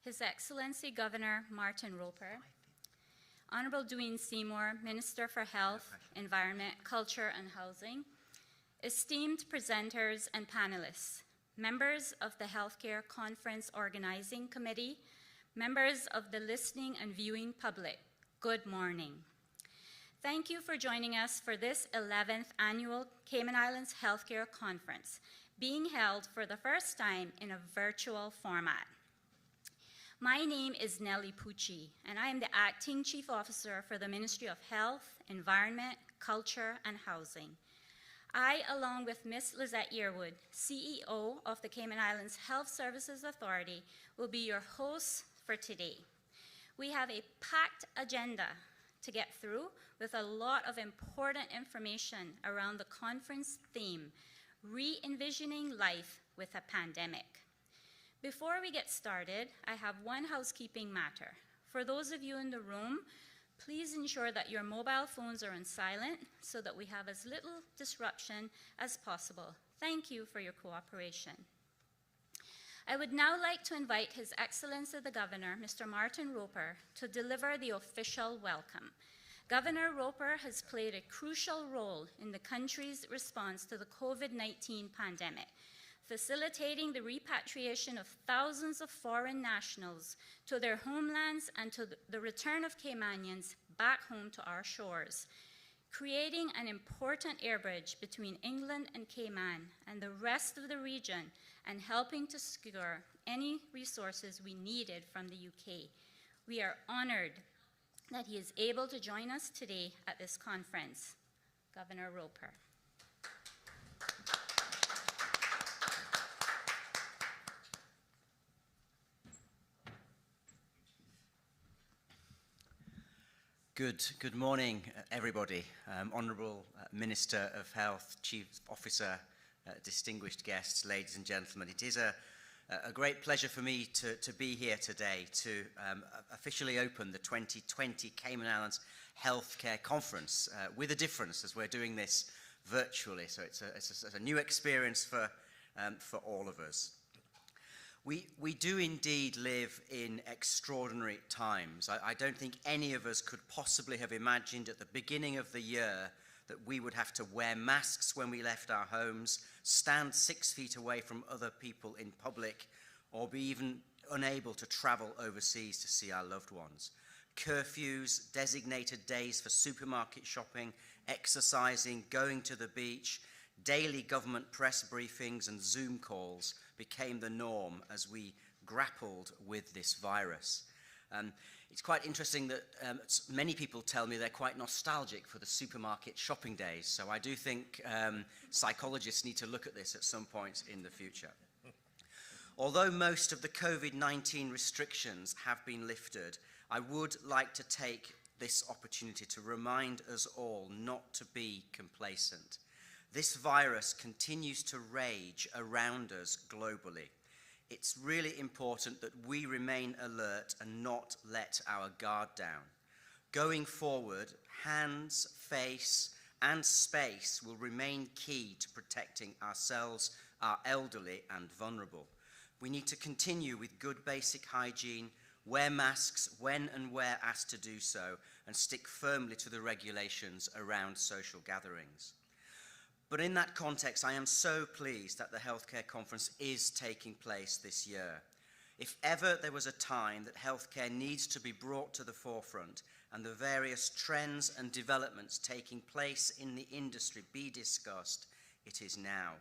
His Excellency Governor Martyn Roper, Honorable Dwayne Seymour, Minister for Health, Environment, Culture and Housing, esteemed presenters and panelists, members of the Healthcare Conference Organizing Committee, members of the listening and viewing public, good morning. Thank you for joining us for this 11th annual Cayman Islands Healthcare Conference, being held for the first time in a virtual format. My name is Nellie Pouchie, and I am the Acting Chief Officer for the Ministry of Health, Environment, Culture and Housing. I, along with Ms. Lizette Yearwood, CEO of the Cayman Islands Health Services Authority, will be your hosts for today. We have a packed agenda to get through with a lot of important information around the conference theme, Re-envisioning Life with a Pandemic. Before we get started, I have one housekeeping matter. For those of you in the room, please ensure that your mobile phones are on silent so that we have as little disruption as possible. Thank you for your cooperation. I would now like to invite His Excellency the Governor, Mr. Martyn Roper, to deliver the official welcome. Governor Roper has played a crucial role in the country's response to the COVID-19 pandemic, facilitating the repatriation of thousands of foreign nationals to their homelands and to the return of Caymanians back home to our shores, creating an important air bridge between England and Cayman and the rest of the region and helping to secure any resources we needed from the UK. We are honored that he is able to join us today at this conference. Governor Roper. Good morning, everybody. Honourable Minister of Health, Chief Officer, distinguished guests, ladies and gentlemen. It is a great pleasure for me to be here today to officially open the 2020 Cayman Islands Healthcare Conference with a difference, as we're doing this virtually. So it's a new experience for all of us. We do indeed live in extraordinary times. I don't think any of us could possibly have imagined at the beginning of the year that we would have to wear masks when we left our homes, stand 6 feet away from other people in public, or be even unable to travel overseas to see our loved ones. Curfews, designated days for supermarket shopping, exercising, going to the beach, daily government press briefings and Zoom calls became the norm as we grappled with this virus. It's quite interesting that many people tell me they're quite nostalgic for the supermarket shopping days, so I do think psychologists need to look at this at some point in the future. Although most of the COVID-19 restrictions have been lifted, I would like to take this opportunity to remind us all not to be complacent. This virus continues to rage around us globally. It's really important that we remain alert and not let our guard down. Going forward, hands, face, and space will remain key to protecting ourselves, our elderly, and vulnerable. We need to continue with good basic hygiene, wear masks when and where asked to do so, and stick firmly to the regulations around social gatherings. But in that context, I am so pleased that the Healthcare Conference is taking place this year. If ever there was a time that healthcare needs to be brought to the forefront and the various trends and developments taking place in the industry be discussed, it is now.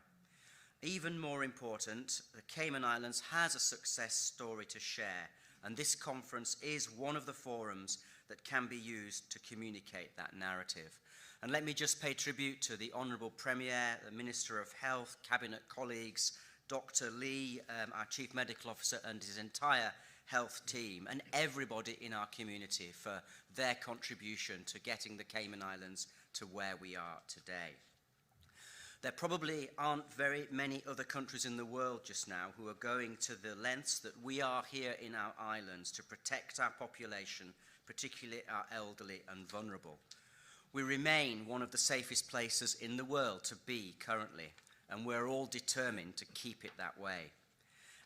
Even more important, the Cayman Islands has a success story to share, and this conference is one of the forums that can be used to communicate that narrative. And let me just pay tribute to the Honourable Premier, the Minister of Health, Cabinet colleagues, Dr. Lee, our Chief Medical Officer, and his entire health team, and everybody in our community for their contribution to getting the Cayman Islands to where we are today. There probably aren't very many other countries in the world just now who are going to the lengths that we are here in our islands to protect our population, particularly our elderly and vulnerable. We remain one of the safest places in the world to be currently, and we're all determined to keep it that way.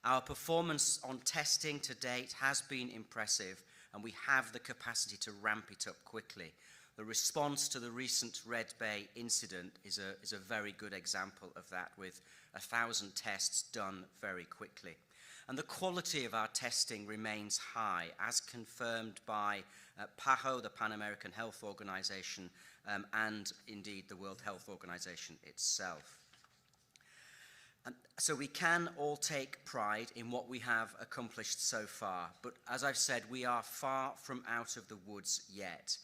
Our performance on testing to date has been impressive, and we have the capacity to ramp it up quickly. The response to the recent Red Bay incident is a very good example of that, with 1,000 tests done very quickly. And the quality of our testing remains high, as confirmed by PAHO, the Pan American Health Organization, and indeed the World Health Organization itself. So we can all take pride in what we have accomplished so far, but as I've said, we are far from out of the woods yet.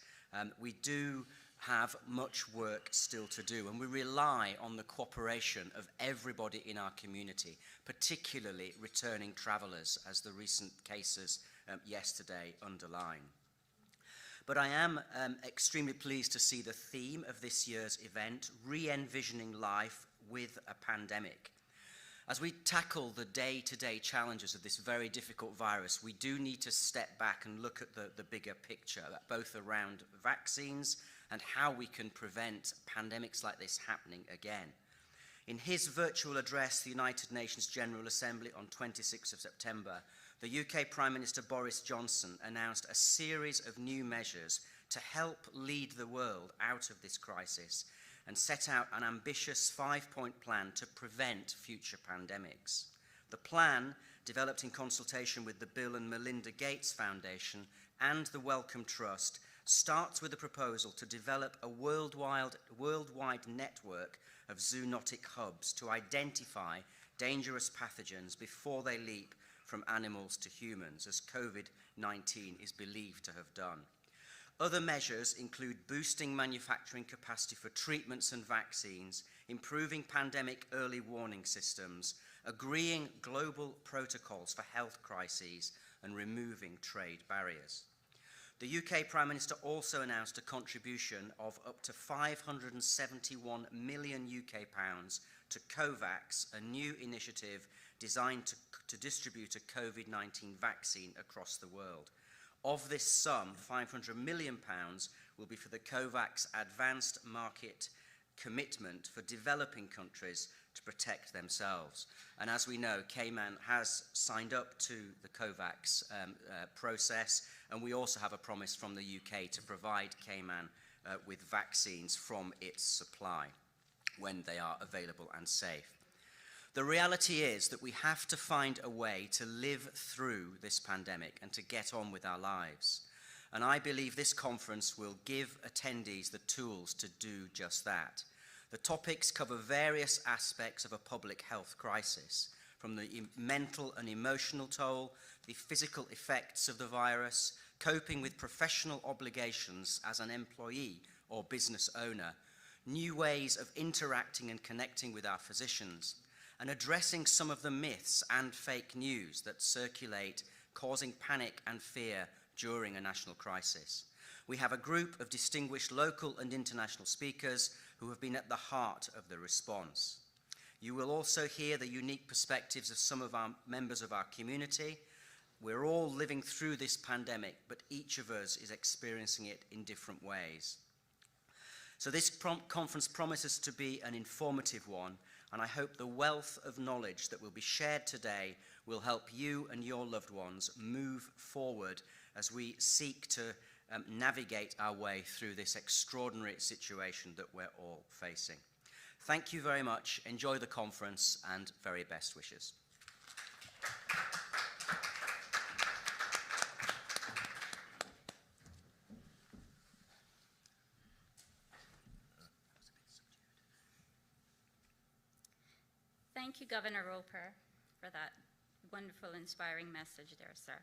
We do have much work still to do, and we rely on the cooperation of everybody in our community, particularly returning travellers, as the recent cases yesterday underline. But I am extremely pleased to see the theme of this year's event, Re-envisioning Life with a Pandemic. As we tackle the day-to-day challenges of this very difficult virus, we do need to step back and look at the bigger picture, both around vaccines and how we can prevent pandemics like this happening again. In his virtual address to the United Nations General Assembly on 26th of September, the UK Prime Minister Boris Johnson announced a series of new measures to help lead the world out of this crisis and set out an ambitious 5-point plan to prevent future pandemics. The plan, developed in consultation with the Bill and Melinda Gates Foundation and the Wellcome Trust, starts with a proposal to develop a worldwide network of zoonotic hubs to identify dangerous pathogens before they leap from animals to humans, as COVID-19 is believed to have done. Other measures include boosting manufacturing capacity for treatments and vaccines, improving pandemic early warning systems, agreeing global protocols for health crises, and removing trade barriers. The UK Prime Minister also announced a contribution of up to £571 million to COVAX, a new initiative designed to distribute a COVID-19 vaccine across the world. Of this sum, £500 million will be for the COVAX Advanced Market Commitment for developing countries to protect themselves. And as we know, Cayman has signed up to the COVAX process, and we also have a promise from the UK to provide Cayman with vaccines from its supply when they are available and safe. The reality is that we have to find a way to live through this pandemic and to get on with our lives. And I believe this conference will give attendees the tools to do just that. The topics cover various aspects of a public health crisis, from the mental and emotional toll, the physical effects of the virus, coping with professional obligations as an employee or business owner, new ways of interacting and connecting with our physicians, and addressing some of the myths and fake news that circulate, causing panic and fear during a national crisis. We have a group of distinguished local and international speakers who have been at the heart of the response. You will also hear the unique perspectives of some of our members of our community. We're all living through this pandemic, but each of us is experiencing it in different ways. So this conference promises to be an informative one, and I hope the wealth of knowledge that will be shared today will help you and your loved ones move forward as we seek to navigate our way through this extraordinary situation that we're all facing. Thank you very much. Enjoy the conference, and very best wishes. Thank you, Governor Roper, for that wonderful, inspiring message there, sir.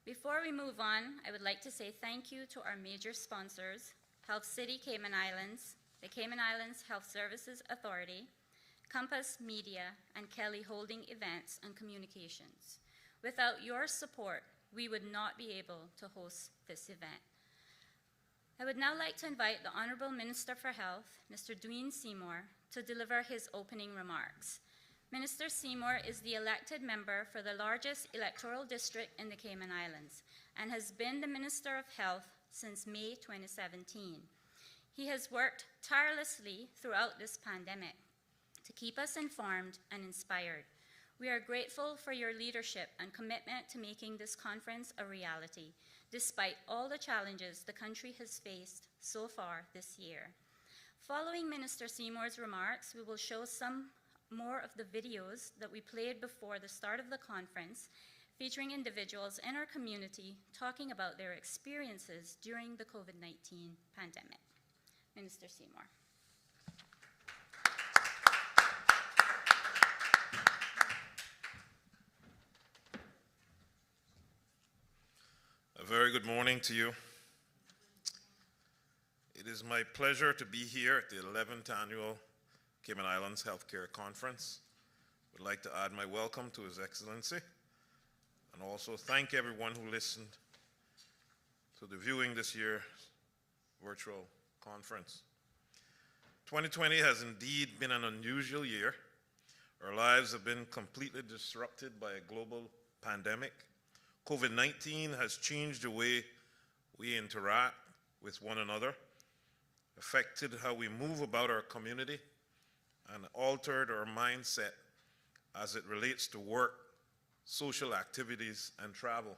Before we move on, I would like to say thank you to our major sponsors, Health City Cayman Islands, the Cayman Islands Health Services Authority, Compass Media, and Kelly Holding Events and Communications. Without your support, we would not be able to host this event. I would now like to invite the Honorable Minister for Health, Mr. Dwayne Seymour, to deliver his opening remarks. Minister Seymour is the elected member for the largest electoral district in the Cayman Islands and has been the Minister of Health since May 2017. He has worked tirelessly throughout this pandemic to keep us informed and inspired. We are grateful for your leadership and commitment to making this conference a reality, despite all the challenges the country has faced so far this year. Following Minister Seymour's remarks, we will show some more of the videos that we played before the start of the conference, featuring individuals in our community talking about their experiences during the COVID-19 pandemic. Minister Seymour. A very good morning to you. It is my pleasure to be here at the 11th Annual Cayman Islands Healthcare Conference. I would like to add my welcome to His Excellency and also thank everyone who listened to the viewing this year's virtual conference. 2020 has indeed been an unusual year. Our lives have been completely disrupted by a global pandemic. COVID-19 has changed the way we interact with one another, affected how we move about our community, and altered our mindset as it relates to work, social activities, and travel.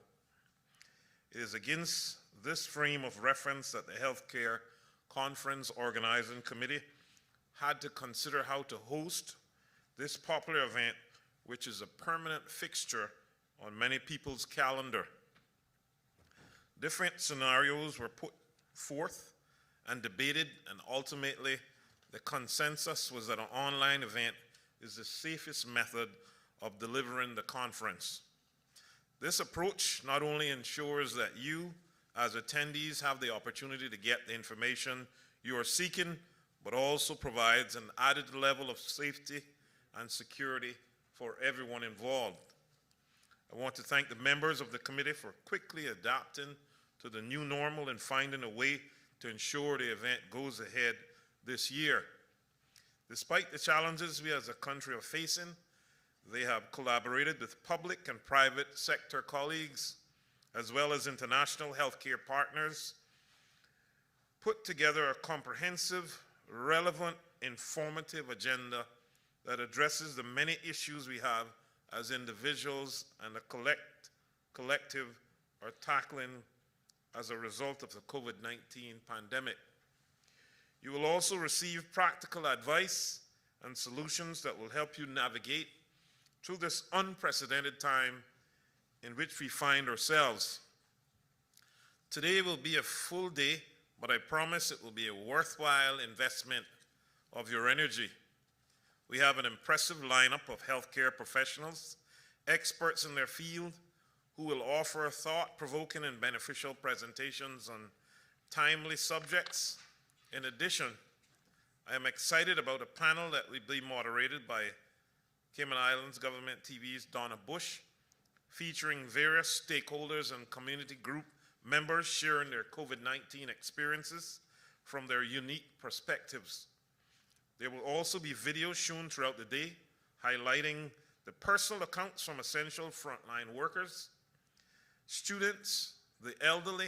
It is against this frame of reference that the Healthcare Conference Organizing Committee had to consider how to host this popular event, which is a permanent fixture on many people's calendar. Different scenarios were put forth and debated, and ultimately the consensus was that an online event is the safest method of delivering the conference. This approach not only ensures that you as attendees have the opportunity to get the information you are seeking, but also provides an added level of safety and security for everyone involved. I want to thank the members of the committee for quickly adapting to the new normal and finding a way to ensure the event goes ahead this year. Despite the challenges we as a country are facing, they have collaborated with public and private sector colleagues, as well as international healthcare partners, put together a comprehensive, relevant, informative agenda that addresses the many issues we have as individuals and a collective are tackling as a result of the COVID-19 pandemic. You will also receive practical advice and solutions that will help you navigate through this unprecedented time in which we find ourselves. Today will be a full day, but I promise it will be a worthwhile investment of your energy. We have an impressive lineup of healthcare professionals, experts in their field, who will offer thought-provoking and beneficial presentations on timely subjects. In addition, I am excited about a panel that will be moderated by Cayman Islands Government TV's Donna Bush, featuring various stakeholders and community group members sharing their COVID-19 experiences from their unique perspectives. There will also be videos shown throughout the day highlighting the personal accounts from essential frontline workers, students, the elderly,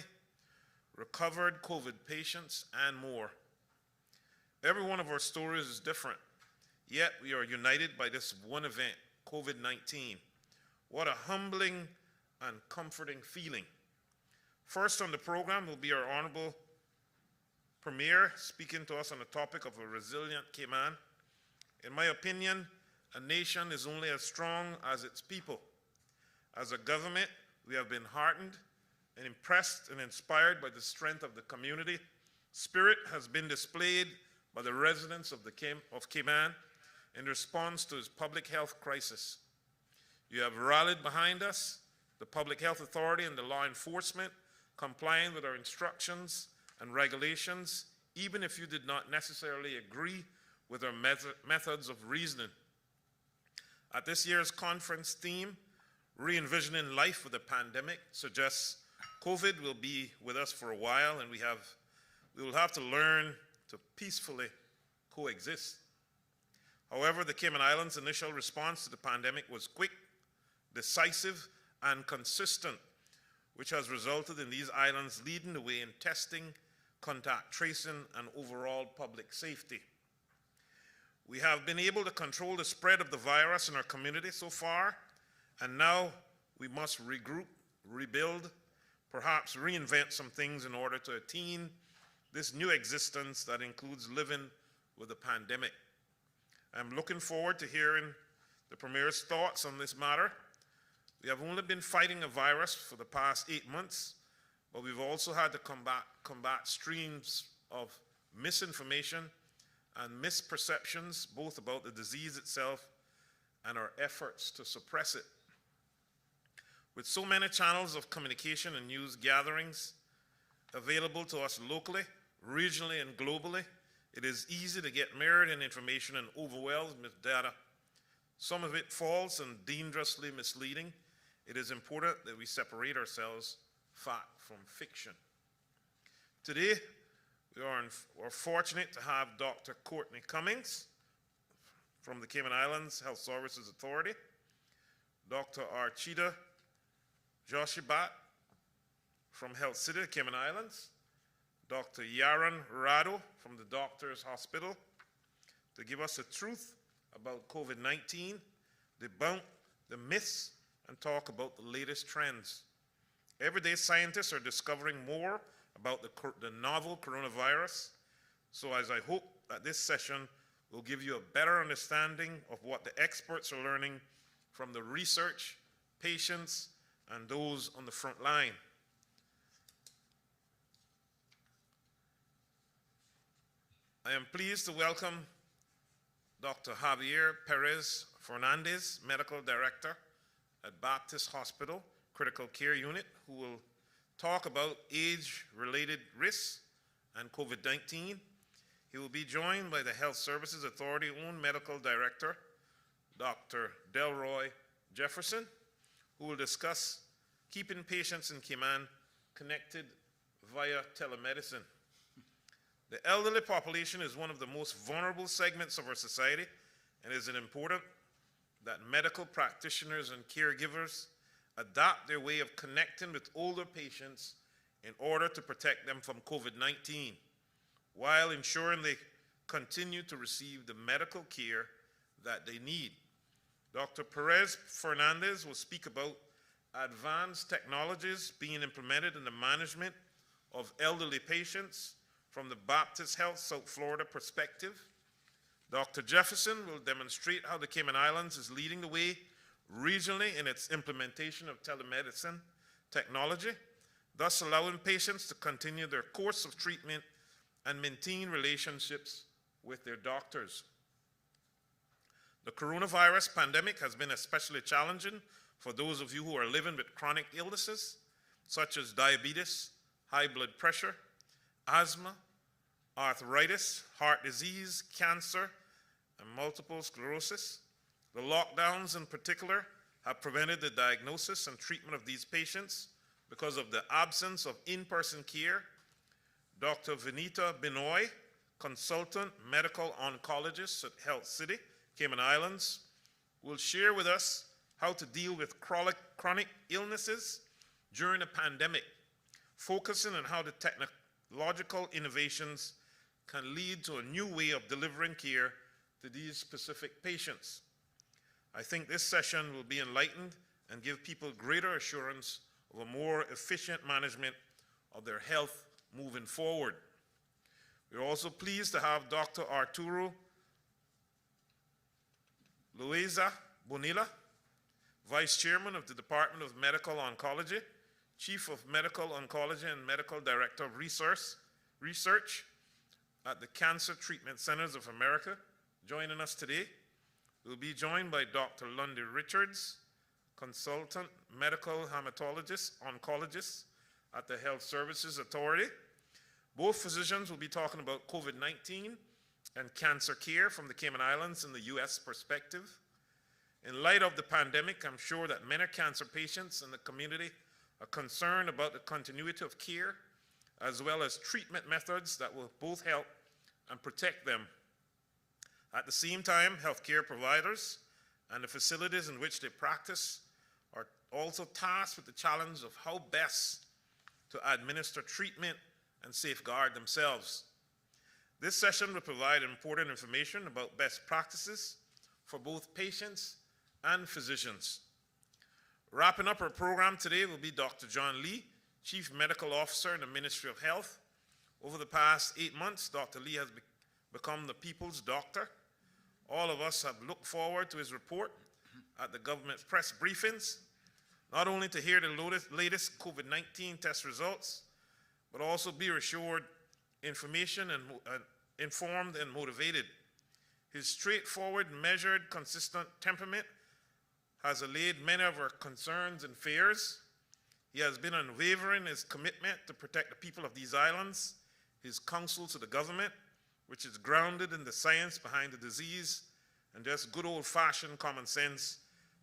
recovered COVID patients, and more. Every one of our stories is different, yet we are united by this one event, COVID-19. What a humbling and comforting feeling. First on the program will be our Honorable Premier speaking to us on the topic of a resilient Cayman. In my opinion, a nation is only as strong as its people. As a government, we have been heartened and impressed and inspired by the strength of the community. Spirit has been displayed by the residents of Cayman in response to its public health crisis. You have rallied behind us, the Public Health Authority and the law enforcement, complying with our instructions and regulations, even if you did not necessarily agree with our methods of reasoning. At this year's conference theme, Re-envisioning life with the pandemic, suggests COVID will be with us for a while, and we will have to learn to peacefully coexist. However, the Cayman Islands' initial response to the pandemic was quick, decisive, and consistent, which has resulted in these islands leading the way in testing, contact tracing, and overall public safety. We have been able to control the spread of the virus in our community so far, and now we must regroup, rebuild, perhaps reinvent some things in order to attain this new existence that includes living with the pandemic. I'm looking forward to hearing the Premier's thoughts on this matter. We have only been fighting a virus for the past 8 months, but we've also had to combat streams of misinformation and misperceptions, both about the disease itself and our efforts to suppress it. With so many channels of communication and news gatherings available to us locally, regionally, and globally, it is easy to get mired in information and overwhelmed with data. Some of it false and dangerously misleading. It is important that we separate ourselves fact from fiction. Today, we are fortunate to have Dr. Courtney Cummings from the Cayman Islands Health Services Authority, Dr. Archita, Joshi-Bhatt from Health City, Cayman Islands, Dr. Yaron Rado from the Doctors Hospital to give us the truth about COVID-19, debunk the myths, and talk about the latest trends. Everyday scientists are discovering more about the novel coronavirus, so as I hope that this session will give you a better understanding of what the experts are learning from the research, patients, and those on the front line. I am pleased to welcome Dr. Javier Perez Fernandez, Medical Director at Baptist Hospital Critical Care Unit, who will talk about age-related risks and COVID-19. He will be joined by the Health Services Authority own Medical Director, Dr. Delroy Jefferson, who will discuss keeping patients in Cayman connected via telemedicine. The elderly population is one of the most vulnerable segments of our society, and it is important that medical practitioners and caregivers adapt their way of connecting with older patients in order to protect them from COVID-19, while ensuring they continue to receive the medical care that they need. Dr. Perez Fernandez will speak about advanced technologies being implemented in the management of elderly patients from the Baptist Health South Florida perspective. Dr. Jefferson will demonstrate how the Cayman Islands is leading the way regionally in its implementation of telemedicine technology, thus allowing patients to continue their course of treatment and maintain relationships with their doctors. The coronavirus pandemic has been especially challenging for those of you who are living with chronic illnesses such as diabetes, high blood pressure, asthma, arthritis, heart disease, cancer, and multiple sclerosis. The lockdowns in particular have prevented the diagnosis and treatment of these patients because of the absence of in-person care. Dr. Vinita Binoy, consultant medical oncologist at Health City, Cayman Islands, will share with us how to deal with chronic illnesses during a pandemic, focusing on how the technological innovations can lead to a new way of delivering care to these specific patients. I think this session will be enlightened and give people greater assurance of a more efficient management of their health moving forward. We're also pleased to have Dr. Arturo Luisa Bonilla, Vice Chairman of the Department of Medical Oncology, Chief of Medical Oncology and Medical Director of Research at the Cancer Treatment Centers of America, joining us today. We'll be joined by Dr. Lundy Richards, Consultant Medical Oncologist at the Health Services Authority. Both physicians will be talking about COVID-19 and cancer care from the Cayman Islands and the U.S. perspective. In light of the pandemic, I'm sure that many cancer patients in the community are concerned about the continuity of care, as well as treatment methods that will both help and protect them. At the same time, healthcare providers and the facilities in which they practice are also tasked with the challenge of how best to administer treatment and safeguard themselves. This session will provide important information about best practices for both patients and physicians. Wrapping up our program today will be Dr. John Lee, Chief Medical Officer in the Ministry of Health. Over the past 8 months, Dr. Lee has become the people's doctor. All of us have looked forward to his report at the government's press briefings, not only to hear the latest COVID-19 test results, but also be assured informed and motivated. His straightforward, measured, consistent temperament has allayed many of our concerns and fears. He has been unwavering in his commitment to protect the people of these islands. His counsel to the government, which is grounded in the science behind the disease and just good old-fashioned common sense,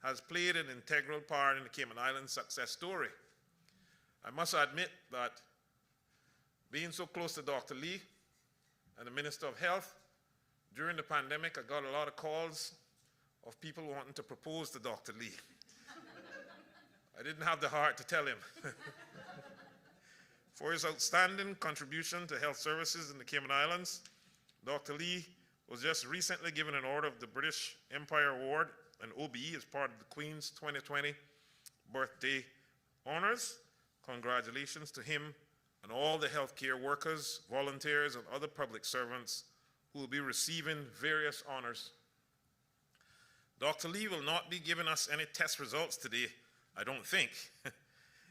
has played an integral part in the Cayman Islands success story. I must admit that being so close to Dr. Lee and the Minister of Health, during the pandemic, I got a lot of calls of people wanting to propose to Dr. Lee. I didn't have the heart to tell him. For his outstanding contribution to health services in the Cayman Islands, Dr. Lee was just recently given an Order of the British Empire Award, an OBE, as part of the Queen's 2020 birthday honors. Congratulations to him and all the healthcare workers, volunteers, and other public servants who will be receiving various honors. Dr. Lee will not be giving us any test results today, I don't think.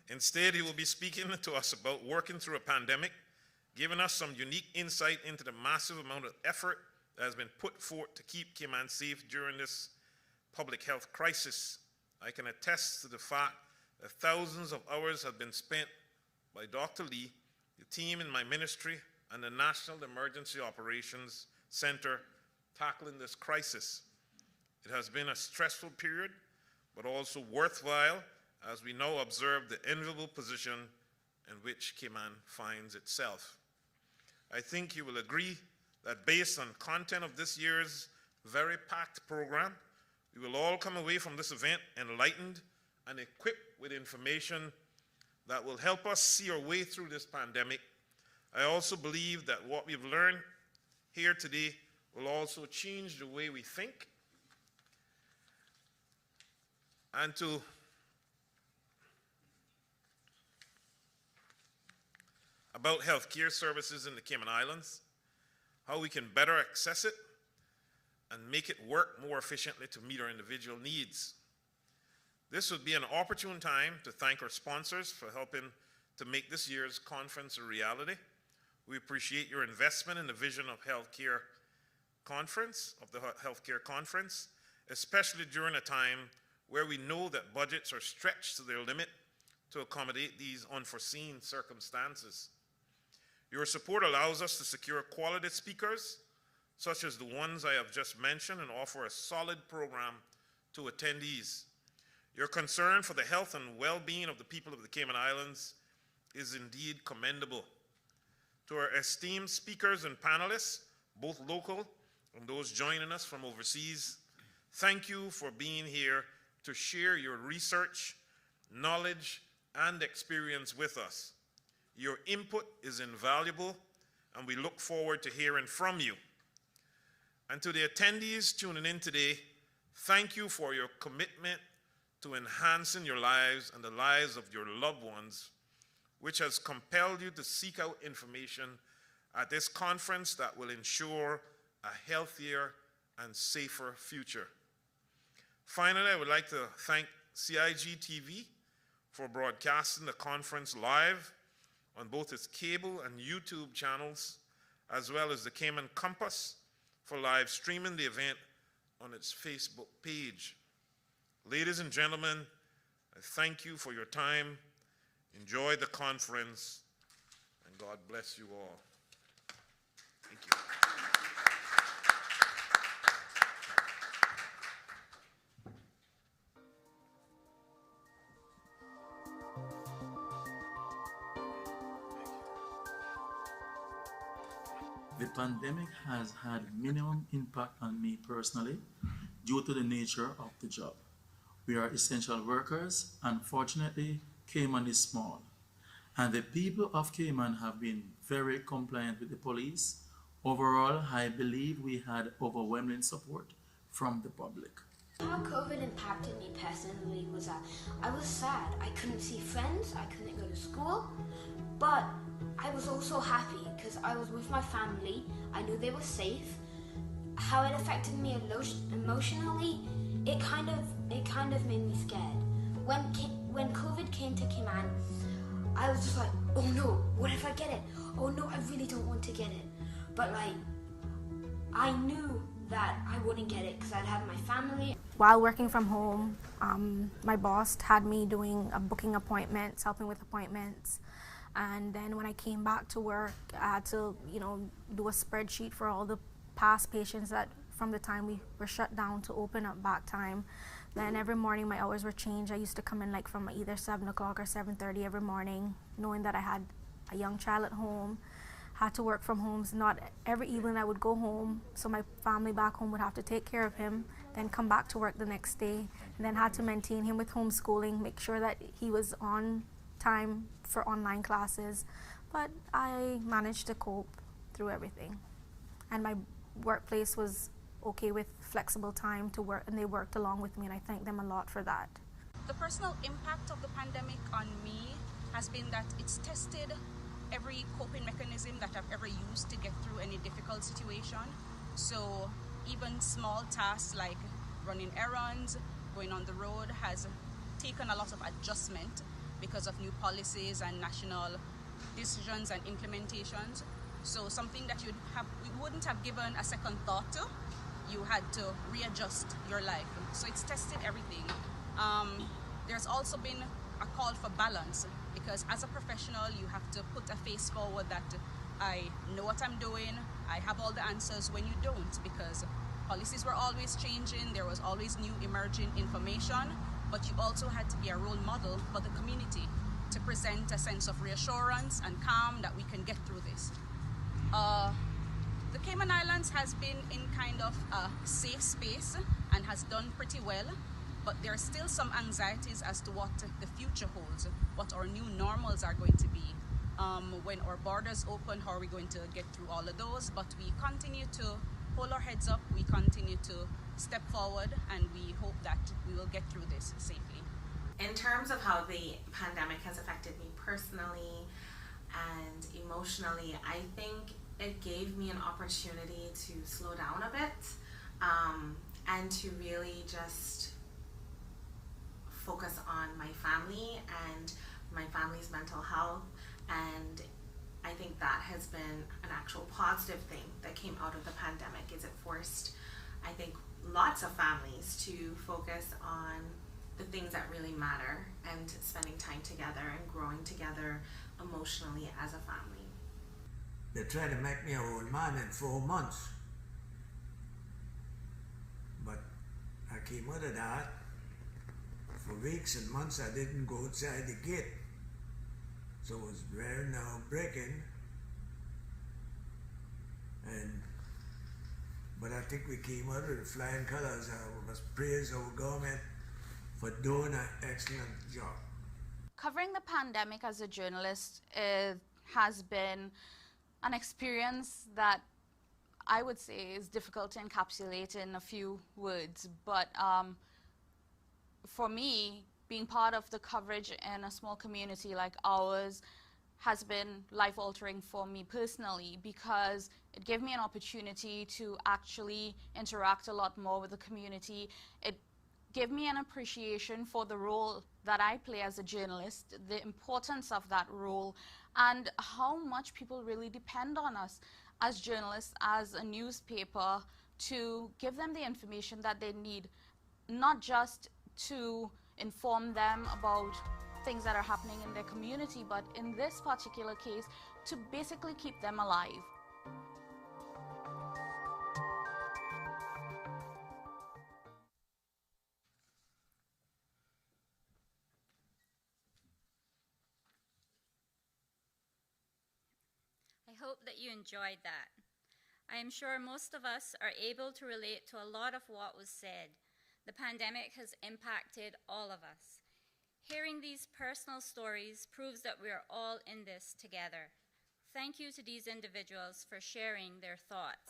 Instead, he will be speaking to us about working through a pandemic, giving us some unique insight into the massive amount of effort that has been put forth to keep Cayman safe during this public health crisis. I can attest to the fact that thousands of hours have been spent by Dr. Lee, the team in my ministry, and the National Emergency Operations Center tackling this crisis. It has been a stressful period, but also worthwhile as we now observe the enviable position in which Cayman finds itself. I think you will agree that based on content of this year's very packed program, we will all come away from this event enlightened and equipped with information that will help us see our way through this pandemic. I also believe that what we've learned here today will also change the way we think and about healthcare services in the Cayman Islands, how we can better access it and make it work more efficiently to meet our individual needs. This would be an opportune time to thank our sponsors for helping to make this year's conference a reality. We appreciate your investment in the vision of the healthcare conference, especially during a time where we know that budgets are stretched to their limit to accommodate these unforeseen circumstances. Your support allows us to secure quality speakers, such as the ones I have just mentioned, and offer a solid program to attendees. Your concern for the health and well-being of the people of the Cayman Islands is indeed commendable. To our esteemed speakers and panelists, both local and those joining us from overseas, thank you for being here to share your research, knowledge, and experience with us. Your input is invaluable, and we look forward to hearing from you. And to the attendees tuning in today, thank you for your commitment to enhancing your lives and the lives of your loved ones, which has compelled you to seek out information at this conference that will ensure a healthier and safer future. Finally, I would like to thank CIG TV for broadcasting the conference live on both its cable and YouTube channels, as well as the Cayman Compass for live streaming the event on its Facebook page. Ladies and gentlemen, I thank you for your time. Enjoy the conference, and God bless you all. Thank you. The pandemic has had minimum impact on me personally due to the nature of the job. We are essential workers. Unfortunately, Cayman is small, and the people of Cayman have been very compliant with the police, Overall, I believe we had overwhelming support from the public. How COVID impacted me personally was that I was sad. I couldn't see friends, I couldn't go to school, but I was also happy because I was with my family. I knew they were safe. How it affected me emotionally, it kind of made me scared. When COVID came to Cayman, I was just like, oh no, what if I get it? Oh no, I really don't want to get it. But like, I knew that I wouldn't get it because I'd have my family. While working from home, my boss had me doing booking appointments, helping with appointments. And then when I came back to work, I had to, do a spreadsheet for all the past patients that from the time we were shut down to open up back time. Then every morning my hours were changed. I used to come in like from either 7 o'clock or 7:30 every morning, knowing that I had a young child at home, had to work from home. So not every evening I would go home, so my family back home would have to take care of him, then come back to work the next day, and then had to maintain him with homeschooling, make sure that he was on time for online classes. But I managed to cope through everything. And my workplace was okay with flexible time to work, and they worked along with me, and I thank them a lot for that. The personal impact of the pandemic on me has been that it's tested every coping mechanism that I've ever used to get through any difficult situation. So even small tasks like running errands, going on the road has taken a lot of adjustment because of new policies and national decisions and implementations. So something that you wouldn't have given a second thought to, you had to readjust your life. So it's tested everything. There's also been a call for balance, because as a professional, you have to put a face forward that I know what I'm doing, I have all the answers, when you don't, because policies were always changing, there was always new emerging information, but you also had to be a role model for the community to present a sense of reassurance and calm that we can get through this. The Cayman Islands has been in kind of a safe space and has done pretty well, but there are still some anxieties as to what the future holds, what our new normals are going to be. When our borders open, how are we going to get through all of those? But we continue to hold our heads up, we continue to step forward, and we hope that we will get through this safely. In terms of how the pandemic has affected me personally and emotionally, I think it gave me an opportunity to slow down a bit and to really just focus on my family and my family's mental health. And I think that has been an actual positive thing that came out of the pandemic, is it forced, I think, lots of families to focus on the things that really matter and spending time together and growing together emotionally as a family. They tried to make me an old man in 4 months. But I came out of that. For weeks and months I didn't go outside the gate. So it was very nerve-breaking. But I think we came out with flying colors. I must praise our government for doing an excellent job. Covering the pandemic as a journalist has been an experience that I would say is difficult to encapsulate in a few words, but for me, being part of the coverage in a small community like ours has been life-altering for me personally, because it gave me an opportunity to actually interact a lot more with the community. It gave me an appreciation for the role that I play as a journalist, the importance of that role, and how much people really depend on us as journalists, as a newspaper, to give them the information that they need, not just to inform them about things that are happening in their community, but in this particular case, to basically keep them alive. I hope that you enjoyed that. I am sure most of us are able to relate to a lot of what was said. The pandemic has impacted all of us. Hearing these personal stories proves that we are all in this together. Thank you to these individuals for sharing their thoughts.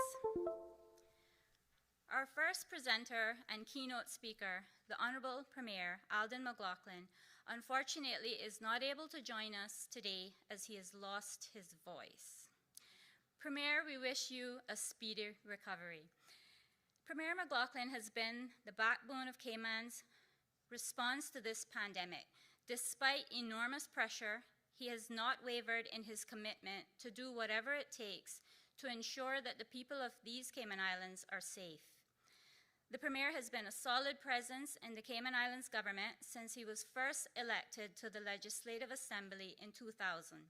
Our first presenter and keynote speaker, the Honourable Premier Alden McLaughlin, unfortunately is not able to join us today as he has lost his voice. Premier, we wish you a speedy recovery. Premier McLaughlin has been the backbone of Cayman's response to this pandemic. Despite enormous pressure, he has not wavered in his commitment to do whatever it takes to ensure that the people of these Cayman Islands are safe. The Premier has been a solid presence in the Cayman Islands government since he was first elected to the Legislative Assembly in 2000.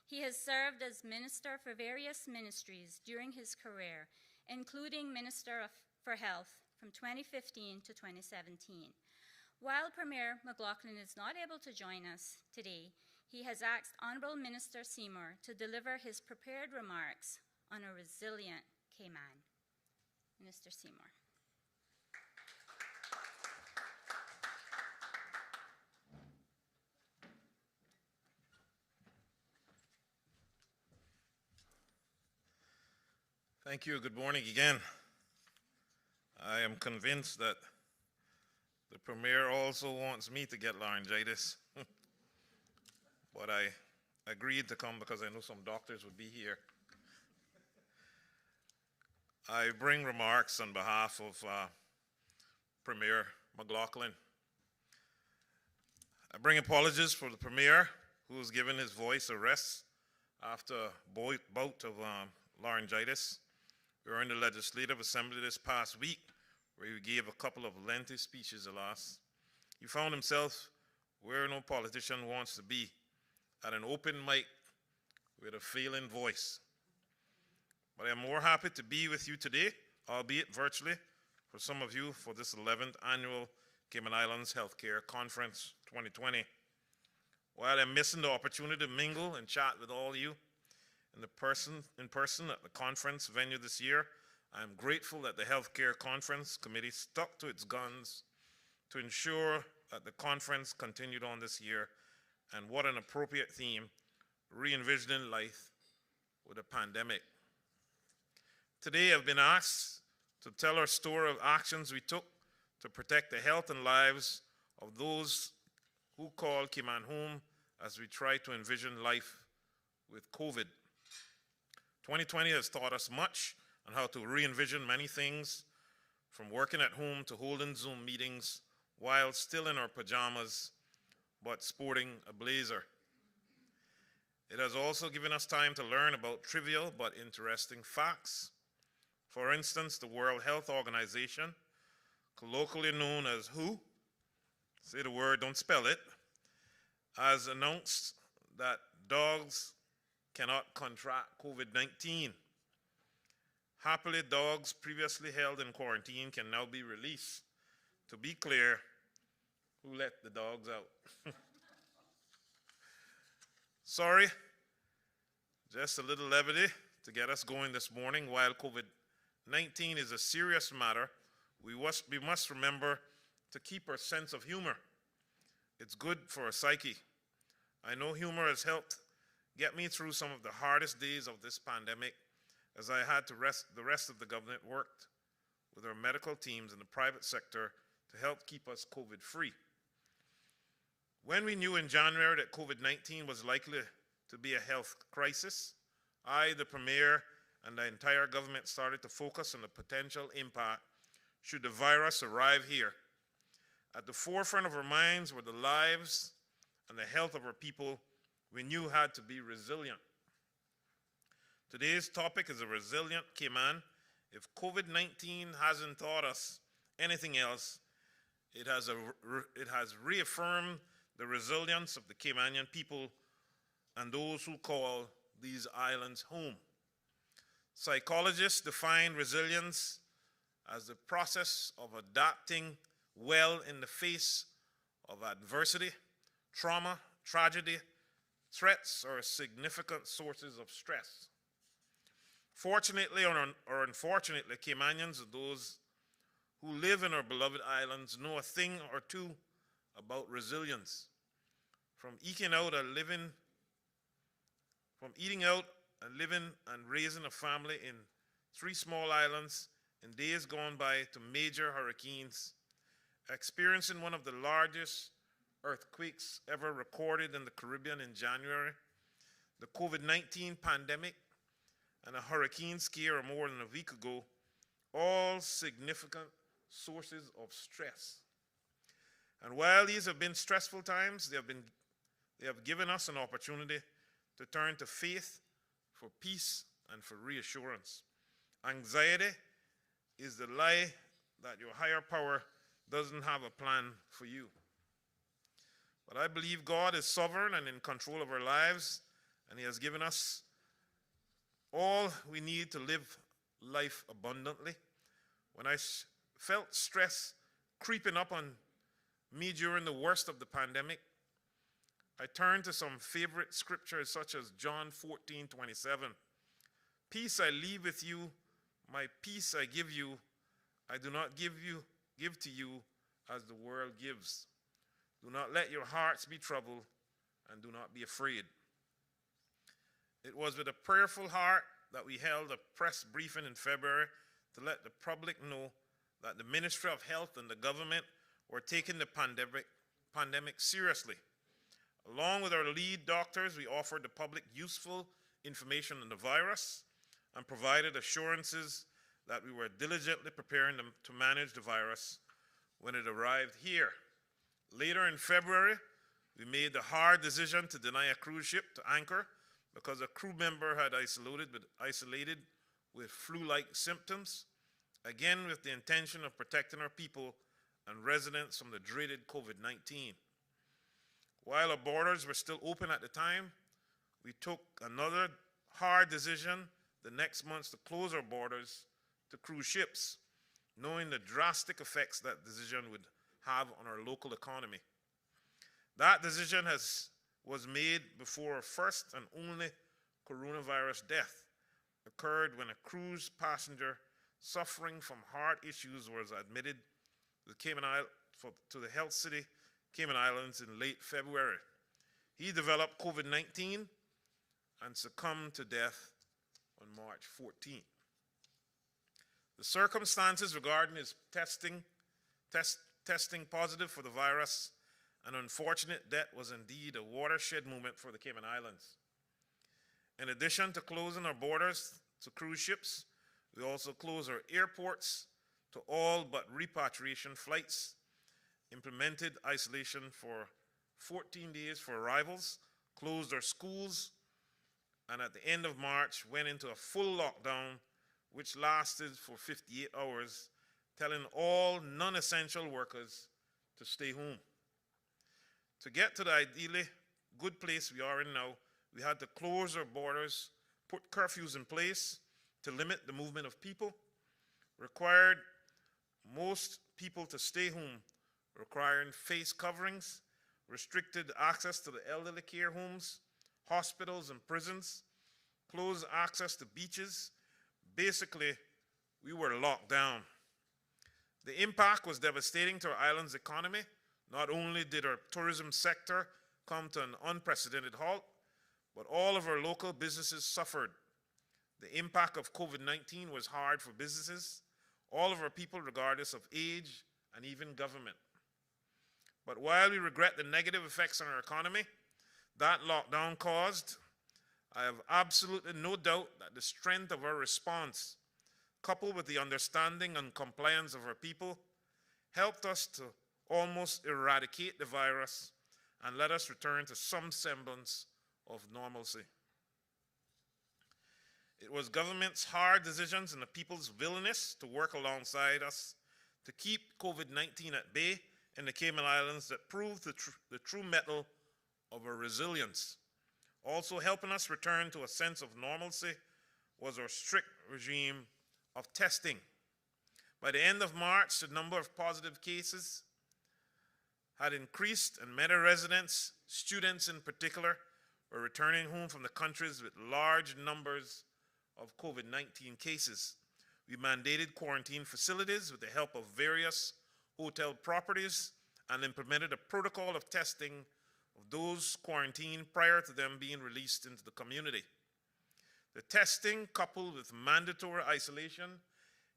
He has served as Minister for various ministries during his career, including Minister for Health from 2015 to 2017. While Premier McLaughlin is not able to join us today, he has asked Honourable Minister Seymour to deliver his prepared remarks on a resilient Cayman. Minister Seymour. Thank you. Good morning again. I am convinced that the Premier also wants me to get laryngitis, but I agreed to come because I know some doctors would be here. I bring remarks on behalf of Premier McLaughlin. I bring apologies for the Premier, who has given his voice a rest after a bout of laryngitis. We were in the Legislative Assembly this past week, where he gave a couple of lengthy speeches alas. He found himself where no politician wants to be, at an open mic with a failing voice. But I am more happy to be with you today, albeit virtually, for some of you for this 11th annual Cayman Islands Healthcare Conference 2020. While I'm missing the opportunity to mingle and chat with all of you in person at the conference venue this year, I'm grateful that the Healthcare Conference Committee stuck to its guns to ensure that the conference continued on this year, and what an appropriate theme, re-envisioning life with a pandemic. Today I've been asked to tell our story of actions we took to protect the health and lives of those who call Cayman home as we try to envision life with COVID. 2020 has taught us much on how to re-envision many things, from working at home to holding Zoom meetings while still in our pajamas, but sporting a blazer. It has also given us time to learn about trivial but interesting facts. For instance, the World Health Organization, colloquially known as WHO, say the word, don't spell it, has announced that dogs cannot contract COVID-19. Happily, dogs previously held in quarantine can now be released. To be clear, who let the dogs out? Sorry, just a little levity to get us going this morning. While COVID-19 is a serious matter, we must remember to keep our sense of humor. It's good for our psyche. I know humor has helped get me through some of the hardest days of this pandemic, as I had to the rest of the government worked with our medical teams in the private sector to help keep us COVID-free. When we knew in January that COVID-19 was likely to be a health crisis, I, the Premier, and the entire government started to focus on the potential impact should the virus arrive here. At the forefront of our minds were the lives and the health of our people we knew had to be resilient. Today's topic is a resilient Cayman. If COVID-19 hasn't taught us anything else, it has reaffirmed the resilience of the Caymanian people and those who call these islands home. Psychologists define resilience as the process of adapting well in the face of adversity, trauma, tragedy, threats, or significant sources of stress. Fortunately or unfortunately, Caymanians and those who live in our beloved islands know a thing or two about resilience. From eating out and living and raising a family in 3 small islands in days gone by to major hurricanes, experiencing one of the largest earthquakes ever recorded in the Caribbean in January, the COVID-19 pandemic, and a hurricane scare more than a week ago, all significant sources of stress. And while these have been stressful times, they have given us an opportunity to turn to faith for peace and for reassurance. Anxiety is the lie that your higher power doesn't have a plan for you. But I believe God is sovereign and in control of our lives, and He has given us all we need to live life abundantly. When I felt stress creeping up on me during the worst of the pandemic, I turned to some favorite scriptures such as John 14:27. Peace I leave with you, my peace I give you. I do not give to you as the world gives. Do not let your hearts be troubled, and do not be afraid. It was with a prayerful heart that we held a press briefing in February to let the public know that the Ministry of Health and the government were taking the pandemic seriously. Along with our lead doctors, we offered the public useful information on the virus and provided assurances that we were diligently preparing them to manage the virus when it arrived here. Later in February, we made the hard decision to deny a cruise ship to anchor because a crew member had isolated with flu-like symptoms, again with the intention of protecting our people and residents from the dreaded COVID-19. While our borders were still open at the time, we took another hard decision the next month to close our borders to cruise ships, knowing the drastic effects that decision would have on our local economy. That decision was made before our first and only coronavirus death occurred when a cruise passenger suffering from heart issues was admitted to the health city Cayman Islands in late February. He developed COVID-19 and succumbed to death on March 14th. The circumstances regarding his testing positive for the virus, an unfortunate death, was indeed a watershed moment for the Cayman Islands. In addition to closing our borders to cruise ships, we also closed our airports to all but repatriation flights, implemented isolation for 14 days for arrivals, closed our schools, and at the end of March went into a full lockdown which lasted for 58 hours, telling all non-essential workers to stay home. To get to the ideally good place we are in now, we had to close our borders, put curfews in place to limit the movement of people, required most people to stay home, requiring face coverings, restricted access to the elderly care homes, hospitals and prisons, closed access to beaches. Basically, we were locked down. The impact was devastating to our island's economy. Not only did our tourism sector come to an unprecedented halt, but all of our local businesses suffered. The impact of COVID-19 was hard for businesses, all of our people regardless of age and even government. But while we regret the negative effects on our economy that lockdown caused, I have absolutely no doubt that the strength of our response, coupled with the understanding and compliance of our people, helped us to almost eradicate the virus and let us return to some semblance of normalcy. It was government's hard decisions and the people's willingness to work alongside us to keep COVID-19 at bay in the Cayman Islands that proved the true mettle of our resilience. Also helping us return to a sense of normalcy was our strict regime of testing. By the end of March, the number of positive cases had increased, and many residents, students in particular, were returning home from the countries with large numbers of COVID-19 cases. We mandated quarantine facilities with the help of various hotel properties and implemented a protocol of testing of those quarantined prior to them being released into the community. The testing, coupled with mandatory isolation,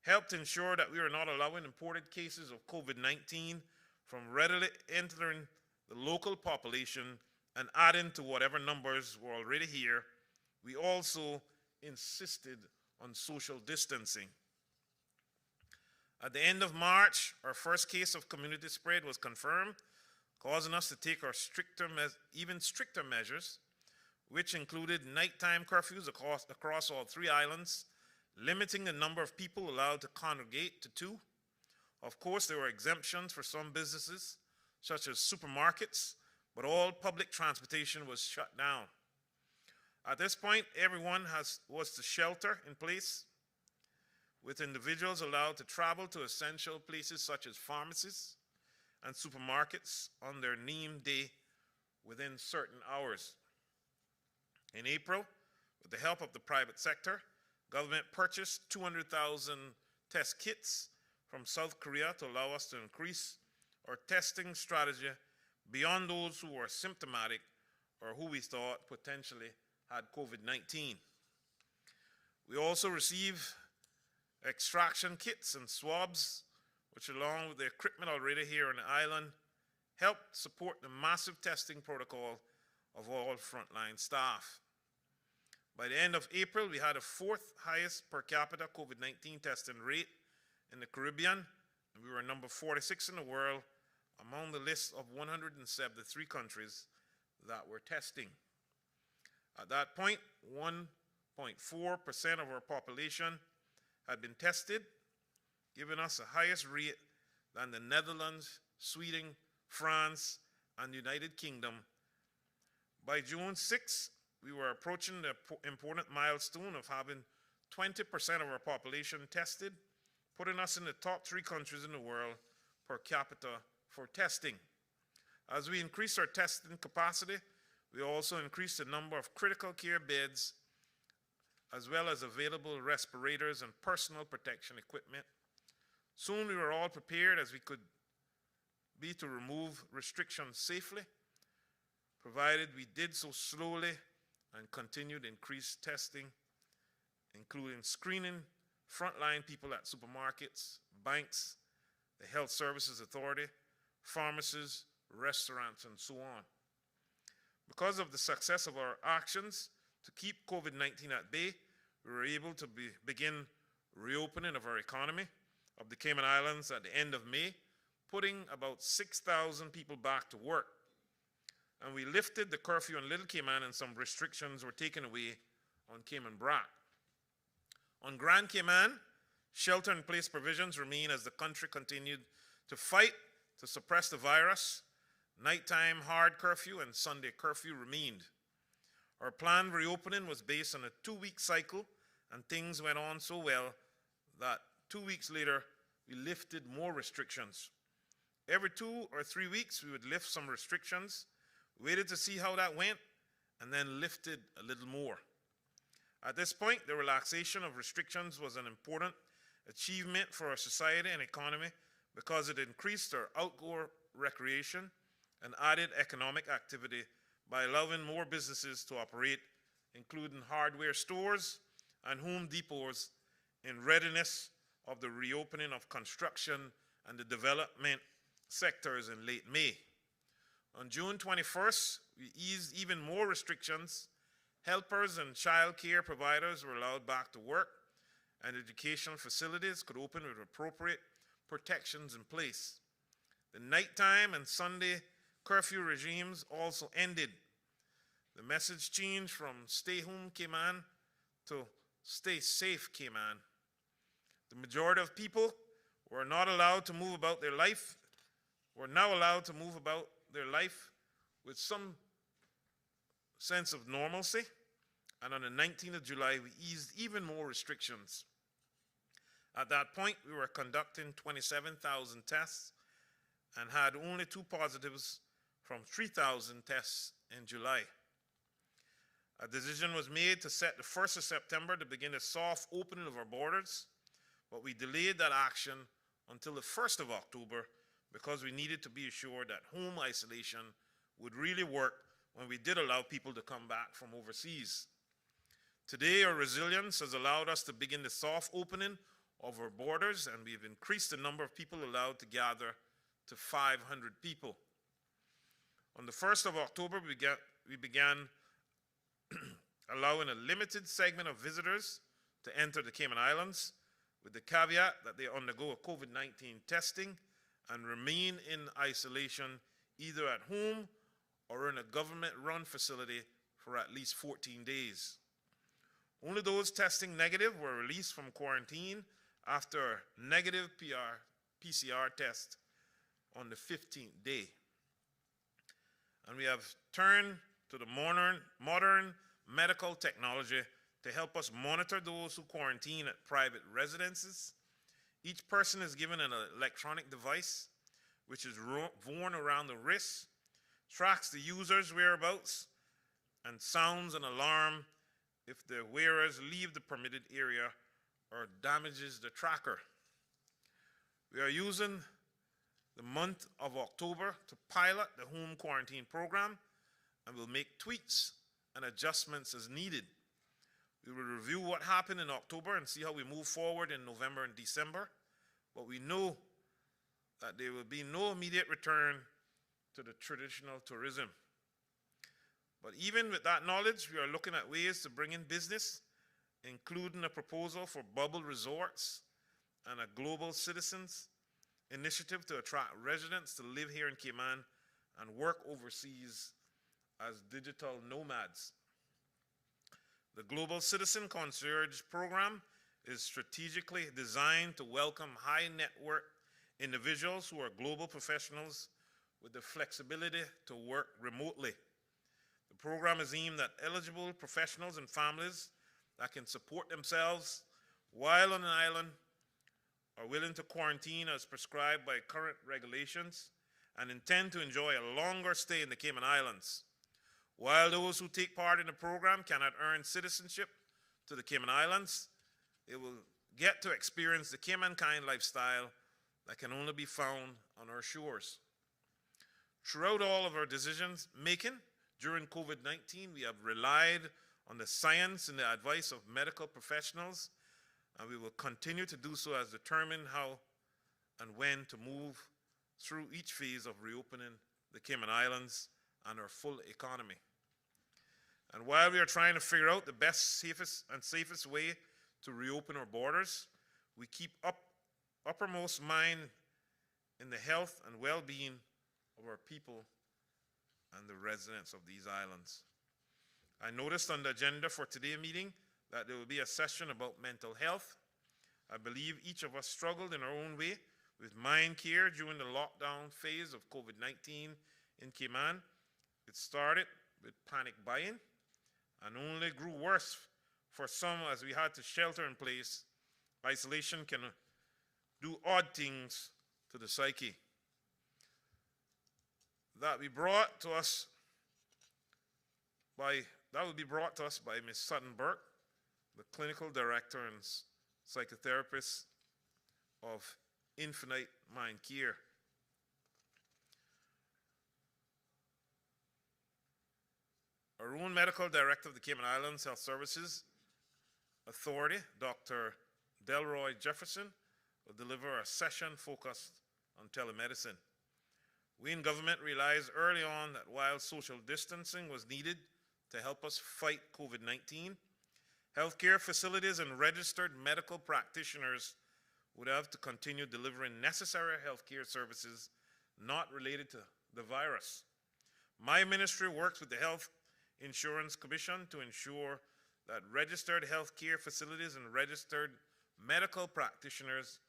helped ensure that we were not allowing imported cases of COVID-19 from readily entering the local population and adding to whatever numbers were already here. We also insisted on social distancing. At the end of March, our first case of community spread was confirmed, causing us to take our even stricter measures, which included nighttime curfews across all 3 islands, limiting the number of people allowed to congregate to 2. Of course, there were exemptions for some businesses, such as supermarkets, but all public transportation was shut down. At this point, everyone was to shelter in place, with individuals allowed to travel to essential places such as pharmacies and supermarkets on their named day within certain hours. In April, with the help of the private sector, government purchased 200,000 test kits from South Korea to allow us to increase our testing strategy beyond those who were symptomatic or who we thought potentially had COVID-19. We also received extraction kits and swabs, which along with the equipment already here on the island, helped support the massive testing protocol of all frontline staff. By the end of April, we had the 4th highest per capita COVID-19 testing rate in the Caribbean, and we were number 46 in the world among the list of 173 countries that were testing. At that point, 1.4% of our population had been tested, giving us the highest rate than the Netherlands, Sweden, France, and the United Kingdom. By June 6, we were approaching the important milestone of having 20% of our population tested, putting us in the top 3 countries in the world per capita for testing. As we increased our testing capacity, we also increased the number of critical care beds, as well as available respirators and personal protection equipment. Soon we were all prepared as we could be to remove restrictions safely, provided we did so slowly and continued increased testing, including screening frontline people at supermarkets, banks, the Health Services Authority, pharmacies, restaurants, and so on. Because of the success of our actions to keep COVID-19 at bay, we were able to begin reopening of our economy of the Cayman Islands at the end of May, putting about 6,000 people back to work. And we lifted the curfew on Little Cayman, and some restrictions were taken away on Cayman Brac. On Grand Cayman, shelter-in-place provisions remain as the country continued to fight to suppress the virus. Nighttime hard curfew and Sunday curfew remained. Our planned reopening was based on a 2-week cycle, and things went on so well that 2 weeks later, we lifted more restrictions. Every 2 or 3 weeks, we would lift some restrictions, waited to see how that went, and then lifted a little more. At this point, the relaxation of restrictions was an important achievement for our society and economy because it increased our outdoor recreation and added economic activity by allowing more businesses to operate, including hardware stores and Home Depots, in readiness of the reopening of construction and the development sectors in late May. On June 21st, we eased even more restrictions. Helpers and child care providers were allowed back to work, and educational facilities could open with appropriate protections in place. The nighttime and Sunday curfew regimes also ended. The message changed from stay home Cayman to stay safe Cayman. The majority of people were not allowed to move about their life, were now allowed to move about their life with some sense of normalcy. And on the 19th of July, we eased even more restrictions. At that point, we were conducting 27,000 tests and had only 2 positives from 3,000 tests in July. A decision was made to set the 1st of September to begin a soft opening of our borders, but we delayed that action until the 1st of October because we needed to be assured that home isolation would really work when we did allow people to come back from overseas. Today, our resilience has allowed us to begin the soft opening of our borders, and we've increased the number of people allowed to gather to 500 people. On the 1st of October, we began allowing a limited segment of visitors to enter the Cayman Islands, with the caveat that they undergo a COVID-19 testing and remain in isolation either at home or in a government-run facility for at least 14 days. Only those testing negative were released from quarantine after a negative PCR test on the 15th day. And we have turned to the modern medical technology to help us monitor those who quarantine at private residences. Each person is given an electronic device which is worn around the wrist, tracks the user's whereabouts, and sounds an alarm if the wearers leave the permitted area or damages the tracker. We are using the month of October to pilot the home quarantine program, and will make tweaks and adjustments as needed. We will review what happened in October and see how we move forward in November and December, but we know that there will be no immediate return to the traditional tourism. But even with that knowledge, we are looking at ways to bring in business, including a proposal for bubble resorts and a global citizens initiative to attract residents to live here in Cayman and work overseas as digital nomads. The Global Citizen Concierge Program is strategically designed to welcome high net worth individuals who are global professionals with the flexibility to work remotely. The program is aimed at eligible professionals and families that can support themselves while on an island, are willing to quarantine as prescribed by current regulations, and intend to enjoy a longer stay in the Cayman Islands. While those who take part in the program cannot earn citizenship to the Cayman Islands, they will get to experience the Cayman-kind lifestyle that can only be found on our shores. Throughout all of our decisions making during COVID-19, we have relied on the science and the advice of medical professionals, and we will continue to do so as determine how and when to move through each phase of reopening the Cayman Islands and our full economy. And while we are trying to figure out the best, safest way to reopen our borders, we keep uppermost mind in the health and well-being of our people and the residents of these islands. I noticed on the agenda for today's meeting that there will be a session about mental health. I believe each of us struggled in our own way with mind care during the lockdown phase of COVID-19 in Cayman. It started with panic buying and only grew worse for some as we had to shelter in place. Isolation can do odd things to the psyche. That will be brought to us by Ms. Sutton Burke, the clinical director and psychotherapist of Infinite Mind Care. Our own medical director of the Cayman Islands Health Services Authority, Dr. Delroy Jefferson, will deliver a session focused on telemedicine. We in government realized early on that while social distancing was needed to help us fight COVID-19, healthcare facilities and registered medical practitioners would have to continue delivering necessary healthcare services not related to the virus. My ministry works with the Health Insurance Commission to ensure that registered healthcare facilities and registered medical practitioners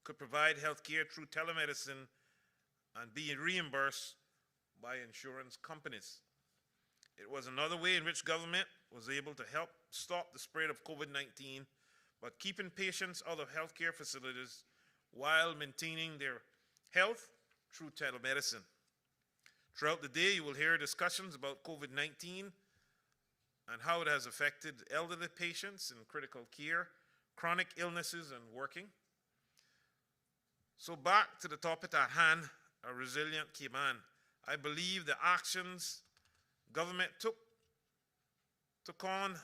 could provide healthcare through telemedicine and be reimbursed by insurance companies. It was another way in which government was able to help stop the spread of COVID-19, but keeping patients out of healthcare facilities while maintaining their health through telemedicine. Throughout the day, you will hear discussions about COVID-19 and how it has affected elderly patients in critical care, chronic illnesses, and working. So back to the topic at hand, a resilient Cayman. I believe the actions government took on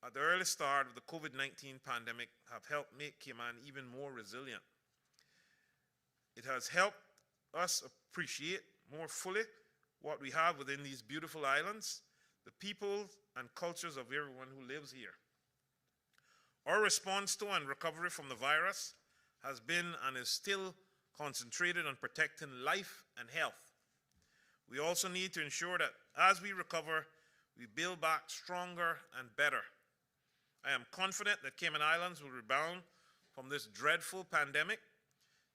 at the early start of the COVID-19 pandemic have helped make Cayman even more resilient. It has helped us appreciate more fully what we have within these beautiful islands, the people and cultures of everyone who lives here. Our response to and recovery from the virus has been and is still concentrated on protecting life and health. We also need to ensure that as we recover, we build back stronger and better. I am confident that Cayman Islands will rebound from this dreadful pandemic.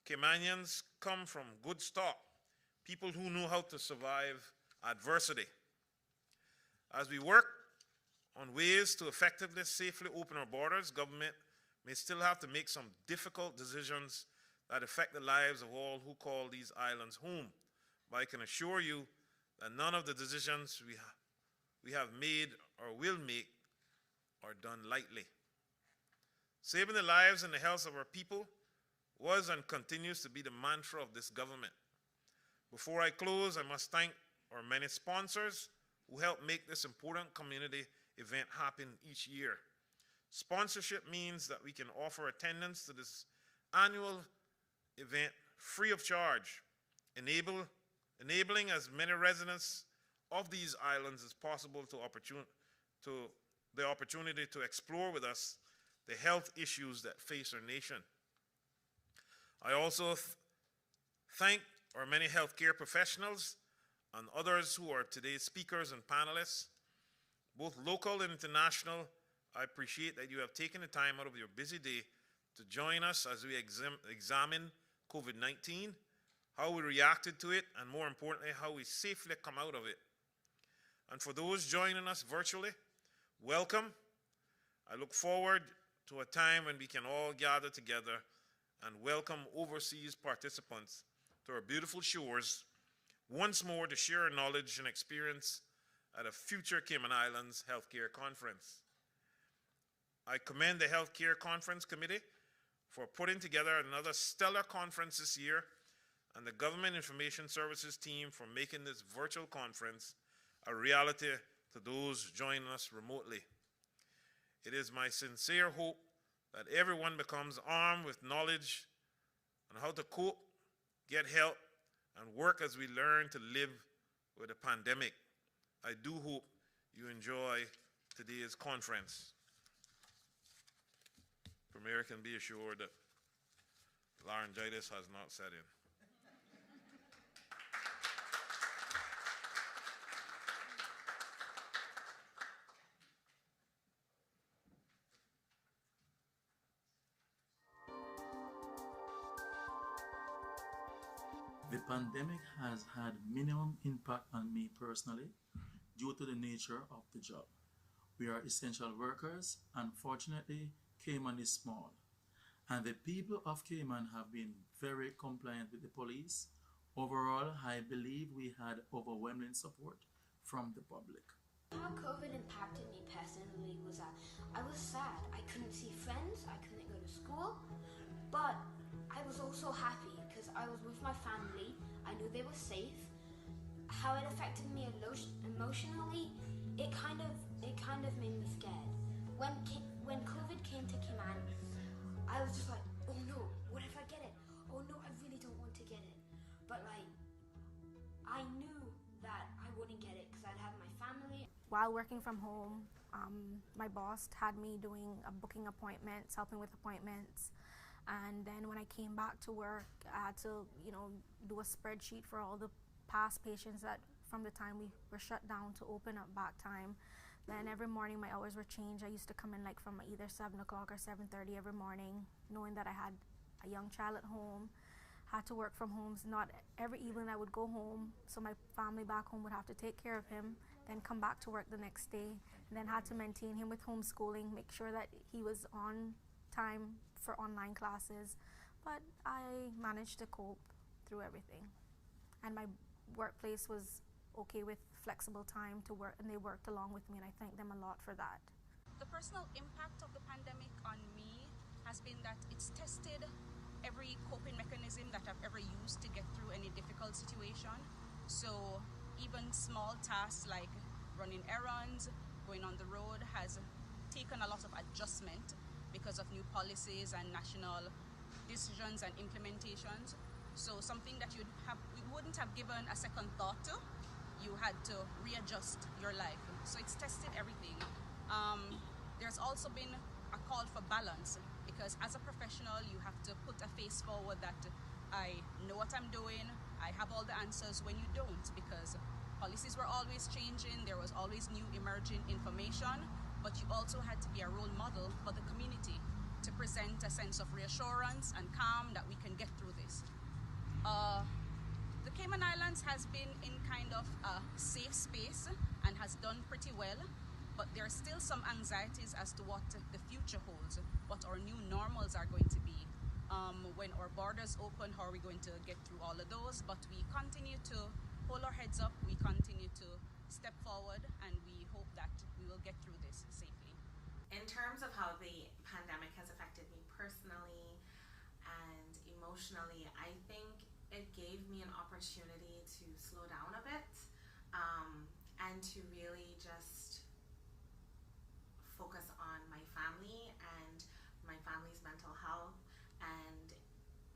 Caymanians come from good stock, people who know how to survive adversity. As we work on ways to effectively, safely open our borders, government may still have to make some difficult decisions that affect the lives of all who call these islands home. But I can assure you that none of the decisions we have made or will make are done lightly. Saving the lives and the health of our people was and continues to be the mantra of this government. Before I close, I must thank our many sponsors who help make this important community event happen each year. Sponsorship means that we can offer attendance to this annual event free of charge, enabling as many residents of these islands as possible to the opportunity to explore with us the health issues that face our nation. I also thank our many healthcare professionals and others who are today's speakers and panelists, both local and international. I appreciate that you have taken the time out of your busy day to join us as we examine COVID-19, how we reacted to it, and more importantly, how we safely come out of it. And for those joining us virtually, welcome. I look forward to a time when we can all gather together and welcome overseas participants to our beautiful shores once more to share our knowledge and experience at a future Cayman Islands Healthcare Conference. I commend the Healthcare Conference Committee for putting together another stellar conference this year, and the Government Information Services team for making this virtual conference a reality to those joining us remotely. It is my sincere hope that everyone becomes armed with knowledge on how to cope, get help, and work as we learn to live with the pandemic. I do hope you enjoy today's conference. Premier can be assured that laryngitis has not set in. The pandemic has had minimum impact on me personally due to the nature of the job. We are essential workers, and fortunately, Cayman is small. And the people of Cayman have been very compliant with the police. Overall, I believe we had overwhelming support from the public. How COVID impacted me personally was that I was sad. I couldn't see friends, I couldn't go to school, but I was also happy because I was with my family. I knew they were safe. How it affected me emotionally, it kind of made me scared. When COVID came to Cayman, I was just like, oh no, what if I get it? Oh no, I really don't want to get it. But I knew that I wouldn't get it because I'd have my family. While working from home, my boss had me doing booking appointments, helping with appointments. And then when I came back to work, I had to, do a spreadsheet for all the past patients that from the time we were shut down to open up back time. Then every morning my hours were changed. I used to come in from either 7 o'clock or 7:30 every morning, knowing that I had a young child at home, had to work from home. So not every evening I would go home, so my family back home would have to take care of him, then come back to work the next day, and then had to maintain him with homeschooling, make sure that he was on time for online classes. But I managed to cope through everything. And my workplace was okay with flexible time to work, and they worked along with me, and I thank them a lot for that. The personal impact of the pandemic on me has been that it's tested every coping mechanism that I've ever used to get through any difficult situation. So even small tasks like running errands, going on the road has taken a lot of adjustment because of new policies and national decisions and implementations. So something that you wouldn't have given a second thought to, you had to readjust your life. So it's tested everything. There's also been a call for balance, because as a professional, you have to put a face forward that I know what I'm doing, I have all the answers, when you don't, because policies were always changing, there was always new emerging information, but you also had to be a role model for the community to present a sense of reassurance and calm that we can get through this. The Cayman Islands has been in kind of a safe space and has done pretty well, but there are still some anxieties as to what the future holds, what our new normals are going to be. When our borders open, how are we going to get through all of those? But we continue to hold our heads up, we continue to step forward, and we hope that we will get through this safely. In terms of how the pandemic has affected me personally and emotionally, I think it gave me an opportunity to slow down a bit, and to really just focus on my family and my family's mental health. And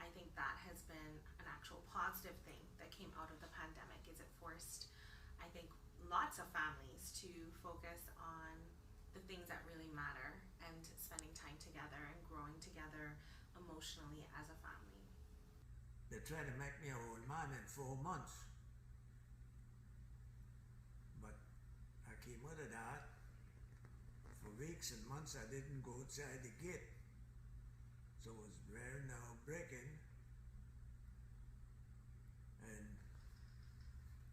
I think that has been an actual positive thing that came out of the pandemic, is it forced, I think, lots of families to focus on the things that really matter and spending time together and growing together emotionally as a family. They tried to make me a old man in 4 months. But I came out of that. For weeks and months I didn't go outside the gate. So it was very now breaking.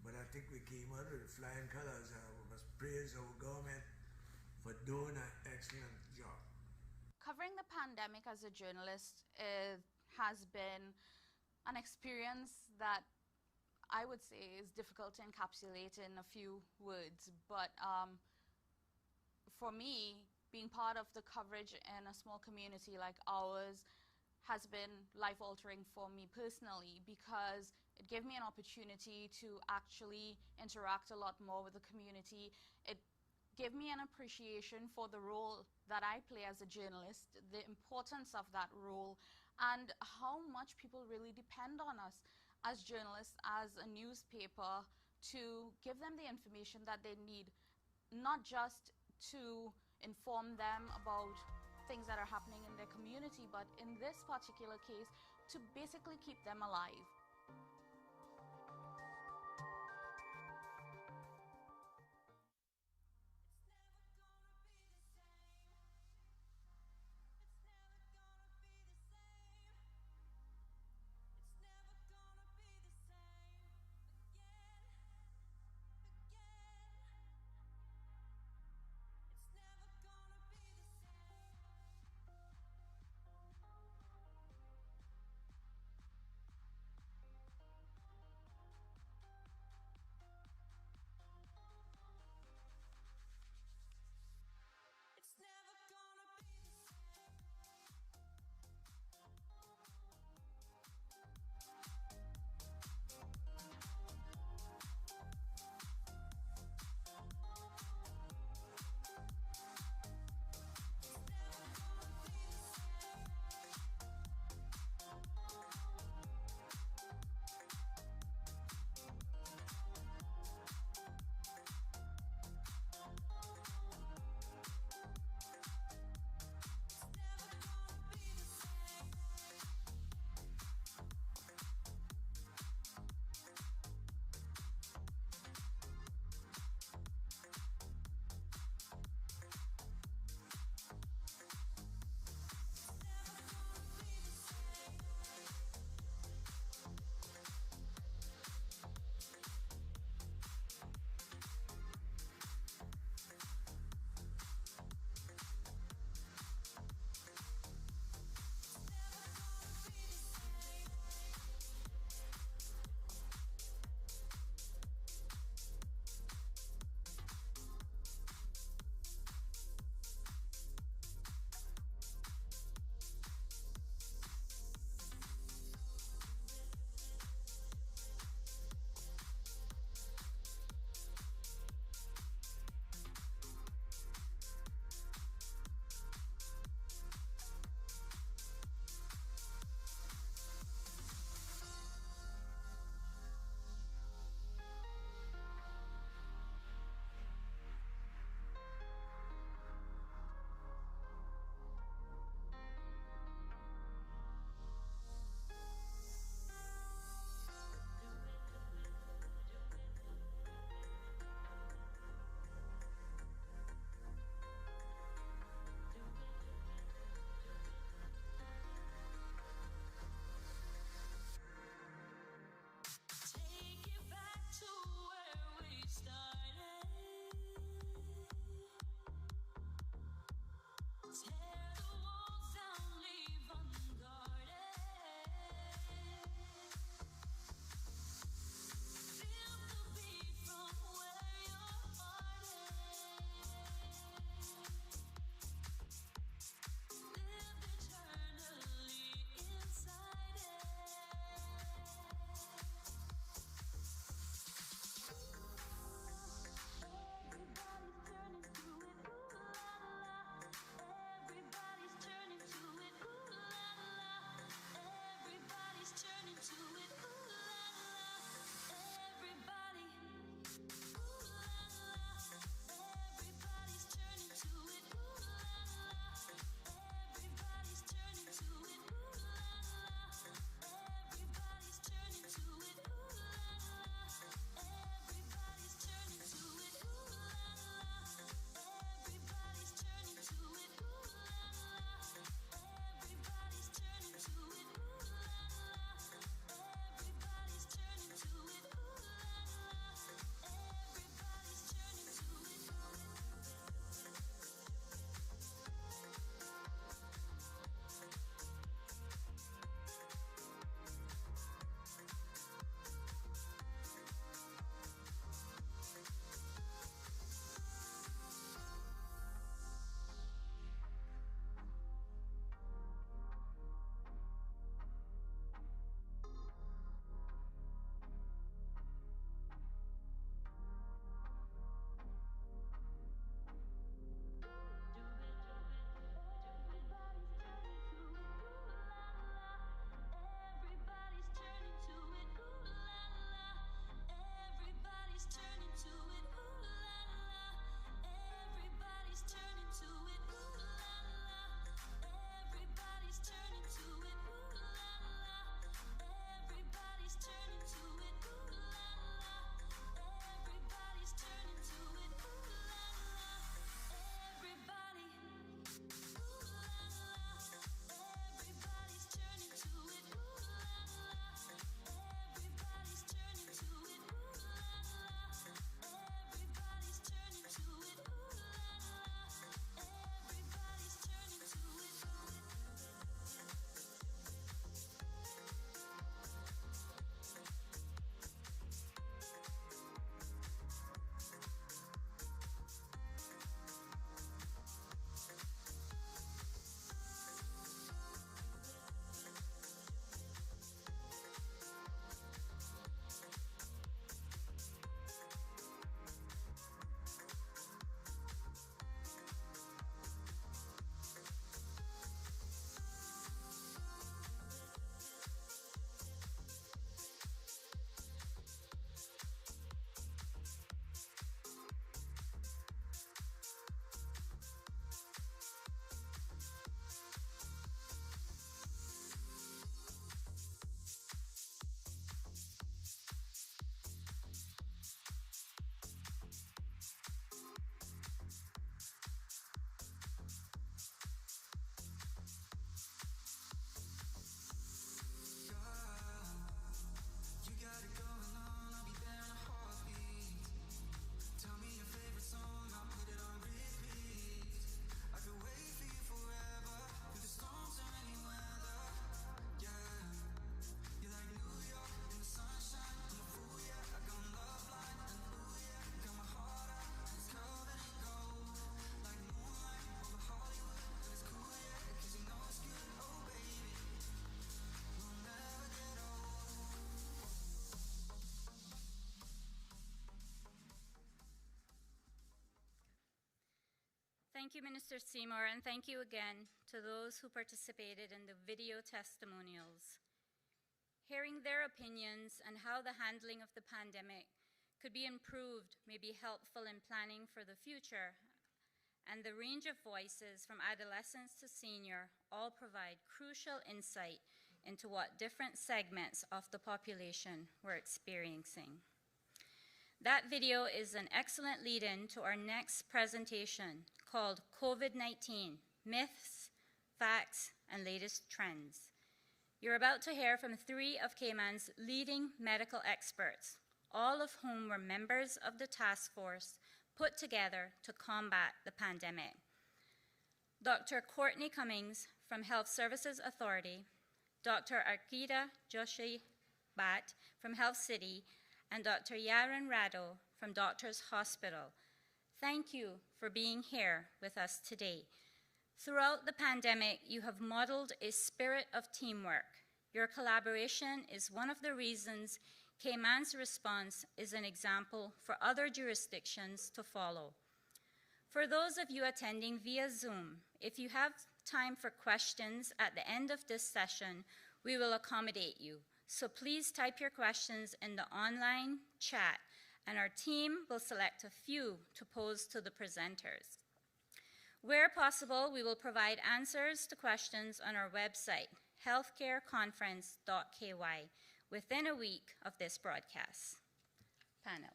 But I think we came out with flying colors. I must praise our government for doing an excellent job. Covering the pandemic as a journalist has been an experience that I would say is difficult to encapsulate in a few words, but for me, being part of the coverage in a small community like ours has been life-altering for me personally, because it gave me an opportunity to actually interact a lot more with the community. It gave me an appreciation for the role that I play as a journalist, the importance of that role, and how much people really depend on us as journalists, as a newspaper, to give them the information that they need, not just to inform them about things that are happening in their community, but in this particular case, to basically keep them alive. Thank you, Minister Seymour, and thank you again to those who participated in the video testimonials. Hearing their opinions and how the handling of the pandemic could be improved may be helpful in planning for the future, and the range of voices from adolescents to senior all provide crucial insight into what different segments of the population were experiencing. That video is an excellent lead-in to our next presentation called COVID-19, Myths, Facts, and Latest Trends. You're about to hear from 3 of Cayman's leading medical experts, all of whom were members of the task force put together to combat the pandemic. Dr. Courtney Cummings from Health Services Authority, Dr. Archita Joshi-Bhatt from Health City, and Dr. Yaron Rado from Doctors Hospital. Thank you for being here with us today. Throughout the pandemic, you have modeled a spirit of teamwork. Your collaboration is one of the reasons Cayman's response is an example for other jurisdictions to follow. For those of you attending via Zoom, if you have time for questions at the end of this session, we will accommodate you. So please type your questions in the online chat, and our team will select a few to pose to the presenters. Where possible, we will provide answers to questions on our website, healthcareconference.ky, within a week of this broadcast. Panel.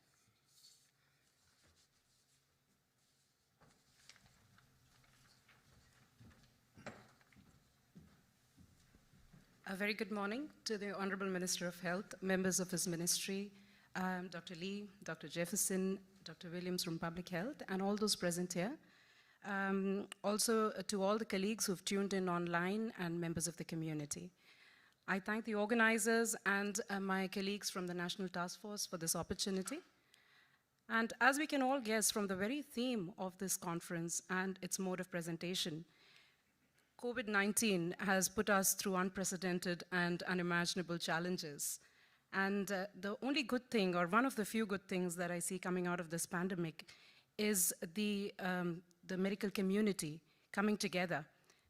A very good morning to the Honorable Minister of Health, members of his ministry, Dr. Lee, Dr. Jefferson, Dr. Williams from Public Health, and all those present here. Also to all the colleagues who've tuned in online and members of the community. I thank the organizers and my colleagues from the National Task Force for this opportunity. And as we can all guess from the very theme of this conference and its mode of presentation, COVID-19 has put us through unprecedented and unimaginable challenges. And the only good thing, or one of the few good things that I see coming out of this pandemic, is the medical community coming together,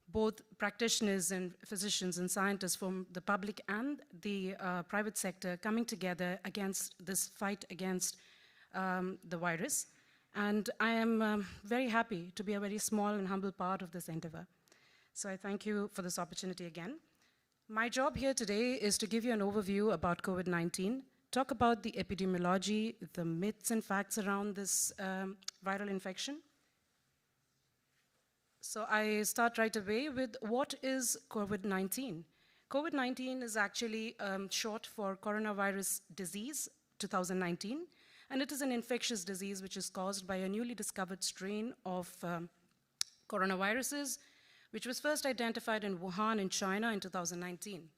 both practitioners and physicians and scientists from the public and the private sector coming together against this fight against the virus. And I am very happy to be a very small and humble part of this endeavor. So I thank you for this opportunity again. My job here today is to give you an overview about COVID-19, talk about the epidemiology, the myths and facts around this viral infection. So I start right away with what is COVID-19? COVID-19 is actually short for coronavirus disease 2019, and it is an infectious disease which is caused by a newly discovered strain of coronaviruses, which was first identified in Wuhan in China in 2019.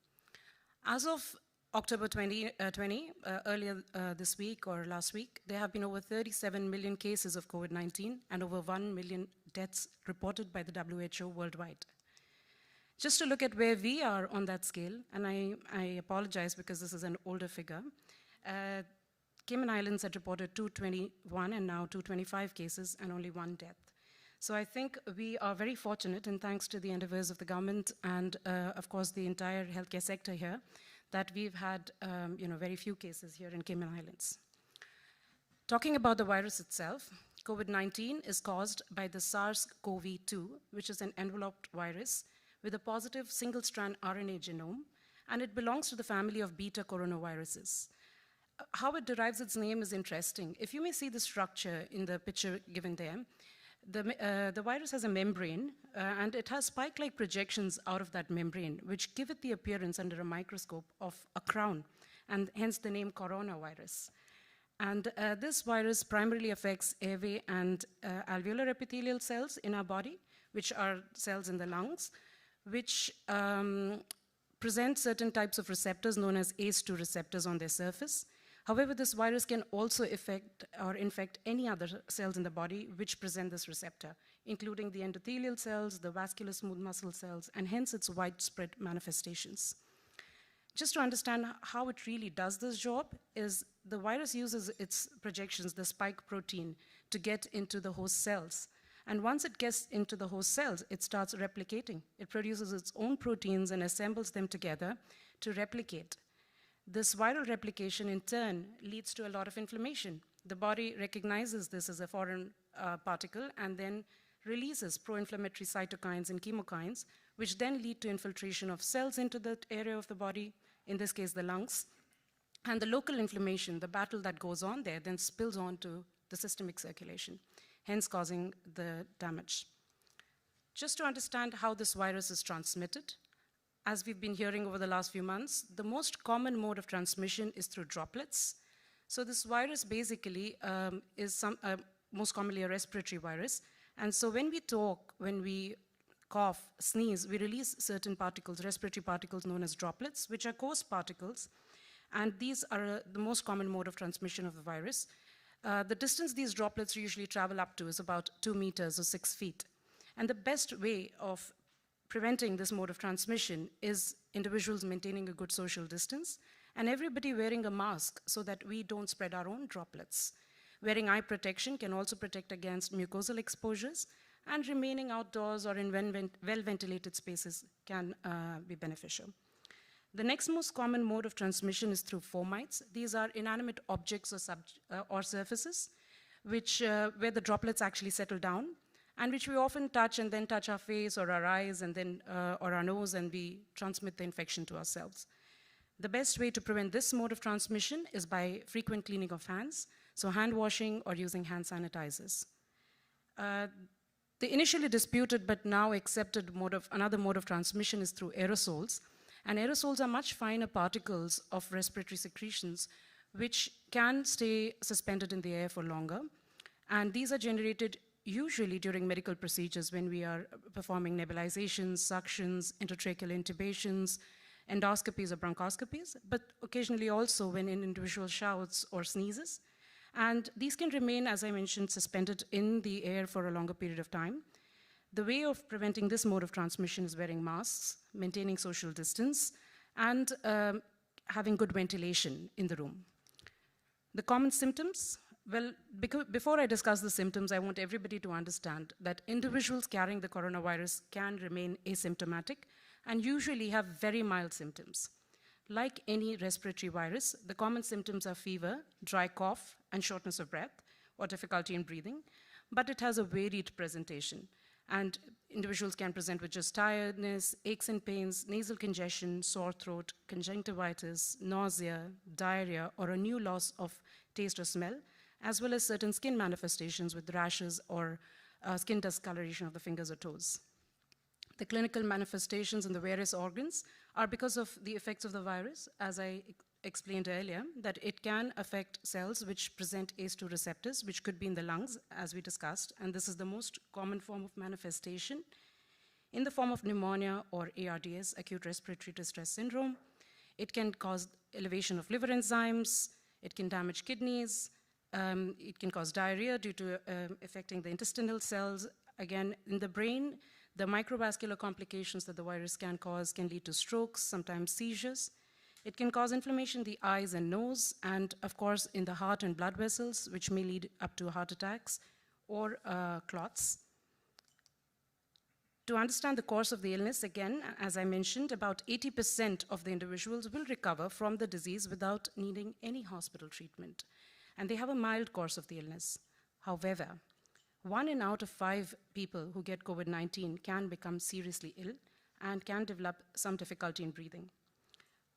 As of October 2020, earlier this week or last week, there have been over 37 million cases of COVID-19 and over 1 million deaths reported by the WHO worldwide. Just to look at where we are on that scale, and I apologize because this is an older figure, Cayman Islands had reported 221 and now 225 cases and only 1 death. So I think we are very fortunate, and thanks to the endeavors of the government and, of course, the entire healthcare sector here, that we've had very few cases here in Cayman Islands. Talking about the virus itself, COVID-19 is caused by the SARS-CoV-2, which is an enveloped virus with a positive single-strand RNA genome, and it belongs to the family of beta coronaviruses. How it derives its name is interesting. If you may see the structure in the picture given there, the virus has a membrane, and it has spike-like projections out of that membrane, which give it the appearance under a microscope of a crown, and hence the name coronavirus. And this virus primarily affects airway and alveolar epithelial cells in our body, which are cells in the lungs, which present certain types of receptors known as ACE2 receptors on their surface. However, this virus can also affect or infect any other cells in the body which present this receptor, including the endothelial cells, the vascular smooth muscle cells, and hence its widespread manifestations. Just to understand how it really does this job is the virus uses its projections, the spike protein, to get into the host cells. And once it gets into the host cells, it starts replicating. It produces its own proteins and assembles them together to replicate. This viral replication, in turn, leads to a lot of inflammation. The body recognizes this as a foreign particle and then releases pro-inflammatory cytokines and chemokines, which then lead to infiltration of cells into that area of the body, in this case, the lungs. And the local inflammation, the battle that goes on there, then spills on to the systemic circulation, hence causing the damage. Just to understand how this virus is transmitted, as we've been hearing over the last few months, the most common mode of transmission is through droplets. So this virus basically is most commonly a respiratory virus. And so when we talk, when we cough, sneeze, we release certain particles, respiratory particles known as droplets, which are coarse particles. And these are the most common mode of transmission of the virus. The distance these droplets usually travel up to is about 2 meters or 6 feet. And the best way of preventing this mode of transmission is individuals maintaining a good social distance and everybody wearing a mask so that we don't spread our own droplets. Wearing eye protection can also protect against mucosal exposures, and remaining outdoors or in well-ventilated spaces can be beneficial. The next most common mode of transmission is through fomites. These are inanimate objects or surfaces where the droplets actually settle down and which we often touch and then touch our face or our eyes and then or our nose, and we transmit the infection to ourselves. The best way to prevent this mode of transmission is by frequent cleaning of hands, so hand washing or using hand sanitizers. The initially disputed but now accepted another mode of transmission is through aerosols. And aerosols are much finer particles of respiratory secretions which can stay suspended in the air for longer. And these are generated usually during medical procedures when we are performing nebulizations, suctions, intratracheal intubations, endoscopies or bronchoscopies, but occasionally also when an individual shouts or sneezes. And these can remain, as I mentioned, suspended in the air for a longer period of time. The way of preventing this mode of transmission is wearing masks, maintaining social distance, and having good ventilation in the room. The common symptoms, well, before I discuss the symptoms, I want everybody to understand that individuals carrying the coronavirus can remain asymptomatic and usually have very mild symptoms. Like any respiratory virus, the common symptoms are fever, dry cough, and shortness of breath, or difficulty in breathing, but it has a varied presentation. And individuals can present with just tiredness, aches and pains, nasal congestion, sore throat, conjunctivitis, nausea, diarrhea, or a new loss of taste or smell, as well as certain skin manifestations with rashes or skin discoloration of the fingers or toes. The clinical manifestations in the various organs are because of the effects of the virus, as I explained earlier, that it can affect cells which present ACE2 receptors, which could be in the lungs, as we discussed, and this is the most common form of manifestation in the form of pneumonia or ARDS, acute respiratory distress syndrome. It can cause elevation of liver enzymes, it can damage kidneys, it can cause diarrhea due to affecting the intestinal cells. Again, in the brain, the microvascular complications that the virus can cause can lead to strokes, sometimes seizures. It can cause inflammation in the eyes and nose, and of course in the heart and blood vessels, which may lead up to heart attacks or clots. To understand the course of the illness, again, as I mentioned, about 80% of the individuals will recover from the disease without needing any hospital treatment, and they have a mild course of the illness. However, 1 out of 5 people who get COVID-19 can become seriously ill and can develop some difficulty in breathing.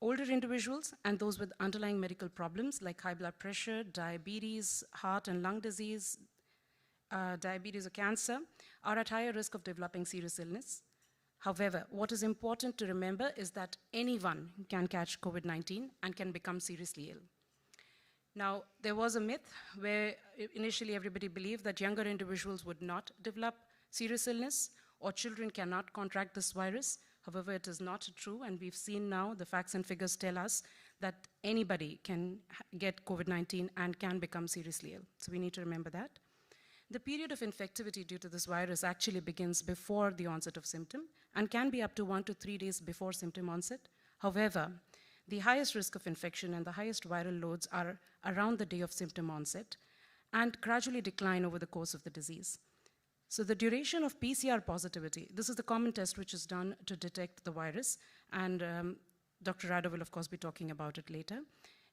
Older individuals and those with underlying medical problems like high blood pressure, diabetes, heart and lung disease, diabetes or cancer are at higher risk of developing serious illness. However, what is important to remember is that anyone can catch COVID-19 and can become seriously ill. Now, there was a myth where initially everybody believed that younger individuals would not develop serious illness or children cannot contract this virus. However, it is not true, and we've seen now the facts and figures tell us that anybody can get COVID-19 and can become seriously ill. So we need to remember that. The period of infectivity due to this virus actually begins before the onset of symptom and can be up to 1 to 3 days before symptom onset. However, the highest risk of infection and the highest viral loads are around the day of symptom onset and gradually decline over the course of the disease. So the duration of PCR positivity, this is the common test which is done to detect the virus, and Dr. Rado will of course be talking about it later.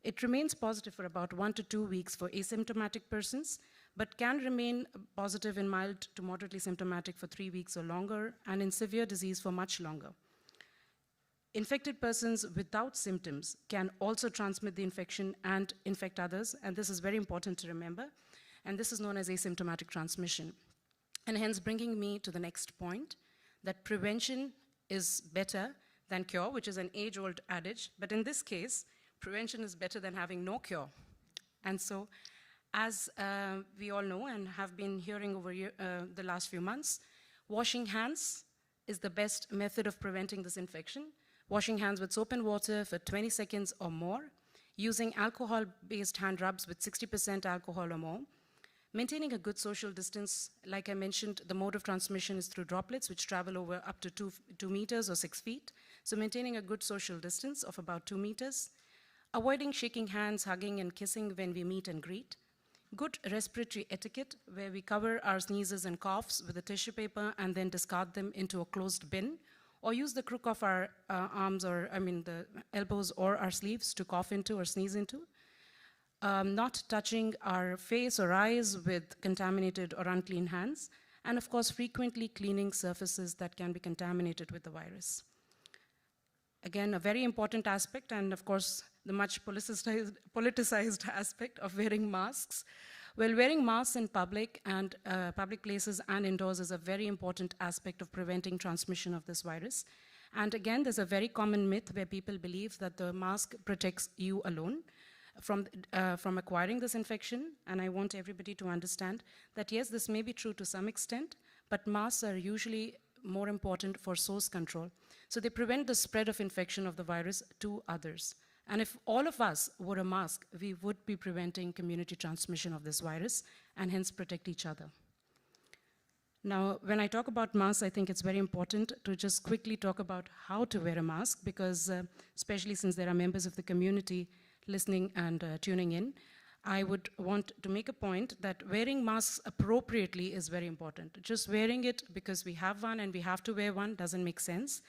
It remains positive for about 1 to 2 weeks for asymptomatic persons, but can remain positive in mild to moderately symptomatic for 3 weeks or longer, and in severe disease for much longer. Infected persons without symptoms can also transmit the infection and infect others, and this is very important to remember, and this is known as asymptomatic transmission. And hence bringing me to the next point, that prevention is better than cure, which is an age-old adage, but in this case, prevention is better than having no cure. And so, as we all know and have been hearing over the last few months, washing hands is the best method of preventing this infection. Washing hands with soap and water for 20 seconds or more, using alcohol-based hand rubs with 60% alcohol or more, maintaining a good social distance. Like I mentioned, the mode of transmission is through droplets, which travel over up to 2 meters or 6 feet. So maintaining a good social distance of about 2 meters, avoiding shaking hands, hugging, and kissing when we meet and greet, good respiratory etiquette, where we cover our sneezes and coughs with a tissue paper and then discard them into a closed bin, or use the crook of our arms, or the elbows or our sleeves to cough into or sneeze into. Not touching our face or eyes with contaminated or unclean hands, and of course frequently cleaning surfaces that can be contaminated with the virus. Again, a very important aspect, and of course the much politicized aspect of wearing masks. Well, wearing masks in public and public places and indoors is a very important aspect of preventing transmission of this virus. And again, there's a very common myth where people believe that the mask protects you alone from acquiring this infection. And I want everybody to understand that yes, this may be true to some extent, but masks are usually more important for source control. So they prevent the spread of infection of the virus to others. And if all of us wore a mask, we would be preventing community transmission of this virus and hence protect each other. Now, when I talk about masks, I think it's very important to just quickly talk about how to wear a mask, because especially since there are members of the community listening and tuning in, I would want to make a point that wearing masks appropriately is very important. Just wearing it because we have one and we have to wear one doesn't make sense.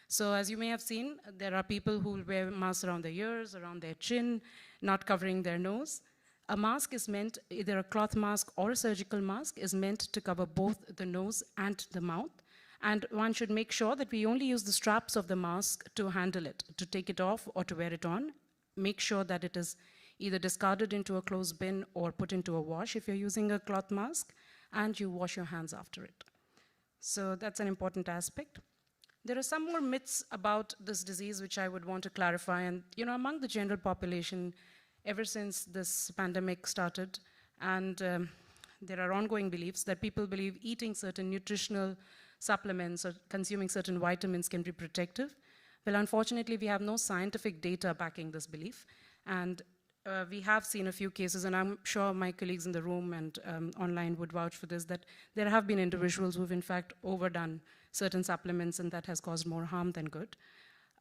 So as you may have seen, there are people who will wear masks around their ears, around their chin, not covering their nose. A mask is meant, either a cloth mask or a surgical mask, is meant to cover both the nose and the mouth. And one should make sure that we only use the straps of the mask to handle it, to take it off or to wear it on. Make sure that it is either discarded into a closed bin or put into a wash if you're using a cloth mask, and you wash your hands after it. So that's an important aspect. There are some more myths about this disease which I would want to clarify. And among the general population, ever since this pandemic started, and there are ongoing beliefs that people believe eating certain nutritional supplements or consuming certain vitamins can be protective. Well, unfortunately, we have no scientific data backing this belief. And we have seen a few cases, and I'm sure my colleagues in the room and online would vouch for this, that there have been individuals who've in fact overdone certain supplements, and that has caused more harm than good.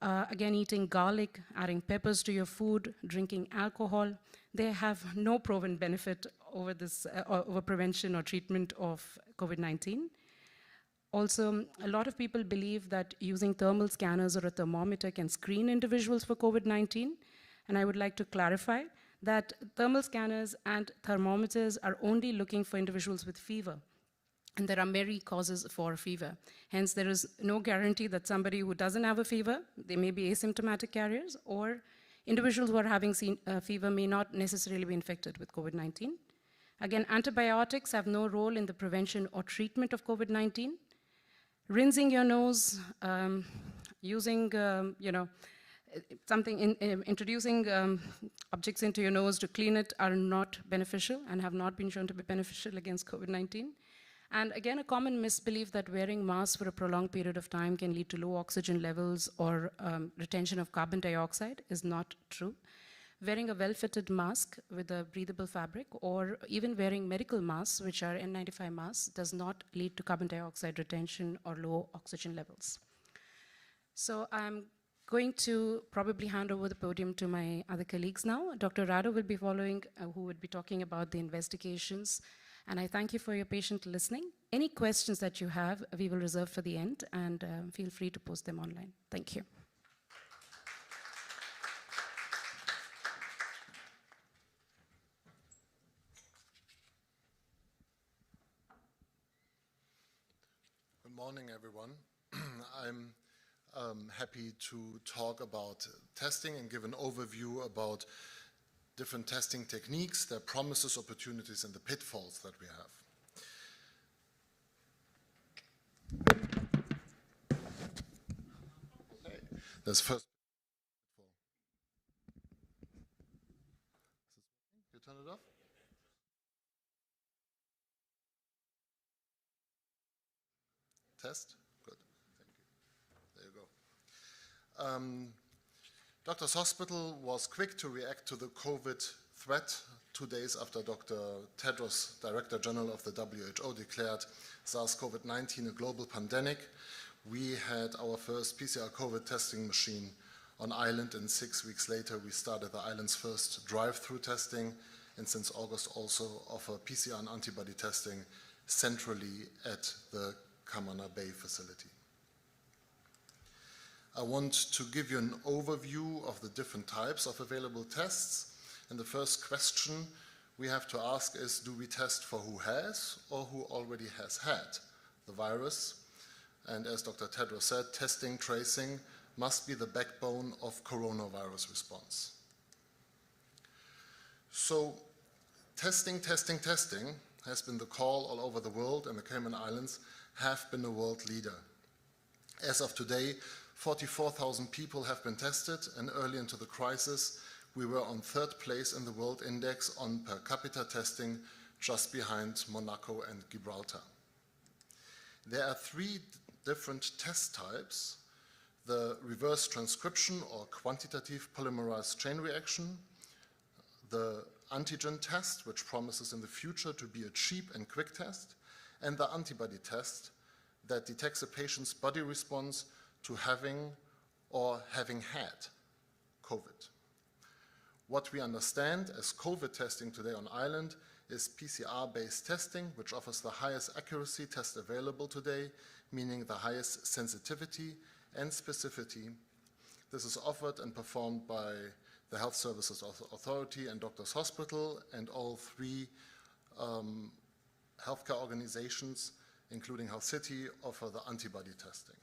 Again, eating garlic, adding peppers to your food, drinking alcohol, they have no proven benefit over this, over prevention or treatment of COVID-19. Also, a lot of people believe that using thermal scanners or a thermometer can screen individuals for COVID-19. And I would like to clarify that thermal scanners and thermometers are only looking for individuals with fever. And there are many causes for fever. Hence, there is no guarantee that somebody who doesn't have a fever, they may be asymptomatic carriers, or individuals who are having fever may not necessarily be infected with COVID-19. Again, antibiotics have no role in the prevention or treatment of COVID-19. Rinsing your nose, using, introducing objects into your nose to clean it are not beneficial and have not been shown to be beneficial against COVID-19. And again, a common misbelief that wearing masks for a prolonged period of time can lead to low oxygen levels or retention of carbon dioxide is not true. Wearing a well-fitted mask with a breathable fabric, or even wearing medical masks, which are N95 masks, does not lead to carbon dioxide retention or low oxygen levels. So I'm going to probably hand over the podium to my other colleagues now. Dr. Rado will be following, who would be talking about the investigations And I thank you for your patient listening. Any questions that you have, we will reserve for the end, and feel free to post them online. Thank you. Good morning, everyone. I'm happy to talk about testing and give an overview about different testing techniques, their promises, opportunities, and the pitfalls that we have. There's first. You turn it off? Test? Good. Thank you. There you go. Doctors Hospital was quick to react to the COVID threat 2 days after Dr. Tedros, Director General of the WHO, declared SARS-CoV-19 a global pandemic. We had our first PCR COVID testing machine on island, and 6 weeks later we started the island's first drive-through testing, and since August also offer PCR and antibody testing centrally at the Cayman Bay facility. I want to give you an overview of the different types of available tests. And the first question we have to ask is, do we test for who has or who already has had the virus? And as Dr. Tedros said, testing, tracing must be the backbone of coronavirus response. So testing, testing, testing has been the call all over the world, and the Cayman Islands have been a world leader. As of today, 44,000 people have been tested, and early into the crisis, we were on 3rd place in the world index on per capita testing, just behind Monaco and Gibraltar. There are 3 different test types: the reverse transcription or quantitative polymerase chain reaction, the antigen test, which promises in the future to be a cheap and quick test, and the antibody test that detects a patient's body response to having or having had COVID. What we understand as COVID testing today on island is PCR-based testing, which offers the highest accuracy test available today, meaning the highest sensitivity and specificity. This is offered and performed by the Health Services Authority and Doctors Hospital, and all 3 healthcare organizations, including Health City, offer the antibody testing.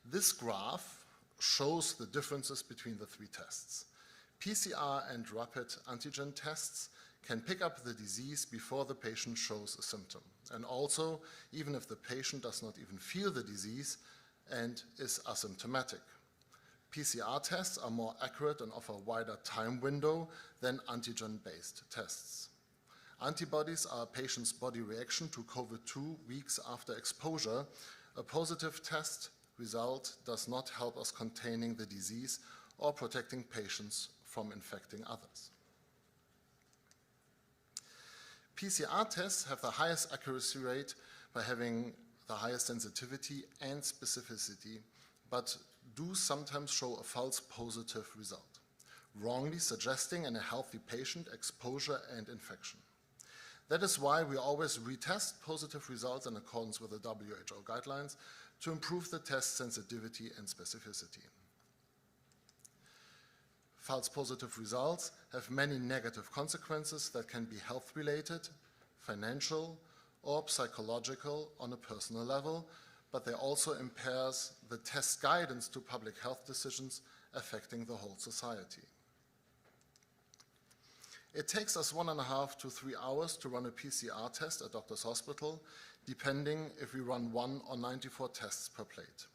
This graph shows the differences between the 3 tests. PCR and rapid antigen tests can pick up the disease before the patient shows a symptom, and also even if the patient does not even feel the disease and is asymptomatic. PCR tests are more accurate and offer a wider time window than antigen-based tests. Antibodies are a patient's body reaction to COVID 2 weeks after exposure. A positive test result does not help us containing the disease or protecting patients from infecting others. PCR tests have the highest accuracy rate by having the highest sensitivity and specificity, but do sometimes show a false positive result, wrongly suggesting in a healthy patient exposure and infection. That is why we always retest positive results in accordance with the WHO guidelines to improve the test sensitivity and specificity. False positive results have many negative consequences that can be health-related, financial, or psychological on a personal level, but they also impairs the test guidance to public health decisions affecting the whole society. It takes us 1.5 to 3 hours to run a PCR test at Doctors Hospital, depending if we run 1 or 94 tests per plate.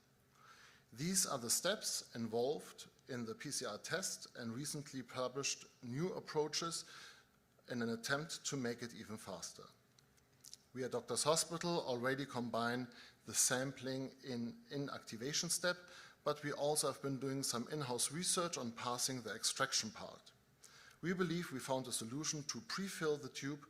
These are the steps involved in the PCR test, and recently published new approaches in an attempt to make it even faster. We at Doctors Hospital already combine the sampling in inactivation step, but we also have been doing some in-house research on passing the extraction part. We believe we found a solution to pre-fill the tube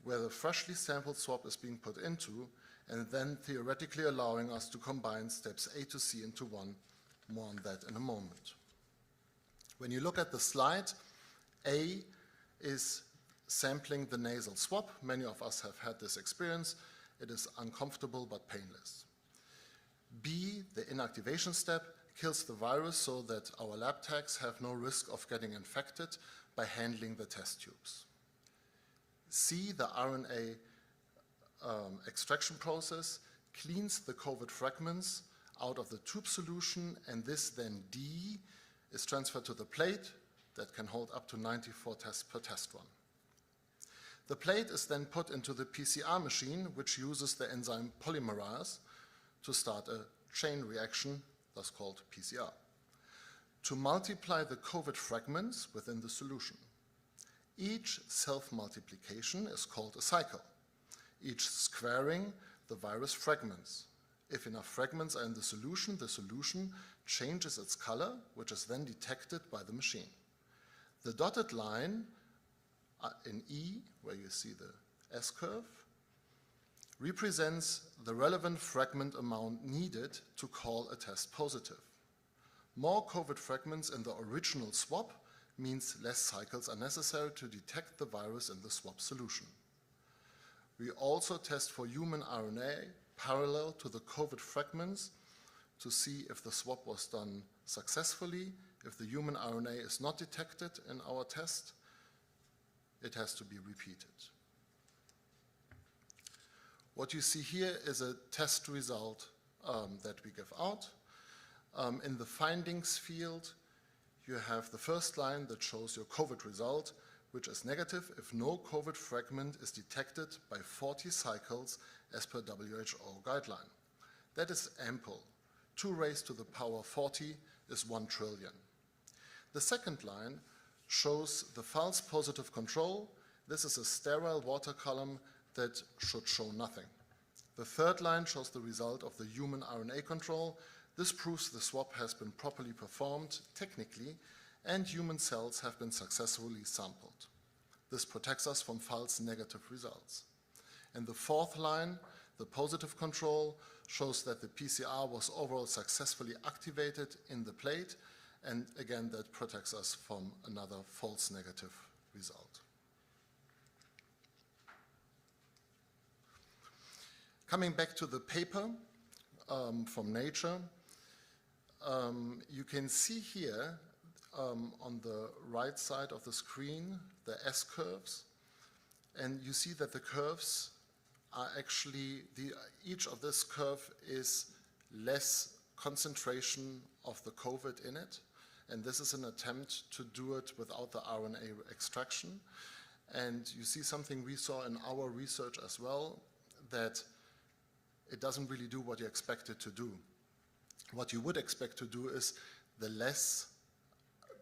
where the freshly sampled swab is being put into, and then theoretically allowing us to combine steps A to C into one. More on that in a moment. When you look at the slide, A is sampling the nasal swab. Many of us have had this experience. It is uncomfortable but painless. B, the inactivation step, kills the virus so that our lab techs have no risk of getting infected by handling the test tubes. C, the RNA extraction process cleans the COVID fragments out of the tube solution, and this then D is transferred to the plate that can hold up to 94 tests per test run. The plate is then put into the PCR machine, which uses the enzyme polymerase to start a chain reaction, thus called PCR, to multiply the COVID fragments within the solution. Each self-multiplication is called a cycle, each squaring the virus fragments. If enough fragments are in the solution changes its color, which is then detected by the machine. The dotted line in E, where you see the S-curve, represents the relevant fragment amount needed to call a test positive. More COVID fragments in the original swab means less cycles are necessary to detect the virus in the swab solution. We also test for human RNA parallel to the COVID fragments to see if the swab was done successfully. If the human RNA is not detected in our test, it has to be repeated. What you see here is a test result that we give out. In the findings field, you have the first line that shows your COVID result, which is negative if no COVID fragment is detected by 40 cycles as per WHO guideline. That is ample. 2 raised to the power 40 is 1 trillion. The second line shows the false positive control. This is a sterile water column that should show nothing. The third line shows the result of the human RNA control. This proves the swab has been properly performed technically and human cells have been successfully sampled. This protects us from false negative results. And the fourth line, the positive control, shows that the PCR was overall successfully activated in the plate, and again that protects us from another false negative result. Coming back to the paper from Nature, you can see here on the right side of the screen the S-curves, and you see that the curves are actually, each of this curve is less concentration of the COVID in it, and this is an attempt to do it without the RNA extraction. And you see something we saw in our research as well, that it doesn't really do what you expect it to do. What you would expect to do is the less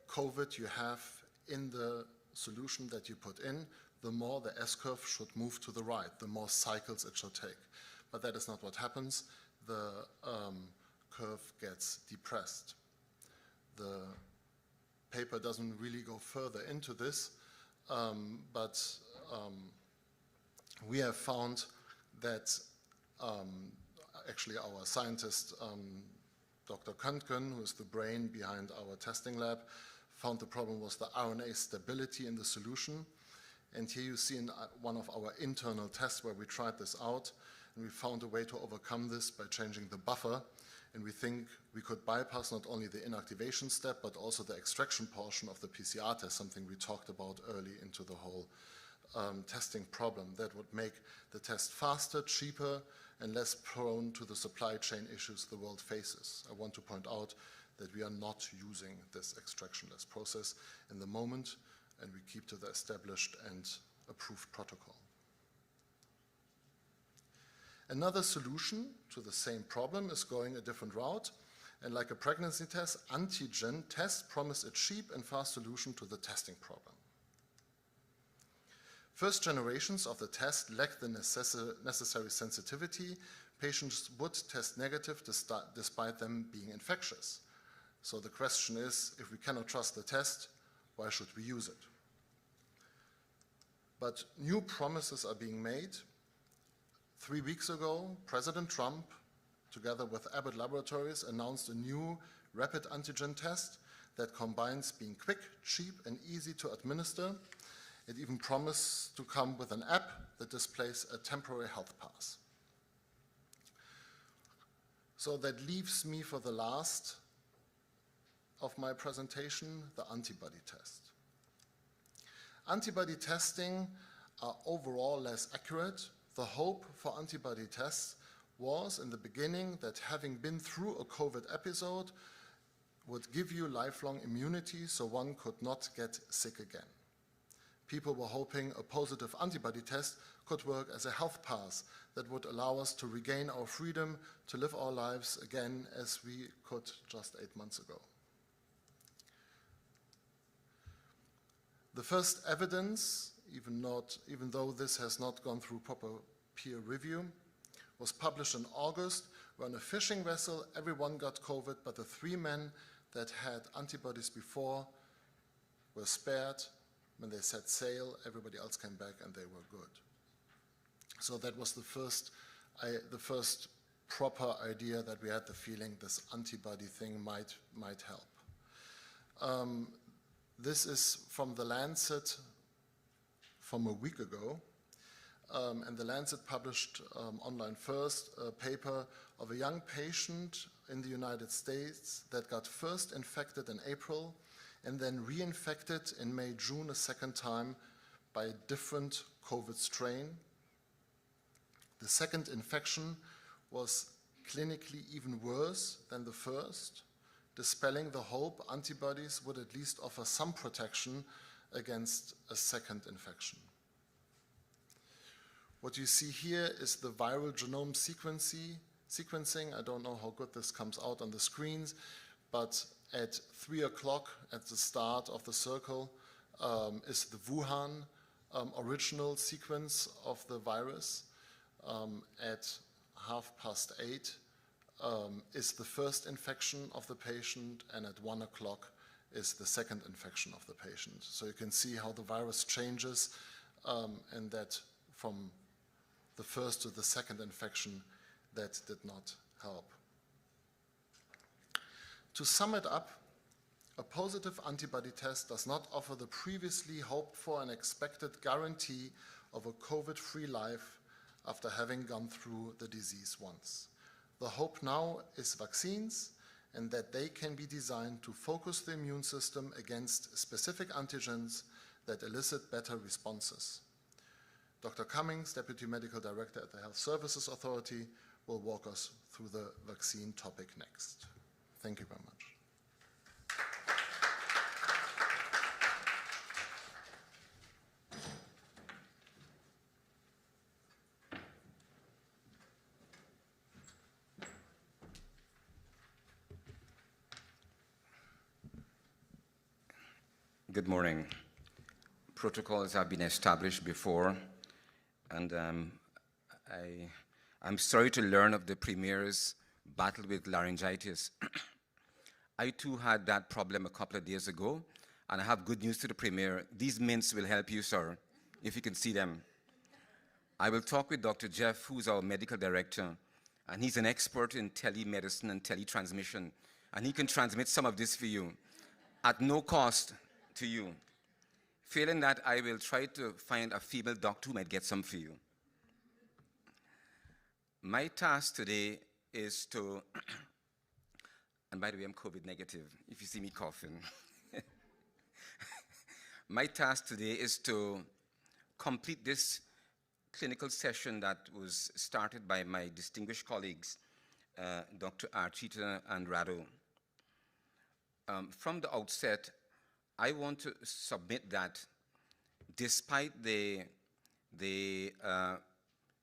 COVID you have in the solution that you put in, the more the S-curve should move to the right, the more cycles it should take. But that is not what happens. The curve gets depressed. The paper doesn't really go further into this, but we have found that actually our scientist, Dr. Köntgen, who is the brain behind our testing lab, found the problem was the RNA stability in the solution. And here you see in one of our internal tests where we tried this out, and we found a way to overcome this by changing the buffer. And we think we could bypass not only the inactivation step, but also the extraction portion of the PCR test, something we talked about early into the whole testing problem. That would make the test faster, cheaper, and less prone to the supply chain issues the world faces. I want to point out that we are not using this extractionless process in the moment, and we keep to the established and approved protocol. Another solution to the same problem is going a different route, and like a pregnancy test, antigen test promise a cheap and fast solution to the testing problem. First generations of the test lack the necessary sensitivity. Patients would test negative despite them being infectious. So the question is, if we cannot trust the test, why should we use it? But new promises are being made. 3 weeks ago, President Trump, together with Abbott Laboratories, announced a new rapid antigen test that combines being quick, cheap, and easy to administer. It even promised to come with an app that displays a temporary health pass. So that leaves me for the last of my presentation, the antibody test. Antibody testing are overall less accurate. The hope for antibody tests was in the beginning that having been through a COVID episode would give you lifelong immunity so one could not get sick again. People were hoping a positive antibody test could work as a health pass that would allow us to regain our freedom to live our lives again as we could just 8 months ago. The first evidence, even though this has not gone through proper peer review, was published in August, where on a fishing vessel everyone got COVID, but the 3 men that had antibodies before were spared. When they set sail, everybody else came back and they were good. So that was the first proper idea that we had the feeling this antibody thing might help. This is from The Lancet from a week ago. And The Lancet published online first a paper of a young patient in the United States that got first infected in April and then reinfected in May, June a second time by a different COVID strain. The second infection was clinically even worse than the first, dispelling the hope antibodies would at least offer some protection against a second infection. What you see here is the viral genome sequencing. I don't know how good this comes out on the screens, but at 3 o'clock at the start of the circle is the Wuhan original sequence of the virus. At 8:30 is the first infection of the patient, and at 1 o'clock is the second infection of the patient. So you can see how the virus changes, and that from the first to the second infection, that did not help. To sum it up, a positive antibody test does not offer the previously hoped for and expected guarantee of a COVID-free life after having gone through the disease once. The hope now is vaccines, and that they can be designed to focus the immune system against specific antigens that elicit better responses. Dr. Cummings, Deputy Medical Director at the Health Services Authority, will walk us through the vaccine topic next. Thank you very much. Good morning. Protocols have been established before, and I'm sorry to learn of the Premier's battle with laryngitis. I too had that problem a couple of days ago, and I have good news to the Premier. These mints will help you, sir, if you can see them. I will talk with Dr. Jeff, who's our medical director, and he's an expert in telemedicine and teletransmission, and he can transmit some of this for you at no cost to you. Failing that, I will try to find a female doctor who might get some for you. My task today is to, and by the way, I'm COVID negative, if you see me coughing. My task today is to complete this clinical session that was started by my distinguished colleagues, Dr. Archita and Rado. From the outset, I want to submit that despite the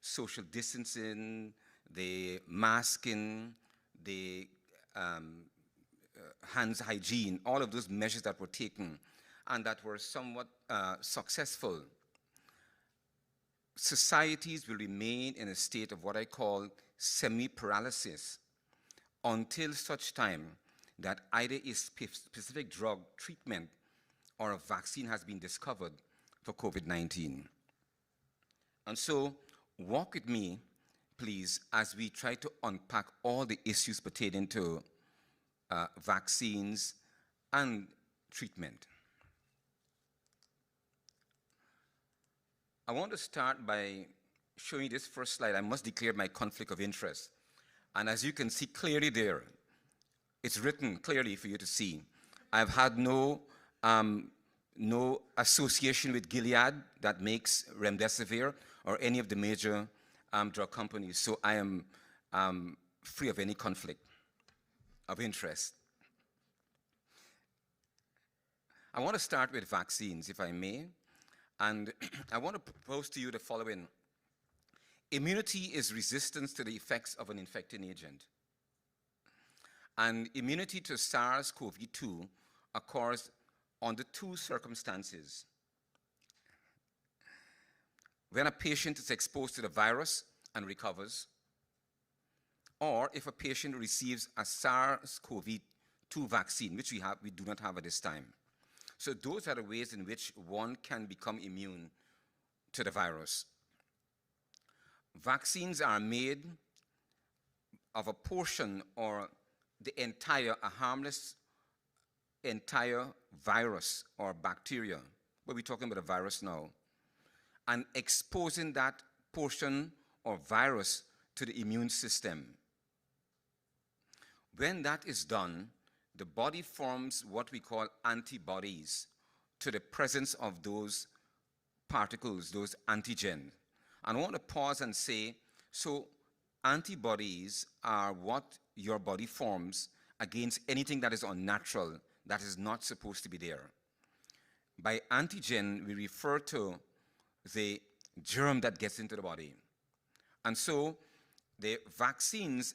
social distancing, the masking, the hands hygiene, all of those measures that were taken and that were somewhat successful, societies will remain in a state of what I call semi-paralysis until such time that either a specific drug treatment or a vaccine has been discovered for COVID-19. And so, walk with me, please, as we try to unpack all the issues pertaining to vaccines and treatment. I want to start by showing you this first slide. I must declare my conflict of interest. And as you can see clearly there, it's written clearly for you to see. I've had no association with Gilead that makes remdesivir or any of the major drug companies. So I am free of any conflict of interest. I want to start with vaccines, if I may. And I want to propose to you the following. Immunity is resistance to the effects of an infecting agent. And immunity to SARS-CoV-2 occurs under two circumstances. When a patient is exposed to the virus and recovers, or if a patient receives a SARS-CoV-2 vaccine, which we do not have at this time. So those are the ways in which one can become immune to the virus. Vaccines are made of a portion or the entire, a harmless entire virus or bacteria, but we're talking about a virus now, and exposing that portion or virus to the immune system. When that is done, the body forms what we call antibodies to the presence of those particles, those antigen. And I want to pause and say, so antibodies are what your body forms against anything that is unnatural, that is not supposed to be there. By antigen, we refer to the germ that gets into the body. And so the vaccines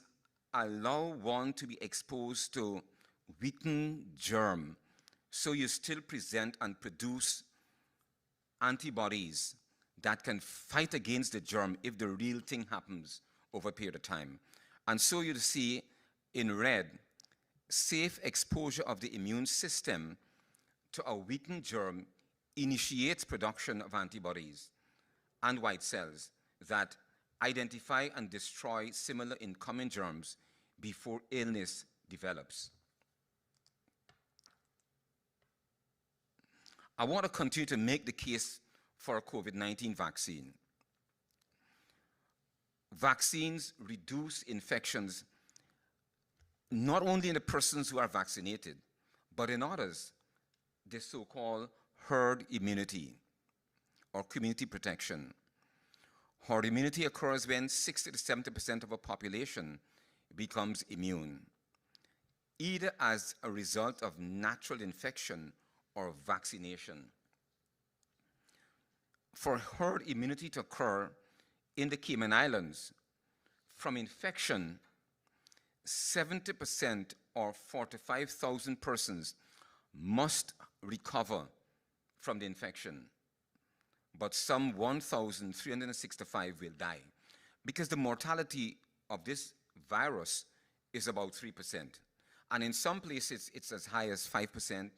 allow one to be exposed to weakened germ, so you still present and produce antibodies that can fight against the germ if the real thing happens over a period of time. And so you see in red, safe exposure of the immune system to a weakened germ initiates production of antibodies and white cells that identify and destroy similar incoming germs before illness develops. I want to continue to make the case for a COVID-19 vaccine. Vaccines reduce infections not only in the persons who are vaccinated, but in others, the so-called herd immunity or community protection. Herd immunity occurs when 60 to 70% of a population becomes immune, either as a result of natural infection or vaccination. For herd immunity to occur in the Cayman Islands, from infection, 70% or 45,000 persons must recover from the infection, but some 1,365 will die because the mortality of this virus is about 3%. And in some places, it's as high as 5%,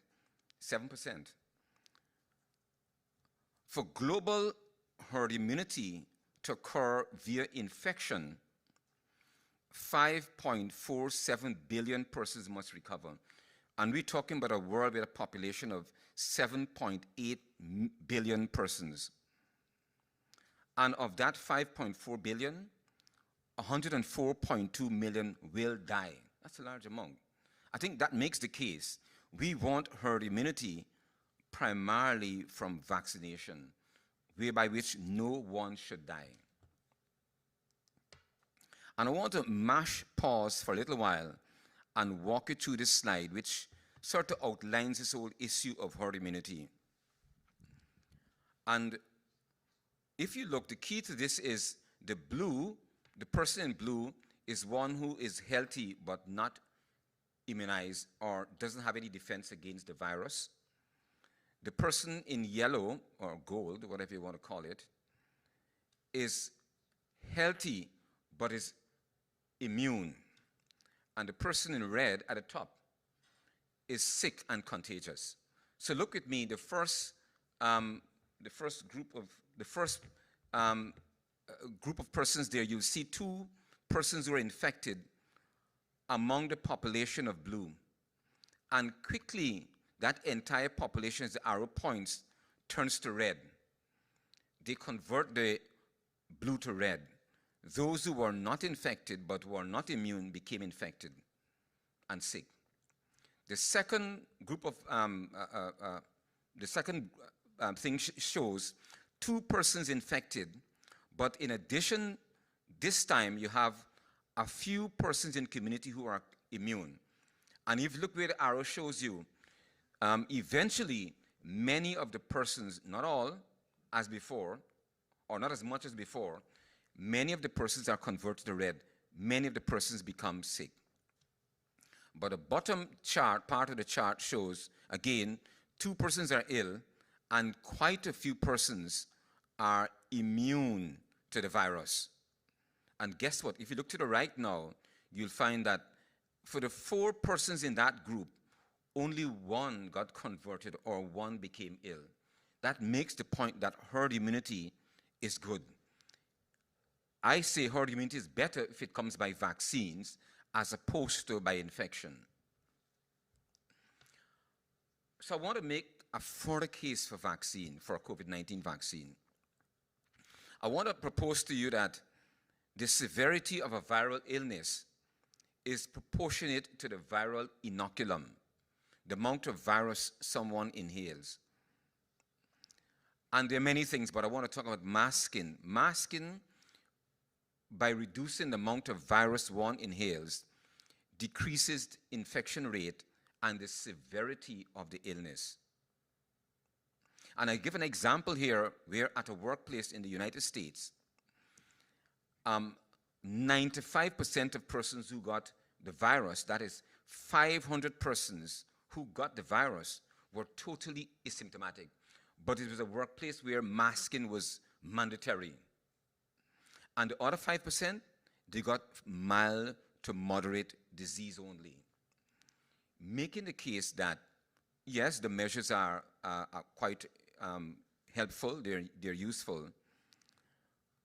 7%. For global herd immunity to occur via infection, 5.47 billion persons must recover. And we're talking about a world with a population of 7.8 billion persons. And of that 5.4 billion, 104.2 million will die. That's a large amount. I think that makes the case. We want herd immunity primarily from vaccination, whereby which no one should die. And I want to pause for a little while and walk you through this slide, which sort of outlines this whole issue of herd immunity. And if you look, the key to this is the blue, the person in blue is one who is healthy but not immunized or doesn't have any defense against the virus. The person in yellow or gold, whatever you want to call it, is healthy but is immune. And the person in red at the top is sick and contagious. So look at me, the first group of persons there, you'll see two persons who are infected among the population of blue. And quickly, that entire population, as the arrow points, turns to red. they convert the blue to red. Those who were not infected but were not immune became infected and sick. The second group of thing shows 2 persons infected, but in addition, this time you have a few persons in community who are immune. And if you look where the arrow shows you, eventually many of the persons, not all as before, or not as much as before, many of the persons are converted to red. Many of the persons become sick. But the bottom chart, part of the chart shows, again, 2 persons are ill, and quite a few persons are immune to the virus. And guess what? If you look to the right now, you'll find that for the 4 persons in that group, only 1 got converted or 1 became ill. That makes the point that herd immunity is good. I say herd immunity is better if it comes by vaccines as opposed to by infection. So I want to make a further case for vaccine, for a COVID-19 vaccine. I want to propose to you that the severity of a viral illness is proportionate to the viral inoculum, the amount of virus someone inhales. And there are many things, but I want to talk about masking. Masking, by reducing the amount of virus one inhales, decreases the infection rate and the severity of the illness. And I give an example here where at a workplace in the United States, 95% of persons who got the virus, that is 500 persons who got the virus, were totally asymptomatic. But it was a workplace where masking was mandatory. And the other 5%, they got mild to moderate disease only. Making the case that, yes, the measures are quite helpful, they're useful.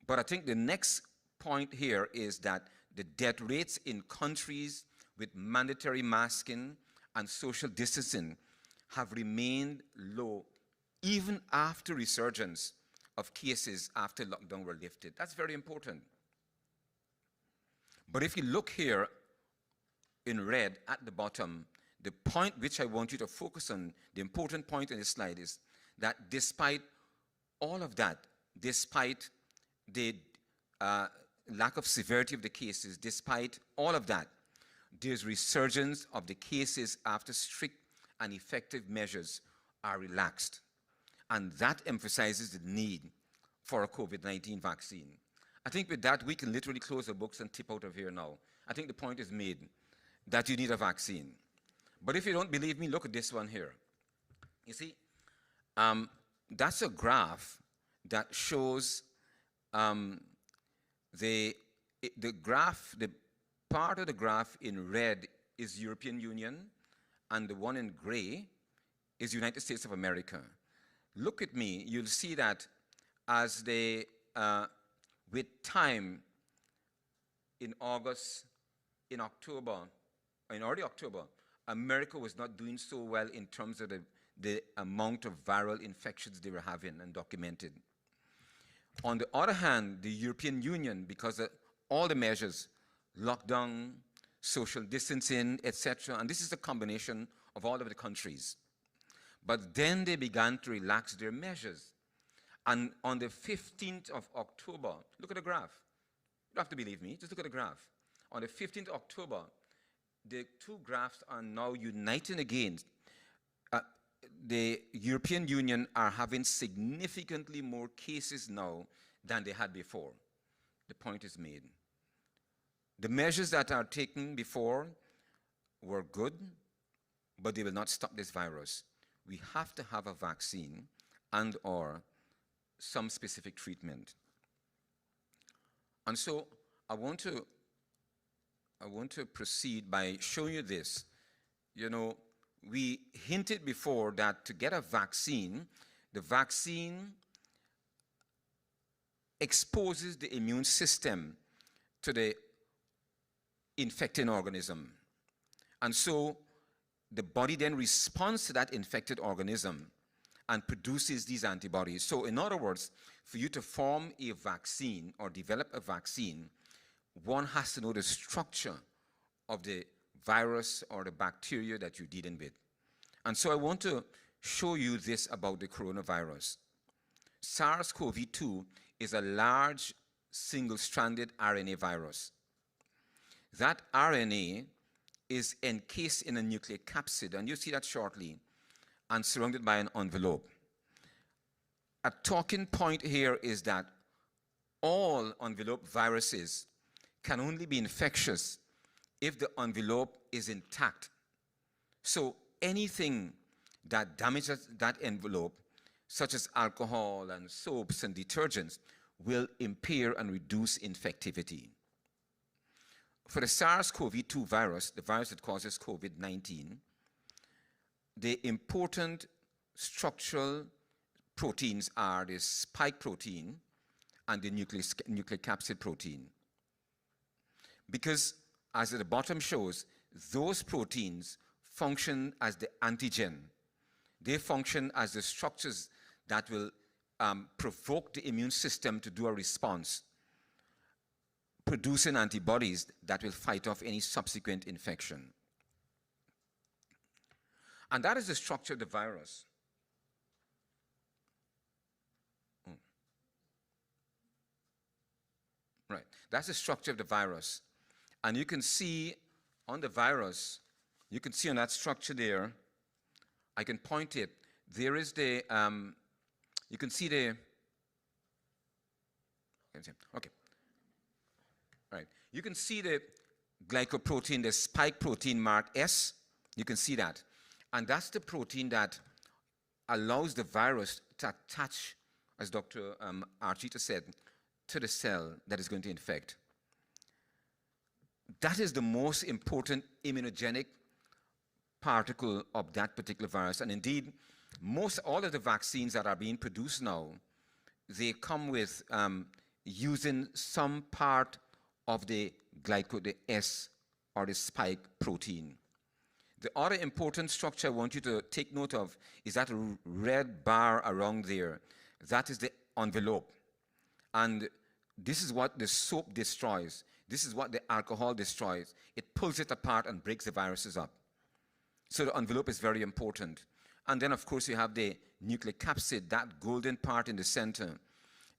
But I think the next point here is that the death rates in countries with mandatory masking and social distancing have remained low even after resurgence of cases after lockdown were lifted. That's very important. But if you look here in red at the bottom, the point which I want you to focus on, the important point in this slide is that despite all of that, despite the lack of severity of the cases, despite all of that, there's resurgence of the cases after strict and effective measures are relaxed. And that emphasizes the need for a COVID-19 vaccine. I think with that, we can literally close the books and tip out of here now. I think the point is made that you need a vaccine. But if you don't believe me, look at this one here. You see, that's a graph that shows the part of the graph in red is European Union, and the one in gray is United States of America. Look at me, you'll see that as they, with time, in August, in October, in early October, America was not doing so well in terms of the amount of viral infections they were having and documented. On the other hand, the European Union, because of all the measures, lockdown, social distancing, etc., and this is a combination of all of the countries. But then they began to relax their measures. And on the 15th of October, look at the graph. You don't have to believe me, just look at the graph. On the 15th of October, the two graphs are now uniting again. The European Union are having significantly more cases now than they had before. The point is made. The measures that are taken before were good, but they will not stop this virus. We have to have a vaccine and or some specific treatment. And so I want to proceed by showing you this. You know, we hinted before that to get a vaccine, the vaccine exposes the immune system to the infecting organism. And so the body then responds to that infected organism and produces these antibodies. So in other words, for you to form a vaccine or develop a vaccine, one has to know the structure of the virus or the bacteria that you're dealing with. And so I want to show you this about the coronavirus. SARS-CoV-2 is a large single-stranded RNA virus. That RNA is encased in a nucleic capsid, and you'll see that shortly, and surrounded by an envelope. A talking point here is that all envelope viruses can only be infectious if the envelope is intact. So anything that damages that envelope, such as alcohol and soaps and detergents, will impair and reduce infectivity. For the SARS-CoV-2 virus, the virus that causes COVID-19, the important structural proteins are the spike protein and the nucleic capsid protein. Because, as the bottom shows, those proteins function as the antigen. They function as the structures that will provoke the immune system to do a response, producing antibodies that will fight off any subsequent infection. And that is the structure of the virus. Right, that's the structure of the virus. And you can see on the virus, you can see on that structure there, I can point it, there is the, you can see the, okay. Right, you can see the glycoprotein, the spike protein marked S, you can see that. And that's the protein that allows the virus to attach, as Dr. Archita said, to the cell that is going to infect. That is the most important immunogenic particle of that particular virus. And indeed, all of the vaccines that are being produced now, they come with using some part of the S or the spike protein. The other important structure I want you to take note of is that red bar around there. That is the envelope. And this is what the soap destroys. This is what the alcohol destroys. It pulls it apart and breaks the viruses up. So the envelope is very important. And then, of course, you have the nucleic capsid, that golden part in the center,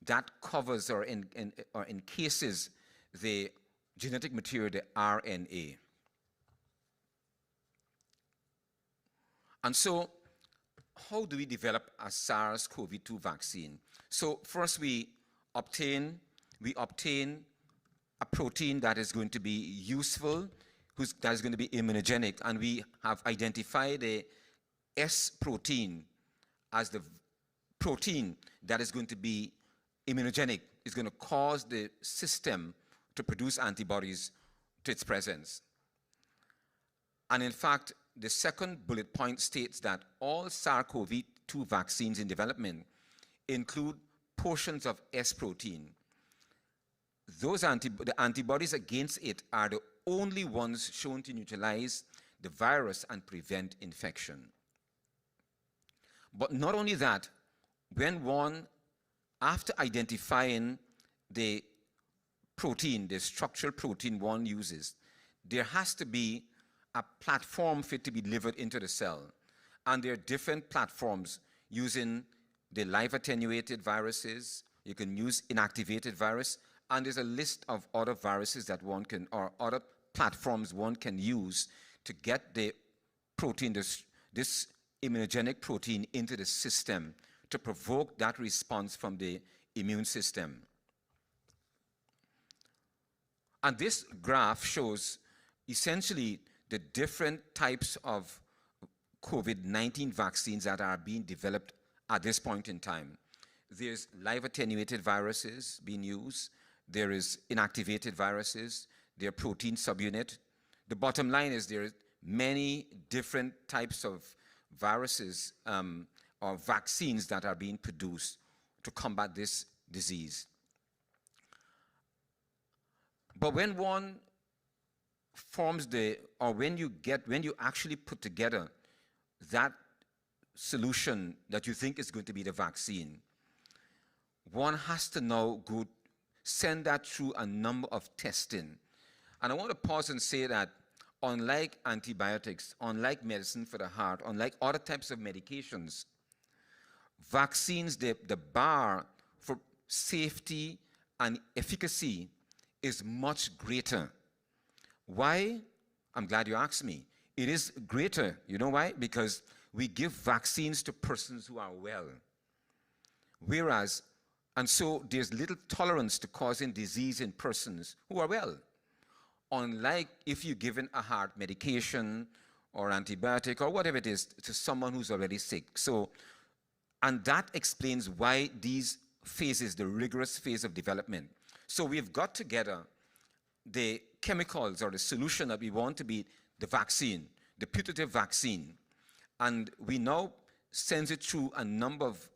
that covers or encases the genetic material, the RNA. And so, how do we develop a SARS-CoV-2 vaccine? So first we obtain a protein that is going to be useful, that is going to be immunogenic, and we have identified the S protein as the protein that is going to be immunogenic, is going to cause the system to produce antibodies to its presence. And in fact, the second bullet point states that all SARS-CoV-2 vaccines in development include portions of S protein. The antibodies against it are the only ones shown to neutralize the virus and prevent infection. But not only that, after identifying the protein, the structural protein one uses, there has to be a platform for it to be delivered into the cell. And there are different platforms using the live attenuated viruses, you can use inactivated virus, and there's a list of other viruses that one can, or other platforms one can use to get the protein, this immunogenic protein into the system to provoke that response from the immune system. And this graph shows essentially the different types of COVID-19 vaccines that are being developed at this point in time. There's live attenuated viruses being used. There is inactivated viruses. There are protein subunit. The bottom line is there are many different types of viruses or vaccines that are being produced to combat this disease. But when one forms when you actually put together that solution that you think is going to be the vaccine, one has to now send that through a number of testing. And I want to pause and say that unlike antibiotics, unlike medicine for the heart, unlike other types of medications, vaccines, the bar for safety and efficacy is much greater. Why? I'm glad you asked me. It is greater. You know why? Because we give vaccines to persons who are well. And so there's little tolerance to causing disease in persons who are well. Unlike if you're given a heart medication or antibiotic or whatever it is to someone who's already sick. So, and that explains why these phases, the rigorous phase of development. So we've got together the chemicals or the solution that we want to be the vaccine, the putative vaccine. And we now send it through a number of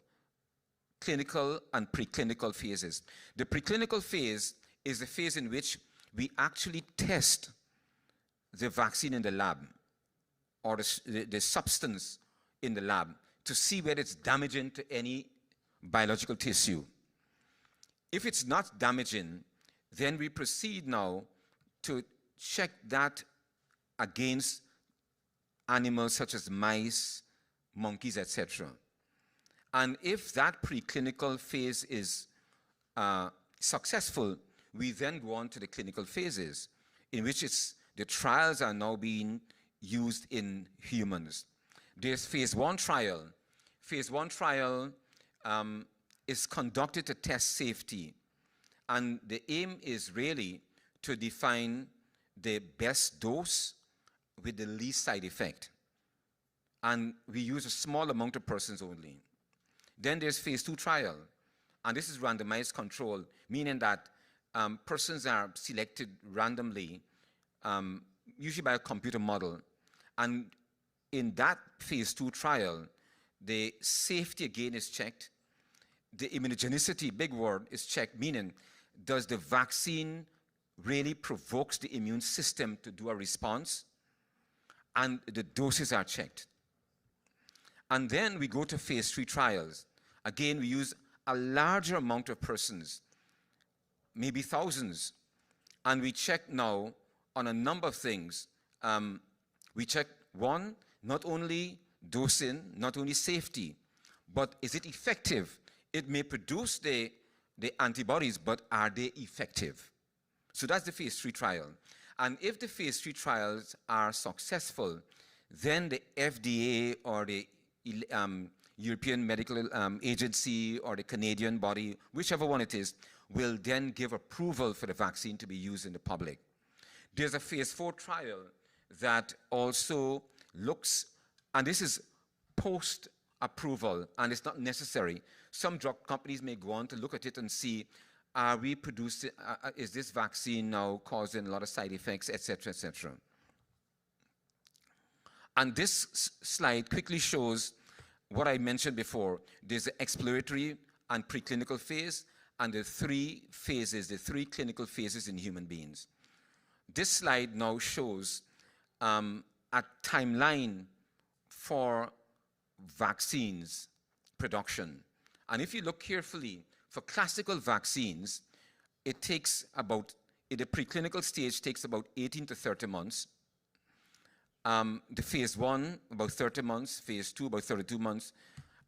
clinical and preclinical phases. The preclinical phase is the phase in which we actually test the vaccine in the lab or the substance in the lab to see whether it's damaging to any biological tissue. If it's not damaging, then we proceed now to check that against animals such as mice, monkeys, etc. And if that preclinical phase is successful, we then go on to the clinical phases, in which the trials are now being used in humans. There's phase 1 trial. Phase 1 trial is conducted to test safety. And the aim is really to define the best dose with the least side effect. And we use a small amount of persons only. Then there's phase 2 trial. And this is randomized control, meaning that persons are selected randomly, usually by a computer model. And in that phase 2 trial, the safety again is checked. The immunogenicity, big word, is checked, meaning does the vaccine really provokes the immune system to do a response? And the doses are checked. And then we go to phase 3 trials. Again, we use a larger amount of persons, maybe thousands. And we check now on a number of things. We check, one, not only dosing, not only safety, but is it effective? It may produce the antibodies, but are they effective? So that's the phase 3 trial. And if the phase 3 trials are successful, then the FDA or the European Medical Agency or the Canadian body, whichever one it is, will then give approval for the vaccine to be used in the public. There's a phase 4 trial that also looks, and this is post-approval, and it's not necessary. Some drug companies may go on to look at it and see, are we producing, is this vaccine now causing a lot of side effects, etc., etc. And this slide quickly shows what I mentioned before. There's the exploratory and preclinical phase, and the 3 phases, the 3 clinical phases in human beings. This slide now shows a timeline for vaccines production. And if you look carefully, for classical vaccines, it takes about, in the preclinical stage, takes about 18 to 30 months. The phase 1, about 30 months, phase 2, about 32 months,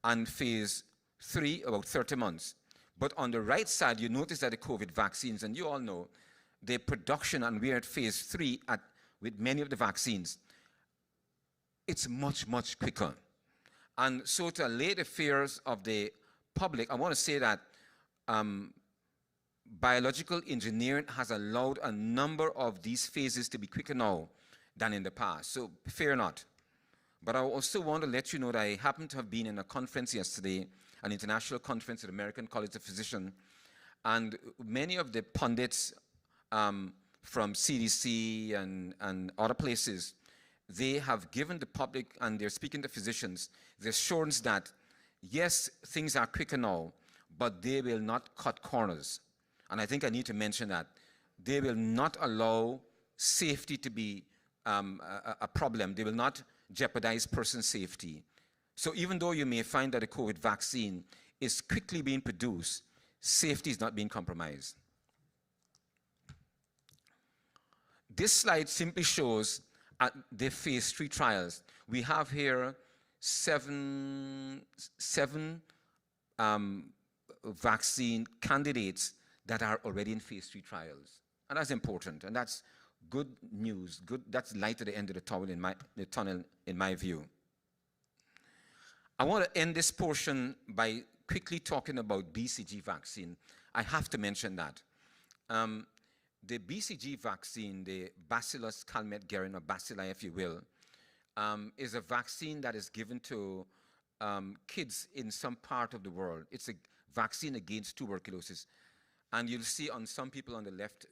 and phase 3, about 30 months. But on the right side, you notice that the COVID vaccines, and you all know, the production, and we're at phase 3 with many of the vaccines, it's much, much quicker. And so to allay the fears of the public, I want to say that biological engineering has allowed a number of these phases to be quicker now than in the past, so fear not. But I also want to let you know that I happened to have been in a conference yesterday, an international conference at the American College of Physicians, and many of the pundits from CDC and other places, they have given the public, and they're speaking to physicians, the assurance that, yes, things are quicker now, but they will not cut corners. And I think I need to mention that. They will not allow safety to be a problem. They will not jeopardize person safety. So even though you may find that a COVID vaccine is quickly being produced, safety is not being compromised. This slide simply shows the phase 3 trials. We have here seven vaccine candidates that are already in phase 3 trials. And that's important, and that's good news. That's light at the end of the tunnel in my view. I want to end this portion by quickly talking about BCG vaccine. I have to mention that. The BCG vaccine, the Bacillus calmette-guerin, or bacilli if you will, is a vaccine that is given to kids in some part of the world. It's a vaccine against tuberculosis. And you'll see on some people on the left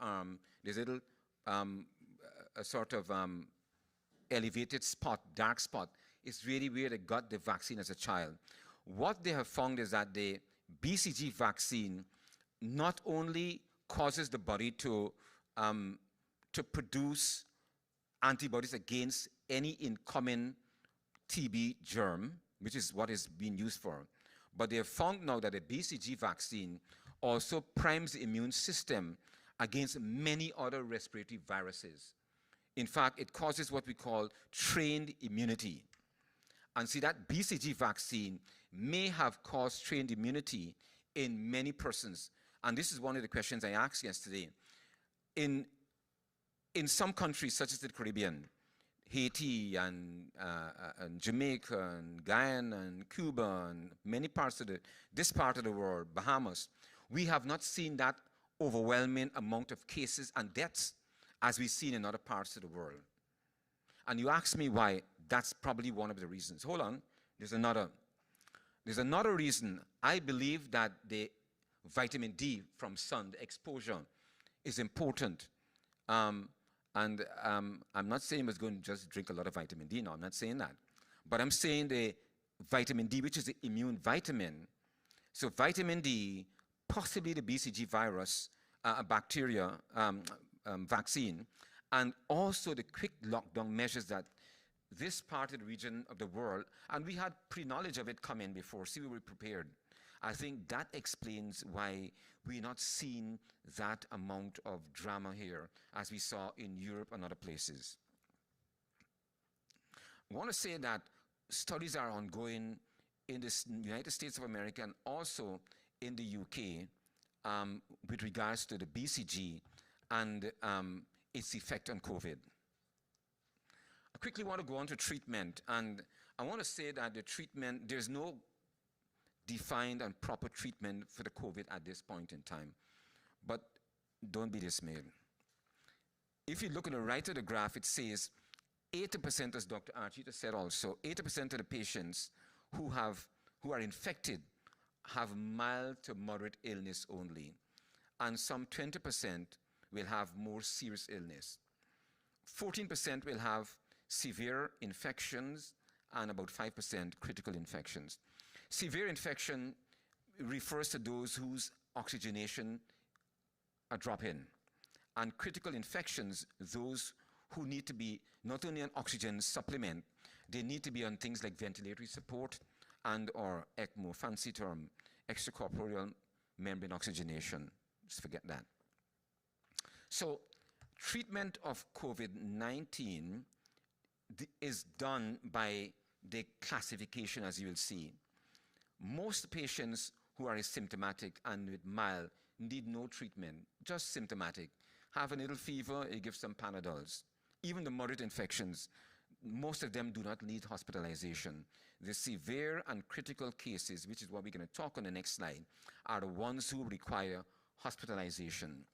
arm, there's a little, a sort of elevated spot, dark spot. It's really where they got the vaccine as a child. What they have found is that the BCG vaccine not only causes the body to produce antibodies against any incoming TB germ, which is what is being used for, but they have found now that the BCG vaccine also primes the immune system against many other respiratory viruses. In fact, it causes what we call trained immunity. And see, that BCG vaccine may have caused trained immunity in many persons. And this is one of the questions I asked yesterday. In some countries, such as the Caribbean, Haiti and Jamaica and Guyana and Cuba and many parts of this part of the world, Bahamas, we have not seen that overwhelming amount of cases and deaths as we've seen in other parts of the world. And you ask me why. That's probably one of the reasons. Hold on, there's another reason. I believe that the vitamin D from sun, the exposure, is important. I'm not saying I was going to just drink a lot of vitamin D. No, I'm not saying that. But I'm saying the vitamin D, which is the immune vitamin. So vitamin D, possibly the BCG virus, bacteria vaccine, and also the quick lockdown measures that this part of the region of the world, and we had pre-knowledge of it coming before, so we were prepared. I think that explains why we're not seeing that amount of drama here as we saw in Europe and other places. I want to say that studies are ongoing in the United States of America and also in the UK with regards to the BCG and its effect on COVID. I quickly want to go on to treatment, and I want to say that the treatment, there's no defined and proper treatment for the COVID at this point in time, but don't be dismayed. If you look on the right of the graph, it says 80%, as Dr. Archita said also, 80% of the patients who are infected have mild to moderate illness only, and some 20% will have more serious illness. 14% will have severe infections and about 5% critical infections. Severe infection refers to those whose oxygenation are dropping, and critical infections, those who need to be not only on oxygen supplement, they need to be on things like ventilatory support and or ECMO, fancy term, extracorporeal membrane oxygenation. Just forget that. So treatment of COVID-19 is done by the classification, as you will see. Most patients who are asymptomatic and with mild need no treatment, just symptomatic. Have a little fever, you give some Panadols. Even the moderate infections, most of them do not need hospitalization. The severe and critical cases, which is what we're going to talk on the next slide, are the ones who require hospitalization.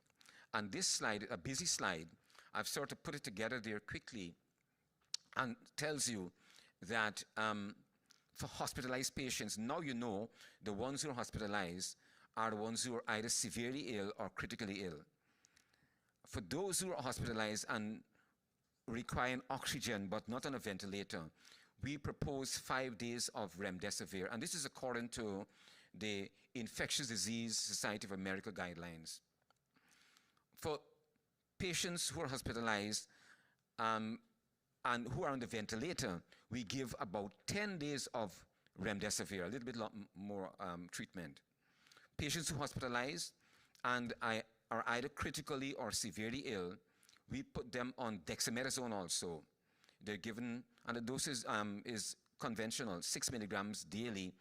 And this slide, a busy slide, I've sort of put it together there quickly and tells you that for hospitalized patients, now you know the ones who are hospitalized are the ones who are either severely ill or critically ill. For those who are hospitalized and requiring oxygen but not on a ventilator, we propose 5 days of remdesivir, and this is according to the Infectious Disease Society of America guidelines. For patients who are hospitalized, and who are on the ventilator, we give about 10 days of remdesivir, a little bit more treatment. Patients who hospitalize and are either critically or severely ill, we put them on dexamethasone also. They're given, and the dose is conventional, 6 milligrams daily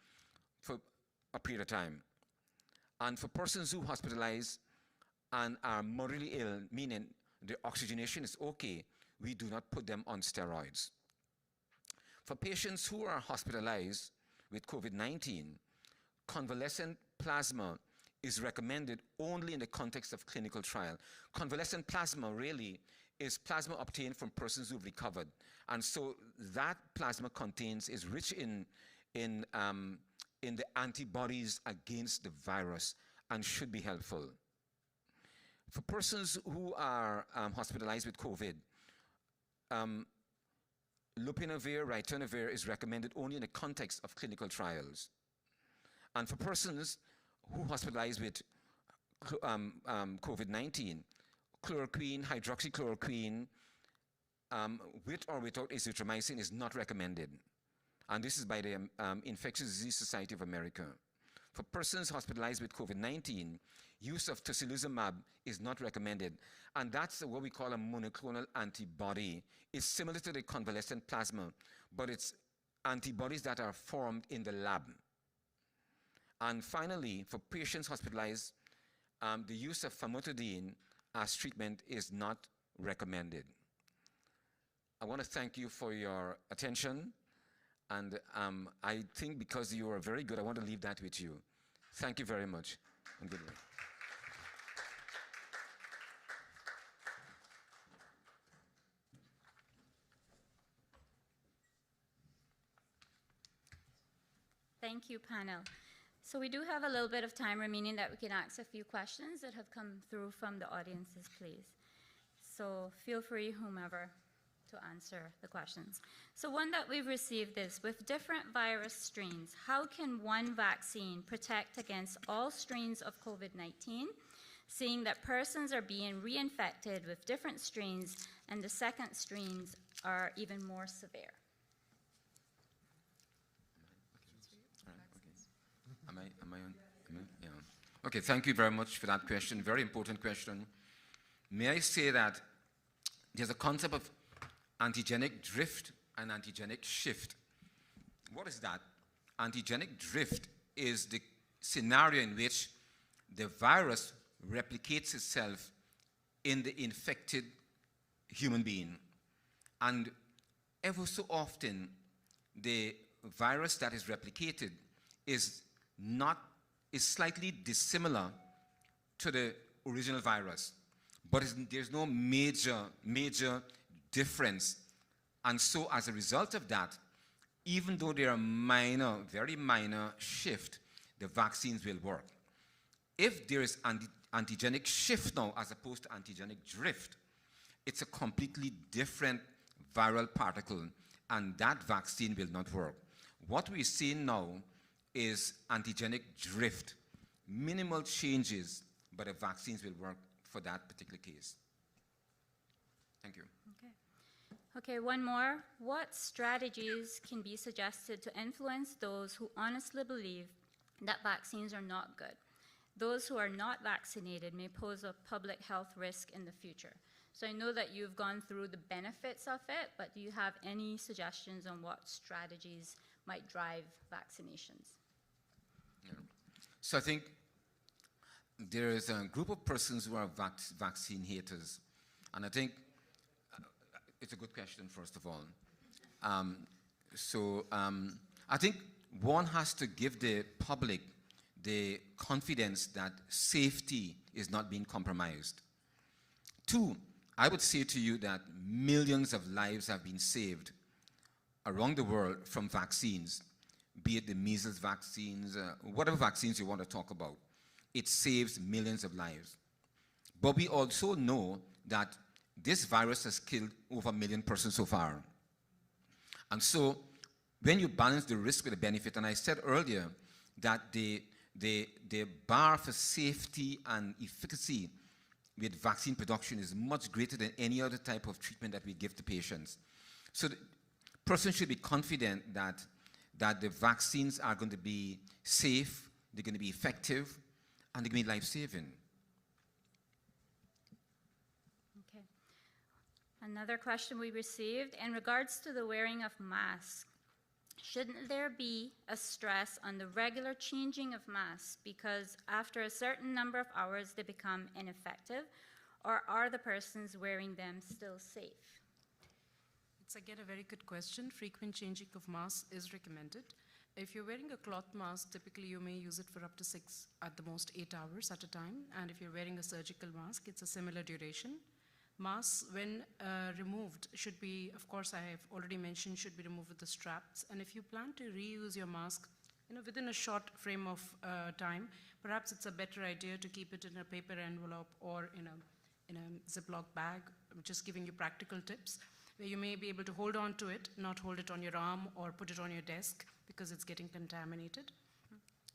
for a period of time. And for persons who hospitalize and are moderately ill, meaning the oxygenation is okay, we do not put them on steroids. For patients who are hospitalized with COVID-19, convalescent plasma is recommended only in the context of clinical trial. Convalescent plasma really is plasma obtained from persons who've recovered. And so that plasma is rich in the antibodies against the virus and should be helpful. For persons who are hospitalized with COVID, lopinavir, ritonavir is recommended only in the context of clinical trials. And for persons who hospitalized with COVID-19, chloroquine, hydroxychloroquine, with or without azithromycin is not recommended. And this is by the Infectious Disease Society of America. For persons hospitalized with COVID-19, use of tocilizumab is not recommended. And that's what we call a monoclonal antibody. It's similar to the convalescent plasma, but it's antibodies that are formed in the lab. And finally, for patients hospitalized, the use of famotidine as treatment is not recommended. I want to thank you for your attention. And I think because you are very good, I want to leave that with you. Thank you very much, and good luck. Thank you, panel. So we do have a little bit of time remaining that we can ask a few questions that have come through from the audiences, please. So feel free, whomever, to answer the questions. So one that we've received is, with different virus strains, how can one vaccine protect against all strains of COVID-19, seeing that persons are being reinfected with different strains and the second strains are even more severe? Am I on? Yeah. Okay, thank you very much for that question. Very important question. May I say that there's a concept of antigenic drift and antigenic shift. What is that? Antigenic drift is the scenario in which the virus replicates itself in the infected human being. And ever so often, the virus that is replicated is slightly dissimilar to the original virus, but there's no major difference. And so as a result of that, even though there are minor, very minor shift, the vaccines will work. If there is antigenic shift now as opposed to antigenic drift, it's a completely different viral particle, and that vaccine will not work. What we're seeing now is antigenic drift. Minimal changes, but the vaccines will work for that particular case. Thank you. Okay, one more. What strategies can be suggested to influence those who honestly believe that vaccines are not good? Those who are not vaccinated may pose a public health risk in the future. So I know that you've gone through the benefits of it, but do you have any suggestions on what strategies might drive vaccinations? Yeah. So I think there is a group of persons who are vaccine haters, and I think it's a good question, first of all. I think one has to give the public the confidence that safety is not being compromised. Two, I would say to you that millions of lives have been saved around the world from vaccines, be it the measles vaccines, whatever vaccines you want to talk about. It saves millions of lives. But we also know that this virus has killed over 1 million persons so far. And so when you balance the risk with the benefit, and I said earlier that the bar for safety and efficacy with vaccine production is much greater than any other type of treatment that we give to patients. So the person should be confident that the vaccines are going to be safe, they're going to be effective, and they're going to be life-saving. Okay. Another question we received, in regards to the wearing of masks, shouldn't there be a stress on the regular changing of masks because after a certain number of hours they become ineffective, or are the persons wearing them still safe? It's again a very good question. Frequent changing of masks is recommended. If you're wearing a cloth mask, typically you may use it for up to 6, at the most 8 hours at a time. And if you're wearing a surgical mask, it's a similar duration. Masks, when removed, should be, of course, I have already mentioned, should be removed with the straps. And if you plan to reuse your mask, within a short frame of time, perhaps it's a better idea to keep it in a paper envelope or in a Ziploc bag, just giving you practical tips, where you may be able to hold on to it, not hold it on your arm or put it on your desk because it's getting contaminated.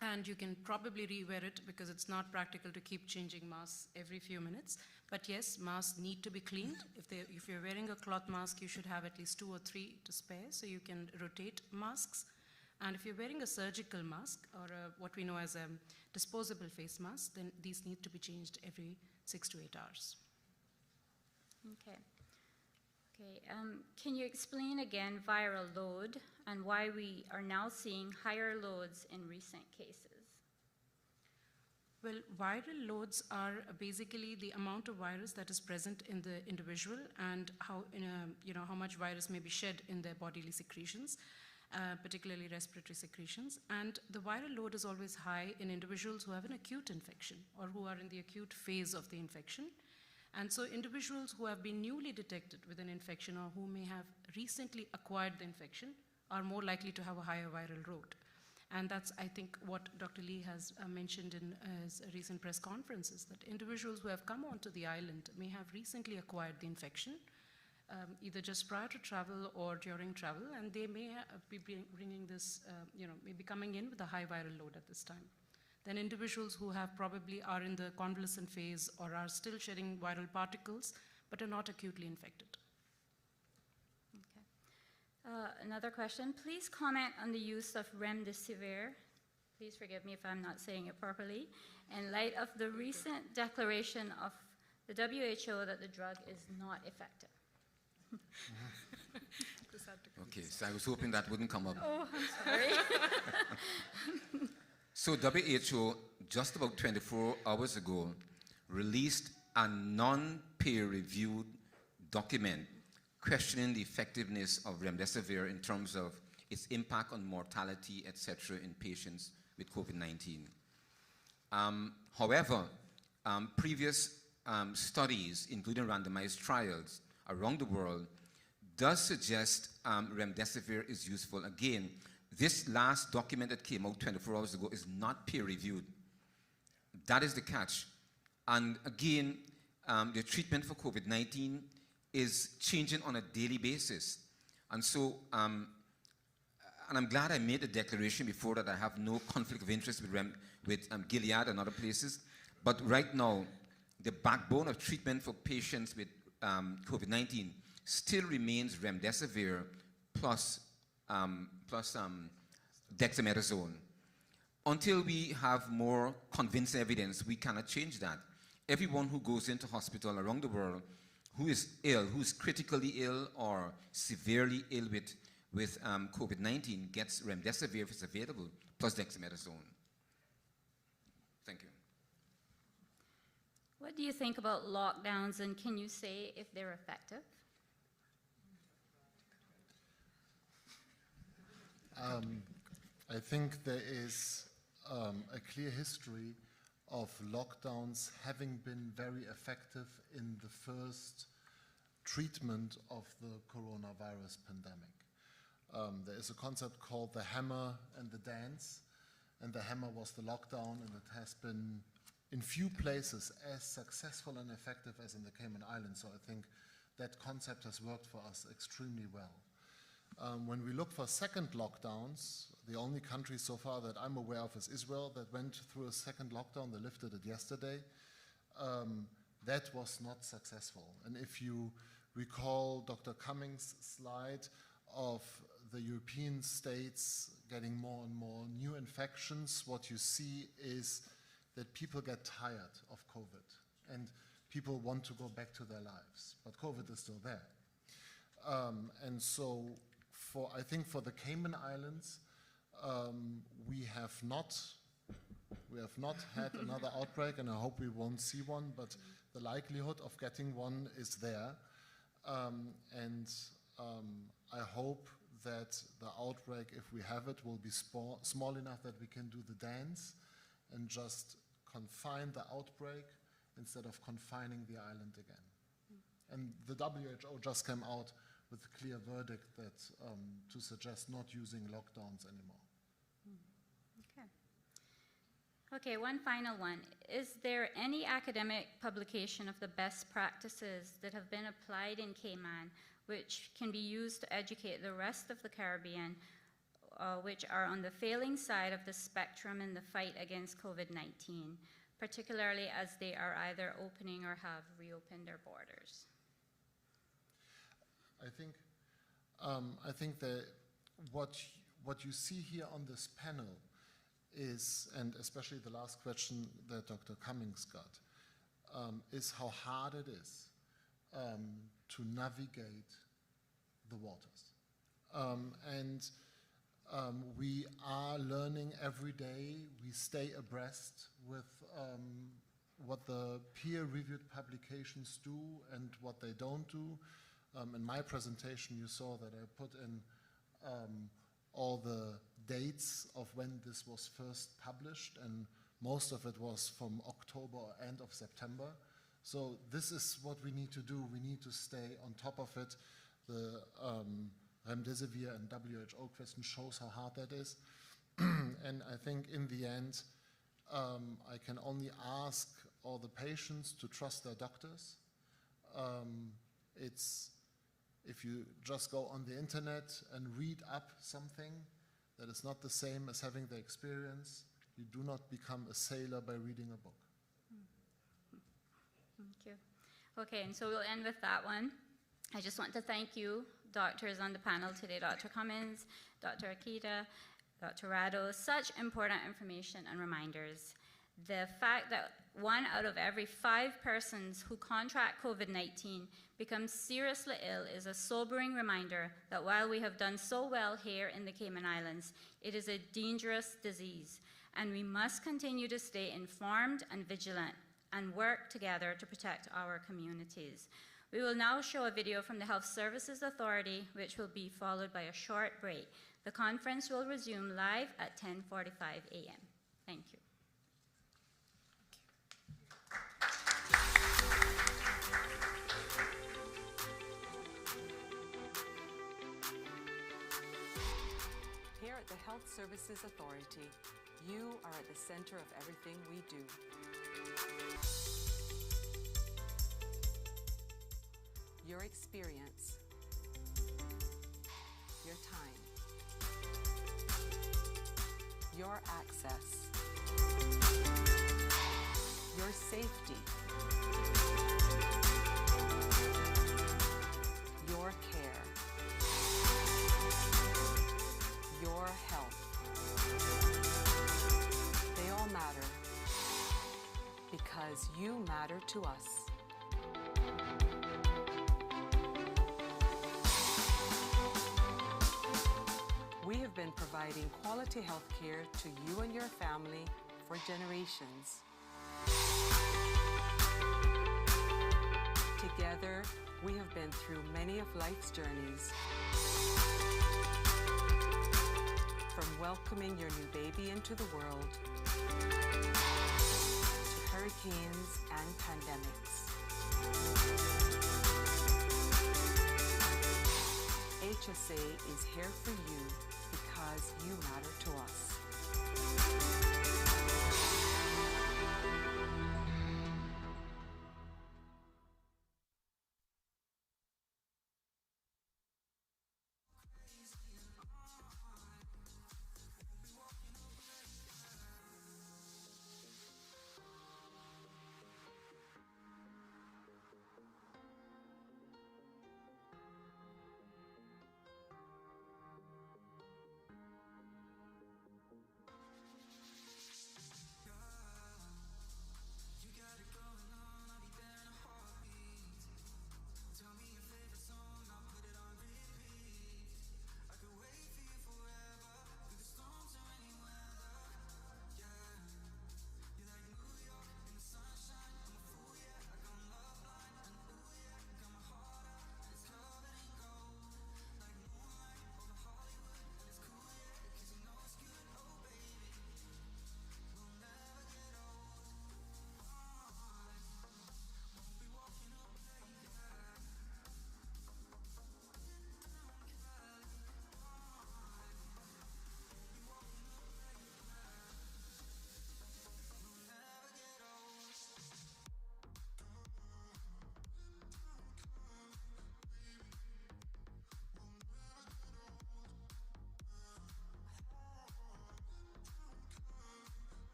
And you can probably re-wear it because it's not practical to keep changing masks every few minutes. But yes, masks need to be cleaned. If you're wearing a cloth mask, you should have at least 2 or 3 to spare so you can rotate masks. And if you're wearing a surgical mask or what we know as a disposable face mask, then these need to be changed every 6 to 8 hours. Okay. Can you explain again viral load and why we are now seeing higher loads in recent cases? Well, viral loads are basically the amount of virus that is present in the individual and how much virus may be shed in their bodily secretions, particularly respiratory secretions. And the viral load is always high in individuals who have an acute infection or who are in the acute phase of the infection. And so individuals who have been newly detected with an infection or who may have recently acquired the infection are more likely to have a higher viral load. And that's, I think, what Dr. Lee has mentioned in his recent press conferences, that individuals who have come onto the island may have recently acquired the infection, either just prior to travel or during travel, and they may be bringing this, may be coming in with a high viral load at this time. Then individuals who have probably are in the convalescent phase or are still shedding viral particles but are not acutely infected. Okay. Another question. Please comment on the use of remdesivir. Please forgive me if I'm not saying it properly. In light of the recent declaration of the WHO that the drug is not effective. Okay, so I was hoping that wouldn't come up. Oh, I'm sorry. So WHO, just about 24 hours ago, released a non-peer-reviewed document questioning the effectiveness of remdesivir in terms of its impact on mortality, etc., in patients with COVID-19. However, previous studies, including randomized trials around the world, does suggest remdesivir is useful. Again, this last document that came out 24 hours ago is not peer-reviewed. That is the catch. And again, the treatment for COVID-19 is changing on a daily basis. And so, and I'm glad I made the declaration before that I have no conflict of interest with Gilead and other places. But right now, the backbone of treatment for patients with COVID-19 still remains remdesivir plus dexamethasone. Until we have more convincing evidence, we cannot change that. Everyone who goes into hospital around the world who is ill, who's critically ill or severely ill with COVID-19 gets remdesivir if it's available, plus dexamethasone. Thank you. What do you think about lockdowns, and can you say if they're effective? I think there is a clear history of lockdowns having been very effective in the first treatment of the coronavirus pandemic. There is a concept called the hammer and the dance, and the hammer was the lockdown, and it has been in few places as successful and effective as in the Cayman Islands. So I think that concept has worked for us extremely well. When we look for second lockdowns, the only country so far that I'm aware of is Israel that went through a second lockdown. They lifted it yesterday. That was not successful. And if you recall Dr. Cummings' slide of the European states getting more and more new infections, what you see is that people get tired of COVID and people want to go back to their lives, but COVID is still there. And so I think for the Cayman Islands, we have not had another outbreak, and I hope we won't see one, but the likelihood of getting one is there. I hope that the outbreak, if we have it, will be small enough that we can do the dance and just confine the outbreak instead of confining the island again. And the WHO just came out with a clear verdict that to suggest not using lockdowns anymore. Okay, one final one. Is there any academic publication of the best practices that have been applied in Cayman which can be used to educate the rest of the Caribbean, which are on the failing side of the spectrum in the fight against COVID-19, particularly as they are either opening or have reopened their borders? I think that what you see here on this panel is, and especially the last question that Dr. Cummings got, is how hard it is to navigate the waters. We are learning every day. We stay abreast with what the peer-reviewed publications do and what they don't do. In my presentation, you saw that I put in all the dates of when this was first published, and most of it was from October or end of September. So this is what we need to do. We need to stay on top of it. The remdesivir and WHO question shows how hard that is. And I think in the end, I can only ask all the patients to trust their doctors. If you just go on the internet and read up something, that is not the same as having the experience. You do not become a sailor by reading a book. Thank you. Okay, and so we'll end with that one. I just want to thank you, doctors on the panel today, Dr. Cummings, Dr. Archita, Dr. Rado, such important information and reminders. The fact that 1 out of every 5 persons who contract COVID-19 becomes seriously ill is a sobering reminder that while we have done so well here in the Cayman Islands, it is a dangerous disease, and we must continue to stay informed and vigilant and work together to protect our communities. We will now show a video from the Health Services Authority, which will be followed by a short break. The conference will resume live at 10:45 a.m. Thank you. Here at the Health Services Authority, you are at the center of everything we do. Your experience, your time, your access, your safety, your care, your health. They all matter because you matter to us. We have been providing quality health care to you and your family for generations. Together, we have been through many of life's journeys. From welcoming your new baby into the world, to hurricanes and pandemics. HSA is here for you because you matter to us.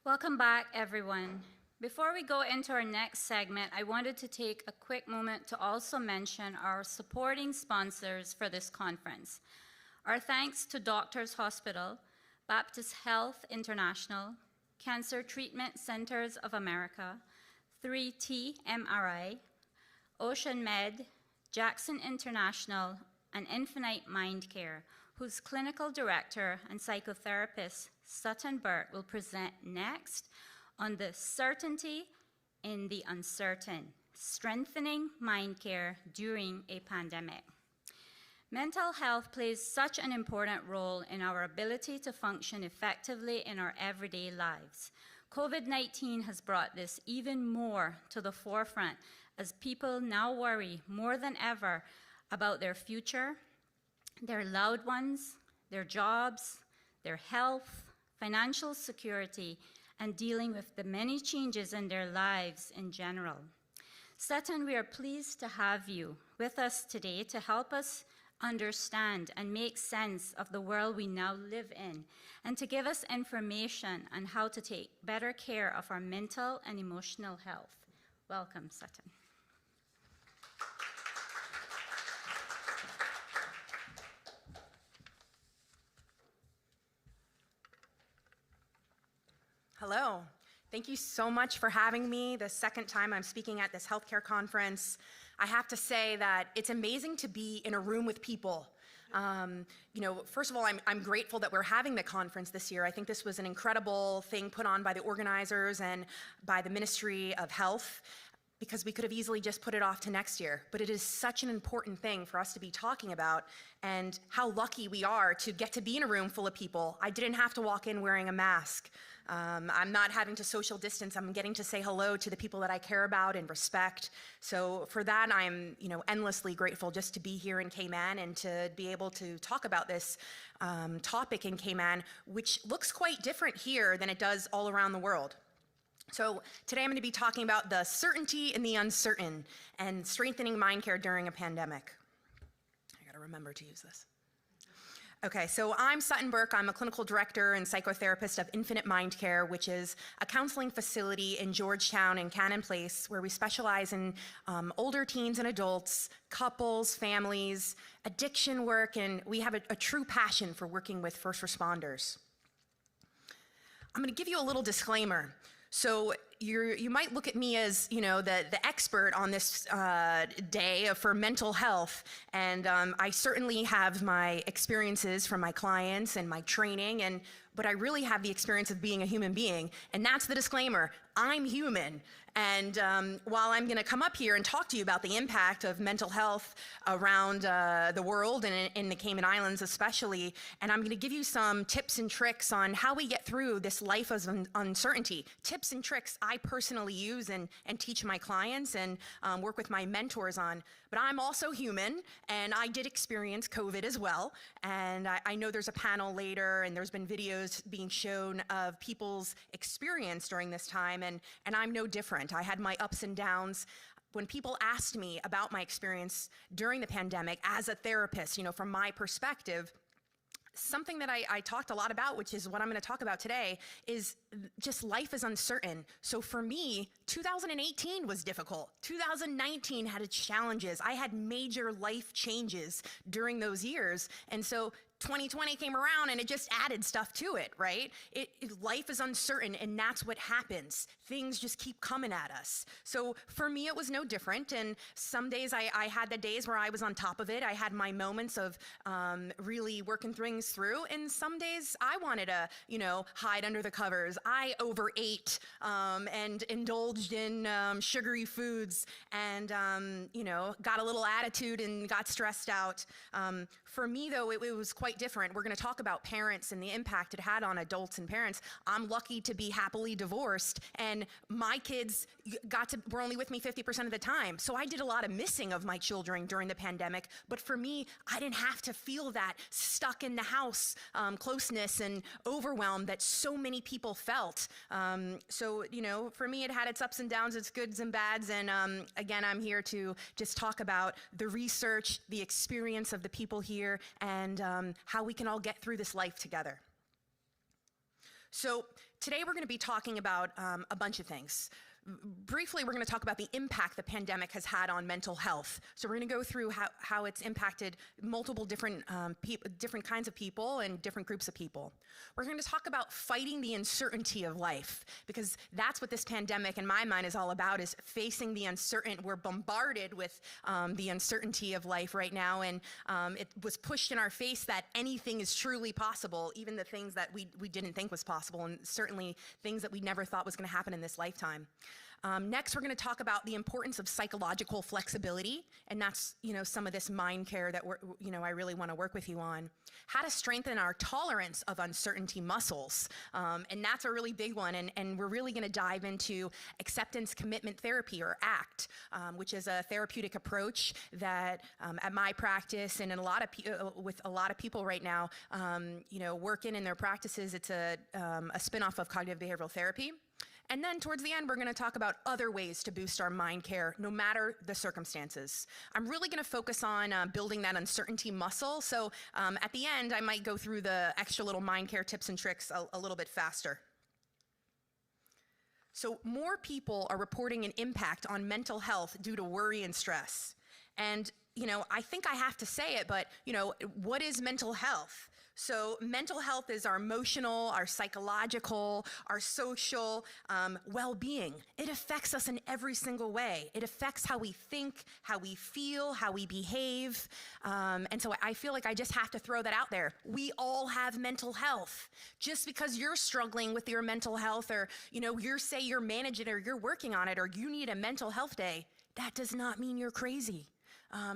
Welcome back, everyone. Before we go into our next segment, I wanted to take a quick moment to also mention our supporting sponsors for this conference. Our thanks to Doctors Hospital, Baptist Health International, Cancer Treatment Centers of America, 3T MRI, Ocean Med, Jackson International, and Infinite Mind Care, whose clinical director and psychotherapist, Sutton Burke, will present next on the certainty in the uncertain, strengthening mind care during a pandemic. Mental health plays such an important role in our ability to function effectively in our everyday lives. COVID-19 has brought this even more to the forefront as people now worry more than ever about their future, their loved ones, their jobs, their health, financial security, and dealing with the many changes in their lives in general. Sutton, we are pleased to have you with us today to help us understand and make sense of the world we now live in, and to give us information on how to take better care of our mental and emotional health. Welcome, Sutton. Hello. Thank you so much for having me the second time I'm speaking at this healthcare conference. I have to say that it's amazing to be in a room with people. First of all, I'm grateful that we're having the conference this year. I think this was an incredible thing put on by the organizers and by the Ministry of Health, because we could have easily just put it off to next year. But it is such an important thing for us to be talking about, and how lucky we are to get to be in a room full of people. I didn't have to walk in wearing a mask. I'm not having to social distance. I'm getting to say hello to the people that I care about and respect. So for that, I'm endlessly grateful just to be here in Cayman and to be able to talk about this topic in Cayman, which looks quite different here than it does all around the world. So today I'm going to be talking about the certainty in the uncertain and strengthening mind care during a pandemic. I got to remember to use this. Okay, so I'm Sutton Burke. I'm a clinical director and psychotherapist of Infinite Mind Care, which is a counseling facility in Georgetown and Cannon Place, where we specialize in older teens and adults, couples, families, addiction work, and we have a true passion for working with first responders. I'm going to give you a little disclaimer. So you might look at me as, the expert on this day for mental health, and I certainly have my experiences from my clients and my training, but I really have the experience of being a human being, and that's the disclaimer. I'm human, and while I'm going to come up here and talk to you about the impact of mental health around the world and in the Cayman Islands especially, and I'm going to give you some tips and tricks on how we get through this life of uncertainty, tips and tricks I personally use and teach my clients and work with my mentors on. But I'm also human, and I did experience COVID as well, and I know there's a panel later, and there's been videos being shown of people's experience during this time, and I'm no different. I had my ups and downs. When people asked me about my experience during the pandemic as a therapist, from my perspective, something that I talked a lot about, which is what I'm going to talk about today, is just life is uncertain. So for me, 2018 was difficult. 2019 had its challenges. I had major life changes during those years. And so 2020 came around and it just added stuff to it, right? Life is uncertain, and that's what happens. Things just keep coming at us. So for me, it was no different. And some days I had the days where I was on top of it. I had my moments of really working things through. And some days I wanted to, hide under the covers. I overate and indulged in sugary foods and, got a little attitude and got stressed out. For me, though, it was quite different. We're going to talk about parents and the impact it had on adults and parents. I'm lucky to be happily divorced, and my kids were only with me 50% of the time. So I did a lot of missing of my children during the pandemic. But for me, I didn't have to feel that stuck in the house closeness and overwhelm that so many people felt. So, for me, it had its ups and downs, its goods and bads. And again, I'm here to just talk about the research, the experience of the people here, and how we can all get through this life together. So today we're going to be talking about a bunch of things. Briefly, we're going to talk about the impact the pandemic has had on mental health. So we're going to go through how it's impacted multiple different kinds of people and different groups of people. We're going to talk about fighting the uncertainty of life, because that's what this pandemic, in my mind, is all about, is facing the uncertain. We're bombarded with the uncertainty of life right now, and it was pushed in our face that anything is truly possible, even the things that we didn't think was possible, and certainly things that we never thought was going to happen in this lifetime. Next, we're going to talk about the importance of psychological flexibility, and that's, some of this mind care that I really want to work with you on. How to strengthen our tolerance of uncertainty muscles, and that's a really big one, and we're really going to dive into acceptance commitment therapy, or ACT, which is a therapeutic approach that at my practice and in with a lot of people right now, working in their practices, it's a spin-off of cognitive behavioral therapy. And then towards the end, we're going to talk about other ways to boost our mind care, no matter the circumstances. I'm really going to focus on building that uncertainty muscle. So at the end, I might go through the extra little mind care tips and tricks a little bit faster. So more people are reporting an impact on mental health due to worry and stress. And, I think I have to say it, but, what is mental health? So mental health is our emotional, our psychological, our social well-being. It affects us in every single way. It affects how we think, how we feel, how we behave. And so I feel like I just have to throw that out there. We all have mental health. Just because you're struggling with your mental health, or, say you're managing it, or you're working on it, or you need a mental health day, that does not mean you're crazy.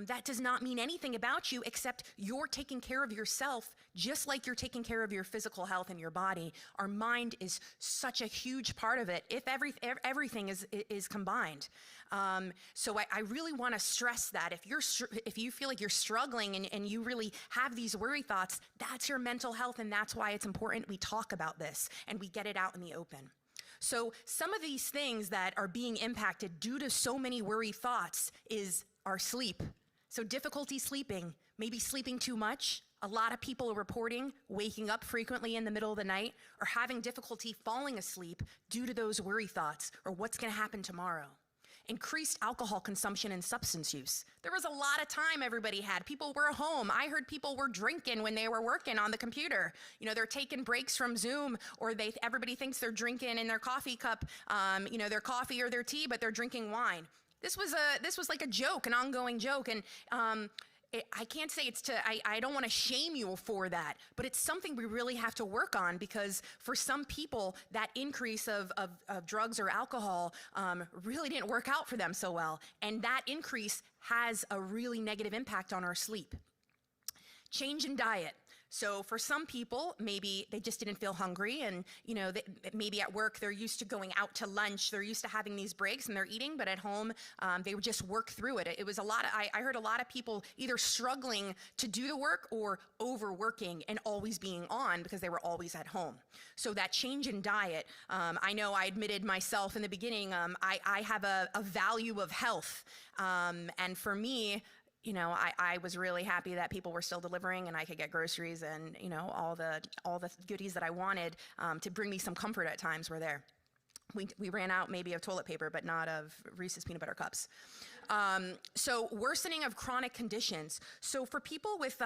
That does not mean anything about you, except you're taking care of yourself just like you're taking care of your physical health and your body. Our mind is such a huge part of it, if everything is combined. So I really want to stress that if you feel like you're struggling and you really have these worry thoughts, that's your mental health, and that's why it's important we talk about this and we get it out in the open. So some of these things that are being impacted due to so many worry thoughts is our sleep. So difficulty sleeping, maybe sleeping too much. A lot of people are reporting waking up frequently in the middle of the night, or having difficulty falling asleep due to those worry thoughts, or what's going to happen tomorrow. Increased alcohol consumption and substance use. There was a lot of time everybody had. People were home. I heard people were drinking when they were working on the computer. They're taking breaks from Zoom, or everybody thinks they're drinking in their coffee cup, their coffee or their tea, but they're drinking wine. This was like a joke, an ongoing joke, and I can't say I don't want to shame you for that, but it's something we really have to work on, because for some people, that increase of drugs or alcohol really didn't work out for them so well, and that increase has a really negative impact on our sleep. Change in diet. So for some people, maybe they just didn't feel hungry, and maybe at work they're used to going out to lunch, they're used to having these breaks and they're eating, but at home they would just work through it. It was I heard a lot of people either struggling to do the work or overworking and always being on because they were always at home. So that change in diet, I know I admitted myself in the beginning, I have a value of health, and for me, I was really happy that people were still delivering and I could get groceries and, all the goodies that I wanted to bring me some comfort at times were there. We ran out maybe of toilet paper, but not of Reese's peanut butter cups. So worsening of chronic conditions. So for people with,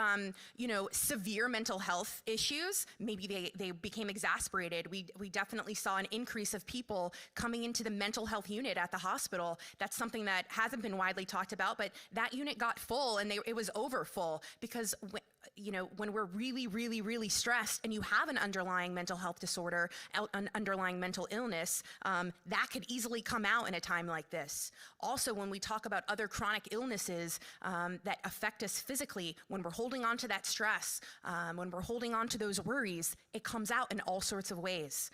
severe mental health issues, maybe they became exasperated. We definitely saw an increase of people coming into the mental health unit at the hospital. That's something that hasn't been widely talked about, but that unit got full, and it was over full, because when we're really, really, really stressed and you have an underlying mental health disorder, an underlying mental illness, that could easily come out in a time like this. Also, when we talk about other chronic illnesses that affect us physically, when we're holding on to that stress, when we're holding on to those worries, it comes out in all sorts of ways,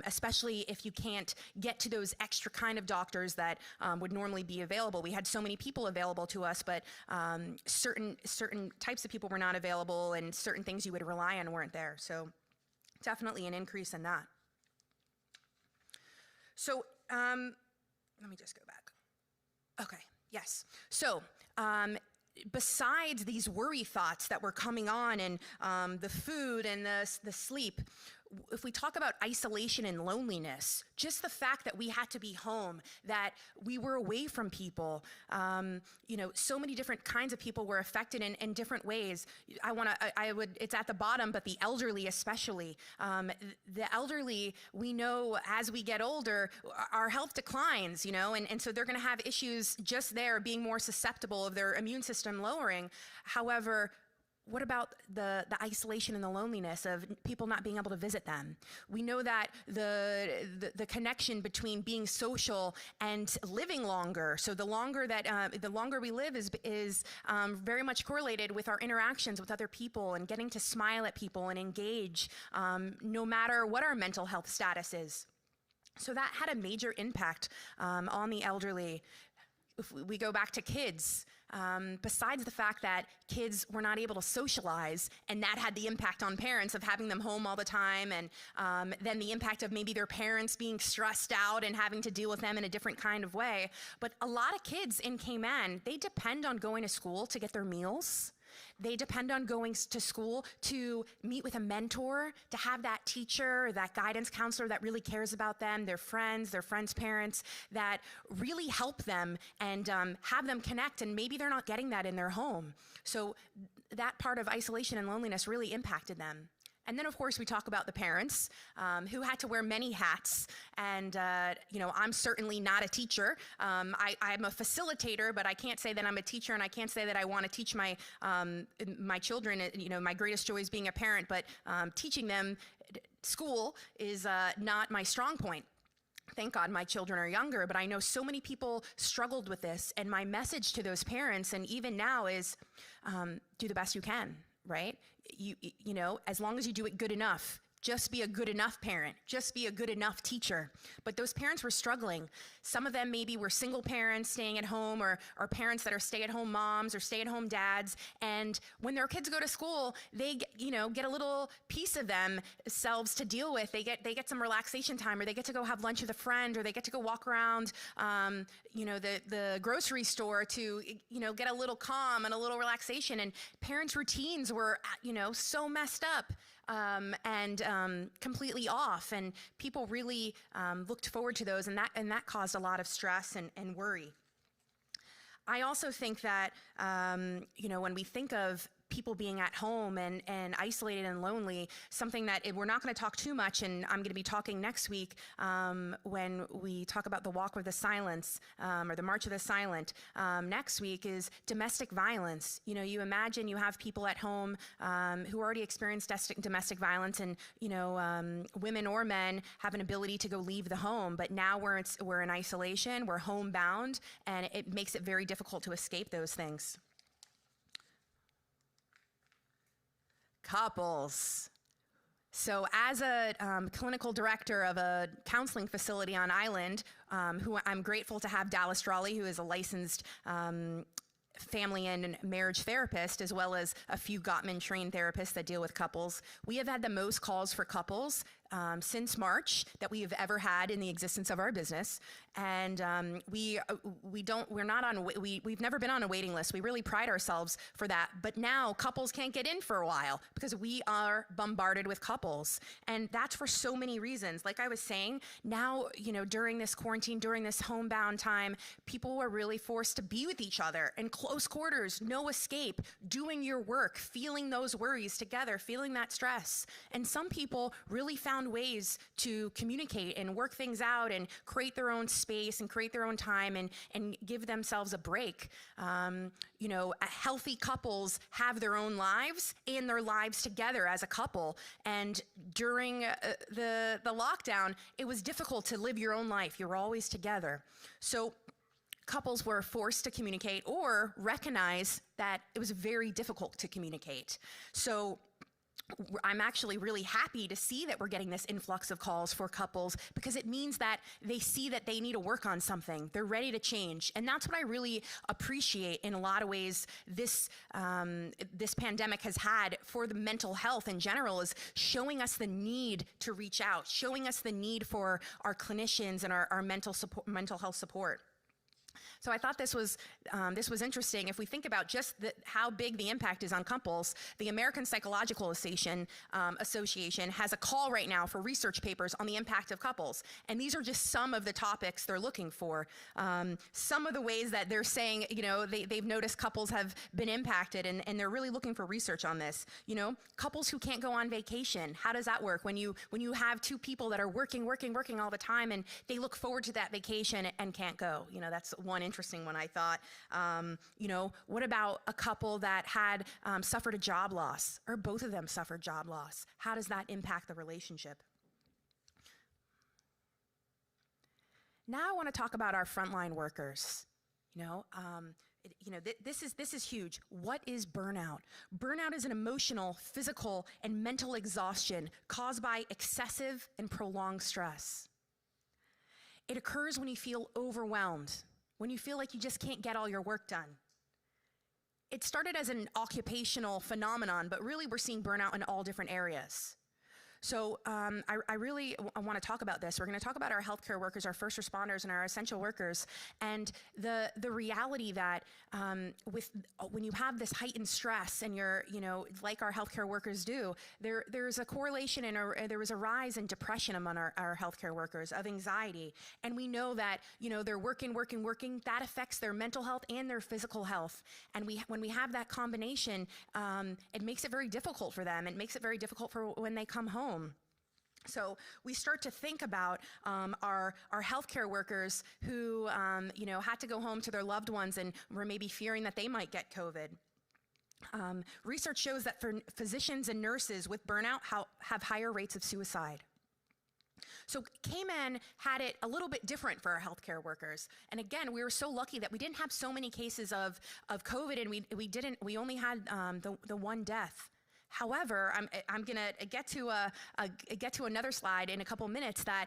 especially if you can't get to those extra kind of doctors that would normally be available. We had so many people available to us, but certain types of people were not available, and certain things you would rely on weren't there. So definitely an increase in that. So let me just go back. Okay, yes. So besides these worry thoughts that were coming on, and the food and the sleep, if we talk about isolation and loneliness, just the fact that we had to be home, that we were away from people, so many different kinds of people were affected in different ways. It's at the bottom, but the elderly especially. The elderly, we know as we get older, our health declines, and so they're gonna have issues just there, being more susceptible of their immune system lowering. However, what about the isolation and the loneliness of people not being able to visit them? We know that the connection between being social and living longer. So the longer we live is very much correlated with our interactions with other people and getting to smile at people and engage, no matter what our mental health status is. So that had a major impact on the elderly. If we go back to kids, besides the fact that kids were not able to socialize, and that had the impact on parents of having them home all the time, and then the impact of maybe their parents being stressed out and having to deal with them in a different kind of way. But a lot of kids in Cayman, they depend on going to school to get their meals. They depend on going to school to meet with a mentor, to have that teacher, that guidance counselor that really cares about them, their friends' parents, that really help them and have them connect, and maybe they're not getting that in their home. So that part of isolation and loneliness really impacted them. And then, of course, we talk about the parents who had to wear many hats. And, I'm certainly not a teacher. I'm a facilitator, but I can't say that I'm a teacher, and I can't say that I want to teach my children. My greatest joy is being a parent, but teaching them school is not my strong point. Thank God my children are younger, but I know so many people struggled with this. And my message to those parents, and even now, is do the best you can, right? As long as you do it good enough, just be a good enough parent, just be a good enough teacher. But those parents were struggling. Some of them maybe were single parents staying at home, or parents that are stay-at-home moms or stay-at-home dads. And when their kids go to school, they get a little piece of themselves to deal with. They get some relaxation time, or they get to go have lunch with a friend, or they get to go walk around the grocery store to get a little calm and a little relaxation. And parents' routines were so messed up. And completely off, and people really looked forward to those, and that caused a lot of stress and worry. I also think that when we think of people being at home and isolated and lonely, something that we're not going to talk too much, and I'm going to be talking next week when we talk about the Walk of the Silence, or the March of the Silent next week, is domestic violence. You imagine you have people at home who already experienced domestic violence, and women or men have an ability to go leave the home, but now we're in isolation, we're homebound, and it makes it very difficult to escape those things. Couples. So as a clinical director of a counseling facility on island, who I'm grateful to have Dallas Drawley, who is a licensed family and marriage therapist, as well as a few Gottman trained therapists that deal with couples. We have had the most calls for couples since March that we have ever had in the existence of our business. And we've never been on a waiting list. We really pride ourselves for that. But now couples can't get in for a while because we are bombarded with couples. And that's for so many reasons. Like I was saying, now, during this quarantine, during this homebound time, people were really forced to be with each other in close quarters, no escape, doing your work, feeling those worries together, feeling that stress. And some people really found ways to communicate and work things out and create their own space and create their own time and give themselves a break. Healthy couples have their own lives and their lives together as a couple. And during the lockdown, it was difficult to live your own life. You were always together. So couples were forced to communicate or recognize that it was very difficult to communicate. So I'm actually really happy to see that we're getting this influx of calls for couples, because it means that they see that they need to work on something. They're ready to change. And that's what I really appreciate in a lot of ways this pandemic has had for the mental health in general, is showing us the need to reach out, showing us the need for our clinicians and our mental health support. So I thought this was interesting. If we think about just how big the impact is on couples, the American Psychological Association has a call right now for research papers on the impact of couples. And these are just some of the topics they're looking for. Some of the ways that they're saying, they've noticed couples have been impacted, and they're really looking for research on this. Couples who can't go on vacation, how does that work? When you have two people that are working all the time, and they look forward to that vacation and can't go. That's one interesting one, I thought. What about a couple that had suffered a job loss, or both of them suffered job loss? How does that impact the relationship? Now I want to talk about our frontline workers. This is huge. What is burnout? Burnout is an emotional, physical, and mental exhaustion caused by excessive and prolonged stress. It occurs when you feel overwhelmed, when you feel like you just can't get all your work done. It started as an occupational phenomenon, but really we're seeing burnout in all different areas. So I really want to talk about this. We're going to talk about our healthcare workers, our first responders, and our essential workers, and the reality that when you have this heightened stress and you're, like our healthcare workers do, there's a correlation and there was a rise in depression among our healthcare workers, of anxiety. And we know that, they're working, that affects their mental health and their physical health. And when we have that combination, it makes it very difficult for them. It makes it very difficult for when they come home. So we start to think about our healthcare workers who had to go home to their loved ones and were maybe fearing that they might get COVID. Research shows that for physicians and nurses with burnout have higher rates of suicide. So Cayman had it a little bit different for our healthcare workers. And again, we were so lucky that we didn't have so many cases of COVID, and we only had the one death. However, I'm going to get to another slide in a couple minutes that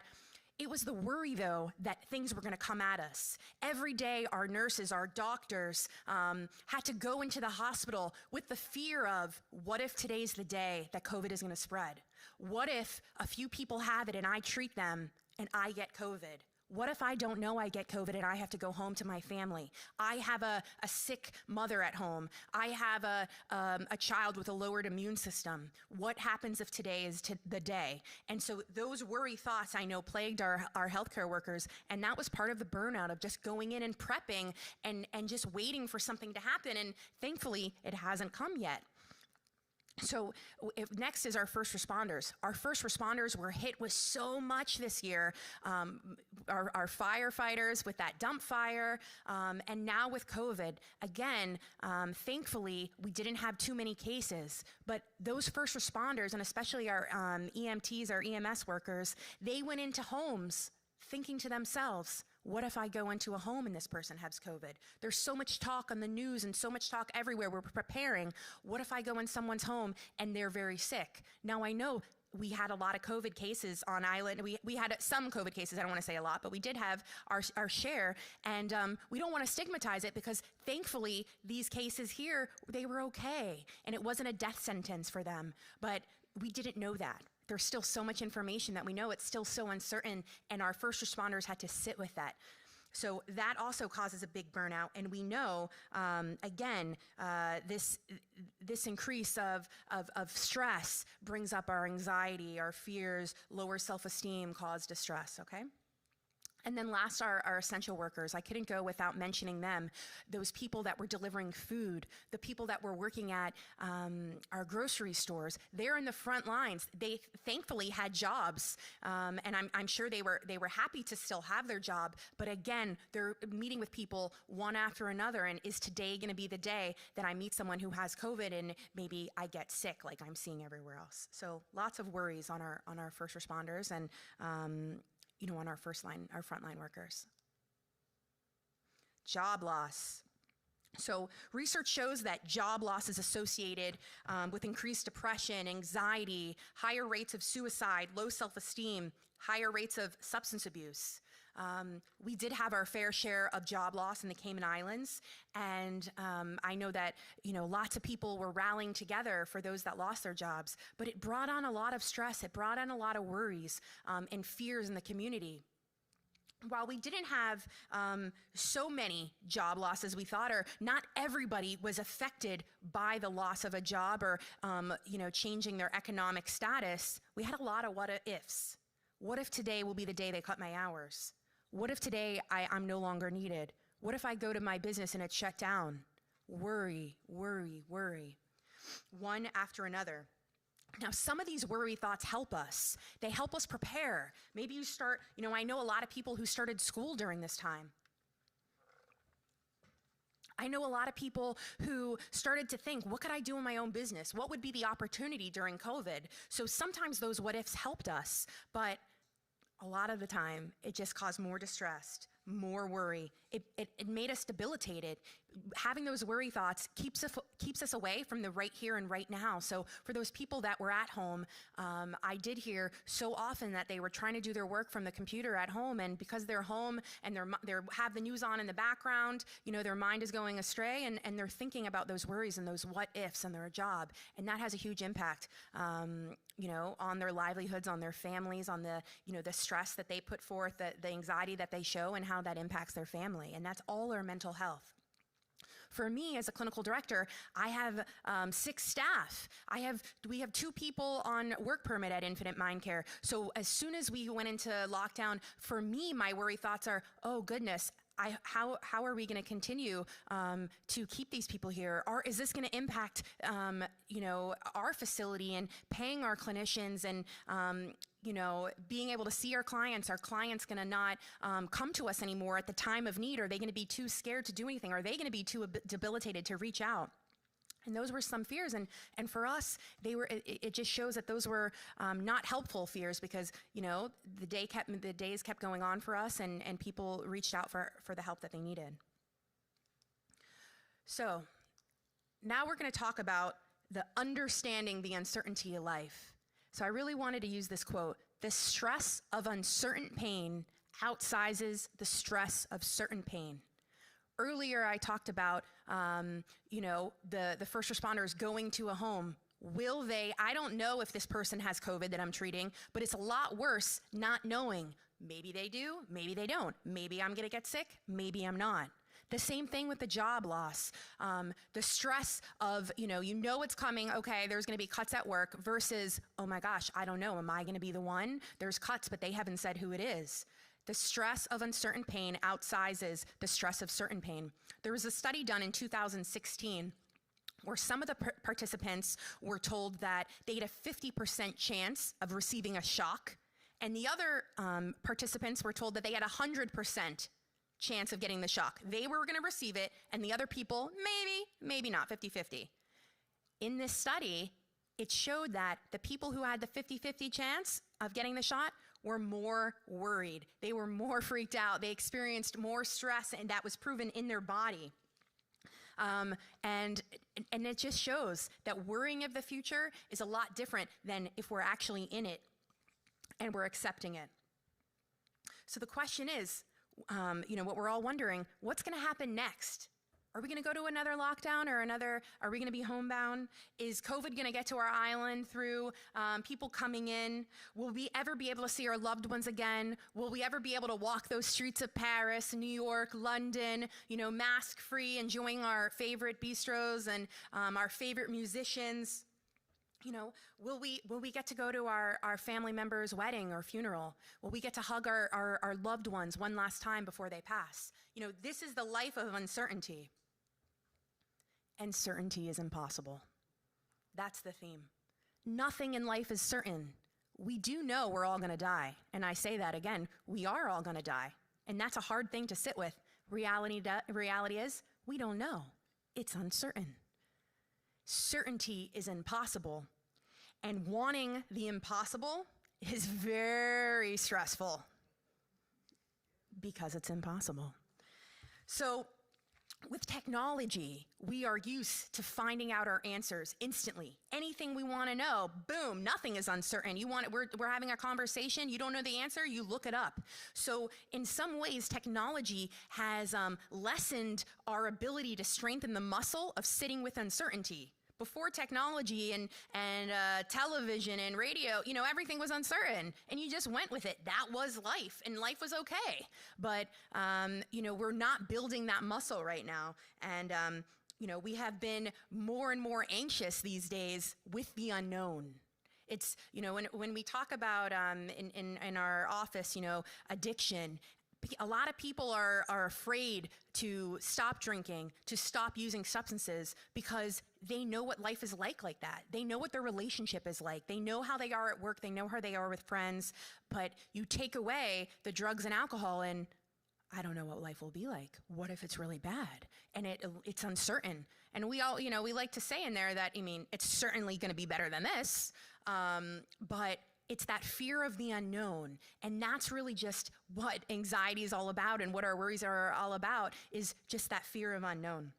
it was the worry, though, that things were going to come at us. Every day, our nurses, our doctors had to go into the hospital with the fear of, what if today's the day that COVID is going to spread? What if a few people have it and I treat them and I get COVID? What if I don't know I get COVID and I have to go home to my family? I have a sick mother at home. I have a child with a lowered immune system. What happens if today is the day? And so those worry thoughts, I know, plagued our healthcare workers, and that was part of the burnout of just going in and prepping and just waiting for something to happen, and thankfully it hasn't come yet. So next is our first responders. Our first responders were hit with so much this year. Our firefighters with that dump fire, and now with COVID. Again, thankfully, we didn't have too many cases, but those first responders, and especially our EMTs, our EMS workers, they went into homes thinking to themselves, what if I go into a home and this person has COVID? There's so much talk on the news and so much talk everywhere. We're preparing. What if I go in someone's home and they're very sick? Now, I know we had a lot of COVID cases on island. We had some COVID cases. I don't want to say a lot, but we did have our share. And we don't want to stigmatize it, because thankfully these cases here, they were okay. And it wasn't a death sentence for them. But we didn't know that. There's still so much information that we know. It's still so uncertain, and our first responders had to sit with that. So that also causes a big burnout, and we know, this increase of stress brings up our anxiety, our fears, lower self-esteem, cause distress, okay? And then last, our essential workers. I couldn't go without mentioning them. Those people that were delivering food, the people that were working at our grocery stores. They're in the front lines. They thankfully had jobs, and I'm sure they were happy to still have their job. But again, they're meeting with people one after another. And is today going to be the day that I meet someone who has COVID and maybe I get sick like I'm seeing everywhere else? So lots of worries on our first responders and on our frontline workers. Job loss. So research shows that job loss is associated with increased depression, anxiety, higher rates of suicide, low self-esteem, higher rates of substance abuse. We did have our fair share of job loss in the Cayman Islands, and I know that lots of people were rallying together for those that lost their jobs, but it brought on a lot of stress. It brought on a lot of worries and fears in the community. while we didn't have so many job losses we thought, or not everybody was affected by the loss of a job or changing their economic status, we had a lot of what ifs. What if today will be the day they cut my hours? What if today I'm no longer needed? What if I go to my business and it's shut down? Worry, worry, worry. One after another. Now, some of these worry thoughts help us. They help us prepare. Maybe you start, I know a lot of people who started school during this time. I know a lot of people who started to think, what could I do in my own business? What would be the opportunity during COVID? So sometimes those what ifs helped us, but a lot of the time it just caused more distress, more worry. It made us debilitated. Having those worry thoughts keeps us away from the right here and right now. So for those people that were at home, I did hear so often that they were trying to do their work from the computer at home, and because they're home and they have the news on in the background, their mind is going astray, and they're thinking about those worries and those what ifs on their job, and that has a huge impact. On their livelihoods, on their families, on the stress that they put forth, the anxiety that they show, and how that impacts their family. And that's all our mental health. For me, as a clinical director, I have 6 staff. We have 2 people on work permit at Infinite Mind Care. So as soon as we went into lockdown, for me, my worry thoughts are, oh goodness, how are we going to continue to keep these people here? Or is this going to impact, our facility and paying our clinicians and, being able to see our clients? Are clients going to not come to us anymore at the time of need? Are they going to be too scared to do anything? Are they going to be too debilitated to reach out? And those were some fears, and for us, it just shows that those were not helpful fears, because the days kept going on for us, and people reached out for the help that they needed. So now we're going to talk about the understanding the uncertainty of life. So I really wanted to use this quote: "The stress of uncertain pain outsizes the stress of certain pain." Earlier, I talked about, the first responders going to a home. Will they? I don't know if this person has COVID that I'm treating, but it's a lot worse not knowing. Maybe they do, maybe they don't. Maybe I'm gonna get sick, maybe I'm not. The same thing with the job loss. The stress of, it's coming, okay, there's gonna be cuts at work, versus, oh my gosh, I don't know, am I gonna be the one? There's cuts, but they haven't said who it is. The stress of uncertain pain outsizes the stress of certain pain. There was a study done in 2016 where some of the participants were told that they had a 50% chance of receiving a shock, and the other participants were told that they had a 100% chance of getting the shock. They were gonna receive it, and the other people, maybe not, 50-50. In this study, it showed that the people who had the 50-50 chance of getting the shot were more worried. They were more freaked out. They experienced more stress, and that was proven in their body. And it just shows that worrying of the future is a lot different than if we're actually in it and we're accepting it. So the question is, what we're all wondering, what's gonna happen next? Are we gonna go to another lockdown, or are we gonna be homebound? Is COVID gonna get to our island through people coming in? Will we ever be able to see our loved ones again? Will we ever be able to walk those streets of Paris, New York, London, mask-free, enjoying our favorite bistros and our favorite musicians? Will we get to go to our family member's wedding or funeral? Will we get to hug our loved ones one last time before they pass? This is the life of uncertainty. And certainty is impossible. That's the theme. Nothing in life is certain. We do know we're all gonna die. And I say that again, we are all gonna die. And that's a hard thing to sit with. Reality is, we don't know. It's uncertain. Certainty is impossible. And wanting the impossible is very stressful, because it's impossible. So with technology, we are used to finding out our answers instantly. Anything we want to know, boom, nothing is uncertain. We're having a conversation, you don't know the answer, you look it up. So in some ways, technology has lessened our ability to strengthen the muscle of sitting with uncertainty. Before technology and television and radio, everything was uncertain, and you just went with it. That was life, and life was okay. But, we're not building that muscle right now. And, we have been more and more anxious these days with the unknown. It's, when we talk about in our office, addiction, a lot of people are afraid to stop drinking, to stop using substances, because they know what life is like that. They know what their relationship is like. They know how they are at work. They know how they are with friends. But you take away the drugs and alcohol, and I don't know what life will be like. What if it's really bad? And it's uncertain. And we all, we like to say in there that, it's certainly going to be better than this. But it's that fear of the unknown. And that's really just what anxiety is all about, and what our worries are all about, is just that fear of unknown.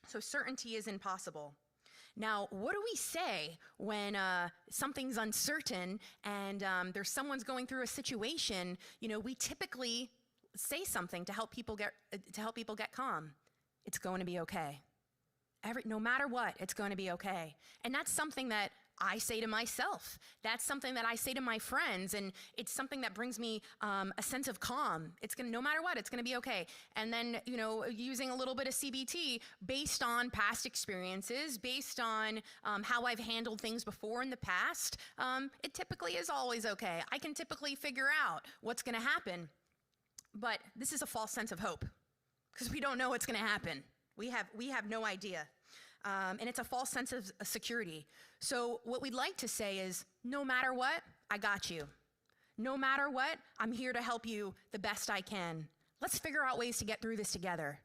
So certainty is impossible. Now, what do we say when something's uncertain and there's someone's going through a situation? We typically say something to help people get calm. It's going to be okay. No matter what, it's going to be okay. And that's something that I say to myself. That's something that I say to my friends, and it's something that brings me a sense of calm. No matter what, it's going to be okay. And then, using a little bit of CBT based on past experiences, based on how I've handled things before in the past, it typically is always okay. I can typically figure out what's going to happen. But this is a false sense of hope, because we don't know what's going to happen. We have no idea. And it's a false sense of security. So what we'd like to say is, no matter what, I got you. No matter what, I'm here to help you the best I can. Let's figure out ways to get through this together.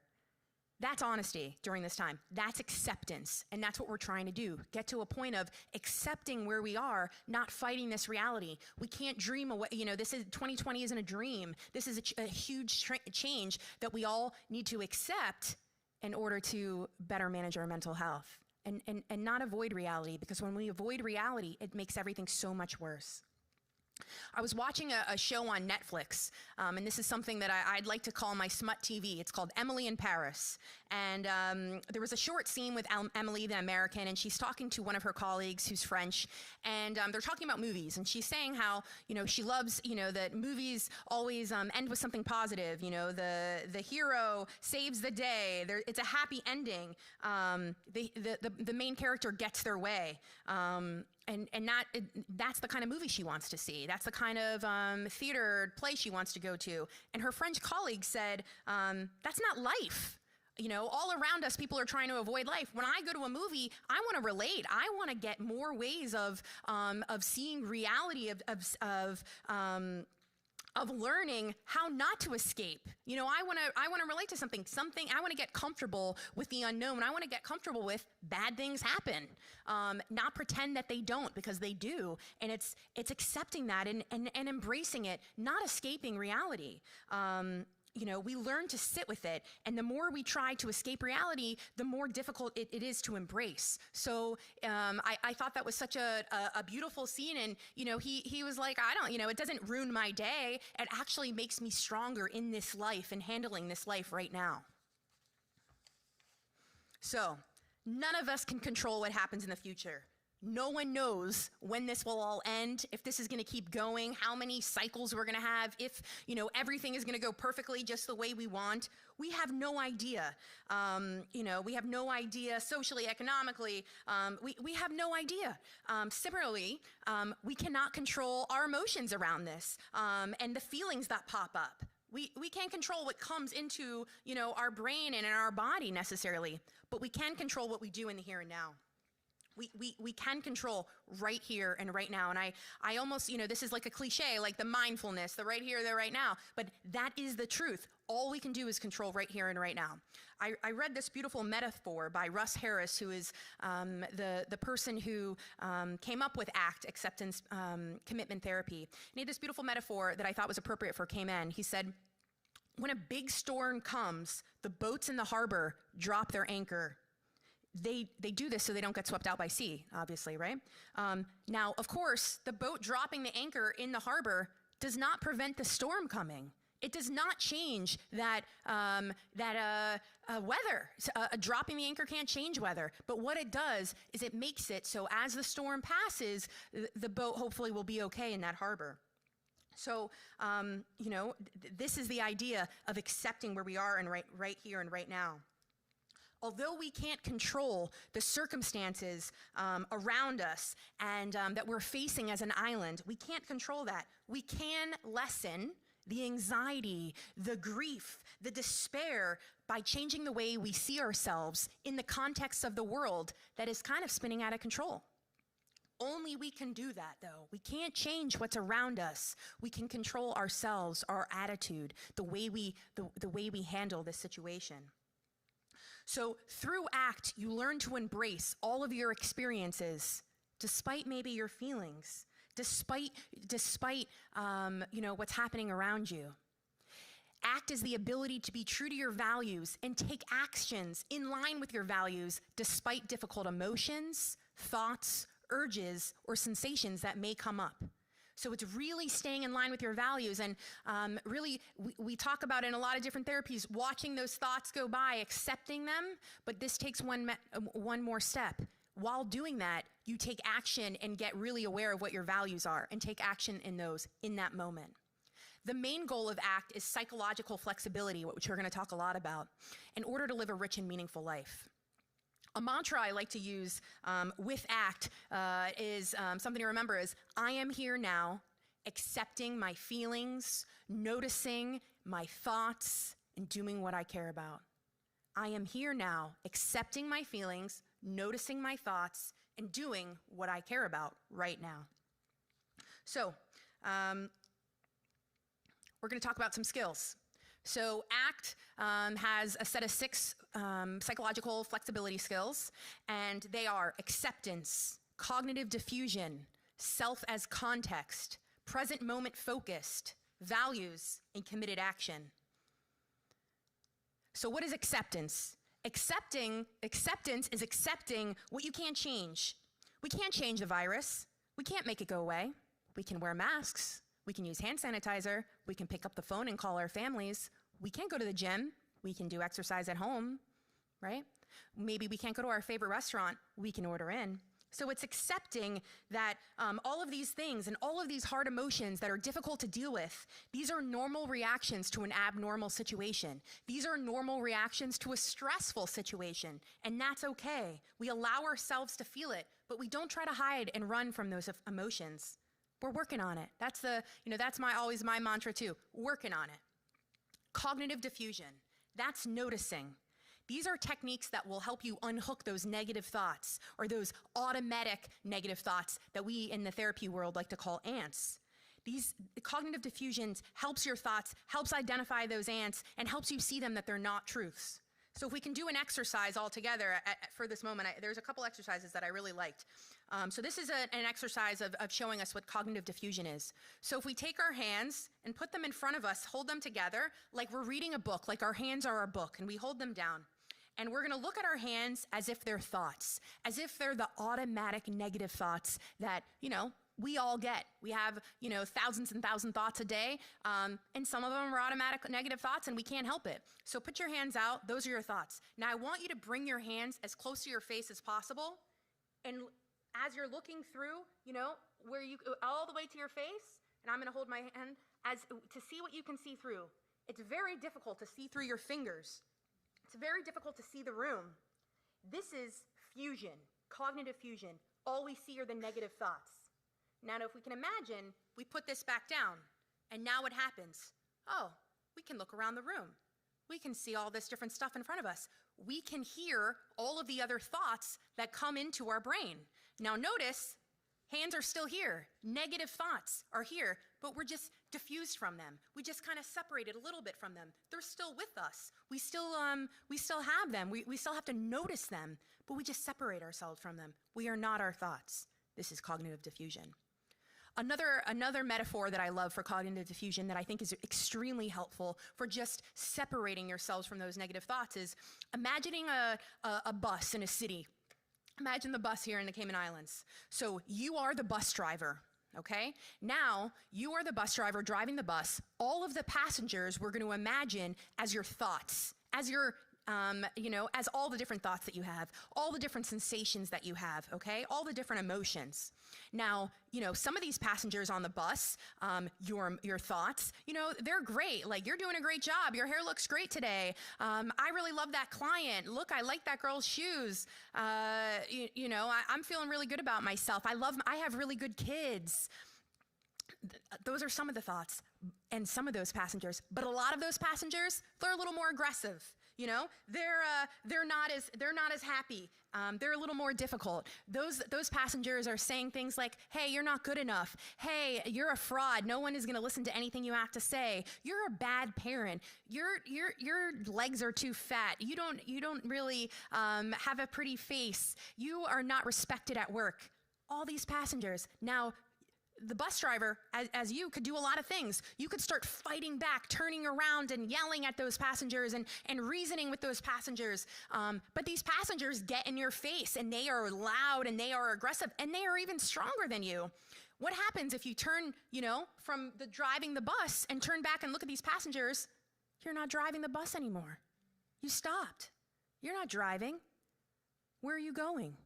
That's honesty during this time. That's acceptance. And that's what we're trying to do. Get to a point of accepting where we are, not fighting this reality. We can't dream away. 2020 isn't a dream. This is a huge change that we all need to accept in order to better manage our mental health and not avoid reality, because when we avoid reality, it makes everything so much worse. I was watching a show on Netflix, and this is something that I'd like to call my smut TV. It's called Emily in Paris. And there was a short scene with Emily, the American, and she's talking to one of her colleagues who's French, and they're talking about movies. And she's saying how, she loves, that movies always end with something positive. The hero saves the day. It's a happy ending. The main character gets their way. And that's the kind of movie she wants to see. That's the kind of theater play she wants to go to. And her French colleague said, that's not life. All around us, people are trying to avoid life. When I go to a movie, I want to relate. I want to get more ways of seeing reality, of learning how not to escape. I want to relate to something. I want to get comfortable with the unknown. I want to get comfortable with bad things happen. Not pretend that they don't, because they do. And it's accepting that and embracing it, not escaping reality. We learn to sit with it, and the more we try to escape reality, the more difficult it is to embrace. So I thought that was such a beautiful scene, and he was like, it doesn't ruin my day. It actually makes me stronger in this life and handling this life right now. So none of us can control what happens in the future. No one knows when this will all end, if this is going to keep going, how many cycles we're going to have, if, everything is going to go perfectly just the way we want. We have no idea. We have no idea socially, economically. We have no idea. Similarly, we cannot control our emotions around this and the feelings that pop up. We can't control what comes into, our brain and in our body necessarily, but we can control what we do in the here and now. We can control right here and right now. And I almost, this is like a cliche, like the mindfulness, the right here, the right now. But that is the truth. All we can do is control right here and right now. I read this beautiful metaphor by Russ Harris, who is the person who came up with ACT, Acceptance Commitment Therapy. And he had this beautiful metaphor that I thought was appropriate for Cayman. He said, when a big storm comes, the boats in the harbor drop their anchor. They do this so they don't get swept out by sea, obviously, right? Now, of course, the boat dropping the anchor in the harbor does not prevent the storm coming. It does not change that weather. Dropping the anchor can't change weather. But what it does is it makes it so as the storm passes, the boat hopefully will be okay in that harbor. So, this is the idea of accepting where we are and right here and right now. Although we can't control the circumstances around us and that we're facing as an island, we can't control that. We can lessen the anxiety, the grief, the despair by changing the way we see ourselves in the context of the world that is kind of spinning out of control. Only we can do that, though. We can't change what's around us. We can control ourselves, our attitude, the way we handle this situation. So through ACT, you learn to embrace all of your experiences, despite maybe your feelings, despite what's happening around you. ACT is the ability to be true to your values and take actions in line with your values, despite difficult emotions, thoughts, urges, or sensations that may come up. So it's really staying in line with your values, and really, we talk about in a lot of different therapies, watching those thoughts go by, accepting them, but this takes one more step. While doing that, you take action and get really aware of what your values are and take action in those in that moment. The main goal of ACT is psychological flexibility, which we're going to talk a lot about, in order to live a rich and meaningful life. A mantra I like to use with ACT is something to remember is, I am here now, accepting my feelings, noticing my thoughts, and doing what I care about. I am here now, accepting my feelings, noticing my thoughts, and doing what I care about right now. So, we're going to talk about some skills. So ACT has a set of 6 psychological flexibility skills, and they are acceptance, cognitive diffusion, self as context, present moment focused, values, and committed action. So what is acceptance? Acceptance is accepting what you can't change. We can't change the virus. We can't make it go away. We can wear masks. We can use hand sanitizer. We can pick up the phone and call our families. We can't go to the gym. We can do exercise at home, right? Maybe we can't go to our favorite restaurant. We can order in. So it's accepting that all of these things and all of these hard emotions that are difficult to deal with, these are normal reactions to an abnormal situation. These are normal reactions to a stressful situation, and that's okay. We allow ourselves to feel it, but we don't try to hide and run from those emotions. We're working on it. That's always my mantra too, working on it. Cognitive diffusion, that's noticing. These are techniques that will help you unhook those negative thoughts or those automatic negative thoughts that we in the therapy world like to call ants. These cognitive diffusions helps your thoughts, helps identify those ants, and helps you see them that they're not truths. So if we can do an exercise all together for this moment, there's a couple exercises that I really liked. So this is an exercise of showing us what cognitive diffusion is. So if we take our hands and put them in front of us, hold them together, like we're reading a book, like our hands are a book, and we hold them down. And we're gonna look at our hands as if they're thoughts, as if they're the automatic negative thoughts that, we all get. We have, thousands and thousands of thoughts a day, and some of them are automatic negative thoughts, and we can't help it. So put your hands out. Those are your thoughts. Now, I want you to bring your hands as close to your face as possible, and as you're looking through, where you all the way to your face, and I'm going to hold my hand to see what you can see through. It's very difficult to see through your fingers. It's very difficult to see the room. This is fusion, cognitive fusion. All we see are the negative thoughts. Now, if we can imagine, we put this back down, and now what happens? Oh, we can look around the room. We can see all this different stuff in front of us. We can hear all of the other thoughts that come into our brain. Now notice, hands are still here. Negative thoughts are here, but we're just diffused from them. We just kind of separated a little bit from them. They're still with us. We still have them. We still have to notice them, but we just separate ourselves from them. We are not our thoughts. This is cognitive diffusion. Another metaphor that I love for cognitive diffusion that I think is extremely helpful for just separating yourselves from those negative thoughts is imagining a bus in a city. Imagine the bus here in the Cayman Islands. So you are the bus driver, okay? Now, you are the bus driver driving the bus. All of the passengers we're going to imagine as your thoughts, as your, as all the different thoughts that you have, all the different sensations that you have, okay? All the different emotions. Now, some of these passengers on the bus, your thoughts, they're great. Like, you're doing a great job. Your hair looks great today. I really love that client. Look, I like that girl's shoes. I'm feeling really good about myself. I have really good kids. Those are some of the thoughts and some of those passengers. But a lot of those passengers, they're a little more aggressive. They're not as happy. They're a little more difficult. Those passengers are saying things like, "Hey, you're not good enough. Hey, you're a fraud. No one is going to listen to anything you have to say. You're a bad parent. Your legs are too fat. You don't really have a pretty face. You are not respected at work." All these passengers. Now, the bus driver, as you, could do a lot of things. You could start fighting back, turning around and yelling at those passengers and reasoning with those passengers. But these passengers get in your face, and they are loud and they are aggressive, and they are even stronger than you. What happens if you turn, from driving the bus and turn back and look at these passengers? You're not driving the bus anymore. You stopped. You're not driving. Where are you going?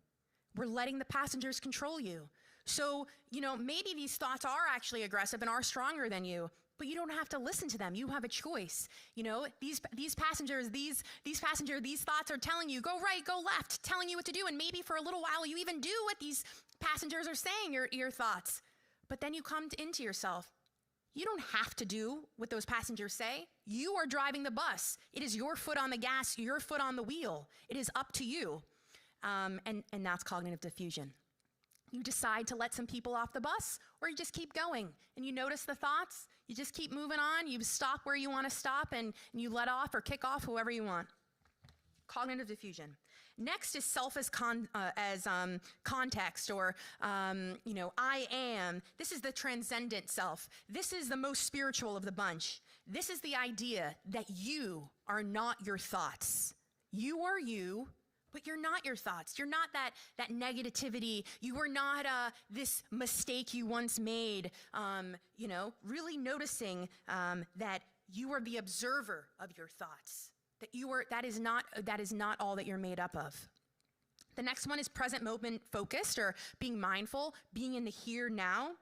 We're letting the passengers control you. So, maybe these thoughts are actually aggressive and are stronger than you, but you don't have to listen to them. You have a choice. These passengers, these thoughts are telling you, go right, go left, telling you what to do. And maybe for a little while you even do what these passengers are saying, your thoughts. But then you come into yourself. You don't have to do what those passengers say. You are driving the bus. It is your foot on the gas, your foot on the wheel. It is up to you. And that's cognitive diffusion. You decide to let some people off the bus, or you just keep going. And you notice the thoughts, you just keep moving on, you stop where you want to stop, and you let off or kick off whoever you want. Cognitive diffusion. Next is self as context, or, I am. This is the transcendent self. This is the most spiritual of the bunch. This is the idea that you are not your thoughts. You are you, but you're not your thoughts. You're not that negativity. You are not this mistake you once made. Really noticing that you are the observer of your thoughts. That is not all that you're made up of. The next one is present moment focused, or being mindful, being in the here now.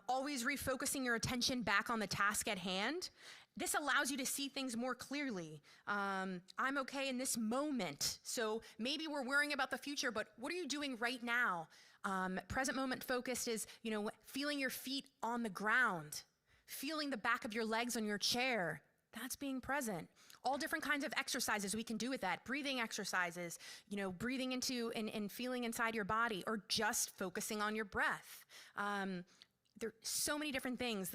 Always refocusing your attention back on the task at hand. This allows you to see things more clearly. I'm okay in this moment. So maybe we're worrying about the future, but what are you doing right now? Present moment focused is, feeling your feet on the ground, feeling the back of your legs on your chair. That's being present. All different kinds of exercises we can do with that. Breathing exercises, breathing into and feeling inside your body, or just focusing on your breath. There are so many different things,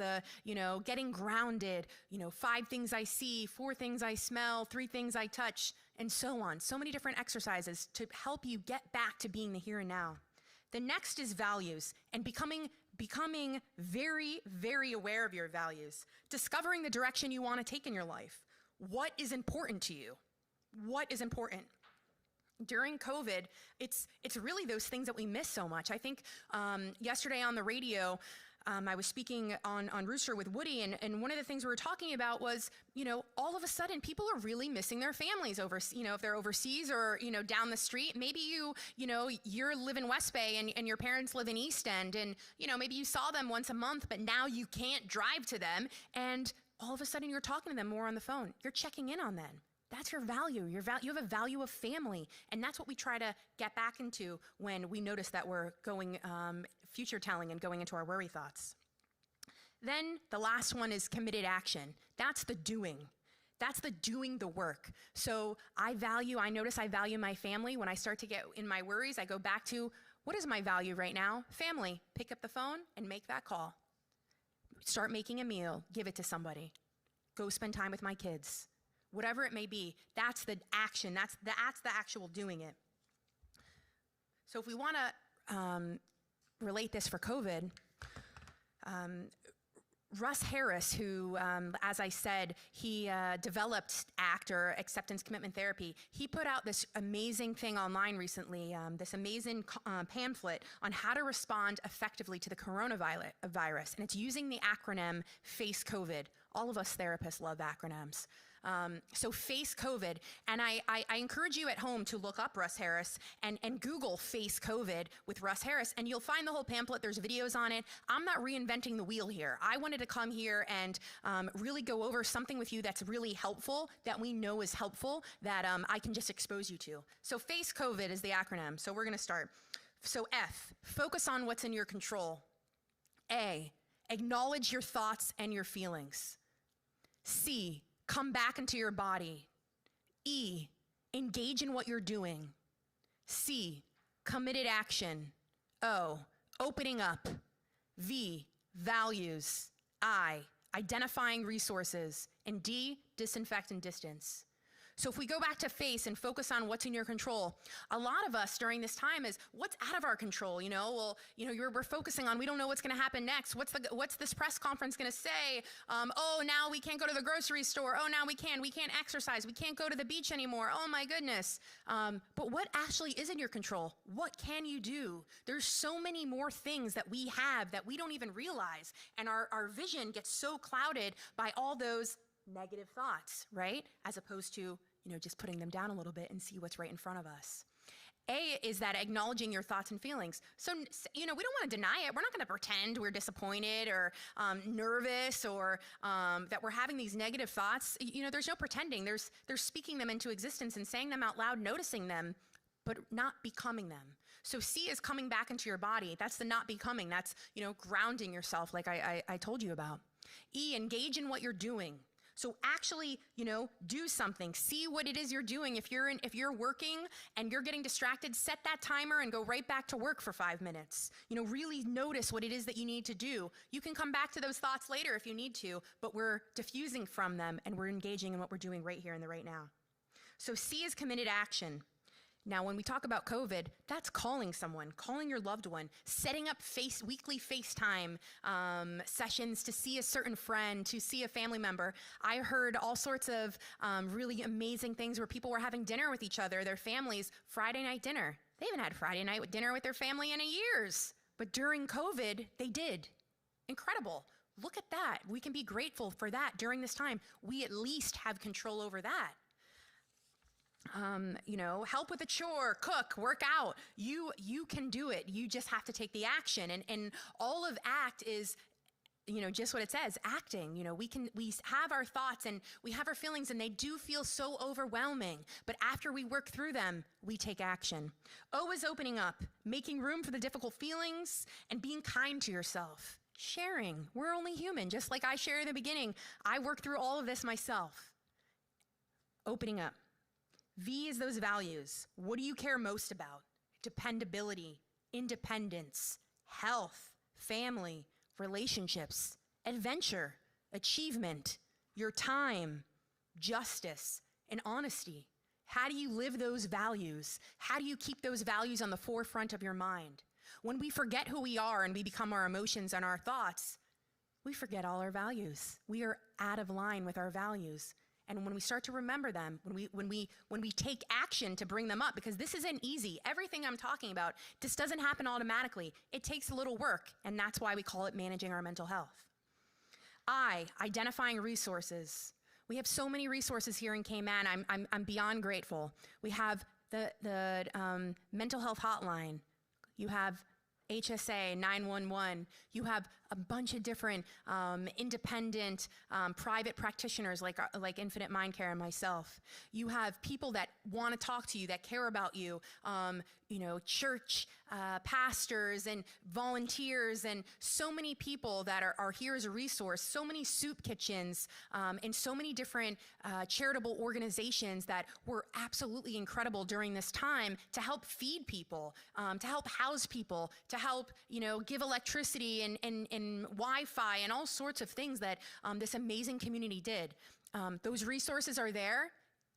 getting grounded, 5 things I see, 4 things I smell, 3 things I touch, and so on. So many different exercises to help you get back to being the here and now. The next is values, and becoming very, very aware of your values. Discovering the direction you want to take in your life. What is important to you? What is important? During COVID, it's really those things that we miss so much. I think yesterday on the radio, I was speaking on Rooster with Woody, and one of the things we were talking about was, all of a sudden people are really missing their families if they're overseas or, down the street. Maybe you live in West Bay and your parents live in East End, and, maybe you saw them once a month, but now you can't drive to them, and all of a sudden you're talking to them more on the phone. You're checking in on them. That's your value. You have a value of family, and that's what we try to get back into when we notice that we're going future telling and going into our worry thoughts. Then the last one is committed action. That's the doing. That's the doing the work. So I notice I value my family. When I start to get in my worries, I go back to, what is my value right now? Family. Pick up the phone and make that call. Start making a meal. Give it to somebody. Go spend time with my kids. Whatever it may be, that's the action. That's the actual doing it. So if we want to relate this for COVID, Russ Harris, who, as I said, he developed ACT, or Acceptance Commitment Therapy. He put out this amazing thing online recently, this amazing pamphlet on how to respond effectively to the coronavirus, and it's using the acronym FACE COVID. All of us therapists love acronyms. So FACE COVID, and I encourage you at home to look up Russ Harris and Google FACE COVID with Russ Harris, and you'll find the whole pamphlet. There's videos on it. I'm not reinventing the wheel here. I wanted to come here and really go over something with you that's really helpful, that we know is helpful, that I can just expose you to. So FACE COVID is the acronym, so we're gonna start. So F, focus on what's in your control. A, acknowledge your thoughts and your feelings. C, come back into your body. E, engage in what you're doing. C, committed action. O, opening up. V, values. I, identifying resources. And D, disinfect and distance. So if we go back to FACE and focus on what's in your control, a lot of us during this time is what's out of our control, you know? Well, you know, we're focusing on, we don't know what's gonna happen next. What's this press conference gonna say? Oh, now we can't go to the grocery store. Oh, now we can't exercise. We can't go to the beach anymore. Oh my goodness. But what actually is in your control? What can you do? There's so many more things that we have that we don't even realize. And our vision gets so clouded by all those negative thoughts, right? As opposed to, you know, just putting them down a little bit and see what's right in front of us. A is that acknowledging your thoughts and feelings. So, you know, we don't want to deny it. We're not going to pretend we're disappointed or nervous or that we're having these negative thoughts. You know, there's no pretending. There's speaking them into existence and saying them out loud, noticing them, but not becoming them. So C is coming back into your body. That's the not becoming. That's, you know, grounding yourself like I told you about. E, engage in what you're doing. So actually, you know, do something. See what it is you're doing. If you're working and you're getting distracted, set that timer and go right back to work for 5 minutes. You know, really notice what it is that you need to do. You can come back to those thoughts later if you need to, but we're diffusing from them and we're engaging in what we're doing right here in the right now. So C is committed action. Now, when we talk about COVID, that's calling someone, calling your loved one, setting up weekly FaceTime sessions to see a certain friend, to see a family member. I heard all sorts of really amazing things where people were having dinner with each other, their families, Friday night dinner. They haven't had Friday night dinner with their family in years, but during COVID, they did. Incredible. Look at that. We can be grateful for that during this time. We at least have control over that. You know, help with a chore, cook, work out. You can do it. You just have to take the action. And all of ACT is, you know, just what it says, acting. You know, we have our thoughts and we have our feelings and they do feel so overwhelming. But after we work through them, we take action. O is opening up, making room for the difficult feelings and being kind to yourself. Sharing. We're only human. Just like I shared in the beginning, I worked through all of this myself. Opening up. V is those values. What do you care most about? Dependability, independence, health, family, relationships, adventure, achievement, your time, justice, and honesty. How do you live those values? How do you keep those values on the forefront of your mind? When we forget who we are and we become our emotions and our thoughts, we forget all our values. We are out of line with our values. And when we start to remember them, when we take action to bring them up, because this isn't easy. Everything I'm talking about, this doesn't happen automatically. It takes a little work, and that's why we call it managing our mental health. I, identifying resources. We have so many resources here in Cayman. I'm beyond grateful. We have the mental health hotline. You have HSA, 911. You have a bunch of different independent private practitioners like Infinite Mind Care and myself. You have people that want to talk to you, that care about you, you know, church pastors and volunteers and so many people that are here as a resource, so many soup kitchens and so many different charitable organizations that were absolutely incredible during this time to help feed people, to help house people, to help, you know, give electricity and Wi-Fi and all sorts of things that this amazing community did. Those resources are there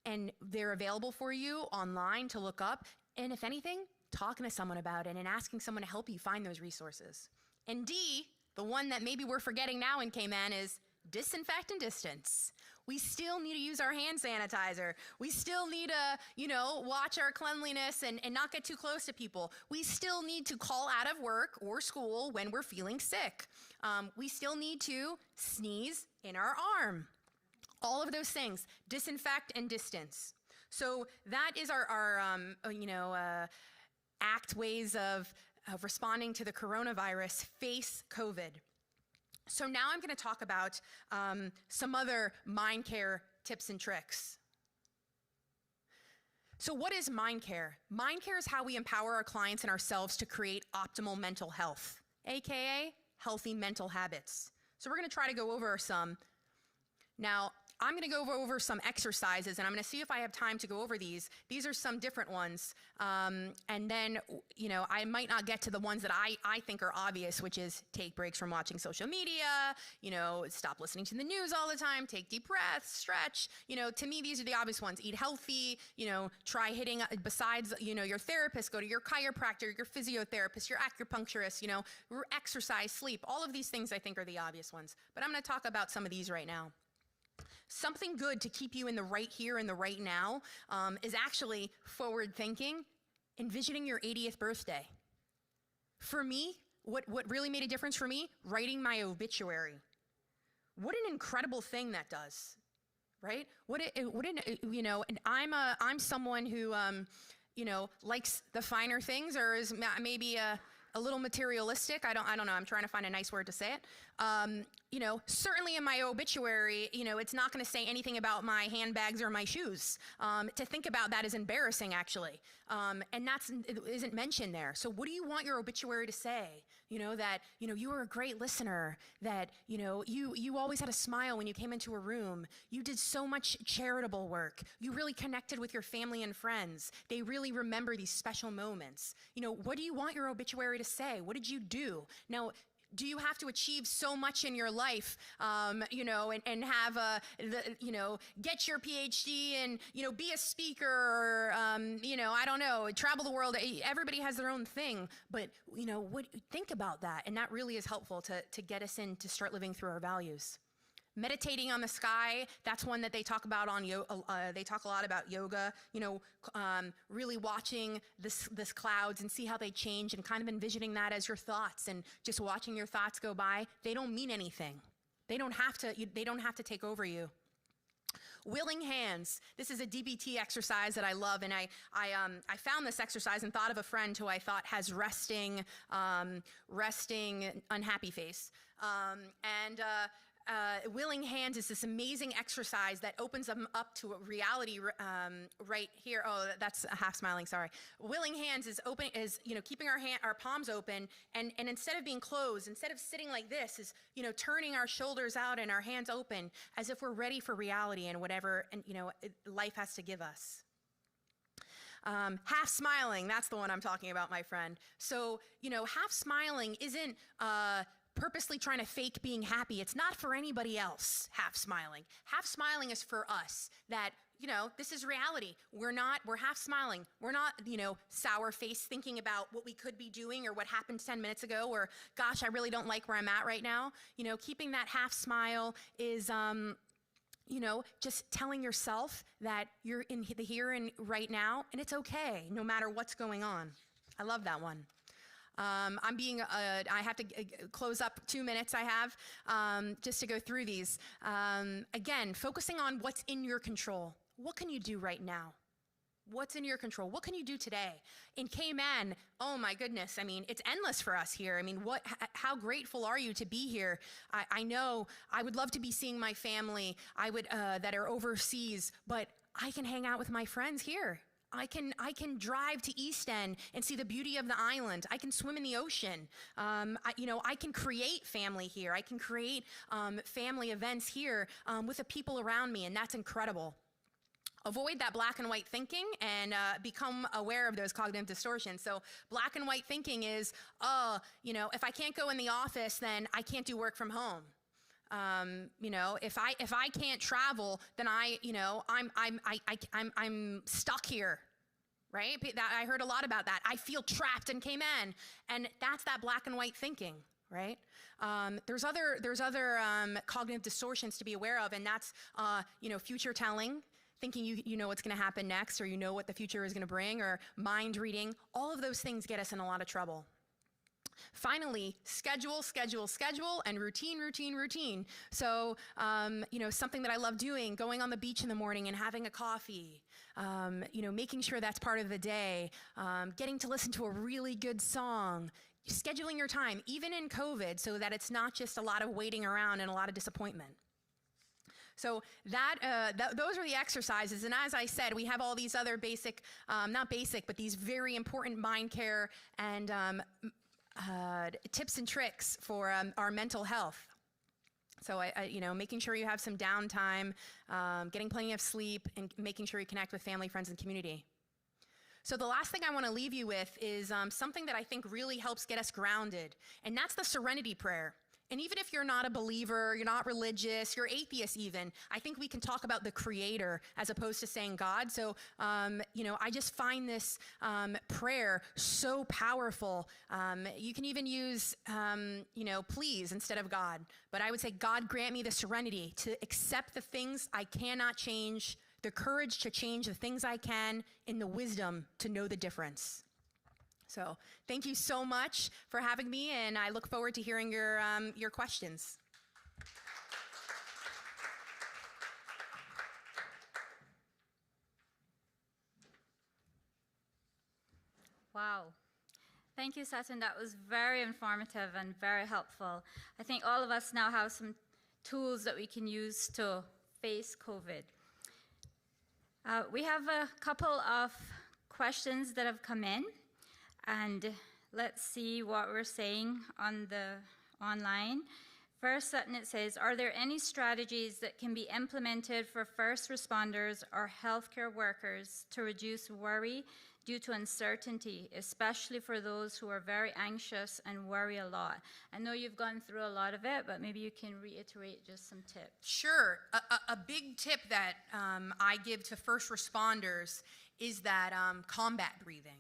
and they're available for you online to look up. And if anything, talking to someone about it and asking someone to help you find those resources. And D, the one that maybe we're forgetting now in Cayman is disinfect and distance. We still need to use our hand sanitizer. We still need to, watch our cleanliness and not get too close to people. We still need to call out of work or school when we're feeling sick. We still need to sneeze in our arm. All of those things, disinfect and distance. So that is our act ways of responding to the coronavirus, face COVID. So now I'm going to talk about some other mind care tips and tricks. So what is mind care? Mind care is how we empower our clients and ourselves to create optimal mental health, aka healthy mental habits. So we're going to try to go over some. Now, I'm going to go over some exercises, and I'm going to see if I have time to go over these. These are some different ones. And then, I might not get to the ones that I think are obvious, which is take breaks from watching social media, stop listening to the news all the time, take deep breaths, stretch. To me, these are the obvious ones. Eat healthy, try hitting, besides, your therapist, go to your chiropractor, your physiotherapist, your acupuncturist, exercise, sleep. All of these things I think are the obvious ones. But I'm going to talk about some of these right now. Something good to keep you in the right here and the right now is actually forward thinking, envisioning your 80th birthday. For me, what really made a difference for me, writing my obituary. What an incredible thing that does, right? And I'm someone who, likes the finer things, or is maybe a little materialistic. I don't know. I'm trying to find a nice word to say it. Certainly in my obituary, it's not going to say anything about my handbags or my shoes. To think about that is embarrassing, actually. And it isn't mentioned there. So what do you want your obituary to say? That, you were a great listener, that, you always had a smile when you came into a room. You did so much charitable work. You really connected with your family and friends. They really remember these special moments. What do you want your obituary to say? What did you do? Now, do you have to achieve so much in your life, and have get your PhD and, be a speaker or, I don't know, travel the world? Everybody has their own thing, but, think about that. And that really is helpful to get us in to start living through our values. Meditating on the sky, that's one that they talk about they talk a lot about yoga, really watching this clouds and see how they change and kind of envisioning that as your thoughts and just watching your thoughts go by. They don't mean anything. They don't have to take over you. Willing hands. This is a DBT exercise that I love, and I found this exercise and thought of a friend who I thought has resting unhappy face. Willing hands is this amazing exercise that opens them up to a reality right here. Oh, that's half smiling, sorry. Willing hands is keeping our palms open, and instead of being closed, instead of sitting like this, is turning our shoulders out and our hands open as if we're ready for reality and whatever life has to give us. Half smiling, that's the one I'm talking about, my friend. So, half smiling isn't purposely trying to fake being happy. It's not for anybody else, half smiling. Half smiling is for us, that, this is reality. We're half smiling. We're not, sour face thinking about what we could be doing or what happened 10 minutes ago, or, gosh, I really don't like where I'm at right now. Keeping that half smile is, just telling yourself that you're in the here and right now, and it's okay, no matter what's going on. I love that one. I have to close up 2 minutes I have, just to go through these. Again, focusing on what's in your control. What can you do right now? What's in your control? What can you do today? In Cayman, oh my goodness, it's endless for us here. How grateful are you to be here? I know I would love to be seeing my family, that are overseas, but I can hang out with my friends here. I can drive to East End and see the beauty of the island. I can swim in the ocean. I can create family here. I can create family events here with the people around me, and that's incredible. Avoid that black and white thinking and become aware of those cognitive distortions. So black and white thinking is, if I can't go in the office, then I can't do work from home. If I can't travel, then I'm stuck here, right? I heard a lot about that. I feel trapped in Cayman, and that's that black and white thinking, right? There's other cognitive distortions to be aware of, and that's future telling, thinking you know what's going to happen next, or you know what the future is going to bring, or mind reading. All of those things get us in a lot of trouble. Finally, schedule, and routine. So, something that I love doing, going on the beach in the morning and having a coffee, making sure that's part of the day, getting to listen to a really good song, scheduling your time, even in COVID, so that it's not just a lot of waiting around and a lot of disappointment. So those are the exercises, and as I said, we have all these other basic, not basic, but these very important mind care and tips and tricks for our mental health. So making sure you have some downtime, getting plenty of sleep, and making sure you connect with family, friends, and community. So the last thing I want to leave you with is something that I think really helps get us grounded, and that's the serenity prayer. And even if you're not a believer, you're not religious, you're atheist even, I think we can talk about the Creator as opposed to saying God. So, I just find this prayer so powerful. You can even use, please instead of God. But I would say, God, grant me the serenity to accept the things I cannot change, the courage to change the things I can, and the wisdom to know the difference. So thank you so much for having me, and I look forward to hearing your questions. Wow. Thank you, Sutton. That was very informative and very helpful. I think all of us now have some tools that we can use to face COVID. We have a couple of questions that have come in. And let's see what we're saying on the online. First, Sutton, it says, are there any strategies that can be implemented for first responders or healthcare workers to reduce worry due to uncertainty, especially for those who are very anxious and worry a lot? I know you've gone through a lot of it, but maybe you can reiterate just some tips. Sure. A big tip that I give to first responders is that combat breathing.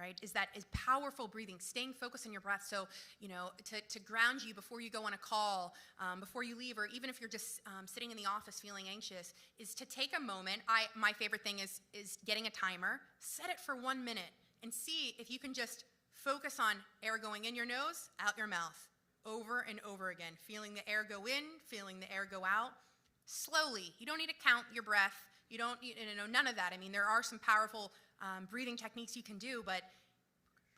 Right, is powerful breathing, staying focused on your breath. So, to ground you before you go on a call, before you leave, or even if you're just sitting in the office feeling anxious, is to take a moment. My favorite thing is getting a timer, set it for 1 minute, and see if you can just focus on air going in your nose, out your mouth, over and over again, feeling the air go in, feeling the air go out, slowly. You don't need to count your breath. You don't, none of that. I mean, there are some powerful breathing techniques you can do, but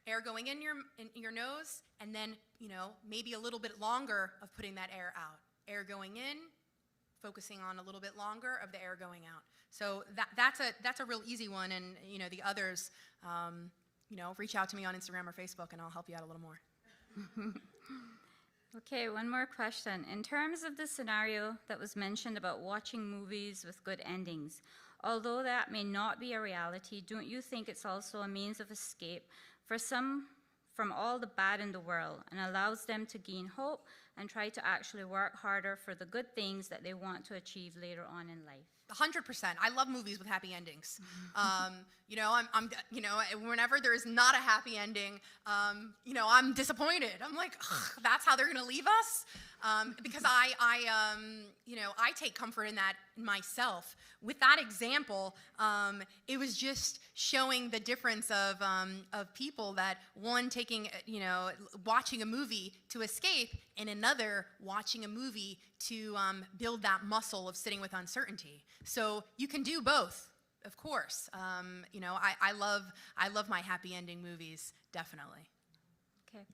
air going in your nose, and then maybe a little bit longer of putting that air out. Air going in, focusing on a little bit longer of the air going out. So that's a real easy one, and the others, reach out to me on Instagram or Facebook, and I'll help you out a little more. Okay, one more question. In terms of the scenario that was mentioned about watching movies with good endings, although that may not be a reality, don't you think it's also a means of escape for some from all the bad in the world, and allows them to gain hope and try to actually work harder for the good things that they want to achieve later on in life? 100%. I love movies with happy endings. Whenever there's not a happy ending, I'm disappointed. I'm like, that's how they're going to leave us? Because I take comfort in that myself. With that example, it was just showing the difference of people, that one taking, watching a movie to escape, and another watching a movie to build that muscle of sitting with uncertainty. So you can do both, of course. I love my happy ending movies, definitely. Okay.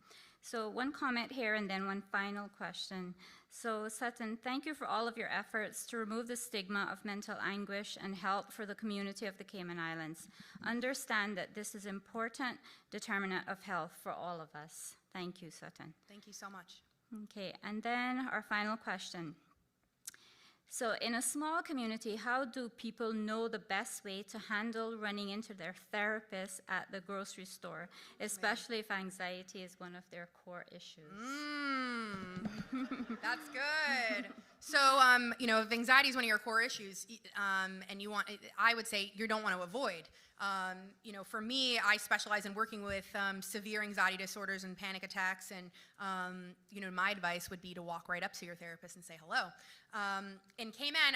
So one comment here and then one final question. So Sutton, thank you for all of your efforts to remove the stigma of mental anguish and help for the community of the Cayman Islands. Understand that this is an important determinant of health for all of us. Thank you, Sutton. Thank you so much. Okay, and then our final question. So in a small community, how do people know the best way to handle running into their therapist at the grocery store, especially if anxiety is one of their core issues? That's good. So, if anxiety is one of your core issues, and I would say you don't want to avoid. For me, I specialize in working with severe anxiety disorders and panic attacks, and my advice would be to walk right up to your therapist and say hello. In Cayman,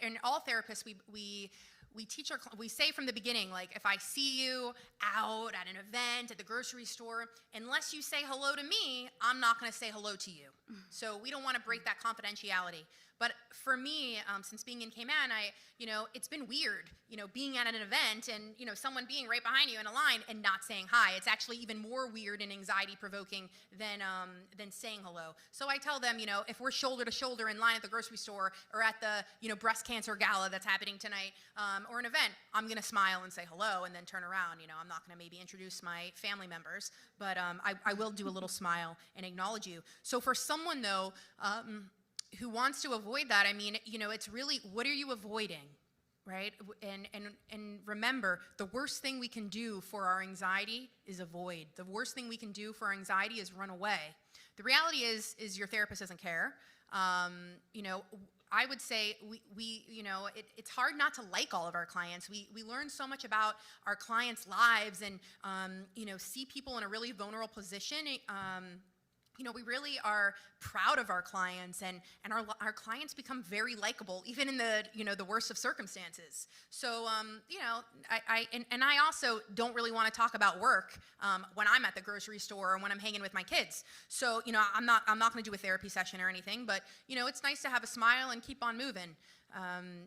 in all therapists, we say from the beginning, like, if I see you out at an event, at the grocery store, unless you say hello to me, I'm not going to say hello to you. So we don't want to break that confidentiality. But for me, since being in Cayman, it's been weird, being at an event and, someone being right behind you in a line and not saying hi. It's actually even more weird and anxiety-provoking than saying hello. So I tell them, if we're shoulder to shoulder in line at the grocery store or at the, breast cancer gala that's happening tonight, or an event, I'm going to smile and say hello and then turn around. I'm not going to maybe introduce my family members, but I will do a little smile and acknowledge you. So for someone, though, who wants to avoid that, it's really, what are you avoiding, right? And remember, the worst thing we can do for our anxiety is avoid. The worst thing we can do for our anxiety is run away. The reality is your therapist doesn't care. I would say it's hard not to like all of our clients. We learn so much about our clients' lives and, see people in a really vulnerable position. We really are proud of our clients, and our clients become very likable, even in the worst of circumstances. So, I also don't really want to talk about work when I'm at the grocery store or when I'm hanging with my kids. So, I'm not going to do a therapy session or anything, but, it's nice to have a smile and keep on moving.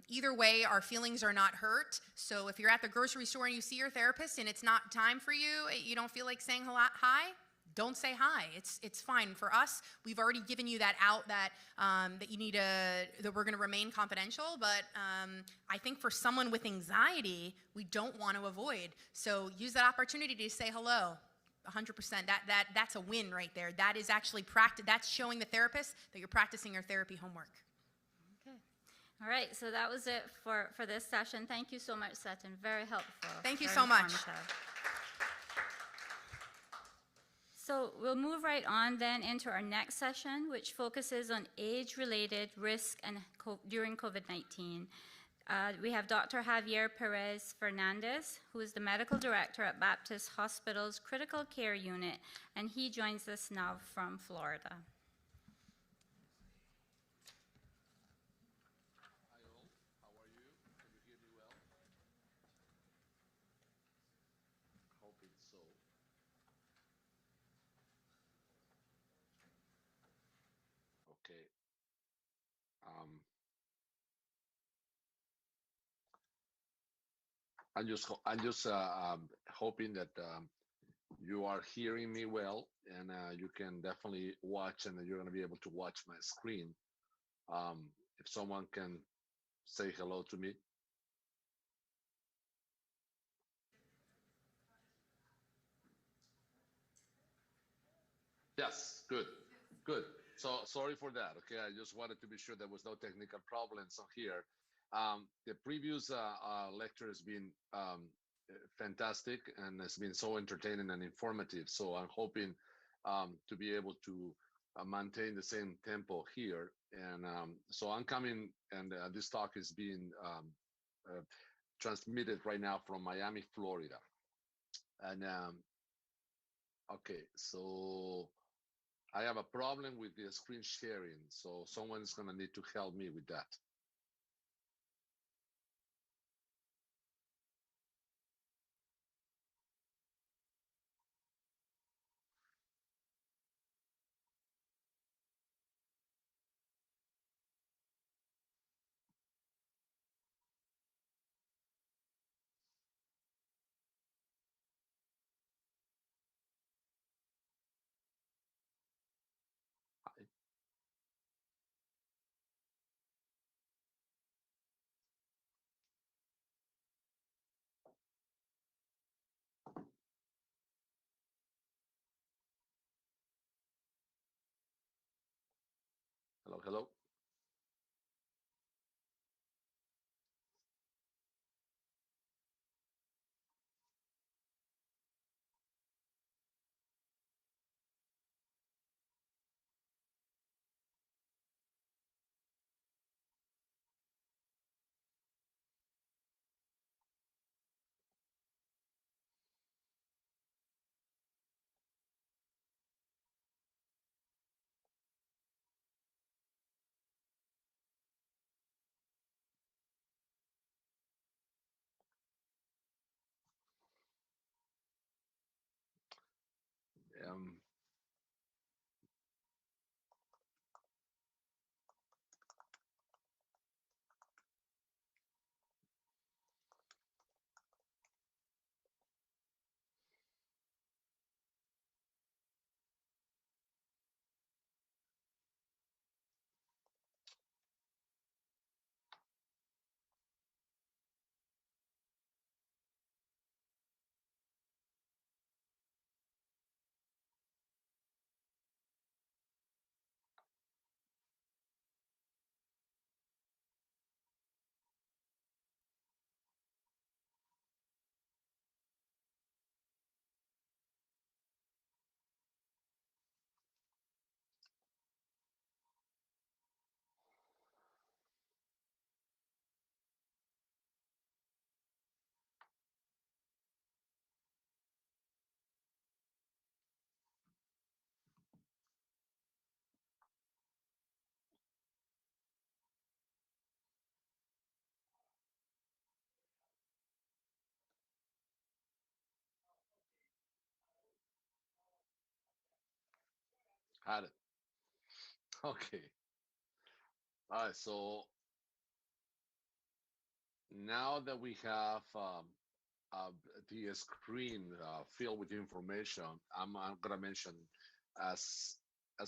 Either way, our feelings are not hurt. So if you're at the grocery store and you see your therapist and it's not time for you, you don't feel like saying hi, don't say hi. It's fine. For us, we've already given you that out that that you need that we're going to remain confidential. But I think for someone with anxiety, we don't want to avoid. So use that opportunity to say hello. 100%. That's a win right there. That is actually that's showing the therapist that you're practicing your therapy homework. Okay. All right. So that was it for this session. Thank you so much, Sutton. Very helpful. Thank you so much. So we'll move right on then into our next session, which focuses on age-related risk and during COVID-19. We have Dr. Javier Perez Fernandez, who is the medical director at Baptist Hospital's Critical Care Unit, and he joins us now from Florida. Hi all, how are you? Can you hear me well? Hope it's so. Okay. I'm just hoping that you are hearing me well, and you can definitely watch, and you're going to be able to watch my screen. If someone can say hello to me. Yes, good, good. So sorry for that. Okay, I just wanted to be sure there was no technical problems on here. The previous lecture has been fantastic, and it's been so entertaining and informative. So I'm hoping to be able to maintain the same tempo here. And so I'm coming, and this talk is being transmitted right now from Miami, Florida. And okay, so I have a problem with the screen sharing, so someone's going to need to help me with that. Had it. Okay. All right. So now that we have the screen filled with information, I'm going to mention, as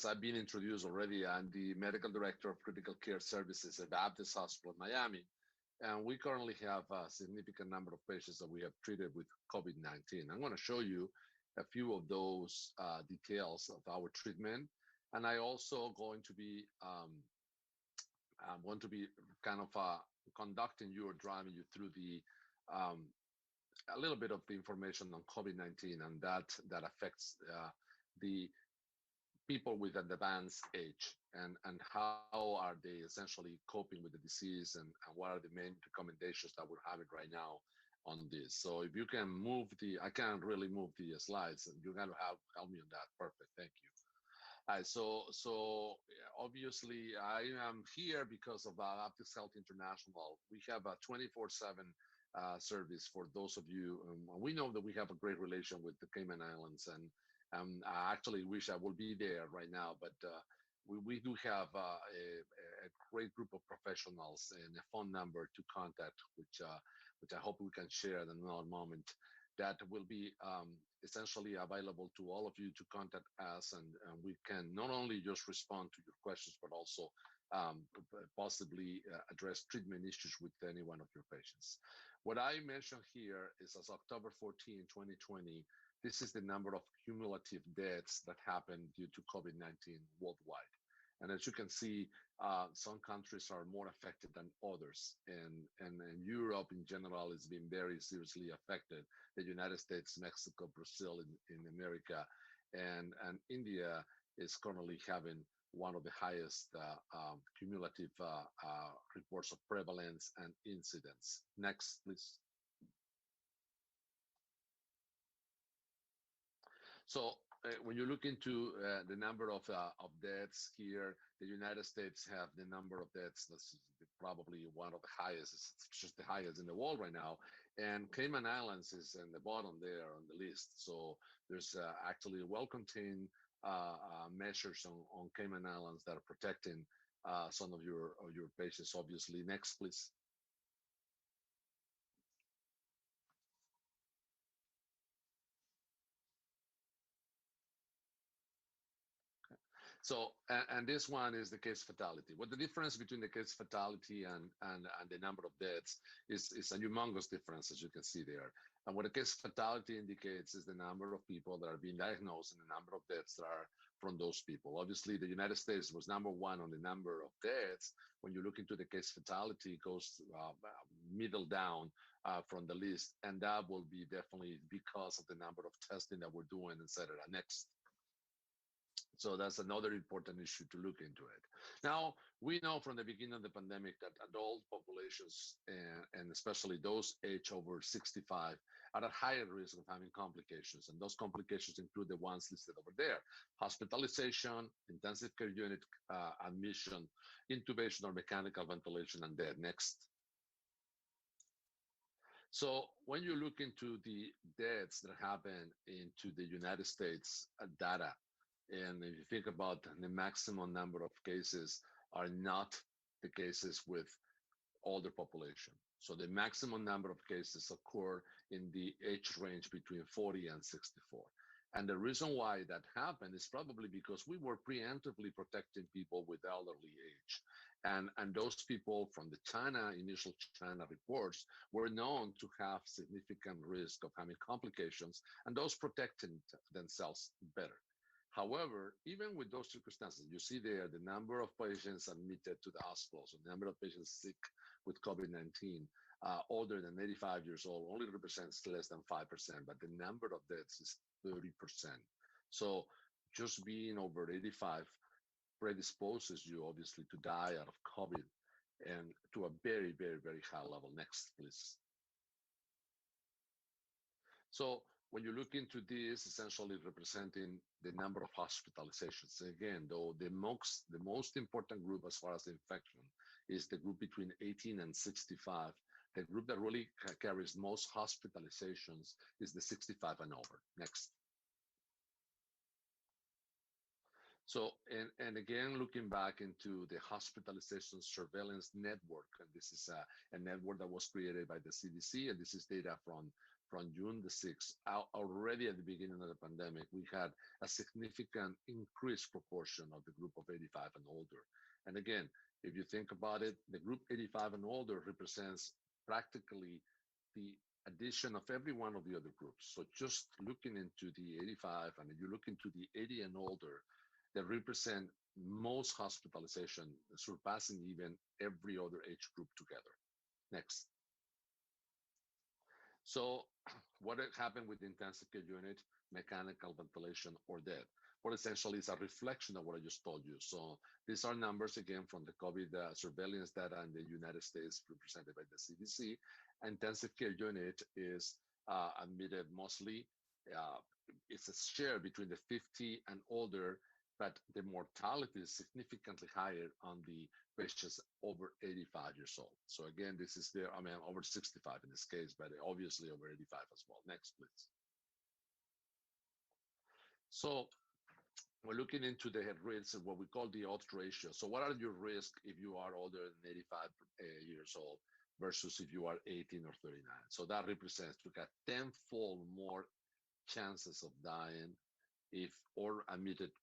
I've been introduced already, I'm the medical director of critical care services at Baptist Hospital in Miami, and we currently have a significant number of patients that we have treated with COVID-19. I'm going to show you a few of those details of our treatment, and I also going to be kind of conducting you or driving you through the a little bit of the information on COVID-19 and that affects the people with an advanced age, and how are they essentially coping with the disease, and what are the main recommendations that we're having right now on this. So if you can move I can't really move the slides, and you're going to help me on that. Perfect, thank you. So obviously I am here because of Baptist Health International. We have a 24/7 service for those of you. We know that we have a great relation with the Cayman Islands, and I actually wish I would be there right now, but we do have a great group of professionals and a phone number to contact, which I hope we can share in another moment, that will be essentially available to all of you to contact us, and we can not only just respond to your questions, but also possibly address treatment issues with any one of your patients. What I mentioned here is, as October 14, 2020, this is the number of cumulative deaths that happened due to COVID-19 worldwide. And as you can see, some countries are more affected than others. And Europe in general is being very seriously affected. The United States, Mexico, Brazil in America, and India is currently having one of the highest cumulative reports of prevalence and incidence. Next, please. So when you look into the number of deaths here, the United States have the number of deaths that's probably one of the highest. It's just the highest in the world right now. And Cayman Islands is in the bottom there on the list. So there's actually well-contained measures on Cayman Islands that are protecting some of your patients, obviously. Next, please. So, and this one is the case fatality. What the difference between the case fatality and the number of deaths is a humongous difference, as you can see there. And what the case fatality indicates is the number of people that are being diagnosed and the number of deaths that are from those people. Obviously, the United States was number one on the number of deaths. When you look into the case fatality, it goes middle down from the list, and that will be definitely because of the number of testing that we're doing, etc. Next. So that's another important issue to look into it. Now, we know from the beginning of the pandemic that adult populations, and especially those age over 65, are at higher risk of having complications. And those complications include the ones listed over there: hospitalization, intensive care unit admission, intubation or mechanical ventilation, and death. Next. So when you look into the deaths that happen into the United States data, and if you think about the maximum number of cases are not the cases with older population. So the maximum number of cases occur in the age range between 40 and 64. And the reason why that happened is probably because we were preemptively protecting people with elderly age. And those people from the initial China reports were known to have significant risk of having complications, and those protecting themselves better. However, even with those circumstances, you see there the number of patients admitted to the hospitals, the number of patients sick with COVID-19, older than 85 years old, only represents less than 5%, but the number of deaths is 30%. So just being over 85 predisposes you, obviously, to die out of COVID, and to a very, very, very high level. Next, please. So when you look into this, essentially representing the number of hospitalizations, again, though the most important group as far as the infection is the group between 18 and 65. The group that really carries most hospitalizations is the 65 and over. Next. So, and again, looking back into the hospitalization surveillance network, and this is a network that was created by the CDC, and this is data from June the 6th. Already at the beginning of the pandemic, we had a significant increased proportion of the group of 85 and older. And again, if you think about it, the group 85 and older represents practically the addition of every one of the other groups. So just looking into the 85 and you look into the 80 and older, that represent most hospitalization, surpassing even every other age group together. Next. So what happened with the intensive care unit, mechanical ventilation or death? Well, essentially it's a reflection of what I just told you. So these are numbers again from the COVID surveillance data in the United States represented by the CDC. Intensive care unit is admitted mostly, it's a share between the 50 and older, but the mortality is significantly higher on the patients over 85 years old. So again, this is there, I mean, over 65 in this case, but obviously over 85 as well. Next, please. So we're looking into the risks of what we call the odds ratio. So what are your risks if you are older than 85 years old versus if you are 18 or 39? So that represents you got tenfold more chances of dying if or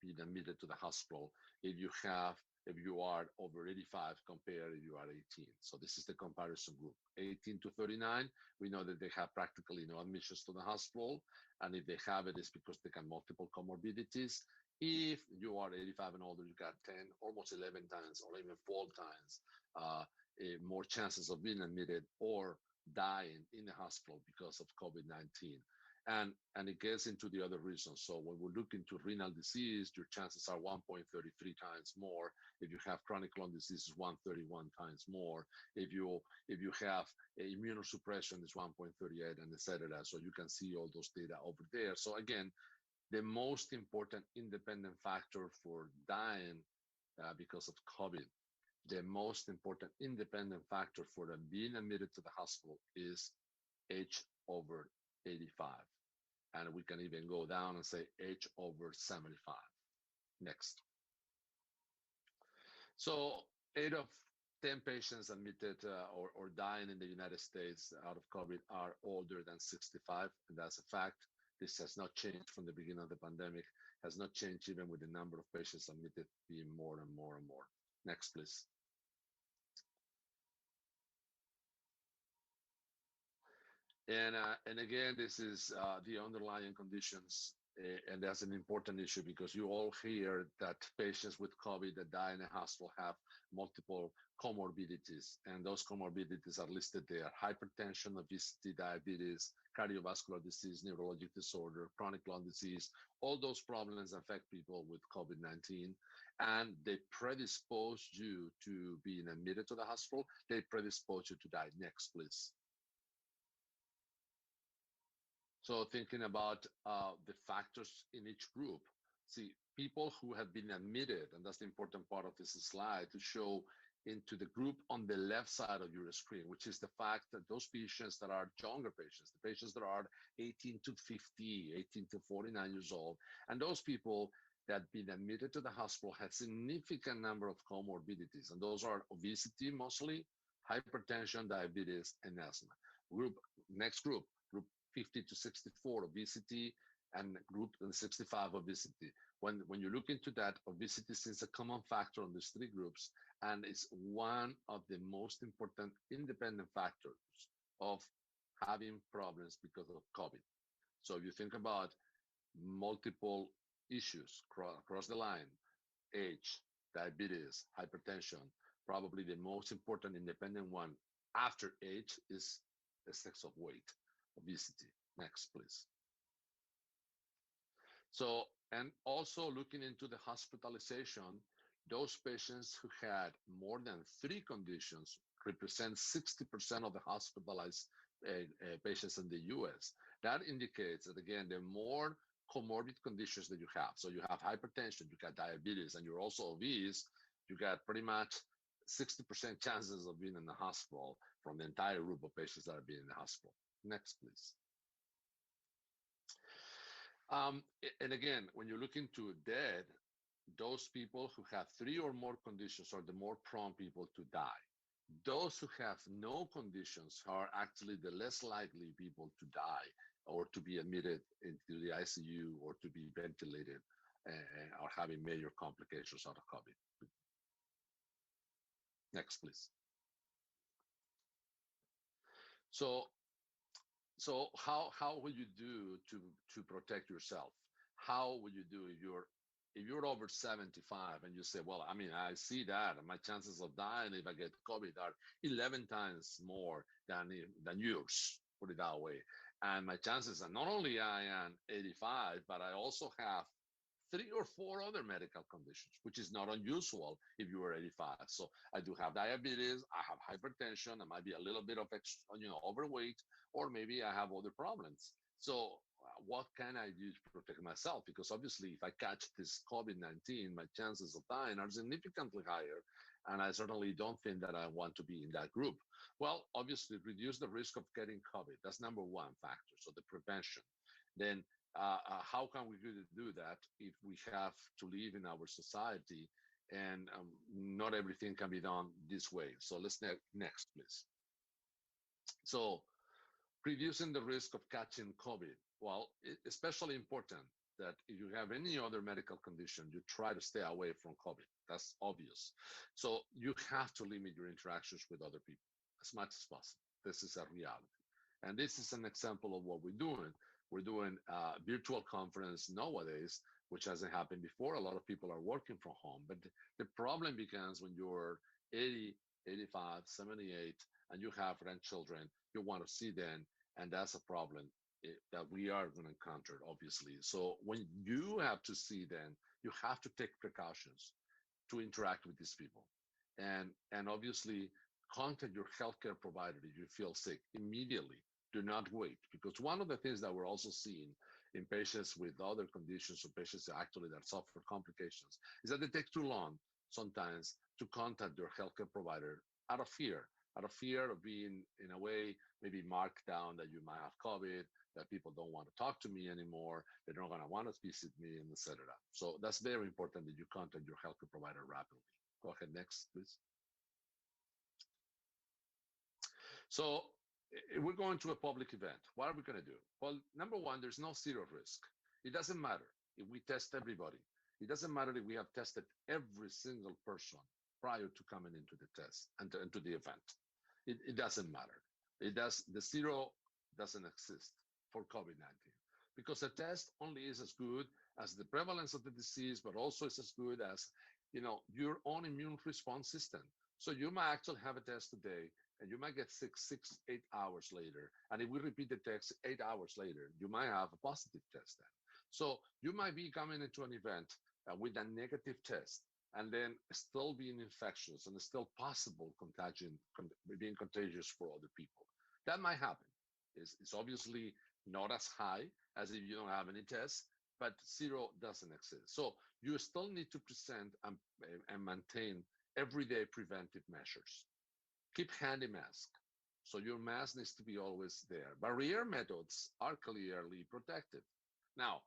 being admitted to the hospital if you are over 85 compared if you are 18. So this is the comparison group. 18 to 39, we know that they have practically no admissions to the hospital, and if they have it, it's because they got multiple comorbidities. If you are 85 and older, you got 10, almost 11 times, or even 4 times more chances of being admitted or dying in the hospital because of COVID-19. And it gets into the other reasons. So when we look into renal disease, your chances are 1.33 times more. If you have chronic lung disease, it's 131 times more. If you have immunosuppression, it's 1.38, and etc. So you can see all those data over there. So again, the most important independent factor for dying because of COVID, the most important independent factor for them being admitted to the hospital is age over 85. And we can even go down and say age over 75. Next. So 8 of 10 patients admitted or dying in the United States out of COVID are older than 65, and that's a fact. This has not changed from the beginning of the pandemic, has not changed even with the number of patients admitted being more and more and more. Next, please. And again, this is the underlying conditions, and that's an important issue because you all hear that patients with COVID that die in a hospital have multiple comorbidities, and those comorbidities are listed there: hypertension, obesity, diabetes, cardiovascular disease, neurologic disorder, chronic lung disease. All those problems affect people with COVID-19, and they predispose you to being admitted to the hospital. They predispose you to die. Next, please. So thinking about the factors in each group, see, people who have been admitted, and that's the important part of this slide, to show into the group on the left side of your screen, which is the fact that those patients that are younger patients, the patients that are 18 to 50, 18 to 49 years old, and those people that have been admitted to the hospital have significant number of comorbidities, and those are obesity mostly, hypertension, diabetes, and asthma. Next group 50 to 64, obesity, and group 65, obesity. When you look into that, obesity is a common factor on these 3 groups, and it's one of the most important independent factors of having problems because of COVID. So if you think about multiple issues across the line, age, diabetes, hypertension, probably the most important independent one after age is excess of weight. Obesity. Next, please. So, and also looking into the hospitalization, those patients who had more than 3 conditions represent 60% of the hospitalized patients in the US. That indicates that, again, the more comorbid conditions that you have, so you have hypertension, you got diabetes, and you're also obese, you got pretty much 60% chances of being in the hospital from the entire group of patients that are being in the hospital. Next, please. And again, when you look into death, those people who have 3 or more conditions are the more prone people to die. Those who have no conditions are actually the less likely people to die or to be admitted into the ICU or to be ventilated or having major complications out of COVID. Next, please. So how would you do to protect yourself? How would you do if you're over 75 and you say, well, I mean, I see that and my chances of dying if I get COVID are 11 times more than yours, put it that way. And my chances are not only I am 85, but I also have 3 or 4 other medical conditions, which is not unusual if you are 85. So I do have diabetes, I have hypertension, I might be a little bit of extra, overweight, or maybe I have other problems. So what can I do to protect myself? Because obviously, if I catch this COVID-19, my chances of dying are significantly higher. And I certainly don't think that I want to be in that group. Well, obviously, reduce the risk of getting COVID. That's number one factor, so the prevention. Then how can we really do that if we have to live in our society and not everything can be done this way? So let's next, please. So reducing the risk of catching COVID. Well, it's especially important that if you have any other medical condition, you try to stay away from COVID. That's obvious. So you have to limit your interactions with other people as much as possible. This is a reality. And this is an example of what we're doing. We're doing a virtual conference nowadays, which hasn't happened before. A lot of people are working from home. But the problem begins when you're 80, 85, 78, and you have grandchildren. You want to see them, and that's a problem that we are going to encounter, obviously. So when you have to see them, you have to take precautions to interact with these people. And obviously, contact your healthcare provider if you feel sick immediately. Do not wait, because one of the things that we're also seeing in patients with other conditions or patients actually that suffer complications is that they take too long sometimes to contact their healthcare provider out of fear of being, in a way, maybe marked down that you might have COVID, that people don't want to talk to me anymore, they're not going to want to visit me, and etc. So that's very important that you contact your healthcare provider rapidly. Go ahead, next, please. So if we're going to a public event, what are we going to do? Well, number one, there's no zero risk. It doesn't matter if we test everybody. It doesn't matter if we have tested every single person prior to coming into the test and to the event. It doesn't matter. The zero doesn't exist for COVID-19 because a test only is as good as the prevalence of the disease, but also is as good as your own immune response system. So you might actually have a test today, and you might get sick 8 hours later. And if we repeat the test 8 hours later, you might have a positive test then. So you might be coming into an event with a negative test and then still being infectious and still possible being contagious for other people. That might happen. It's obviously not as high as if you don't have any tests, but zero doesn't exist. So you still need to present and maintain everyday preventive measures. Keep handy mask. So your mask needs to be always there. Barrier methods are clearly protective. Now,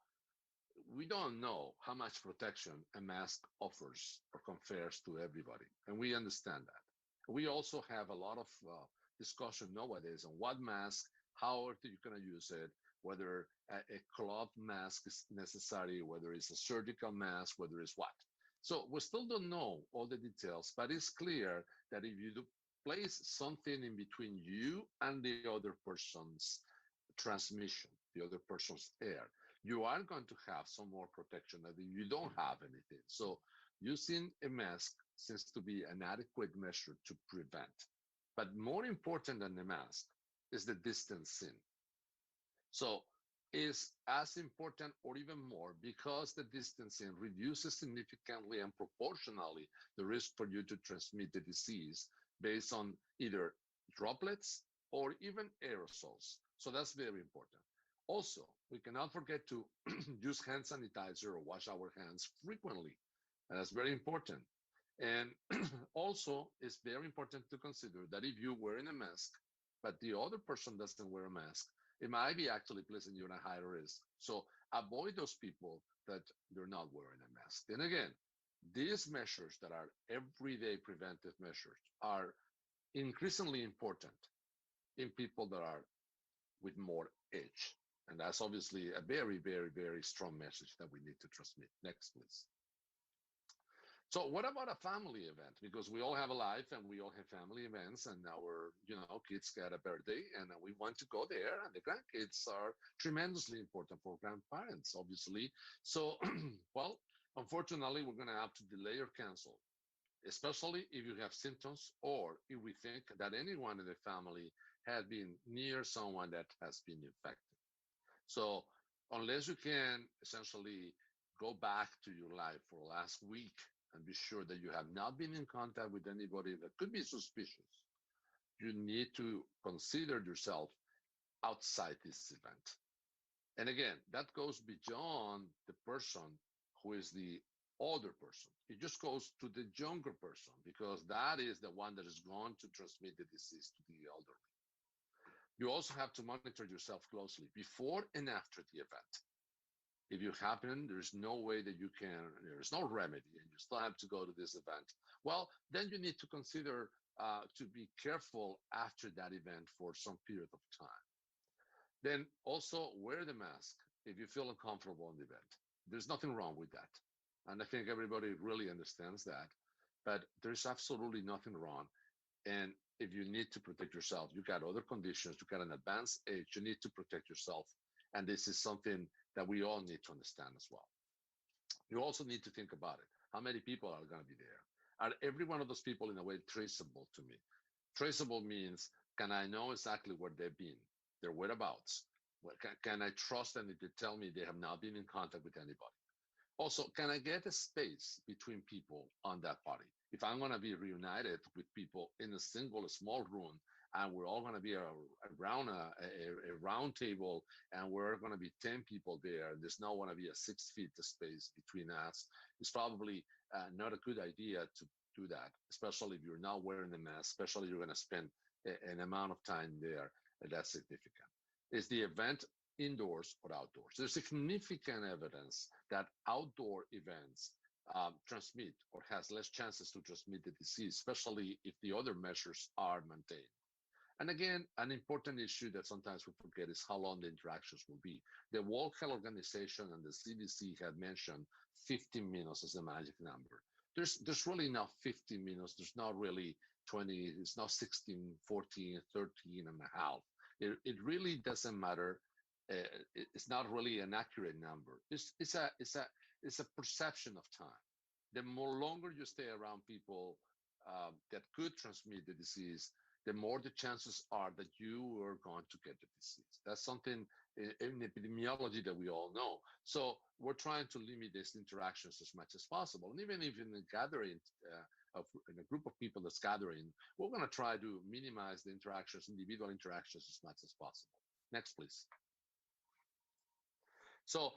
we don't know how much protection a mask offers or confers to everybody, and we understand that. We also have a lot of discussion nowadays on what mask, how are you going to use it, whether a cloth mask is necessary, whether it's a surgical mask, whether it's what. So we still don't know all the details, but it's clear that if you place something in between you and the other person's transmission, the other person's air, you are going to have some more protection than if you don't have anything. So using a mask seems to be an adequate measure to prevent. But more important than the mask is the distancing. So is as important or even more because the distancing reduces significantly and proportionally the risk for you to transmit the disease based on either droplets or even aerosols. So that's very important. Also, we cannot forget to use hand sanitizer or wash our hands frequently. And that's very important. And also, it's very important to consider that if you're wearing a mask, but the other person doesn't wear a mask, it might be actually placing you in a higher risk. So avoid those people that they're not wearing a mask. And again, These measures that are everyday preventive measures are increasingly important in people that are with more age. And that's obviously a very, very, very strong message that we need to transmit. Next, please. So what about a family event? Because we all have a life and we all have family events, and our, kids get a birthday and we want to go there, and the grandkids are tremendously important for grandparents, obviously. So, well, unfortunately, we're going to have to delay or cancel, especially if you have symptoms or if we think that anyone in the family had been near someone that has been infected. So unless you can essentially go back to your life for the last week and be sure that you have not been in contact with anybody that could be suspicious, you need to consider yourself outside this event. And again, that goes beyond the person who is the older person. It just goes to the younger person, because that is the one that is going to transmit the disease to the elderly. You also have to monitor yourself closely before and after the event. If you happen, there's no way that you can, there's no remedy, and you still have to go to this event, well, then you need to consider to be careful after that event for some period of time. Then also wear the mask if you feel uncomfortable in the event. There's nothing wrong with that. And I think everybody really understands that. But there's absolutely nothing wrong. And if you need to protect yourself, you got other conditions, you got an advanced age, you need to protect yourself. And this is something that we all need to understand as well. You also need to think about it. How many people are going to be there? Are every one of those people in a way traceable to me? Traceable means, can I know exactly where they've been, their whereabouts? Can I trust them if they tell me they have not been in contact with anybody? Also, can I get a space between people on that party? If I'm going to be reunited with people in a single small room, and we're all going to be around a round table, and we're going to be 10 people there, and there's not going to be a 6 feet space between us, it's probably not a good idea to do that, especially if you're not wearing a mask, especially if you're going to spend an amount of time there that's significant. Is the event indoors or outdoors? There's significant evidence that outdoor events transmit or has less chances to transmit the disease, especially if the other measures are maintained. And again, an important issue that sometimes we forget is how long the interactions will be. The World Health Organization and the CDC have mentioned 15 minutes as a magic number. There's really not 15 minutes. There's not really 20. It's not 16, 14, 13 and a half. It really doesn't matter. It's not really an accurate number. It's a perception of time. The more longer you stay around people that could transmit the disease, the more the chances are that you are going to get the disease. That's something in epidemiology that we all know. So we're trying to limit these interactions as much as possible. And even if in a gathering, in a group of people that's gathering, we're going to try to minimize the interactions, individual interactions, as much as possible. Next, please. So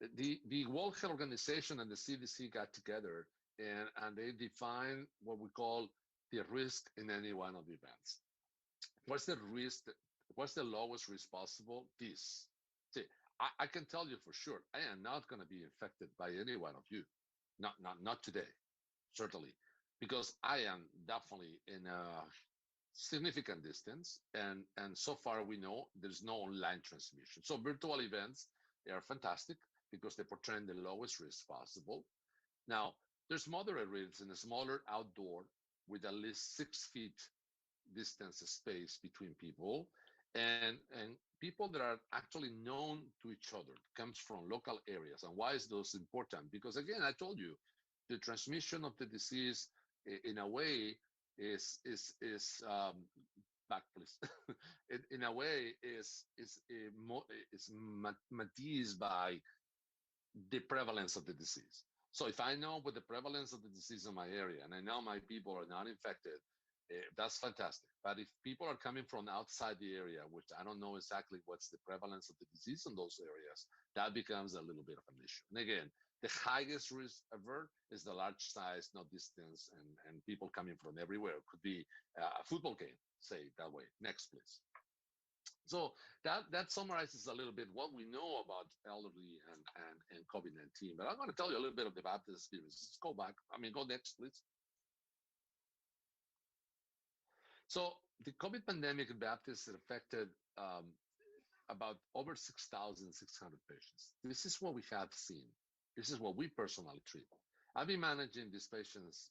the World Health Organization and the CDC got together and they defined what we call the risk in any one of the events. What's the risk? What's the lowest risk possible? This. See, I can tell you for sure, I am not going to be infected by any one of you. Not today, certainly, because I am definitely in a significant distance, and so far we know there's no online transmission. So virtual events, they are fantastic because they portray the lowest risk possible. Now, there's moderate risks in a smaller outdoor with at least 6 feet distance space between people, and people that are actually known to each other, comes from local areas. And why is those important? Because again, I told you, the transmission of the disease in a way is back please. In a way is matized by the prevalence of the disease. So if I know what the prevalence of the disease in my area, and I know my people are not infected, that's fantastic. But if people are coming from outside the area, which I don't know exactly what's the prevalence of the disease in those areas, that becomes a little bit of an issue. And again, the highest risk ever is the large size, no distance, and people coming from everywhere. It could be a football game, say it that way. Next, please. So that summarizes a little bit what we know about elderly and COVID-19. But I'm going to tell you a little bit of the Baptist experience. Let's go back. Go next, please. So the COVID pandemic in Baptist affected about over 6,600 patients. This is what we have seen. This is what we personally treat. I've been managing these patients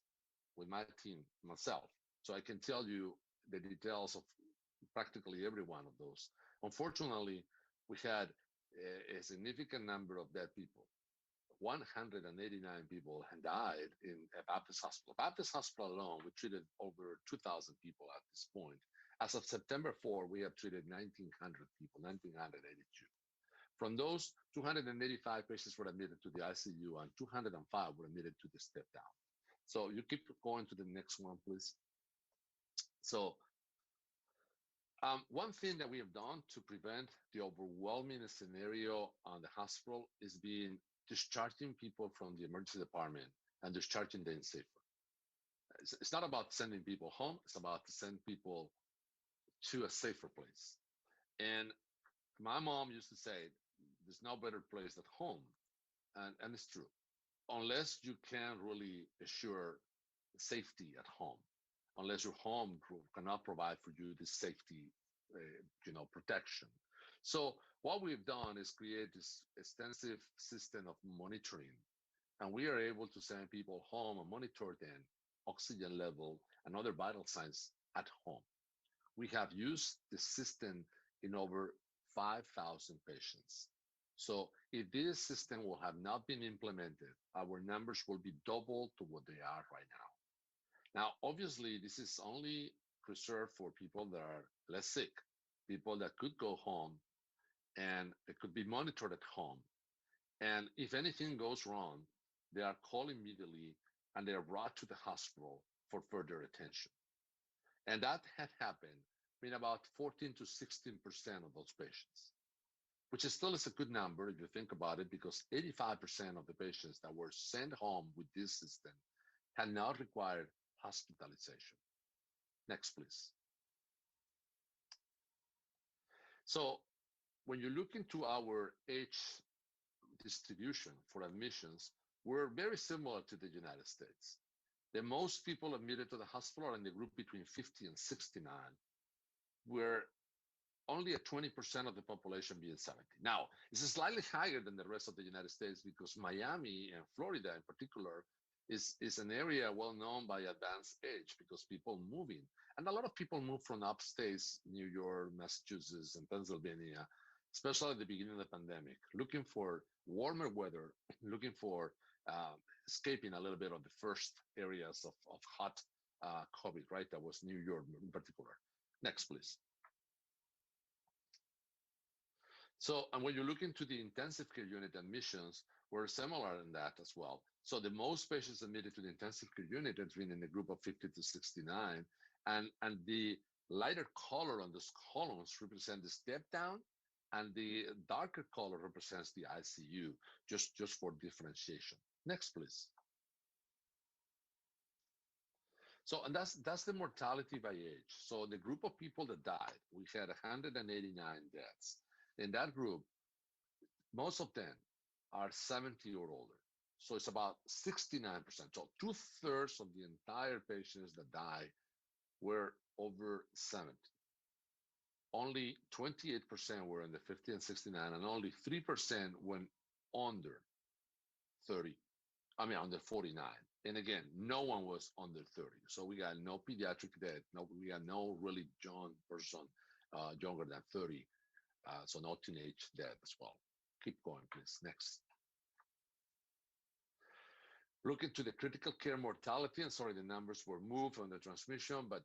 with my team myself, so I can tell you the details of practically every one of those. Unfortunately, we had a significant number of dead people. 189 people had died in a Baptist hospital. Baptist hospital alone, we treated over 2,000 people at this point. As of September 4, we have treated 1,900 people, 1,982. From those, 285 patients were admitted to the ICU and 205 were admitted to the step down. So you keep going to the next one, please. So one thing that we have done to prevent the overwhelming scenario on the hospital is discharging people from the emergency department and discharging them safer. It's not about sending people home, it's about to send people to a safer place. And my mom used to say, there's no better place than home. And it's true. Unless you can really assure safety at home, unless your home cannot provide for you this safety, protection. So what we've done is create this extensive system of monitoring, and we are able to send people home and monitor them oxygen level and other vital signs at home. We have used the system in over 5,000 patients. So if this system will have not been implemented, our numbers will be double to what they are right now. Now, obviously, this is only reserved for people that are less sick, people that could go home and they could be monitored at home. And if anything goes wrong, they are called immediately and they are brought to the hospital for further attention. And that had happened in about 14 to 16% of those patients, which is still is a good number if you think about it, because 85% of the patients that were sent home with this system had not required hospitalization. Next, please. So when you look into our age distribution for admissions, we're very similar to the United States. The most people admitted to the hospital are in the group between 50 and 69, where only at 20% of the population being 70. Now, it's slightly higher than the rest of the United States because Miami and Florida in particular is an area well known by advanced age because people moving. And a lot of people move from upstate New York, Massachusetts, and Pennsylvania, especially at the beginning of the pandemic, looking for warmer weather, looking for escaping a little bit of the first areas of hot COVID, right? That was New York in particular. Next, please. So, and when you look into the intensive care unit admissions, we're similar in that as well. So the most patients admitted to the intensive care unit has been in the group of 50 to 69, and the lighter color on those columns represent the step down, and the darker color represents the ICU, just for differentiation. Next, please. So, and that's the mortality by age. So the group of people that died, we had 189 deaths. In that group, most of them are 70 or older. So it's about 69%. So 2/3 of the entire patients that died were over 70. Only 28% were in the 50 and 69, and only 3% went under 30. Under 49. And again, no one was under 30. So we got no pediatric death. We got no really young person younger than 30. So no teenage death as well. Keep going, please. Next. Look into the critical care mortality, and sorry, the numbers were moved on the transmission, but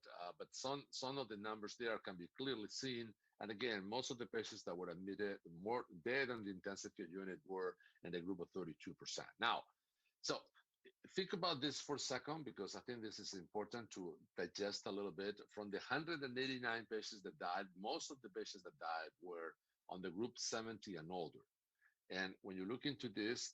some of the numbers there can be clearly seen. And again, most of the patients that were admitted more dead in the intensive care unit were in the group of 32%. Now, so think about this for a second, because I think this is important to digest a little bit. From the 189 patients that died, most of the patients that died were on the group 70 and older. And when you look into this,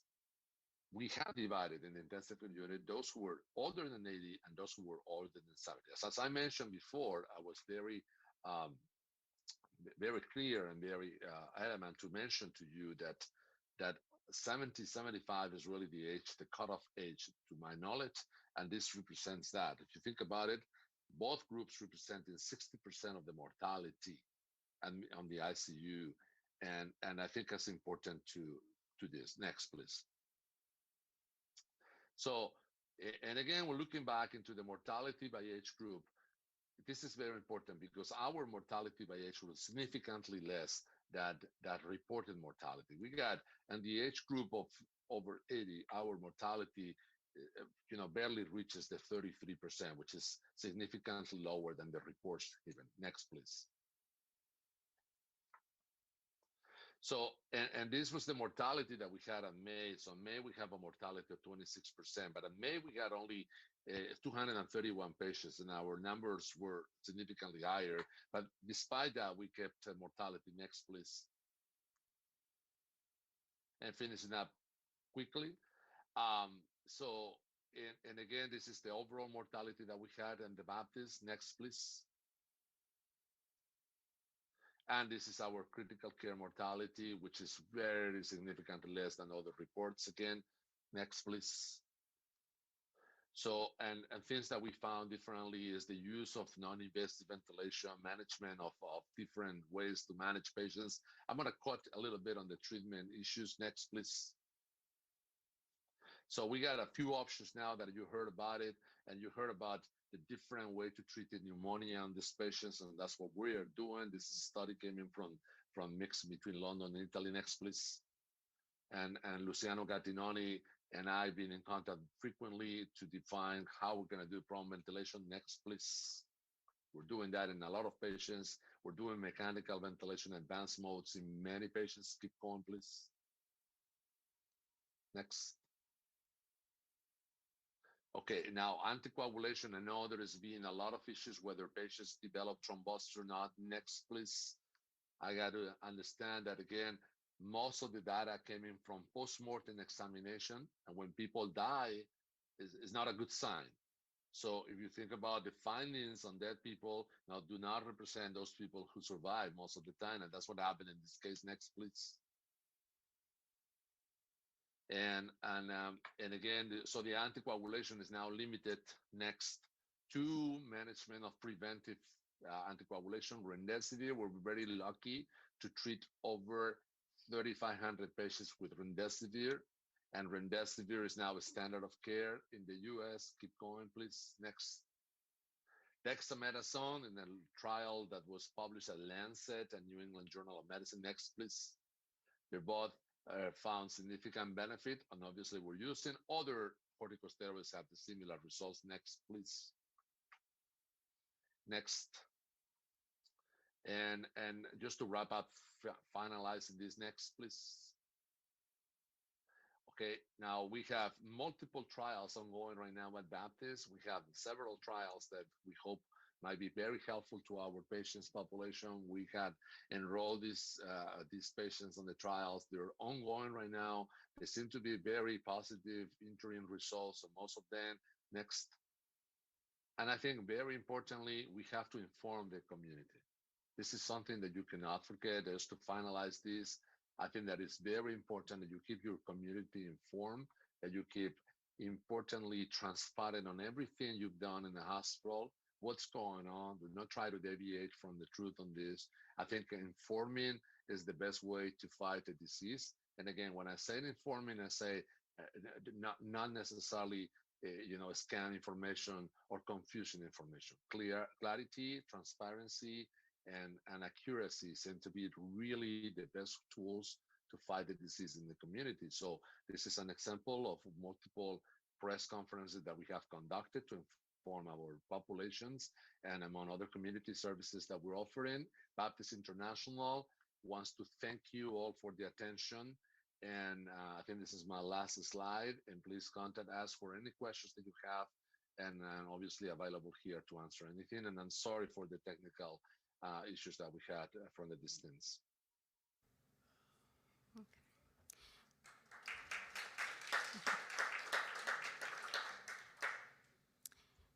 we have divided in the intensive care unit those who were older than 80 and those who were older than 70. As I mentioned before, I was very very clear and very element to mention to you that 70, 75 is really the age, the cutoff age, to my knowledge, and this represents that. If you think about it, both groups representing 60% of the mortality and on the ICU, and I think that's important to this. Next, please. So, and again, we're looking back into the mortality by age group. This is very important because our mortality by age was significantly less than that reported mortality. We got, in the age group of over 80, our mortality, barely reaches the 33%, which is significantly lower than the reports given. Next, please. So, and this was the mortality that we had in May. So in May, we have a mortality of 26%, but in May, we had only 231 patients, and our numbers were significantly higher. But despite that, we kept mortality. Next, please. And finishing up quickly. So, and again, this is the overall mortality that we had in the Baptist. Next, please. And this is our critical care mortality, which is very significantly less than other reports. Again, next, please. So, and things that we found differently is the use of non-invasive ventilation, management of different ways to manage patients. I'm going to cut a little bit on the treatment issues. Next, please. So we got a few options now that you heard about it, and you heard about the different way to treat the pneumonia on these patients, and that's what we are doing. This study came in from mix between London and Italy. Next, please. And Luciano Gattinoni and I have been in contact frequently to define how we're going to do prone ventilation. Next, please. We're doing that in a lot of patients. We're doing mechanical ventilation advanced modes in many patients. Keep going, please. Next. Okay, now anticoagulation. I know there has been a lot of issues whether patients develop thrombosis or not. Next, please. I got to understand that, again, most of the data came in from post-mortem examination, and when people die, is not a good sign. So if you think about the findings on dead people, now do not represent those people who survive most of the time, and that's what happened in this case. Next, please. And again, so the anticoagulation is now limited next to management of preventive anticoagulation. Remdesivir, we're very lucky to treat over 3,500 patients with remdesivir, and remdesivir is now a standard of care in the US. Keep going, please. Next. Dexamethasone in a trial that was published at Lancet and New England Journal of Medicine. Next, please. They're both found significant benefit, and obviously we're using other corticosteroids have the similar results. Next, please. Next. And just to wrap up, finalizing this, next, please. Okay, now we have multiple trials ongoing right now at Baptist. We have several trials that we hope might be very helpful to our patients population. We had enrolled these patients on the trials. They're ongoing right now. They seem to be very positive interim results of most of them. Next. And I think very importantly, we have to inform the community. This is something that you cannot forget. Is to finalize this, I think that it's very important that you keep your community informed, that you keep importantly transparent on everything you've done in the hospital, what's going on. Do not try to deviate from the truth on this. I think informing is the best way to fight the disease. And again, when I say informing, I say not necessarily scam information or confusion information. Clarity, transparency, and accuracy seem to be really the best tools to fight the disease in the community. So this is an example of multiple press conferences that we have conducted to inform our populations, and among other community services that we're offering. Baptist International wants to thank you all for the attention. And I think this is my last slide, and please contact us for any questions that you have, and I'm obviously available here to answer anything. And I'm sorry for the technical issues that we had from the distance.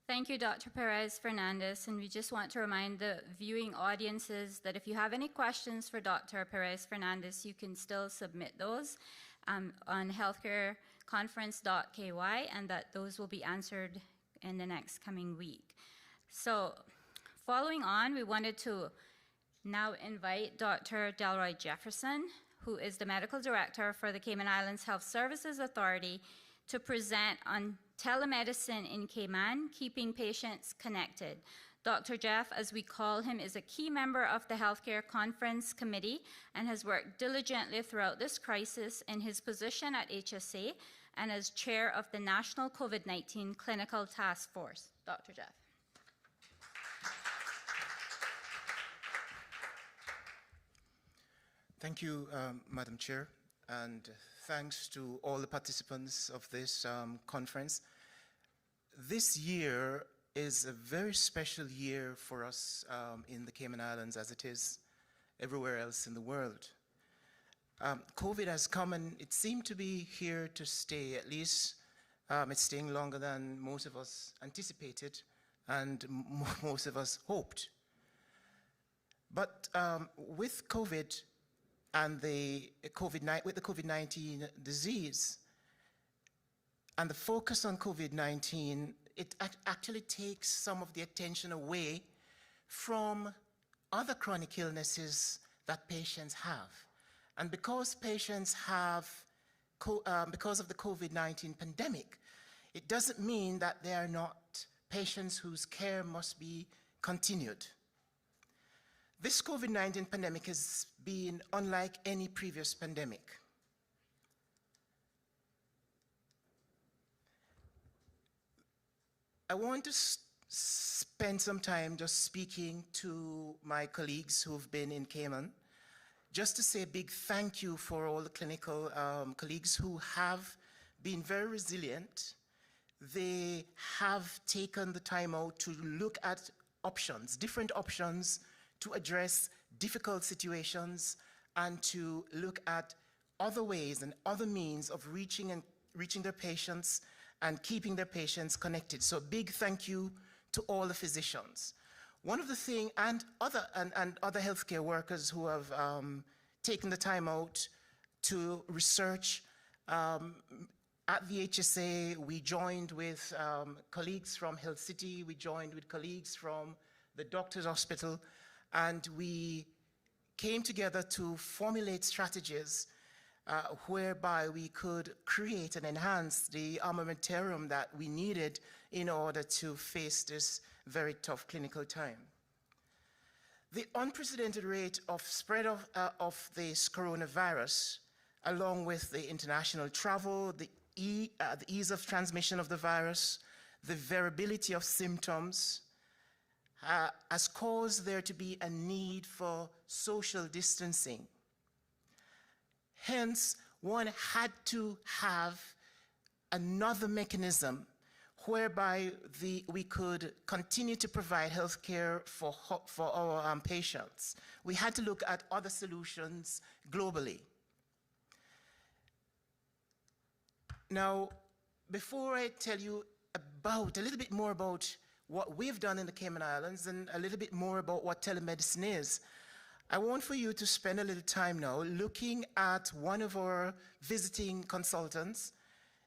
Okay. Thank you, Dr. Perez-Fernandez, and we just want to remind the viewing audiences that if you have any questions for Dr. Perez-Fernandez, you can still submit those on healthcareconference.ky, and that those will be answered in the next coming week. So, following on, we wanted to now invite Dr. Delroy Jefferson, who is the Medical Director for the Cayman Islands Health Services Authority, to present on telemedicine in Cayman, keeping patients connected. Dr. Jeff, as we call him, is a key member of the Healthcare Conference Committee and has worked diligently throughout this crisis in his position at HSA and as chair of the National COVID-19 Clinical Task Force. Dr. Jeff. Thank you, Madam Chair, and thanks to all the participants of this conference. This year is a very special year for us in the Cayman Islands, as it is everywhere else in the world. COVID has come and it seemed to be here to stay. At least it's staying longer than most of us anticipated and most of us hoped. But with COVID and with the COVID-19 disease and the focus on COVID-19, it actually takes some of the attention away from other chronic illnesses that patients have. And because patients have, because of the COVID-19 pandemic, it doesn't mean that they are not patients whose care must be continued. This COVID-19 pandemic has been unlike any previous pandemic. I want to spend some time just speaking to my colleagues who've been in Cayman, just to say a big thank you for all the clinical colleagues who have been very resilient. They have taken the time out to look at options, different options to address difficult situations and to look at other ways and other means of reaching their patients and keeping their patients connected. So a big thank you to all the physicians. One of the things, and other healthcare workers who have taken the time out to research. At the HSA, we joined with colleagues from Health City, we joined with colleagues from the Doctors Hospital, and we came together to formulate strategies whereby we could create and enhance the armamentarium that we needed in order to face this very tough clinical time. The unprecedented rate of spread of this coronavirus, along with the international travel, the ease of transmission of the virus, the variability of symptoms, has caused there to be a need for social distancing. Hence, one had to have another mechanism whereby we could continue to provide health care for our patients. We had to look at other solutions globally. Now, before I tell you a little bit more about what we've done in the Cayman Islands and a little bit more about what telemedicine is, I want for you to spend a little time now looking at one of our visiting consultants.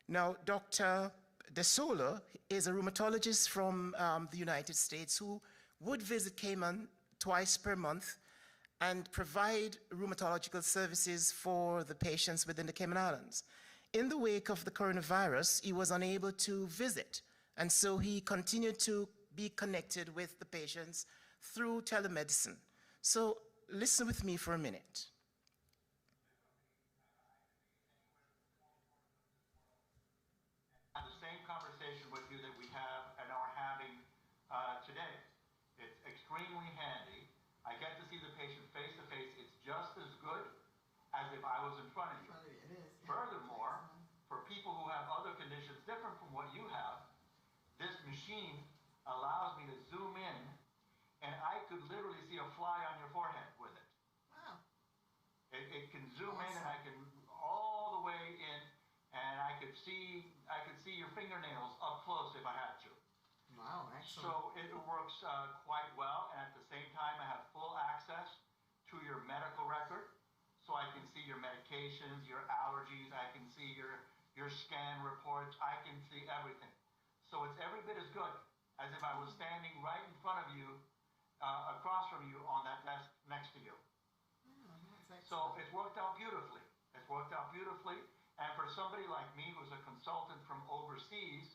Now, Dr. De Sola is a rheumatologist from the United States who would visit Cayman twice per month and provide rheumatological services for the patients within the Cayman Islands. In the wake of the coronavirus, he was unable to visit, and so he continued to be connected with the patients through telemedicine. So listen with me for a minute. The same conversation with you that we have and are having today. It's extremely handy. I get to see the patient face to face. It's just as good as if I was in front of you. It is. Furthermore, for people who have other conditions different from what you have, this machine allows me to zoom in, and I could literally see a fly on your forehead with it. Wow. It can zoom in, and I can all the way in, and I could see your fingernails up close if I had to. Wow. Wow, excellent. So it works quite well, and at the same time, I have full access to your medical record, so I can see your medications, your allergies, I can see your scan reports, I can see everything. So it's every bit as good as if I was standing right in front of you, across from you on that desk next to you. So it's worked out beautifully. It's worked out beautifully, and for somebody like me who's a consultant from overseas,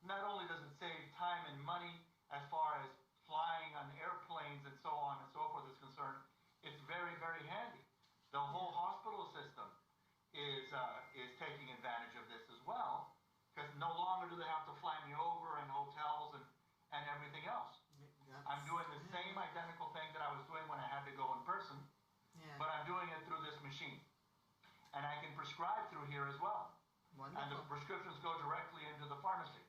not only does it save time and money as far as flying on airplanes and so on and so forth is concerned, it's very, very handy. The whole hospital system is taking advantage of this as well, because no longer do they have to fly me over in hotels and everything else. I'm doing the same identical thing that I was doing when I had to go in person, but I'm doing it through this machine. And I can prescribe through here as well. Wonderful. And the prescriptions go directly into the pharmacy.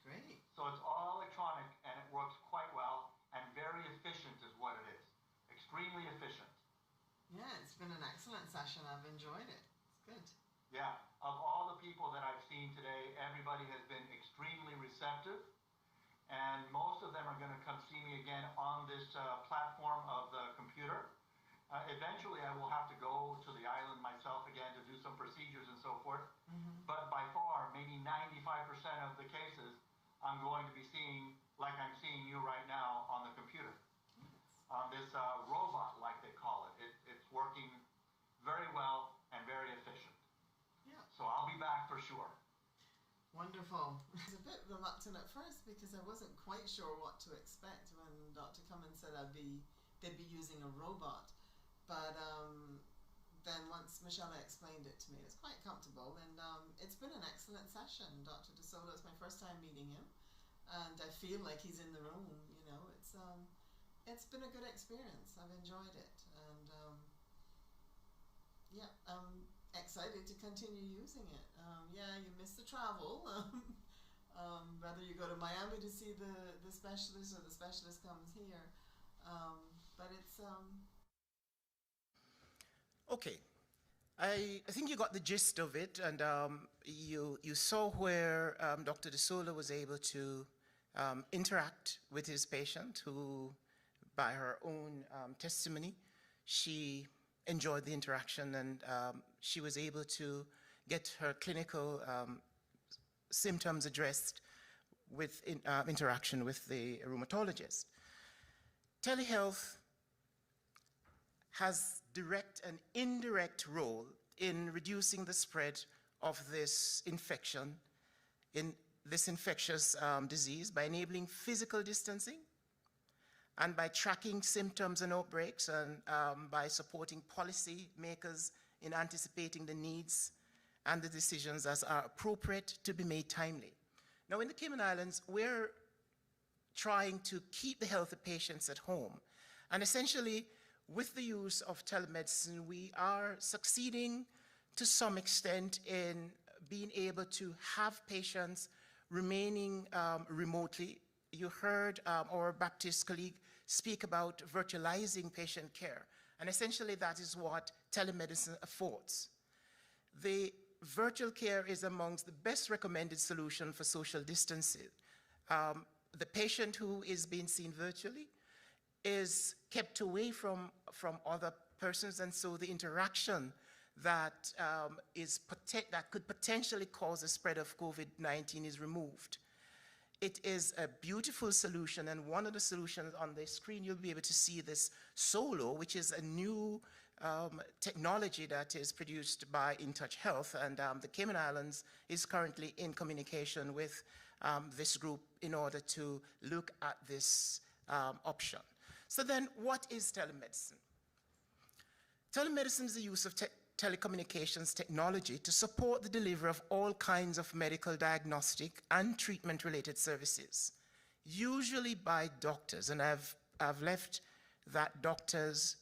Great. So it's all electronic, and it works quite well, and very efficient is what it is. Extremely efficient. Yeah, it's been an excellent session. I've enjoyed it. It's good. Yeah, of all the people that I've seen today, everybody has been extremely receptive, and most of them are going to come see me again on this platform of the computer. Eventually, I will have to go to the island myself again to do some procedures and so forth, but by far, maybe 95% of the cases, I'm going to be seeing like I'm seeing you right now on the computer. On this robot, like they call it. It's working very well and very efficient. Yeah. So I'll be back for sure. Wonderful. I was a bit reluctant at first because I wasn't quite sure what to expect when Dr. Cummings said they'd be using a robot. But then once Michelle explained it to me, it was quite comfortable, and it's been an excellent session. Dr. De Sola, it's my first time meeting him, and I feel like he's in the room. You know, it's been a good experience. I've enjoyed it, and yeah, I'm excited to continue using it. Yeah, you miss the travel. Whether you go to Miami to see the specialist or the specialist comes here, but it's Okay, I think you got the gist of it, and you saw where Dr. De Sola was able to interact with his patient, who, by her own testimony, she enjoyed the interaction, and she was able to get her clinical symptoms addressed with interaction with the rheumatologist. Telehealth has direct and indirect role in reducing the spread of this infection, in this infectious disease, by enabling physical distancing and by tracking symptoms and outbreaks, and by supporting policy makers in anticipating the needs and the decisions as are appropriate to be made timely. Now, in the Cayman Islands, we're trying to keep the health of patients at home, and essentially, with the use of telemedicine, we are succeeding to some extent in being able to have patients remaining remotely. You heard our Baptist colleague speak about virtualizing patient care, and essentially that is what telemedicine affords. The virtual care is amongst the best recommended solution for social distancing. The patient who is being seen virtually is kept away from other persons, and so the interaction that that could potentially cause the spread of COVID-19 is removed. It is a beautiful solution, and one of the solutions on the screen, you'll be able to see this Solo, which is a new technology that is produced by InTouch Health, and the Cayman Islands is currently in communication with this group in order to look at this option. So then, what is telemedicine? Telemedicine is the use of telecommunications technology to support the delivery of all kinds of medical diagnostic and treatment-related services, usually by doctors, and I've left that doctors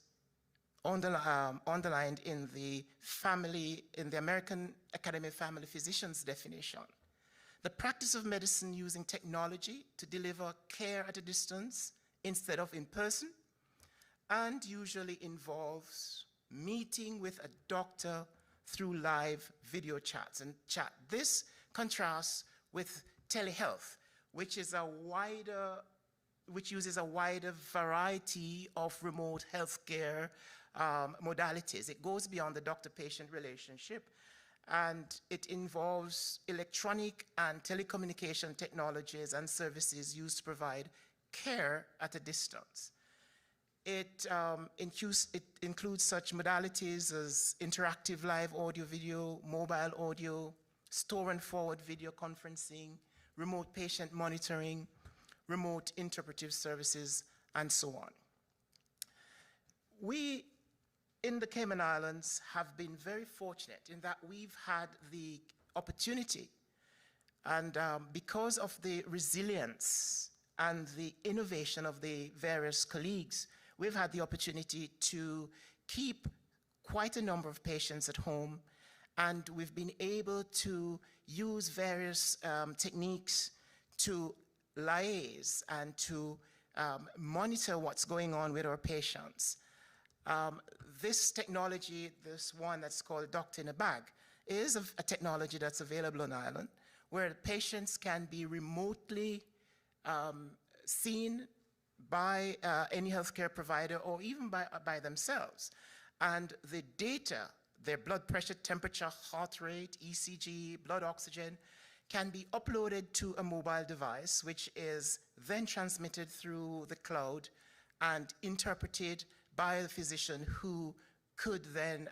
underlined in the American Academy of Family Physicians definition. The practice of medicine using technology to deliver care at a distance instead of in person, and usually involves meeting with a doctor through live video chats and chat. This contrasts with telehealth, which uses a wider variety of remote healthcare modalities. It goes beyond the doctor-patient relationship, and it involves electronic and telecommunication technologies and services used to provide care at a distance. It includes such modalities as interactive live audio video, mobile audio, store and forward video conferencing, remote patient monitoring, remote interpretive services, and so on. We in the Cayman Islands have been very fortunate in that we've had the opportunity, and because of the resilience and the innovation of the various colleagues, we've had the opportunity to keep quite a number of patients at home, and we've been able to use various techniques to liaise and to monitor what's going on with our patients. This technology, this one that's called Doctor in a Bag, is a technology that's available on Island, where patients can be remotely seen by any healthcare provider or even by themselves. And the data, their blood pressure, temperature, heart rate, ECG, blood oxygen, can be uploaded to a mobile device, which is then transmitted through the cloud and interpreted by the physician, who could then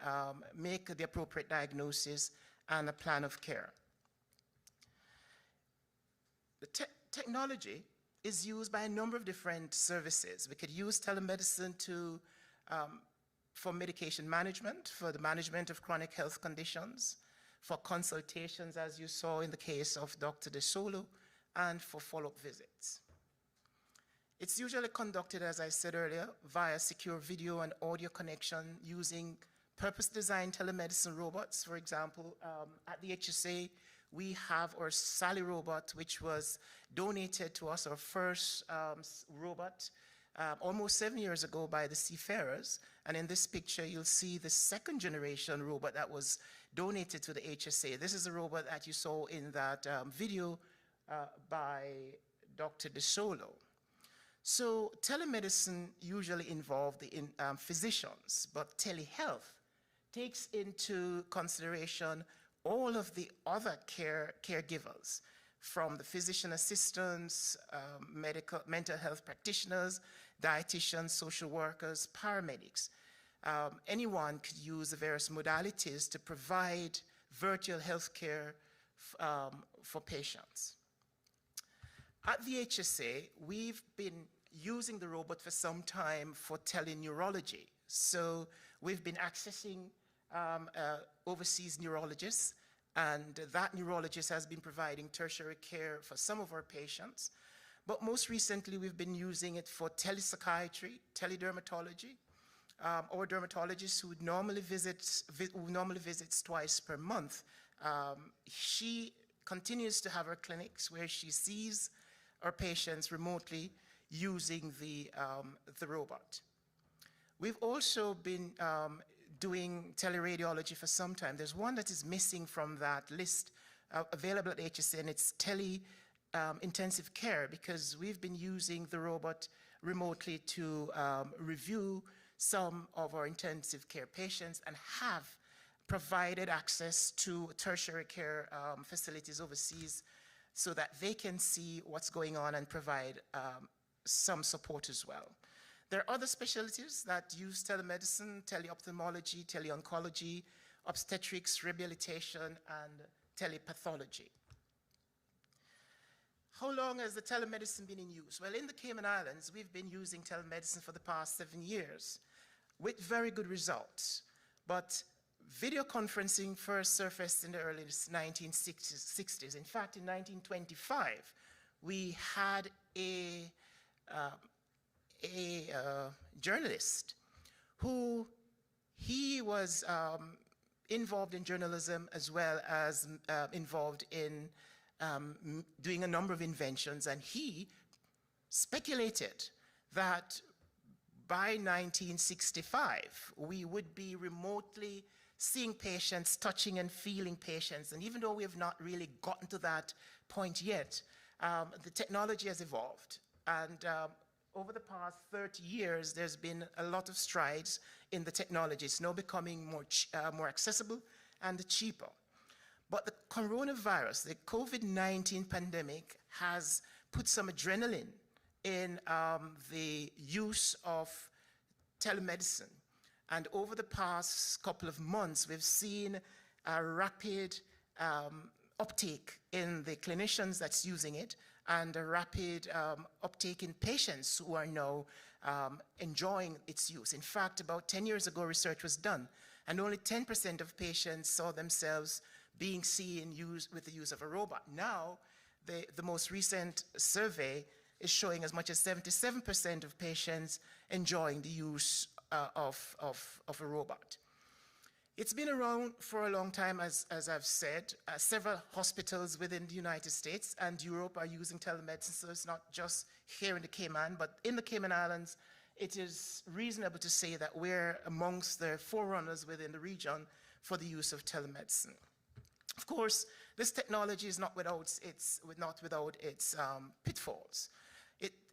make the appropriate diagnosis and a plan of care. The technology is used by a number of different services. We could use telemedicine for medication management, for the management of chronic health conditions, for consultations, as you saw in the case of Dr. De Solo, and for follow-up visits. It's usually conducted, as I said earlier, via secure video and audio connection using purpose-designed telemedicine robots. For example, at the HSA, we have our Sally robot, which was donated to us, our first robot, almost 7 years ago by the Seafarers. And in this picture, you'll see the second generation robot that was donated to the HSA. This is a robot that you saw in that video by Dr. De Solo. So telemedicine usually involves the physicians, but telehealth takes into consideration all of the other caregivers, from the physician assistants, mental health practitioners, dietitians, social workers, paramedics. Anyone could use the various modalities to provide virtual health care for patients. At the HSA, we've been using the robot for some time for teleneurology. So we've been accessing overseas neurologists, and that neurologist has been providing tertiary care for some of our patients. But most recently, we've been using it for telepsychiatry, teledermatology, or dermatologist who normally visits twice per month. She continues to have her clinics where she sees our patients remotely using the robot. We've also been doing teleradiology for some time. There's one that is missing from that list available at HSA, and it's intensive care, because we've been using the robot remotely to review some of our intensive care patients and have provided access to tertiary care facilities overseas so that they can see what's going on and provide some support as well. There are other specialties that use telemedicine: teleophthalmology, teleoncology, obstetrics, rehabilitation, and telepathology. How long has the telemedicine been in use? Well, in the Cayman Islands, we've been using telemedicine for the past 7 years with very good results. But video conferencing first surfaced in the early 1960s. In fact, in 1925, we had a journalist who he was involved in journalism as well as involved in doing a number of inventions, and he speculated that by 1965 we would be remotely seeing patients, touching and feeling patients. And even though we have not really gotten to that point yet, the technology has evolved. And over the past 30 years, there's been a lot of strides in the technology. It's now becoming more accessible and cheaper. But the coronavirus, the COVID-19 pandemic, has put some adrenaline in the use of telemedicine. And over the past couple of months, we've seen a rapid uptake in the clinicians that's using it, and a rapid uptake in patients who are now enjoying its use. In fact, about 10 years ago, research was done, and only 10% of patients saw themselves being seen with the use of a robot. Now, the most recent survey is showing as much as 77% of patients enjoying the use of a robot. It's been around for a long time, as I've said. Several hospitals within the United States and Europe are using telemedicine, so it's not just here in the Cayman, but in the Cayman Islands, it is reasonable to say that we're amongst the forerunners within the region for the use of telemedicine. Of course, this technology is not without its pitfalls.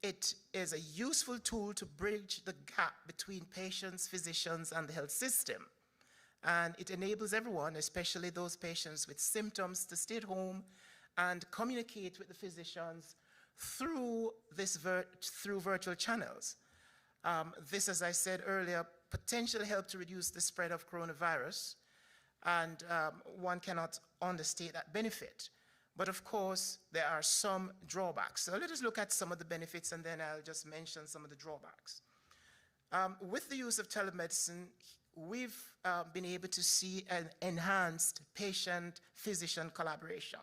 It is a useful tool to bridge the gap between patients, physicians, and the health system. And it enables everyone, especially those patients with symptoms, to stay at home and communicate with the physicians through through virtual channels. This, as I said earlier, potentially help to reduce the spread of coronavirus, and one cannot understate that benefit. But of course, there are some drawbacks. So let us look at some of the benefits, and then I'll just mention some of the drawbacks. With the use of telemedicine, we've been able to see an enhanced patient-physician collaboration.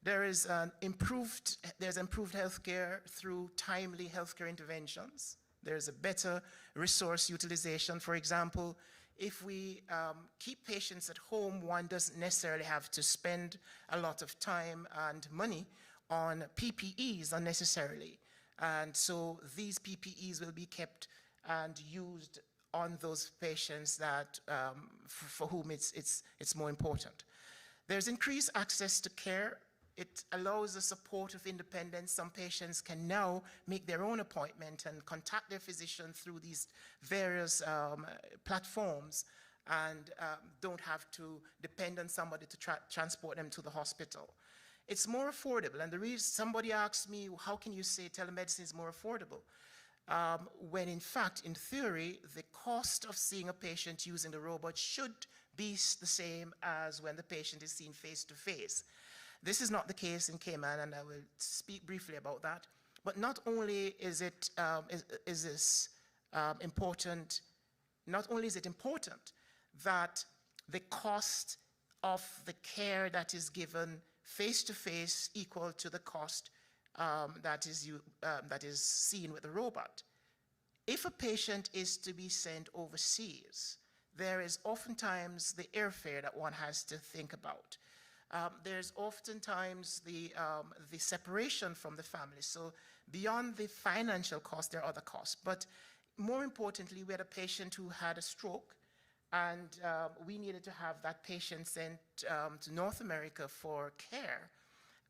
There's improved healthcare through timely healthcare interventions. There's a better resource utilization. For example, if we keep patients at home, one doesn't necessarily have to spend a lot of time and money on PPEs unnecessarily. And so these PPEs will be kept and used on those patients that, for whom it's more important. There's increased access to care. It allows the support of independence. Some patients can now make their own appointment and contact their physician through these various platforms, and don't have to depend on somebody to transport them to the hospital. It's more affordable, and the reason somebody asked me, how can you say telemedicine is more affordable? When in fact, in theory, the cost of seeing a patient using the robot should be the same as when the patient is seen face to face. This is not the case in Cayman, and I will speak briefly about that. But not only is it important, not only is it important that the cost of the care that is given face to face equal to the cost that is seen with the robot. If a patient is to be sent overseas, there is oftentimes the airfare that one has to think about. There's oftentimes the separation from the family. So beyond the financial cost, there are other costs. But more importantly, we had a patient who had a stroke, and we needed to have that patient sent to North America for care.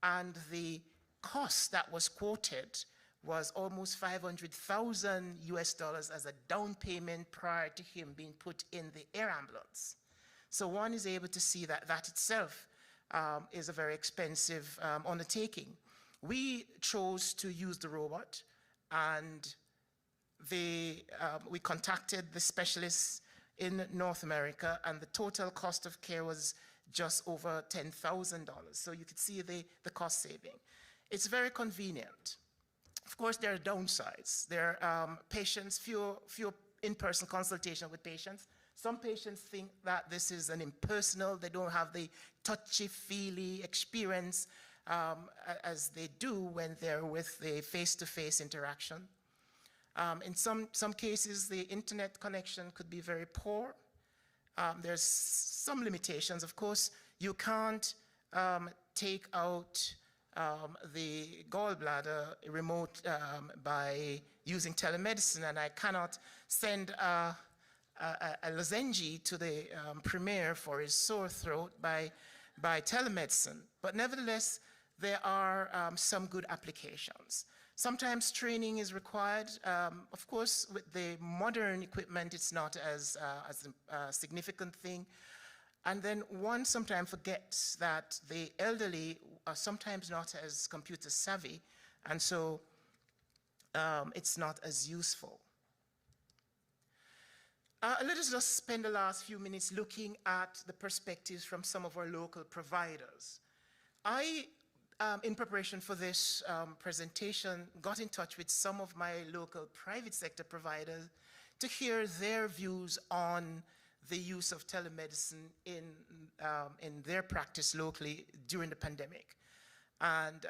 And the cost that was quoted was almost $500,000 US as a down payment prior to him being put in the air ambulance. So one is able to see that that itself is a very expensive undertaking. We chose to use the robot, and we contacted the specialists in North America, and the total cost of care was just over $10,000. So you could see the cost saving. It's very convenient. Of course, there are downsides. There are fewer in-person consultation with patients. Some patients think that this is an impersonal, they don't have the touchy-feely experience as they do when they're with the face-to-face interaction. In some cases, the internet connection could be very poor. There's some limitations. Of course, you can't take out the gallbladder remote by using telemedicine, and I cannot send a lozenge to the premier for his sore throat by telemedicine. But nevertheless, there are some good applications. Sometimes training is required. Of course, with the modern equipment, it's not as a significant thing. And then one sometimes forgets that the elderly are sometimes not as computer savvy, and so it's not as useful. Let us just spend the last few minutes looking at the perspectives from some of our local providers. I, in preparation for this presentation, got in touch with some of my local private sector providers to hear their views on the use of telemedicine in their practice locally during the pandemic. And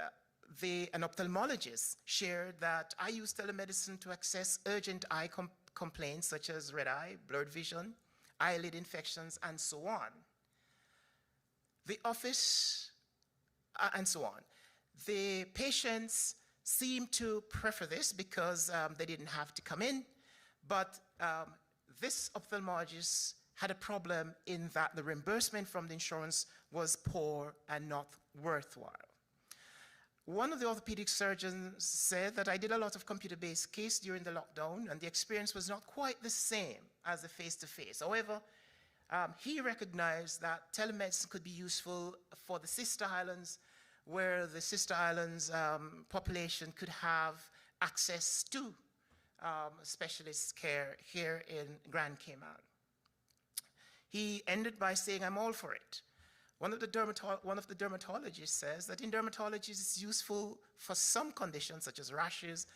an ophthalmologist shared that I use telemedicine to access urgent eye complaints such as red eye, blurred vision, eyelid infections, and so on. The office, and so on. The patients seem to prefer this because they didn't have to come in, but this ophthalmologist had a problem in that the reimbursement from the insurance was poor and not worthwhile. One of the orthopedic surgeons said that I did a lot of computer-based case during the lockdown, and the experience was not quite the same as the face-to-face. However, he recognized that telemedicine could be useful for the sister islands, where the sister islands population could have access to specialist care here in Grand Cayman. He ended by saying, I'm all for it. One of the dermatologists says that in dermatology it's useful for some conditions such as rashes,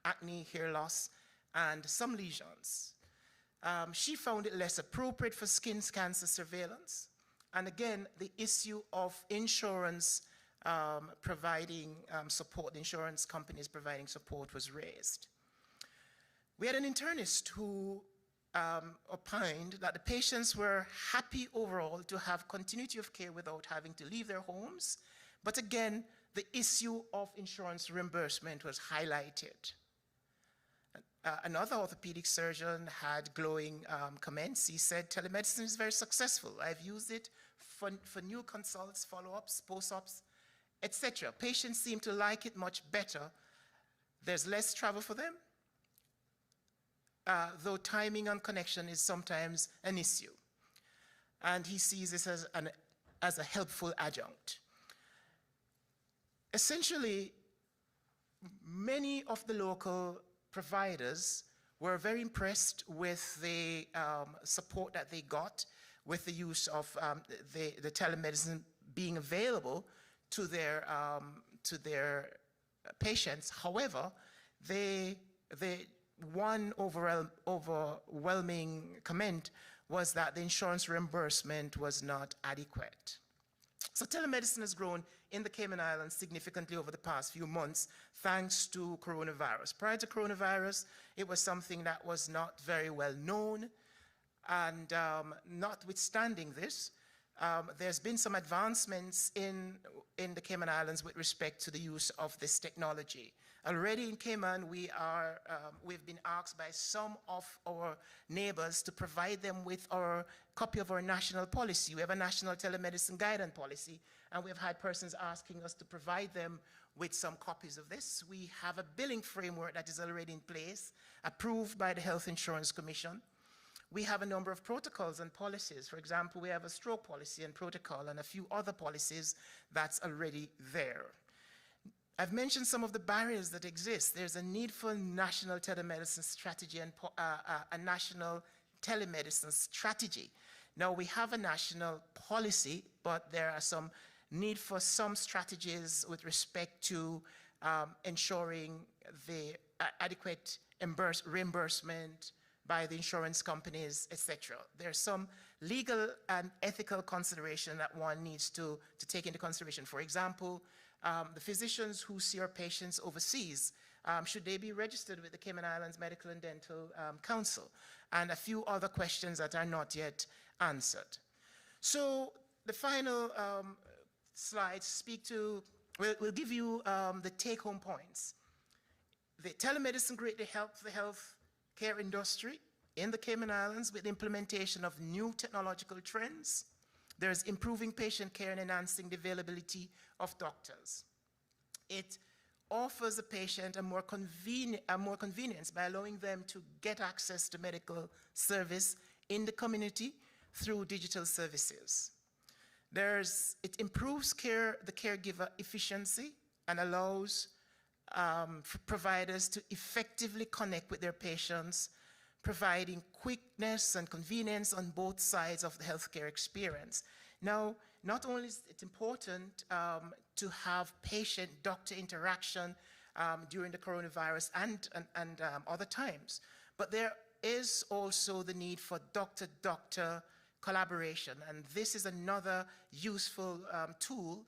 acne, hair loss, and some lesions. She found it less appropriate for skin cancer surveillance. And again, the issue of insurance providing support, insurance companies providing support was raised. We had an internist who opined that the patients were happy overall to have continuity of care without having to leave their homes. But again, the issue of insurance reimbursement was highlighted. Another orthopedic surgeon had glowing comments. He said, telemedicine is very successful. I've used it for new consults, follow-ups, post-ops, etc. Patients seem to like it much better. There's less travel for them, though timing and connection is sometimes an issue. And he sees this as a helpful adjunct. Essentially, many of the local providers were very impressed with the support that they got with the use of the telemedicine being available to their patients. However, one overwhelming comment was that the insurance reimbursement was not adequate. So telemedicine has grown in the Cayman Islands significantly over the past few months thanks to coronavirus. Prior to coronavirus, it was something that was not very well known, and notwithstanding this, there's been some advancements in the Cayman Islands with respect to the use of this technology. Already in Cayman, we've been asked by some of our neighbors to provide them with our copy of our national policy. We have a national telemedicine guidance policy, and we've had persons asking us to provide them with some copies of this. We have a billing framework that is already in place, approved by the Health Insurance Commission. We have a number of protocols and policies. For example, we have a stroke policy and protocol and a few other policies that's already there. I've mentioned some of the barriers that exist. There's a need for national telemedicine strategy and a national telemedicine strategy. Now, we have a national policy, but there are some need for some strategies with respect to ensuring the adequate reimbursement by the insurance companies, etc. There's some legal and ethical consideration that one needs to take into consideration. For example, the physicians who see our patients overseas, should they be registered with the Cayman Islands Medical and Dental Council? And a few other questions that are not yet answered. So the final slides speak to, we'll give you the take-home points. The telemedicine greatly helped the health care industry in the Cayman Islands with the implementation of new technological trends. There's improving patient care and enhancing the availability of doctors. It offers the patient a more convenience by allowing them to get access to medical service in the community through digital services. It improves the caregiver efficiency and allows for providers to effectively connect with their patients, providing quickness and convenience on both sides of the healthcare experience. Now, not only is it important to have patient-doctor interaction during the coronavirus and other times, but there is also the need for doctor-doctor collaboration, and this is another useful tool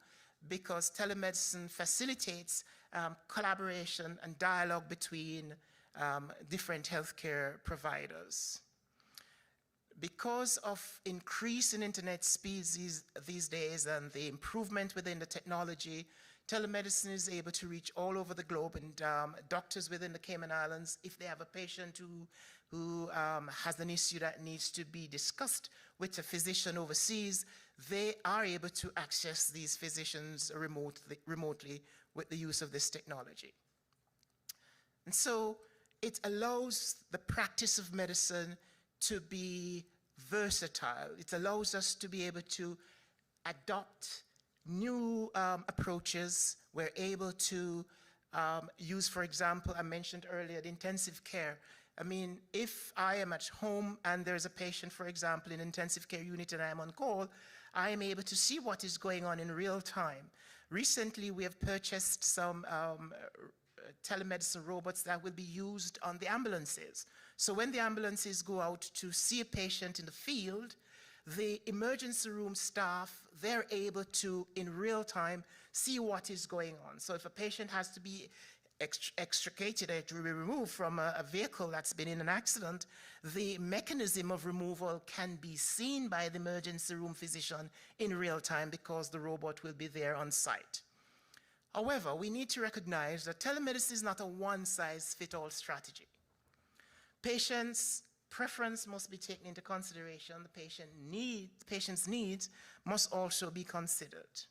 because telemedicine facilitates collaboration and dialogue between different healthcare providers. Because of increase in internet speeds these days and the improvement within the technology, telemedicine is able to reach all over the globe, and doctors within the Cayman Islands, if they have a patient who has an issue that needs to be discussed with a physician overseas, they are able to access these physicians remotely with the use of this technology. And so it allows the practice of medicine to be versatile. It allows us to be able to adopt new approaches. We're able to use, for example, I mentioned earlier, the intensive care. I mean, if I am at home and there's a patient, for example, in an intensive care unit and I'm on call, I am able to see what is going on in real time. Recently, we have purchased some telemedicine robots that will be used on the ambulances. So when the ambulances go out to see a patient in the field, the emergency room staff, they're able to, in real time, see what is going on. So if a patient has to be extricated or to be removed from a vehicle that's been in an accident, the mechanism of removal can be seen by the emergency room physician in real time because the robot will be there on site. However, we need to recognize that telemedicine is not a one-size-fits-all strategy. Patients' preference must be taken into consideration. The patient's needs must also be considered.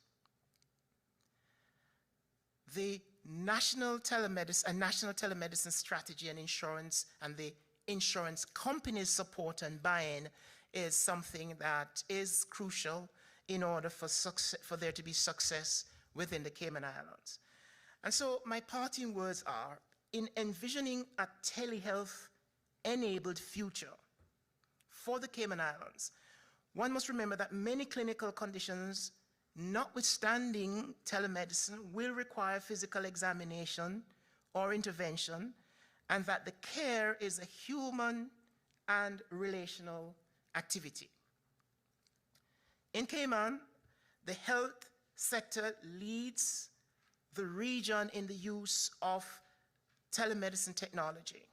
The national telemedicine strategy and the insurance companies' support and buy-in is something that is crucial in order for there to be success within the Cayman Islands. And so my parting words are, in envisioning a telehealth-enabled future for the Cayman Islands, one must remember that many clinical conditions, notwithstanding telemedicine, will require physical examination or intervention, and that the care is a human and relational activity. In Cayman, the health sector leads the region in the use of telemedicine technology.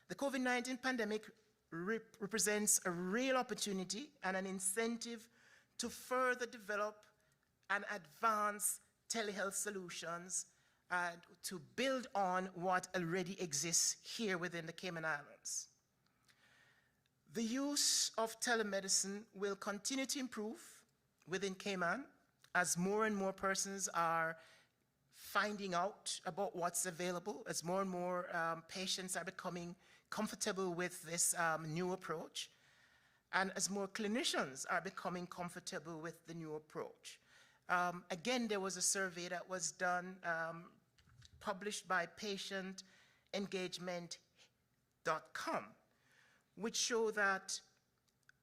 The COVID-19 pandemic represents a real opportunity and an incentive to further develop and advance telehealth solutions and to build on what already exists here within the Cayman Islands. The use of telemedicine will continue to improve within Cayman as more and more persons are finding out about what's available, as more and more patients are becoming comfortable with this new approach, and as more clinicians are becoming comfortable with the new approach. Again, there was a survey that was done, published by patientengagement.com, which showed that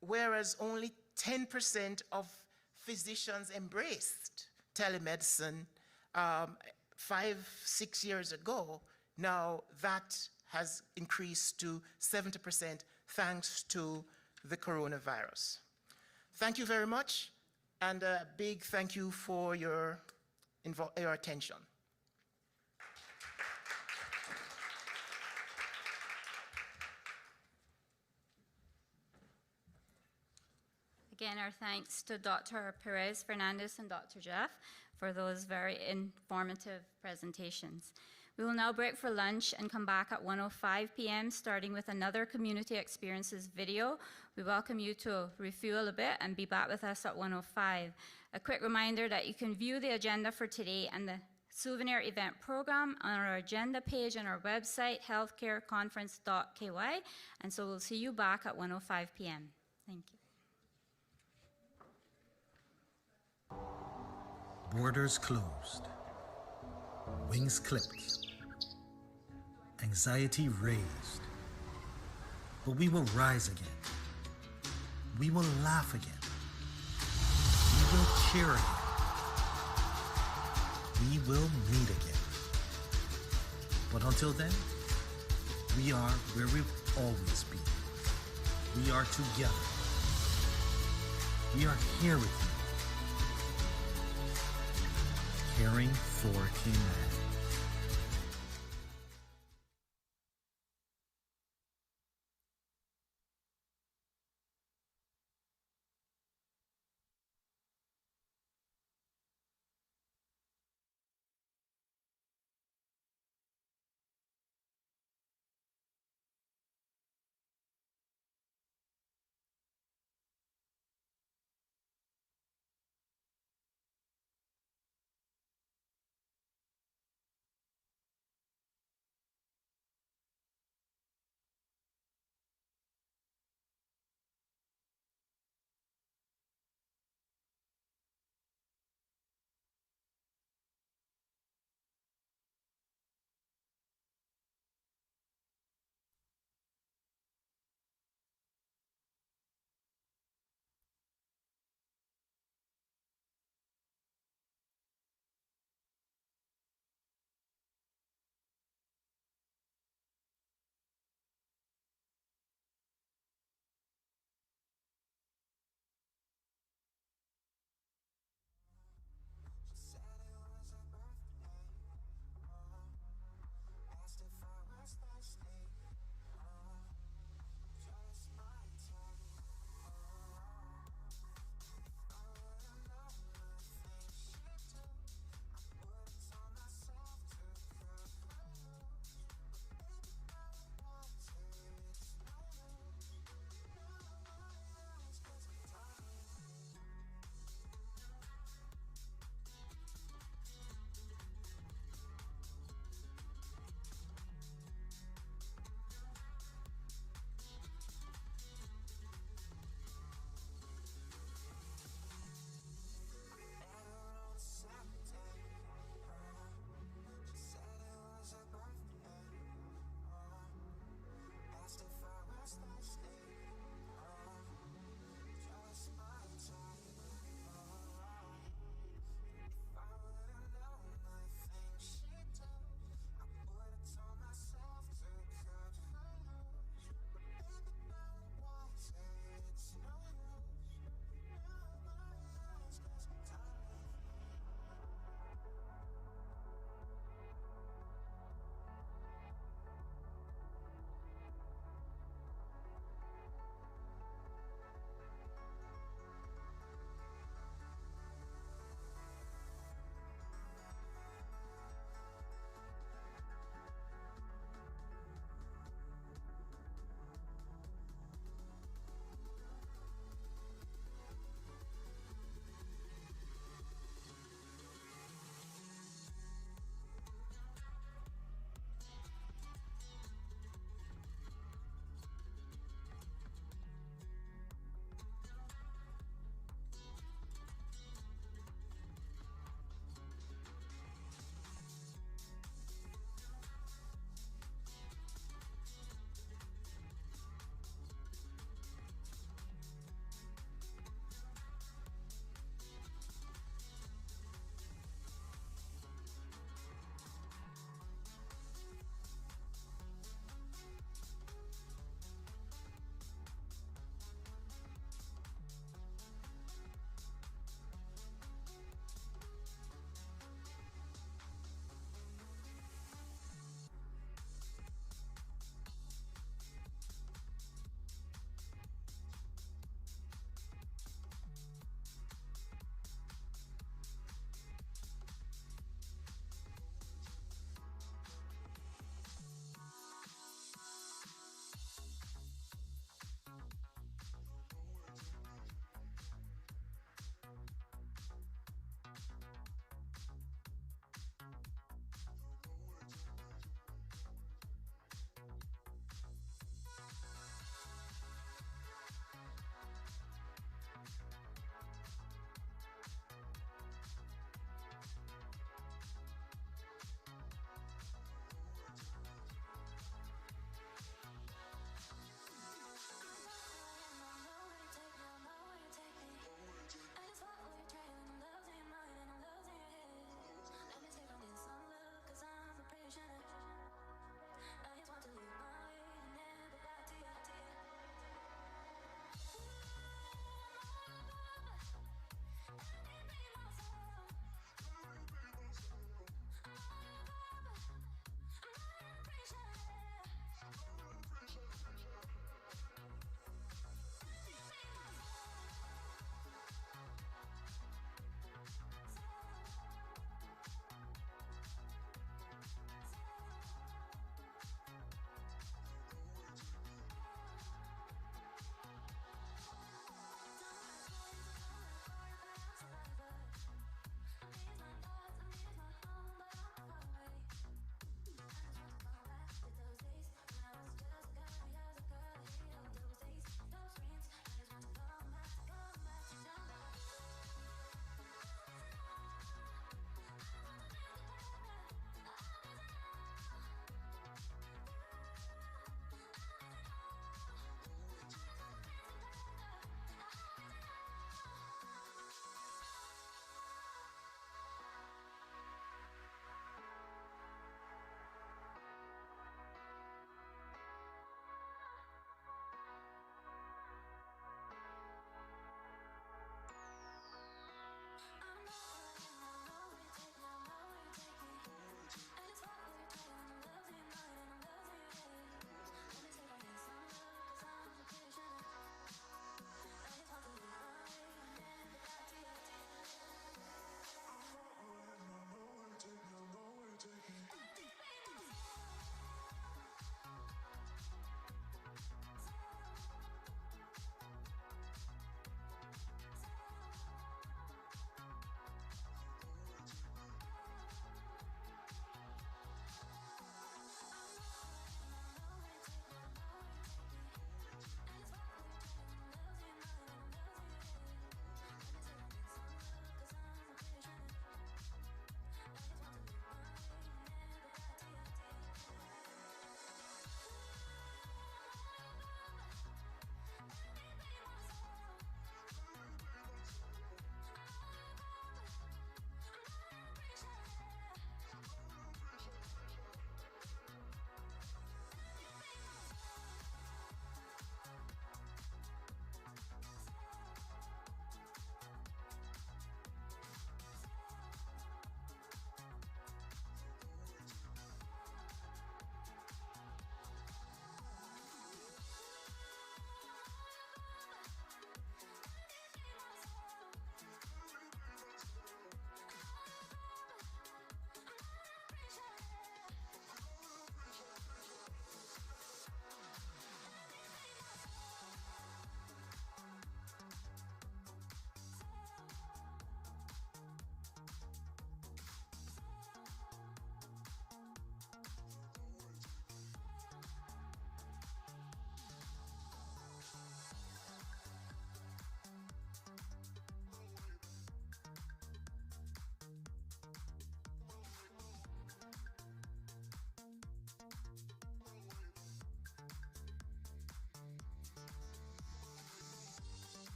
whereas only 10% of physicians embraced telemedicine 5-6 years ago, now that has increased to 70% thanks to the coronavirus. Thank you very much, and a big thank you for your attention. Again, our thanks to Dr. Perez Fernandez and Dr. Jeff for those very informative presentations. We will now break for lunch and come back at 1:05 p.m., starting with another Community Experiences video. We welcome you to refuel a bit and be back with us at 1:05. A quick reminder that you can view the agenda for today and the souvenir event program on our agenda page on our website, healthcareconference.ky, and so we'll see you back at 1:05 p.m. Thank you. Borders closed, wings clipped, anxiety raised. But we will rise again. We will laugh again. We will cheer again. We will meet again. But until then, we are where we've always been. We are together. We are here with you, caring for Cayman.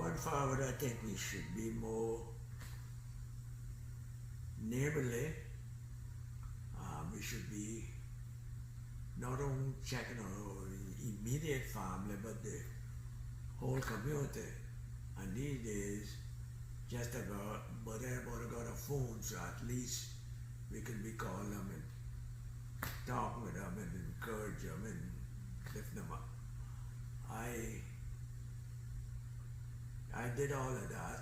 Going forward, I think we should be more neighborly. We should be not only checking on our immediate family, but the whole community. And these days, just about everybody got a phone, so at least we can be calling them and talking with them and encourage them and lift them up. I did all of that,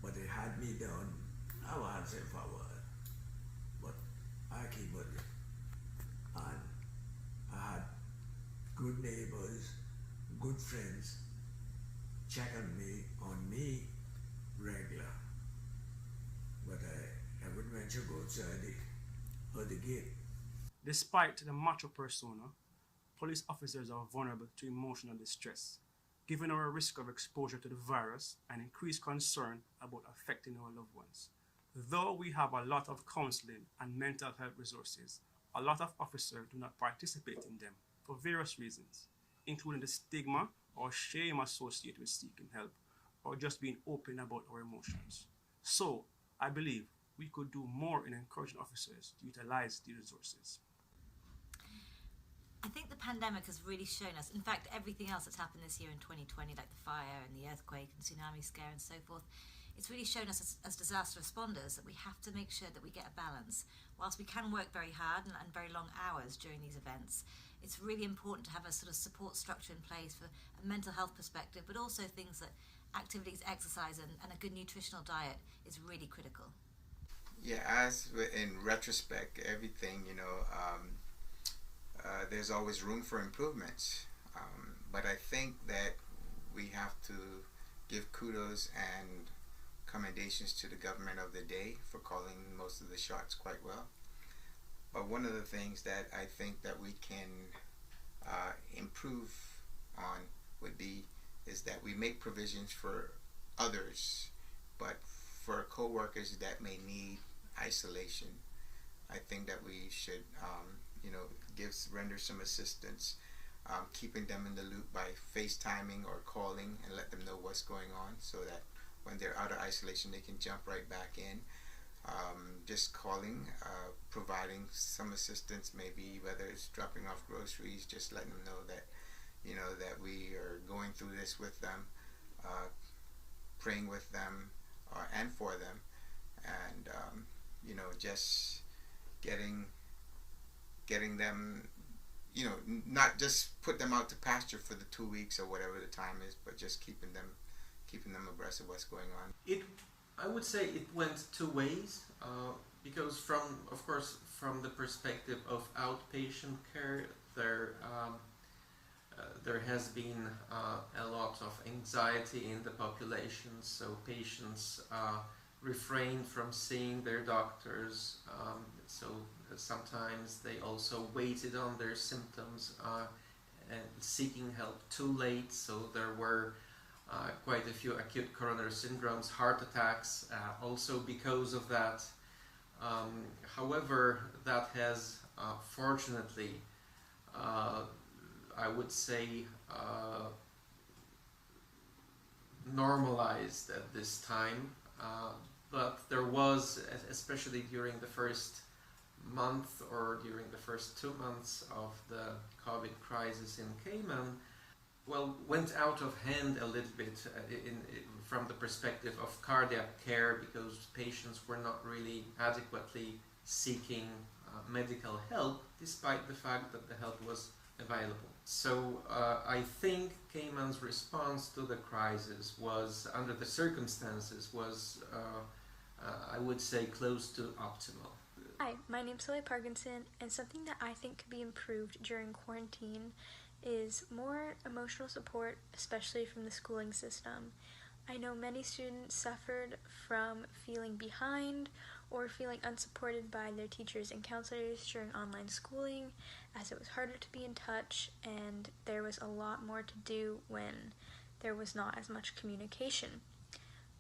but it had me done. I won't say forward, but I keep it. And I had good neighbors, good friends checking on me regular. But I would venture go outside the gate. Despite the macho persona, police officers are vulnerable to emotional distress, given our risk of exposure to the virus and increased concern about affecting our loved ones. Though we have a lot of counseling and mental health resources, a lot of officers do not participate in them for various reasons, including the stigma or shame associated with seeking help or just being open about our emotions. So, I believe we could do more in encouraging officers to utilize these resources. I think the pandemic has really shown us, in fact, everything else that's happened this year in 2020, like the fire and the earthquake and tsunami scare and so forth, it's really shown us as disaster responders that we have to make sure that we get a balance. Whilst we can work very hard and very long hours during these events, it's really important to have a sort of support structure in place for a mental health perspective, but also things that activities, exercise and a good nutritional diet is really critical. Yeah, as in retrospect, everything, there's always room for improvements. But I think that we have to give kudos and commendations to the government of the day for calling most of the shots quite well. But one of the things that I think that we can improve on is that we make provisions for others, but for co-workers that may need isolation, I think that we should render some assistance, keeping them in the loop by FaceTiming or calling and let them know what's going on, so that when they're out of isolation they can jump right back in. Just calling, providing some assistance, maybe whether it's dropping off groceries, just letting them know that that we are going through this with them, praying with them and for them, and just getting them, not just put them out to pasture for the 2 weeks or whatever the time is, but just keeping them abreast of what's going on. I would say it went two ways, because of course, from the perspective of outpatient care, there has been a lot of anxiety in the population, so patients refrained from seeing their doctors, so sometimes they also waited on their symptoms and seeking help too late, so there were quite a few acute coronary syndromes, heart attacks, also because of that. However, that has fortunately, I would say, normalized at this time, but there was, especially during the first month or during the first 2 months of the COVID crisis in Cayman, went out of hand a little bit from the perspective of cardiac care, because patients were not really adequately seeking medical help, despite the fact that the help was available. So I think Cayman's response to the crisis was, under the circumstances, was I would say close to optimal. Hi, my name's Lily Parkinson, and something that I think could be improved during quarantine is more emotional support, especially from the schooling system. I know many students suffered from feeling behind or feeling unsupported by their teachers and counselors during online schooling, as it was harder to be in touch and there was a lot more to do when there was not as much communication.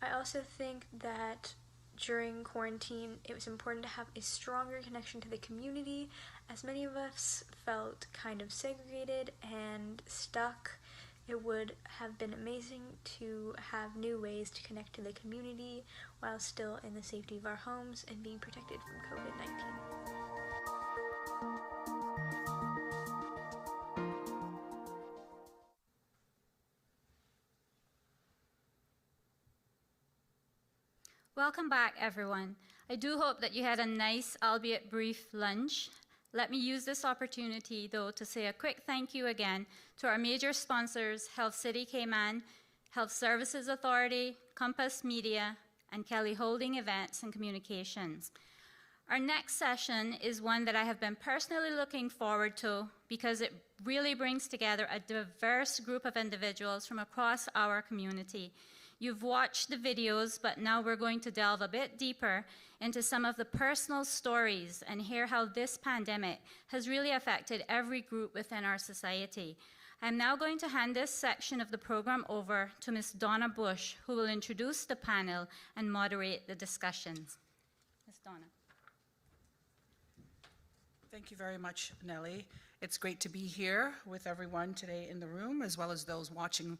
I also think that during quarantine, it was important to have a stronger connection to the community, as many of us felt kind of segregated and stuck It would have been amazing to have new ways to connect to the community while still in the safety of our homes and being protected from COVID-19. Welcome back, everyone. I do hope that you had a nice, albeit brief, lunch. Let me use this opportunity, though, to say a quick thank you again to our major sponsors, Health City Cayman, Health Services Authority, Compass Media, and Kelly Holding Events and Communications. Our next session is one that I have been personally looking forward to because it really brings together a diverse group of individuals from across our community. You've watched the videos, but now we're going to delve a bit deeper into some of the personal stories and hear how this pandemic has really affected every group within our society. I'm now going to hand this section of the program over to Ms. Donna Bush, who will introduce the panel and moderate the discussions. Ms. Donna. Thank you very much, Nellie. It's great to be here with everyone today in the room, as well as those watching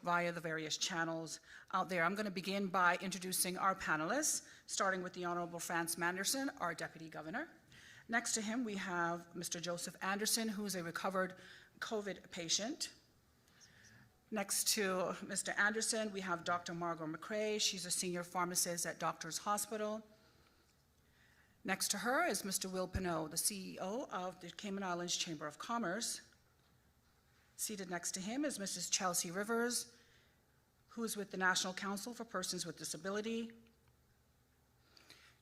via the various channels out there. I'm going to begin by introducing our panelists, starting with the Honorable Franz Manderson, our Deputy Governor. Next to him, we have Mr. Joseph Anderson, who is a recovered COVID patient. Next to Mr. Anderson, we have Dr. Margot McCrae. She's a senior pharmacist at Doctors Hospital. Next to her is Mr. Will Pinot, the CEO of the Cayman Islands Chamber of Commerce. Seated next to him is Mrs. Chelsea Rivers, who is with the National Council for Persons with Disability.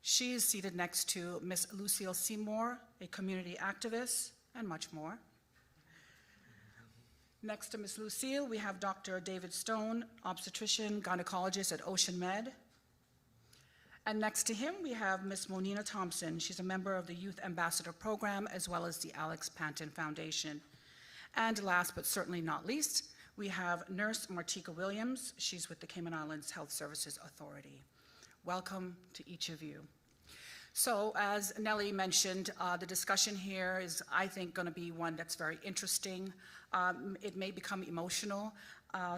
She is seated next to Ms. Lucille Seymour, a community activist, and much more. Next to Ms. Lucille, we have Dr. David Stone, obstetrician, gynecologist at Ocean Med. And next to him, we have Ms. Monina Thompson. She's a member of the Youth Ambassador Program, as well as the Alex Panton Foundation. And last, but certainly not least, we have Nurse Martika Williams. She's with the Cayman Islands Health Services Authority. Welcome to each of you. So, as Nellie mentioned, the discussion here is, I think, going to be one that's very interesting. It may become emotional.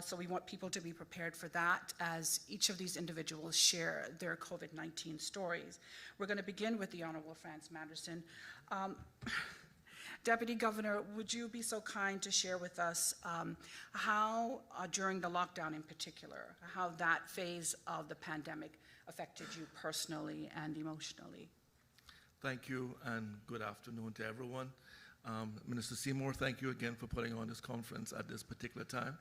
So we want people to be prepared for that as each of these individuals share their COVID-19 stories. We're going to begin with the Honorable Franz Manderson. Deputy Governor, would you be so kind to share with us how, during the lockdown in particular, how that phase of the pandemic affected you personally and emotionally? Thank you, and good afternoon to everyone. Minister Seymour, thank you again for putting on this conference at this particular time.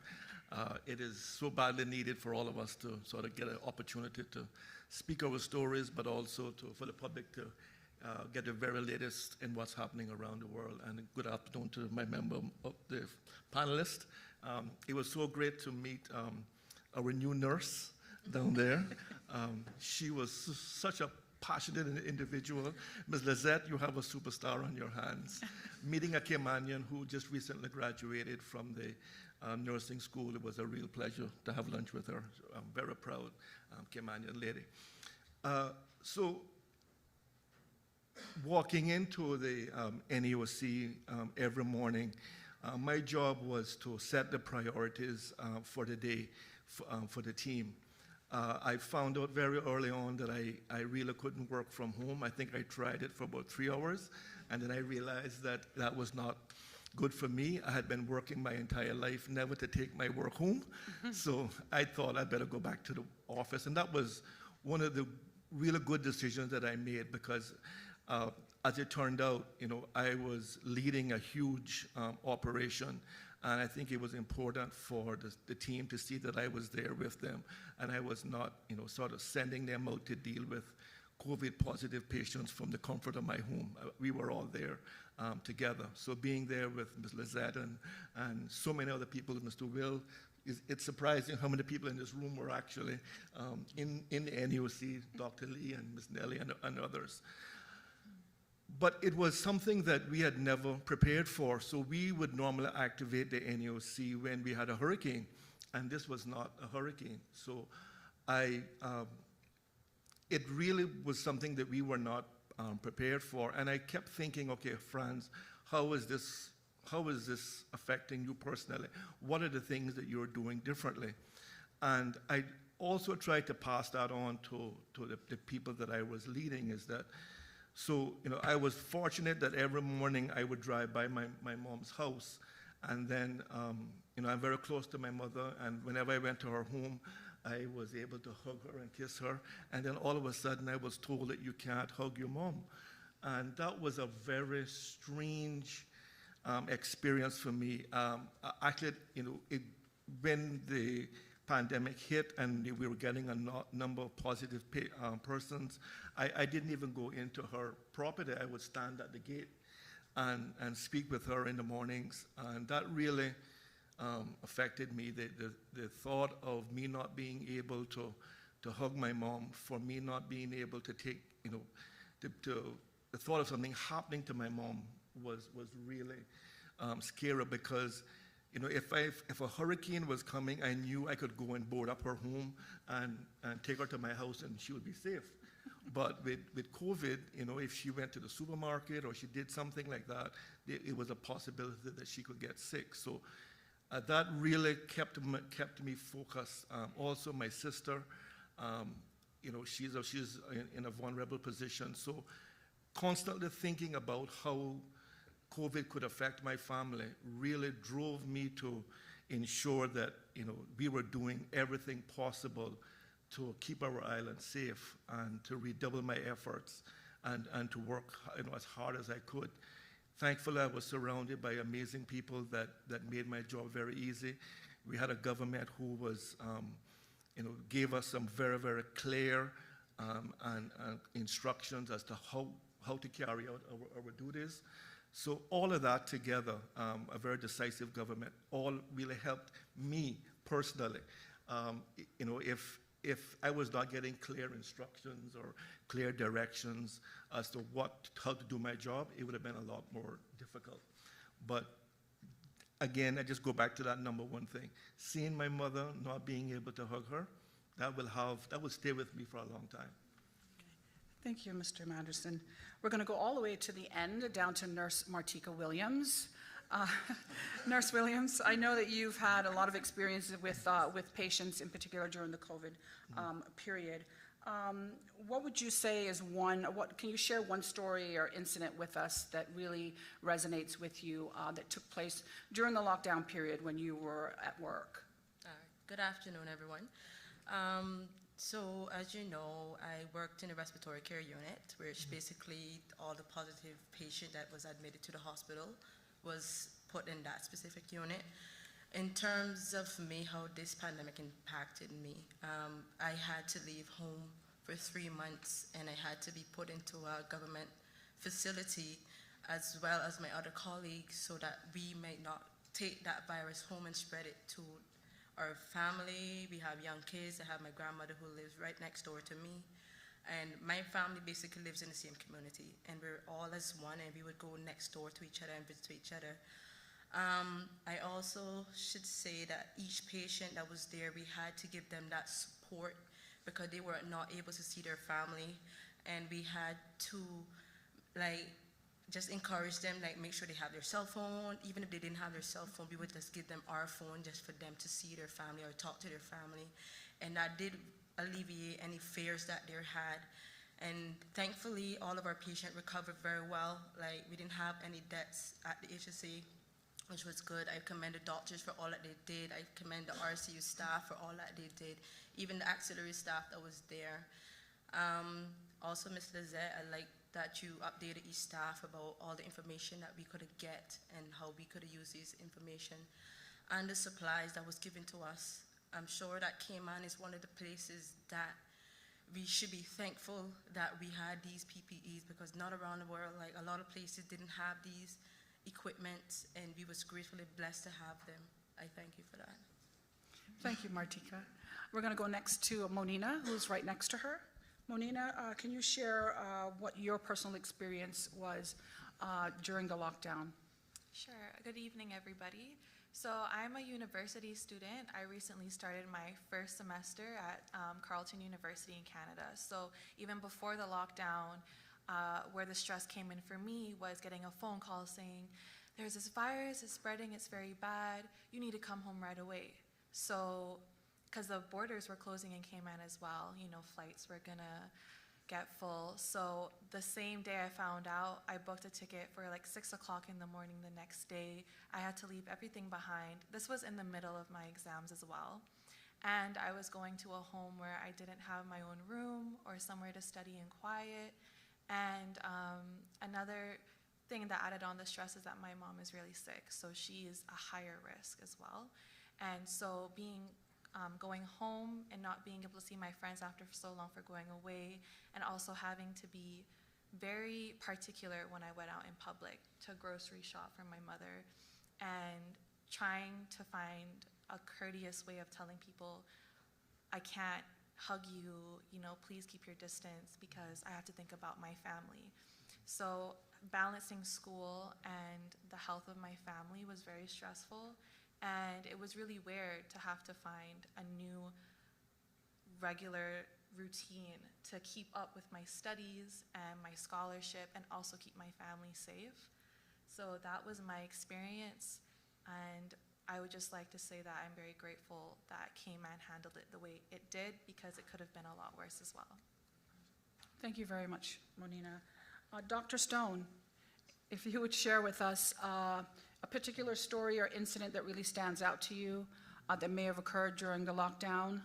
It is so badly needed for all of us to sort of get an opportunity to speak our stories, but also for the public to get the very latest in what's happening around the world. And good afternoon to my member of the panelists. It was so great to meet our new nurse down there. She was such a passionate individual. Ms. Lizette, you have a superstar on your hands. Meeting a Caymanian who just recently graduated from the nursing school, it was a real pleasure to have lunch with her. I'm very proud Caymanian lady. So walking into the NEOC every morning, my job was to set the priorities for the day for the team. I found out very early on that I really couldn't work from home. I think I tried it for about 3 hours, and then I realized that that was not good for me. I had been working my entire life never to take my work home, so I thought I'd better go back to the office, and that was one of the really good decisions that I made because as it turned out, I was leading a huge operation, and I think it was important for the team to see that I was there with them, and I was not, sort of sending them out to deal with COVID-positive patients from the comfort of my home. We were all there together. So being there with Ms. Lizette and so many other people, Mr. Will, it's surprising how many people in this room were actually in the NEOC, Dr. Lee and Ms. Nellie and others. But it was something that we had never prepared for. So we would normally activate the NEOC when we had a hurricane, and this was not a hurricane. So it really was something that we were not prepared for. And I kept thinking, okay, Franz, how how is this affecting you personally? What are the things that you're doing differently? And I also tried to pass that on to the people that I was leading, is that, so, I was fortunate that every morning I would drive by my mom's house, and then, I'm very close to my mother, and whenever I went to her home, I was able to hug her and kiss her, and then all of a sudden I was told that you can't hug your mom. And that was a very strange experience for me. Actually, when the pandemic hit and we were getting a number of positive persons, I didn't even go into her property. I would stand at the gate and speak with her in the mornings, and that really affected me. The thought of me not being able to hug my mom, for me not being able to take, the thought of something happening to my mom was really scary, because if a hurricane was coming, I knew I could go and board up her home and take her to my house and she would be safe. But with COVID, if she went to the supermarket or she did something like that, it was a possibility that she could get sick. So that really kept me focused. Also, my sister, she's in a vulnerable position. So constantly thinking about how COVID could affect my family really drove me to ensure that we were doing everything possible to keep our island safe and to redouble my efforts and to work as hard as I could. Thankfully, I was surrounded by amazing people that made my job very easy. We had a government who was, gave us some very, very clear and instructions as to how to carry out our duties. So all of that together, a very decisive government, all really helped me personally. If I was not getting clear instructions or clear directions as to how to do my job, it would have been a lot more difficult. But again, I just go back to that number one thing. Seeing my mother, not being able to hug her, that will stay with me for a long time. Thank you, Mr. Manderson. We're going to go all the way to the end, down to Nurse Martika Williams. Nurse Williams, I know that you've had a lot of experiences with patients, in particular during the COVID period. What would you say is can you share one story or incident with us that really resonates with you that took place during the lockdown period when you were at work? Good afternoon, everyone. So as you know, I worked in a respiratory care unit, which basically all the positive patient that was admitted to the hospital was put in that specific unit. In terms of me, how this pandemic impacted me, I had to leave home for 3 months, and I had to be put into a government facility as well as my other colleagues, so that we may not take that virus home and spread it to our family. We have young kids. I have my grandmother who lives right next door to me. And my family basically lives in the same community, and we're all as one, and we would go next door to each other and visit each other. I also should say that each patient that was there, we had to give them that support because they were not able to see their family, and we had to just encourage them, make sure they have their cell phone. Even if they didn't have their cell phone, we would just give them our phone just for them to see their family or talk to their family. And that did alleviate any fears that they had. And thankfully, all of our patients recovered very well. We didn't have any deaths at the HSA, which was good. I commend the doctors for all that they did. I commend the RCU staff for all that they did, even the auxiliary staff that was there. Also, Ms. Lizette, I like that you updated each staff about all the information that we could get and how we could use this information and the supplies that was given to us. I'm sure that Cayman is one of the places that we should be thankful that we had these PPEs, because not around the world, a lot of places didn't have these equipment, and we was gratefully blessed to have them. I thank you for that. Thank you, Martika. We're going to go next to Monina, who's right next to her. Monina, can you share what your personal experience was during the lockdown? Sure. Good evening, everybody. So I'm a university student. I recently started my first semester at Carleton University in Canada. So even before the lockdown, where the stress came in for me was getting a phone call saying there's this virus, it's spreading, it's very bad, you need to come home right away. So, because the borders were closing in Cayman as well, you know, flights were gonna get full. So the same day I found out, I booked a ticket for like 6 o'clock in the morning the next day. I had to leave everything behind. This was in the middle of my exams as well. And I was going to a home where I didn't have my own room or somewhere to study in quiet. And another thing that added on the stress is that my mom is really sick, so she is a higher risk as well. And so going home and not being able to see my friends after so long for going away, and also having to be very particular when I went out in public to grocery shop for my mother, and trying to find a courteous way of telling people, I can't hug you, you know, please keep your distance because I have to think about my family. So balancing school and the health of my family was very stressful, and it was really weird to have to find a new regular routine to keep up with my studies and my scholarship and also keep my family safe. So that was my experience, and I would just like to say that I'm very grateful that Cayman handled it the way it did, because it could have been a lot worse as well. Thank you very much, Monina. Dr. Stone, if you would share with us a particular story or incident that really stands out to you that may have occurred during the lockdown,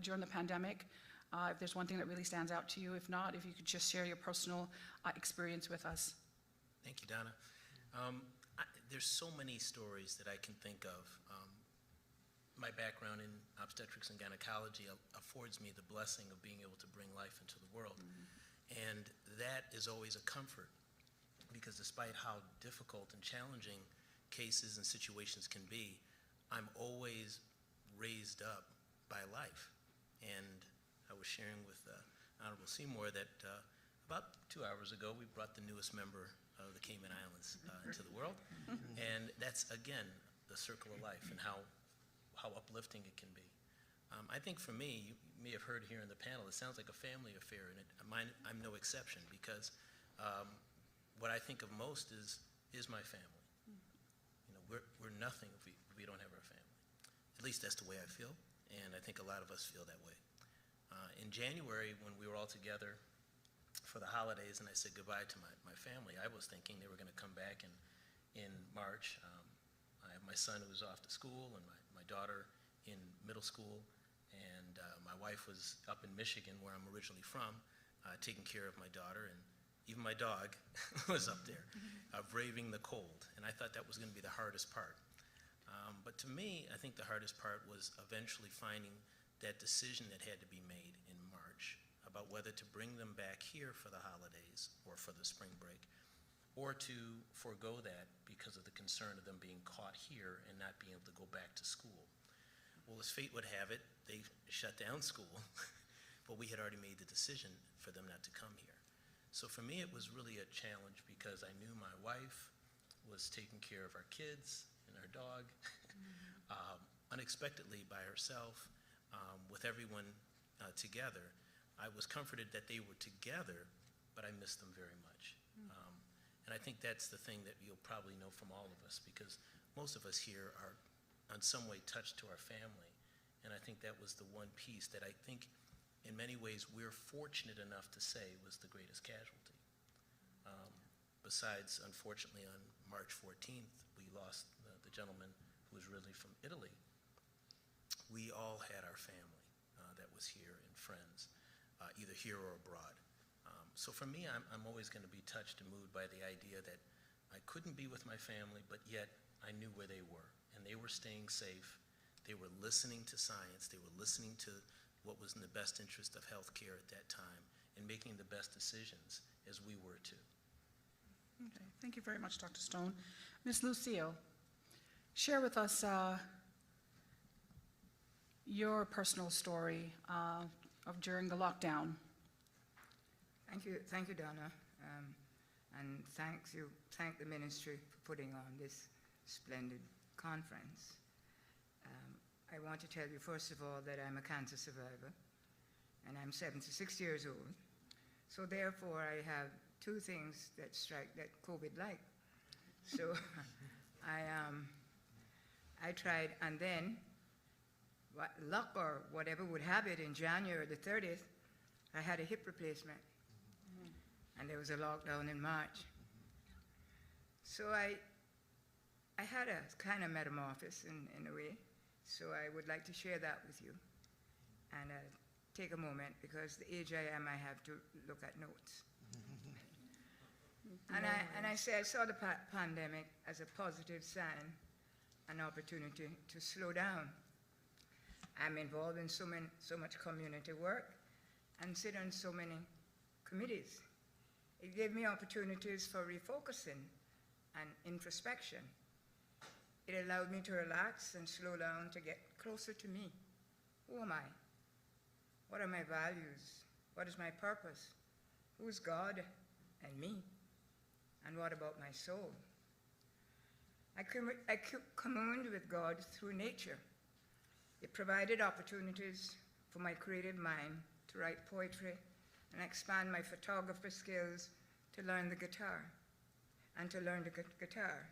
during the pandemic. If there's one thing that really stands out to you, if not, if you could just share your personal experience with us. Thank you, Donna. There's so many stories that I can think of. My background in obstetrics and gynecology affords me the blessing of being able to bring life into the world. And that is always a comfort, because despite how difficult and challenging cases and situations can be, I'm always raised up by life. And I was sharing with Honorable Seymour that about 2 hours ago, we brought the newest member of the Cayman Islands into the world. And that's, again, the circle of life and how uplifting it can be. I think for me, you may have heard here in the panel, it sounds like a family affair, and I'm no exception, because what I think of most is my family. You know, we're nothing if we don't have our family. At least that's the way I feel, and I think a lot of us feel that way. In January, when we were all together for the holidays and I said goodbye to my family, I was thinking they were going to come back in March. I have my son who was off to school, and my daughter in middle school, and my wife was up in Michigan, where I'm originally from, taking care of my daughter, and even my dog was up there, braving the cold, and I thought that was going to be the hardest part. But to me, I think the hardest part was eventually finding that decision that had to be made in March about whether to bring them back here for the holidays or for the spring break, or to forego that because of the concern of them being caught here and not being able to go back to school. Well, as fate would have it, they shut down school, but we had already made the decision for them not to come here. So for me, it was really a challenge, because I knew my wife was taking care of our kids and our dog unexpectedly by herself, with everyone together. I was comforted that they were together, but I missed them very much. And I think that's the thing that you'll probably know from all of us, because most of us here are in some way touched to our family. And I think that was the one piece that I think in many ways we're fortunate enough to say was the greatest casualty. Besides, unfortunately, on March 14th, we lost the gentleman who was originally from Italy. We all had our family that was here, and friends, either here or abroad. So for me, I'm always going to be touched and moved by the idea that I couldn't be with my family, but yet I knew where they were, and they were staying safe. They were listening to science. They were listening to what was in the best interest of healthcare at that time, and making the best decisions, as we were too. Okay, thank you very much, Dr. Stone. Ms. Lucille, share with us your personal story of during the lockdown. Thank you, Donna, and thank the ministry for putting on this splendid conference. I want to tell you, first of all, that I'm a cancer survivor, and I'm 76 years old. So therefore, I have two things that strike that COVID like. So I tried, and then what luck or whatever would have it, in January the 30th, I had a hip replacement. And there was a lockdown in March. So I had a kind of metamorphosis in a way. So I would like to share that with you. And take a moment, because the age I am, I have to look at notes. And I say I saw the pandemic as a positive sign, an opportunity to slow down. I'm involved in so much community work and sit on so many committees. It gave me opportunities for refocusing and introspection. It allowed me to relax and slow down to get closer to me. Who am I? What are my values? What is my purpose? Who is God and me? And what about my soul? I communed with God through nature. It provided opportunities for my creative mind to write poetry and expand my photography skills to learn the guitar and to learn the guitar.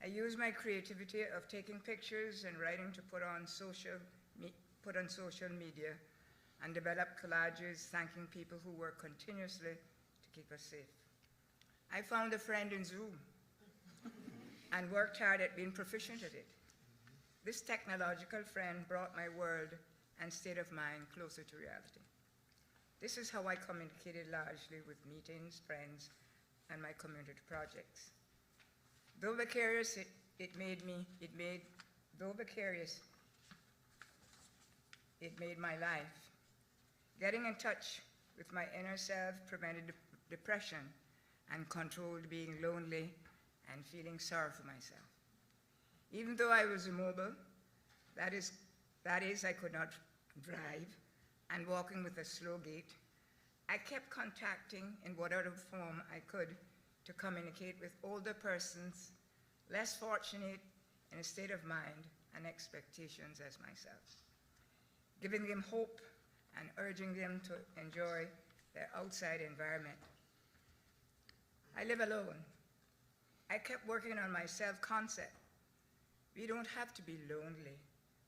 I use my creativity of taking pictures and writing to put on social media and develop collages thanking people who work continuously to keep us safe. I found a friend in Zoom and worked hard at being proficient at it. This technological friend brought my world and state of mind closer to reality. This is how I communicated largely with meetings, friends, and my community projects. Though vicarious, it made my life. Getting in touch with my inner self prevented depression and controlled being lonely and feeling sorry for myself. Even though I was immobile, that is, I could not drive, and walking with a slow gait, I kept contacting in whatever form I could to communicate with older persons less fortunate in a state of mind and expectations as myself, giving them hope and urging them to enjoy their outside environment. I live alone. I kept working on my self-concept. We don't have to be lonely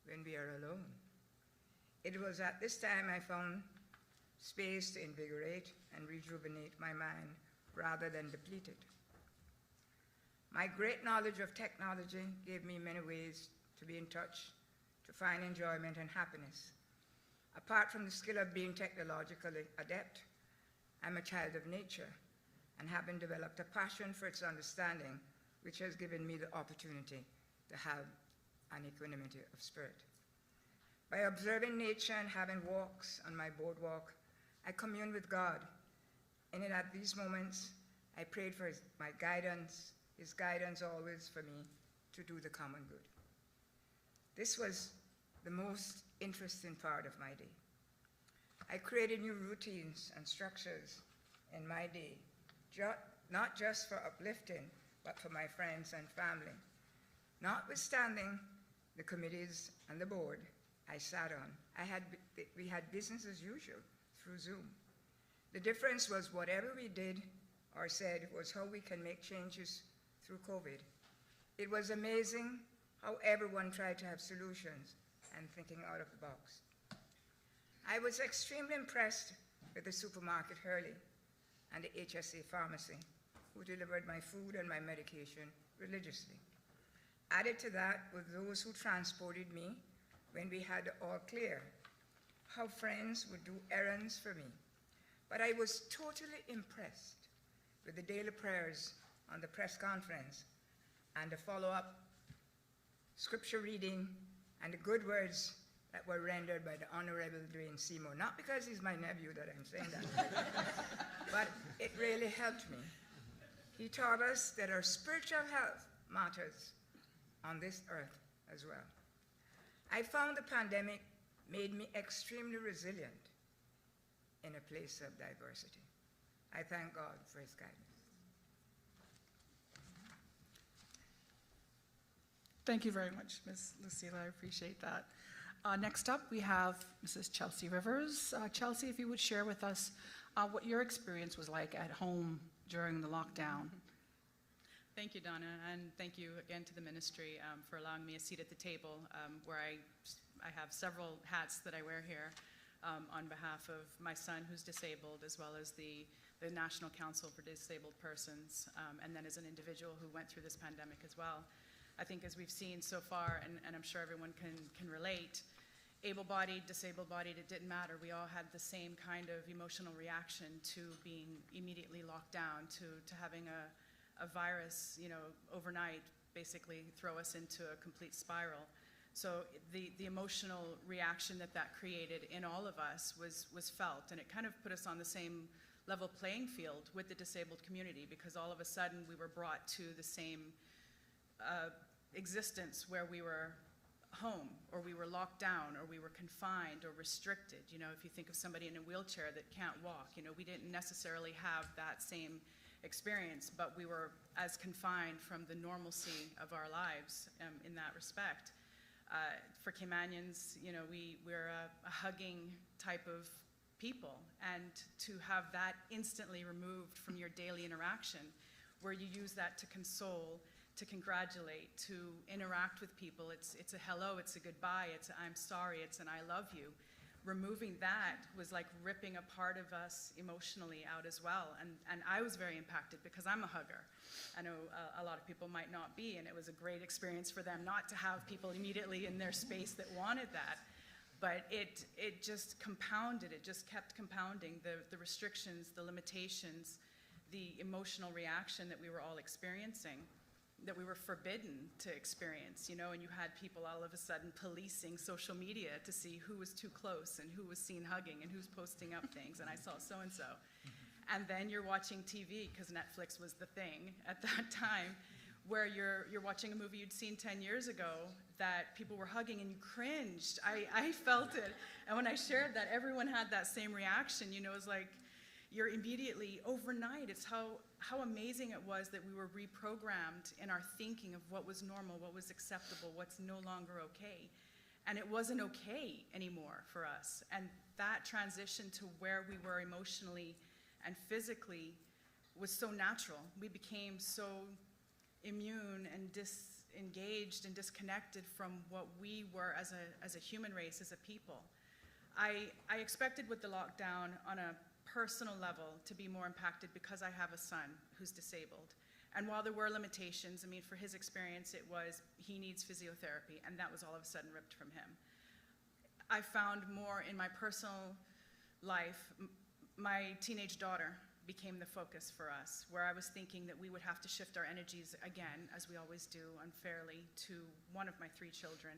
when we are alone. It was at this time I found space to invigorate and rejuvenate my mind rather than deplete it. My great knowledge of technology gave me many ways to be in touch, to find enjoyment and happiness. Apart from the skill of being technologically adept, I'm a child of nature and having developed a passion for its understanding, which has given me the opportunity to have an equanimity of spirit. By observing nature and having walks on my boardwalk, I commune with God. And at these moments, I prayed for my guidance, his guidance always for me to do the common good. This was the most interesting part of my day. I created new routines and structures in my day, not just for uplifting, but for my friends and family. Notwithstanding the committees and the board I sat on, we had business as usual through Zoom. The difference was whatever we did or said was how we can make changes through COVID. It was amazing how everyone tried to have solutions and thinking out of the box. I was extremely impressed with the supermarket Hurley and the HSA pharmacy, who delivered my food and my medication religiously. Added to that were those who transported me when we had all clear, how friends would do errands for me. But I was totally impressed with the daily prayers on the press conference and the follow-up scripture reading and the good words that were rendered by the Honorable Dwayne Seymour. Not because he's my nephew that I'm saying that, but it really helped me. He taught us that our spiritual health matters on this earth as well. I found the pandemic made me extremely resilient in a place of diversity. I thank God for his guidance. Thank you very much, Ms. Lucille. I appreciate that. Next up, we have Mrs. Chelsea Rivers. Chelsea, if you would share with us what your experience was like at home during the lockdown. Thank you, Donna, and thank you again to the ministry for allowing me a seat at the table where I have several hats that I wear here on behalf of my son who's disabled, as well as the National Council for Disabled Persons, and then as an individual who went through this pandemic as well. I think as we've seen so far, and I'm sure everyone can relate, able-bodied, disabled-bodied, it didn't matter. We all had the same kind of emotional reaction to being immediately locked down, to having a virus, overnight basically throw us into a complete spiral. So the emotional reaction that created in all of us was felt, and it kind of put us on the same level playing field with the disabled community, because all of a sudden we were brought to the same existence where we were home, or we were locked down, or we were confined or restricted. If you think of somebody in a wheelchair that can't walk, we didn't necessarily have that same experience, but we were as confined from the normalcy of our lives in that respect. For Caymanians, we're a hugging type of people, and to have that instantly removed from your daily interaction, where you use that to console, to congratulate, to interact with people. It's a hello, it's a goodbye, it's a I'm sorry, it's an I love you. Removing that was like ripping a part of us emotionally out as well. And I was very impacted because I'm a hugger. I know a lot of people might not be, and it was a great experience for them not to have people immediately in their space that wanted that. But it just compounded, it just kept compounding the restrictions, the limitations, the emotional reaction that we were all experiencing, that we were forbidden to experience, and you had people all of a sudden policing social media to see who was too close and who was seen hugging and who's posting up things, and I saw so-and-so. And then you're watching TV, because Netflix was the thing at that time, where you're watching a movie you'd seen 10 years ago that people were hugging and you cringed. I felt it. And when I shared that, everyone had that same reaction. It was like, you're immediately, overnight, it's how amazing it was that we were reprogrammed in our thinking of what was normal, what was acceptable, what's no longer okay. And it wasn't okay anymore for us. And that transition to where we were emotionally and physically was so natural. We became so immune and disengaged and disconnected from what we were as a human race, as a people. I expected with the lockdown on a personal level to be more impacted because I have a son who's disabled. And while there were limitations, for his experience, it was he needs physiotherapy, and that was all of a sudden ripped from him. I found more in my personal life. My teenage daughter became the focus for us, where I was thinking that we would have to shift our energies again, as we always do unfairly, to one of my 3 children.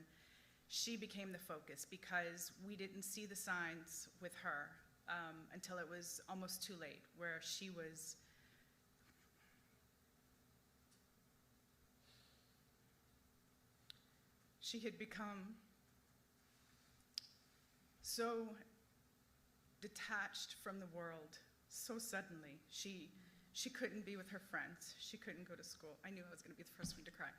She became the focus because we didn't see the signs with her until it was almost too late, where she had become so detached from the world so suddenly. She couldn't be with her friends. She couldn't go to school. I knew I was going to be the first one to cry.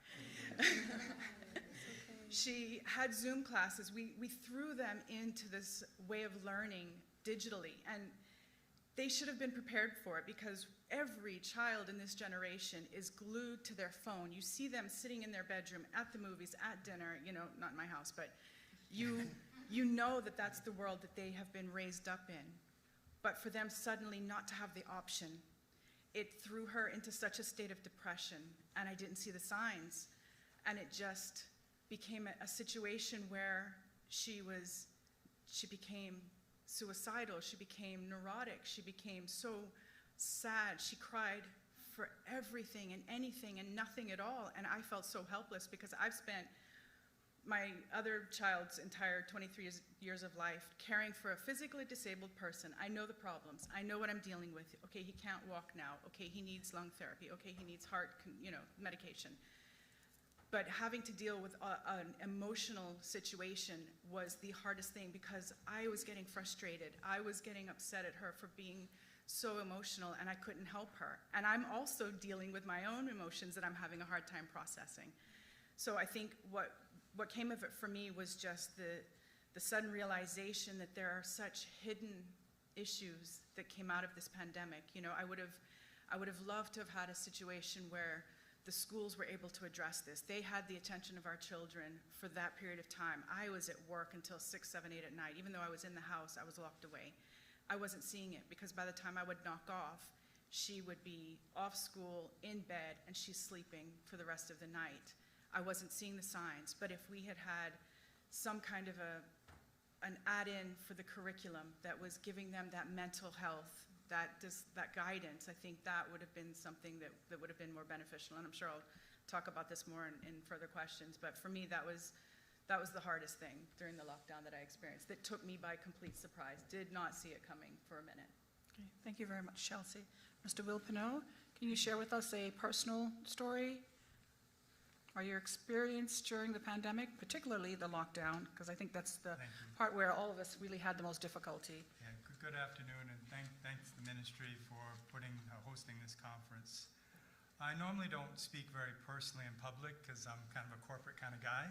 She had Zoom classes. We threw them into this way of learning digitally, and they should have been prepared for it, because every child in this generation is glued to their phone. You see them sitting in their bedroom, at the movies, at dinner, not in my house, but you know that that's the world that they have been raised up in. But for them suddenly not to have the option, it threw her into such a state of depression, and I didn't see the signs. And it just became a situation where she became suicidal, she became neurotic, she became so sad. She cried for everything and anything and nothing at all, and I felt so helpless, because I've spent my other child's entire 23 years of life caring for a physically disabled person. I know the problems. I know what I'm dealing with. Okay, he can't walk now. Okay, he needs lung therapy. Okay, he needs heart, medication. But having to deal with an emotional situation was the hardest thing, because I was getting frustrated. I was getting upset at her for being so emotional, and I couldn't help her. And I'm also dealing with my own emotions that I'm having a hard time processing. So I think what came of it for me was just the sudden realization that there are such hidden issues that came out of this pandemic. I would have loved to have had a situation where the schools were able to address this. They had the attention of our children for that period of time. I was at work until 6, 7, 8 at night. Even though I was in the house, I was locked away. I wasn't seeing it because by the time I would knock off, she would be off school, in bed, and she's sleeping for the rest of the night. I wasn't seeing the signs, but if we had had some kind of an add-in for the curriculum that was giving them that mental health, that guidance, I think that would have been something that would have been more beneficial. And I'm sure I'll talk about this more in further questions, but for me, that was the hardest thing during the lockdown that I experienced. That took me by complete surprise. Did not see it coming for a minute. Okay, thank you very much, Chelsea. Mr. Will Pinot, can you share with us a personal story or your experience during the pandemic, particularly the lockdown, because I think that's the part where all of us really had the most difficulty. Yeah, good afternoon, and thanks the ministry for hosting this conference. I normally don't speak very personally in public because I'm kind of a corporate kind of guy,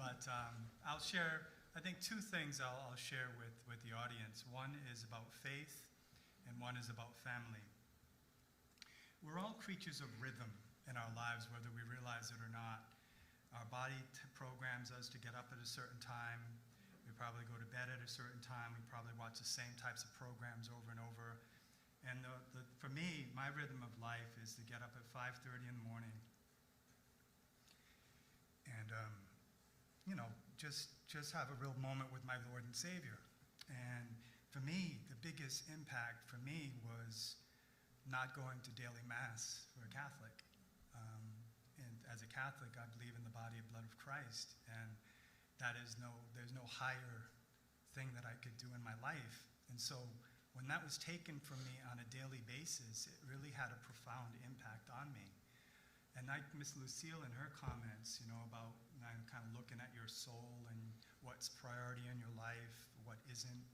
but I'll share, I think, two things I'll share with the audience. One is about faith, and one is about family. We're all creatures of rhythm in our lives, whether we realize it or not. Our body programs us to get up at a certain time. We probably go to bed at a certain time. We probably watch the same types of programs over and over. And for me, my rhythm of life is to get up at 5:30 in the morning and, just have a real moment with my Lord and Savior. And for me, the biggest impact for me was not going to daily mass for a Catholic. And as a Catholic, I believe in the body and blood of Christ, and there's no higher thing that I could do in my life. And so when that was taken from me on a daily basis, it really had a profound impact on me. And like Miss Lucille in her comments, about kind of looking at your soul and what's priority in your life, what isn't,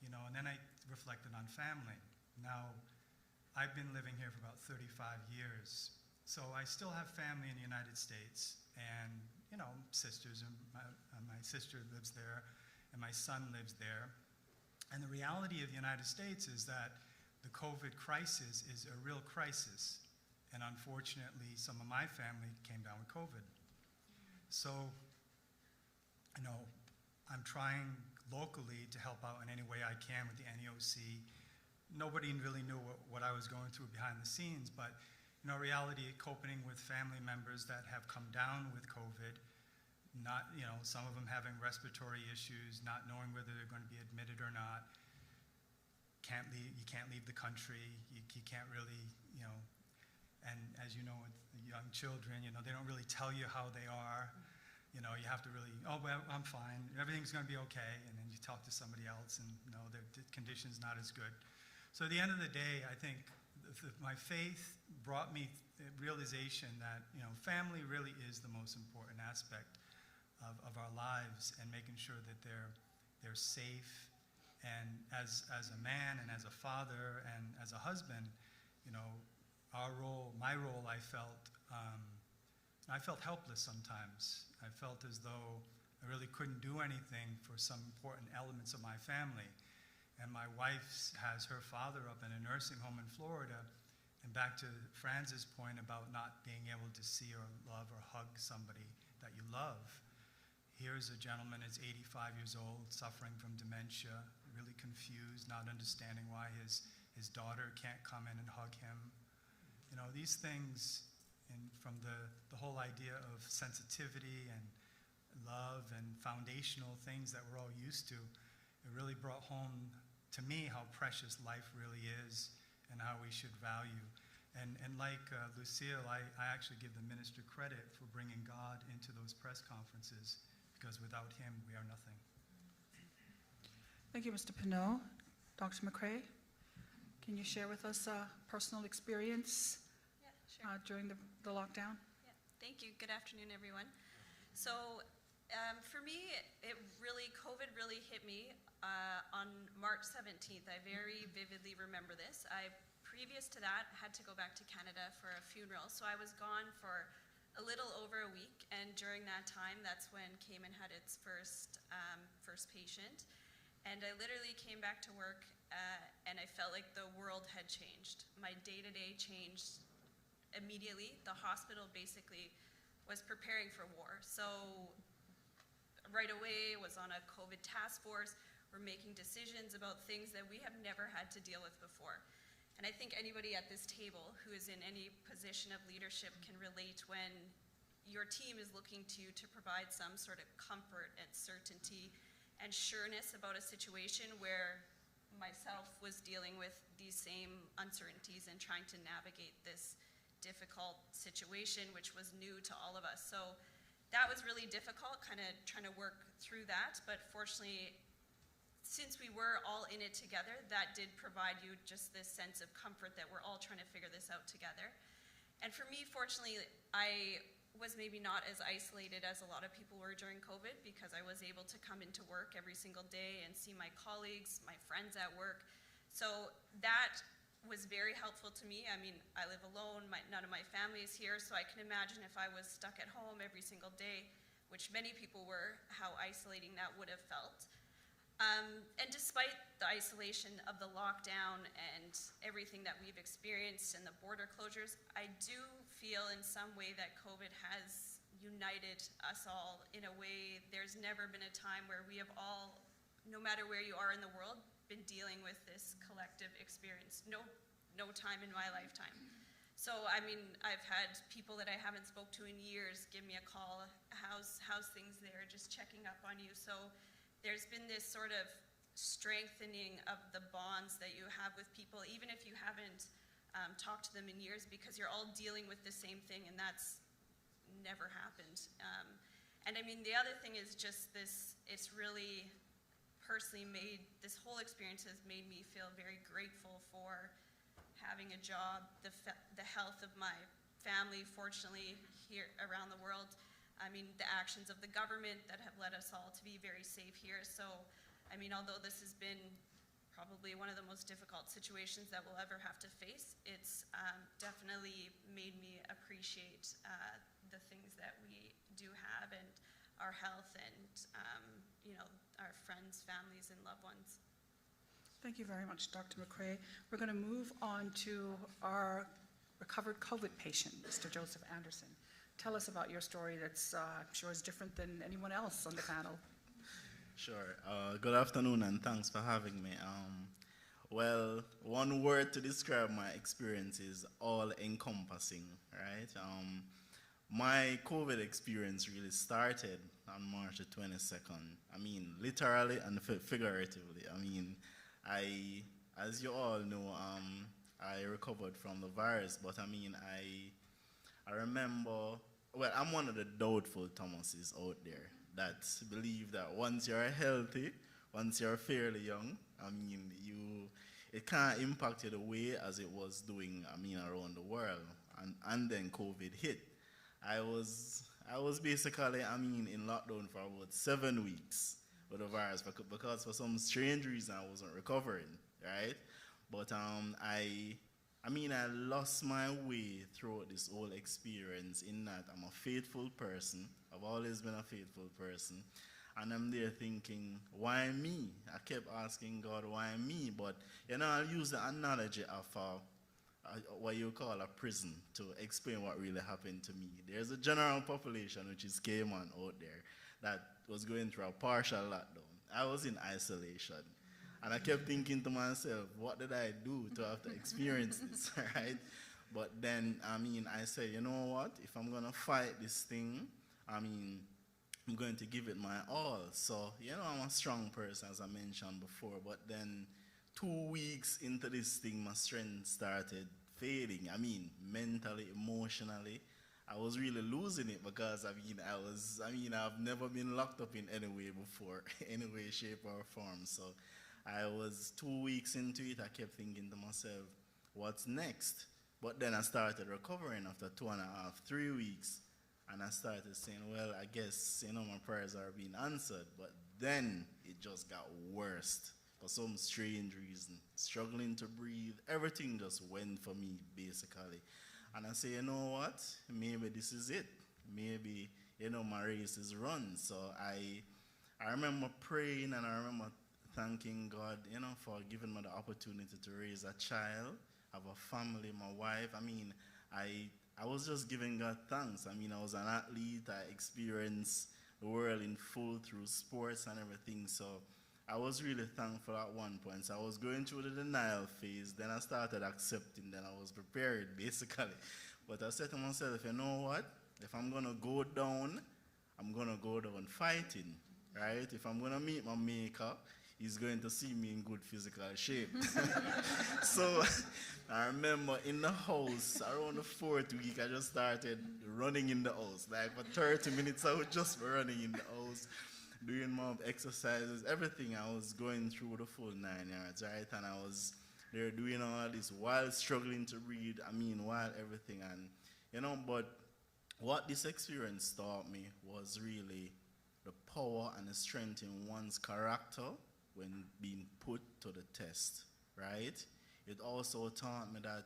and then I reflected on family. Now, I've been living here for about 35 years, so I still have family in the United States, and, sisters, and my sister lives there, and my son lives there. And the reality of the United States is that the COVID crisis is a real crisis. And unfortunately, some of my family came down with COVID. So, I'm trying locally to help out in any way I can with the NEOC. Nobody really knew what I was going through behind the scenes, but reality, coping with family members that have come down with COVID, not, some of them having respiratory issues, not knowing whether they're going to be admitted or not. You can't leave the country. You can't really, and as you know, with young children, they don't really tell you how they are. You have to really, oh, well, I'm fine. Everything's going to be okay. And then you talk to somebody else, and their condition's not as good. So at the end of the day, I think my faith brought me a realization that, family really is the most important aspect of our lives, and making sure that they're safe. And as a man and as a father and as a husband, my role, I felt helpless sometimes. I felt as though I really couldn't do anything for some important elements of my family. And my wife has her father up in a nursing home in Florida. And back to Franz's point about not being able to see or love or hug somebody that you love. Here's a gentleman that's 85 years old, suffering from dementia, really confused, not understanding why his daughter can't come in and hug him. These things, and from the whole idea of sensitivity and love and foundational things that we're all used to, it really brought home to me how precious life really is and how we should value. And like Lucille, I actually give the minister credit for bringing God into those press conferences, because without him, we are nothing. Thank you, Mr. Pinot. Dr. McCrae, can you share with us a personal experience during the lockdown? Yeah, thank you. Good afternoon, everyone. So for me, COVID really hit me on March 17th. I very vividly remember this. Previous to that, had to go back to Canada for a funeral, so I was gone for a little over a week, and during that time, that's when Cayman had its first patient. And I literally came back to work and I felt like the world had changed. My day-to-day changed immediately, the hospital basically was preparing for war. So right away was on a COVID task force. We're making decisions about things that we have never had to deal with before. And I think anybody at this table who is in any position of leadership can relate when your team is looking to you to provide some sort of comfort and certainty and sureness about a situation where myself was dealing with these same uncertainties and trying to navigate this difficult situation, which was new to all of us. So that was really difficult, kind of trying to work through that. But fortunately, since we were all in it together, that did provide you just this sense of comfort that we're all trying to figure this out together. And for me, fortunately, I was maybe not as isolated as a lot of people were during COVID, because I was able to come into work every single day and see my colleagues, my friends at work. So that was very helpful to me. I mean, I live alone, none of my family is here, so I can imagine if I was stuck at home every single day, which many people were, how isolating that would have felt. And despite the isolation of the lockdown and everything that we've experienced and the border closures, I do feel in some way that COVID has united us all in a way. There's never been a time where we have all, no matter where you are in the world, been dealing with this collective experience. No time in my lifetime. So, I mean, I've had people that I haven't spoke to in years give me a call, how's things there, just checking up on you. So there's been this sort of strengthening of the bonds that you have with people, even if you haven't talked to them in years, because you're all dealing with the same thing, and that's never happened. And I mean, the other thing is just this, it's really personally made, this whole experience has made me feel very grateful for having a job, the health of my family, fortunately, here around the world. I mean, the actions of the government that have led us all to be very safe here. So, I mean, although this has been probably one of the most difficult situations that we'll ever have to face, it's definitely made me appreciate the things that we do have, and our health, and you know, our friends, families, and loved ones. Thank you very much, Dr. McRae. We're going to move on to our recovered COVID patient, Mr. Joseph Anderson. Tell us about your story that's, I'm sure, is different than anyone else on the panel. Sure. Good afternoon, and thanks for having me. Well, one word to describe my experience is all-encompassing, right? My COVID experience really started on March the 22nd. I mean, literally and figuratively. I mean, as you all know, I recovered from the virus, but I mean, I remember, well, I'm one of the doubtful Thomases out there that believe that once you're healthy, once you're fairly young, I mean, it can't impact you the way as it was doing, I mean, around the world. And then COVID hit. I was basically, I mean, in lockdown for about 7 weeks with the virus, because for some strange reason I wasn't recovering, right? But I mean, I lost my way throughout this whole experience, in that I'm a faithful person. I've always been a faithful person. And I'm there thinking, why me? I kept asking God, why me? But, you know, I'll use the analogy of what you call a prison to explain what really happened to me. There's a general population, which is Cayman out there, that was going through a partial lockdown. I was in isolation. And I kept thinking to myself, what did I do to have to experience this, right? But then, I mean, I said, you know what? If I'm going to fight this thing, I mean, I'm going to give it my all. So, you know, I'm a strong person, as I mentioned before. But then 2 weeks into this thing, my strength started fading. I mean, mentally, emotionally, I was really losing it, because, I've never been locked up in any way before, any way, shape, or form. So I was 2 weeks into it. I kept thinking to myself, what's next? But then I started recovering after 2.5, 3 weeks. And I started saying, well, I guess, you know, my prayers are being answered. But then it just got worse for some strange reason. Struggling to breathe, everything just went for me, basically. And I say, you know what? Maybe this is it. Maybe, you know, my race is run. So I remember praying, and I remember thanking God, you know, for giving me the opportunity to raise a child, have a family, my wife. I mean, I was just giving God thanks. I mean, I was an athlete. I experienced the world in full through sports and everything. So I was really thankful at one point. So I was going through the denial phase. Then I started accepting. Then I was prepared, basically. But I said to myself, you know what? If I'm going to go down, I'm going to go down fighting, right? If I'm going to meet my maker, he's going to see me in good physical shape. So I remember in the house, around the fourth week, I just started running in the house. Like for 30 minutes, I was just running in the house, doing more exercises, everything. I was going through the full 9 yards, right? And I was there doing all this while struggling to breathe, while everything. And, but what this experience taught me was really the power and the strength in one's character when being put to the test, right? It also taught me that,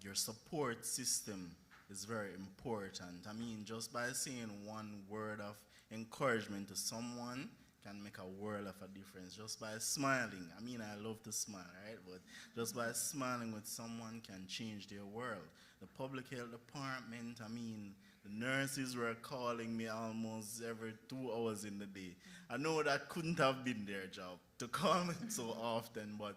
your support system is very important. Just by saying one word of encouragement to someone can make a world of a difference. Just by smiling, I love to smile, right? But just by smiling with someone can change their world. The public health department, the nurses were calling me almost every 2 hours in the day. I know that couldn't have been their job to call me so often, but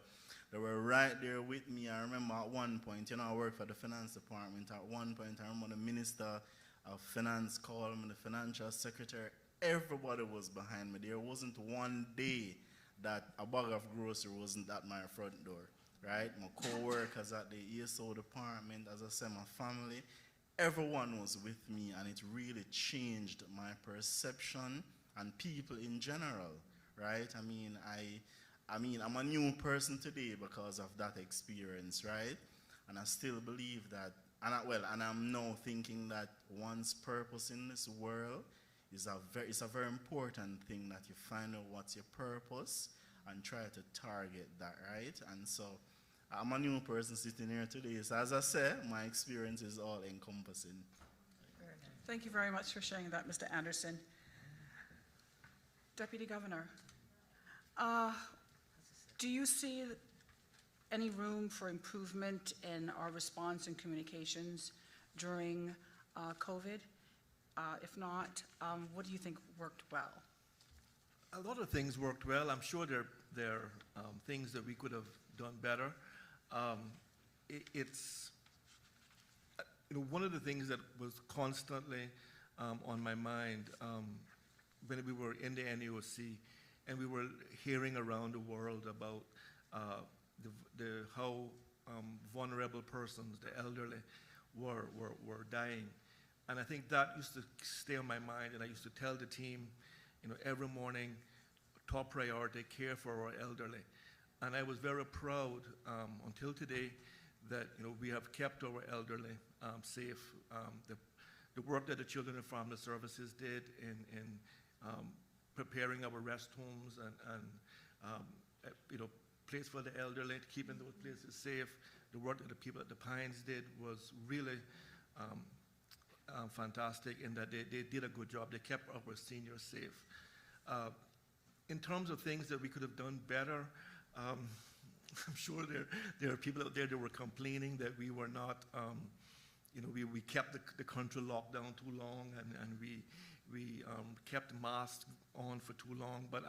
they were right there with me. I remember at one point, I worked for the finance department. At one point, I remember the minister of finance called me, the financial secretary. Everybody was behind me. There wasn't one day that a bag of grocery wasn't at my front door, right? My co-workers at the ESO department, as I said, my family, everyone was with me, and it really changed my perception and people in general, right? I'm a new person today because of that experience, right? And I still believe that, and I'm now thinking that one's purpose in this world is it's a very important thing, that you find out what's your purpose and try to target that, right? And so I'm a new person sitting here today. So as I said, my experience is all encompassing. Thank you very much for sharing that, Mr. Anderson. Deputy Governor, do you see any room for improvement in our response and communications during COVID? If not, what do you think worked well? A lot of things worked well. I'm sure there are things that we could have done better. It's one of the things that was constantly on my mind when we were in the NEOC, and we were hearing around the world about how vulnerable persons, the elderly, were dying. And I think that used to stay on my mind, and I used to tell the team, every morning, top priority, care for our elderly. And I was very proud until today that we have kept our elderly safe. The work that the Children and Family Services did in preparing our rest homes and place for the elderly, keeping those places safe. The work that the people at the Pines did was really fantastic, in that they did a good job. They kept our seniors safe. In terms of things that we could have done better, I'm sure there are people out there that were complaining that we were not, we kept the country locked down too long, and we kept masks on for too long. But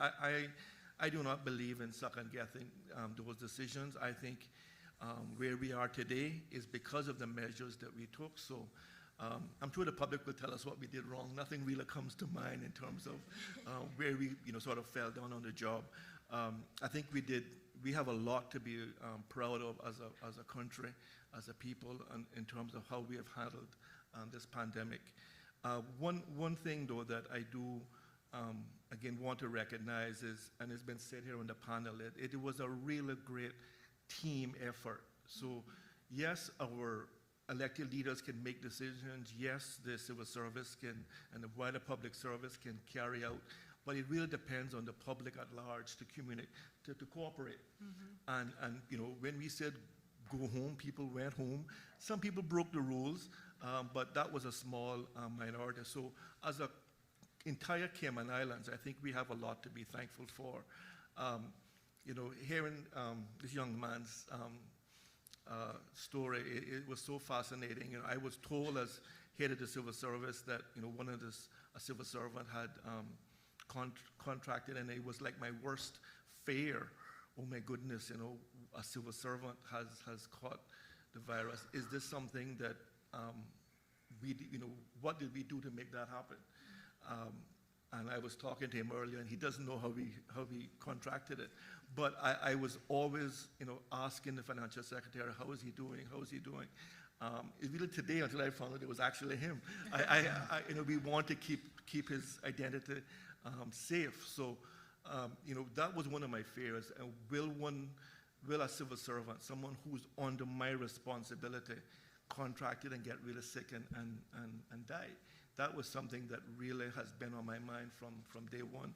I do not believe in second-guessing those decisions. I think where we are today is because of the measures that we took. So I'm sure the public will tell us what we did wrong. Nothing really comes to mind in terms of where we sort of fell down on the job. I think we have a lot to be proud of as a country, as a people, in terms of how we have handled this pandemic. One thing, though, that I do, again, want to recognize is, and it's been said here on the panel, it was a really great team effort. So, yes, our elected leaders can make decisions. Yes, the civil service and the wider public service can carry out, but it really depends on the public at large to communicate, to cooperate. Mm-hmm. And when we said go home, people went home. Some people broke the rules, but that was a small minority. So as an entire Cayman Islands, I think we have a lot to be thankful for. Hearing this young man's story. It was so fascinating. You know, I was told as head of the civil service that, you know, one of a civil servant had contracted, and it was like my worst fear. Oh my goodness, you know, a civil servant has caught the virus. Is this something that you know, what did we do to make that happen? And I was talking to him earlier, and he doesn't know how we contracted it. But I was always, you know, asking the financial secretary, how is he doing? How is he doing? It's really today until I found out it was actually him. You know, we want to keep his identity safe. So, you know, that was one of my fears. And will a civil servant, someone who's under my responsibility, contract it and get really sick and die? That was something that really has been on my mind from day one.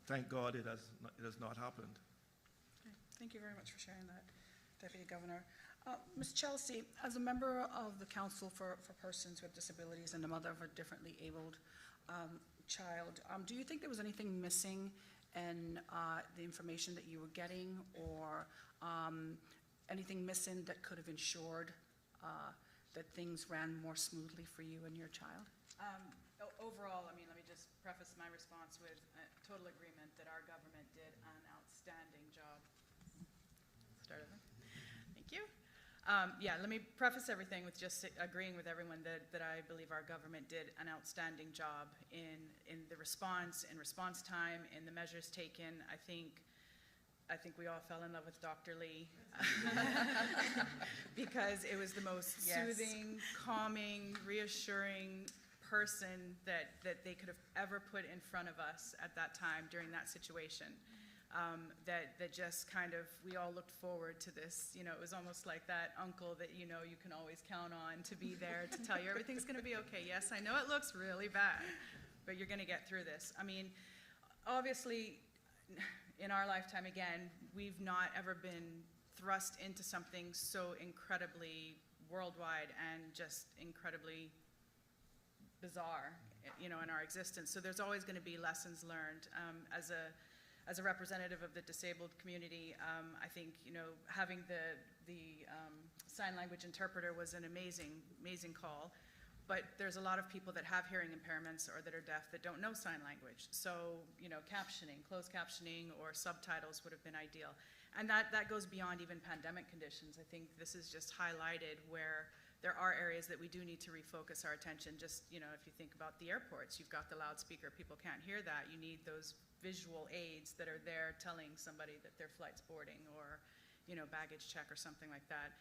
Thank God it has not happened. Okay. Thank you very much for sharing that, Deputy Governor. Ms. Chelsea, as a member of the Council for Persons with Disabilities and the mother of a differently abled child, do you think there was anything missing in the information that you were getting, or anything missing that could have ensured that things ran more smoothly for you and your child? Overall, I mean, let me just preface my response with total agreement that our government did an outstanding job. Start over. Thank you. Yeah, let me preface everything with just agreeing with everyone that I believe our government did an outstanding job in the response, in response time, in the measures taken. I think we all fell in love with Dr. Lee because it was the most soothing, calming, reassuring person that they could have ever put in front of us at that time during that situation. That just kind of, we all looked forward to this. You know, it was almost like that uncle that, you know, you can always count on to be there to tell you everything's going to be okay. Yes, I know it looks really bad, but you're going to get through this. I mean, obviously, in our lifetime, again, we've not ever been thrust into something so incredibly worldwide and just incredibly bizarre, you know, in our existence. So there's always going to be lessons learned. As a representative of the disabled community, I think, you know, having the sign language interpreter was an amazing call. But there's a lot of people that have hearing impairments or that are deaf that don't know sign language. So, you know, captioning, closed captioning or subtitles would have been ideal. And that goes beyond even pandemic conditions. I think this is just highlighted where there are areas that we do need to refocus our attention. Just, you know, if you think about the airports, you've got the loudspeaker, people can't hear that. You need those visual aids that are there telling somebody that their flight's boarding, or, you know, baggage check or something like that.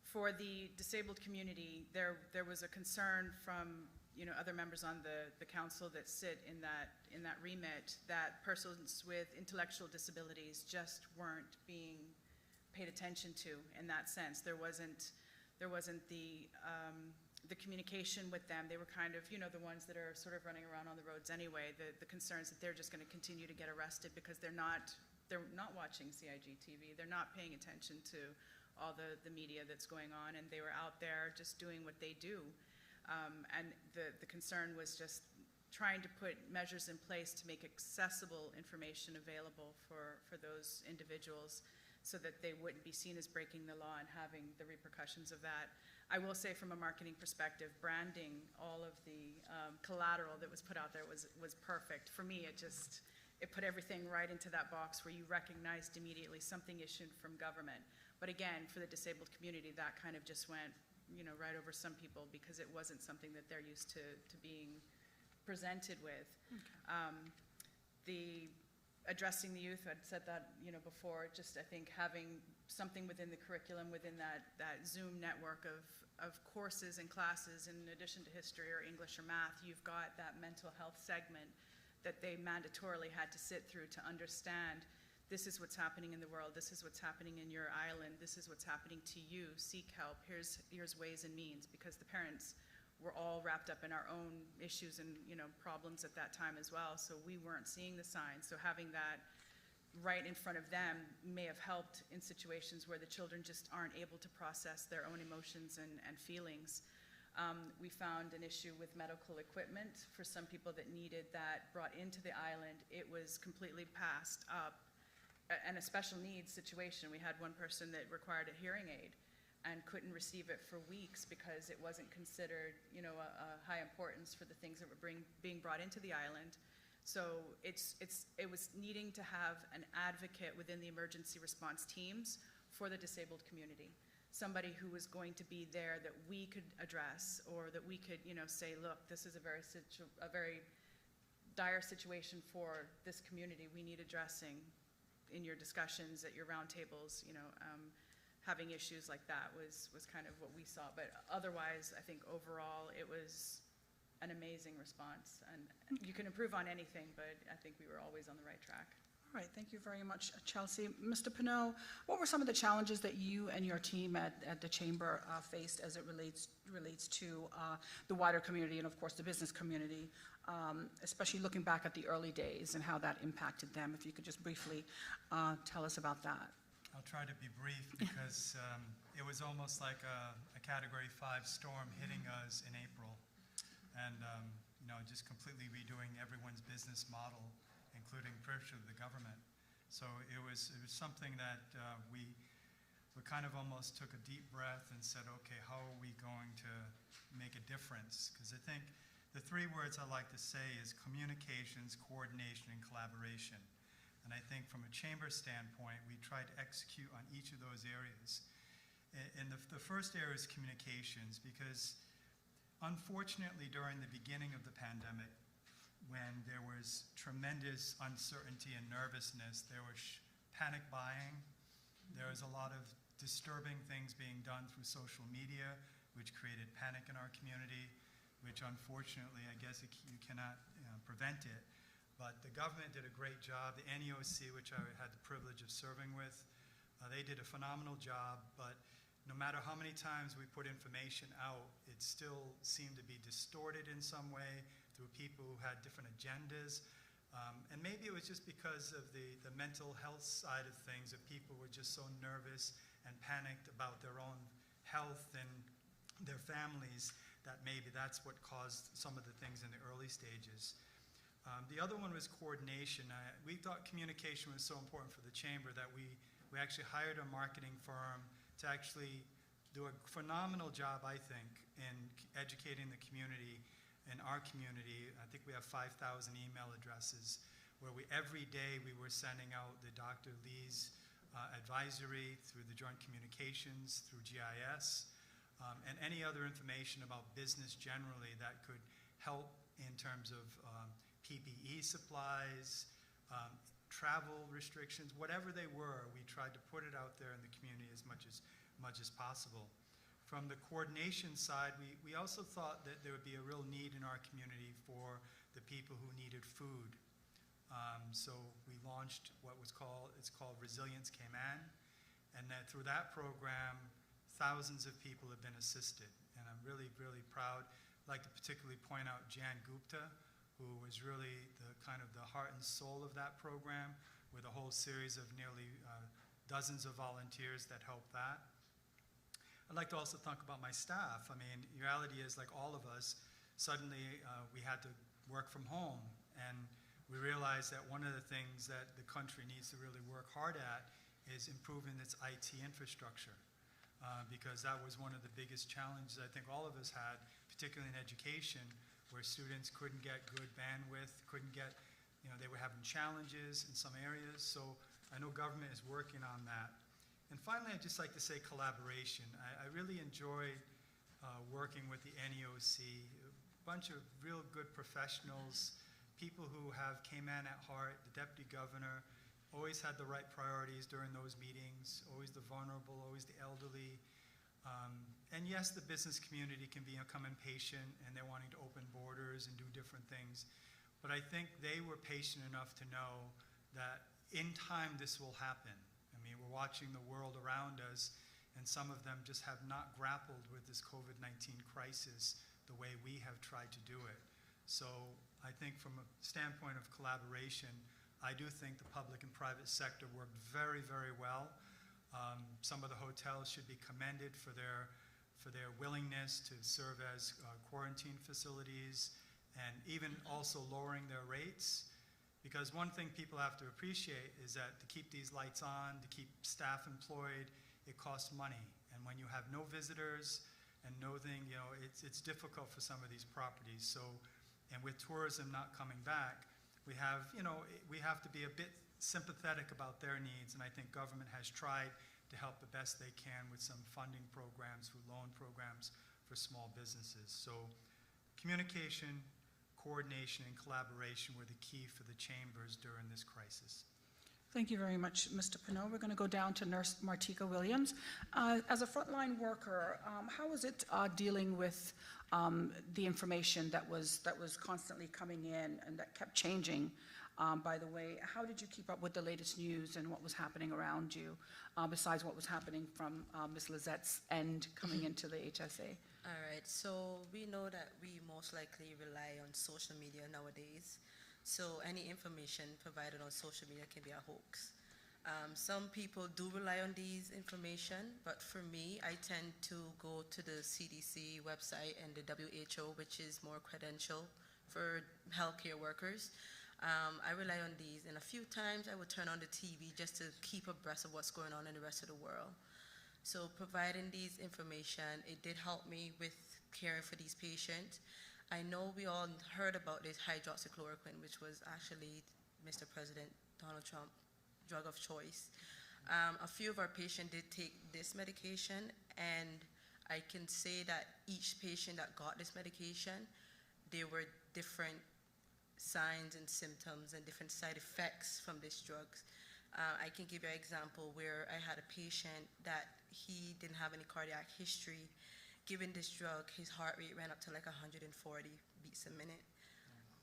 For the disabled community, there was a concern from, you know, other members on the council that sit in that remit that persons with intellectual disabilities just weren't being paid attention to in that sense. There wasn't the communication with them. They were kind of, you know, the ones that are sort of running around on the roads anyway. The concerns that they're just going to continue to get arrested because they're not watching CIG TV. They're not paying attention to all the media that's going on, and they were out there just doing what they do. And the concern was just trying to put measures in place to make accessible information available for those individuals so that they wouldn't be seen as breaking the law and having the repercussions of that. I will say from a marketing perspective, branding all of the collateral that was put out there was perfect. For me, it put everything right into that box where you recognized immediately something issued from government. But again, for the disabled community, that kind of just went, you know, right over some people because it wasn't something that they're used to being presented with. Okay. The addressing the youth, I'd said that, you know, before, just I think having something within the curriculum, within that Zoom network of courses and classes, in addition to history or English or math, you've got that mental health segment that they mandatorily had to sit through to understand this is what's happening in the world, this is what's happening in your island, this is what's happening to you, seek help, here's ways and means, because the parents were all wrapped up in our own issues and, you know, problems at that time as well, so we weren't seeing the signs. So having that right in front of them may have helped in situations where the children just aren't able to process their own emotions and feelings. We found an issue with medical equipment for some people that needed that brought into the island. It was completely passed up. And a special needs situation. We had one person that required a hearing aid. and couldn't receive it for weeks because it wasn't considered, you know, a high importance for the things that were being brought into the island. So it was needing to have an advocate within the emergency response teams for the disabled community. Somebody who was going to be there that we could address, or that we could, you know, say, look, this is a very dire situation for this community. We need addressing in your discussions at your roundtables, you know, having issues like that was kind of what we saw. But otherwise, I think overall it was an amazing response. And you can improve on anything, but I think we were always on the right track. All right, thank you very much, Chelsea. Mr. Pinot, what were some of the challenges that you and your team at the Chamber faced as it relates to the wider community and, of course, the business community, especially looking back at the early days and how that impacted them? If you could just briefly tell us about that. I'll try to be brief because it was almost like a Category 5 storm hitting us in April, and you know, just completely redoing everyone's business model, including virtually the government. So it was something that we kind of almost took a deep breath and said, okay, how are we going to make a difference? Because I think the three words I like to say is communications, coordination, and collaboration. And I think from a chamber standpoint, we tried to execute on each of those areas. And the first area is communications, because unfortunately during the beginning of the pandemic, when there was tremendous uncertainty and nervousness, there was panic buying. There was a lot of disturbing things being done through social media, which created panic in our community, which unfortunately, I guess you cannot prevent it. But the government did a great job. The NEOC, which I had the privilege of serving with, they did a phenomenal job, but no matter how many times we put information out, it still seemed to be distorted in some way through people who had different agendas. And maybe it was just because of the mental health side of things, that people were just so nervous and panicked about their own health and their families, that maybe that's what caused some of the things in the early stages. The other one was coordination. We thought communication was so important for the chamber that we actually hired a marketing firm to actually do a phenomenal job, I think, in educating the community, in our community. I think we have 5,000 email addresses where every day we were sending out the Dr. Lee's advisory through the Joint Communications, through GIS, and any other information about business generally that could help in terms of PPE supplies, travel restrictions, whatever they were, we tried to put it out there in the community as much as possible. From the coordination side, we also thought that there would be a real need in our community for the people who needed food. So we launched it's called Resilience Cayman, and that through that program, thousands of people have been assisted. And I'm really, really proud. I'd like to particularly point out Jan Gupta, who was really the heart and soul of that program, with a whole series of nearly dozens of volunteers that helped that. I'd like to also talk about my staff. I mean, the reality is, like all of us, suddenly we had to work from home, and we realized that one of the things that the country needs to really work hard at is improving its IT infrastructure, because that was one of the biggest challenges I think all of us had, particularly in education, where students couldn't get good bandwidth, they were having challenges in some areas. So I know government is working on that. And finally, I'd just like to say collaboration. I really enjoyed working with the NEOC, a bunch of real good professionals, people who have Cayman at heart. The deputy governor always had the right priorities during those meetings, always the vulnerable, always the elderly. And yes, the business community can become impatient, and they're wanting to open borders and do different things. But I think they were patient enough to know that in time this will happen. I mean, we're watching the world around us, and some of them just have not grappled with this COVID-19 crisis the way we have tried to do it. So I think from a standpoint of collaboration, I do think the public and private sector worked very, very well. Some of the hotels should be commended for their willingness to serve as quarantine facilities, and even also lowering their rates. Because one thing people have to appreciate is that to keep these lights on, to keep staff employed, it costs money. And When you have no visitors and nothing, it's difficult for some of these properties. So, and with tourism not coming back, we have to be a bit sympathetic about their needs, and I think government has tried to help the best they can with some funding programs, through loan programs for small businesses. So communication, coordination, and collaboration were the key for the chambers during this crisis. Thank you very much, Mr. Pinot. We're going to go down to Nurse Martika Williams. As a frontline worker, how was it dealing with the information that was constantly coming in and that kept changing? By the way, how did you keep up with the latest news and what was happening around you, besides what was happening from Ms. Lizette's end coming into the HSA? All right, so we know that we most likely rely on social media nowadays. So any information provided on social media can be a hoax. Some people do rely on these information, but for me, I tend to go to the CDC website and the WHO, which is more credential for healthcare workers. I rely on these, and a few times I would turn on the TV just to keep abreast of what's going on in the rest of the world. So providing these information, it did help me with caring for these patients. I know we all heard about this hydroxychloroquine, which was actually Mr. President Donald Trump drug of choice. A few of our patients did take this medication, and I can say that each patient that got this medication, there were different signs and symptoms and different side effects from this drug. I can give you an example where I had a patient that he didn't have any cardiac history. Given this drug, his heart rate ran up to like 140 beats a minute.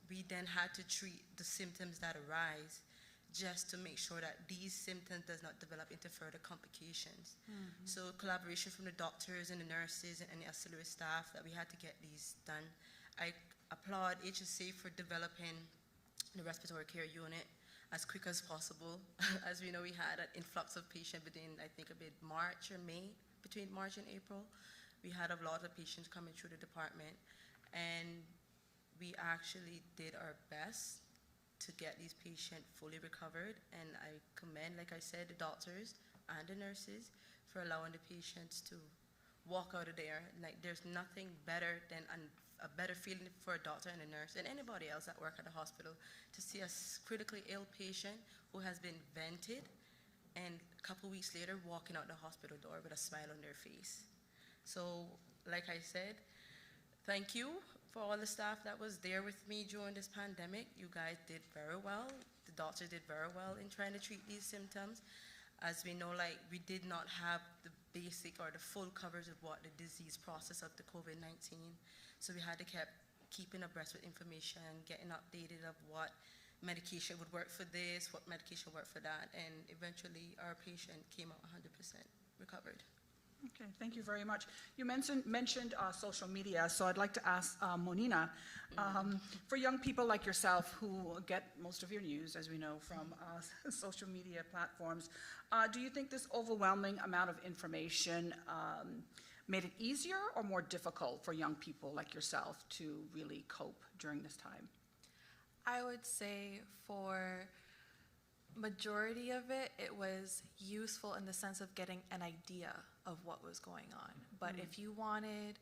We then had to treat the symptoms that arise just to make sure that these symptoms does not develop into further complications. So collaboration from the doctors and the nurses and the auxiliary staff that we had to get these done. I applaud HSA for developing the respiratory care unit as quick as possible. As we know, we had an influx of patients within, I think, about March or May, between March and April. We had a lot of patients coming through the department, and we actually did our best to get these patients fully recovered. And I commend, like I said, the doctors and the nurses for allowing the patients to walk out of there. Like, there's nothing better than a better feeling for a doctor and a nurse and anybody else that work at the hospital to see a critically ill patient who has been vented and a couple weeks later walking out the hospital door with a smile on their face. So, like I said, thank you for all the staff that was there with me during this pandemic. You guys did very well. The doctor did very well in trying to treat these symptoms. As we know, like, we did not have the basic or the full coverage of what the disease process of the COVID-19. So we had to keeping abreast with information, getting updated of what medication would work for this, what medication would work for that, and eventually our patient came out 100% recovered. Okay, thank you very much. You mentioned social media, so I'd like to ask Monina, for young people like yourself who get most of your news, as we know, from social media platforms, do you think this overwhelming amount of information made it easier or more difficult for young people like yourself to really cope during this time? I would say for majority of it, it was useful in the sense of getting an idea of what was going on. But if you wanted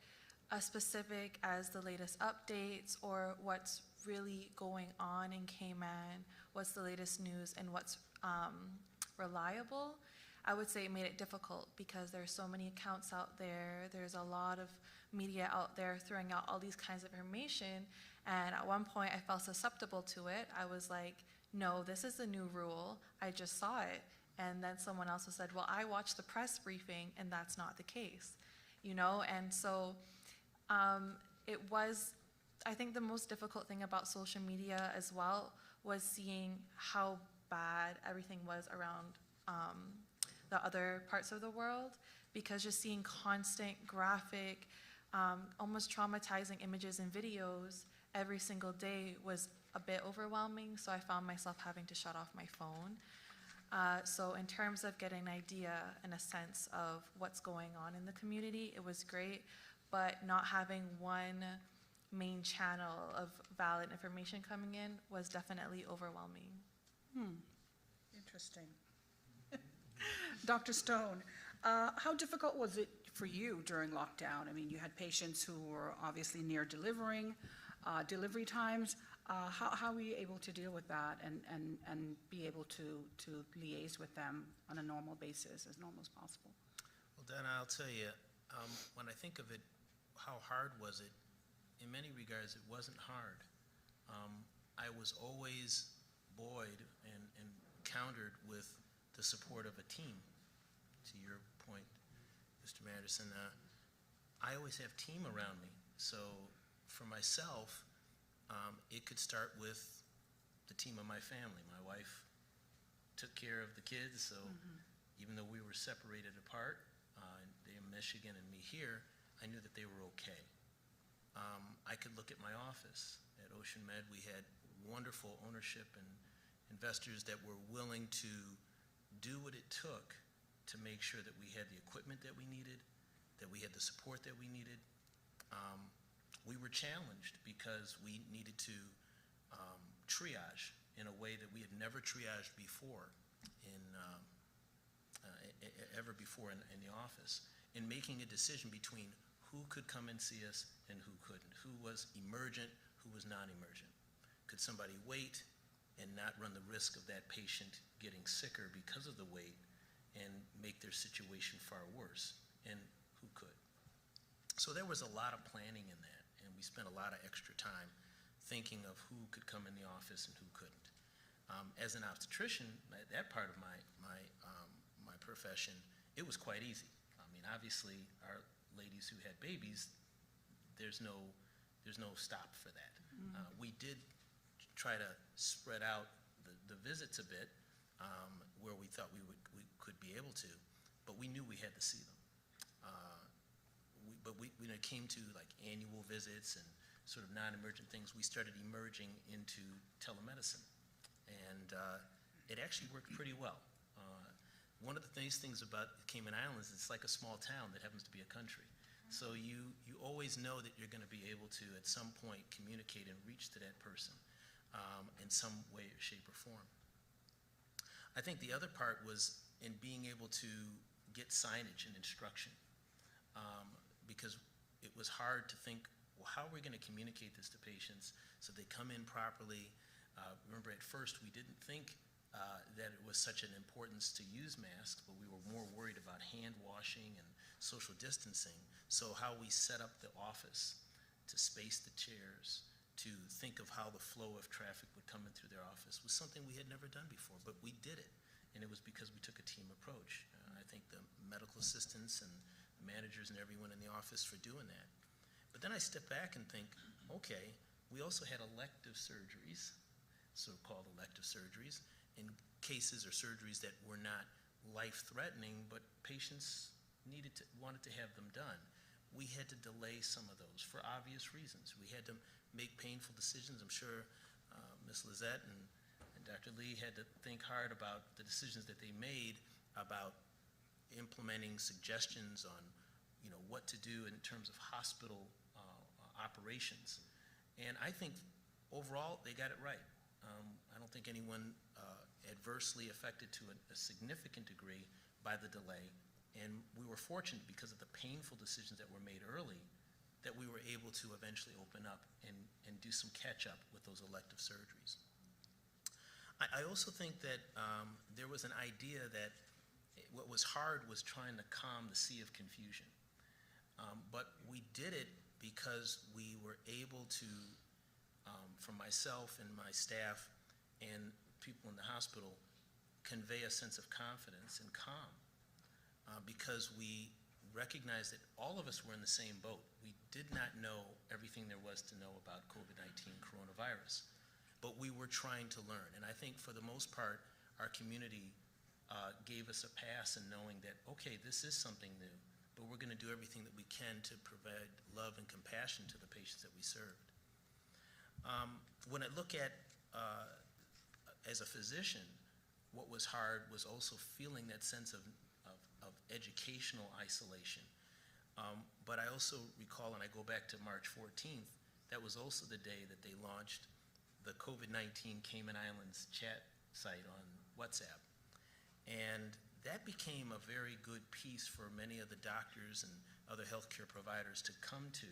a specific as the latest updates or what's really going on in Cayman, what's the latest news and what's reliable, I would say it made it difficult because there's so many accounts out there. There's a lot of media out there throwing out all these kinds of information. And at one point I felt susceptible to it. I was like, no, this is a new rule. I just saw it. And then someone else said, well, I watched the press briefing and that's not the case, you know? And so it was, I think the most difficult thing about social media as well was seeing how bad everything was around the other parts of the world, because just seeing constant graphic, almost traumatizing images and videos every single day was a bit overwhelming, so I found myself having to shut off my phone. So in terms of getting an idea and a sense of what's going on in the community, it was great, but not having one main channel of valid information coming in was definitely overwhelming. Interesting. Dr. Stone, how difficult was it for you during lockdown? I mean, you had patients who were obviously near delivering, delivery times. How were you able to deal with that and be able to liaise with them on a normal basis, as normal as possible? Well, Dana, I'll tell you, when I think of it, how hard was it? In many regards, it wasn't hard. I was always buoyed and countered with the support of a team. To your point, Mr. Manderson, I always have team around me. So for myself, it could start with the team of my family. My wife took care of the kids, so even though we were separated apart, they in Michigan and me here, I knew that they were okay. I could look at my office. At Ocean Med, we had wonderful ownership and investors that were willing to do what it took to make sure that we had the equipment that we needed, that we had the support that we needed. We were challenged because we needed to triage in a way that we had never triaged before ever before in the office, in making a decision between who could come and see us and who couldn't, who was emergent, who was non-emergent. Could somebody wait and not run the risk of that patient getting sicker because of the wait and make their situation far worse, and who could? So there was a lot of planning in that, and we spent a lot of extra time thinking of who could come in the office and who couldn't. As an obstetrician, that part of my profession, it was quite easy. I mean, obviously, our ladies who had babies, there's no stop for that. We did try to spread out the visits a bit, where we thought we could be able to, but we knew we had to see them. But when it came to like annual visits and sort of non-emergent things, we started emerging into telemedicine, and it actually worked pretty well. One of the nice things about the Cayman Islands, it's like a small town that happens to be a country. So you always know that you're going to be able to, at some point, communicate and reach to that person in some way, shape, or form. I think the other part was in being able to get signage and instruction, because it was hard to think, well, how are we going to communicate this to patients so they come in properly? Remember, at first, we didn't think that it was such an importance to use masks, but we were more worried about hand washing and social distancing. So how we set up the office to space the chairs, to think of how the flow of traffic would come in through their office was something we had never done before, but we did it. And it was because we took a team approach. I thank the medical assistants and the managers and everyone in the office for doing that. But then I step back and think, okay, we also had elective surgeries, so-called elective surgeries, in cases or surgeries that were not life-threatening, but patients wanted to have them done. We had to delay some of those for obvious reasons. We had to make painful decisions. I'm sure Ms. Lizette and Dr. Lee had to think hard about the decisions that they made about implementing suggestions on, what to do in terms of hospital operations. And I think overall they got it right. I don't think anyone adversely affected to a significant degree by the delay. And we were fortunate because of the painful decisions that were made early that we were able to eventually open up and do some catch-up with those elective surgeries. I also think that there was an idea that what was hard was trying to calm the sea of confusion. But we did it because we were able to, from myself and my staff and people in the hospital, convey a sense of confidence and calm, because we recognized that all of us were in the same boat. We did not know everything there was to know about COVID-19 coronavirus, but we were trying to learn. And I think for the most part, our community gave us a pass in knowing that, okay, this is something new, but we're going to do everything that we can to provide love and compassion to the patients that we served. When I look at, as a physician, what was hard was also feeling that sense of educational isolation. But I also recall, and I go back to March 14th, that was also the day that they launched the COVID-19 Cayman Islands chat site on WhatsApp. And that became a very good piece for many of the doctors and other healthcare providers to come to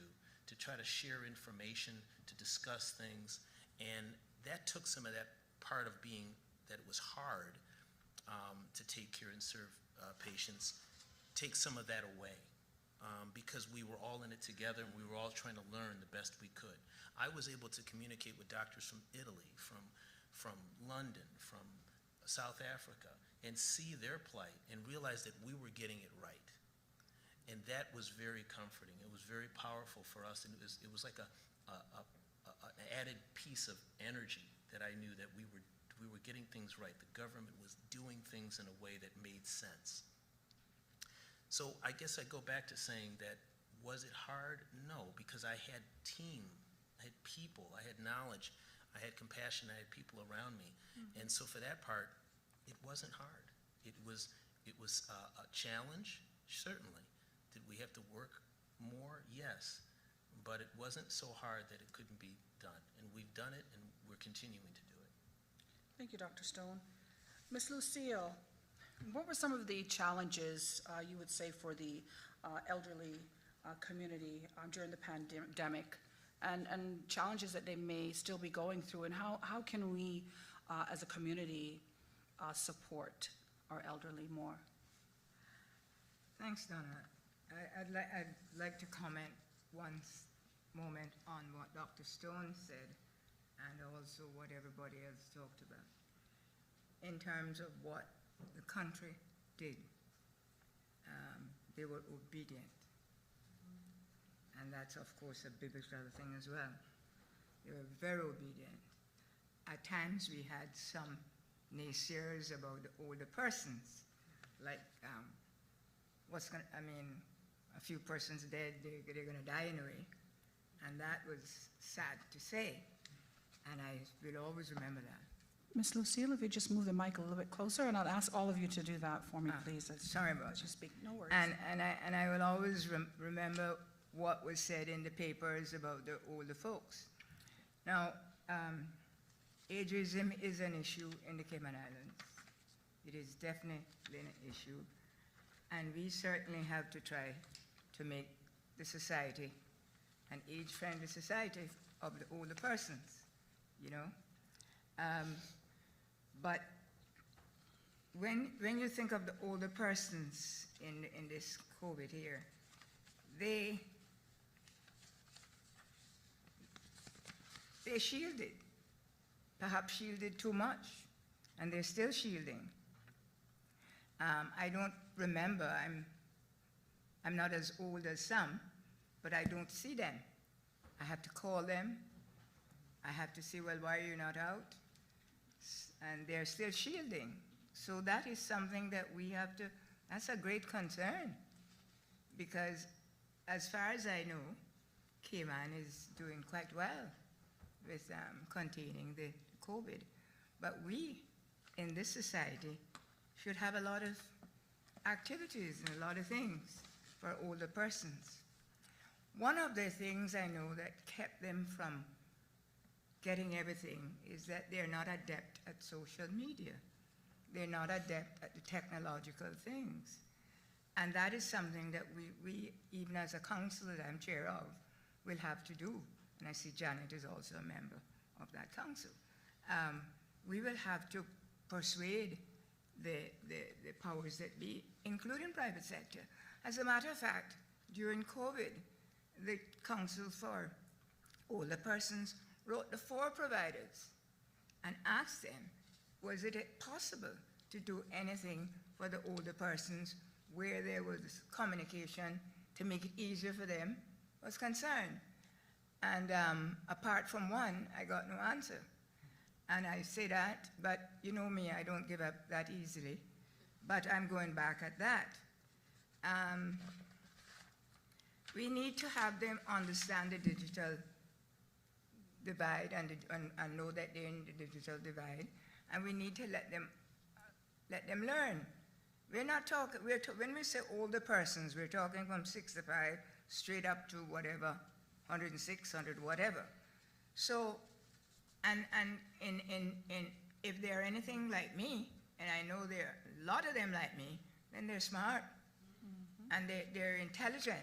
try to share information, to discuss things, and that took some of that part of being that it was hard to take care and serve patients, take some of that away. Because we were all in it together and we were all trying to learn the best we could. I was able to communicate with doctors from Italy, from London, from South Africa, and see their plight and realize that we were getting it right. And that was very comforting. It was very powerful for us, and it was like an added piece of energy that I knew that we were getting things right. The government was doing things in a way that made sense. So I guess I go back to saying that, was it hard? No, because I had team, I had people, I had knowledge, I had compassion, I had people around me. And so for that part, it wasn't hard. It was a challenge, certainly. Did we have to work more? Yes. But it wasn't so hard that it couldn't be done. And we've done it, and we're continuing to do it. Thank you, Dr. Stone. Ms. Lucille, what were some of the challenges you would say for the elderly community during the pandemic, and challenges that they may still be going through, and how can we as a community support our elderly more? Thanks, Donna. I'd like to comment one moment on what Dr. Stone said and also what everybody else talked about in terms of what the country did. They were obedient. And that's, of course, a biblical thing as well. They were very obedient. At times, we had some naysayers about the older persons, like, a few persons dead, they're going to die anyway. And that was sad to say. And I will always remember that. Ms. Lucille, if you just move the mic a little bit closer, and I'll ask all of you to do that for me, please. Sorry about that. You speak, no worries. And I will always remember what was said in the papers about the older folks. Now, ageism is an issue in the Cayman Islands. It is definitely an issue. And we certainly have to try to make the society an age-friendly society of the older persons, you know? But when you think of the older persons in this COVID here, they're shielded, perhaps shielded too much, and they're still shielding. I don't remember, I'm not as old as some, but I don't see them. I have to call them. I have to say, well, why are you not out? And they're still shielding. So that is something that we have to, that's a great concern. Because as far as I know, Cayman is doing quite well with containing the COVID. But we, in this society, should have a lot of activities and a lot of things for older persons. One of the things I know that kept them from getting everything is that they're not adept at social media. They're not adept at the technological things. And that is something that we even as a council that I'm chair of, will have to do. And I see Janet is also a member of that council. We will have to persuade the powers that be, including private sector. As a matter of fact, during COVID, the Council for Older Persons wrote the 4 providers and asked them, was it possible to do anything for the older persons where there was communication to make it easier for them was concerned. And apart from one, I got no answer. And I say that, but you know me, I don't give up that easily. But I'm going back at that. We need to have them understand the digital divide and know that they're in the digital divide. And we need to let them learn. We're not talking, when we say older persons, we're talking from 65 straight up to whatever, 106, 100, whatever. So, and if they're anything like me, and I know there are a lot of them like me, then they're smart and they're intelligent.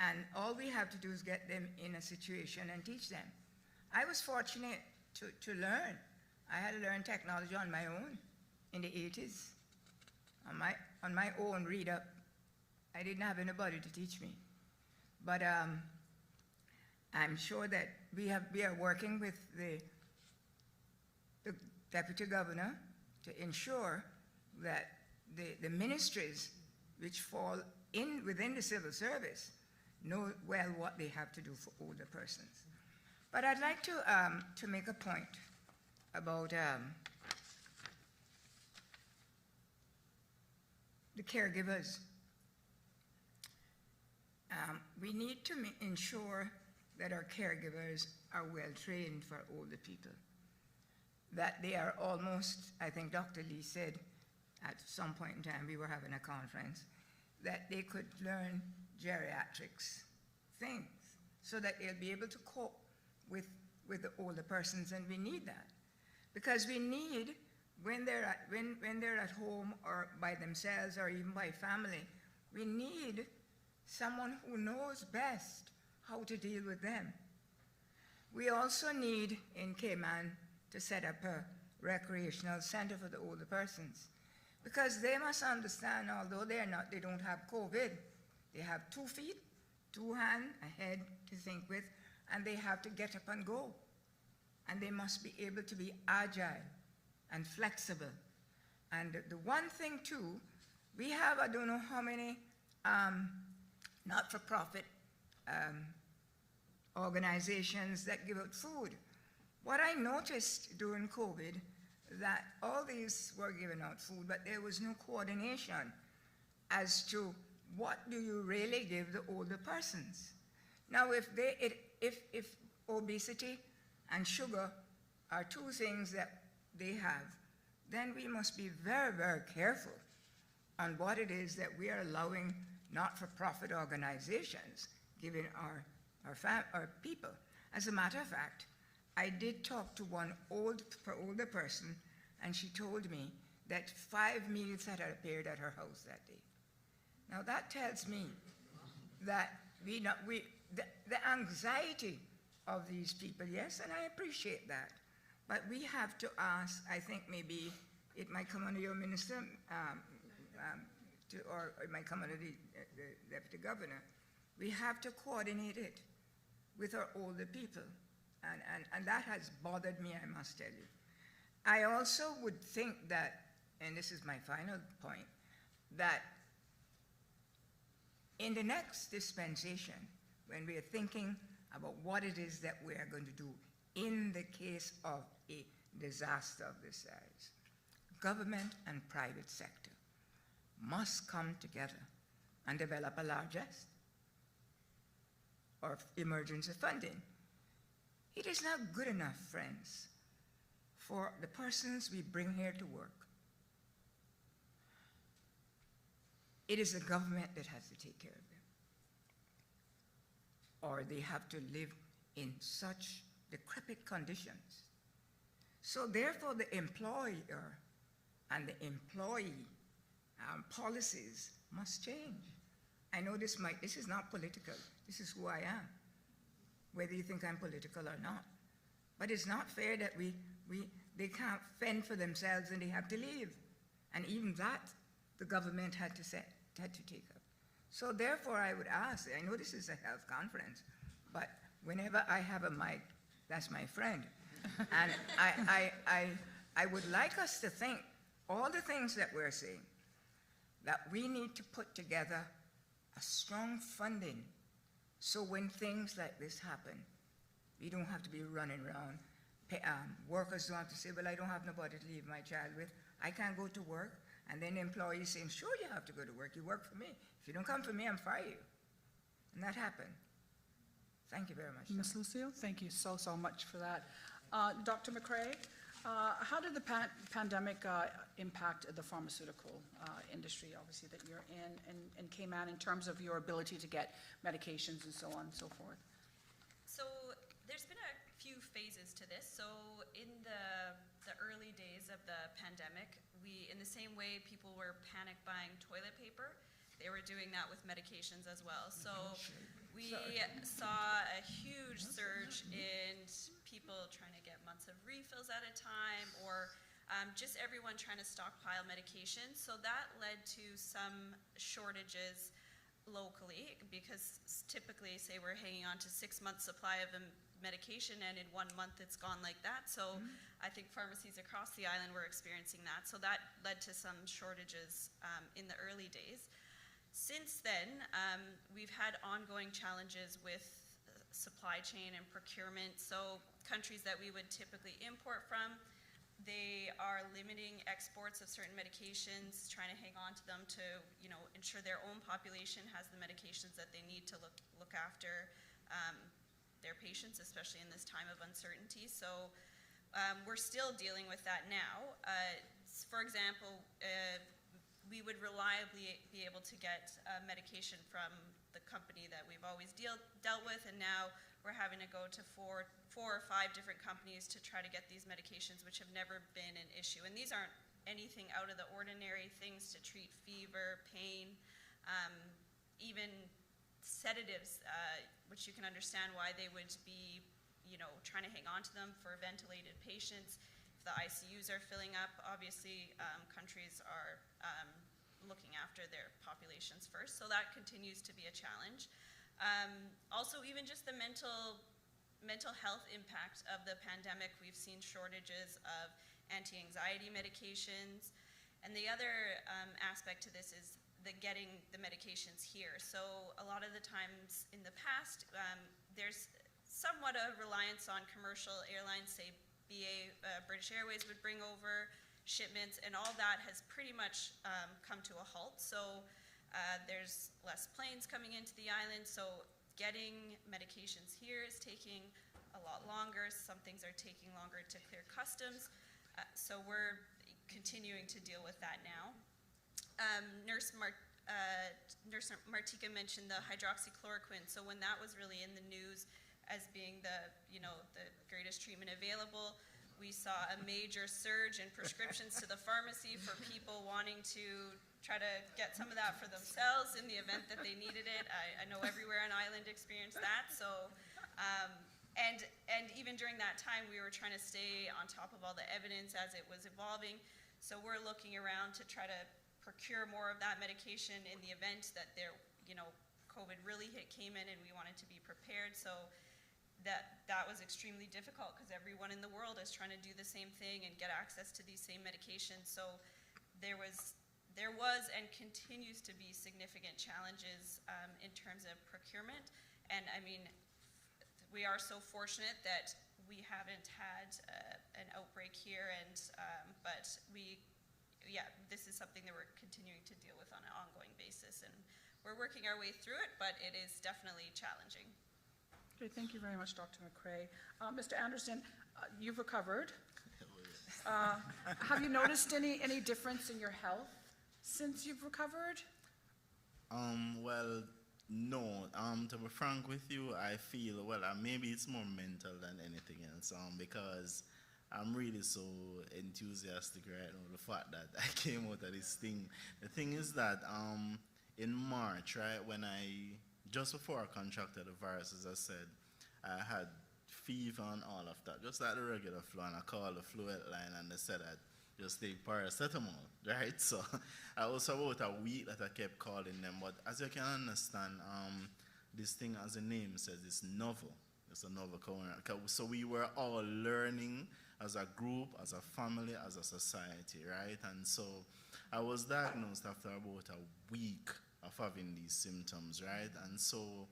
And all we have to do is get them in a situation and teach them. I was fortunate to learn. I had to learn technology on my own in the 80s. On my own read up. I didn't have anybody to teach me. But I'm sure that we are working with the Deputy Governor to ensure that the ministries which fall within the civil service know well what they have to do for older persons. But I'd like to make a point about the caregivers. We need to ensure that our caregivers are well trained for older people, that they are almost, I think Dr. Lee said at some point in time, we were having a conference, that they could learn geriatrics things so that they'll be able to cope with the older persons, and we need that. Because we need, when they're at home or by themselves or even by family, we need someone who knows best how to deal with them. We also need in Cayman to set up a recreational center for the older persons, because they must understand, although they don't have COVID, they have 2 feet, 2 hands, a head to think with, and they have to get up and go. And they must be able to be agile and flexible. And the one thing too, we have, I don't know how many not-for-profit organizations that give out food. What I noticed during COVID, that all these were giving out food, but there was no coordination as to what do you really give the older persons. Now, if obesity and sugar are 2 things that they have, then we must be very, very careful on what it is that we are allowing not-for-profit organizations giving our people. As a matter of fact, I did talk to one older person, and she told me that 5 meals had appeared at her house that day. Now that tells me that the anxiety of these people, yes, and I appreciate that, but we have to ask, I think maybe it might come under your minister, or it might come under the Deputy Governor. We have to coordinate it with our older people, and that has bothered me, I must tell you. I also would think that, and this is my final point, that in the next dispensation, when we are thinking about what it is that we are going to do in the case of a disaster of this size, government and private sector must come together and develop a largesse or emergency funding. It is not good enough, friends, for the persons we bring here to work. It is the government that has to take care of them, or they have to live in such decrepit conditions. So therefore, the employer and the employee policies must change. I know this is not political. This is who I am, whether you think I'm political or not. But it's not fair that they can't fend for themselves and they have to leave. And even that, the government had to take up. So therefore, I would ask, I know this is a health conference, but whenever I have a mic, that's my friend. And I would like us to think all the things that we're saying, that we need to put together a strong funding so when things like this happen, we don't have to be running around. Workers don't have to say, well, I don't have nobody to leave my child with. I can't go to work. And then employees saying, sure, you have to go to work. You work for me. If you don't come for me, I'm fire you. And that happened. Thank you very much. Ms. Lucille, thank you so much for that. Dr. McCrae, how did the pandemic impact the pharmaceutical industry, obviously, that you're in Cayman, in terms of your ability to get medications and so on and so forth? So there's been a few phases to this. So in the early days of the pandemic, in the same way people were panic buying toilet paper, they were doing that with medications as well. So we saw a huge surge in people trying to get months of refills at a time, or just everyone trying to stockpile medication. So that led to some shortages locally, because typically, say we're hanging on to 6 months supply of a medication, and in 1 month it's gone like that. So I think pharmacies across the island were experiencing that. So that led to some shortages in the early days. Since then, we've had ongoing challenges with supply chain and procurement. So countries that we would typically import from, they are limiting exports of certain medications, trying to hang on to them to, ensure their own population has the medications that they need to look after their patients, especially in this time of uncertainty. So we're still dealing with that now. For example, we would reliably be able to get medication from the company that we've always dealt with, and now we're having to go to four or five different companies to try to get these medications, which have never been an issue. And these aren't anything out of the ordinary, things to treat fever, pain, even sedatives, which you can understand why they would be, trying to hang on to them for ventilated patients. If the ICUs are filling up, obviously countries are looking after their populations first. So that continues to be a challenge. Also, even just the mental health impact of the pandemic, we've seen shortages of anti-anxiety medications. And the other aspect to this is getting the medications here. So a lot of the times in the past, there's somewhat a reliance on commercial airlines, say BA, British Airways would bring over shipments, and all that has pretty much come to a halt. So there's less planes coming into the island, so getting medications here is taking a lot longer. Some things are taking longer to clear customs. So we're continuing to deal with that now. Nurse Martika mentioned the hydroxychloroquine. So when that was really in the news as being the greatest treatment available, we saw a major surge in prescriptions to the pharmacy for people wanting to try to get some of that for themselves in the event that they needed it. I know everywhere on island experienced that. So, and even during that time, we were trying to stay on top of all the evidence as it was evolving. So we're looking around to try to procure more of that medication in the event that COVID really hit Cayman, and we wanted to be prepared. So that was extremely difficult, because everyone in the world is trying to do the same thing and get access to these same medications. So there was and continues to be significant challenges in terms of procurement. And I mean, we are so fortunate that we haven't had an outbreak here, and but this is something that we're continuing to deal with on an ongoing basis, and we're working our way through it, but it is definitely challenging. Okay, thank you very much, Dr. McCrae. Mr. Anderson, you've recovered. Have you noticed any difference in your health since you've recovered? Well, no. To be frank with you, I feel, maybe it's more mental than anything else, because I'm really so enthusiastic right now, the fact that I came out of this thing. The thing is that in March, right, just before I contracted the virus, as I said, I had fever and all of that, just like the regular flu, and I called the flu line and they said I'd just take paracetamol, right? So I was about a week that I kept calling them, but as you can understand, this thing, as the name says, is novel. It's a novel coronavirus. So we were all learning as a group, as a family, as a society, right? And so I was diagnosed after about a week of having these symptoms, right? And so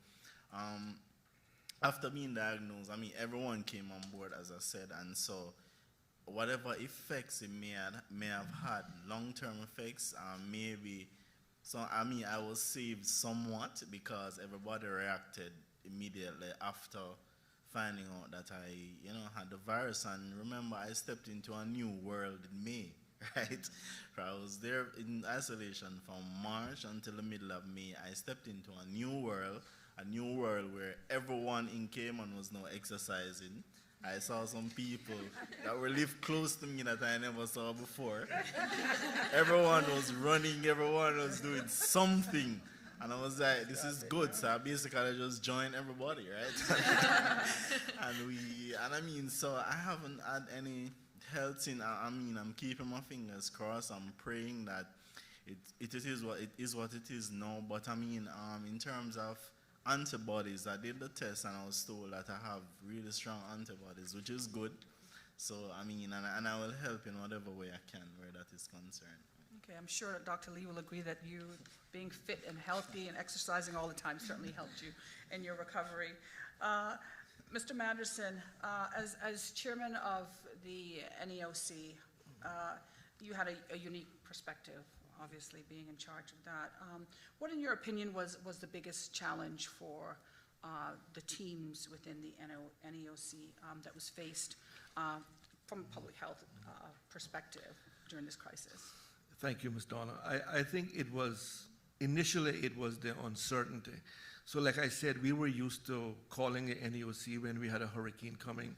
after being diagnosed, everyone came on board, as I said, and so whatever effects it may have had, long-term effects, maybe, I was saved somewhat because everybody reacted immediately after finding out that I, had the virus. And remember, I stepped into a new world in May, right? I was there in isolation from March until the middle of May. I stepped into a new world where everyone in Cayman was now exercising. I saw some people that were live close to me that I never saw before. Everyone was running, everyone was doing something. And I was like, this is good. So I basically just joined everybody, right? and I mean, so I haven't had any health in, I mean, I'm keeping my fingers crossed. I'm praying that it is what it is now. But I mean, in terms of antibodies, I did the test and I was told that I have really strong antibodies, which is good. So, I mean, and I will help in whatever way I can where that is concerned. Okay, I'm sure that Dr. Lee will agree that you being fit and healthy and exercising all the time certainly helped you in your recovery. Mr. Manderson, as chairman of the NEOC, you had a unique perspective, obviously being in charge of that. What, in your opinion, was the biggest challenge for the teams within the NEOC that was faced from a public health perspective during this crisis? Thank you, Ms. Donna. I think initially it was the uncertainty. So like I said, we were used to calling the NEOC when we had a hurricane coming,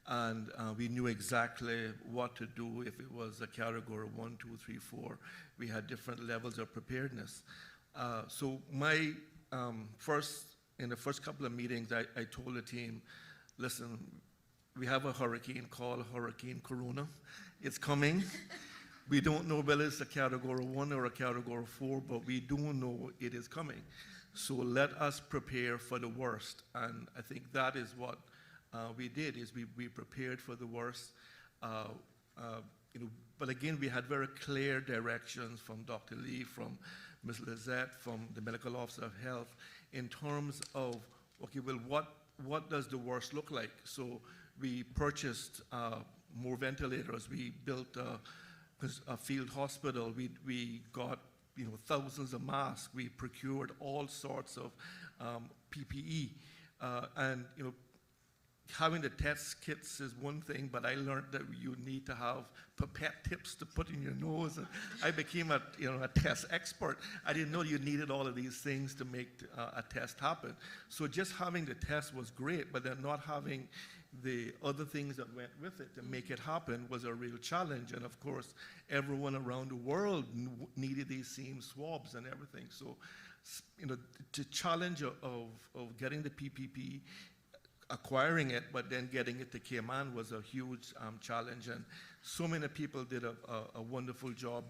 and we knew exactly what to do if it was a category 1, 2, 3, 4. We had different levels of preparedness. So my in the first couple of meetings, I told the team, listen, we have a hurricane called Hurricane Corona. It's coming. We don't know whether it's a category 1 or a category 4, but we do know it is coming. So let us prepare for the worst. And I think that is what we did, is we prepared for the worst. But again, we had very clear directions from Dr. Lee, from Ms. Lizette, from the Medical Officer of Health, in terms of, okay, well, what does the worst look like? So we purchased more ventilators. We built a field hospital. We got thousands of masks. We procured all sorts of PPE, and having the test kits is one thing, but I learned that you need to have pipette tips to put in your nose, and I became a test expert. I didn't know you needed all of these things to make a test happen. So just having the test was great, but then not having the other things that went with it to make it happen was a real challenge. And of course, everyone around the world needed these same swabs and everything. So, the challenge of getting the PPP, acquiring it, but then getting it to Cayman was a huge challenge. And so many people did a wonderful job.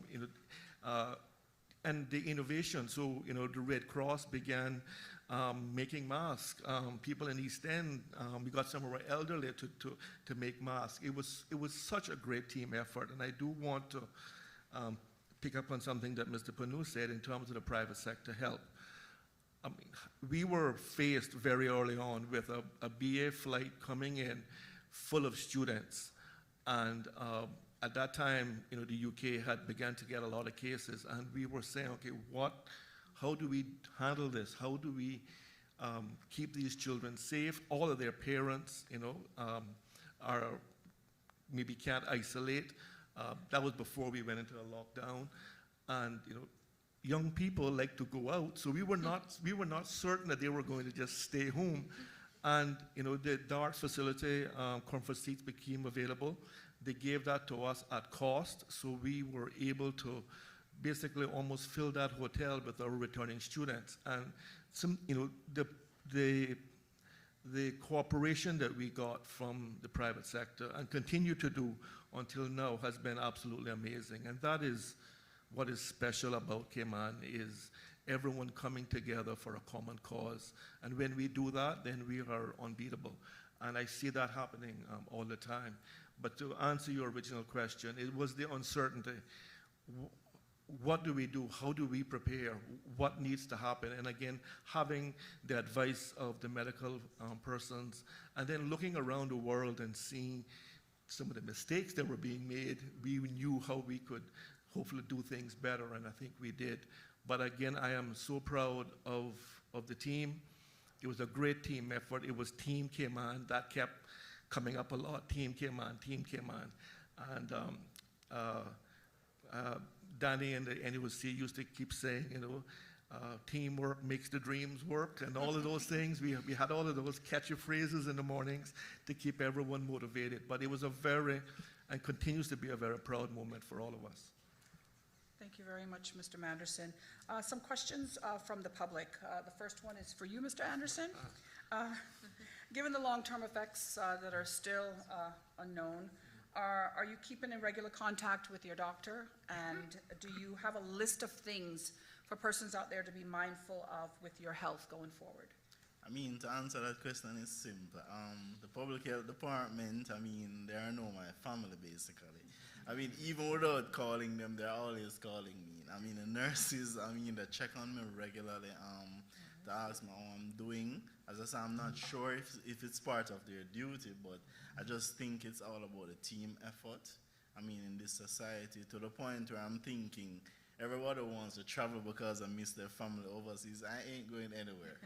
And the innovation, so the Red Cross began making masks. People in East End, we got some of our elderly to make masks. It was such a great team effort, and I do want to pick up on something that Mr. Panu said in terms of the private sector help. I mean, we were faced very early on with a BA flight coming in full of students, and at that time, the UK had begun to get a lot of cases, and we were saying, okay, how do we handle this? How do we keep these children safe? All of their parents, are maybe can't isolate. That was before we went into a lockdown, and young people like to go out, so we were not certain that they were going to just stay home. And the DART facility, comfort seats became available. They gave that to us at cost, so we were able to basically almost fill that hotel with our returning students. And the cooperation that we got from the private sector and continue to do until now has been absolutely amazing. And that is what is special about Cayman, is everyone coming together for a common cause. And when we do that, then we are unbeatable. And I see that happening all the time. But to answer your original question, it was the uncertainty. What do we do? How do we prepare? What needs to happen? And again, having the advice of the medical persons, and then looking around the world and seeing some of the mistakes that were being made, we knew how we could hopefully do things better, and I think we did. But again, I am so proud of the team. It was a great team effort. It was Team Cayman. That kept coming up a lot. Team Cayman, Team Cayman. And Danny and the NUC used to keep saying, teamwork makes the dreams work, and all of those things. We had all of those catchy phrases in the mornings to keep everyone motivated. But it was a very, and continues to be a very proud moment for all of us. Thank you very much, Mr. Manderson. Some questions from the public. The first one is for you, Mr. Anderson. Given the long-term effects that are still unknown, are you keeping in regular contact with your doctor? And do you have a list of things for persons out there to be mindful of with your health going forward? I mean, to answer that question is simple. The public health department, I mean, they know my family basically. I mean, even without calling them, they're always calling me. I mean, the nurses, I mean, they check on me regularly to ask me how I'm doing. As I say, I'm not sure if it's part of their duty, but I just think it's all about a team effort. I mean, in this society, to the point where I'm thinking, everybody wants to travel because I miss their family overseas. I ain't going anywhere.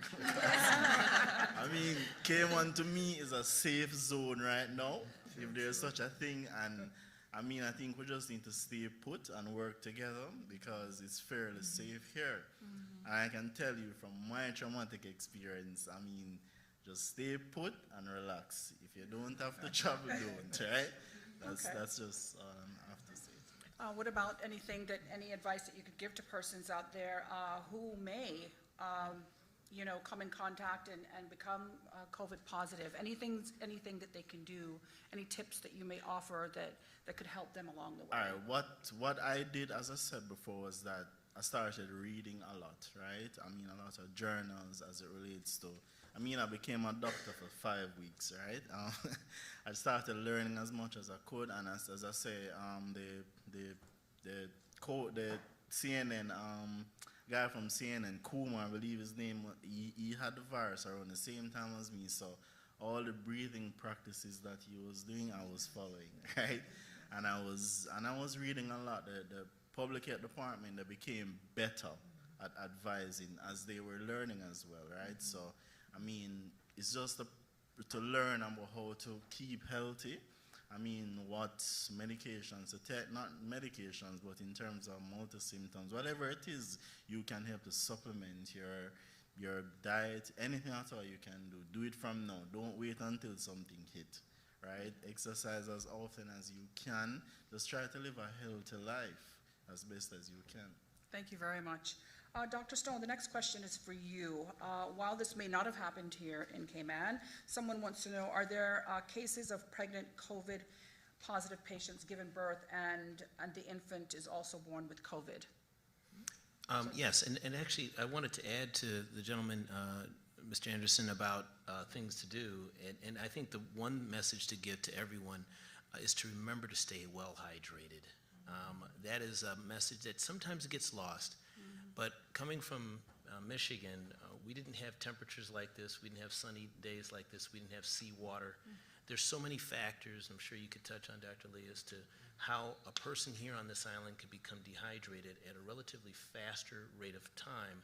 I mean, Cayman to me is a safe zone right now, if there's such a thing. And I mean, I think we just need to stay put and work together because it's fairly safe here. And I can tell you from my traumatic experience, I mean, just stay put and relax. If you don't have to travel, don't, right? That's just all I have to say. What about any advice that you could give to persons out there who may, come in contact and become COVID positive? Anything that they can do, any tips that you may offer that could help them along the way? All right, what I did, as I said before, was that I started reading a lot, right? I mean, a lot of journals as it relates to, I mean, I became a doctor for 5 weeks, right? I started learning as much as I could, and as I say, the CNN guy from CNN, Kumar, I believe his name, he had the virus around the same time as me, so all the breathing practices that he was doing, I was following, right? And I was reading a lot. The public health department, they became better at advising as they were learning as well, right? So, I mean, it's just to learn about how to keep healthy. I mean, what medications to take, not medications, but in terms of multi-symptoms, whatever it is, you can help to supplement your diet, anything at all you can do. Do it from now. Don't wait until something hit, right? Exercise as often as you can. Just try to live a healthy life as best as you can. Thank you very much. Dr. Stone, the next question is for you. While this may not have happened here in Cayman, someone wants to know, are there cases of pregnant COVID positive patients given birth and the infant is also born with COVID? Yes, and actually I wanted to add to the gentleman, Mr. Anderson, about things to do. And I think the one message to give to everyone is to remember to stay well hydrated. That is a message that sometimes gets lost. But coming from Michigan, we didn't have temperatures like this. We didn't have sunny days like this. We didn't have seawater. There's so many factors, I'm sure you could touch on, Dr. Lee, as to how a person here on this island could become dehydrated at a relatively faster rate of time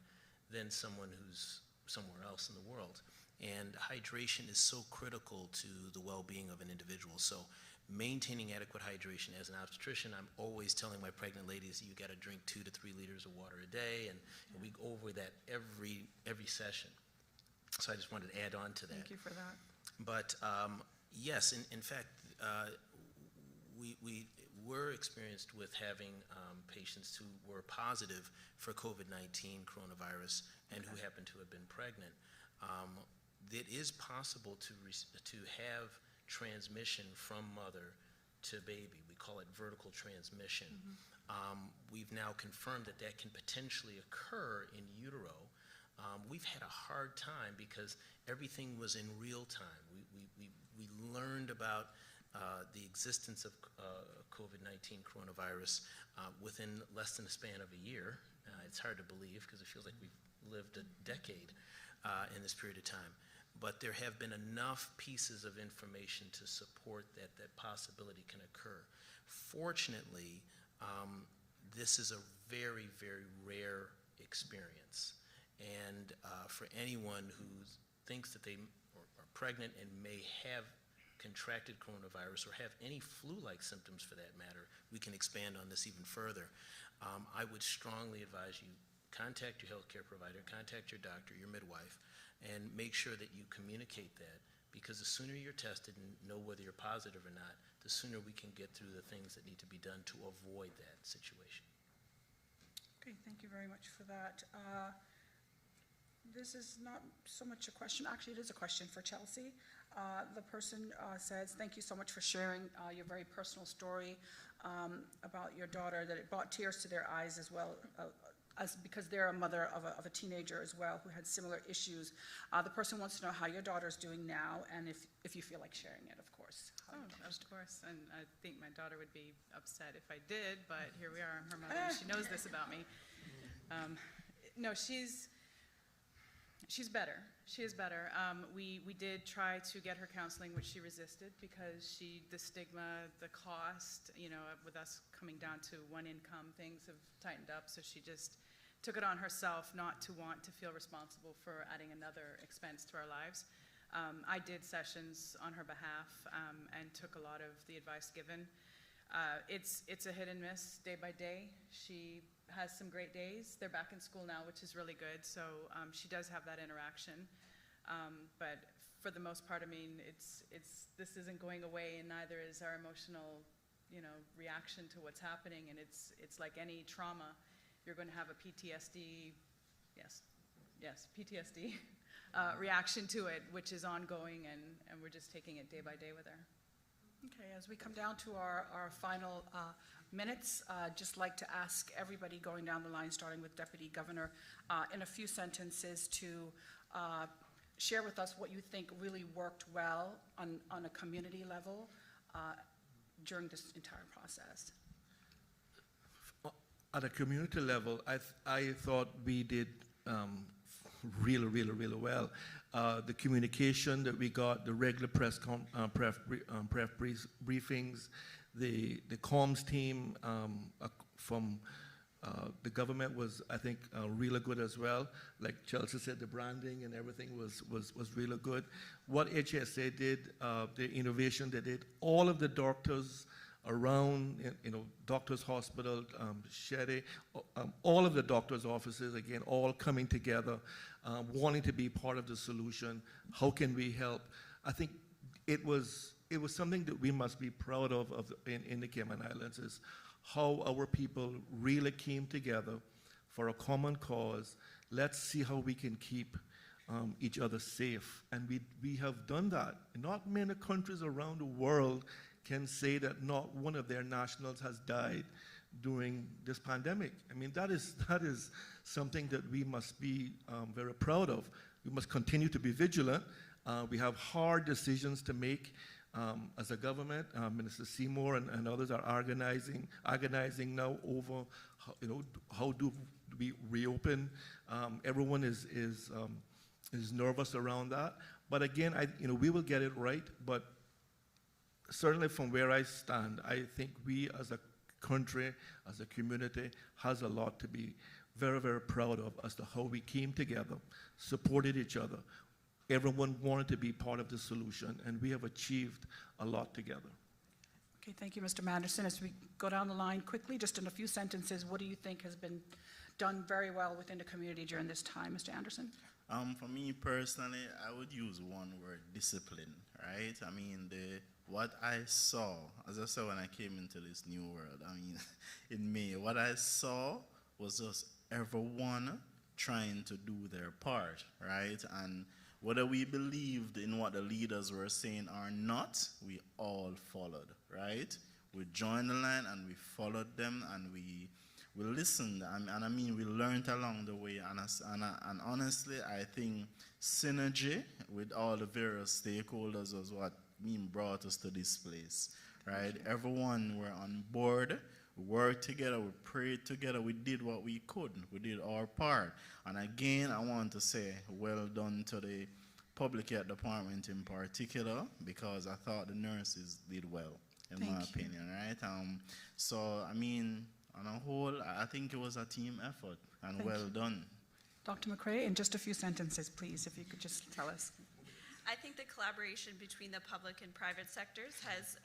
than someone who's somewhere else in the world. And hydration is so critical to the well-being of an individual. So maintaining adequate hydration. As an obstetrician, I'm always telling my pregnant ladies, you got to drink 2 to 3 liters of water a day, and we go over that every session. So I just wanted to add on to that. Thank you for that. But yes, in fact, we were experienced with having patients who were positive for COVID-19 coronavirus and who happened to have been pregnant. It is possible to have transmission from mother to baby. We call it vertical transmission. We've now confirmed that can potentially occur in utero. We've had a hard time because everything was in real time. We learned about the existence of COVID-19 coronavirus within less than a span of a year. It's hard to believe because it feels like we've lived a decade in this period of time. But there have been enough pieces of information to support that possibility can occur. Fortunately, this is a very, very rare experience. And for anyone who thinks that they are pregnant and may have contracted coronavirus or have any flu-like symptoms for that matter, we can expand on this even further. I would strongly advise you contact your healthcare provider, contact your doctor, your midwife, and make sure that you communicate that, because the sooner you're tested and know whether you're positive or not, the sooner we can get through the things that need to be done to avoid that situation. Okay, thank you very much for that. This is not so much a question, actually it is a question for Chelsea. The person says, thank you so much for sharing your very personal story about your daughter, that it brought tears to their eyes as well, because they're a mother of a teenager as well who had similar issues. The person wants to know how your daughter's doing now, and if you feel like sharing it, of course. Oh, of course, and I think my daughter would be upset if I did, but here we are, I'm her mother, she knows this about me. No, she's better. She is better. We did try to get her counseling, which she resisted because the stigma, the cost, you know, with us coming down to one income, things have tightened up. So she just took it on herself not to want to feel responsible for adding another expense to our lives. I did sessions on her behalf and took a lot of the advice given. It's a hit and miss day by day. She has some great days. They're back in school now, which is really good. So she does have that interaction. But for the most part, I mean, this isn't going away, and neither is our emotional, you know, reaction to what's happening. And it's like any trauma, you're going to have a PTSD, PTSD reaction to it, which is ongoing, and we're just taking it day by day with her. Okay, as we come down to our final minutes, just like to ask everybody going down the line, starting with Deputy Governor, in a few sentences to share with us what you think really worked well on a community level during this entire process. At a community level, I thought we did really well. The communication that we got, the regular press briefings, the comms team from the government was, I think, really good as well. Like Chelsea said, the branding and everything was really good. What HSA did, the innovation they did, all of the doctors around, you know, Doctors Hospital, Shetty, all of the doctors' offices, again, all coming together, wanting to be part of the solution. How can we help? I think it was something that we must be proud of in the Cayman Islands, is how our people really came together for a common cause. Let's see how we can keep each other safe. And we have done that. Not many countries around the world can say that not one of their nationals has died during this pandemic. I mean, that is something that we must be very proud of. We must continue to be vigilant. We have hard decisions to make as a government. Minister Seymour and others are agonizing now over how do we reopen. Everyone is nervous around that. But again, we will get it right. But certainly from where I stand, I think we as a country, as a community, has a lot to be very, very proud of as to how we came together, supported each other. Everyone wanted to be part of the solution, and we have achieved a lot together. Okay, thank you, Mr. Manderson. As we go down the line quickly, just in a few sentences, what do you think has been done very well within the community during this time, Mr. Anderson? For me personally, I would use one word: discipline, right? I mean, what I saw, as I said when I came into this new world, I mean, in May, what I saw was just everyone trying to do their part, right? And whether we believed in what the leaders were saying or not, we all followed, right? We joined the line and we followed them, and we listened, and I mean, we learned along the way, and honestly, I think synergy with all the various stakeholders was what brought us to this place, right? Everyone were on board, we worked together, we prayed together, we did what we could, we did our part. And again, I want to say well done to the public health department in particular, because I thought the nurses did well, in my opinion, right? So, I mean, on a whole, I think it was a team effort, and well done. Dr. McRae, in just a few sentences, please, if you could just tell us. I think the collaboration between the public and private sectors has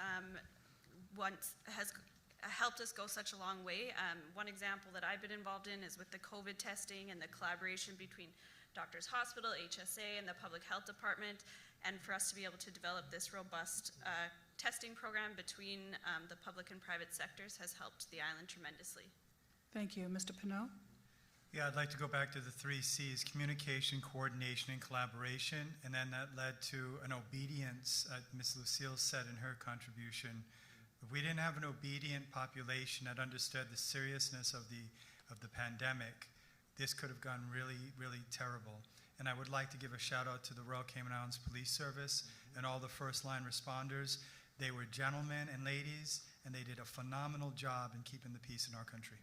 helped us go such a long way. One example that I've been involved in is with the COVID testing and the collaboration between Doctors Hospital, HSA, and the Public Health Department, and for us to be able to develop this robust testing program between the public and private sectors has helped the island tremendously. Thank you. Mr. Pinot? Yeah, I'd like to go back to the 3 C's: communication, coordination, and collaboration. And then that led to an obedience, Ms. Lucille said in her contribution. If we didn't have an obedient population that understood the seriousness of the pandemic, this could have gone really, really terrible. And I would like to give a shout out to the Royal Cayman Islands Police Service and all the first line responders. They were gentlemen and ladies, and they did a phenomenal job in keeping the peace in our country.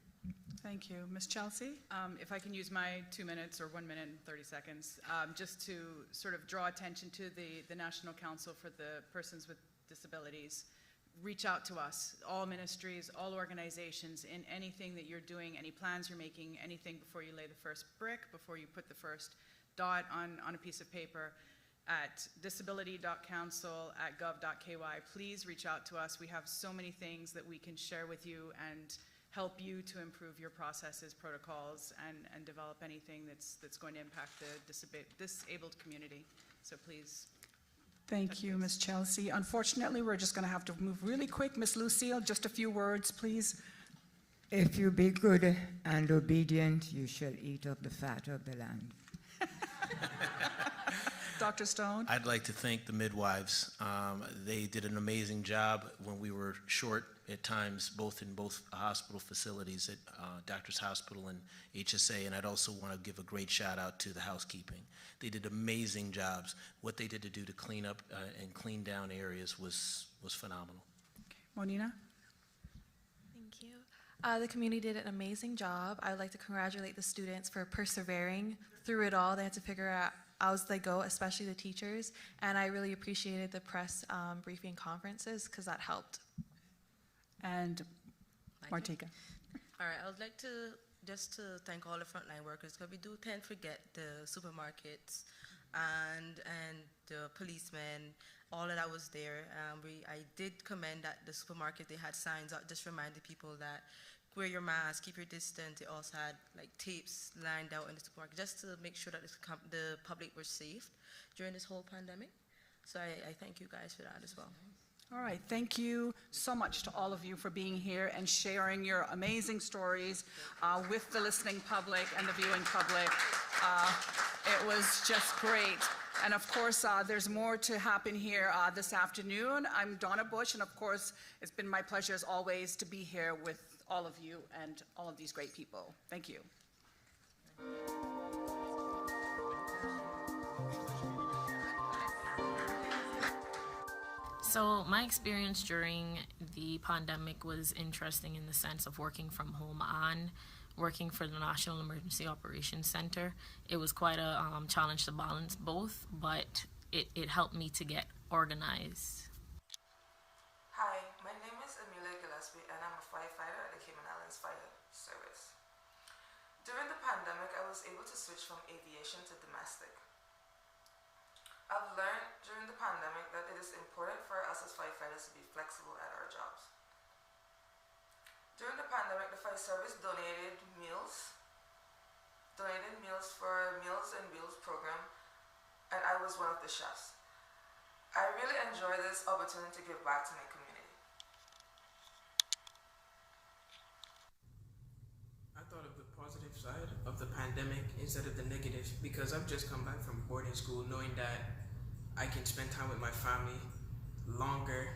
Thank you. Ms. Chelsea? If I can use my 2 minutes or 1 minute and 30 seconds, just to sort of draw attention to the National Council for the Persons with Disabilities. Reach out to us, all ministries, all organizations, in anything that you're doing, any plans you're making, anything before you lay the first brick, before you put the first dot on a piece of paper, at disability.council@gov.ky. Please reach out to us. We have so many things that we can share with you and help you to improve your processes, protocols, and develop anything that's going to impact the disabled community. So please. Thank you, Ms. Chelsea. Unfortunately, we're just going to have to move really quick. Ms. Lucille, just a few words, please. If you be good and obedient, you shall eat of the fat of the land. Dr. Stone? I'd like to thank the midwives. They did an amazing job when we were short at times, in both hospital facilities, at Doctors Hospital and HSA, and I'd also want to give a great shout out to the housekeeping. They did amazing jobs. What they did to do to clean up and clean down areas was phenomenal. Monina? Thank you. The community did an amazing job. I would like to congratulate the students for persevering through it all. They had to figure out as they go, especially the teachers, and I really appreciated the press briefing conferences because that helped. And Martika. All right, I would like to thank all the frontline workers, because we do tend to forget the supermarkets and the policemen, all of that was there. I did commend that the supermarket, they had signs out just reminding people that wear your mask, keep your distance. They also had like tapes lined out in the supermarket just to make sure that the public were safe during this whole pandemic. So I thank you guys for that as well. All right, thank you so much to all of you for being here and sharing your amazing stories with the listening public and the viewing public. It was just great. And of course, there's more to happen here this afternoon. I'm Donna Bush, and of course, it's been my pleasure as always to be here with all of you and all of these great people. Thank you. So my experience during the pandemic was interesting in the sense of working from home and working for the National Emergency Operations Center. It was quite a challenge to balance both, but it helped me to get organized. Hi, my name is Amelia Gillespie and I'm a firefighter at the Cayman Islands Fire Service. During the pandemic, I was able to switch from aviation to domestic. I've learned during the pandemic that it is important for us as firefighters to be flexible at our jobs. During the pandemic, the fire service donated meals for Meals and Wheels program, and I was one of the chefs. I really enjoy this opportunity to give back to my community. I thought of the positive side of the pandemic instead of the negative, because I've just come back from boarding school knowing that I can spend time with my family longer,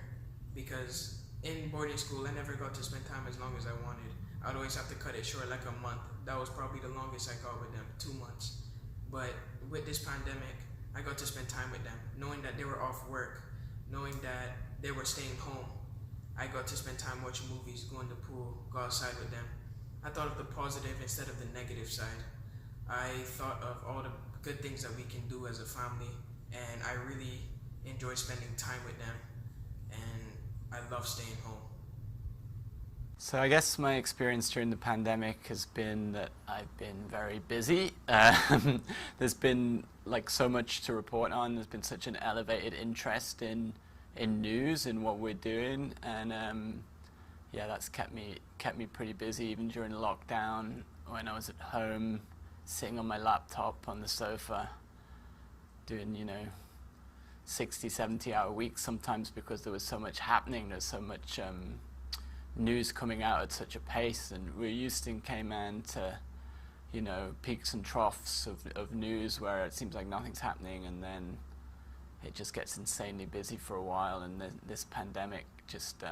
because in boarding school I never got to spend time as long as I wanted. I'd always have to cut it short, like a month. That was probably the longest I got with them, 2 months. But with this pandemic, I got to spend time with them, knowing that they were off work, knowing that they were staying home. I got to spend time watching movies, go in the pool, go outside with them. I thought of the positive instead of the negative side. I thought of all the good things that we can do as a family, and I really enjoy spending time with them, and I love staying home. So I guess my experience during the pandemic has been that I've been very busy. There's been like so much to report on. There's been such an elevated interest in news and what we're doing, and yeah, that's kept me pretty busy even during lockdown when I was at home, sitting on my laptop on the sofa, doing 60, 70-hour weeks sometimes because there was so much happening. There's so much news coming out at such a pace, and we're used in Cayman to peaks and troughs of news where it seems like nothing's happening, and then it just gets insanely busy for a while, and this pandemic just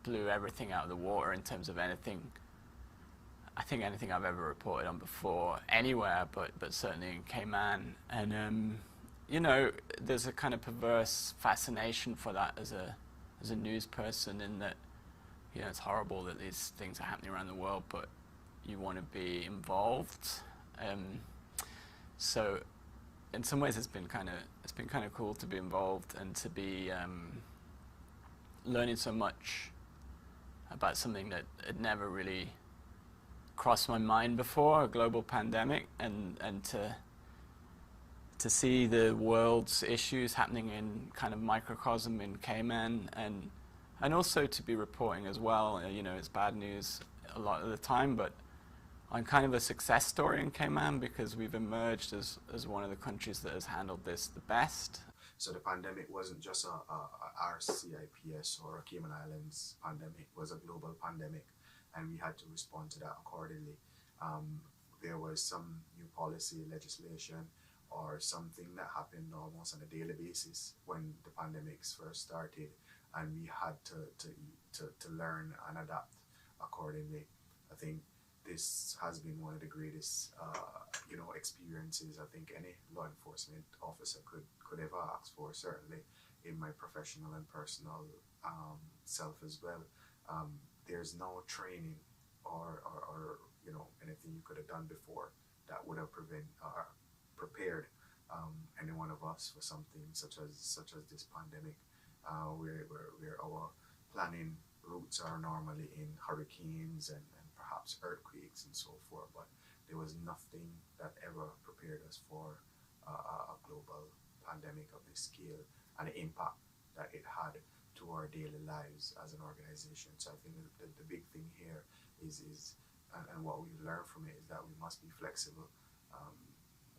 blew everything out of the water in terms of anything I've ever reported on before anywhere, but certainly in Cayman. And there's a kind of perverse fascination for that as a news person, in that it's horrible that these things are happening around the world, but you want to be involved. So in some ways it's been kind of cool to be involved and to be learning so much about something that had never really crossed my mind before, a global pandemic, and to see the world's issues happening in kind of microcosm in Cayman, and also to be reporting as well. It's bad news a lot of the time, but I'm kind of a success story in Cayman because we've emerged as one of the countries that has handled this the best. So the pandemic wasn't just a RCIPS or a Cayman Islands pandemic, it was a global pandemic, and we had to respond to that accordingly. There was some new policy, legislation, or something that happened almost on a daily basis when the pandemics first started, and we had to learn and adapt accordingly. I think this has been one of the greatest experiences I think any law enforcement officer could ever ask for, certainly in my professional and personal self as well. There's no training or anything you could have done before that would have prepared any one of us for something such as this pandemic, where our planning routes are normally in hurricanes and perhaps earthquakes and so forth, but there was nothing that ever prepared us for a global pandemic of this scale and the impact that it had to our daily lives as an organization. So I think the big thing here is and what we've learned from it is that we must be flexible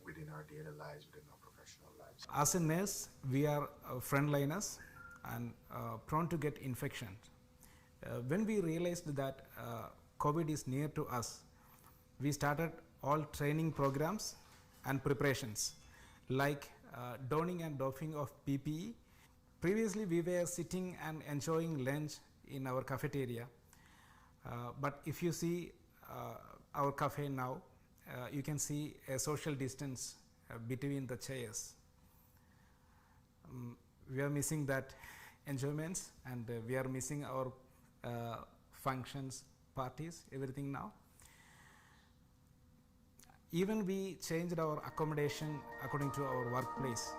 within our daily lives, within our professional lives. As a nurse, we are frontliners and prone to get infection. When we realized that COVID is near to us, we started all training programs and preparations, like donning and doffing of PPE. Previously, we were sitting and enjoying lunch in our cafeteria, but if you see our cafe now, you can see a social distance between the chairs. We are missing that enjoyments, and we are missing our functions, parties, everything now. Even we changed our accommodation according to our workplace.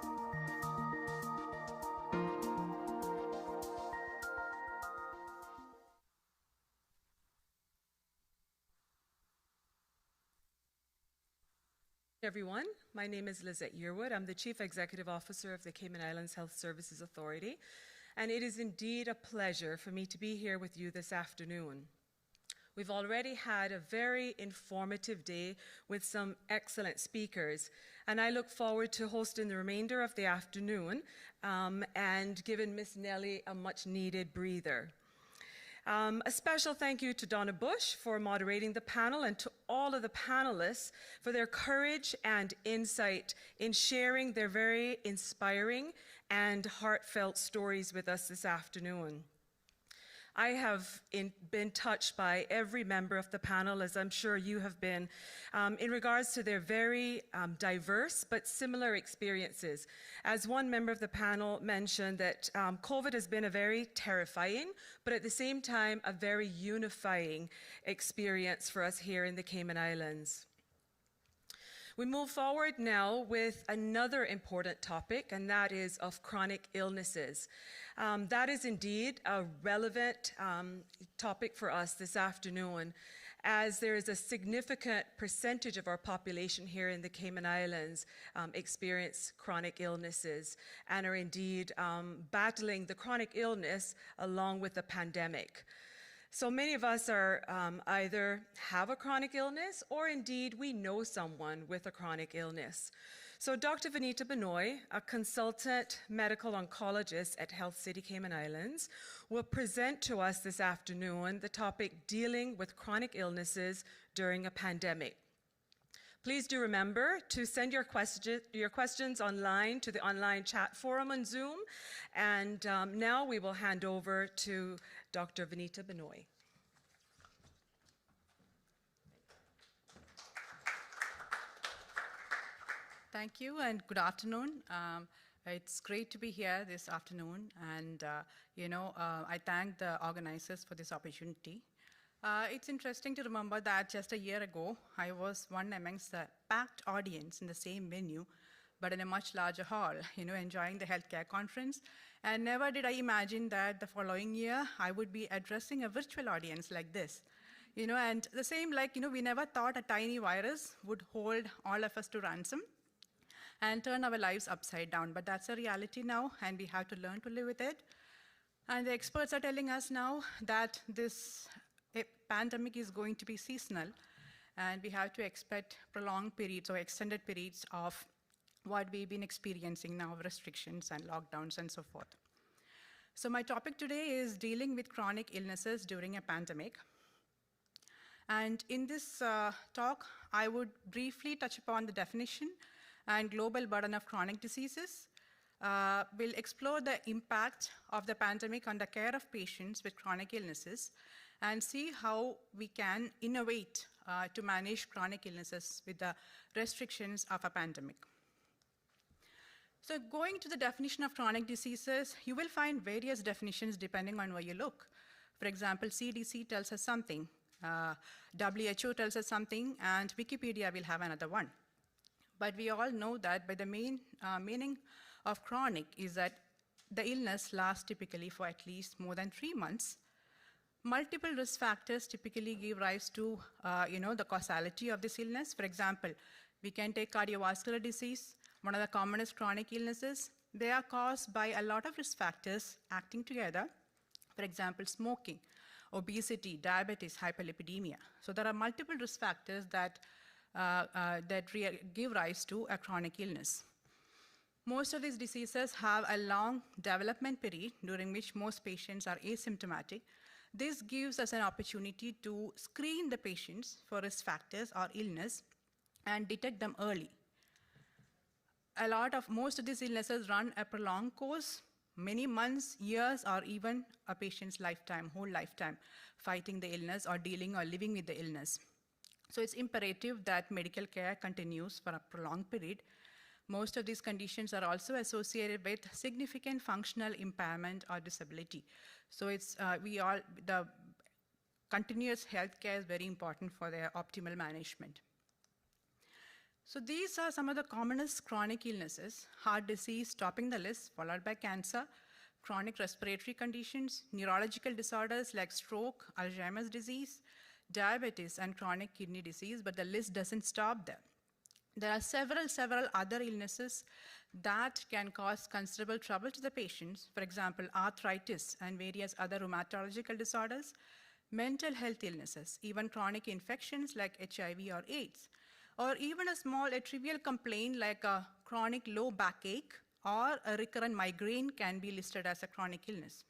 Everyone, my name is Lizette Yearwood. I'm the Chief Executive Officer of the Cayman Islands Health Services Authority, and it is indeed a pleasure for me to be here with you this afternoon. We've already had a very informative day with some excellent speakers, and I look forward to hosting the remainder of the afternoon and giving Miss Nellie a much-needed breather. A special thank you to Donna Bush for moderating the panel, and to all of the panelists for their courage and insight in sharing their very inspiring and heartfelt stories with us this afternoon. I have been touched by every member of the panel, as I'm sure you have been, in regards to their very diverse but similar experiences. As one member of the panel mentioned, that COVID has been a very terrifying, but at the same time, a very unifying experience for us here in the Cayman Islands. We move forward now with another important topic, and that is of chronic illnesses. That is indeed a relevant topic for us this afternoon, as there is a significant percentage of our population here in the Cayman Islands experience chronic illnesses and are indeed battling the chronic illness along with the pandemic. So many of us are either have a chronic illness or indeed we know someone with a chronic illness. So Dr. Vanita Benoy, a consultant medical oncologist at Health City Cayman Islands, will present to us this afternoon the topic dealing with chronic illnesses during a pandemic. Please do remember to send your questions online to the online chat forum on Zoom. And now we will hand over to Dr. Vanita Benoy. Thank you and good afternoon. It's great to be here this afternoon, and I thank the organizers for this opportunity. It's interesting to remember that just a year ago, I was one amongst the packed audience in the same venue, but in a much larger hall, enjoying the healthcare conference. And never did I imagine that the following year, I would be addressing a virtual audience like this. And the same, we never thought a tiny virus would hold all of us to ransom and turn our lives upside down. But that's a reality now, and we have to learn to live with it. And the experts are telling us now that this pandemic is going to be seasonal, and we have to expect prolonged periods or extended periods of what we've been experiencing now, restrictions and lockdowns and so forth. So my topic today is dealing with chronic illnesses during a pandemic. And in this talk, I would briefly touch upon the definition and global burden of chronic diseases. We'll explore the impact of the pandemic on the care of patients with chronic illnesses and see how we can innovate to manage chronic illnesses with the restrictions of a pandemic. So going to the definition of chronic diseases, you will find various definitions depending on where you look. For example, CDC tells us something, WHO tells us something, and Wikipedia will have another one. But we all know that by the main meaning of chronic is that the illness lasts typically for at least more than 3 months. Multiple risk factors typically give rise to the causality of this illness. For example, we can take cardiovascular disease, one of the commonest chronic illnesses. They are caused by a lot of risk factors acting together. For example, smoking, obesity, diabetes, hyperlipidemia. So there are multiple risk factors that give rise to a chronic illness. Most of these diseases have a long development period during which most patients are asymptomatic. This gives us an opportunity to screen the patients for risk factors or illness and detect them early. Most of these illnesses run a prolonged course, many months, years, or even a patient's lifetime, whole lifetime, fighting the illness or dealing or living with the illness. So it's imperative that medical care continues for a prolonged period. Most of these conditions are also associated with significant functional impairment or disability. So the continuous health care is very important for their optimal management. So these are some of the commonest chronic illnesses: heart disease topping the list, followed by cancer, chronic respiratory conditions, neurological disorders like stroke, Alzheimer's disease, diabetes, and chronic kidney disease, but the list doesn't stop there. There are several other illnesses that can cause considerable trouble to the patients. For example, arthritis and various other rheumatological disorders, mental health illnesses, even chronic infections like HIV or AIDS, or even a trivial complaint like a chronic low backache or a recurrent migraine can be listed as a chronic illness.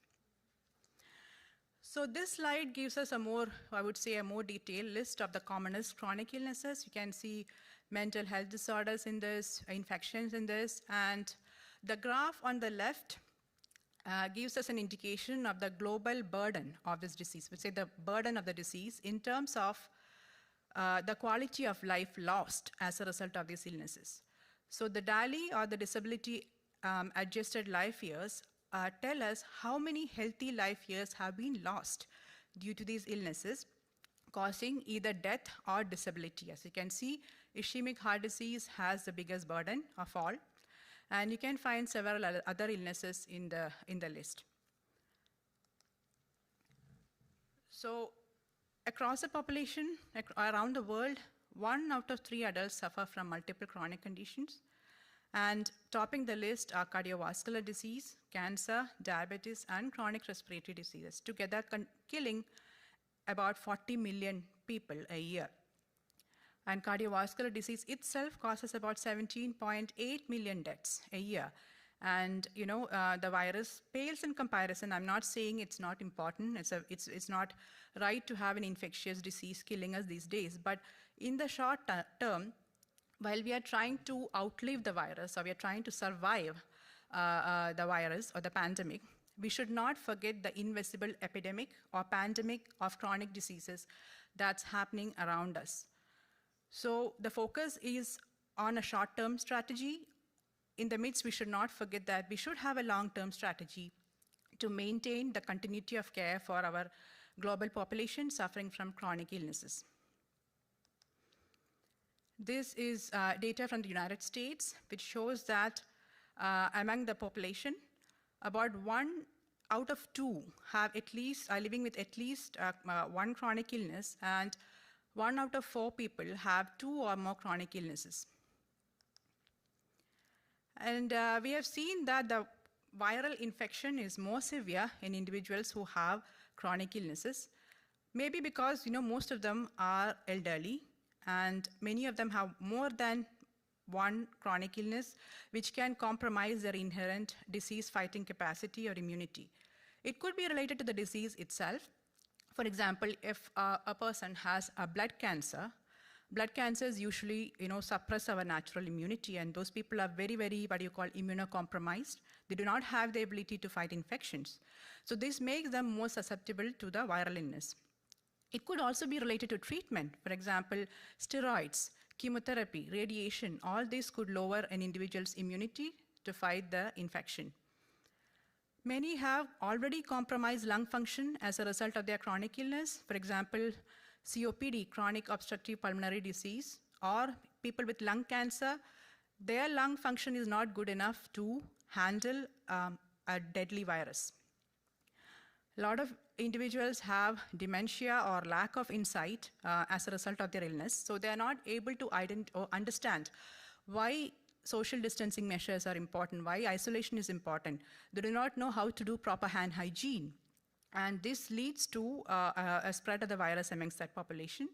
So this slide gives us a more detailed list of the commonest chronic illnesses. You can see mental health disorders in this, infections in this, and the graph on the left gives us an indication of the global burden of this disease. We say the burden of the disease in terms of the quality of life lost as a result of these illnesses. So the DALY, or the disability adjusted life years, tell us how many healthy life years have been lost due to these illnesses, causing either death or disability. As you can see, ischemic heart disease has the biggest burden of all, and you can find several other illnesses in the list. So Across the population, around the world, 1 out of 3 adults suffer from multiple chronic conditions. And topping the list are cardiovascular disease, cancer, diabetes, and chronic respiratory diseases, together killing about 40 million people a year. And cardiovascular disease itself causes about 17.8 million deaths a year. And the virus pales in comparison. I'm not saying it's not important. It's not right to have an infectious disease killing us these days. But in the short term, while we are trying to outlive the virus, or we are trying to survive the virus or the pandemic, we should not forget the invisible epidemic or pandemic of chronic diseases that's happening around us. So the focus is on a short-term strategy. In the midst, we should not forget that we should have a long-term strategy to maintain the continuity of care for our global population suffering from chronic illnesses. This is data from the United States, which shows that among the population, about 1 out of 2 are living with at least one chronic illness, and 1 out of 4 people have 2 or more chronic illnesses. And we have seen that the viral infection is more severe in individuals who have chronic illnesses, maybe because most of them are elderly, and many of them have more than one chronic illness, which can compromise their inherent disease-fighting capacity or immunity. It could be related to the disease itself. For example, if a person has a blood cancers usually suppress our natural immunity, and those people are very, very, immunocompromised. They do not have the ability to fight infections. So this makes them more susceptible to the viral illness. It could also be related to treatment. For example, steroids, chemotherapy, radiation, all this could lower an individual's immunity to fight the infection. Many have already compromised lung function as a result of their chronic illness. For example, COPD, chronic obstructive pulmonary disease, or people with lung cancer, their lung function is not good enough to handle a deadly virus. A lot of individuals have dementia or lack of insight as a result of their illness, so they are not able to understand why social distancing measures are important, why isolation is important. They do not know how to do proper hand hygiene. And this leads to a spread of the virus amongst that population.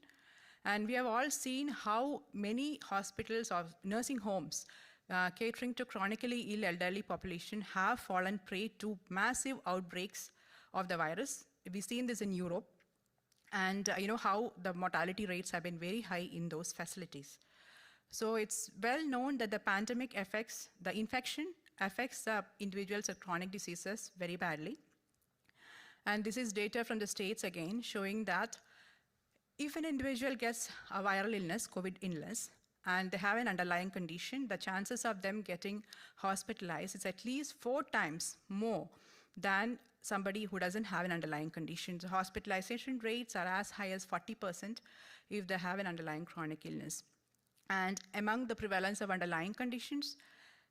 And we have all seen how many hospitals or nursing homes catering to chronically ill elderly population have fallen prey to massive outbreaks of the virus. We've seen this in Europe, and how the mortality rates have been very high in those facilities. So it's well known that the pandemic the infection affects the individuals with chronic diseases very badly. And this is data from the States again, showing that if an individual gets a viral illness, COVID illness, and they have an underlying condition, the chances of them getting hospitalized is at least 4 times more than somebody who doesn't have an underlying condition. So hospitalization rates are as high as 40% if they have an underlying chronic illness. And among the prevalence of underlying conditions,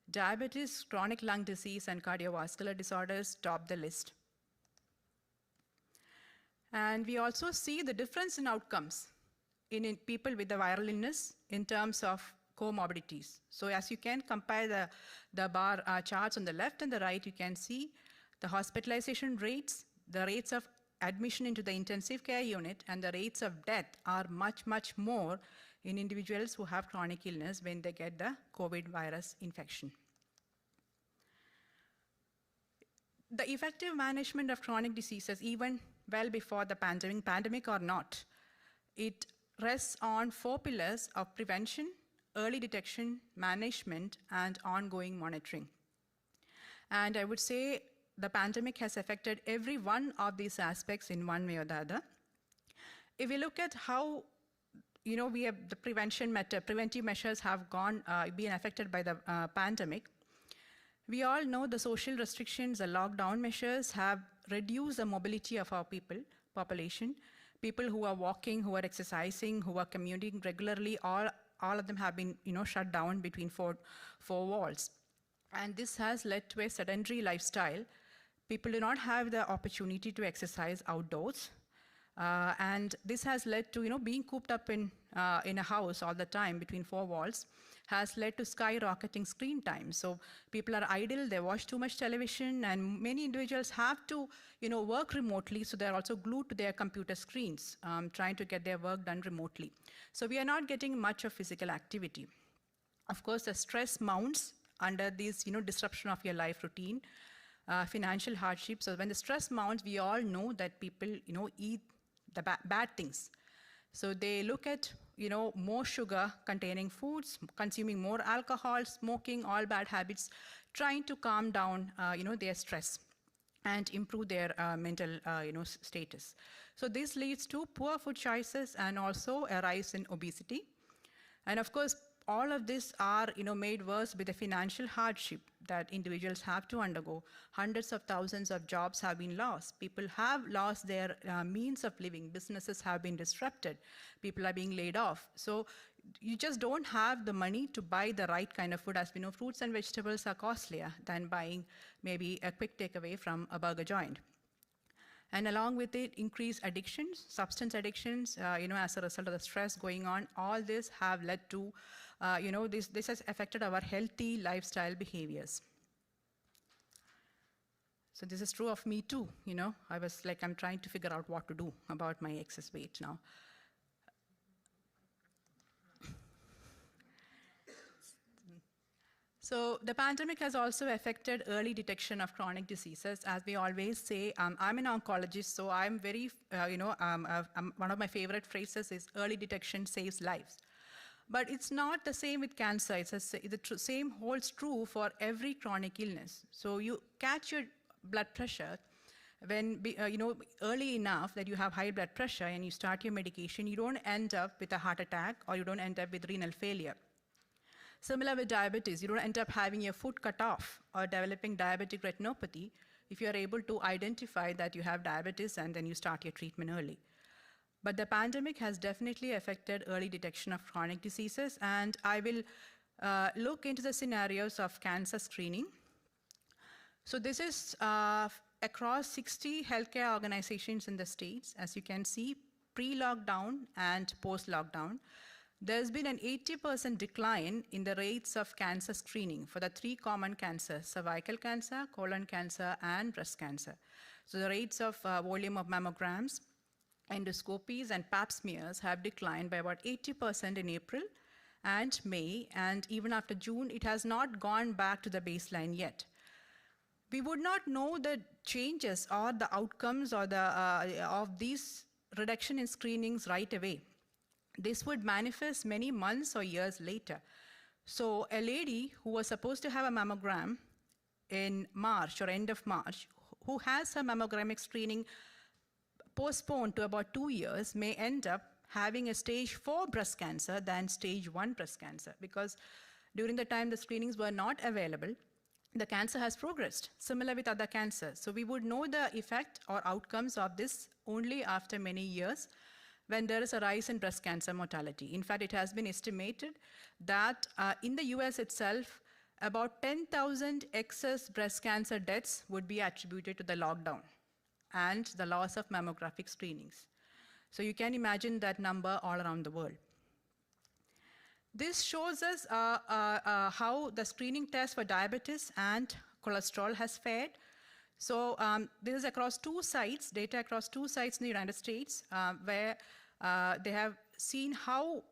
diabetes, chronic lung disease, and cardiovascular disorders top the list. And we also see the difference in outcomes in people with the viral illness in terms of comorbidities. So as you can compare the bar charts on the left and the right, you can see the hospitalization rates, the rates of admission into the intensive care unit, and the rates of death are much, much more in individuals who have chronic illness when they get the COVID virus infection. The effective management of chronic diseases, even well before the pandemic or not, it rests on 4 pillars of prevention, early detection, management, and ongoing monitoring. And I would say the pandemic has affected every one of these aspects in one way or the other. If we look at how we have the preventive measures have been affected by the pandemic, we all know the social restrictions, the lockdown measures have reduced the mobility of our population. People who are walking, who are exercising, who are commuting regularly, all of them have been shut down between four walls. And this has led to a sedentary lifestyle. People do not have the opportunity to exercise outdoors. And this has led to, being cooped up in a house all the time between four walls has led to skyrocketing screen time. So people are idle, they watch too much television, and many individuals have to, work remotely, so they're also glued to their computer screens, trying to get their work done remotely. So we are not getting much of physical activity. Of course, the stress mounts under this, disruption of your life routine, financial hardship. So when the stress mounts, we all know that people, eat the bad things. So they look at, more sugar containing foods, consuming more alcohol, smoking, all bad habits, trying to calm down, their stress and improve their mental, status. So this leads to poor food choices and also a rise in obesity. And of course, all of this are made worse with the financial hardship that individuals have to undergo. Hundreds of thousands of jobs have been lost. People have lost their means of living. Businesses have been disrupted. People are being laid off. So you just don't have the money to buy the right kind of food. As we know, fruits and vegetables are costlier than buying maybe a quick takeaway from a burger joint. And along with it, increased addictions, substance addictions, as a result of the stress going on, all this have led to, this has affected our healthy lifestyle behaviors. So this is true of me too, I was like, I'm trying to figure out what to do about my excess weight now. So the pandemic has also affected early detection of chronic diseases. As we always say, I'm an oncologist, so I'm very, one of my favorite phrases is early detection saves lives. But it's not the same with cancer. The same holds true for every chronic illness. So you catch your blood pressure when, early enough that you have high blood pressure and you start your medication, you don't end up with a heart attack or you don't end up with renal failure. Similar with diabetes, you don't end up having your foot cut off or developing diabetic retinopathy if you are able to identify that you have diabetes and then you start your treatment early. But the pandemic has definitely affected early detection of chronic diseases, and I will look into the scenarios of cancer screening. So this is across 60 healthcare organizations in the States, as you can see, pre-lockdown and post-lockdown. There's been an 80% decline in the rates of cancer screening for the three common cancers: cervical cancer, colon cancer, and breast cancer. So the rates of volume of mammograms, endoscopies, and pap smears have declined by about 80% in April and May, and even after June, it has not gone back to the baseline yet. We would not know the changes or the outcomes or of these reduction in screenings right away. This would manifest many months or years later. So a lady who was supposed to have a mammogram in March or end of March, who has her mammogramic screening postponed to about 2 years, may end up having a stage 4 breast cancer than stage 1 breast cancer, because during the time the screenings were not available, the cancer has progressed, similar with other cancers. So we would know the effect or outcomes of this only after many years, when there is a rise in breast cancer mortality. In fact, it has been estimated that in the US itself, about 10,000 excess breast cancer deaths would be attributed to the lockdown and the loss of mammographic screenings. So you can imagine that number all around the world. This shows us how the screening test for diabetes and cholesterol has fared. So this is across 2 sites, data across 2 sites in the United States, where they have seen how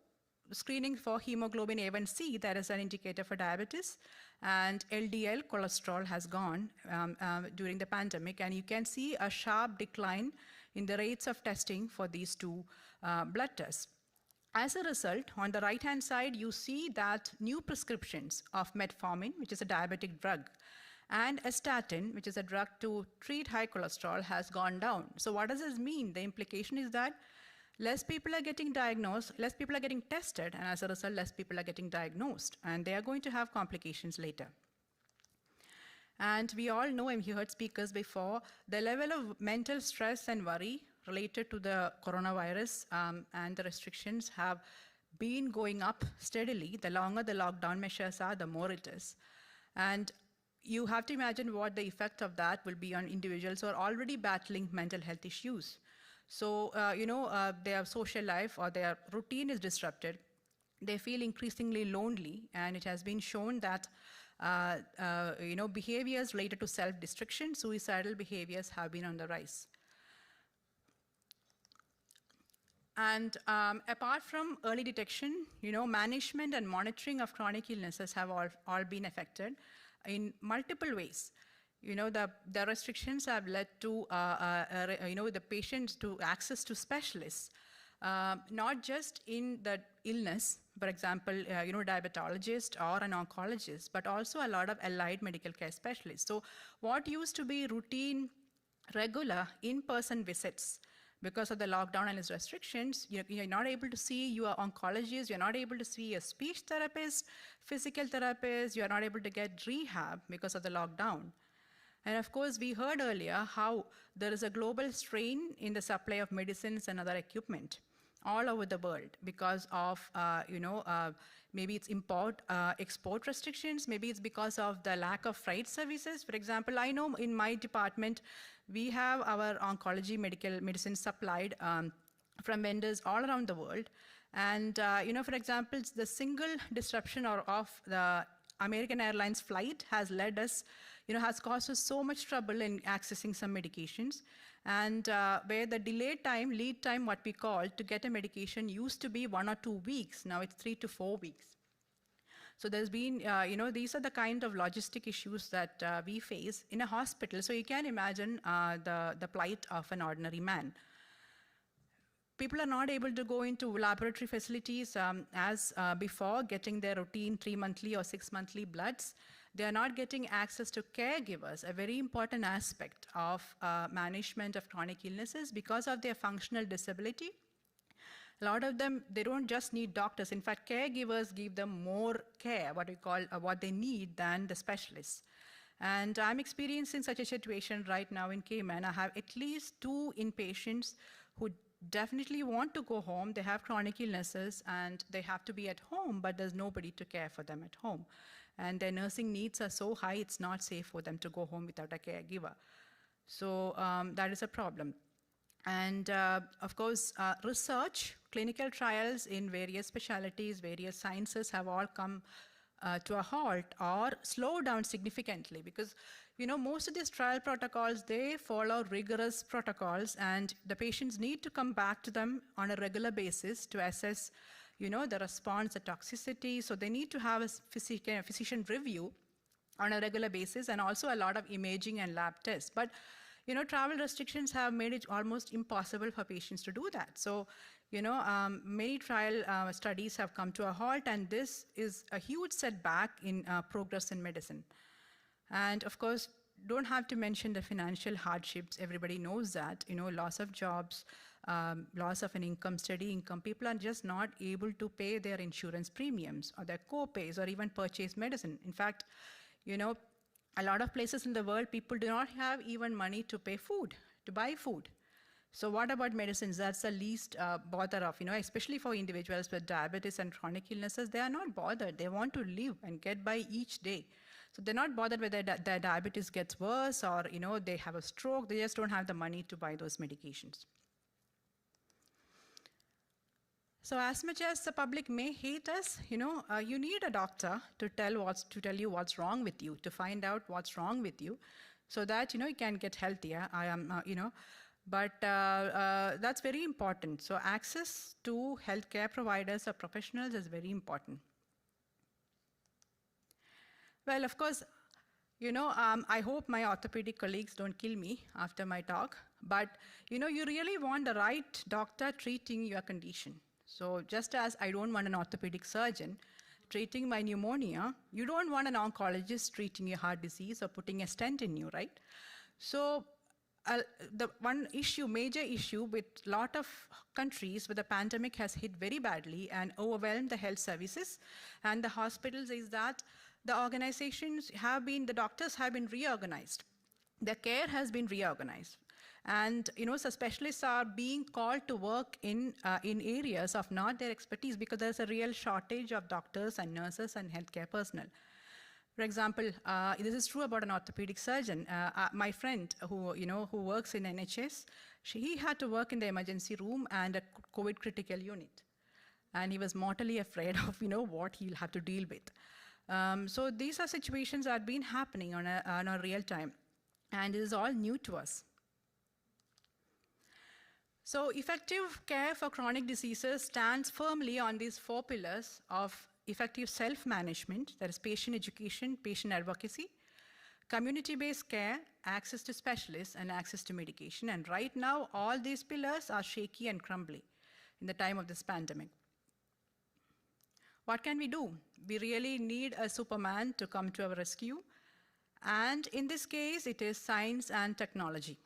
screening for hemoglobin A1C, that is an indicator for diabetes, and LDL cholesterol has gone during the pandemic, and you can see a sharp decline in the rates of testing for these 2 blood tests. As a result, on the right-hand side, you see that new prescriptions of metformin, which is a diabetic drug, and a statin, which is a drug to treat high cholesterol, has gone down. So what does this mean? The implication is that less people are getting diagnosed, less people are getting tested, and as a result, less people are getting diagnosed, and they are going to have complications later. And we all know, and you heard speakers before, the level of mental stress and worry related to the coronavirus and the restrictions have been going up steadily. The longer the lockdown measures are, the more it is. And you have to imagine what the effect of that will be on individuals who are already battling mental health issues. So, their social life or their routine is disrupted. They feel increasingly lonely, and it has been shown that behaviors related to self-destruction, suicidal behaviors have been on the rise. And apart from early detection, management and monitoring of chronic illnesses have all been affected in multiple ways. The restrictions have led to, the patients to access to specialists, not just in the illness, for example, diabetologist or an oncologist, but also a lot of allied medical care specialists. So what used to be routine, regular, in-person visits, because of the lockdown and its restrictions, you're not able to see your oncologist, you're not able to see a speech therapist, physical therapist, you're not able to get rehab because of the lockdown. And of course, we heard earlier how there is a global strain in the supply of medicines and other equipment all over the world because of, maybe it's export restrictions, maybe it's because of the lack of freight services. For example, I know in my department, we have our oncology medicine supplied from vendors all around the world. And, for example, the single disruption of the American Airlines flight has led us, has caused us so much trouble in accessing some medications. And where the lead time, what we call, to get a medication used to be 1 or 2 weeks. Now it's 3 to 4 weeks. So there's been, these are the kind of logistic issues that we face in a hospital. So you can imagine the plight of an ordinary man. People are not able to go into laboratory facilities as before, getting their routine 3-monthly or 6-monthly bloods. They are not getting access to caregivers, a very important aspect of management of chronic illnesses because of their functional disability. A lot of them, they don't just need doctors. In fact, caregivers give them more care, what they need, than the specialists. And I'm experiencing such a situation right now in Cayman. I have at least 2 inpatients who definitely want to go home. They have chronic illnesses and they have to be at home, but there's nobody to care for them at home. And their nursing needs are so high, it's not safe for them to go home without a caregiver. So that is a problem. And of course, research, clinical trials in various specialties, various sciences have all come to a halt or slow down significantly because, most of these trial protocols, they follow rigorous protocols and the patients need to come back to them on a regular basis to assess, the response, the toxicity. So they need to have a physician review on a regular basis and also a lot of imaging and lab tests. But travel restrictions have made it almost impossible for patients to do that. So, many trial studies have come to a halt, and this is a huge setback in progress in medicine. And of course, don't have to mention the financial hardships. Everybody knows that, loss of jobs, loss of an income, steady income. People are just not able to pay their insurance premiums or their co-pays or even purchase medicine. In fact, a lot of places in the world, people do not have even money to pay food, to buy food. So what about medicines? That's the least bother of, especially for individuals with diabetes and chronic illnesses, they are not bothered. They want to live and get by each day. So they're not bothered whether their diabetes gets worse or, they have a stroke. They just don't have the money to buy those medications. So as much as the public may hate us, you need a doctor to tell you what's wrong with you, to find out what's wrong with you, so that you can get healthier. But that's very important. So access to healthcare providers or professionals is very important. Well, of course, I hope my orthopedic colleagues don't kill me after my talk. But you really want the right doctor treating your condition. So just as I don't want an orthopedic surgeon treating my pneumonia, you don't want an oncologist treating your heart disease or putting a stent in you, right? So the one major issue with a lot of countries where the pandemic has hit very badly and overwhelmed the health services and the hospitals is that the doctors have been reorganized. The care has been reorganized. And so specialists are being called to work in areas of not their expertise because there's a real shortage of doctors and nurses and healthcare personnel. For example, this is true about an orthopedic surgeon. My friend who works in NHS, he had to work in the emergency room and a COVID critical unit. And he was mortally afraid of what he'll have to deal with. So these are situations that have been happening on a real time. And it is all new to us. So effective care for chronic diseases stands firmly on these 4 pillars of effective self-management, that is patient education, patient advocacy, community-based care, access to specialists, and access to medication. And right now, all these pillars are shaky and crumbly in the time of this pandemic. What can we do? We really need a Superman to come to our rescue. And in this case, it is science and technology.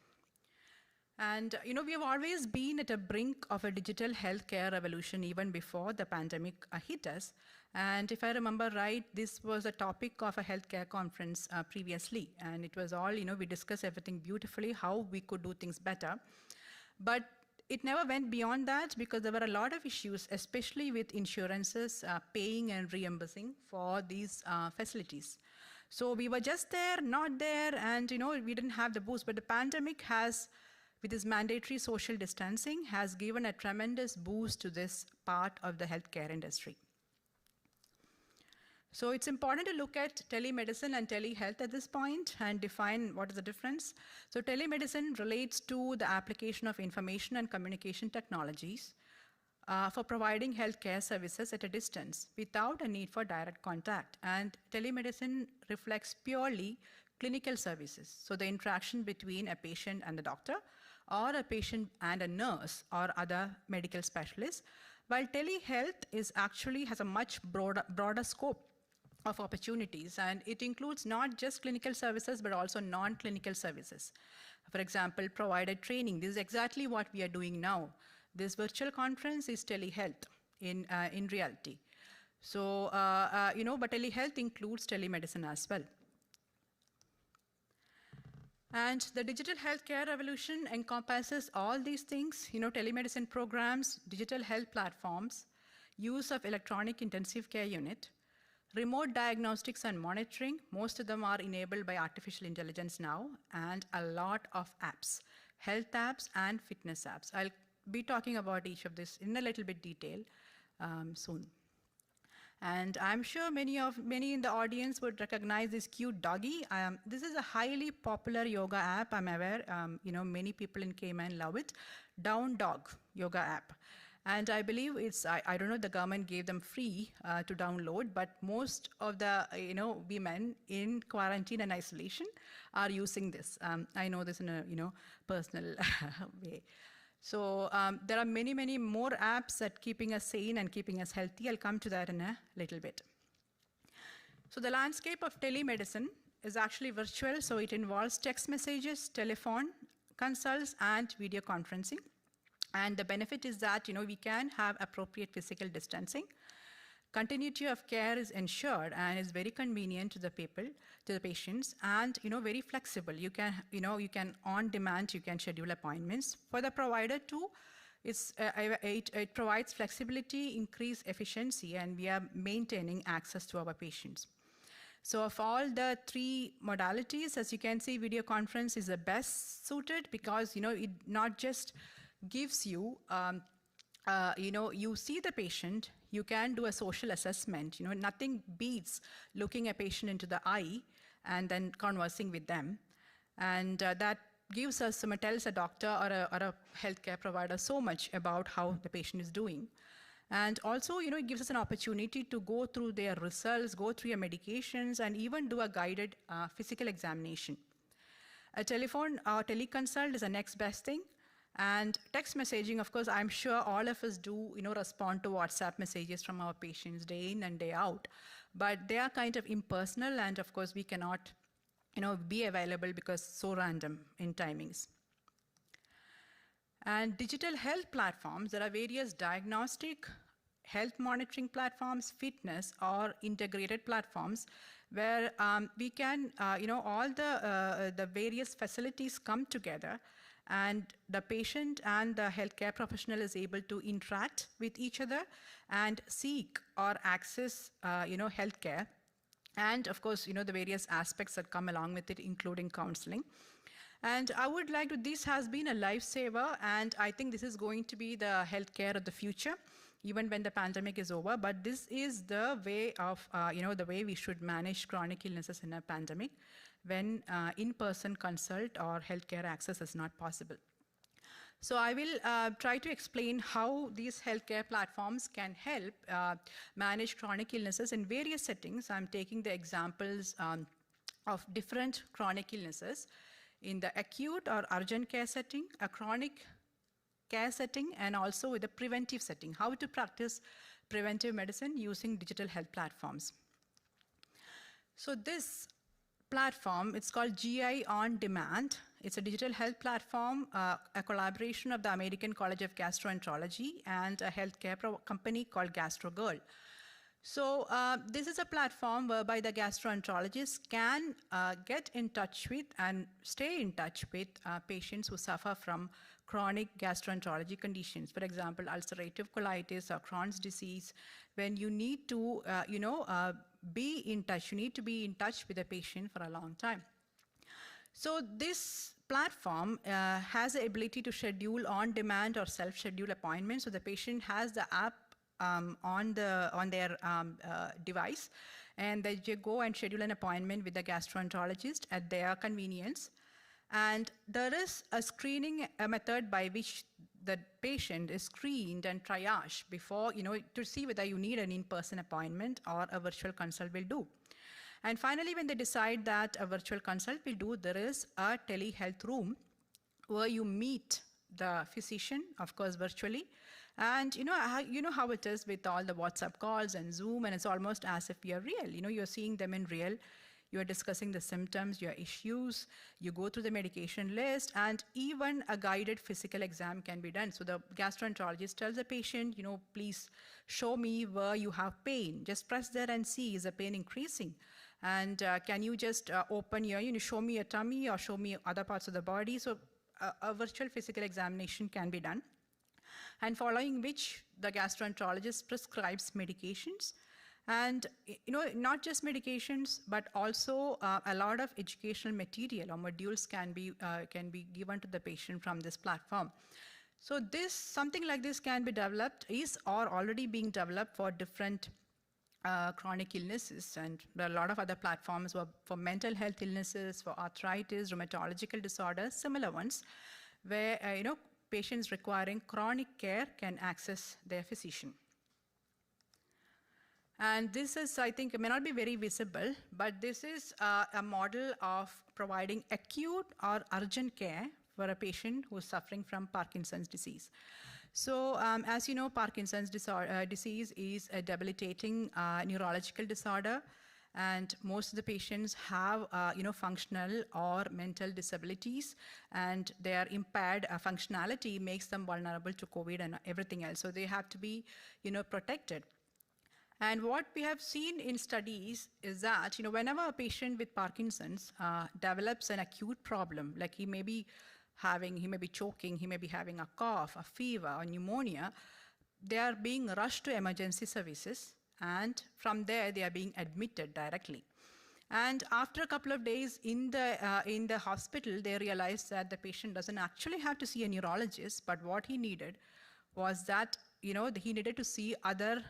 And we have always been at a brink of a digital healthcare revolution even before the pandemic hit us. And if I remember right, this was a topic of a healthcare conference previously. And it was all, we discussed everything beautifully, how we could do things better. But it never went beyond that because there were a lot of issues, especially with insurances paying and reimbursing for these facilities. So we were just there, not there, and we didn't have the boost. But the pandemic has, with this mandatory social distancing, has given a tremendous boost to this part of the healthcare industry. So it's important to look at telemedicine and telehealth at this point and define what is the difference. So telemedicine relates to the application of information and communication technologies for providing healthcare services at a distance without a need for direct contact. And telemedicine reflects purely clinical services, so the interaction between a patient and the doctor, or a patient and a nurse or other medical specialist, while telehealth has a much broader scope of opportunities, and it includes not just clinical services but also non-clinical services. For example, provided training. This is exactly what we are doing now. This virtual conference is telehealth in reality. So, but telehealth includes telemedicine as well. And the digital healthcare revolution encompasses all these things, telemedicine programs, digital health platforms, use of electronic intensive care unit, remote diagnostics and monitoring. Most of them are enabled by artificial intelligence now, and a lot of apps, health apps and fitness apps. I'll be talking about each of this in a little bit detail soon. And I'm sure many in the audience would recognize this cute doggy. This is a highly popular yoga app, I'm aware. Many people in Cayman love it. Down Dog yoga app. And I believe it's, I don't know, the government gave them free to download, but most of the women in quarantine and isolation are using this. I know this in a personal way. So there are many more apps that keeping us sane and keeping us healthy. I'll come to that in a little bit. So the landscape of telemedicine is actually virtual, so it involves text messages, telephone consults, and video conferencing. And the benefit is that we can have appropriate physical distancing. Continuity of care is ensured and is very convenient to the patients, and very flexible. You can on demand, you can schedule appointments. For the provider too, it provides flexibility, increased efficiency, and we are maintaining access to our patients. So of all the 3 modalities, as you can see, video conference is the best suited because it not just gives you, you see the patient, you can do a social assessment. Nothing beats looking a patient into the eye and then conversing with them. And that gives us, tells a doctor or a healthcare provider so much about how the patient is doing. And also, it gives us an opportunity to go through their results, go through your medications, and even do a guided physical examination. A telephone or teleconsult is the next best thing. And text messaging, of course, I'm sure all of us do, respond to WhatsApp messages from our patients day in and day out. But they are kind of impersonal, and of course, we cannot, be available because so random in timings. And digital health platforms, there are various diagnostic, health monitoring platforms, fitness, or integrated platforms where we can, all the various facilities come together, and the patient and the healthcare professional is able to interact with each other and seek or access, healthcare and of course, the various aspects that come along with it, including counseling. And I would like to, this has been a lifesaver, and I think this is going to be the healthcare of the future, even when the pandemic is over. But this is the way of, the way we should manage chronic illnesses in a pandemic, when in-person consult or healthcare access is not possible. So I will try to explain how these healthcare platforms can help manage chronic illnesses in various settings. I'm taking the examples of different chronic illnesses in the acute or urgent care setting, a chronic care setting, and also with a preventive setting, how to practice preventive medicine using digital health platforms. So this platform, it's called GI On Demand. It's a digital health platform, a collaboration of the American College of Gastroenterology and a healthcare company called GastroGirl. So this is a platform whereby the gastroenterologists can get in touch with and stay in touch with patients who suffer from chronic gastroenterology conditions. For example, ulcerative colitis or Crohn's disease. When you need to, be in touch, you need to be in touch with a patient for a long time. So this platform has the ability to schedule on-demand or self-schedule appointments. So the patient has the app on their device, and they go and schedule an appointment with the gastroenterologist at their convenience. And there is a screening method by which the patient is screened and triaged before, to see whether you need an in-person appointment or a virtual consult will do. And finally, when they decide that a virtual consult will do, there is a telehealth room where you meet the physician, of course, virtually. And you know how it is with all the WhatsApp calls and Zoom, and it's almost as if you're real. You're seeing them in real. You're discussing the symptoms, your issues. You go through the medication list, and even a guided physical exam can be done. So the gastroenterologist tells the patient, please show me where you have pain. Just press there and see, is the pain increasing? And can you just open your, show me your tummy or show me other parts of the body? So a virtual physical examination can be done. And following which the gastroenterologist prescribes medications. And not just medications, but also a lot of educational material or modules can be given to the patient from this platform. So something like this can be developed, or already being developed for different chronic illnesses, and there are a lot of other platforms for mental health illnesses, for arthritis, rheumatological disorders, similar ones, where patients requiring chronic care can access their physician. And this is, I think, it may not be very visible, but this is a model of providing acute or urgent care for a patient who is suffering from Parkinson's disease. So as you know, Parkinson's disease is a debilitating neurological disorder, and most of the patients have functional or mental disabilities, and their impaired functionality makes them vulnerable to COVID and everything else. So they have to be protected. And what we have seen in studies is that whenever a patient with Parkinson's develops an acute problem, like he may be choking, he may be having a cough, a fever, or pneumonia, they are being rushed to emergency services, and from there they are being admitted directly. And after a couple of days in the hospital, they realized that the patient doesn't actually have to see a neurologist, but what he needed was that he needed to see other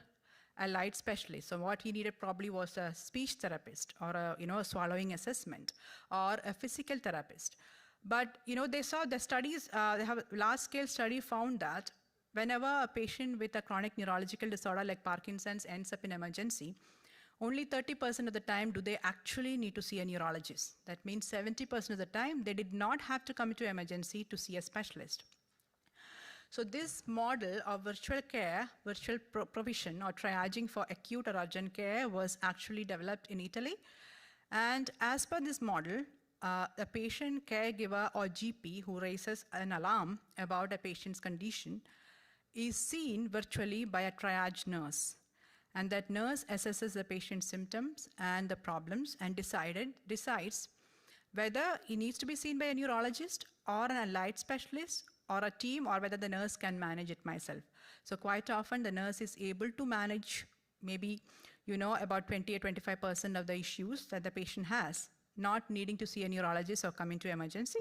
allied specialists. So what he needed probably was a speech therapist, or a swallowing assessment, or a physical therapist. But they saw the studies, they have a large-scale study found that whenever a patient with a chronic neurological disorder like Parkinson's ends up in emergency, only 30% of the time do they actually need to see a neurologist. That means 70% of the time they did not have to come to emergency to see a specialist. So this model of virtual care, virtual provision or triaging for acute or urgent care was actually developed in Italy. And as per this model, a patient caregiver or GP who raises an alarm about a patient's condition is seen virtually by a triage nurse. And that nurse assesses the patient's symptoms and the problems and decides whether he needs to be seen by a neurologist or an allied specialist or a team, or whether the nurse can manage it myself. So quite often the nurse is able to manage maybe about 20 or 25% of the issues that the patient has, not needing to see a neurologist or come into emergency.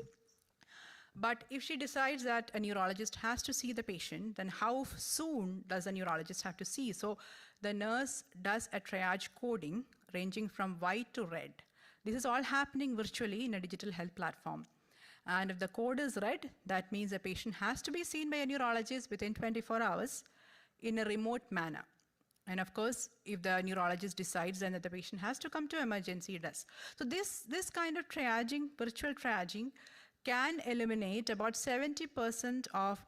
But if she decides that a neurologist has to see the patient, then how soon does a neurologist have to see? So the nurse does a triage coding ranging from white to red. This is all happening virtually in a digital health platform. And if the code is red, that means the patient has to be seen by a neurologist within 24 hours in a remote manner. And of course, if the neurologist decides then that the patient has to come to emergency, it does. So this kind of triaging, virtual triaging, can eliminate about 70% of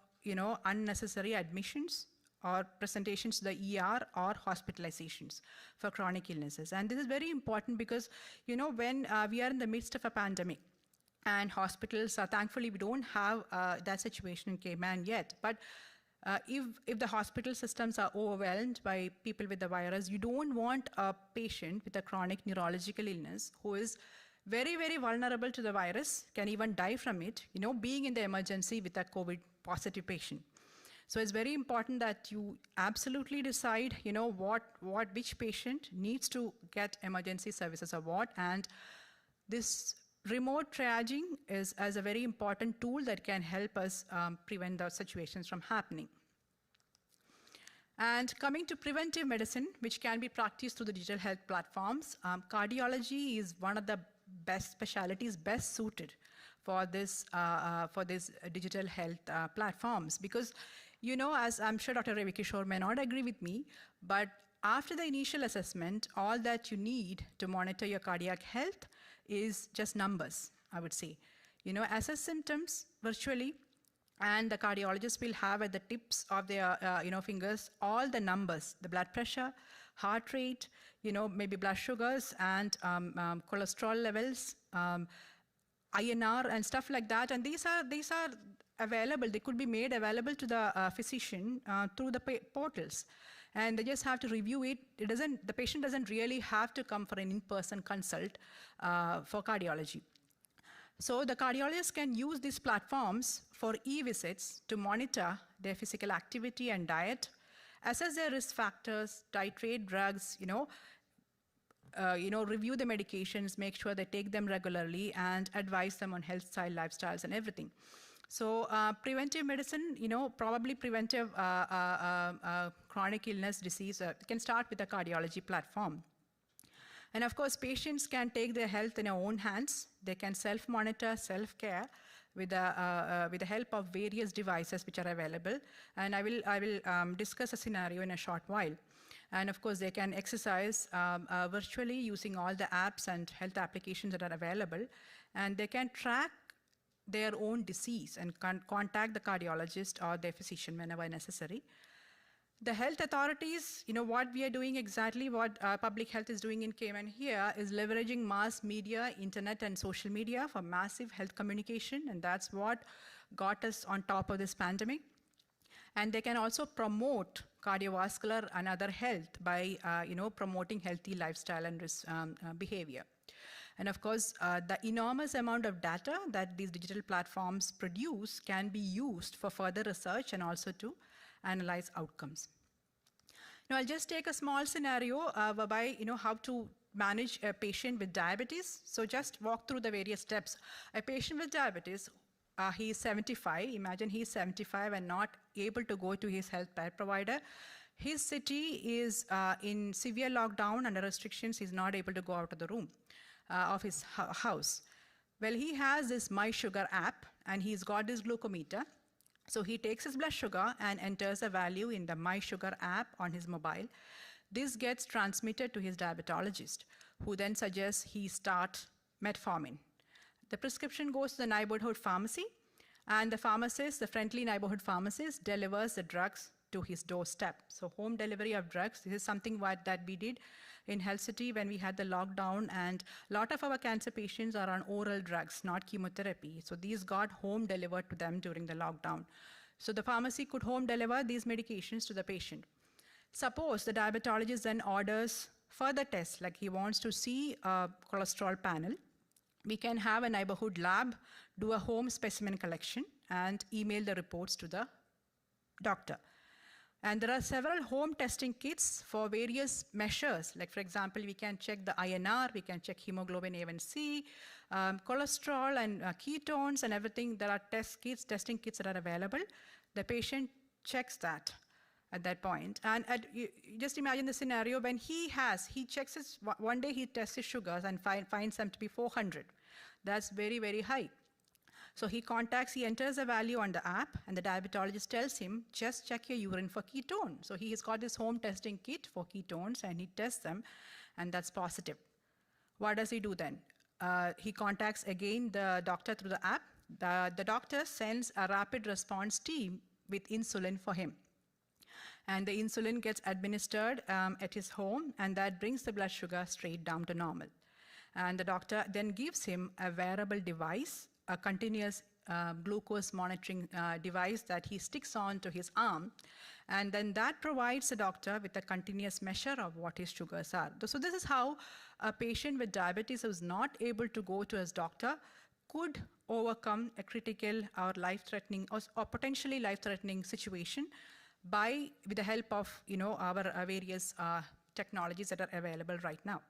unnecessary admissions or presentations to the ER or hospitalizations for chronic illnesses. And this is very important because when we are in the midst of a pandemic and hospitals, thankfully we don't have that situation in Cayman yet, but if the hospital systems are overwhelmed by people with the virus, you don't want a patient with a chronic neurological illness who is very, very vulnerable to the virus, can even die from it, being in the emergency with a COVID positive patient. So it's very important that you absolutely decide, which patient needs to get emergency services or what, and this remote triaging is as a very important tool that can help us prevent those situations from happening. And coming to preventive medicine, which can be practiced through the digital health platforms, cardiology is one of the best specialties best suited for this digital health platforms because, as I'm sure Dr. Ravi Kishore may not agree with me, but after the initial assessment, all that you need to monitor your cardiac health is just numbers, I would say. Assess symptoms virtually, and the cardiologist will have at the tips of their fingers all the numbers, the blood pressure, heart rate, maybe blood sugars and cholesterol levels, INR and stuff like that. And these are available. They could be made available to the physician through the portals. And they just have to review it. The patient doesn't really have to come for an in-person consult for cardiology. So the cardiologist can use these platforms for e-visits to monitor their physical activity and diet, assess their risk factors, titrate drugs, review the medications, make sure they take them regularly, and advise them on health style, lifestyles, and everything. So preventive medicine, probably preventive chronic illness disease can start with a cardiology platform. And of course, patients can take their health in their own hands. They can self-monitor, self-care with the help of various devices which are available. And I will discuss a scenario in a short while. And of course, they can exercise virtually using all the apps and health applications that are available. And they can track their own disease and contact the cardiologist or their physician whenever necessary. The health authorities, what we are doing exactly, what public health is doing in Cayman here is leveraging mass media, internet and social media for massive health communication, and that's what got us on top of this pandemic. And they can also promote cardiovascular and other health by promoting healthy lifestyle and behavior. And of course, the enormous amount of data that these digital platforms produce can be used for further research and also to analyze outcomes. Now, I'll just take a small scenario whereby, how to manage a patient with diabetes. So just walk through the various steps. A patient with diabetes, he is 75. Imagine he's 75 and not able to go to his health care provider. His city is in severe lockdown, under restrictions. He's not able to go out of the room of his house. Well, he has this My Sugar app, and he's got this glucometer. So he takes his blood sugar and enters a value in the My Sugar app on his mobile. This gets transmitted to his diabetologist, who then suggests he start metformin. The prescription goes to the neighborhood pharmacy, and the pharmacist, the friendly neighborhood pharmacist, delivers the drugs to his doorstep. So home delivery of drugs, this is something that we did in Health City when we had the lockdown, and a lot of our cancer patients are on oral drugs, not chemotherapy. So these got home delivered to them during the lockdown. So the pharmacy could home deliver these medications to the patient. Suppose the diabetologist then orders further tests, like he wants to see a cholesterol panel. We can have a neighborhood lab do a home specimen collection and email the reports to the doctor. And there are several home testing kits for various measures. Like, for example, we can check the INR, we can check hemoglobin A1C, cholesterol and ketones and everything. There are testing kits that are available. The patient checks that at that point. And you just imagine the scenario when he checks one day he tests his sugars and finds them to be 400. That's very, very high. So he enters a value on the app, and the diabetologist tells him, just check your urine for ketone. So he has got this home testing kit for ketones, and he tests them, and that's positive. What does he do then? He contacts again the doctor through the app. The doctor sends a rapid response team with insulin for him. And the insulin gets administered at his home, and that brings the blood sugar straight down to normal. And the doctor then gives him a wearable device, a continuous glucose monitoring device that he sticks on to his arm, and then that provides the doctor with a continuous measure of what his sugars are. So this is how a patient with diabetes who's not able to go to his doctor could overcome a critical or life-threatening or potentially life-threatening situation with the help of our various technologies that are available right now.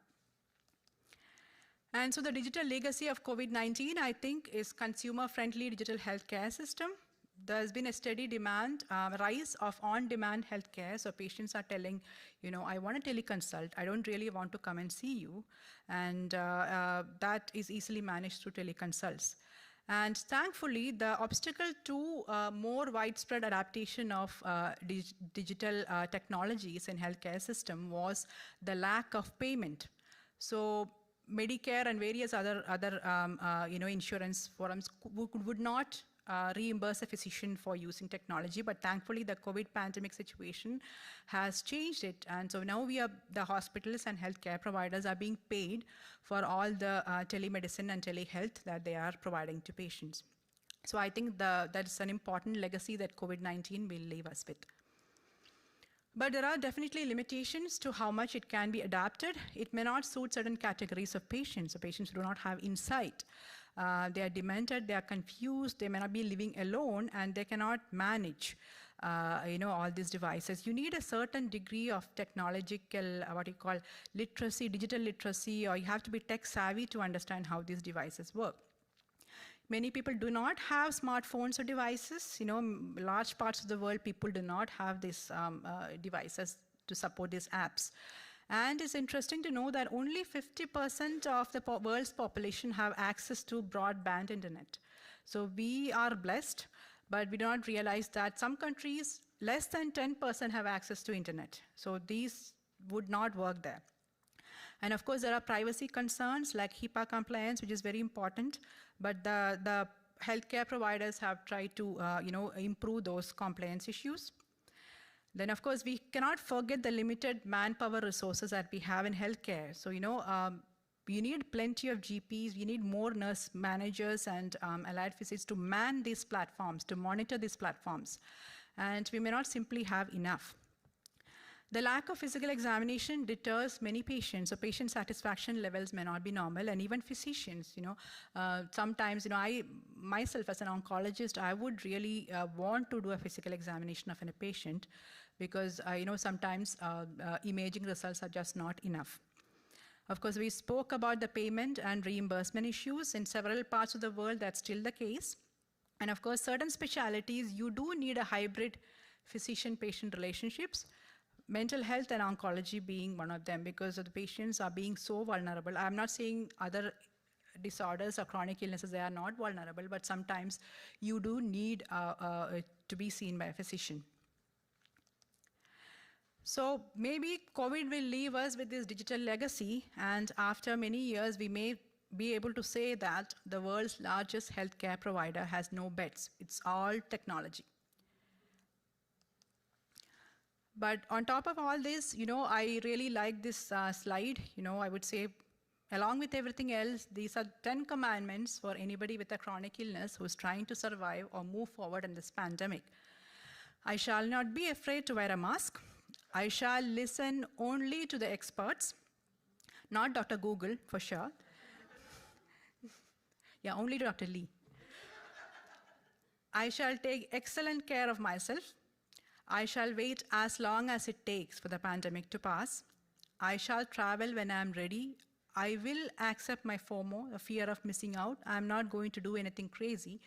And so the digital legacy of COVID-19, I think, is consumer-friendly digital healthcare system. There's been a steady rise of on-demand healthcare. So patients are telling, I want to teleconsult. I don't really want to come and see you. And that is easily managed through teleconsults. And thankfully, the obstacle to more widespread adaptation of digital technologies in healthcare system was the lack of payment. So Medicare and various other insurance forums would not reimburse a physician for using technology, but thankfully the COVID pandemic situation has changed it. And so now the hospitals and healthcare providers are being paid for all the telemedicine and telehealth that they are providing to patients. So I think that's an important legacy that COVID-19 will leave us with. But there are definitely limitations to how much it can be adapted. It may not suit certain categories of patients. So patients do not have insight. They are demented, they are confused, they may not be living alone, and they cannot manage all these devices. You need a certain degree of technological, literacy, digital literacy, or you have to be tech savvy to understand how these devices work. Many people do not have smartphones or devices. Large parts of the world, people do not have these devices to support these apps. And it's interesting to know that only 50% of the world's population have access to broadband internet. So we are blessed, but we do not realize that some countries, less than 10% have access to internet. So these would not work there. And of course, there are privacy concerns like HIPAA compliance, which is very important, but the healthcare providers have tried to improve those compliance issues. Then, of course, we cannot forget the limited manpower resources that we have in healthcare. So, you need plenty of GPs, you need more nurse managers and allied physicians to man these platforms, to monitor these platforms. And we may not simply have enough. The lack of physical examination deters many patients, so patient satisfaction levels may not be normal, and even physicians, sometimes, I myself as an oncologist, I would really want to do a physical examination of a patient because, sometimes imaging results are just not enough. Of course, we spoke about the payment and reimbursement issues. In several parts of the world, that's still the case. And of course, certain specialties, you do need a hybrid physician-patient relationships. Mental health and oncology being one of them because the patients are being so vulnerable. I'm not saying other disorders or chronic illnesses, they are not vulnerable, but sometimes you do need to be seen by a physician. So maybe COVID will leave us with this digital legacy, and after many years, we may be able to say that the world's largest healthcare provider has no beds. It's all technology. But on top of all this, I really like this slide. I would say, along with everything else, these are 10 commandments for anybody with a chronic illness who's trying to survive or move forward in this pandemic. I shall not be afraid to wear a mask. I shall listen only to the experts, not Dr. Google, for sure. Yeah, only to Dr. Lee. I shall take excellent care of myself. I shall wait as long as it takes for the pandemic to pass. I shall travel when I am ready. I will accept my FOMO, the fear of missing out. I'm not going to do anything crazy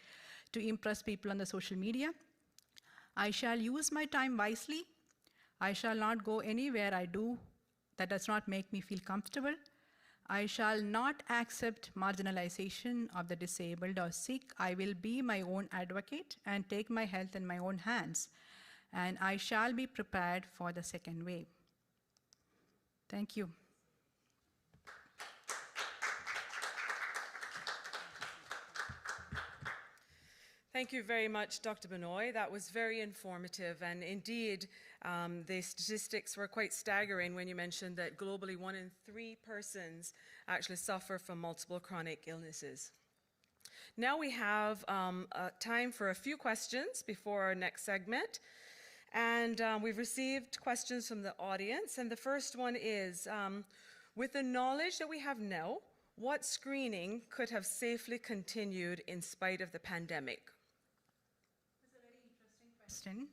to impress people on the social media. I shall use my time wisely. I shall not go anywhere I do that does not make me feel comfortable. I shall not accept marginalization of the disabled or sick. I will be my own advocate and take my health in my own hands. And I shall be prepared for the second wave. Thank you. Thank you very much, Dr. Benoit. That was very informative, and indeed, the statistics were quite staggering when you mentioned that globally 1 in 3 persons actually suffer from multiple chronic illnesses. Now we have time for a few questions before our next segment, and we've received questions from the audience, and the first one is, with the knowledge that we have now, what screening could have safely continued in spite of the pandemic? Question.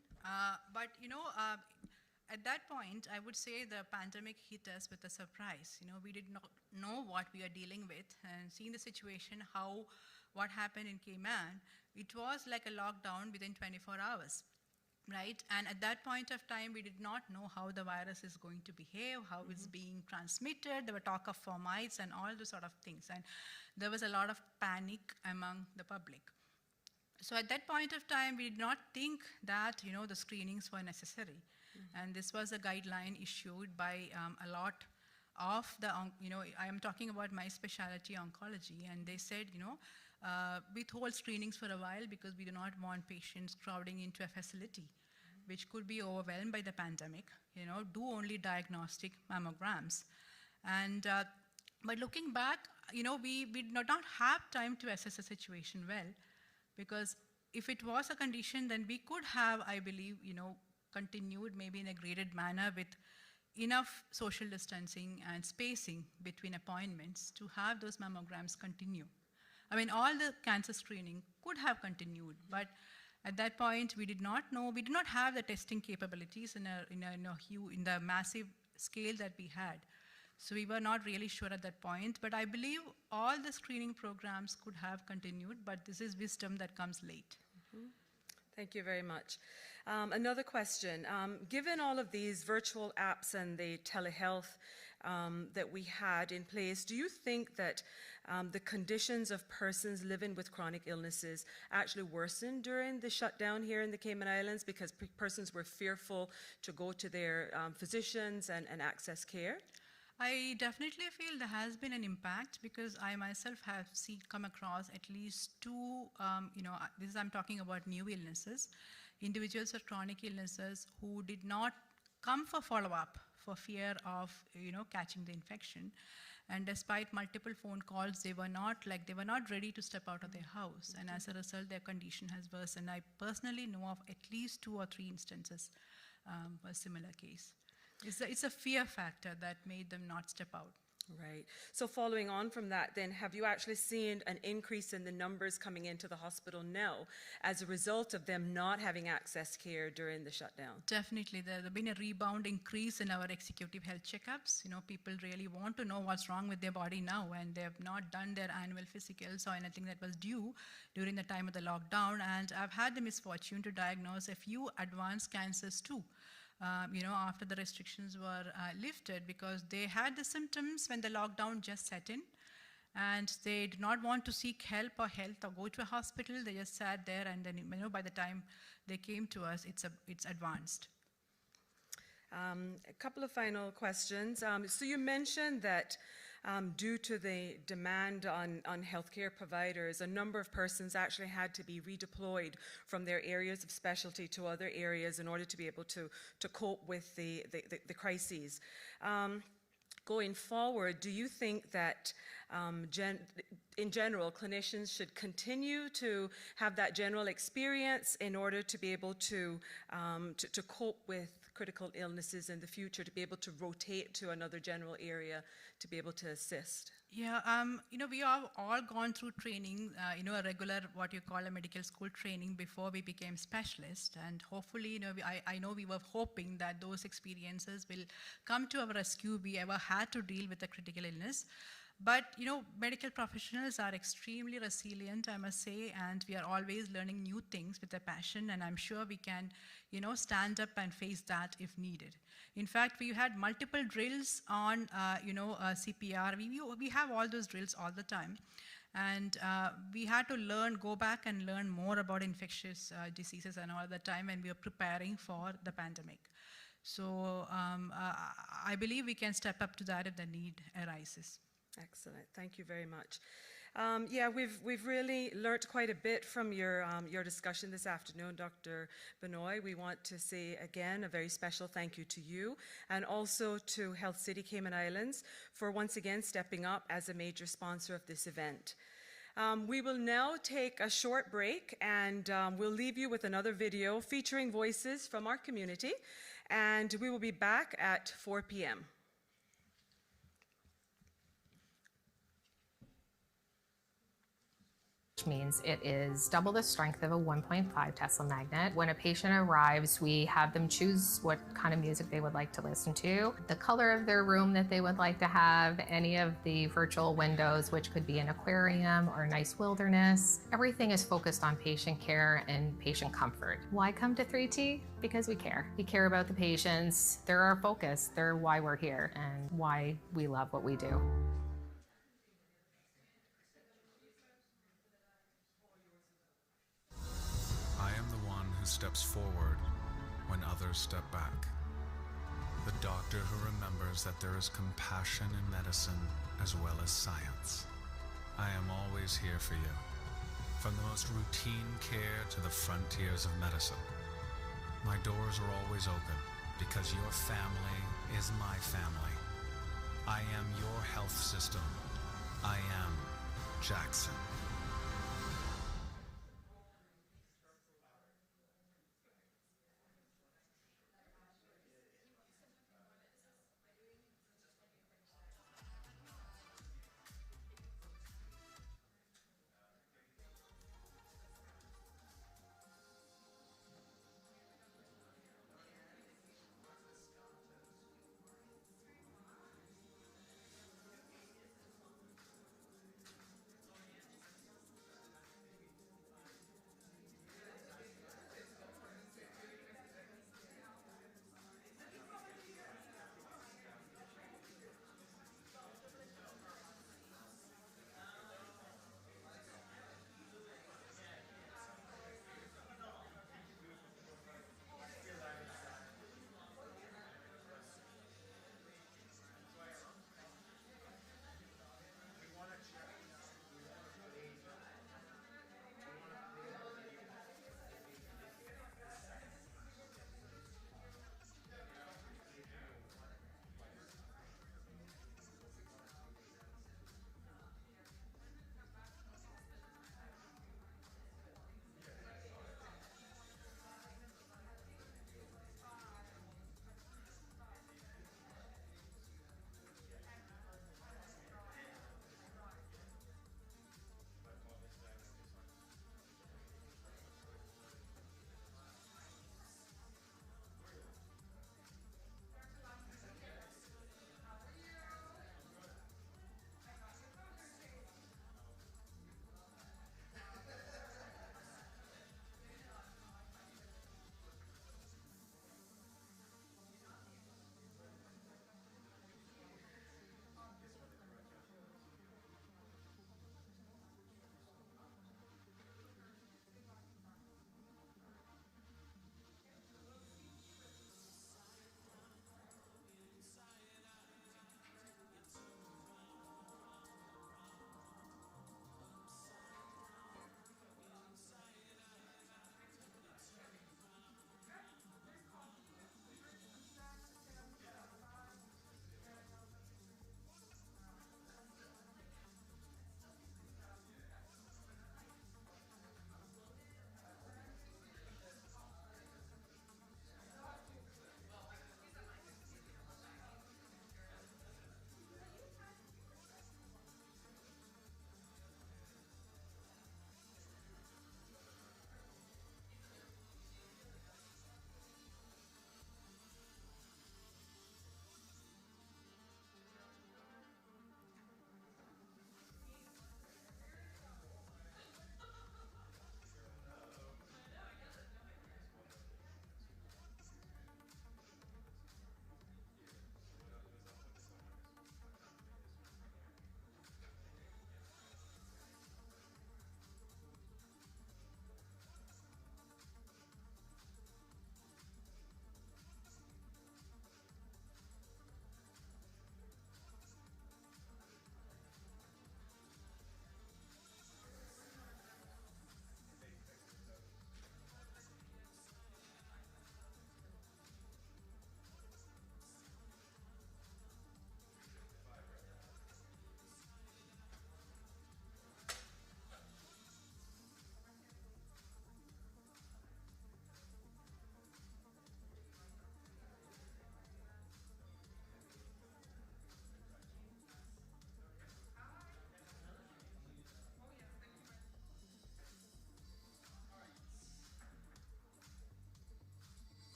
But at that point, I would say the pandemic hit us with a surprise. We did not know what we are dealing with, and seeing the situation, what happened in Cayman, it was like a lockdown within 24 hours, right? And at that point of time, we did not know how the virus is going to behave, how it's being transmitted. There were talk of fomites and all those sort of things, and there was a lot of panic among the public. So at that point of time, we did not think that the screenings were necessary, and this was a guideline issued by a lot of the I am talking about my specialty, oncology, and they said withhold screenings for a while because we do not want patients crowding into a facility, which could be overwhelmed by the pandemic. Do only diagnostic mammograms, and but looking back, we did not have time to assess the situation well. Because if it was a condition, then we could have, I believe, continued maybe in a graded manner with enough social distancing and spacing between appointments to have those mammograms continue. I mean, all the cancer screening could have continued, but at that point, we did not know, we did not have the testing capabilities in the massive scale that we had. So we were not really sure at that point, but I believe all the screening programs could have continued, but this is wisdom that comes late. Thank you very much. Another question. Given all of these virtual apps and the telehealth that we had in place, do you think that the conditions of persons living with chronic illnesses actually worsened during the shutdown here in the Cayman Islands because persons were fearful to go to their physicians and access care? I definitely feel there has been an impact because I myself have come across at least 2, I'm talking about new illnesses, individuals with chronic illnesses who did not come for follow-up for fear of, catching the infection. And despite multiple phone calls, they were not ready to step out of their house. And as a result, their condition has worsened. I personally know of at least 2 or 3 instances a similar case. It's a fear factor that made them not step out. Right. So following on from that, then, have you actually seen an increase in the numbers coming into the hospital now as a result of them not having access care during the shutdown? Definitely. There has been a rebound increase in our executive health checkups. People really want to know what's wrong with their body now, and they have not done their annual physicals or anything that was due during the time of the lockdown. And I've had the misfortune to diagnose a few advanced cancers too. After the restrictions were lifted, because they had the symptoms when the lockdown just set in, and they did not want to seek help or health or go to a hospital. They just sat there, and then by the time they came to us, it's advanced. A couple of final questions. So you mentioned that due to the demand on healthcare providers, a number of persons actually had to be redeployed from their areas of specialty to other areas in order to be able to cope with the crises. Going forward, do you think that in general, clinicians should continue to have that general experience in order to be able to cope with critical illnesses in the future to be able to rotate to another general area to be able to assist? Yeah, we have all gone through training, a regular, what you call a medical school training before we became specialists. And hopefully, I know we were hoping that those experiences will come to our rescue if we ever had to deal with a critical illness. But, medical professionals are extremely resilient, I must say, and we are always learning new things with a passion, and I'm sure we can, stand up and face that if needed. In fact, we had multiple drills on, CPR. We have all those drills all the time. And we had to go back and learn more about infectious diseases and all the time when we were preparing for the pandemic. So I believe we can step up to that if the need arises. Excellent. Thank you very much. Yeah, we've really learnt quite a bit from your discussion this afternoon, Dr. Benoit. We want to say again a very special thank you to you and also to Health City Cayman Islands for once again stepping up as a major sponsor of this event. We will now take a short break and we'll leave you with another video featuring voices from our community, and we will be back at 4 p.m. Means it is double the strength of a 1.5 Tesla magnet. When a patient arrives, we have them choose what kind of music they would like to listen to, the color of their room that they would like to have, any of the virtual windows, which could be an aquarium or a nice wilderness. Everything is focused on patient care and patient comfort. Why come to 3T? Because we care. We care about the patients. They're our focus. They're why we're here and why we love what we do. I am the one who steps forward when others step back. The doctor who remembers that there is compassion in medicine as well as science. I am always here for you, from the most routine care to the frontiers of medicine. My doors are always open because your family is my family. I am your health system. I am Jackson.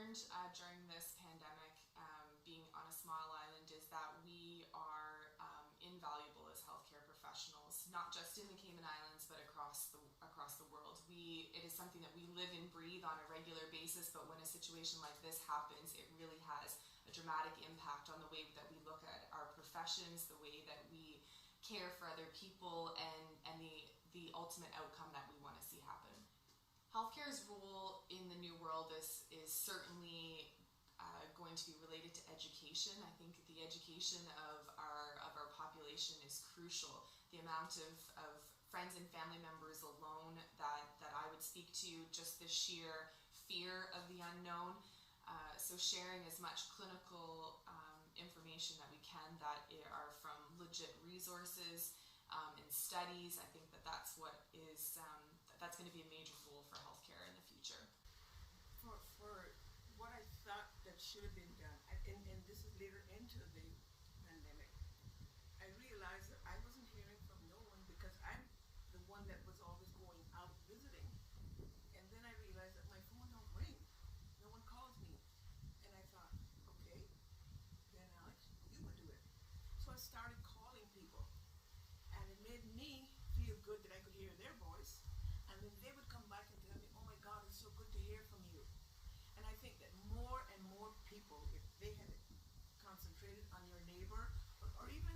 learned during this pandemic, being on a small island, is that we are invaluable as healthcare professionals, not just in the Cayman Islands, but across the world. It is something that we live and breathe on a regular basis, but when a situation like this happens, it really has a dramatic impact on the way that we look at our professions, the way that we care for other people, and the ultimate outcome that we want to see happen. Healthcare's role in the new world is certainly going to be related to education. I think the education of our population is crucial. The amount of friends and family members alone that I would speak to, just the sheer fear of the unknown. So sharing as much clinical information that we can that are from legit resources and studies. I think that's what is that's going to be a major goal for healthcare in the future. For what I thought that should have been done, and this is later into the pandemic, I realized that I wasn't hearing from no one because I'm the one that was always going out visiting. And then I realized that my phone don't ring. No one calls me. And I thought, okay, then Alex, you would do it. So I started calling people. And it made me feel good that I could hear their voice. And then they would come back and tell me, oh my God, it's so good to hear from you. And I think that more and more people, if they had concentrated on your neighbor, or even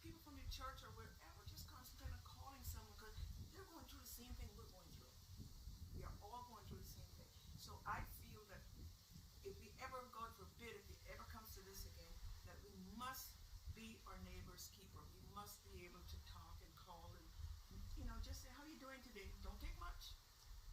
people from your church or wherever, just concentrate on calling someone, because they're going through the same thing we're going through. We are all going through the same thing. So I feel that if we ever, God forbid, if it ever comes to this again, that we must be our neighbor's keeper. We must be able to talk and call and, just say, how are you doing today? Don't take much.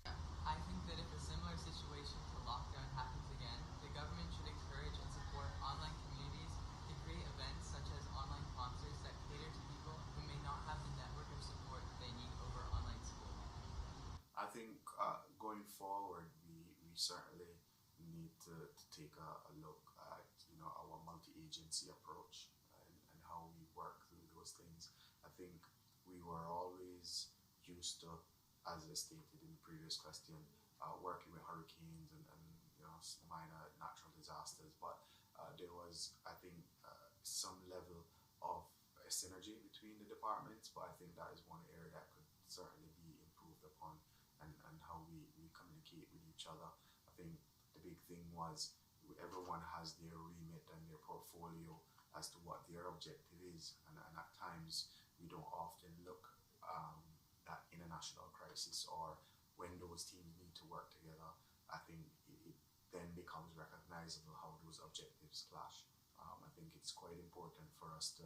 I think that if a similar situation to lockdown happens again, the government should encourage and support online communities to create events such as online concerts that cater to people who may not have the network of support they need over online school. I think going forward, we certainly need to take a look at our multi-agency approach and how we work through those things. I think we were always used to, as I stated in the previous question, working with hurricanes and minor natural disasters, but there was, I think, some level of synergy between the departments, but I think that is one area that could certainly be improved upon, and how we communicate with each other. I think the big thing was everyone has their remit and their portfolio as to what their objective is, and at times we don't often look at international crisis or when those teams need to work together. I think it then becomes recognizable how those objectives clash. I think it's quite important for us to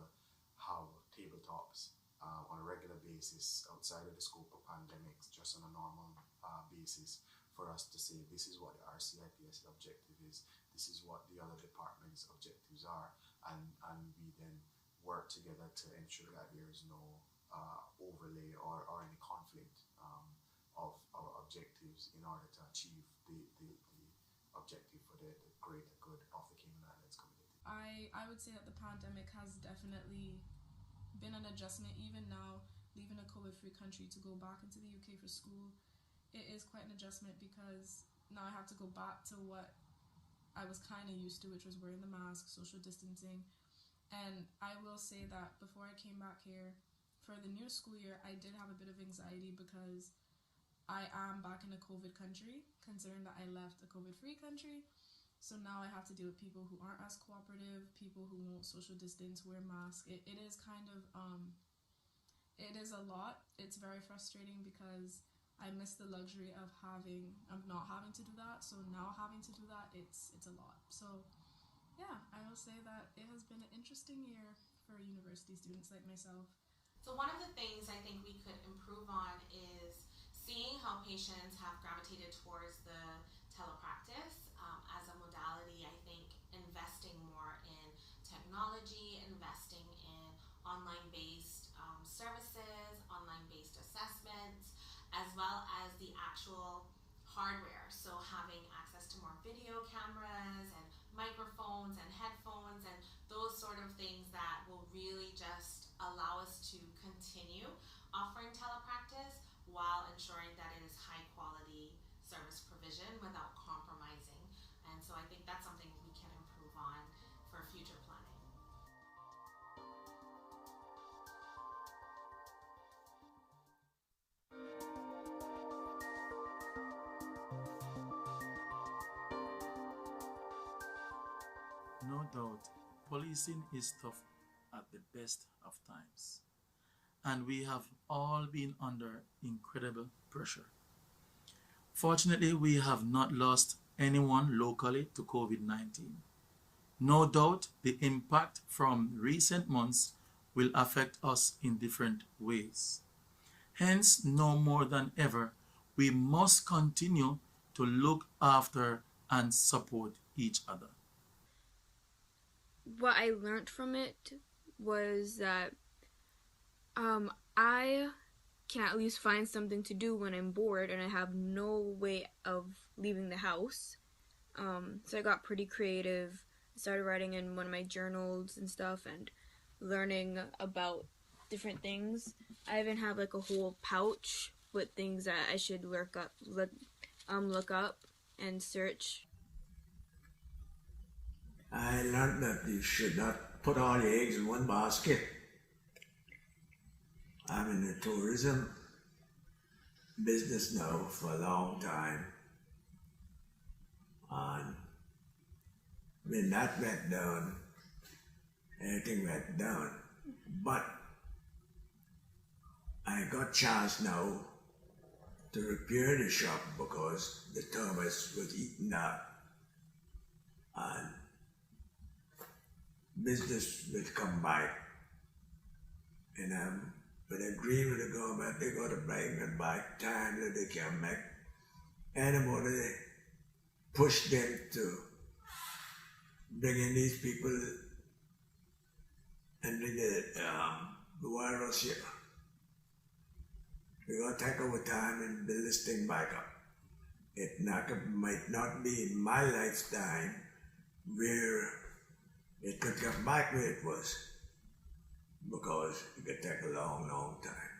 have table talks on a regular basis outside of the scope of pandemics, just on a normal basis, for us to say this is what the RCIPS objective is, this is what the other departments' objectives are, and we then work together to ensure that there is no overlay or any conflict of our objectives in order to achieve the objective for the greater good of the Cayman Islands community. I would say that the pandemic has definitely been an adjustment. Even now, leaving a COVID-free country to go back into the UK for school, it is quite an adjustment because now I have to go back to what I was kind of used to, which was wearing the mask, social distancing. And I will say that before I came back here for the new school year, I did have a bit of anxiety because I am back in a COVID country, considering that I left a COVID-free country. So now I have to deal with people who aren't as cooperative, people who won't social distance, wear masks. It is kind of, it is a lot. It's very frustrating because I miss the luxury of not having to do that. So now having to do that, it's a lot. So yeah, I will say that it has been an interesting year for university students like myself. So one of the things I think we could improve on is seeing how patients have gravitated towards the telepractice as a modality. I think investing more in technology, investing in online-based services, online-based assessments, as well as the actual hardware. So having access to more video cameras and microphones and headphones and those sort of things that will really just allow us to continue offering telepractice while ensuring that it is high quality service provision without compromising. And so I think that's something we can improve on for future planning. No doubt, policing is tough at the best of times, and we have all been under incredible pressure. Fortunately, we have not lost anyone locally to COVID-19. No doubt, the impact from recent months will affect us in different ways. Hence, no more than ever, we must continue to look after and support each other. What I learned from it was that I can at least find something to do when I'm bored and I have no way of leaving the house. So I got pretty creative. I started writing in one of my journals and stuff and learning about different things. I even have like a whole pouch with things that I should look up and search. I learned that you should not put all your eggs in one basket. I'm in the tourism business now for a long time. And when that went down, everything went down. But I got chance now to repair the shop because the termites was eating that. And business will come back. And I'm but agree with the government, they got to bring them back time that they can make anybody push them to bring in these people and the virus here. We got to take over time and build this thing back up. It might not be in my lifetime where it could come back where it was, because it could take a long, long time.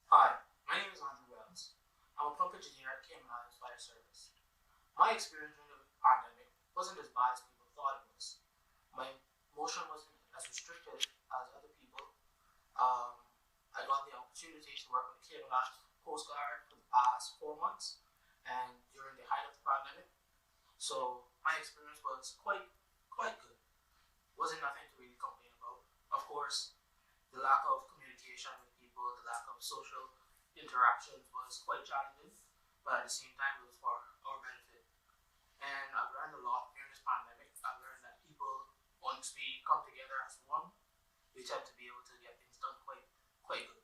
Hi, my name is Wells. I'm a pump engineer at Cayman Islands Fire Service. My experience during the pandemic wasn't as bad as people thought it was. My motion wasn't as restricted as other people. I got the opportunity to work with the Cayman Islands Coast Guard for the past 4 months and during the height of the pandemic. So my experience was quite good. Wasn't nothing to really complain about. Of course, the lack of communication with people, the lack of social interactions was quite challenging, but at the same time it was for our benefit. And I've learned a lot during this pandemic. I've learned that people, once we come together as one, we tend to be able to get things done quite good.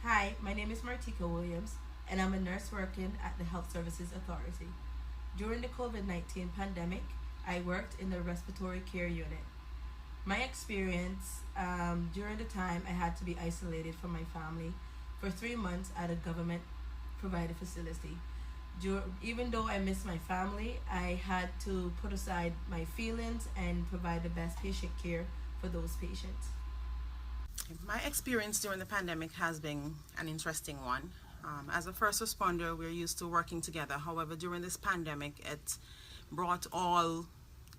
Hi, my name is Williams, and I'm a nurse working at the Health Services Authority. During the COVID-19 pandemic, I worked in the respiratory care unit. My experience during the time I had to be isolated from my family for 3 months at a government-provided facility. Even though I missed my family, I had to put aside my feelings and provide the best patient care for those patients. My experience during the pandemic has been an interesting one. As a first responder, we're used to working together. However, during this pandemic, it brought all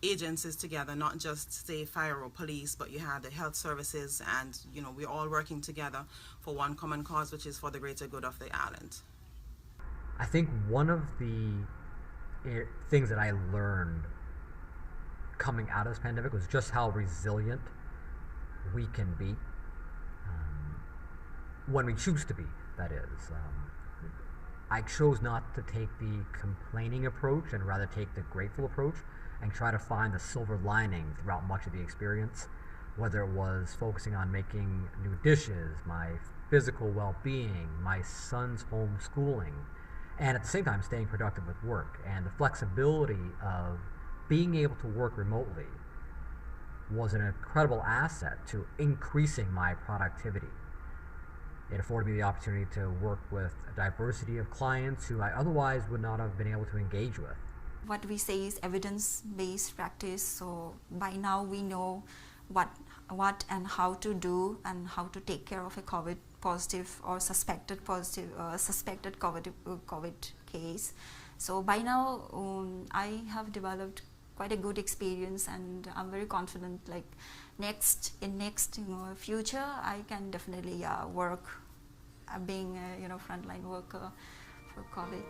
agencies together, not just say fire or police, but you had the health services, and we're all working together for one common cause, which is for the greater good of the island. I think one of the things that I learned coming out of this pandemic was just how resilient we can be when we choose to be, that is. I chose not to take the complaining approach and rather take the grateful approach and try to find the silver lining throughout much of the experience, whether it was focusing on making new dishes, my physical well-being, my son's homeschooling, and at the same time staying productive with work. And the flexibility of being able to work remotely was an incredible asset to increasing my productivity. It afforded me the opportunity to work with a diversity of clients who I otherwise would not have been able to engage with. What we say is evidence-based practice, so by now we know what and how to do and how to take care of a COVID positive or suspected COVID case. So by now, I have developed quite a good experience, and I'm very confident. Like in next future, I can definitely work being a frontline worker for COVID.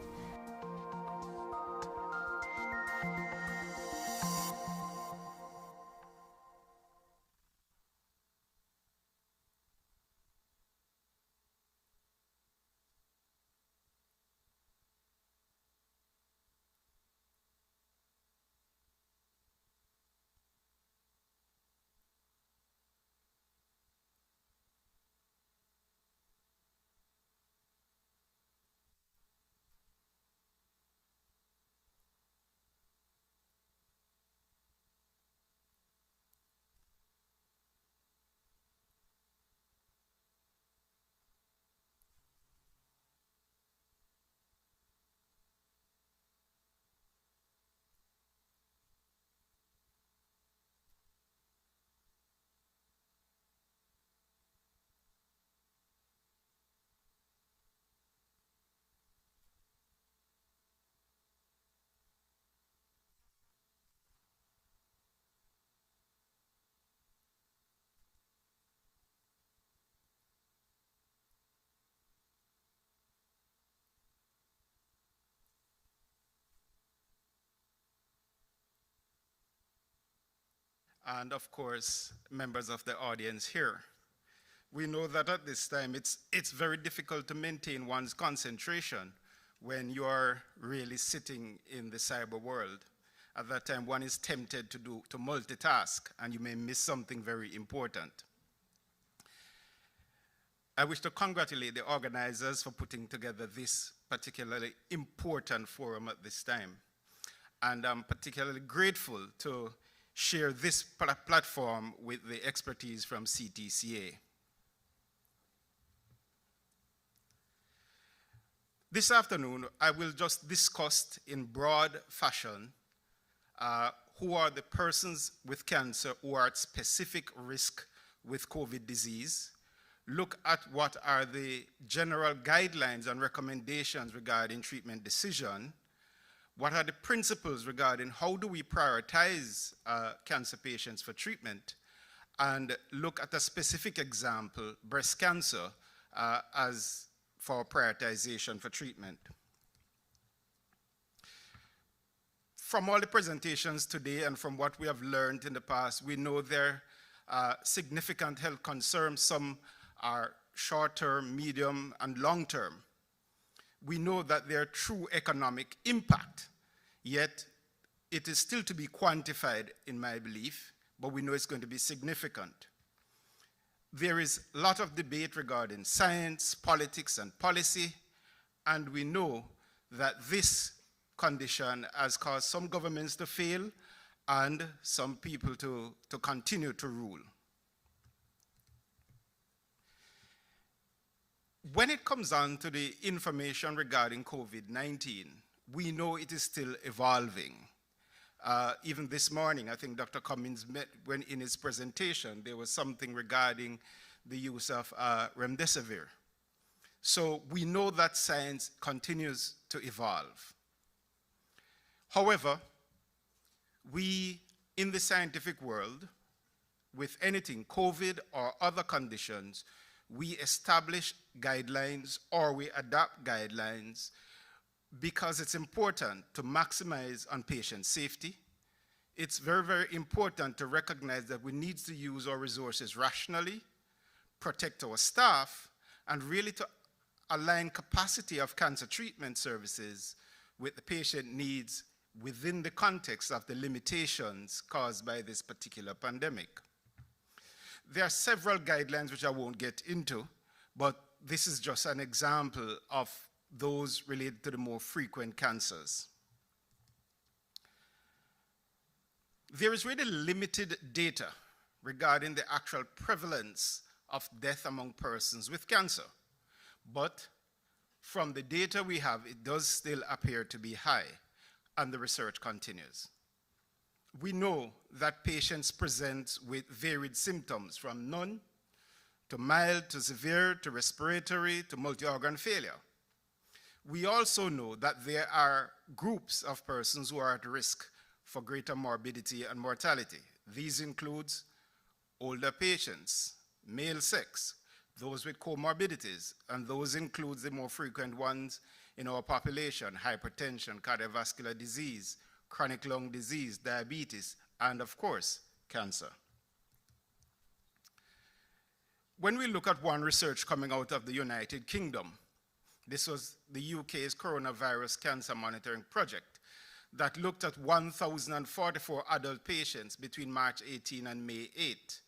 And of course, members of the audience here. We know that at this time it's very difficult to maintain one's concentration when you are really sitting in the cyber world. At that time, one is tempted to multitask, and you may miss something very important. I wish to congratulate the organizers for putting together this particularly important forum at this time. And I'm particularly grateful to share this platform with the expertise from CTCA. This afternoon, I will just discuss in broad fashion who are the persons with cancer who are at specific risk with COVID disease, look at what are the general guidelines and recommendations regarding treatment decision, what are the principles regarding how do we prioritize cancer patients for treatment, and look at a specific example, breast cancer, as for prioritization for treatment. From all the presentations today and from what we have learned in the past, we know there are significant health concerns. Some are short-term, medium, and long-term. We know that there are true economic impact, yet it is still to be quantified in my belief, but we know it's going to be significant. There is a lot of debate regarding science, politics, and policy, and we know that this condition has caused some governments to fail and some people to continue to rule. When it comes on to the information regarding COVID-19, we know it is still evolving. Even this morning, I think Dr. Cummings when in his presentation, there was something regarding the use of remdesivir. So we know that science continues to evolve. However, we in the scientific world, with anything, COVID or other conditions, we establish guidelines or we adapt guidelines because it's important to maximize on patient safety. It's very, very important to recognize that we need to use our resources rationally, protect our staff, and really to align capacity of cancer treatment services with the patient needs within the context of the limitations caused by this particular pandemic. There are several guidelines which I won't get into, but this is just an example of those related to the more frequent cancers. There is really limited data regarding the actual prevalence of death among persons with cancer, but from the data we have, it does still appear to be high, and the research continues. We know that patients present with varied symptoms from none to mild to severe to respiratory to multi-organ failure. We also know that there are groups of persons who are at risk for greater morbidity and mortality. These include older patients, male sex, those with comorbidities, and those include the more frequent ones in our population: hypertension, cardiovascular disease, chronic lung disease, diabetes, and of course, cancer. When we look at one research coming out of the United Kingdom, this was the UK's coronavirus cancer monitoring project that looked at 1,044 adult patients between March 18 and May 8.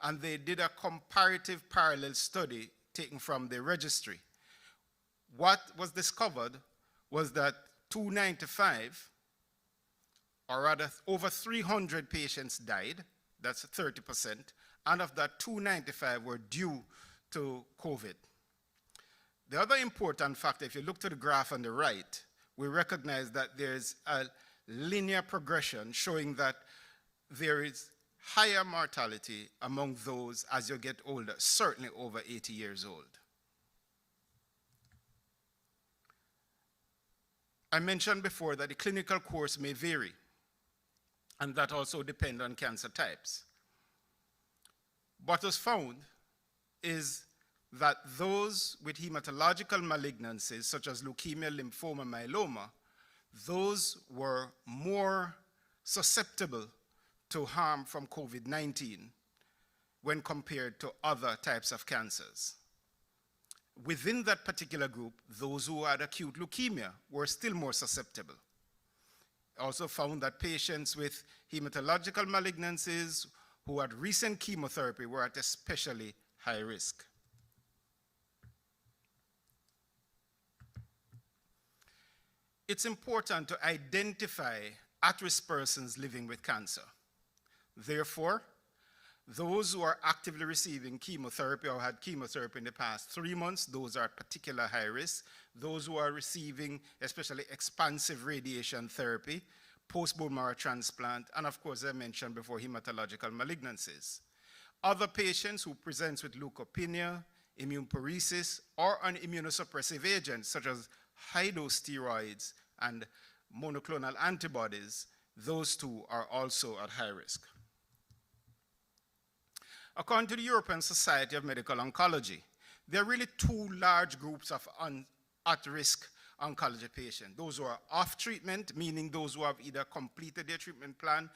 And they did a comparative parallel study taken from the registry. What was discovered was that 295, or rather over 300 patients died, that's 30%, and of that 295 were due to COVID. The other important factor, if you look to the graph on the right, we recognize that there's a linear progression showing that there is higher mortality among those as you get older, certainly over 80 years old. I mentioned before that the clinical course may vary, and that also depends on cancer types. What was found is that those with hematological malignancies, such as leukemia, lymphoma, myeloma, those were more susceptible to harm from COVID-19 when compared to other types of cancers. Within that particular group, those who had acute leukemia were still more susceptible. Also found that patients with hematological malignancies who had recent chemotherapy were at especially high risk. It's important to identify at-risk persons living with cancer. Therefore, those who are actively receiving chemotherapy or had chemotherapy in the past 3 months, those are at particular high risk. Those who are receiving especially expansive radiation therapy, post-bone marrow transplant, and of course, I mentioned before, hematological malignancies. Other patients who present with leukopenia, immune paresis, or an immunosuppressive agent, such as high-dose steroids and monoclonal antibodies, those too are also at high risk. According to the European Society of Medical Oncology, there are really two large groups of at-risk oncology patients. Those who are off treatment, meaning those who have either completed their treatment plan,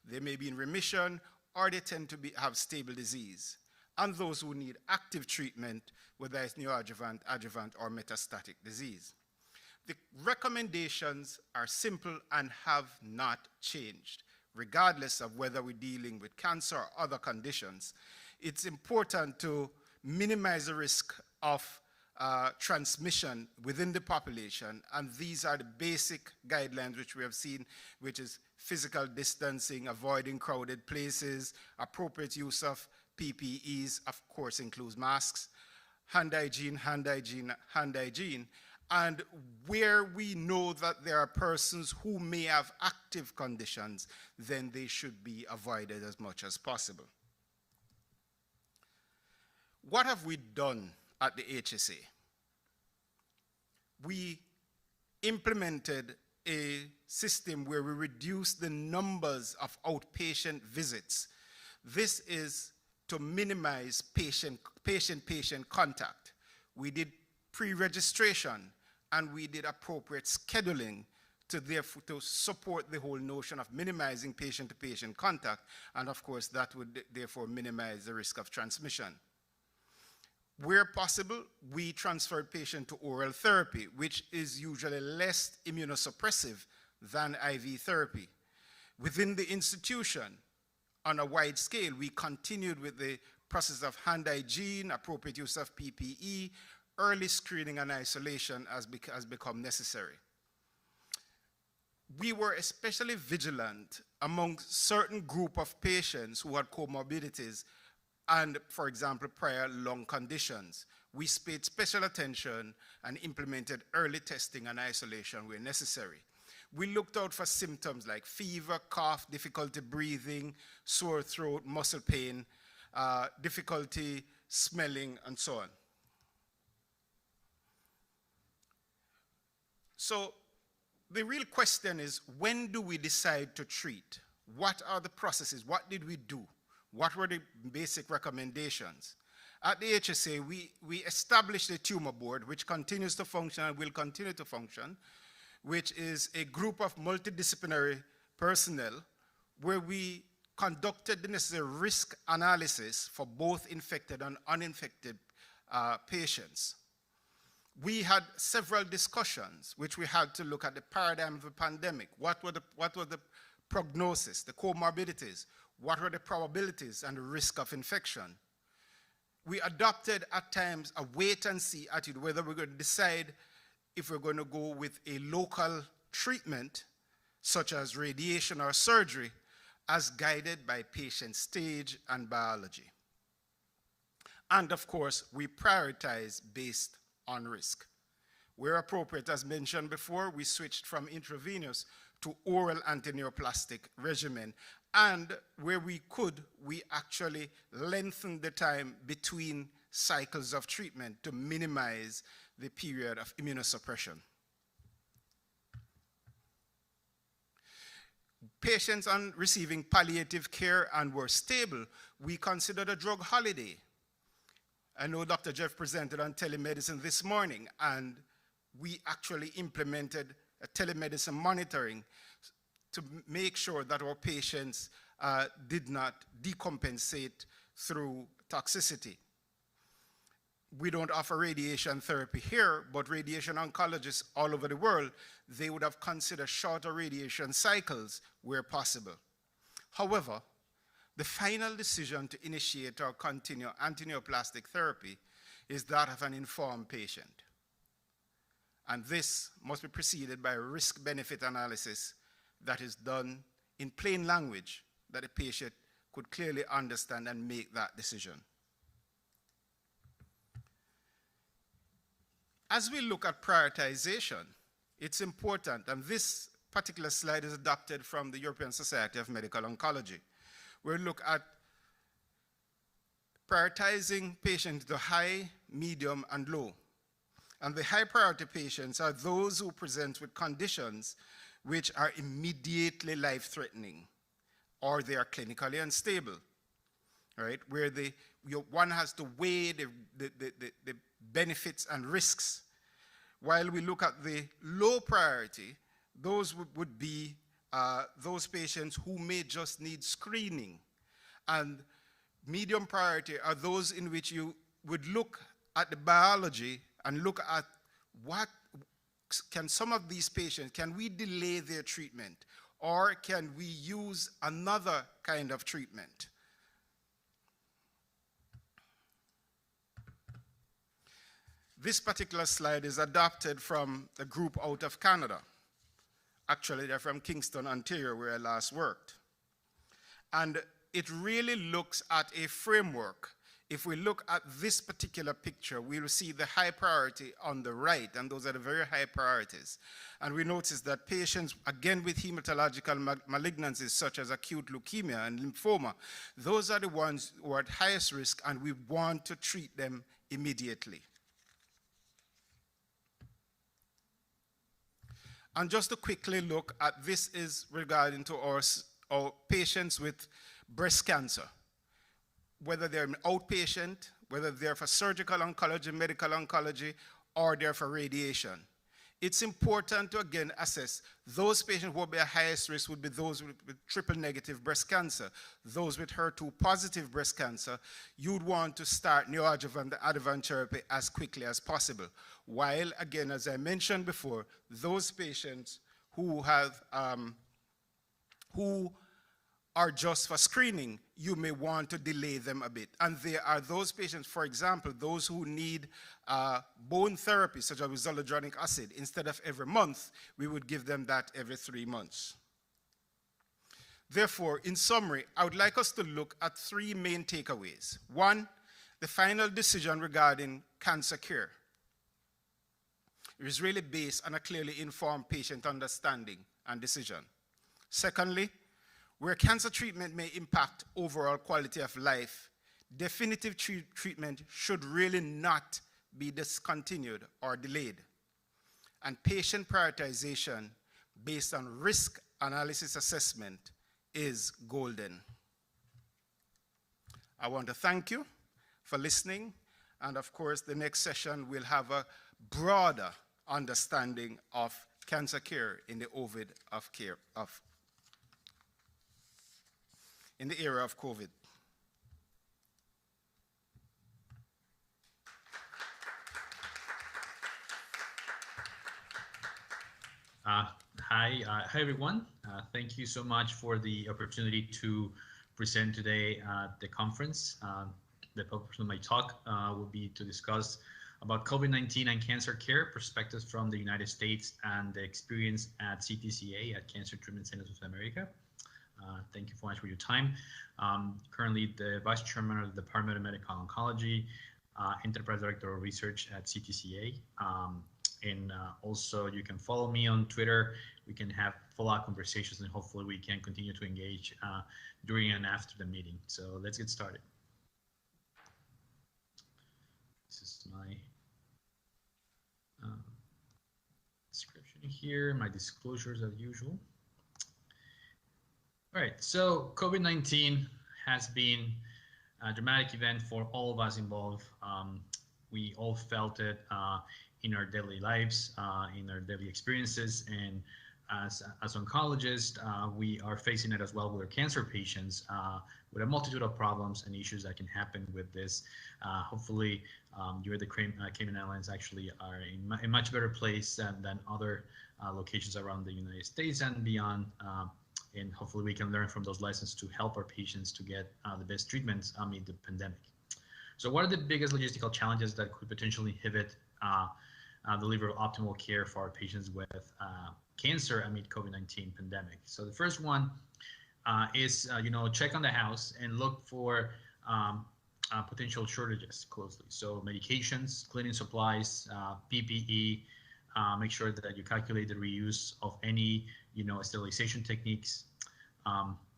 they may be in remission, or they tend to have stable disease. And those who need active treatment, whether it's neoadjuvant, adjuvant, or metastatic disease. The recommendations are simple and have not changed. Regardless of whether we're dealing with cancer or other conditions, it's important to minimize the risk of transmission within the population, and these are the basic guidelines which we have seen, which is physical distancing, avoiding crowded places, appropriate use of PPEs, of course includes masks, hand hygiene, hand hygiene, hand hygiene, and where we know that there are persons who may have active conditions, then they should be avoided as much as possible. What have we done at the HSA? We implemented a system where we reduced the numbers of outpatient visits. This is to minimize patient-patient contact. We did pre-registration, and we did appropriate scheduling to support the whole notion of minimizing patient-to-patient contact, and of course that would therefore minimize the risk of transmission. Where possible, we transferred patients to oral therapy, which is usually less immunosuppressive than IV therapy. Within the institution, on a wide scale, we continued with the process of hand hygiene, appropriate use of PPE, early screening and isolation has become necessary. We were especially vigilant among certain group of patients who had comorbidities and, for example, prior lung conditions. We paid special attention and implemented early testing and isolation where necessary. We looked out for symptoms like fever, cough, difficulty breathing, sore throat, muscle pain, difficulty smelling, and so on. So the real question is, when do we decide to treat? What are the processes? What did we do? What were the basic recommendations? At the HSA, we established a tumor board, which continues to function and will continue to function, which is a group of multidisciplinary personnel where we conducted the necessary risk analysis for both infected and uninfected patients. We had several discussions, which we had to look at the paradigm of the pandemic. What were the prognosis, the comorbidities? What were the probabilities and the risk of infection? We adopted at times a wait-and-see attitude, whether we're going to decide if we're going to go with a local treatment, such as radiation or surgery, as guided by patient stage and biology. And of course, we prioritize based on risk. Where appropriate, as mentioned before, we switched from intravenous to oral antineoplastic regimen. And where we could, we actually lengthened the time between cycles of treatment to minimize the period of immunosuppression. Patients on receiving palliative care and were stable, we considered a drug holiday. I know Dr. Jeff presented on telemedicine this morning, and we actually implemented a telemedicine monitoring to make sure that our patients did not decompensate through toxicity. We don't offer radiation therapy here, but radiation oncologists all over the world, they would have considered shorter radiation cycles where possible. However, the final decision to initiate or continue antineoplastic therapy is that of an informed patient. And this must be preceded by a risk-benefit analysis that is done in plain language that the patient could clearly understand and make that decision. As we look at prioritization, it's important, and this particular slide is adapted from the European Society of Medical Oncology, where we look at prioritizing patients to high, medium, and low. And the high priority patients are those who present with conditions which are immediately life-threatening, or they are clinically unstable, right? Where one has to weigh the benefits and risks. While we look at the low priority, those would be those patients who may just need screening. And medium priority are those in which you would look at the biology and look at what can some of these patients, can we delay their treatment, or can we use another kind of treatment? This particular slide is adapted from a group out of Canada. Actually, they're from Kingston, Ontario, where I last worked. And it really looks at a framework. If we look at this particular picture, we will see the high priority on the right, and those are the very high priorities. And we notice that patients, again with hematological malignancies such as acute leukemia and lymphoma, those are the ones who are at highest risk, and we want to treat them immediately. And just to quickly look at, this is regarding to our patients with breast cancer, whether they're an outpatient, whether they're for surgical oncology, medical oncology, or they're for radiation. It's important to, again, assess those patients who will be at highest risk would be those with triple-negative breast cancer, those with HER2-positive breast cancer. You'd want to start neoadjuvant and adjuvant therapy as quickly as possible. While, again, as I mentioned before, those patients who have, who are just for screening, you may want to delay them a bit. And there are those patients, for example, those who need bone therapy, such as with zoledronic acid. Instead of every month, we would give them that every 3 months. Therefore, in summary, I would like us to look at 3 main takeaways. 1, the final decision regarding cancer care. It is really based on a clearly informed patient understanding and decision. Secondly, where cancer treatment may impact overall quality of life, definitive treatment should really not be discontinued or delayed. and patient prioritization based on risk analysis assessment is golden. I want to thank you for listening, and of course the next session will have a broader understanding of cancer care in the in the era of COVID. Hi everyone. Thank you so much for the opportunity to present today at the conference. The purpose of my talk will be to discuss about COVID-19 and cancer care perspectives from the United States and the experience at CTCA, at Cancer Treatment Centers of America. Thank you so much for your time. Currently the Vice Chairman of the Department of Medical Oncology, Enterprise Director of Research at CTCA. And also you can follow me on Twitter. We can have follow-up conversations, and hopefully we can continue to engage during and after the meeting. So let's get started. This is my description here, my disclosures as usual. All right, so COVID-19 has been a dramatic event for all of us involved. We all felt it in our daily lives, in our daily experiences, and as oncologists, we are facing it as well with our cancer patients, with a multitude of problems and issues that can happen with this. Hopefully, you at the Cayman Islands actually are in a much better place than other locations around the United States and beyond. And hopefully we can learn from those lessons to help our patients to get the best treatments amid the pandemic. So what are the biggest logistical challenges that could potentially inhibit delivery of optimal care for our patients with cancer amid COVID-19 pandemic? So the first one is, check on the house and look for potential shortages closely. So medications, cleaning supplies, PPE, make sure that you calculate the reuse of any, sterilization techniques.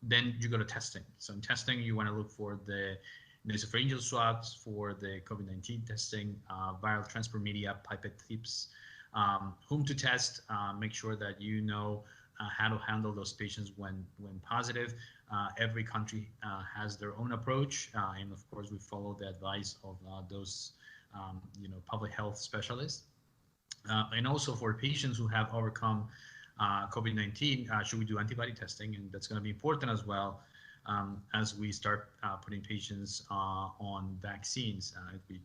Then you go to testing. So in testing, you want to look for the nasopharyngeal swabs for the COVID-19 testing, viral transport media, pipette tips, whom to test, make sure that you know how to handle those patients when positive. Every country has their own approach, and of course we follow the advice of those public health specialists. And also for patients who have overcome COVID-19, should we do antibody testing? And that's going to be important as well as we start putting patients on vaccines. We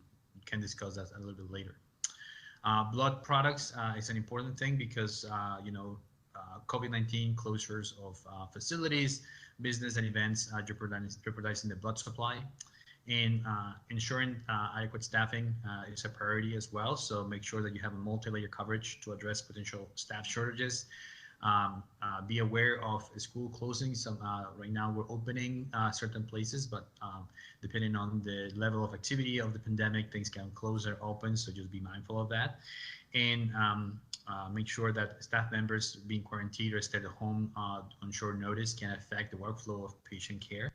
can discuss that a little bit later. Blood products is an important thing because, COVID-19 closures of facilities, business and events jeopardizing the blood supply. And ensuring adequate staffing is a priority as well. So make sure that you have a multi-layer coverage to address potential staff shortages. Be aware of school closings. Right now we're opening certain places, but depending on the level of activity of the pandemic, things can close or open. So just be mindful of that. And make sure that staff members being quarantined or stay at home on short notice can affect the workflow of patient care.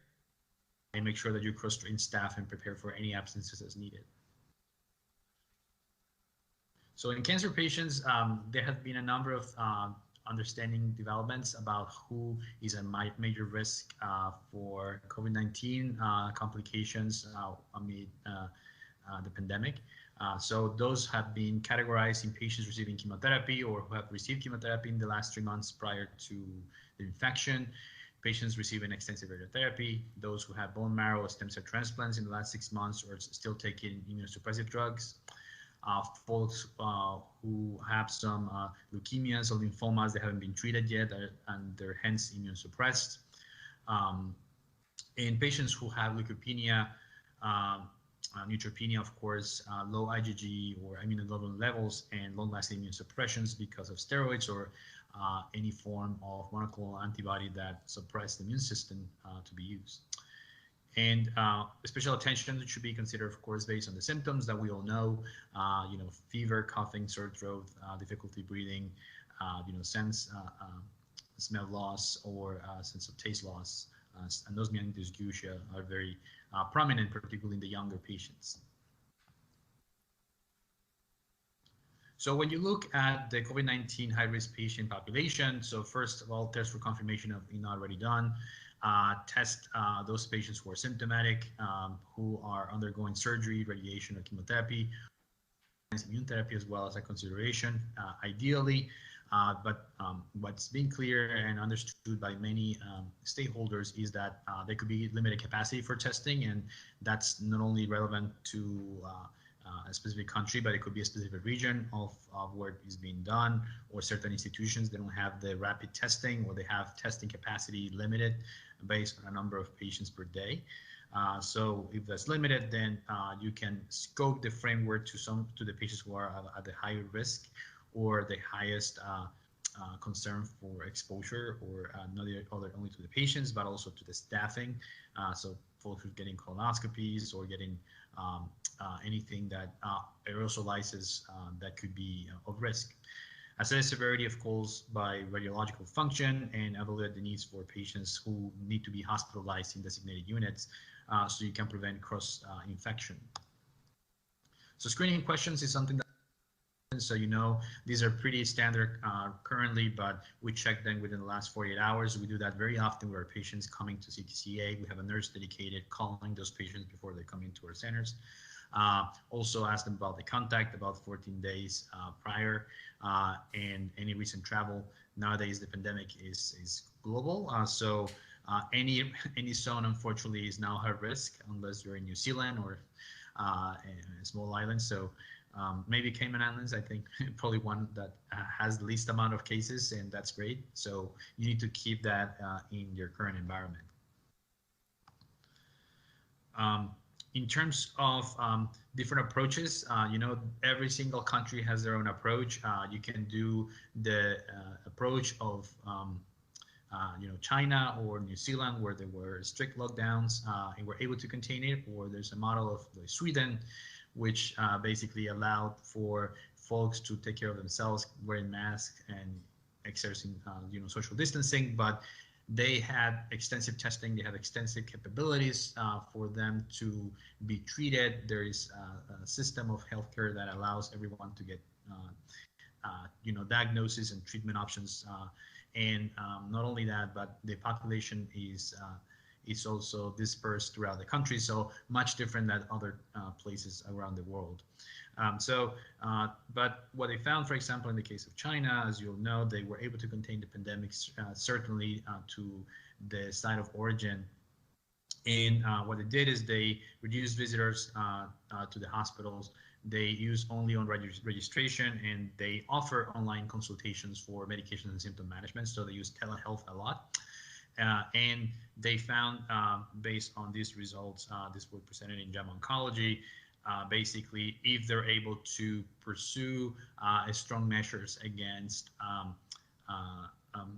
And make sure that you cross-train staff and prepare for any absences as needed. So in cancer patients, there have been a number of understanding developments about who is a major risk for COVID-19 complications amid the pandemic. So those have been categorized in patients receiving chemotherapy or who have received chemotherapy in the last 3 months prior to the infection, patients receiving extensive radiotherapy, those who have bone marrow or stem cell transplants in the last 6 months or still taking immunosuppressive drugs, folks who have some leukemias or lymphomas that haven't been treated yet and they're hence immune suppressed, and patients who have leukopenia, neutropenia, of course, low IgG or immunoglobulin levels, and long-lasting immune suppressions because of steroids or any form of monoclonal antibody that suppress the immune system to be used. And special attention should be considered, of course, based on the symptoms that we all know, fever, coughing, sore throat, difficulty breathing, sense, smell loss, or sense of taste loss. Anosmia and dysgeusia are very prominent, particularly in the younger patients. So when you look at the COVID-19 high-risk patient population, so first of all, test for confirmation of not already done. Test those patients who are symptomatic, who are undergoing surgery, radiation, or chemotherapy, immune therapy as well as a consideration, ideally. But what's been clear and understood by many stakeholders is that there could be limited capacity for testing, and that's not only relevant to a specific country, but it could be a specific region of where it is being done, or certain institutions they don't have the rapid testing, or they have testing capacity limited based on a number of patients per day. So if that's limited, then you can scope the framework to the patients who are at the higher risk or the highest concern for exposure, or not only to the patients but also to the staffing. So folks who are getting colonoscopies or getting anything that aerosolizes that could be of risk. Assess severity of calls by radiological function and evaluate the needs for patients who need to be hospitalized in designated units, so you can prevent cross-infection. So screening questions is something that, so you know, these are pretty standard currently, but we check them within the last 48 hours. We do that very often with our patients coming to CTCA. We have a nurse dedicated calling those patients before they come into our centers. Also ask them about the contact about 14 days prior, and any recent travel. Nowadays the pandemic is global, so any zone unfortunately is now high risk unless you're in New Zealand or a small island. So maybe Cayman Islands, I think probably one that has the least amount of cases, and that's great. So you need to keep that in your current environment. In terms of different approaches, you know, every single country has their own approach. You can do the approach of you know, China or New Zealand, where there were strict lockdowns and were able to contain it, or there's a model of Sweden, which basically allowed for folks to take care of themselves, wearing masks and exercising you know, social distancing, but they had extensive testing, they have extensive capabilities for them to be treated. There is a system of healthcare that allows everyone to get you know, diagnosis and treatment options, and not only that, but the population is also dispersed throughout the country, so much different than other places around the world. But what they found, for example, in the case of China, as you'll know, they were able to contain the pandemic certainly to the site of origin. And what they did is they reduced visitors to the hospitals. They use only on registration, and they offer online consultations for medication and symptom management. So they use telehealth a lot. And they found, based on these results, this was presented in JAMA Oncology, basically, if they're able to pursue strong measures against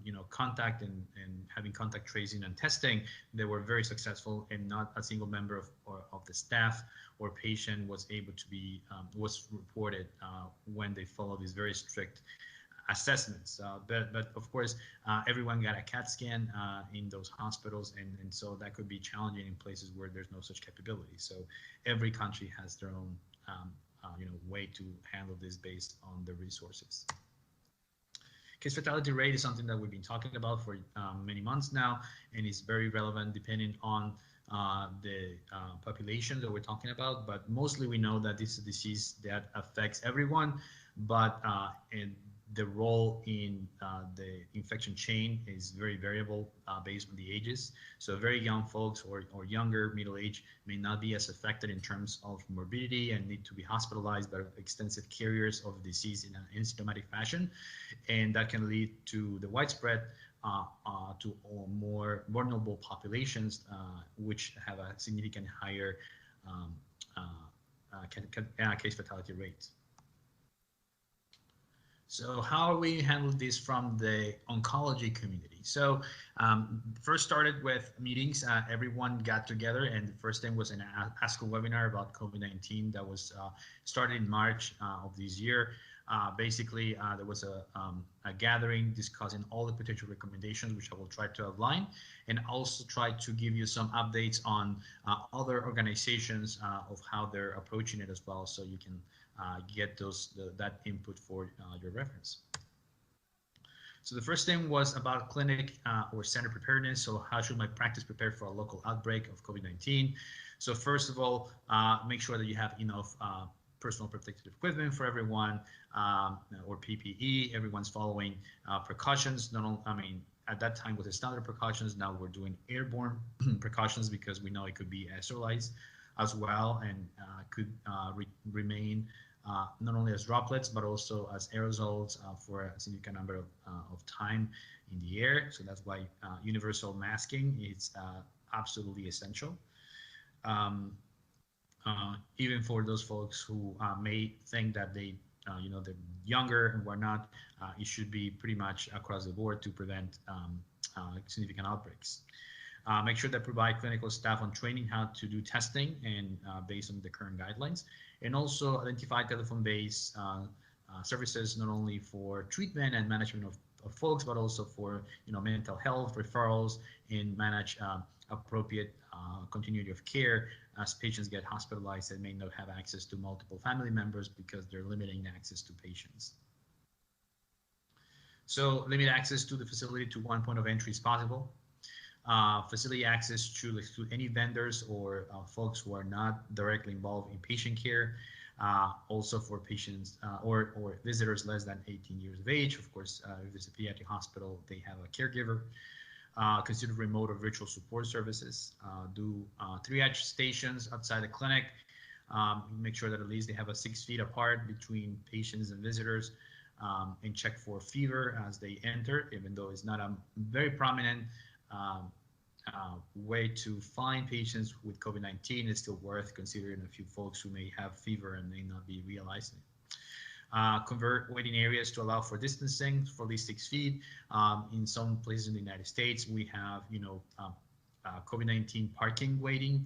you know, contact and having contact tracing and testing, they were very successful, and not a single member of the staff or patient was able to be was reported when they followed these very strict assessments. But of course, everyone got a CAT scan in those hospitals, and so that could be challenging in places where there's no such capability. So every country has their own you know, way to handle this based on the resources. Case fatality rate is something that we've been talking about for many months now, and it's very relevant depending on the population that we're talking about. But mostly we know that this is a disease that affects everyone, but the role in the infection chain is very variable based on the ages. So very young folks or younger middle age may not be as affected in terms of morbidity and need to be hospitalized, but extensive carriers of disease in an asymptomatic fashion. And that can lead to the widespread to more vulnerable populations, which have a significant higher case fatality rates. So how are we handling this from the oncology community? So first started with meetings. Everyone got together, and the first thing was an ASCO webinar about COVID-19 that was started in March of this year. Basically, there was a gathering discussing all the potential recommendations, which I will try to outline, and also try to give you some updates on other organizations of how they're approaching it as well, so you can get that input for your reference. So the first thing was about clinic or center preparedness. So how should my practice prepare for a local outbreak of COVID-19? So first of all, make sure that you have enough personal protective equipment for everyone, or PPE. Everyone's following precautions. Not only, I mean, at that time with the standard precautions, now we're doing airborne precautions because we know it could be aerosolized as well, and could remain not only as droplets but also as aerosols for a significant number of time in the air. So that's why universal masking is absolutely essential. Even for those folks who may think that they're younger and whatnot, it should be pretty much across the board to prevent significant outbreaks. Make sure that provide clinical staff on training how to do testing and based on the current guidelines, and also identify telephone-based services not only for treatment and management of folks, but also for mental health referrals, and manage appropriate continuity of care as patients get hospitalized and may not have access to multiple family members because they're limiting access to patients. So limit access to the facility to one point of entry as possible. Facility access to any vendors or folks who are not directly involved in patient care. Also for patients or visitors less than 18 years of age. Of course, if it's a pediatric hospital, they have a caregiver. Consider remote or virtual support services. Do triage stations outside the clinic. Make sure that at least they have 6 feet apart between patients and visitors, and check for fever as they enter, even though it's not a very prominent way to find patients with COVID-19. It's still worth considering a few folks who may have fever and may not be realizing it. Convert waiting areas to allow for distancing for at least 6 feet. In some places in the United States, we have COVID-19 parking waiting.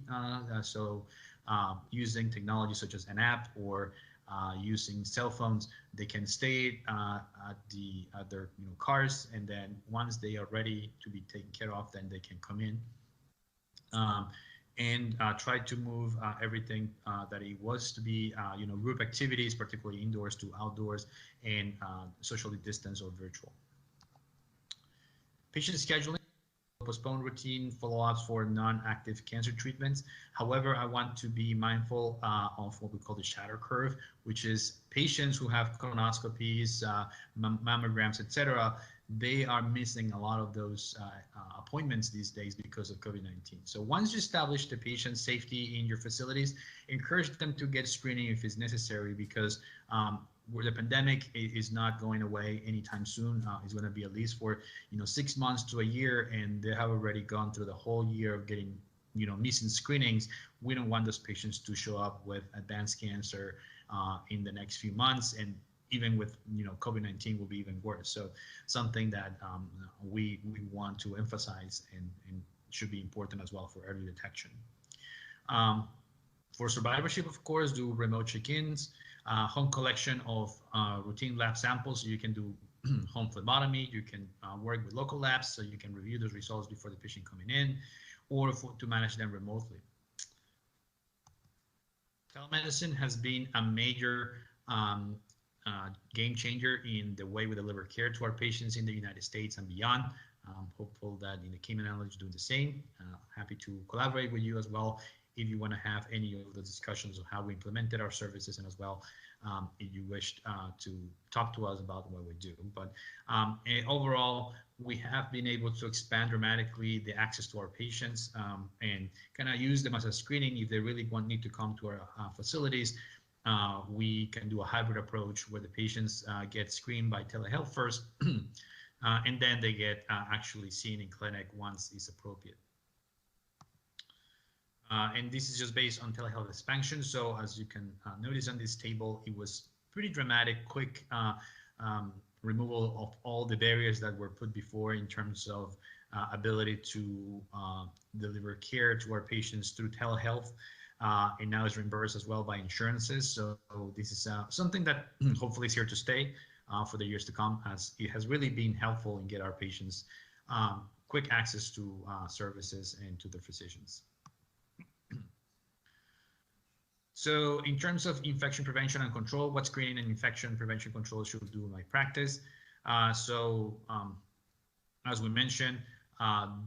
So using technology such as an app or using cell phones, they can stay at their cars, and then once they are ready to be taken care of, then they can come in. And try to move everything that it was to be, group activities, particularly indoors to outdoors, and socially distanced or virtual. Patient scheduling. Postpone routine follow-ups for non-active cancer treatments. However, I want to be mindful of what we call the shadow curve, which is patients who have colonoscopies, mammograms, etc. They are missing a lot of those appointments these days because of COVID-19. So once you establish the patient safety in your facilities, encourage them to get screening if it's necessary, because the pandemic is not going away anytime soon. It's going to be at least for 6 months to a year, and they have already gone through the whole year of getting missing screenings. We don't want those patients to show up with advanced cancer in the next few months, and even with COVID-19 will be even worse. So something that we want to emphasize and should be important as well for early detection. For survivorship, of course, do remote check-ins, home collection of routine lab samples. So you can do home phlebotomy. You can work with local labs, so you can review those results before the patient coming in, or to manage them remotely. Telemedicine has been a major game changer in the way we deliver care to our patients in the United States and beyond. I'm hopeful that in the Cayman Islands doing the same. Happy to collaborate with you as well if you want to have any of the discussions of how we implemented our services, and as well if you wish to talk to us about what we do. But overall, we have been able to expand dramatically the access to our patients and kind of use them as a screening if they really need to come to our facilities. We can do a hybrid approach where the patients get screened by telehealth first, and then they get actually seen in clinic once it's appropriate. And this is just based on telehealth expansion. So as you can notice on this table, it was pretty dramatic, quick removal of all the barriers that were put before in terms of ability to deliver care to our patients through telehealth. and now is reimbursed as well by insurances. So this is something that hopefully is here to stay for the years to come, as it has really been helpful in get our patients quick access to services and to their physicians. So in terms of infection prevention and control, what screening and infection prevention control should do in my practice? As we mentioned,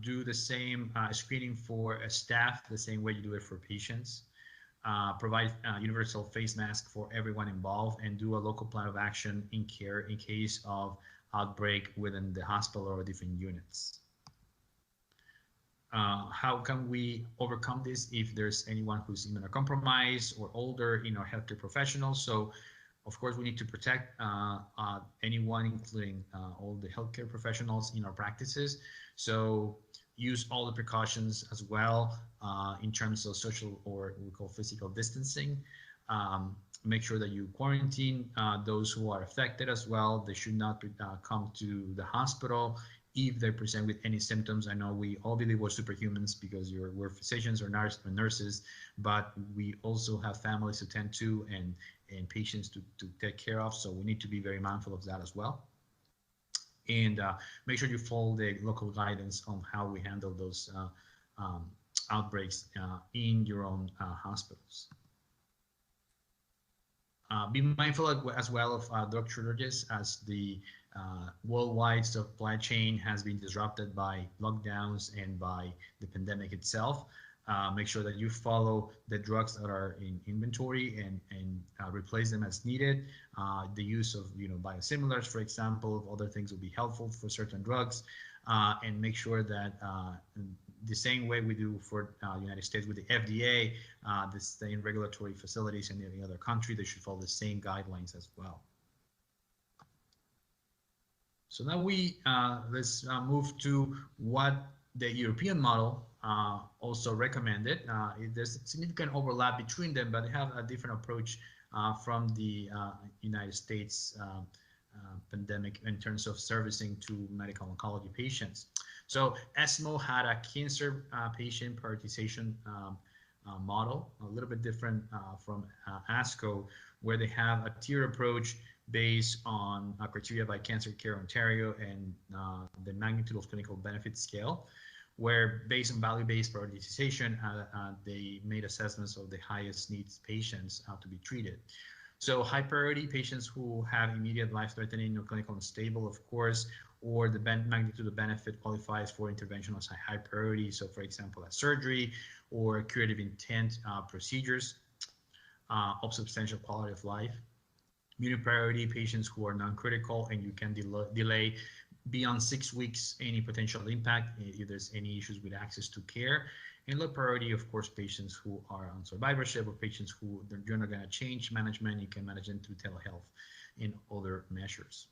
do the same screening for staff the same way you do it for patients. Provide universal face mask for everyone involved, and do a local plan of action in care in case of outbreak within the hospital or different units. How can we overcome this if there's anyone who's immunocompromised or older in our healthcare professionals? So, of course, we need to protect anyone, including all the healthcare professionals in our practices. So use all the precautions as well in terms of social, or we call physical distancing. Make sure that you quarantine those who are affected as well. They should not come to the hospital if they present with any symptoms. I know we all believe we're superhumans because we're physicians or nurses, but we also have families to tend to and patients to take care of. So we need to be very mindful of that as well. And make sure you follow the local guidance on how we handle those outbreaks in your own hospitals. Be mindful as well of drug shortages, as the worldwide supply chain has been disrupted by lockdowns and by the pandemic itself. Make sure that you follow the drugs that are in inventory and replace them as needed. The use of biosimilars, for example, other things will be helpful for certain drugs, and make sure that the same way we do for the United States with the FDA, the same regulatory facilities in any other country, they should follow the same guidelines as well. So now let's move to what the European model also recommended. There's significant overlap between them, but they have a different approach from the United States pandemic in terms of servicing to medical oncology patients. So ESMO had a cancer patient prioritization model, a little bit different from ASCO, where they have a tier approach based on criteria by Cancer Care Ontario and the magnitude of clinical benefit scale, where based on value-based prioritization, they made assessments of the highest needs patients to be treated. So high priority patients who have immediate life-threatening or clinical unstable, of course, or the magnitude of benefit qualifies for intervention as high priority. So for example, a surgery or curative intent procedures of substantial quality of life. Medium priority patients who are non-critical and you can delay beyond 6 weeks any potential impact if there's any issues with access to care. And low priority, of course, patients who are on survivorship or patients who you're not going to change management. You can manage them through telehealth and other measures.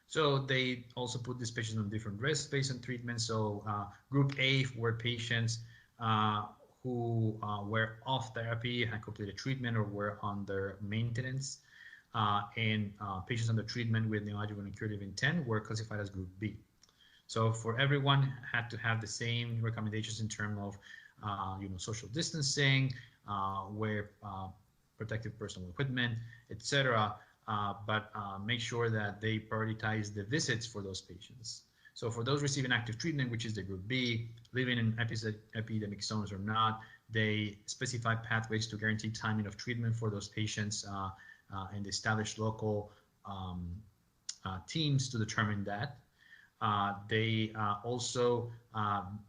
So they also put these patients on different risks based on treatment. So group A were patients who were off therapy, had completed treatment, or were under maintenance. And patients under treatment with neoadjuvant and curative intent were classified as group B. So for everyone had to have the same recommendations in terms of social distancing, wear protective personal equipment, etc. But make sure that they prioritize the visits for those patients. So for those receiving active treatment, which is the group B, living in epidemic zones or not, they specify pathways to guarantee timing of treatment for those patients and establish local teams to determine that. They also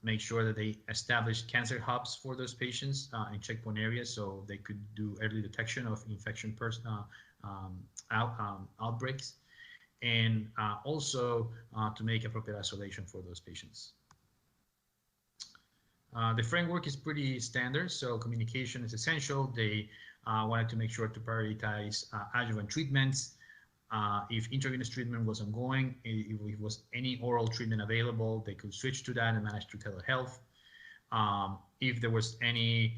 make sure that they establish cancer hubs for those patients in checkpoint areas, so they could do early detection of infection outbreaks, and also to make appropriate isolation for those patients. The framework is pretty standard, so communication is essential. They wanted to make sure to prioritize adjuvant treatments. If intravenous treatment was ongoing, if there was any oral treatment available, they could switch to that and manage through telehealth. If there was any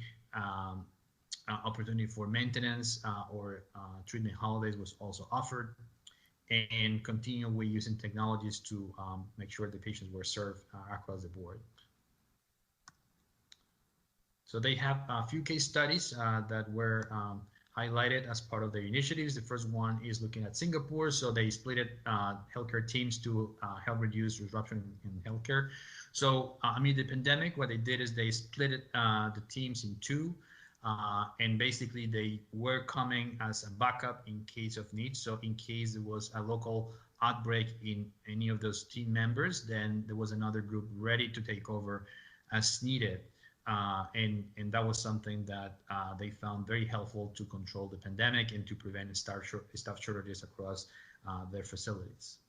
opportunity for maintenance or treatment holidays was also offered, and continue with using technologies to make sure the patients were served across the board. So they have a few case studies that were highlighted as part of their initiatives. The first one is looking at Singapore. So they split healthcare teams to help reduce disruption in healthcare. So amid the pandemic, what they did is they split the teams in two. And basically they were coming as a backup in case of need. So in case there was a local outbreak in any of those team members, then there was another group ready to take over as needed. And that was something that they found very helpful to control the pandemic and to prevent staff shortages across their facilities.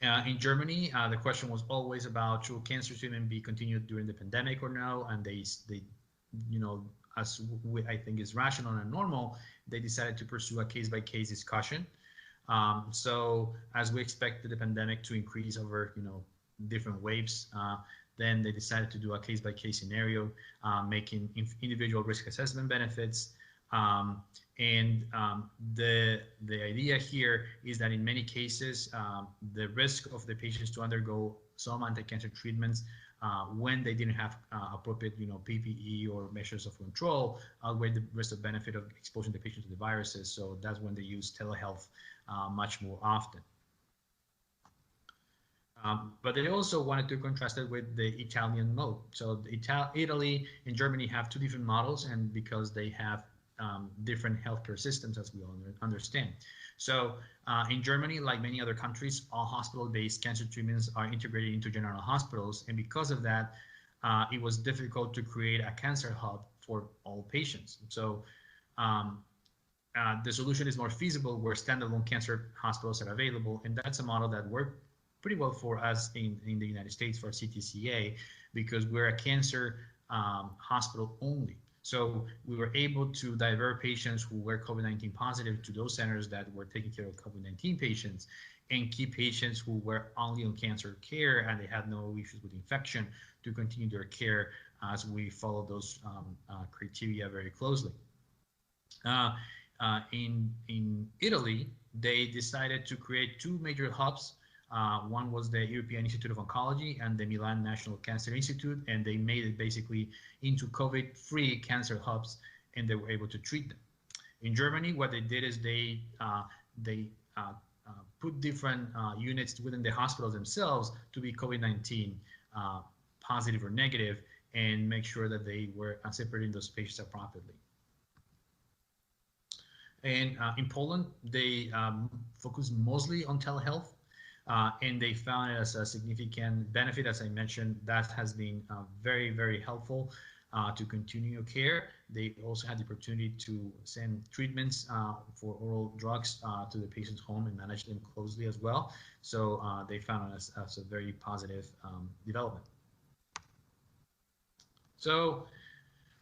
In Germany, the question was always about, should cancer treatment be continued during the pandemic or no? And they you know, as I think is rational and normal, they decided to pursue a case-by-case discussion. So as we expected the pandemic to increase over, you know, different waves, then they decided to do a case-by-case scenario, making individual risk assessment benefits. The idea here is that in many cases, the risk of the patients to undergo some anti-cancer treatments when they didn't have appropriate, you know, PPE or measures of control outweigh the risk of benefit of exposing the patient to the viruses. So that's when they use telehealth much more often. But they also wanted to contrast it with the Italian mode. So Italy and Germany have two different models, and because they have different healthcare systems, as we all understand. So in Germany, like many other countries, all hospital-based cancer treatments are integrated into general hospitals. And because of that, it was difficult to create a cancer hub for all patients. So the solution is more feasible where standalone cancer hospitals are available. And that's a model that worked pretty well for us in the United States for CTCA, because we're a cancer hospital only. So we were able to divert patients who were COVID-19 positive to those centers that were taking care of COVID-19 patients, and keep patients who were only on cancer care and they had no issues with infection to continue their care as we follow those criteria very closely. In Italy, they decided to create two major hubs. One was the European Institute of Oncology and the Milan National Cancer Institute, and they made it basically into COVID-free cancer hubs, and they were able to treat them. In Germany, what they did is they put different units within the hospitals themselves to be COVID-19 positive or negative, and make sure that they were separating those patients appropriately. And in Poland, they focus mostly on telehealth. And they found it as a significant benefit. As I mentioned, that has been very, very helpful to continue care. They also had the opportunity to send treatments for oral drugs to the patient's home and manage them closely as well. So they found it as a very positive development. So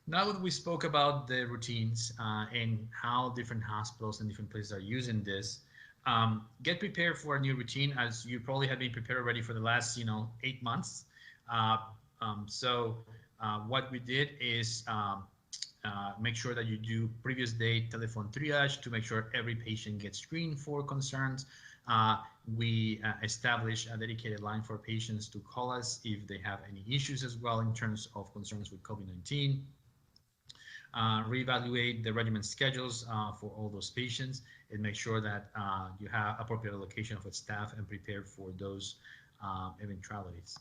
now that we spoke about the routines and how different hospitals and different places are using this, get prepared for a new routine, as you probably have been prepared already for the last 8 months. What we did is make sure that you do previous day telephone triage to make sure every patient gets screened for concerns. We establish a dedicated line for patients to call us if they have any issues as well in terms of concerns with COVID-19. Reevaluate the regimen schedules for all those patients, and make sure that you have appropriate allocation of staff and prepare for those eventualities.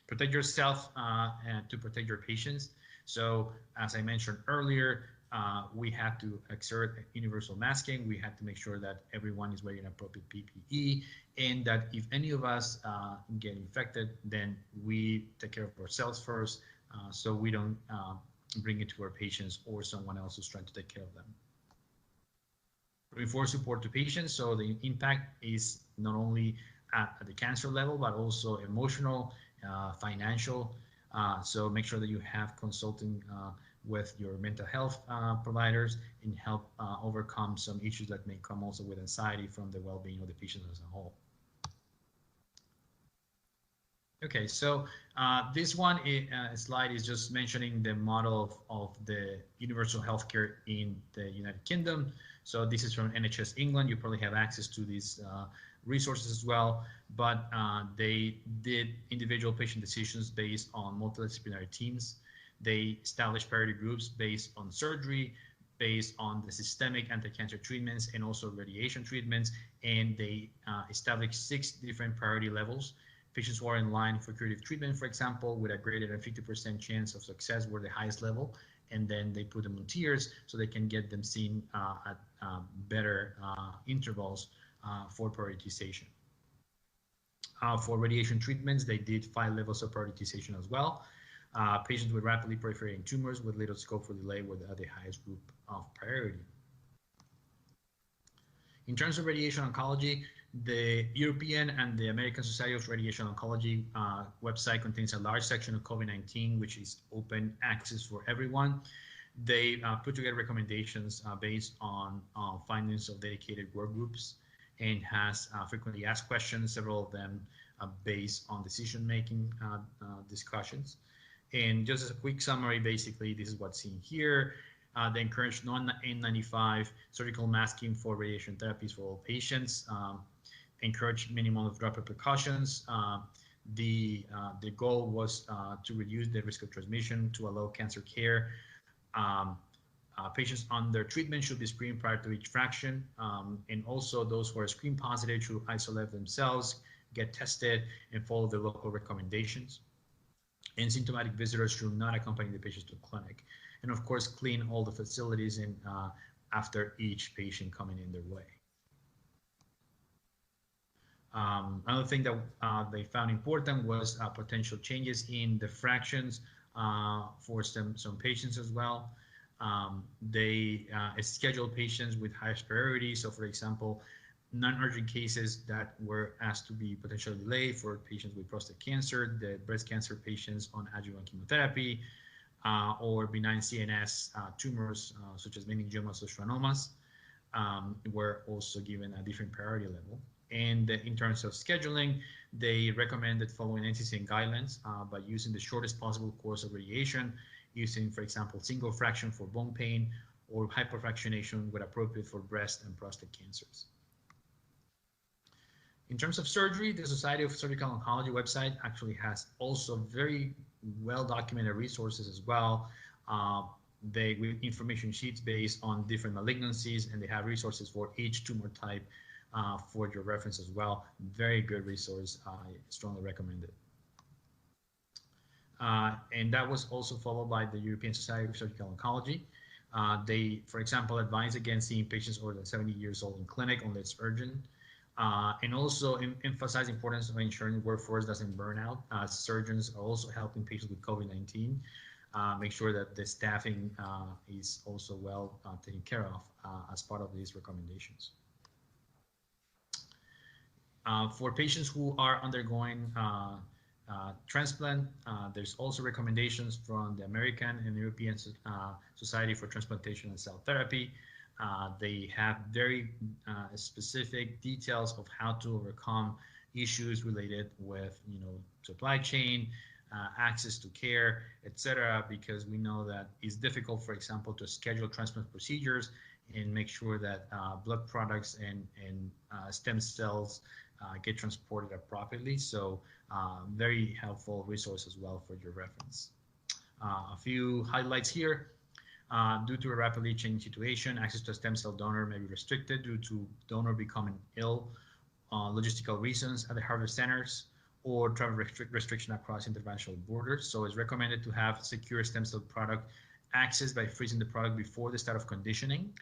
Protect yourself and to protect your patients. So as I mentioned earlier, we have to exert universal masking. We have to make sure that everyone is wearing appropriate PPE, and that if any of us get infected, then we take care of ourselves first, so we don't bring it to our patients or someone else who's trying to take care of them. Reinforce support to patients, so the impact is not only at the cancer level, but also emotional, financial. So make sure that you have consulting with your mental health providers and help overcome some issues that may come also with anxiety from the well-being of the patient as a whole. Okay, so this one slide is just mentioning the model of the universal healthcare in the United Kingdom. So this is from NHS England. You probably have access to this resources as well, but they did individual patient decisions based on multidisciplinary teams. They established priority groups based on surgery, based on the systemic anti-cancer treatments and also radiation treatments, and they established 6 different priority levels. Patients who are in line for curative treatment, for example, with a greater than 50% chance of success were the highest level, and then they put them on tiers so they can get them seen at better intervals for prioritization. For radiation treatments, they did 5 levels of prioritization as well. Patients with rapidly proliferating tumors with little scope for delay were the highest group of priority. In terms of radiation oncology, the European and the American Society of Radiation Oncology website contains a large section of COVID-19, which is open access for everyone. They put together recommendations based on findings of dedicated work groups and has frequently asked questions, several of them based on decision-making discussions. And just as a quick summary, basically, this is what's seen here. They encourage non-N95 surgical masking for radiation therapies for all patients, encourage minimum of droplet precautions. The goal was to reduce the risk of transmission, to allow cancer care. Patients under treatment should be screened prior to each fraction, and also those who are screen positive should isolate themselves, get tested, and follow the local recommendations. And symptomatic visitors should not accompany the patients to the clinic. And of course, clean all the facilities in, after each patient coming in their way. Another thing that they found important was potential changes in the fractions for some patients as well. They scheduled patients with highest priority. So for example, non-urgent cases that were asked to be potentially delayed for patients with prostate cancer, the breast cancer patients on adjuvant chemotherapy, or benign CNS tumors such as meningiomas or schwannomas were also given a different priority level. And in terms of scheduling, they recommended following NCCN guidelines by using the shortest possible course of radiation, using, for example, single fraction for bone pain or hyperfractionation when appropriate for breast and prostate cancers. In terms of surgery, the Society of Surgical Oncology website actually has also very well documented resources as well. With information sheets based on different malignancies, and they have resources for each tumor type for your reference as well. Very good resource. I strongly recommend it. And that was also followed by the European Society of Surgical Oncology. They, for example, advise against seeing patients older than 70 years old in clinic unless it's urgent. And also emphasize the importance of ensuring the workforce doesn't burn out. Surgeons are also helping patients with COVID-19. Make sure that the staffing is also well taken care of as part of these recommendations. For patients who are undergoing transplant, there's also recommendations from the American and European Society for Transplantation and Cell Therapy. They have very specific details of how to overcome issues related with, supply chain, access to care, etc. Because we know that it's difficult, for example, to schedule transplant procedures and make sure that blood products and stem cells get transported appropriately. So very helpful resource as well for your reference. A few highlights here. Due to a rapidly changing situation, access to a stem cell donor may be restricted due to donor becoming ill, logistical reasons at the harvest centers, or travel restriction across international borders. So it's recommended to have secure stem cell product access by freezing the product before the start of conditioning.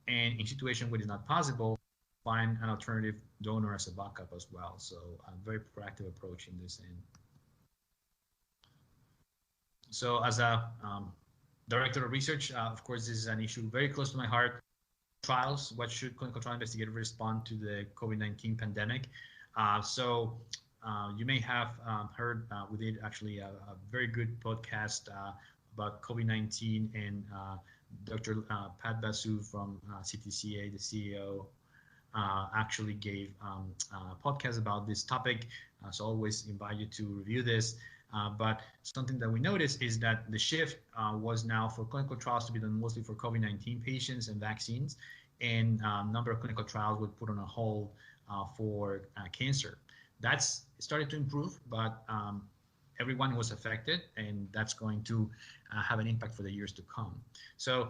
And in situation where it's not possible, find an alternative donor as a backup as well. So a very proactive approach in this end. So as a Director of Research, of course, this is an issue very close to my heart. Trials, what should clinical trial investigators respond to the COVID-19 pandemic? You may have heard, we did actually a very good podcast about COVID-19, and Dr. Pat Basu from CTCA, the CEO, actually gave a podcast about this topic. So always invite you to review this. But something that we noticed is that the shift was now for clinical trials to be done mostly for COVID-19 patients and vaccines, and a number of clinical trials were put on a hold for cancer. That's started to improve, but everyone was affected, and that's going to have an impact for the years to come. So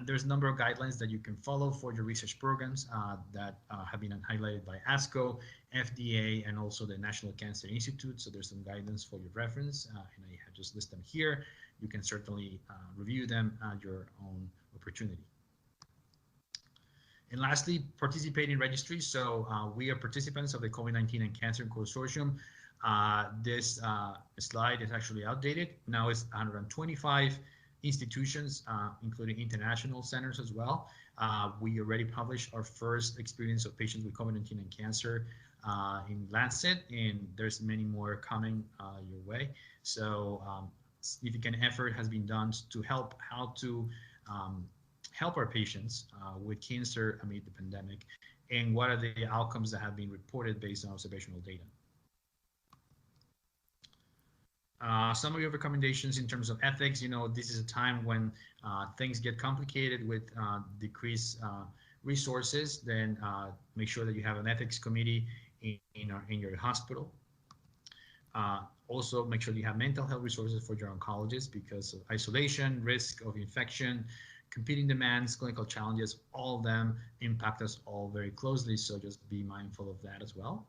there's a number of guidelines that you can follow for your research programs that have been highlighted by ASCO, FDA, and also the National Cancer Institute. So there's some guidance for your reference, and I have just listed them here. You can certainly review them at your own opportunity. And lastly, participate in registries. So we are participants of the COVID-19 and Cancer Consortium. This slide is actually outdated. Now it's 125 institutions, including international centers as well. We already published our first experience of patients with COVID-19 and cancer in Lancet, and there's many more coming your way. So significant effort has been done to help help our patients with cancer amid the pandemic, and what are the outcomes that have been reported based on observational data. Some of your recommendations in terms of ethics, this is a time when things get complicated with decreased resources. Then make sure that you have an ethics committee in your hospital. Also, make sure you have mental health resources for your oncologist, because of isolation, risk of infection, competing demands, clinical challenges, all of them impact us all very closely. So just be mindful of that as well.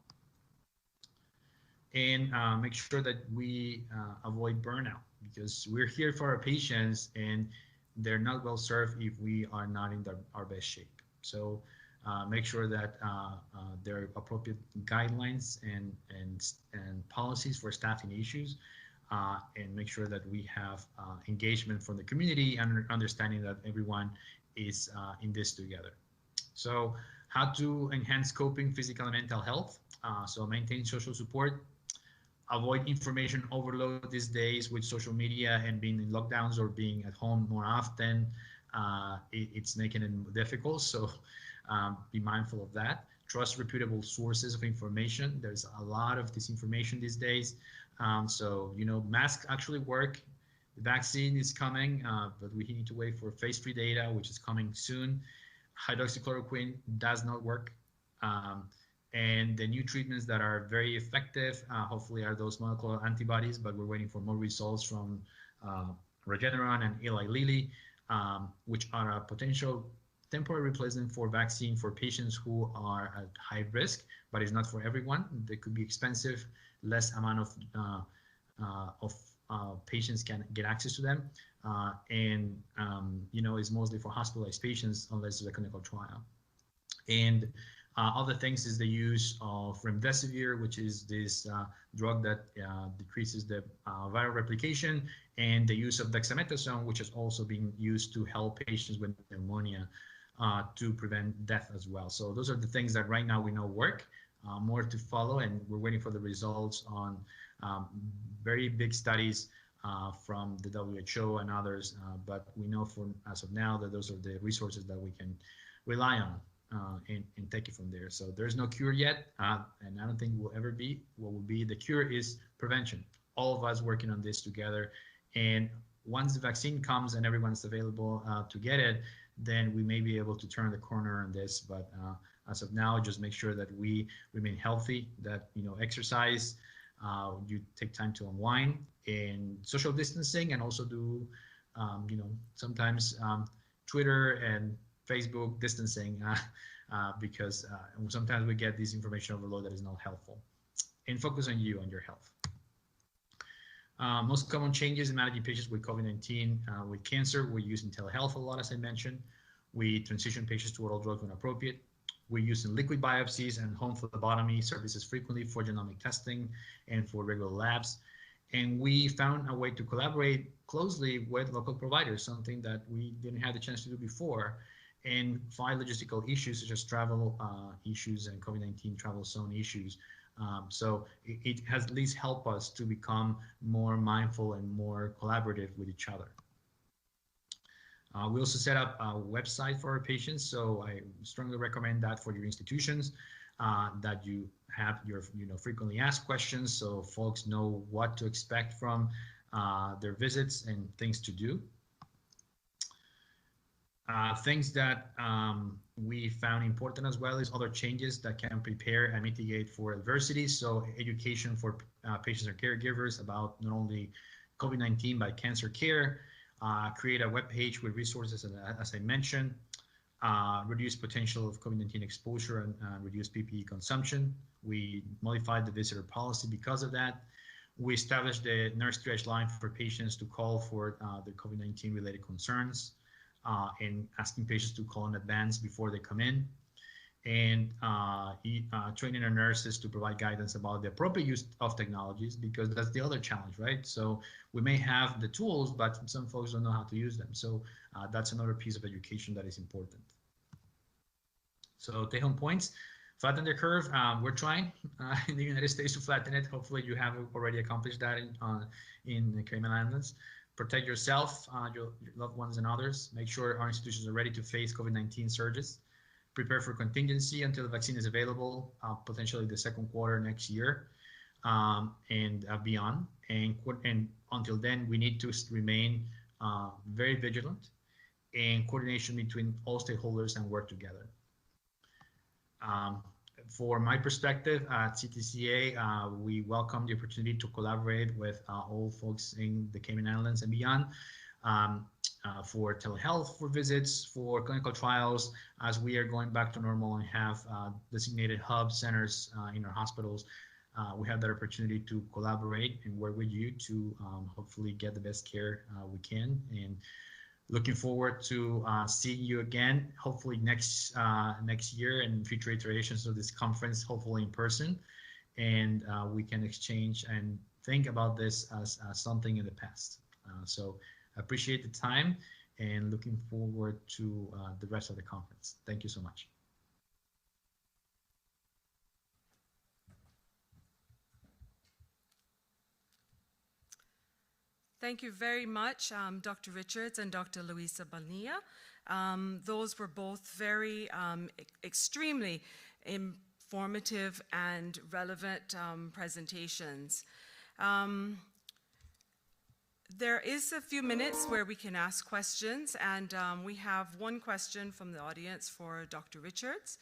And make sure that we avoid burnout, because we're here for our patients and they're not well served if we are not in our best shape. So make sure that there are appropriate guidelines and policies for staffing issues, and make sure that we have engagement from the community and understanding that everyone is in this together. So how to enhance coping, physical and mental health. So maintain social support. Avoid information overload these days with social media and being in lockdowns or being at home more often. It's making it difficult, so be mindful of that. Trust reputable sources of information. There's a lot of disinformation these days. So, masks actually work. The vaccine is coming, but we need to wait for phase 3 data, which is coming soon. Hydroxychloroquine does not work. And the new treatments that are very effective, hopefully, are those monoclonal antibodies, but we're waiting for more results from Regeneron and Eli Lilly, which are a potential temporary replacement for vaccine for patients who are at high risk, but it's not for everyone. They could be expensive, less amount of patients can get access to them, and it's mostly for hospitalized patients unless there's a clinical trial. And other things is the use of remdesivir, which is this drug that decreases the viral replication, and the use of dexamethasone, which is also being used to help patients with pneumonia to prevent death as well. So those are the things that right now we know work. More to follow, and we're waiting for the results on very big studies from the WHO and others, but we know as of now that those are the resources that we can rely on. And take it from there. So there's no cure yet, and I don't think will ever be. What will be the cure is prevention. All of us working on this together, and once the vaccine comes and everyone's available to get it, then we may be able to turn the corner on this. But as of now, just make sure that we remain healthy, that exercise, you take time to unwind, and social distancing, and also do sometimes Twitter and Facebook distancing, because sometimes we get this information overload that is not helpful. And focus on you and your health. Most common changes in managing patients with COVID-19 with cancer, we're using telehealth a lot, as I mentioned. We transition patients to oral drugs when appropriate. We're using liquid biopsies and home phlebotomy services frequently for genomic testing and for regular labs. And we found a way to collaborate closely with local providers, something that we didn't have the chance to do before, and find logistical issues such as travel issues and COVID-19 travel zone issues. So it has at least helped us to become more mindful and more collaborative with each other. We also set up a website for our patients, so I strongly recommend that for your institutions, that you have your frequently asked questions, so folks know what to expect from their visits and things to do. Things that we found important as well is other changes that can prepare and mitigate for adversity. So education for patients and caregivers about not only COVID-19 but cancer care, create a web page with resources, as I mentioned, reduce potential of COVID-19 exposure and reduce PPE consumption. We modified the visitor policy because of that. We established the nurse triage line for patients to call for their COVID-19 related concerns, and asking patients to call in advance before they come in, and training our nurses to provide guidance about the appropriate use of technologies, because that's the other challenge, right? So we may have the tools, but some folks don't know how to use them. So that's another piece of education that is important. So take-home points. Flatten the curve. We're trying in the United States to flatten it. Hopefully you have already accomplished that in the Cayman Islands. Protect yourself, your loved ones, and others. Make sure our institutions are ready to face COVID-19 surges. Prepare for contingency until the vaccine is available, potentially the second quarter next year, and beyond. And until then, we need to remain very vigilant in coordination between all stakeholders and work together. For my perspective at CTCA, we welcome the opportunity to collaborate with all folks in the Cayman Islands and beyond, for telehealth, for visits, for clinical trials, as we are going back to normal and have designated hub centers in our hospitals. We have that opportunity to collaborate and work with you to hopefully get the best care we can. And looking forward to seeing you again, hopefully next year, and future iterations of this conference, hopefully in person, and we can exchange and think about this as something in the past. So I appreciate the time and looking forward to the rest of the conference. Thank you so much. Thank you very much, Dr. Richards and Dr. Luisa Bonilla. Those were both very extremely informative and relevant presentations. There is a few minutes where we can ask questions, and we have one question from the audience for Dr. Richards.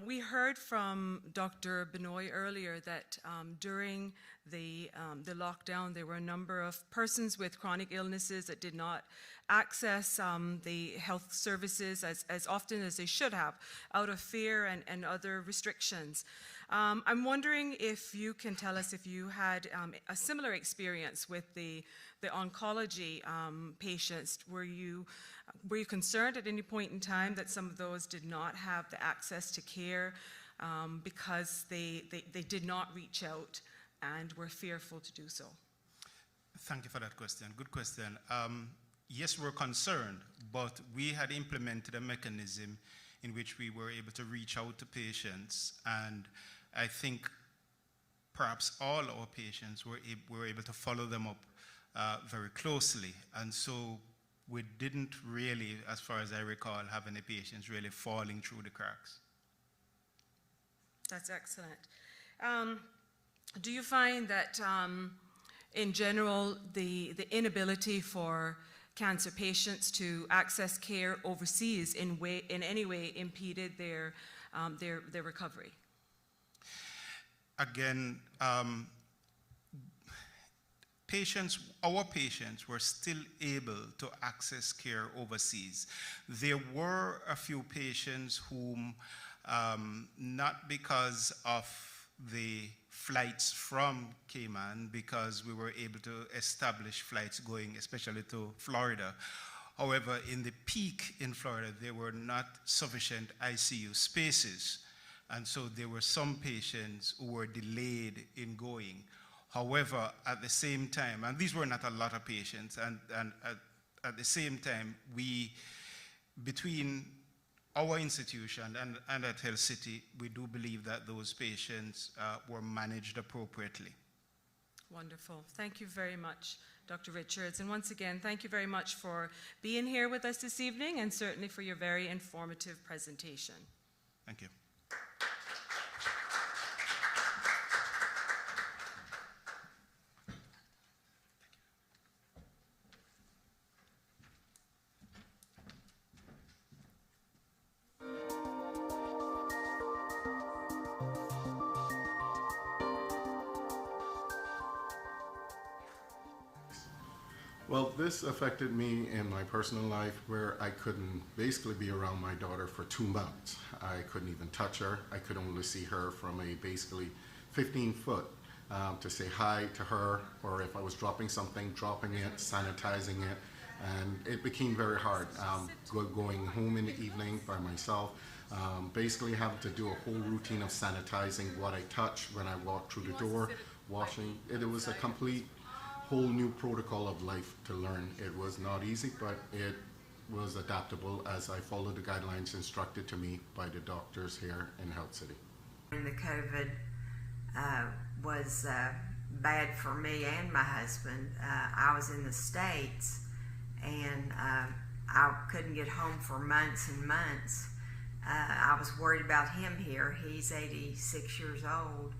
We heard from Dr. Benoit earlier that during the lockdown, there were a number of persons with chronic illnesses that did not access the health services as often as they should have, out of fear and other restrictions. I'm wondering if you can tell us if you had a similar experience with the oncology patients. Were you concerned at any point in time that some of those did not have the access to care because they did not reach out and were fearful to do so? Thank you for that question. Good question. Yes, we're concerned, but we had implemented a mechanism in which we were able to reach out to patients, and I think perhaps all our patients were able to follow them up very closely, and so we didn't really, as far as I recall, have any patients really falling through the cracks. That's excellent. Do you find that in general the inability for cancer patients to access care overseas in any way impeded their recovery? Again, our patients were still able to access care overseas. There were a few patients whom, not because of the flights from Cayman, because we were able to establish flights going especially to Florida. However, in the peak in Florida, there were not sufficient ICU spaces, and so there were some patients who were delayed in going. However, at the same time, and these were not a lot of patients, and at the same time, between our institution and at Health City, we do believe that those patients were managed appropriately. Wonderful. Thank you very much, Dr. Richards. And once again, thank you very much for being here with us this evening, and certainly for your very informative presentation. Thank you. Well, this affected me in my personal life where I couldn't basically be around my daughter for 2 months. I couldn't even touch her. I could only see her from a basically 15 foot to say hi to her, or if I was dropping something, dropping it, sanitizing it. And it became very hard going home in the evening by myself. Basically having to do a whole routine of sanitizing what I touch when I walk through the door, washing. It was a complete whole new protocol of life to learn. It was not easy, but it was adaptable as I followed the guidelines instructed to me by the doctors here in Health City. The COVID was bad for me and my husband. I was in the States and I couldn't get home for months and months. I was worried about him here. He's 86 years old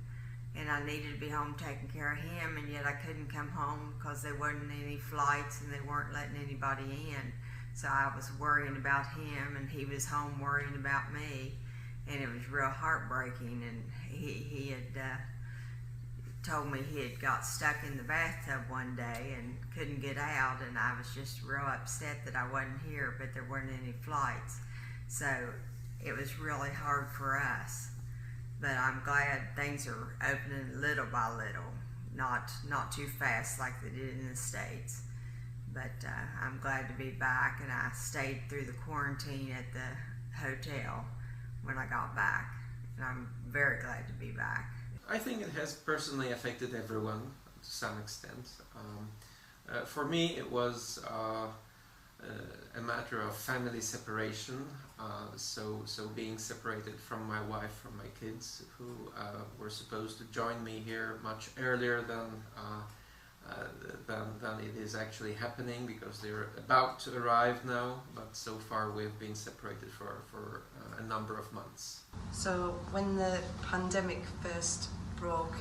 and I needed to be home taking care of him, and yet I couldn't come home because there wasn't any flights and they weren't letting anybody in. So I was worrying about him and he was home worrying about me, and it was real heartbreaking. And he had told me he had got stuck in the bathtub one day and couldn't get out, and I was just real upset that I wasn't here, but there weren't any flights. So it was really hard for us. But I'm glad things are opening little by little, not too fast like they did in the States. But I'm glad to be back, and I stayed through the quarantine at the hotel when I got back, and I'm very glad to be back. I think it has personally affected everyone to some extent. For me, it was a matter of family separation, so being separated from my wife, from my kids, who were supposed to join me here much earlier than it is actually happening, because they're about to arrive now, but so far we've been separated for a number of months. So when the pandemic first broke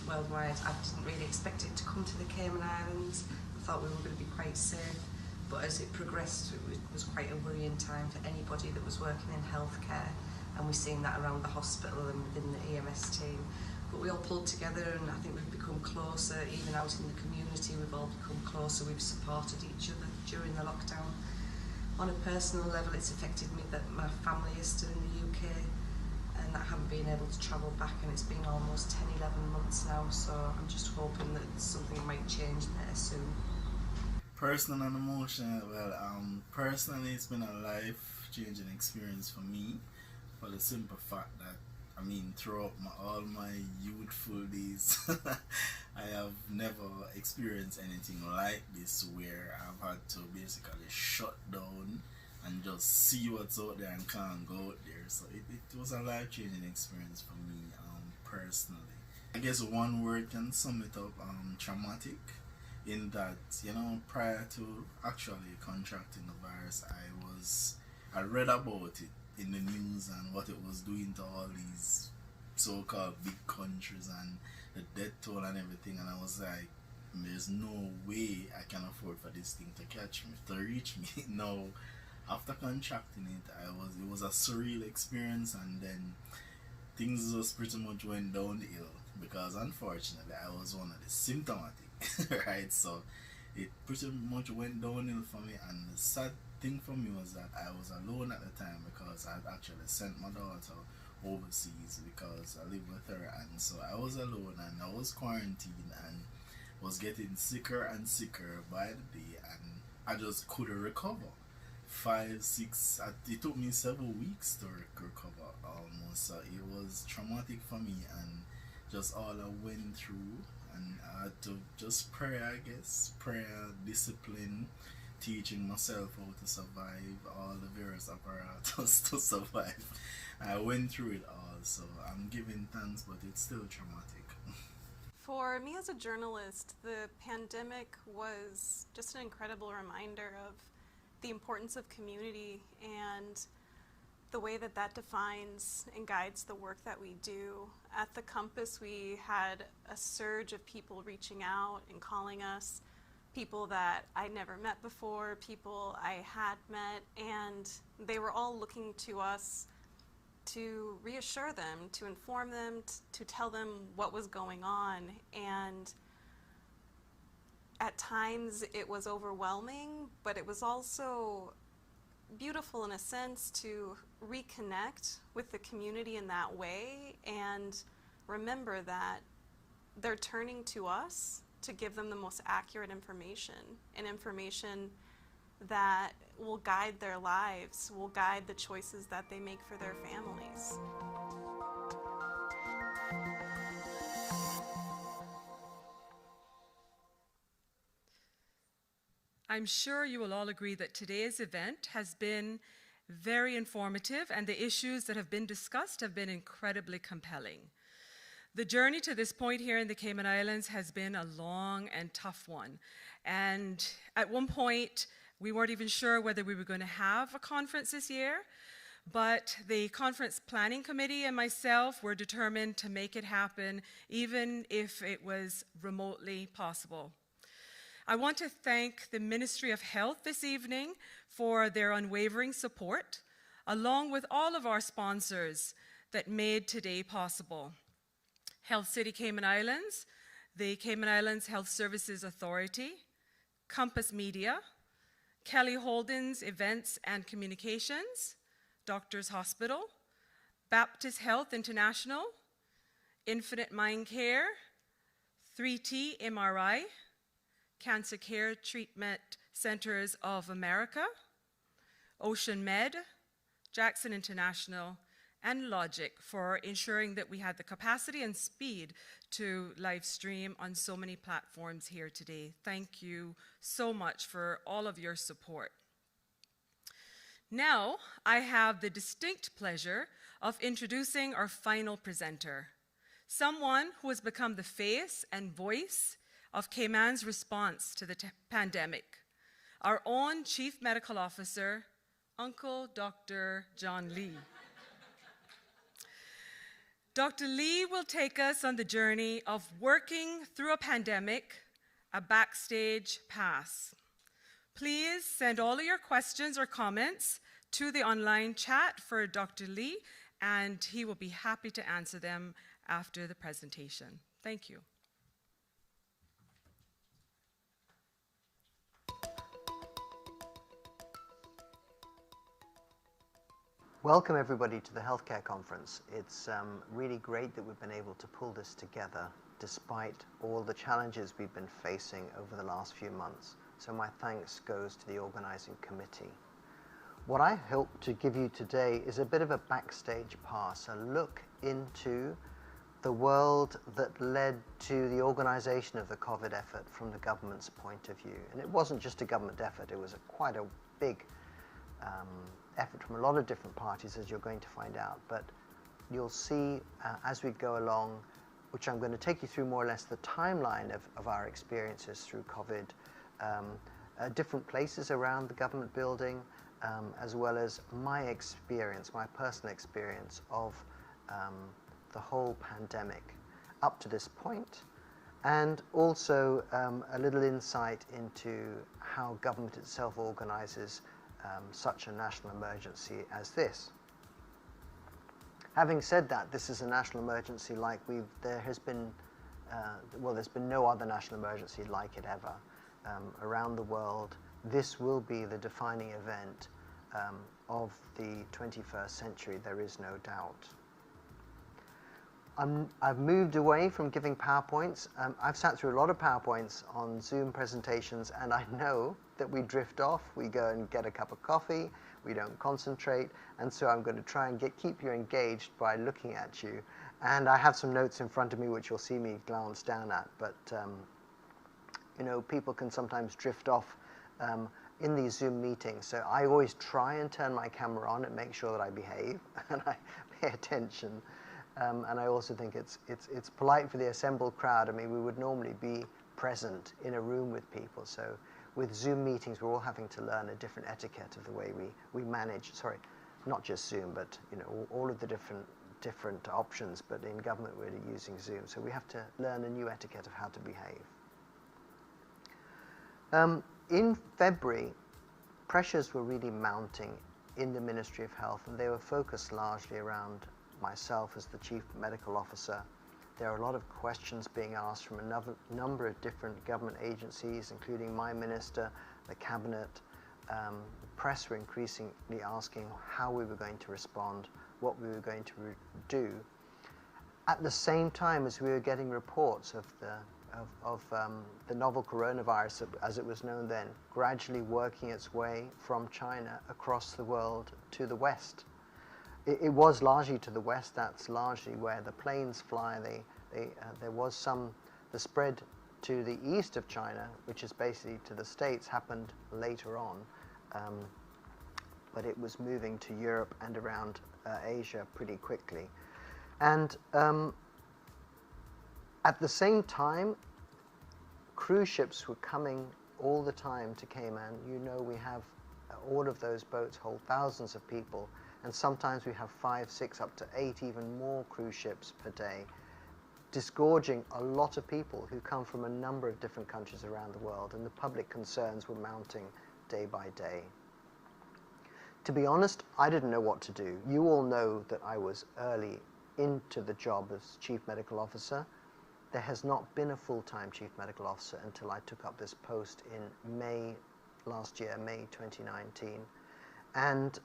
worldwide, I didn't really expect it to come to the Cayman Islands. I thought we were going to be quite safe. But as it progressed, it was quite a worrying time for anybody that was working in healthcare, and we've seen that around the hospital and within the EMS team. But we all pulled together, and I think we've become closer. Even out in the community, we've all become closer. We've supported each other during the lockdown. On a personal level, it's affected me that my family is still in the UK, and that I haven't been able to travel back, and it's been almost 10, 11 months now, so I'm just hoping that something might change there soon. Personal and emotional, well, personally it's been a life-changing experience for me, for the simple fact that, I mean, throughout all my youthful days, I have never experienced anything like this, where I've had to basically shut down and just see what's out there and can't go out there. So it was a life-changing experience for me, personally. I guess one word can sum it up, traumatic. In that, you know, prior to actually contracting the virus, I read about it in the news and what it was doing to all these so-called big countries and the death toll and everything, and I was like, there's no way I can afford for this thing to catch me, to reach me. Now, after contracting it, it was a surreal experience, and then things just pretty much went downhill, because unfortunately I was one of the symptomatic. Right, so it pretty much went downhill for me, and the sad thing for me was that I was alone at the time, because I had actually sent my daughter overseas because I live with her, and so I was alone and I was quarantined and was getting sicker and sicker by the day, and I just couldn't recover. 5, 6, it took me several weeks to recover almost, so it was traumatic for me, and just all I went through. And I had to just pray, I guess, prayer, discipline, teaching myself how to survive, all the various apparatus to survive. I went through it all, so I'm giving thanks, but it's still traumatic. For me as a journalist, the pandemic was just an incredible reminder of the importance of community and the way that that defines and guides the work that we do. At the Compass, we had a surge of people reaching out and calling us, people that I never met before, people I had met, and they were all looking to us to reassure them, to inform them, to tell them what was going on. And at times it was overwhelming, but it was also beautiful in a sense to reconnect with the community in that way and remember that they're turning to us to give them the most accurate information, and information that will guide their lives, will guide the choices that they make for their families. I'm sure you will all agree that today's event has been very informative, and the issues that have been discussed have been incredibly compelling. The journey to this point here in the Cayman Islands has been a long and tough one. And at one point, we weren't even sure whether we were going to have a conference this year, but the conference planning committee and myself were determined to make it happen, even if it was remotely possible. I want to thank the Ministry of Health this evening for their unwavering support, along with all of our sponsors that made today possible. Health City Cayman Islands, the Cayman Islands Health Services Authority, Compass Media, Kelly Holden's Events and Communications, Doctors Hospital, Baptist Health International, Infinite Mind Care, 3T MRI, Cancer Care Treatment Centers of America, Ocean Med, Jackson International, and Logic for ensuring that we had the capacity and speed to live stream on so many platforms here today. Thank you so much for all of your support. Now, I have the distinct pleasure of introducing our final presenter, someone who has become the face and voice of Cayman's response to the pandemic, our own Chief Medical Officer, Uncle Dr. John Lee. Dr. Lee will take us on the journey of working through a pandemic, a backstage pass. Please send all of your questions or comments to the online chat for Dr. Lee, and he will be happy to answer them after the presentation. Thank you. Welcome everybody to the Healthcare Conference. It's really great that we've been able to pull this together despite all the challenges we've been facing over the last few months. So my thanks goes to the organizing committee. What I hope to give you today is a bit of a backstage pass, a look into the world that led to the organization of the COVID effort from the government's point of view. And it wasn't just a government effort, it was quite a big effort from a lot of different parties, as you're going to find out. But you'll see as we go along, which I'm going to take you through more or less the timeline of our experiences through COVID, different places around the government building, as well as my experience, my personal experience of the whole pandemic up to this point, and also a little insight into how government itself organizes such a national emergency as this. Having said that, this is a national emergency like there's been no other national emergency like it ever around the world. This will be the defining event of the 21st century, there is no doubt. I've moved away from giving PowerPoints. I've sat through a lot of PowerPoints on Zoom presentations, and I know that we drift off. We go and get a cup of coffee. We don't concentrate. And so I'm going to try and keep you engaged by looking at you. And I have some notes in front of me which you'll see me glance down at. But, you know, people can sometimes drift off in these Zoom meetings. So I always try and turn my camera on and make sure that I behave and I pay attention. And I also think it's polite for the assembled crowd. I mean, we would normally be present in a room with people. So with Zoom meetings, we're all having to learn a different etiquette of the way we manage, sorry, not just Zoom, but you know, all of the different options, but in government we're using Zoom. So we have to learn a new etiquette of how to behave. In February, pressures were really mounting in the Ministry of Health, and they were focused largely around myself as the Chief Medical Officer, There are a lot of questions being asked from a number of different government agencies, including my minister, the cabinet. The press were increasingly asking how we were going to respond, what we were going to do. At the same time as we were getting reports of the novel coronavirus, as it was known then, gradually working its way from China across the world to the West. It was largely to the West. That's largely where the planes fly. There was the spread to the east of China, which is basically to the States, happened later on. But it was moving to Europe and around Asia pretty quickly. And at the same time, cruise ships were coming all the time to Cayman. You know, we have all of those boats hold thousands of people, and sometimes we have 5, 6, up to 8, even more cruise ships per day, disgorging a lot of people who come from a number of different countries around the world, and the public concerns were mounting day by day. To be honest, I didn't know what to do. You all know that I was early into the job as Chief Medical Officer. There has not been a full-time Chief Medical Officer until I took up this post in May last year, May 2019. And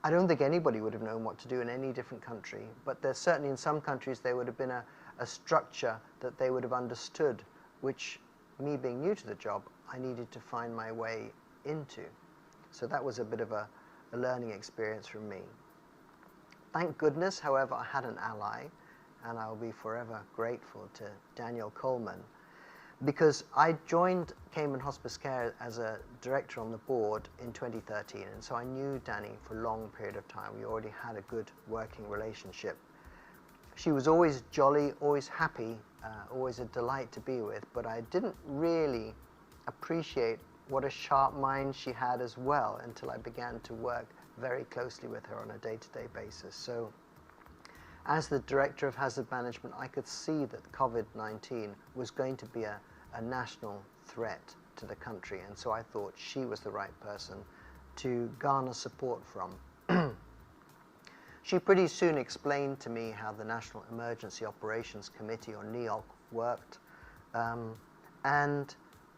I don't think anybody would have known what to do in any different country, but there's certainly in some countries there would have been a structure that they would have understood, which, me being new to the job, I needed to find my way into. So that was a bit of a learning experience for me. Thank goodness, however, I had an ally, and I'll be forever grateful to Daniel Coleman, because I joined Cayman Hospice Care as a director on the board in 2013, and so I knew Danny for a long period of time. We already had a good working relationship. She was always jolly, always happy, always a delight to be with, but I didn't really appreciate what a sharp mind she had as well until I began to work very closely with her on a day-to-day basis. So as the Director of Hazard Management, I could see that COVID-19 was going to be a national threat to the country, and so I thought she was the right person to garner support from. She pretty soon explained to me how the National Emergency Operations Committee, or NEOC, worked, and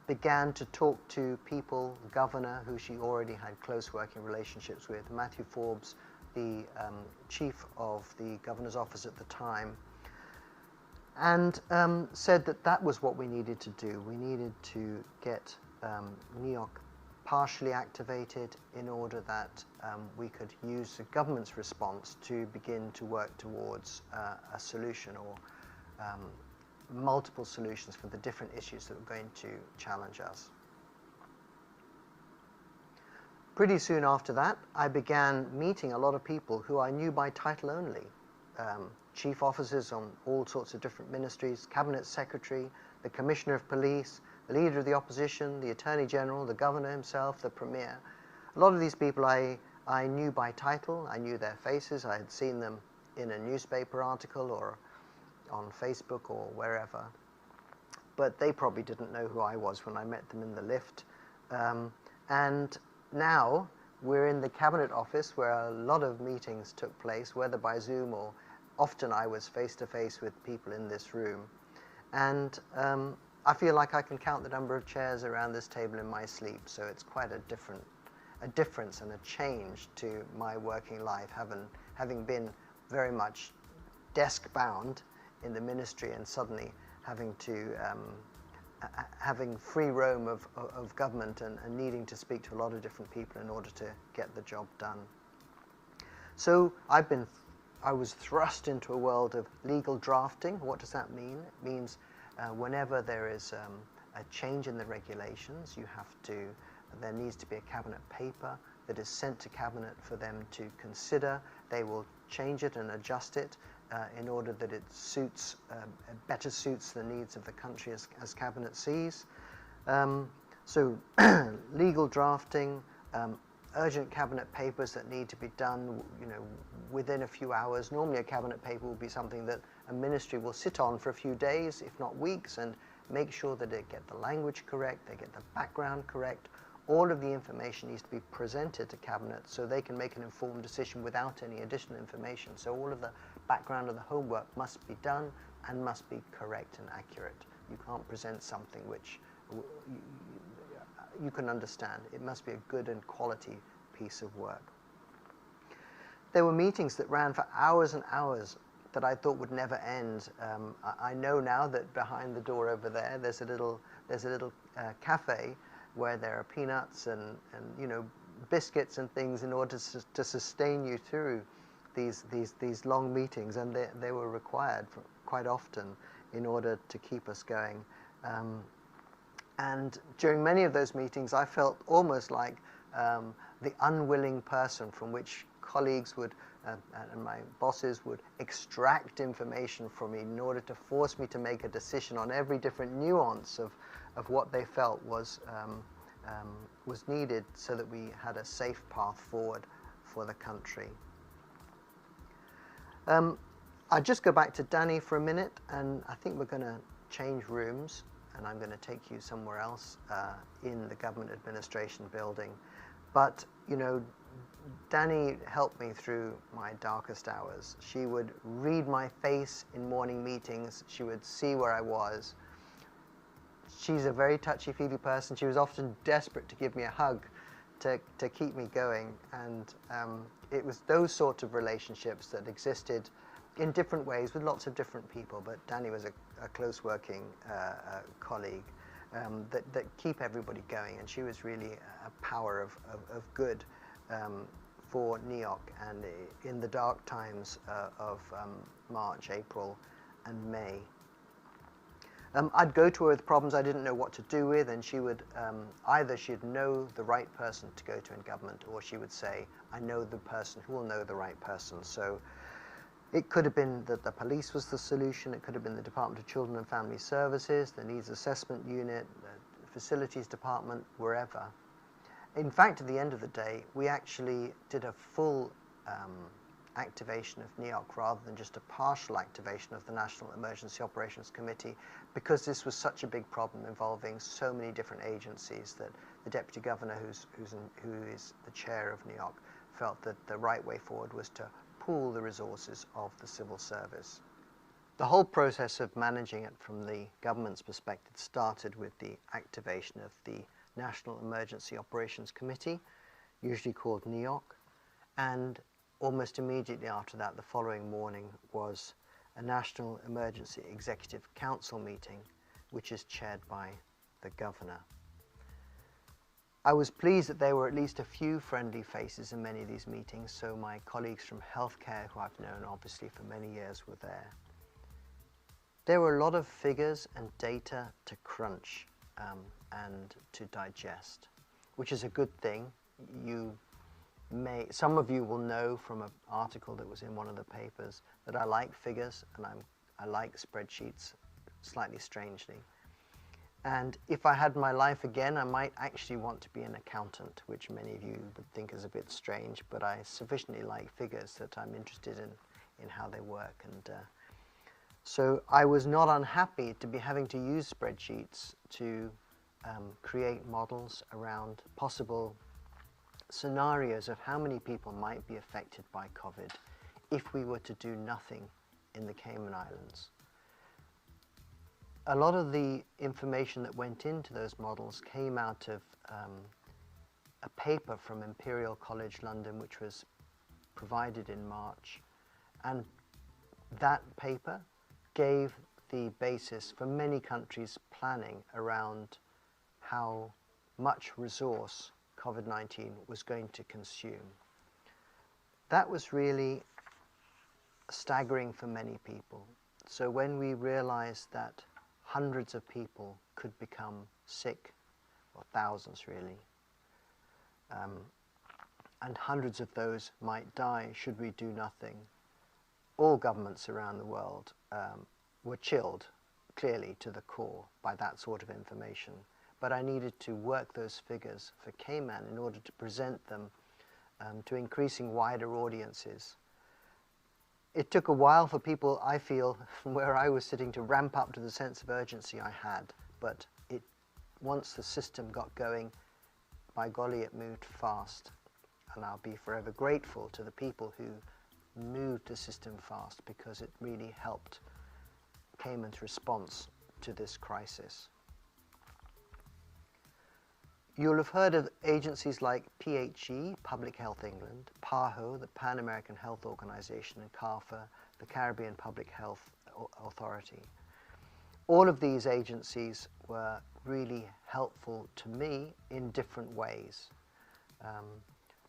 began to talk to people, the governor, who she already had close working relationships with, Matthew Forbes, the chief of the governor's office at the time, and said that that was what we needed to do. We needed to get NEOC partially activated in order that we could use the government's response to begin to work towards a solution, or multiple solutions for the different issues that were going to challenge us. Pretty soon after that, I began meeting a lot of people who I knew by title only. Chief officers on all sorts of different ministries, cabinet secretary, the commissioner of police, the leader of the opposition, the attorney general, the governor himself, the premier. A lot of these people I knew by title. I knew their faces. I had seen them in a newspaper article or on Facebook or wherever. But they probably didn't know who I was when I met them in the lift. And now we're in the cabinet office where a lot of meetings took place, whether by Zoom or often I was face-to-face with people in this room. And I feel like I can count the number of chairs around this table in my sleep, so it's quite a difference and a change to my working life, having been very much desk-bound in the ministry and suddenly having to having free roam of government and needing to speak to a lot of different people in order to get the job done. So I was thrust into a world of legal drafting. What does that mean? It means whenever there is a change in the regulations, there needs to be a cabinet paper that is sent to cabinet for them to consider. They will change it and adjust it in order that it better suits the needs of the country as cabinet sees. So legal drafting, urgent cabinet papers that need to be done, within a few hours. Normally a cabinet paper will be something that a ministry will sit on for a few days, if not weeks, and make sure that they get the language correct, they get the background correct, all of the information needs to be presented to Cabinet so they can make an informed decision without any additional information. So all of the background of the homework must be done and must be correct and accurate. You can't present something which you can understand. It must be a good and quality piece of work. There were meetings that ran for hours and hours that I thought would never end. I know now that behind the door over there, there's a little cafe where there are peanuts and you know, biscuits and things in order to sustain you through these long meetings, and they were required quite often in order to keep us going. And during many of those meetings, I felt almost like the unwilling person from which colleagues would and my bosses would extract information from me in order to force me to make a decision on every different nuance of what they felt was needed so that we had a safe path forward for the country. I'll just go back to Danny for a minute, and I think we're going to change rooms, and I'm going to take you somewhere else in the government administration building. But, you know, Danny helped me through my darkest hours. She would read my face in morning meetings. She would see where I was. She's a very touchy-feely person. She was often desperate to give me a hug to keep me going. And it was those sorts of relationships that existed in different ways with lots of different people. But Danny was a close working colleague that keep everybody going. And she was really a power of good for NEOC, and in the dark times of March, April, and May. I'd go to her with problems I didn't know what to do with, and she would either she'd know the right person to go to in government, or she would say, I know the person who will know the right person. So it could have been that the police was the solution, it could have been the Department of Children and Family Services, the Needs Assessment Unit, the Facilities Department, wherever. In fact, at the end of the day, we actually did a full activation of NEOC rather than just a partial activation of the National Emergency Operations Committee, because this was such a big problem involving so many different agencies that the Deputy Governor, who is the chair of NEOC, felt that the right way forward was to pool the resources of the civil service. The whole process of managing it from the government's perspective started with the activation of the National Emergency Operations Committee, usually called NEOC, and almost immediately after that, the following morning, was a National Emergency Executive Council meeting, which is chaired by the Governor. I was pleased that there were at least a few friendly faces in many of these meetings, so my colleagues from healthcare, who I've known obviously for many years, were there. There were a lot of figures and data to crunch and to digest, which is a good thing. Some of you will know from an article that was in one of the papers that I like figures and I like spreadsheets, slightly strangely. And if I had my life again, I might actually want to be an accountant, which many of you would think is a bit strange, but I sufficiently like figures that I'm interested in how they work. And so I was not unhappy to be having to use spreadsheets to create models around possible scenarios of how many people might be affected by COVID if we were to do nothing in the Cayman Islands. A lot of the information that went into those models came out of a paper from Imperial College London, which was provided in March, and that paper gave the basis for many countries planning around how much resource COVID-19 was going to consume. That was really staggering for many people. So when we realized that hundreds of people could become sick, or thousands really, and hundreds of those might die should we do nothing, all governments around the world were chilled, clearly, to the core by that sort of information. But I needed to work those figures for Cayman in order to present them to increasing wider audiences. It took a while for people, I feel, from where I was sitting to ramp up to the sense of urgency I had, but once the system got going, by golly, it moved fast. And I'll be forever grateful to the people who moved the system fast, because it really helped Cayman's response to this crisis. You'll have heard of agencies like PHE, Public Health England, PAHO, the Pan American Health Organization, and CARPHA, the Caribbean Public Health Authority. All of these agencies were really helpful to me in different ways.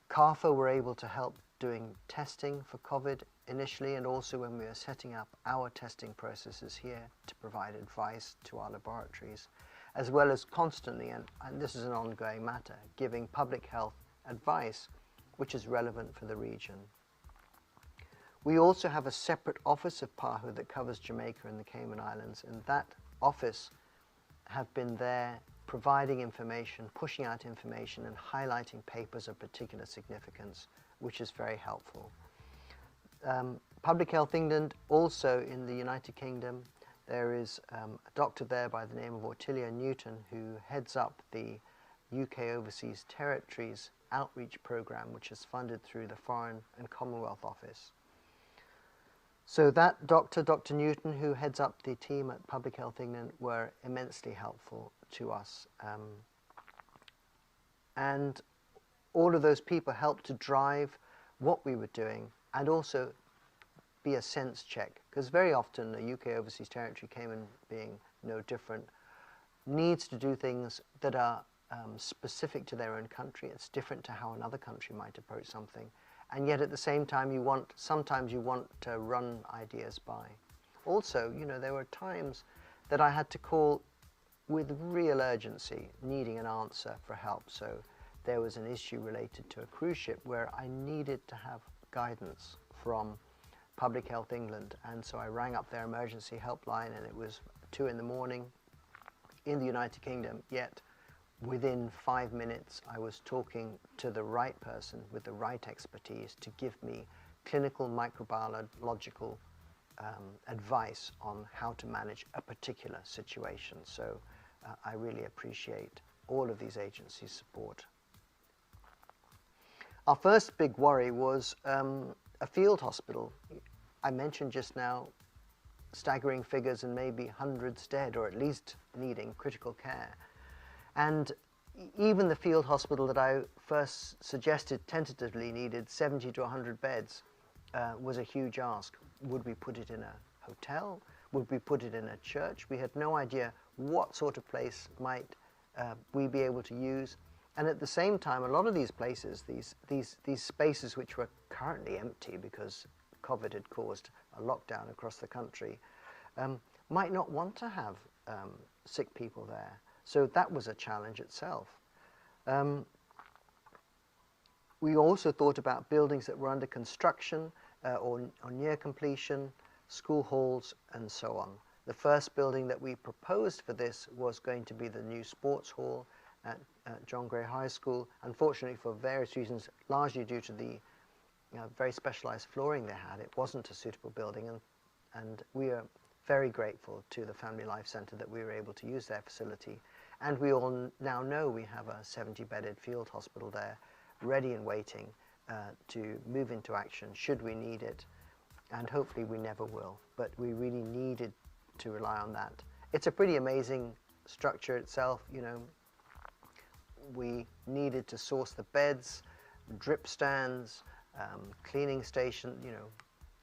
CARPHA were able to help doing testing for COVID initially, and also when we were setting up our testing processes here to provide advice to our laboratories, as well as constantly, and this is an ongoing matter, giving public health advice which is relevant for the region. We also have a separate office of PAHO that covers Jamaica and the Cayman Islands, and that office have been there providing information, pushing out information, and highlighting papers of particular significance, which is very helpful. Public Health England, also in the United Kingdom, there is a doctor there by the name of Ortilia Newton, who heads up the UK Overseas Territories Outreach Programme, which is funded through the Foreign and Commonwealth Office. So that Dr. Newton, who heads up the team at Public Health England, were immensely helpful to us. And all of those people helped to drive what we were doing, and also be a sense check, because very often the UK Overseas Territory, Cayman being no different, needs to do things that are specific to their own country. It's different to how another country might approach something. And yet at the same time, sometimes you want to run ideas by. Also, you know, there were times that I had to call with real urgency, needing an answer for help. So there was an issue related to a cruise ship where I needed to have guidance from Public Health England. And so I rang up their emergency helpline, and it was 2 in the morning in the United Kingdom, yet within 5 minutes, I was talking to the right person with the right expertise to give me clinical microbiological advice on how to manage a particular situation. So I really appreciate all of these agencies' support. Our first big worry was a field hospital. I mentioned just now staggering figures and maybe hundreds dead, or at least needing critical care. And even the field hospital that I first suggested tentatively needed 70 to 100 beds was a huge ask. Would we put it in a hotel? Would we put it in a church? We had no idea what sort of place might we be able to use. And at the same time, a lot of these places, these spaces which were currently empty because COVID had caused a lockdown across the country, might not want to have sick people there. So that was a challenge itself. We also thought about buildings that were under construction or near completion, school halls, and so on. The first building that we proposed for this was going to be the new sports hall at John Gray High School. Unfortunately, for various reasons, largely due to the very specialized flooring they had, it wasn't a suitable building, and we are very grateful to the Family Life Center that we were able to use their facility. And we all now know we have a 70-bedded field hospital there, ready and waiting to move into action should we need it. And hopefully we never will, but we really needed to rely on that. It's a pretty amazing structure itself. You know, we needed to source the beds, drip stands, cleaning station, you know,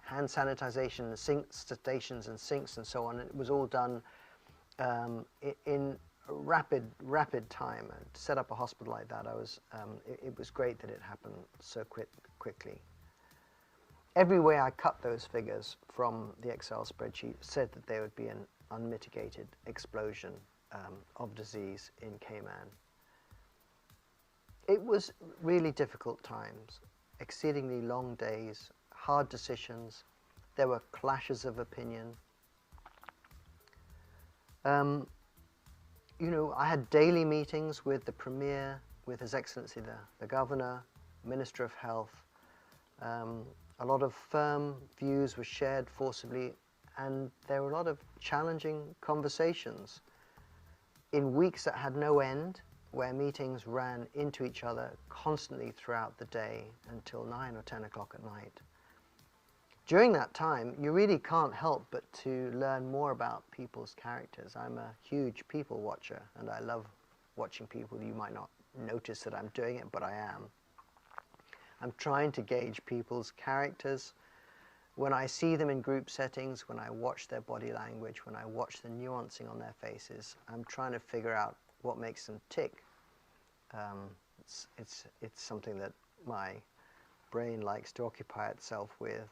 hand sanitization, sink stations and sinks and so on. It was all done in rapid time. And to set up a hospital like that, it was great that it happened so quickly. Every way I cut those figures from the Excel spreadsheet said that there would be an unmitigated explosion of disease in Cayman. It was really difficult times, exceedingly long days, hard decisions. There were clashes of opinion. You know, I had daily meetings with the Premier, with His Excellency the Governor, Minister of Health. A lot of firm views were shared forcibly, and there were a lot of challenging conversations in weeks that had no end, where meetings ran into each other constantly throughout the day until 9 or 10 o'clock at night. During that time, you really can't help but to learn more about people's characters. I'm a huge people watcher, and I love watching people. You might not notice that I'm doing it, but I am. I'm trying to gauge people's characters. When I see them in group settings, when I watch their body language, when I watch the nuancing on their faces, I'm trying to figure out what makes them tick. It's something that my brain likes to occupy itself with.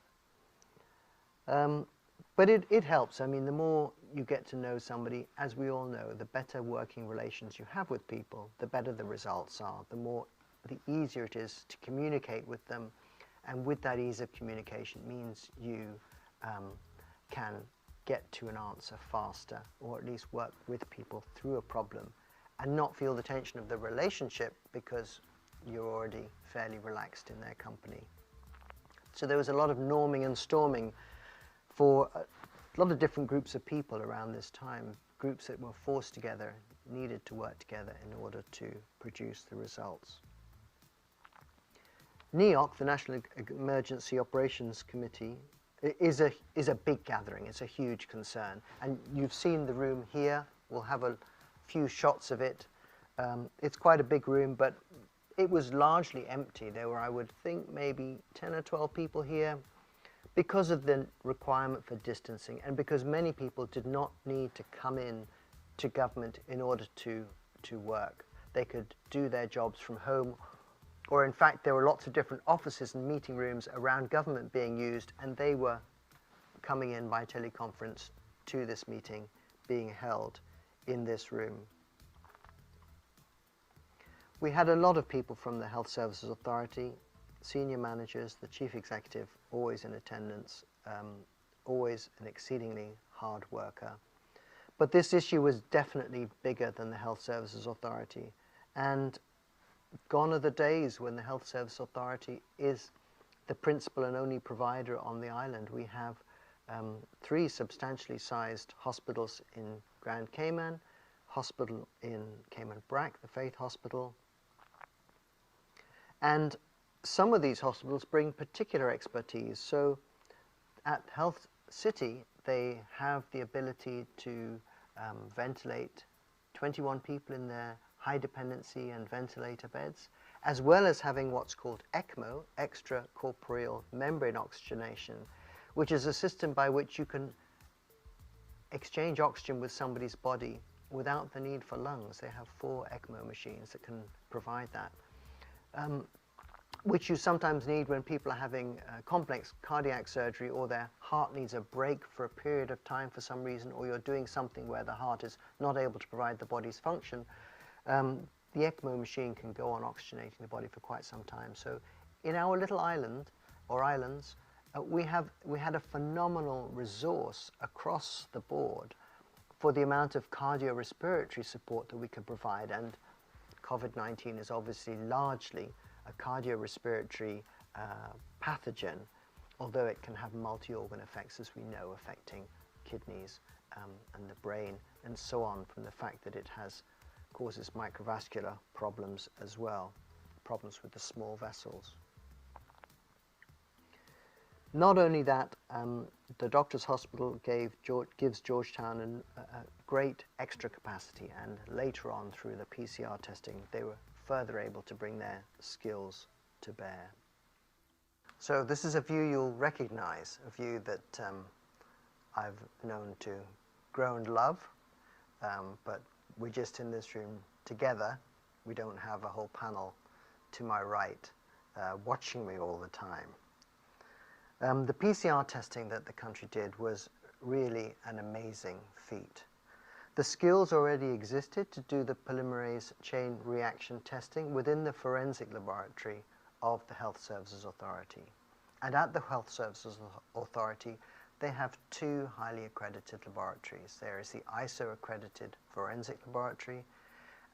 But it helps. I mean, the more you get to know somebody, as we all know, the better working relations you have with people, the better the results are, the easier it is to communicate with them. And with that ease of communication means you can get to an answer faster, or at least work with people through a problem and not feel the tension of the relationship because you're already fairly relaxed in their company. So there was a lot of norming and storming for a lot of different groups of people around this time, groups that were forced together, needed to work together in order to produce the results. NEOC, the National Emergency Operations Committee, is a big gathering. It's a huge concern. And you've seen the room here. We'll have a few shots of it. It's quite a big room, but it was largely empty. There were, I would think, maybe 10 or 12 people here because of the requirement for distancing and because many people did not need to come in to government in order to work. They could do their jobs from home, or in fact there were lots of different offices and meeting rooms around government being used, and they were coming in by teleconference to this meeting being held in this room. We had a lot of people from the Health Services Authority, senior managers, the chief executive, always in attendance, always an exceedingly hard worker. But this issue was definitely bigger than the Health Services Authority, and gone are the days when the Health Service Authority is the principal and only provider on the island. We have 3 substantially sized hospitals in Grand Cayman, hospital in Cayman Brac, the Faith Hospital, and some of these hospitals bring particular expertise. So at Health City, they have the ability to ventilate 21 people in their high dependency and ventilator beds, as well as having what's called ECMO, extracorporeal membrane oxygenation, which is a system by which you can exchange oxygen with somebody's body without the need for lungs. They have 4 ECMO machines that can provide that, which you sometimes need when people are having complex cardiac surgery, or their heart needs a break for a period of time for some reason, or you're doing something where the heart is not able to provide the body's function. The ECMO machine can go on oxygenating the body for quite some time. So in our little island, or islands, we had a phenomenal resource across the board for the amount of cardiorespiratory support that we could provide. And COVID-19 is obviously largely a cardiorespiratory pathogen, although it can have multi-organ effects, as we know, affecting kidneys and the brain and so on, from the fact that it causes microvascular problems as well, problems with the small vessels. Not only that, the Doctors Hospital gives Georgetown a great extra capacity, and later on through the PCR testing they were further able to bring their skills to bear. So this is a view you'll recognize, a view that I've known to grow and love, but we're just in this room together. We don't have a whole panel to my right watching me all the time. The PCR testing that the country did was really an amazing feat. The skills already existed to do the polymerase chain reaction testing within the forensic laboratory of the Health Services Authority. And at the Health Services Authority, they have 2 highly accredited laboratories. There is the ISO accredited forensic laboratory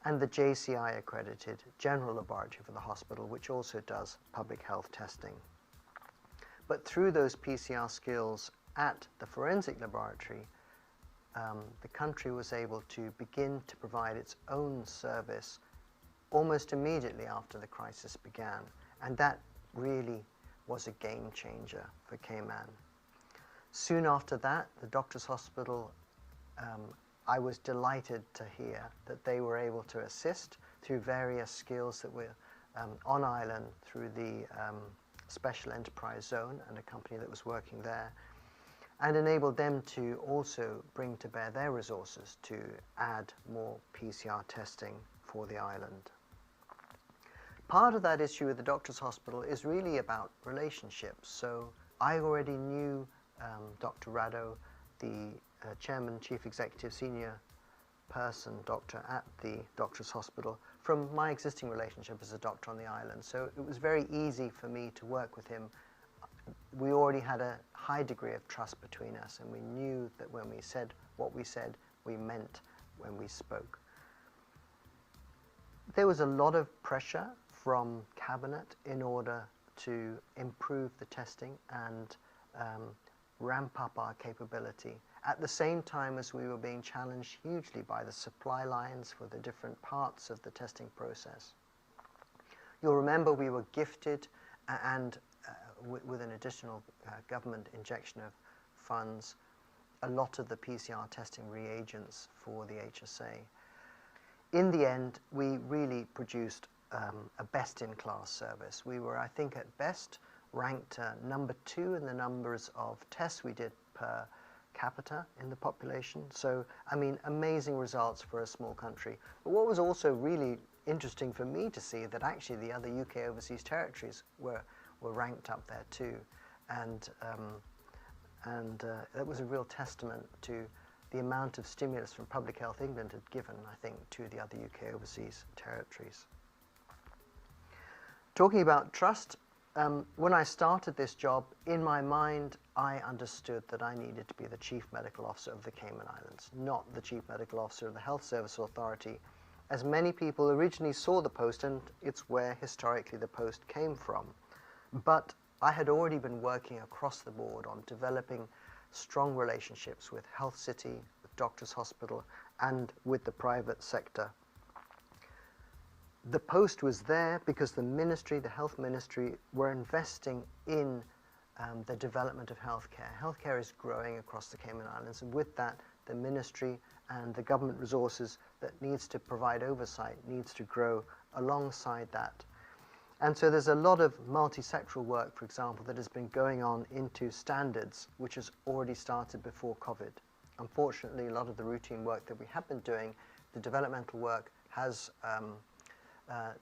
and the JCI accredited general laboratory for the hospital, which also does public health testing. But through those PCR skills at the forensic laboratory, the country was able to begin to provide its own service almost immediately after the crisis began. And that really was a game changer for Cayman. Soon after that, the Doctors Hospital, I was delighted to hear that they were able to assist through various skills that were on island through the Special Enterprise Zone and a company that was working there, and enabled them to also bring to bear their resources to add more PCR testing for the island. Part of that issue with the Doctors Hospital is really about relationships. So I already knew Dr. Rado, the chairman, chief executive, senior person, doctor at the Doctors Hospital, from my existing relationship as a doctor on the island. So it was very easy for me to work with him. We already had a high degree of trust between us, and we knew that when we said what we said, we meant when we spoke. There was a lot of pressure from Cabinet in order to improve the testing and ramp up our capability, at the same time as we were being challenged hugely by the supply lines for the different parts of the testing process. You'll remember we were gifted and with an additional government injection of funds, a lot of the PCR testing reagents for the HSA. In the end, we really produced a best-in-class service. We were, I think, at best ranked number 2 in the numbers of tests we did per capita in the population. So, I mean, amazing results for a small country. But what was also really interesting for me to see that actually the other UK overseas territories were ranked up there too. And that was a real testament to the amount of stimulus from Public Health England had given, I think, to the other UK overseas territories. Talking about trust, when I started this job, in my mind, I understood that I needed to be the Chief Medical Officer of the Cayman Islands, not the Chief Medical Officer of the Health Service Authority, as many people originally saw the post, and it's where historically the post came from. But I had already been working across the board on developing strong relationships with Health City, with Doctors Hospital, and with the private sector. The post was there because the ministry, the health ministry, were investing in the development of healthcare. Healthcare is growing across the Cayman Islands, and with that, the ministry and the government resources that needs to provide oversight needs to grow alongside that. And so there's a lot of multi-sectoral work, for example, that has been going on into standards, which has already started before COVID. Unfortunately, a lot of the routine work that we have been doing, the developmental work, has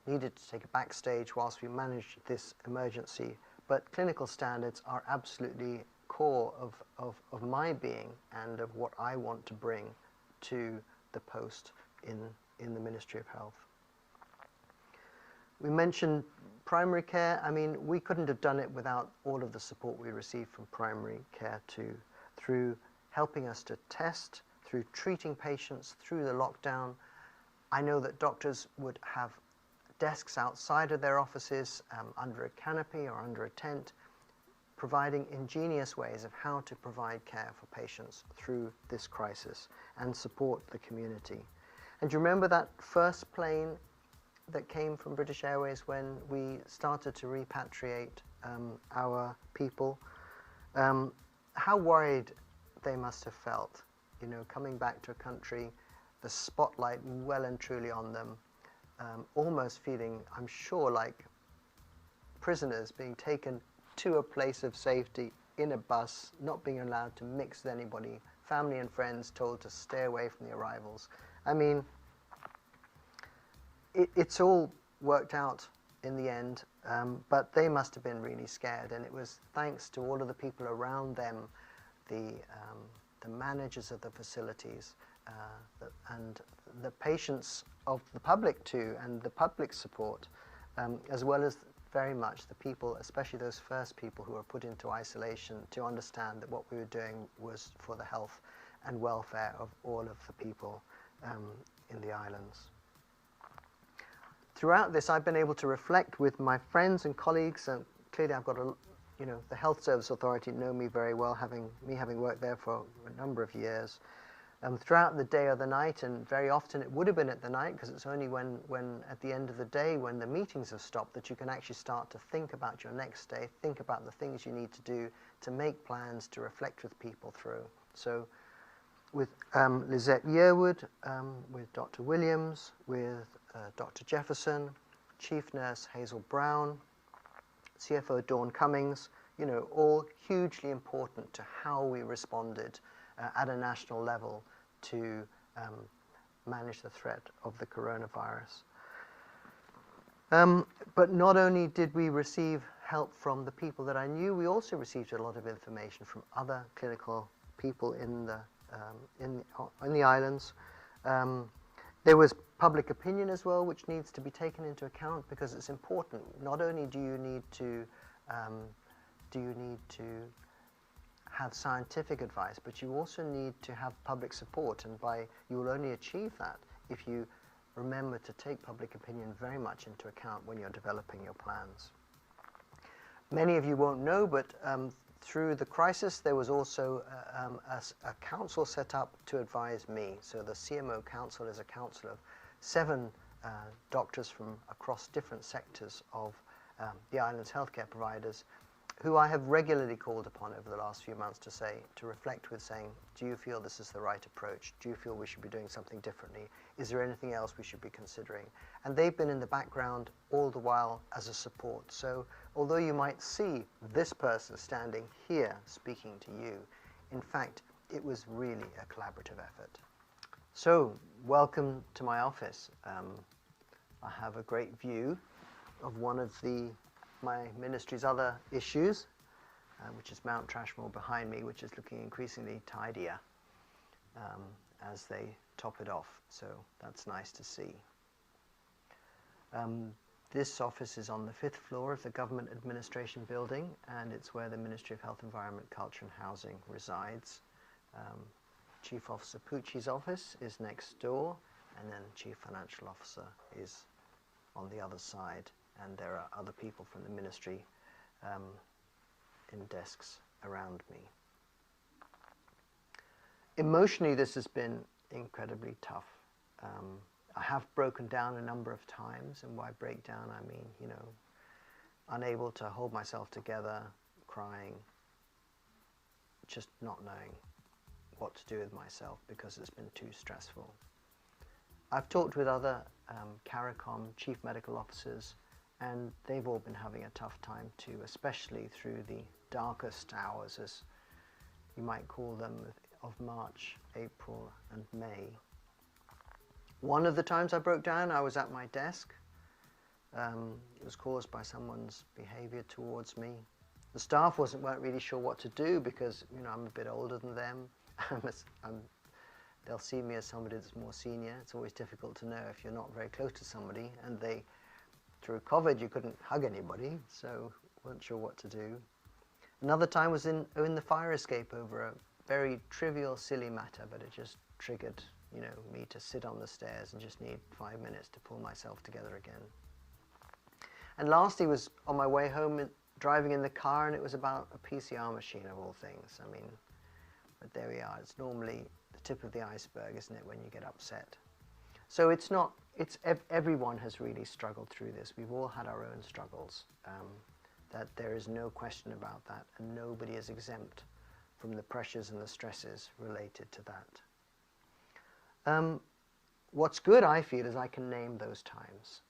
needed to take a backstage whilst we manage this emergency. But clinical standards are absolutely core of my being and of what I want to bring to the post in the Ministry of Health. We mentioned primary care. I mean, we couldn't have done it without all of the support we received from primary care too, through helping us to test, through treating patients through the lockdown. I know that doctors would have desks outside of their offices, under a canopy or under a tent, providing ingenious ways of how to provide care for patients through this crisis and support the community. And do you remember that first plane that came from British Airways when we started to repatriate our people? How worried they must have felt, you know, coming back to a country, the spotlight well and truly on them, almost feeling, I'm sure, like prisoners being taken to a place of safety in a bus, not being allowed to mix with anybody, family and friends told to stay away from the arrivals. I mean, it's all worked out in the end, but they must have been really scared, and it was thanks to all of the people around them, the managers of the facilities, and the patients of the public too, and the public support, as well as very much the people, especially those first people who were put into isolation, to understand that what we were doing was for the health and welfare of all of the people in the islands. Throughout this, I've been able to reflect with my friends and colleagues, and clearly I've got the Health Service Authority know me very well, having worked there for a number of years. throughout the day or the night, and very often it would have been at the night, because it's only when at the end of the day, when the meetings have stopped, that you can actually start to think about your next day, think about the things you need to do, to make plans, to reflect with people through. So with Lizette Yearwood, with Dr. Williams, with Dr. Jefferson, Chief Nurse Hazel Brown, CFO Dawn Cummings, you know, all hugely important to how we responded at a national level to manage the threat of the coronavirus. But not only did we receive help from the people that I knew, we also received a lot of information from other clinical people in the islands. There was public opinion as well, which needs to be taken into account, because it's important. Not only do you need to have scientific advice, but you also need to have public support, and you will only achieve that if you remember to take public opinion very much into account when you're developing your plans. Many of you won't know, but through the crisis there was also a council set up to advise me. So the CMO Council is a council of 7 doctors from across different sectors of the island's healthcare providers, who I have regularly called upon over the last few months to reflect with, saying, do you feel this is the right approach? Do you feel we should be doing something differently? Is there anything else we should be considering? And they've been in the background all the while as a support. So although you might see this person standing here speaking to you, in fact, it was really a collaborative effort. So welcome to my office. I have a great view of one of my ministry's other issues, which is Mount Trashmore behind me, which is looking increasingly tidier as they top it off. So that's nice to see. This office is on the 5th floor of the Government Administration Building, and it's where the Ministry of Health, Environment, Culture and Housing resides. Chief Officer Pouchie's office is next door, and then Chief Financial Officer is on the other side. And there are other people from the ministry in desks around me. Emotionally, this has been incredibly tough. I have broken down a number of times, and by breakdown I mean, you know, unable to hold myself together, crying, just not knowing what to do with myself because it's been too stressful. I've talked with other CARICOM chief medical officers, and they've all been having a tough time too, especially through the darkest hours, as you might call them, of March, April and May. One of the times I broke down, I was at my desk. It was caused by someone's behavior towards me. The staff weren't really sure what to do, because, you know, I'm a bit older than them. They'll see me as somebody that's more senior. It's always difficult to know if you're not very close to somebody, and through COVID, you couldn't hug anybody, so weren't sure what to do. Another time was in the fire escape over a very trivial, silly matter, but it just triggered, you know, me to sit on the stairs and just need 5 minutes to pull myself together again. And lastly was on my way home, driving in the car, and it was about a PCR machine of all things. I mean, but there we are. It's normally the tip of the iceberg, isn't it, when you get upset? So everyone has really struggled through this. We've all had our own struggles. That there is no question about that, and nobody is exempt from the pressures and the stresses related to that. What's good, I feel, is I can name those times,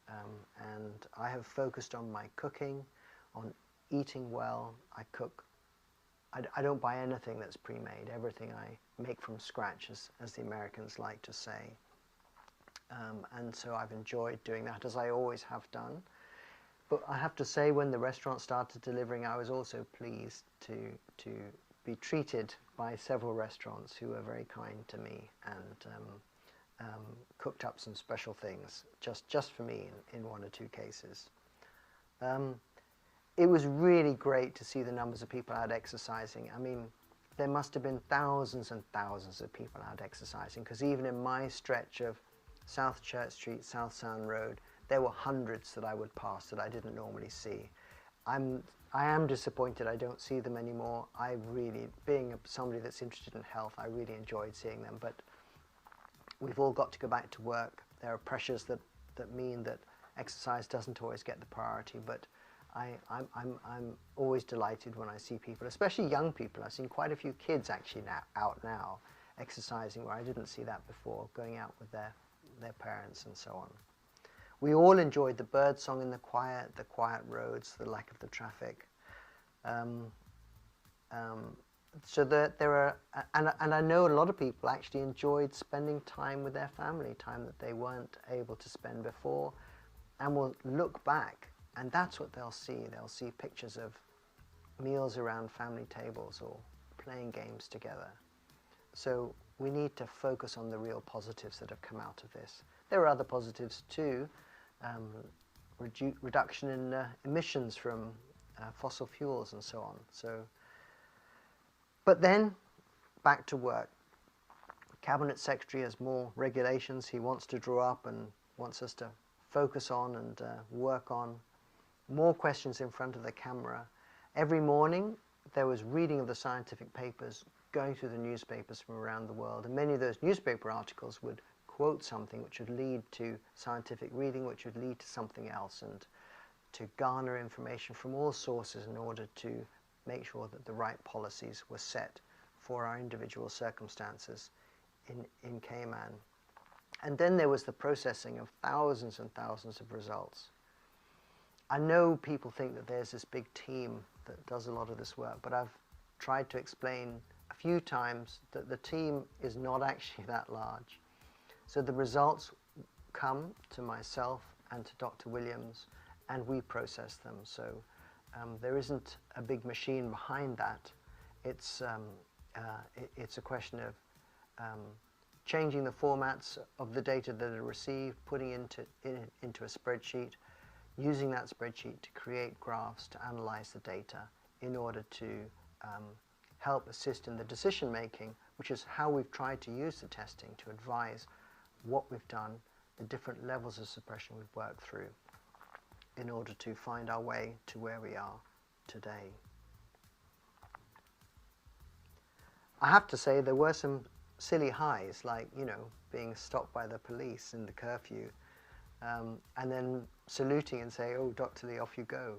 and I have focused on my cooking, on eating well. I don't buy anything that's pre-made. Everything I make from scratch, as the Americans like to say. And so I've enjoyed doing that, as I always have done. But I have to say, when the restaurant started delivering, I was also pleased to be treated by several restaurants who were very kind to me, and cooked up some special things just for me in 1 or 2 cases. It was really great to see the numbers of people out exercising. I mean, there must have been thousands and thousands of people out exercising, because even in my stretch of South Church Street, South Sound Road, there were hundreds that I would pass that I didn't normally see. I am disappointed I don't see them anymore. I really, being somebody that's interested in health, I really enjoyed seeing them. But we've all got to go back to work. There are pressures that mean that exercise doesn't always get the priority, but I'm always delighted when I see people, especially young people. I've seen quite a few kids actually out now exercising where I didn't see that before, going out with their parents and so on. We all enjoyed the bird song in the quiet roads, the lack of the traffic. So that there are, and I know a lot of people actually enjoyed spending time with their family, time that they weren't able to spend before, and will look back, and that's what they'll see. They'll see pictures of meals around family tables or playing games together. So we need to focus on the real positives that have come out of this. There are other positives too, reduction in emissions from fossil fuels and so on. But then, back to work. Cabinet Secretary has more regulations he wants to draw up and wants us to focus on and work on. More questions in front of the camera. Every morning, there was reading of the scientific papers going through the newspapers from around the world, and many of those newspaper articles would quote something which would lead to scientific reading, which would lead to something else, and to garner information from all sources in order to make sure that the right policies were set for our individual circumstances in Cayman. And then there was the processing of thousands and thousands of results. I know people think that there's this big team that does a lot of this work, but I've tried to explain a few times that the team is not actually that large. So the results come to myself and to Dr. Williams, and we process them. So there isn't a big machine behind that. It's a question of changing the formats of the data that are received, putting into a spreadsheet, using that spreadsheet to create graphs to analyze the data in order to help assist in the decision making, which is how we've tried to use the testing to advise what we've done, the different levels of suppression we've worked through, in order to find our way to where we are today. I have to say there were some silly highs, like, you know, being stopped by the police in the curfew, and then saluting and saying, "Oh, Dr. Lee, off you go."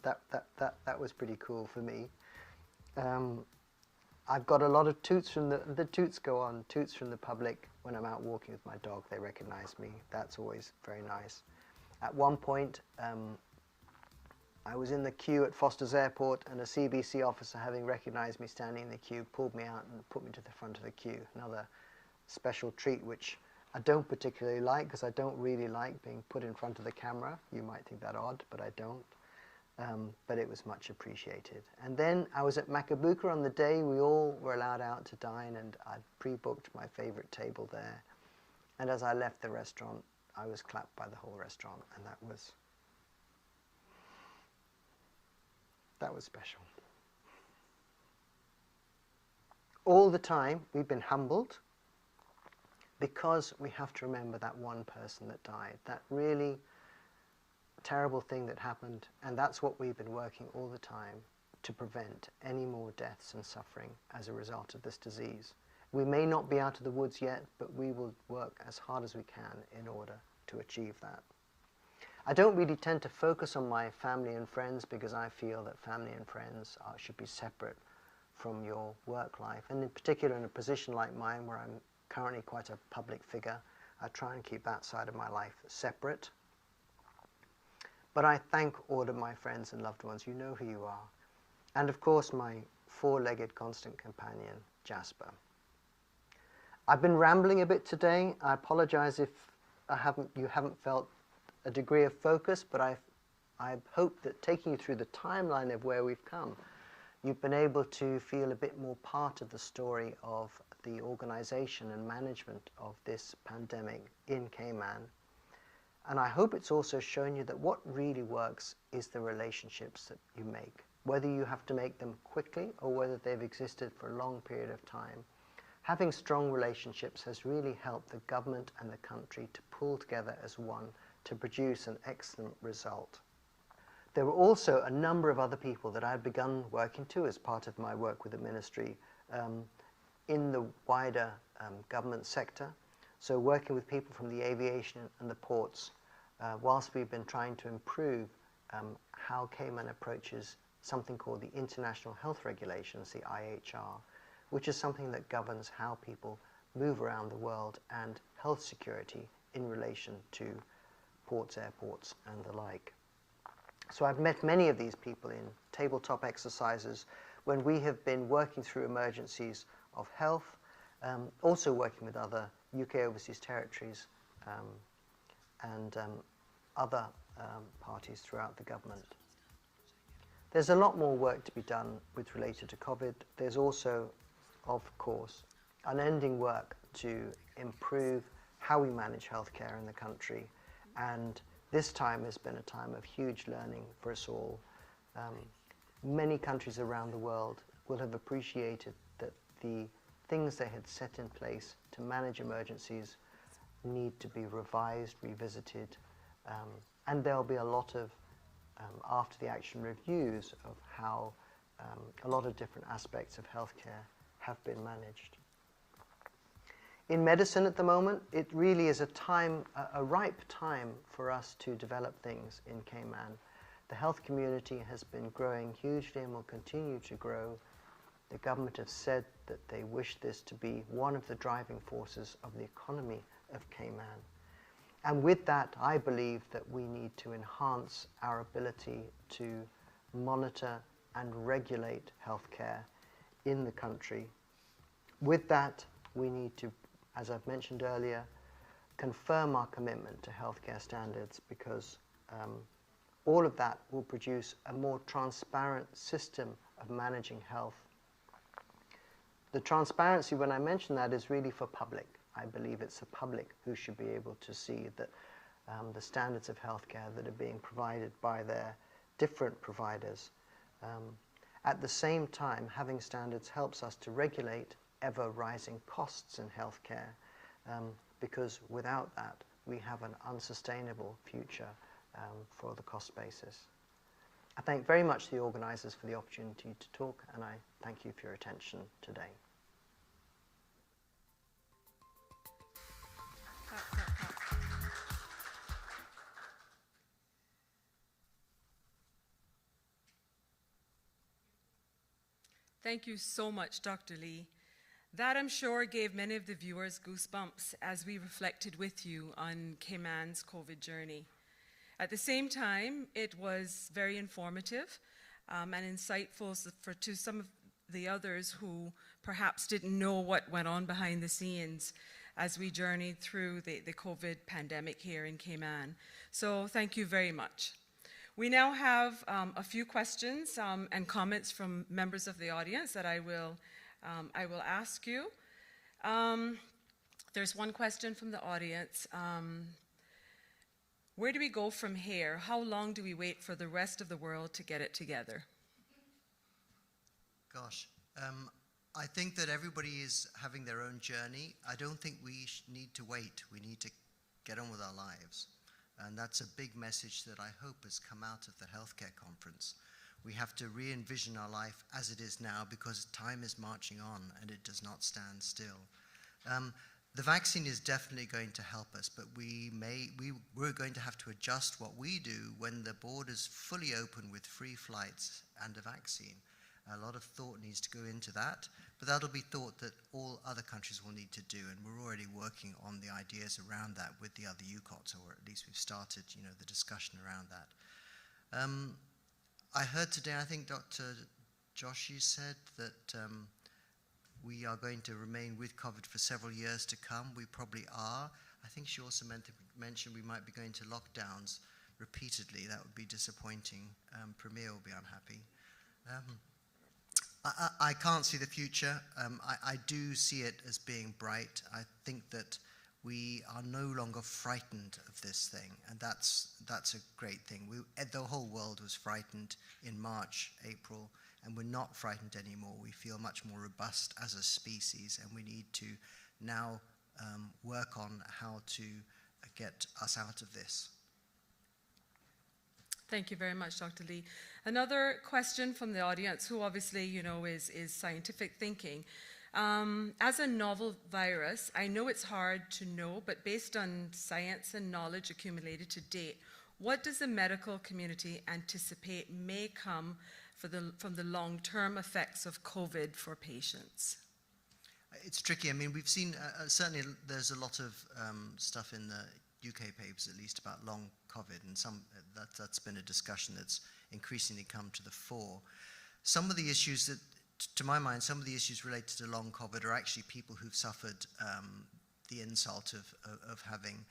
That was pretty cool for me. I've got a lot of toots from the toots go on, toots from the public when I'm out walking with my dog. They recognize me. That's always very nice. At one point, I was in the queue at Foster's Airport, and a CBC officer, having recognized me standing in the queue, pulled me out and put me to the front of the queue. Another special treat, which I don't particularly like, because I don't really like being put in front of the camera. You might think that odd, but I don't. But it was much appreciated. And then I was at Macabuca on the day we all were allowed out to dine, and I'd pre-booked my favorite table there. And as I left the restaurant, I was clapped by the whole restaurant, and that was special. All the time, we've been humbled, because we have to remember that one person that died, that really terrible thing that happened, and that's what we've been working all the time to prevent any more deaths and suffering as a result of this disease. We may not be out of the woods yet, but we will work as hard as we can in order to achieve that. I don't really tend to focus on my family and friends, because I feel that family and friends should be separate from your work life, and in particular in a position like mine where I'm currently quite a public figure, I try and keep that side of my life separate. But I thank all of my friends and loved ones. You know who you are. And of course, my four-legged constant companion, Jasper. I've been rambling a bit today. I apologize if you haven't felt a degree of focus, but I hope that taking you through the timeline of where we've come, you've been able to feel a bit more part of the story of the organization and management of this pandemic in Cayman. And I hope it's also shown you that what really works is the relationships that you make, whether you have to make them quickly or whether they've existed for a long period of time. Having strong relationships has really helped the government and the country to pull together as one to produce an excellent result. There were also a number of other people that I had begun working to as part of my work with the ministry in the wider government sector, So working with people from the aviation and the ports, whilst we've been trying to improve how Cayman approaches something called the International Health Regulations, the IHR, which is something that governs how people move around the world and health security in relation to ports, airports, and the like. So I've met many of these people in tabletop exercises when we have been working through emergencies of health, also working with other UK overseas territories and other parties throughout the government. There's a lot more work to be done with related to COVID. There's also, of course, unending work to improve how we manage healthcare in the country, and this time has been a time of huge learning for us all. Many countries around the world will have appreciated that the things they had set in place to manage emergencies need to be revised, revisited, and there'll be a lot of after the action reviews of how a lot of different aspects of healthcare have been managed. In medicine at the moment, it really is a ripe time for us to develop things in Cayman. The health community has been growing hugely and will continue to grow. The government has said that they wish this to be one of the driving forces of the economy of Cayman. And with that, I believe that we need to enhance our ability to monitor and regulate healthcare in the country. With that, we need to, as I've mentioned earlier, confirm our commitment to healthcare standards, because all of that will produce a more transparent system of managing health. The transparency, when I mention that, is really for public. I believe it's the public who should be able to see that the standards of healthcare that are being provided by their different providers. At the same time, having standards helps us to regulate ever-rising costs in healthcare, because without that, we have an unsustainable future for the cost basis. I thank very much the organisers for the opportunity to talk, and I thank you for your attention today. Thank you so much, Dr. Lee. That, I'm sure, gave many of the viewers goosebumps as we reflected with you on Cayman's COVID journey. At the same time, it was very informative and insightful to some of the others who perhaps didn't know what went on behind the scenes as we journeyed through the COVID pandemic here in Cayman. So thank you very much. We now have a few questions and comments from members of the audience that I will ask you. There's one question from the audience. Where do we go from here? How long do we wait for the rest of the world to get it together? Gosh, I think that everybody is having their own journey. I don't think we need to wait. We need to get on with our lives. And that's a big message that I hope has come out of the healthcare conference. We have to re-envision our life as it is now, because time is marching on and it does not stand still. The vaccine is definitely going to help us, but we're going to have to adjust what we do when the borders fully open with free flights and a vaccine. A lot of thought needs to go into that, but that'll be thought that all other countries will need to do, and we're already working on the ideas around that with the other UCOTs, or at least we've started, the discussion around that. I heard today, I think Dr. Joshi said that we are going to remain with COVID for several years to come. We probably are. I think she also mentioned we might be going to lockdowns repeatedly. That would be disappointing. Premier will be unhappy. I can't see the future. I do see it as being bright. I think that we are no longer frightened of this thing, and that's a great thing. The whole world was frightened in March, April, and we're not frightened anymore. We feel much more robust as a species, and we need to now work on how to get us out of this. Thank you very much, Dr. Lee. Another question from the audience, who obviously, is scientific thinking. As a novel virus, I know it's hard to know, but based on science and knowledge accumulated to date, what does the medical community anticipate may come from the long-term effects of COVID for patients? It's tricky. I mean, we've seen, certainly there's a lot of stuff in the UK papers, at least, about long COVID, and that's been a discussion that's increasingly come to the fore. Some of the issues that, to my mind, some of the issues related to long COVID are actually people who've suffered the insult of having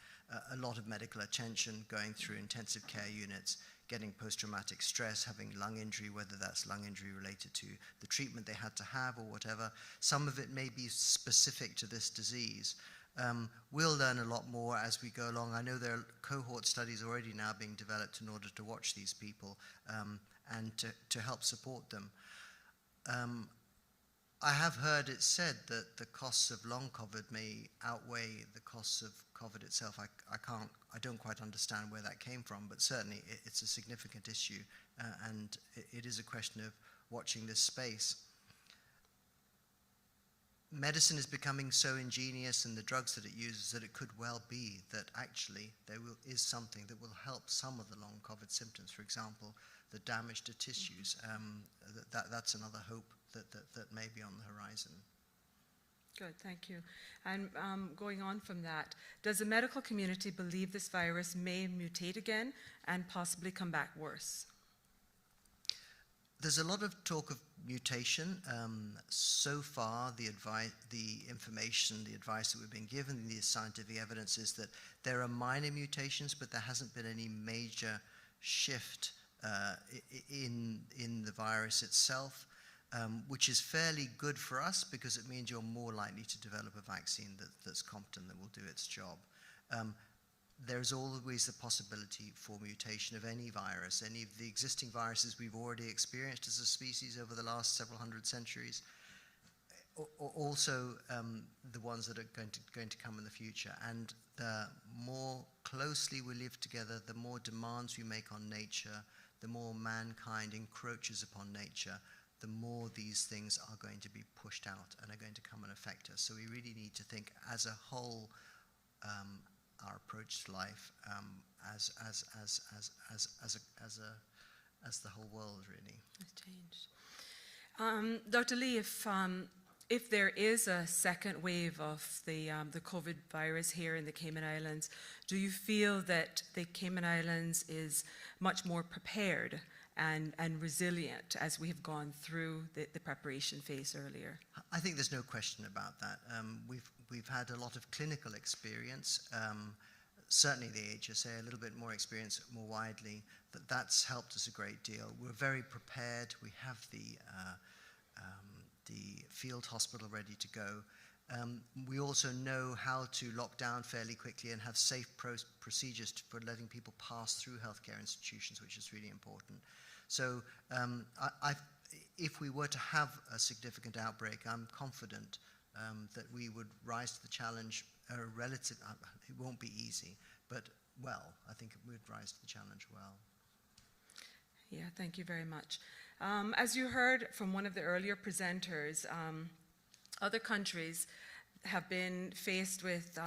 a lot of medical attention, going through intensive care units, getting post-traumatic stress, having lung injury, whether that's lung injury related to the treatment they had to have or whatever. Some of it may be specific to this disease. We'll learn a lot more as we go along. I know there are cohort studies already now being developed in order to watch these people and to help support them. I have heard it said that the costs of long COVID may outweigh the costs of COVID itself. I don't quite understand where that came from, but certainly it's a significant issue, and it is a question of watching this space. Medicine is becoming so ingenious, and the drugs that it uses, that it could well be that actually there is something that will help some of the long COVID symptoms. For example, the damage to tissues. That's another hope that may be on the horizon. Good, thank you. And going on from that, does the medical community believe this virus may mutate again and possibly come back worse? There's a lot of talk of mutation. So far, the information, the advice that we've been given, the scientific evidence is that there are minor mutations, but there hasn't been any major shift in the virus itself, which is fairly good for us because it means you're more likely to develop a vaccine that's competent, that will do its job. There's always the possibility for mutation of any virus, any of the existing viruses we've already experienced as a species over the last several hundred centuries, also the ones that are going to come in the future. And the more closely we live together, the more demands we make on nature, the more mankind encroaches upon nature, the more these things are going to be pushed out and are going to come and affect us. So we really need to think as a whole, our approach to life as the whole world, really. It's changed. Dr. Lee, if there is a second wave of the COVID virus here in the Cayman Islands, do you feel that the Cayman Islands is much more prepared and resilient as we have gone through the preparation phase earlier? I think there's no question about that. We've had a lot of clinical experience, certainly the HSA, a little bit more experience more widely, that's helped us a great deal. We're very prepared. We have the field hospital ready to go. We also know how to lock down fairly quickly and have safe procedures for letting people pass through healthcare institutions, which is really important. So if we were to have a significant outbreak, I'm confident that we would rise to the challenge. It won't be easy, but well, I think we'd rise to the challenge well. Yeah, thank you very much. As you heard from one of the earlier presenters, other countries have been faced with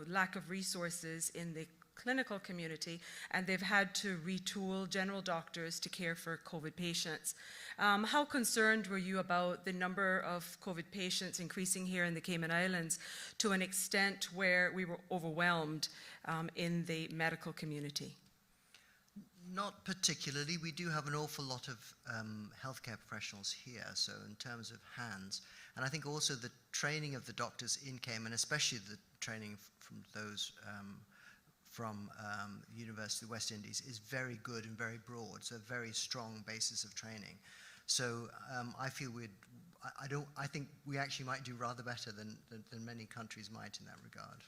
lack of resources in the clinical community, and they've had to retool general doctors to care for COVID patients. How concerned were you about the number of COVID patients increasing here in the Cayman Islands to an extent where we were overwhelmed in the medical community? Not particularly. We do have an awful lot of healthcare professionals here, so in terms of hands. And I think also the training of the doctors in Cayman, especially the training from those from University of the West Indies, is very good and very broad, so a very strong basis of training. So I feel I think we actually might do rather better than many countries might in that regard.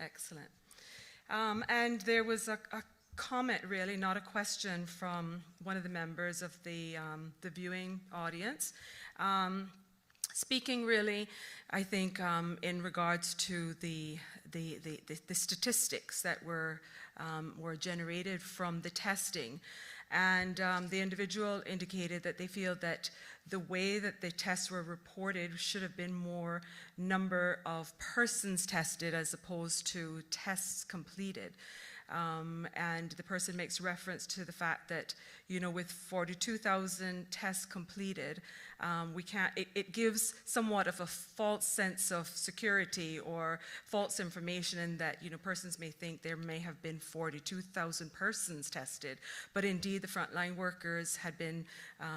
Excellent. And there was a comment, really, not a question, from one of the members of the viewing audience. Speaking really, I think, in regards to the statistics that were generated from the testing. And the individual indicated that they feel that the way that the tests were reported should have been more number of persons tested as opposed to tests completed. And the person makes reference to the fact that, you know, with 42,000 tests completed, it gives somewhat of a false sense of security or false information in that, you know, persons may think there may have been 42,000 persons tested, but indeed the frontline workers had been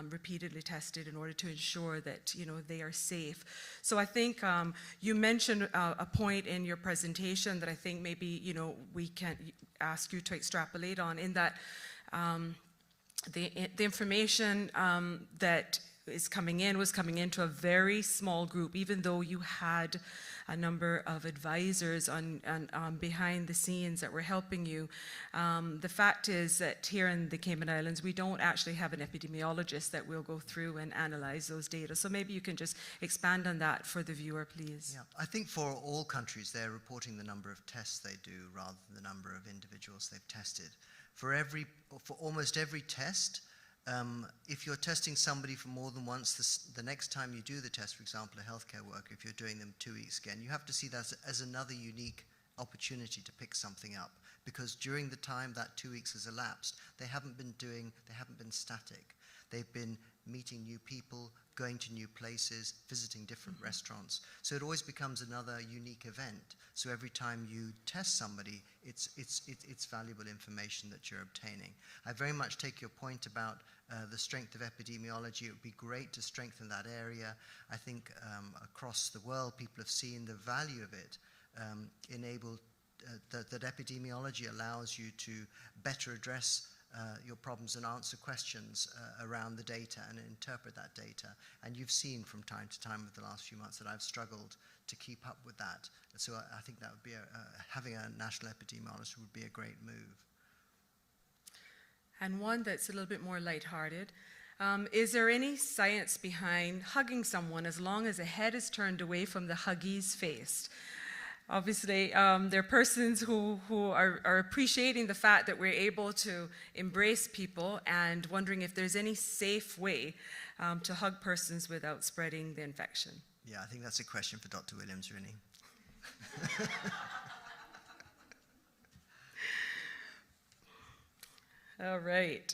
repeatedly tested in order to ensure that, you know, they are safe. So I think you mentioned a point in your presentation that I think maybe, you know, we can ask you to extrapolate on, in that the information that is coming in was coming into a very small group, even though you had a number of advisors on behind the scenes that were helping you. The fact is that here in the Cayman Islands, we don't actually have an epidemiologist that will go through and analyze those data. So maybe you can just expand on that for the viewer, please. Yeah, I think for all countries, they're reporting the number of tests they do rather than the number of individuals they've tested. For almost every test, if you're testing somebody for more than once, the next time you do the test, for example, a healthcare worker, if you're doing them 2 weeks again, you have to see that as another unique opportunity to pick something up, because during the time that 2 weeks has elapsed, they haven't been static. They've been meeting new people, going to new places, visiting different restaurants. So it always becomes another unique event. So every time you test somebody, it's valuable information that you're obtaining. I very much take your point about the strength of epidemiology. It would be great to strengthen that area. I think across the world, people have seen the value of it, that epidemiology allows you to better address your problems and answer questions around the data and interpret that data. And you've seen from time to time over the last few months that I've struggled to keep up with that. So I think that would be having a national epidemiologist would be a great move. And one that's a little bit more lighthearted. Is there any science behind hugging someone as long as the head is turned away from the huggy's face? Obviously, there are persons who are appreciating the fact that we're able to embrace people and wondering if there's any safe way to hug persons without spreading the infection. Yeah, I think that's a question for Dr. Williams, really. All right.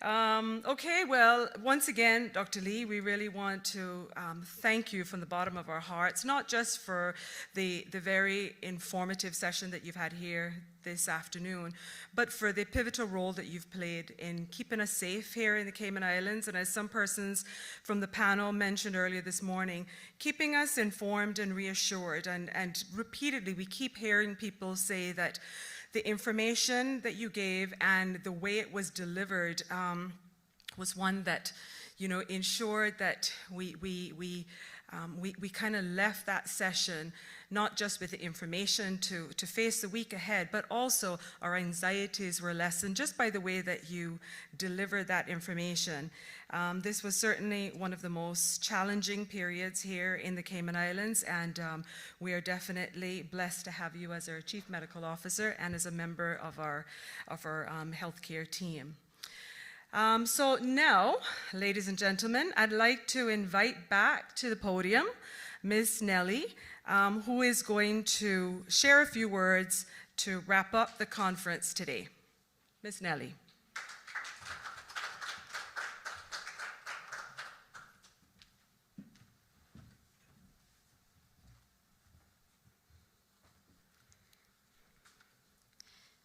Okay, well, once again, Dr. Lee, we really want to thank you from the bottom of our hearts, not just for the very informative session that you've had here this afternoon, but for the pivotal role that you've played in keeping us safe here in the Cayman Islands, and as some persons from the panel mentioned earlier this morning, keeping us informed and reassured. And repeatedly, we keep hearing people say that the information that you gave and the way it was delivered was one that, you know, ensured that we kind of left that session not just with the information to face the week ahead, but also our anxieties were lessened just by the way that you delivered that information. This was certainly one of the most challenging periods here in the Cayman Islands, and we are definitely blessed to have you as our Chief Medical Officer and as a member of our healthcare team. So now, ladies and gentlemen, I'd like to invite back to the podium Ms. Nellie, who is going to share a few words to wrap up the conference today. Ms. Nellie.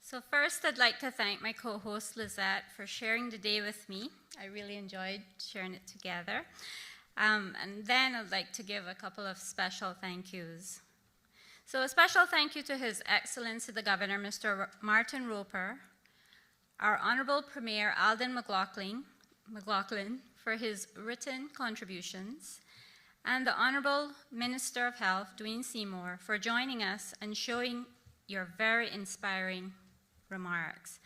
So first, I'd like to thank my co-host Lizette for sharing the day with me. I really enjoyed sharing it together. And then I'd like to give a couple of special thank yous. So a special thank you to His Excellency the Governor, Mr. Martyn Roper, our Honorable Premier Alden McLaughlin for his written contributions, and the Honorable Minister of Health, Dwayne Seymour, for joining us and showing your very inspiring remarks.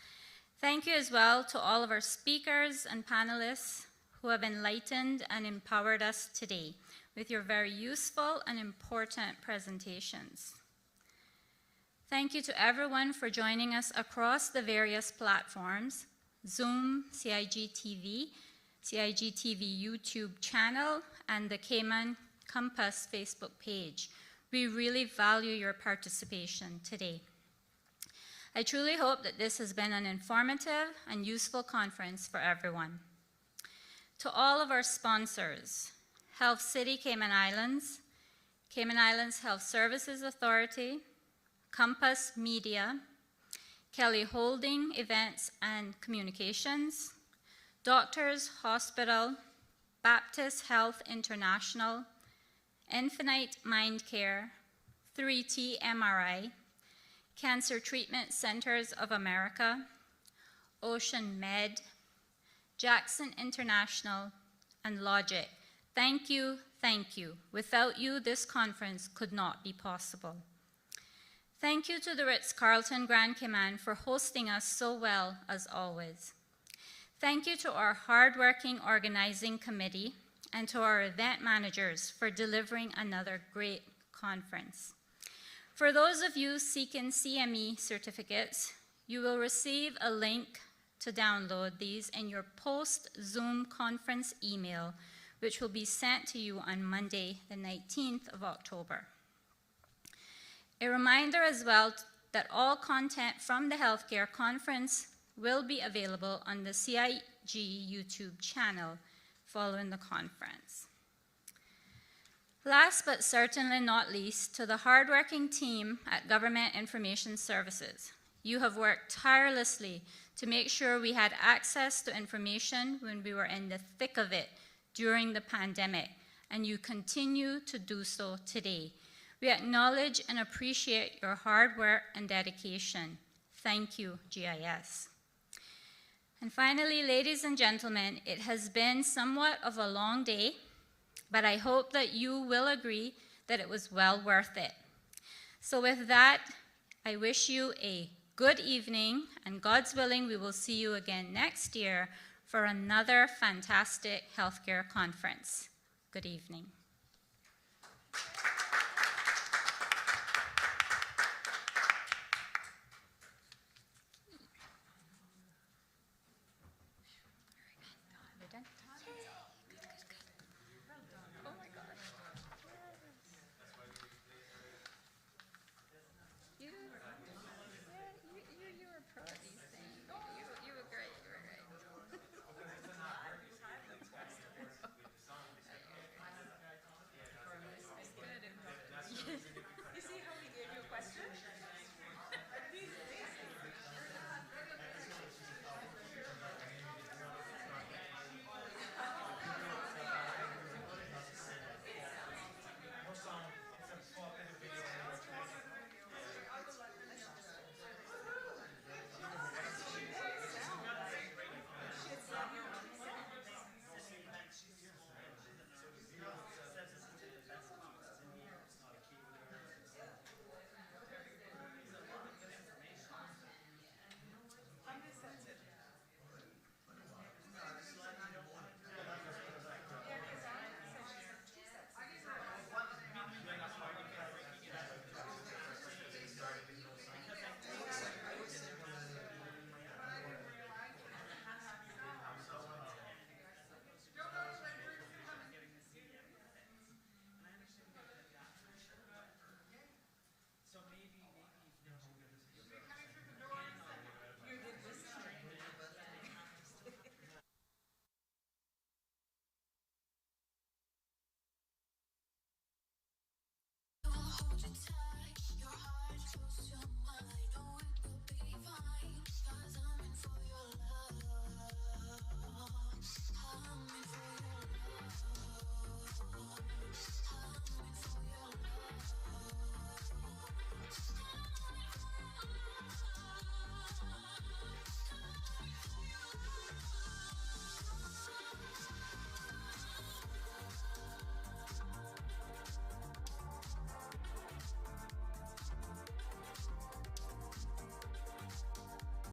Thank you as well to all of our speakers and panelists who have enlightened and empowered us today with your very useful and important presentations. Thank you to everyone for joining us across the various platforms Zoom, CIGTV YouTube channel, and the Cayman Compass Facebook page. We really value your participation today. I truly hope that this has been an informative and useful conference for everyone. To all of our sponsors, Health City Cayman Islands Health Services Authority, Compass Media, Kelly Holding Events and Communications, Doctors Hospital, Baptist Health International, Infinite Mind Care, 3T MRI, Cancer Treatment Centers of America, Ocean Med, Jackson International, and Logic. Thank you, thank you. Without you, this conference could not be possible. Thank you to the Ritz-Carlton Grand Cayman for hosting us so well as always. Thank you to our hardworking organizing committee and to our event managers for delivering another great conference. For those of you seeking CME certificates, you will receive a link to download these in your post-Zoom conference email, which will be sent to you on Monday, the 19th of October. A reminder as well that all content from the healthcare conference will be available on the CIG YouTube channel following the conference. Last but certainly not least, to the hardworking team at Government Information Services. You have worked tirelessly to make sure we had access to information when we were in the thick of it during the pandemic, and you continue to do so today. We acknowledge and appreciate your hard work and dedication. Thank you, GIS. And finally, ladies and gentlemen, it has been somewhat of a long day, but I hope that you will agree that it was well worth it. So with that, I wish you a good evening, and God's willing, we will see you again next year for another fantastic healthcare conference. Good evening.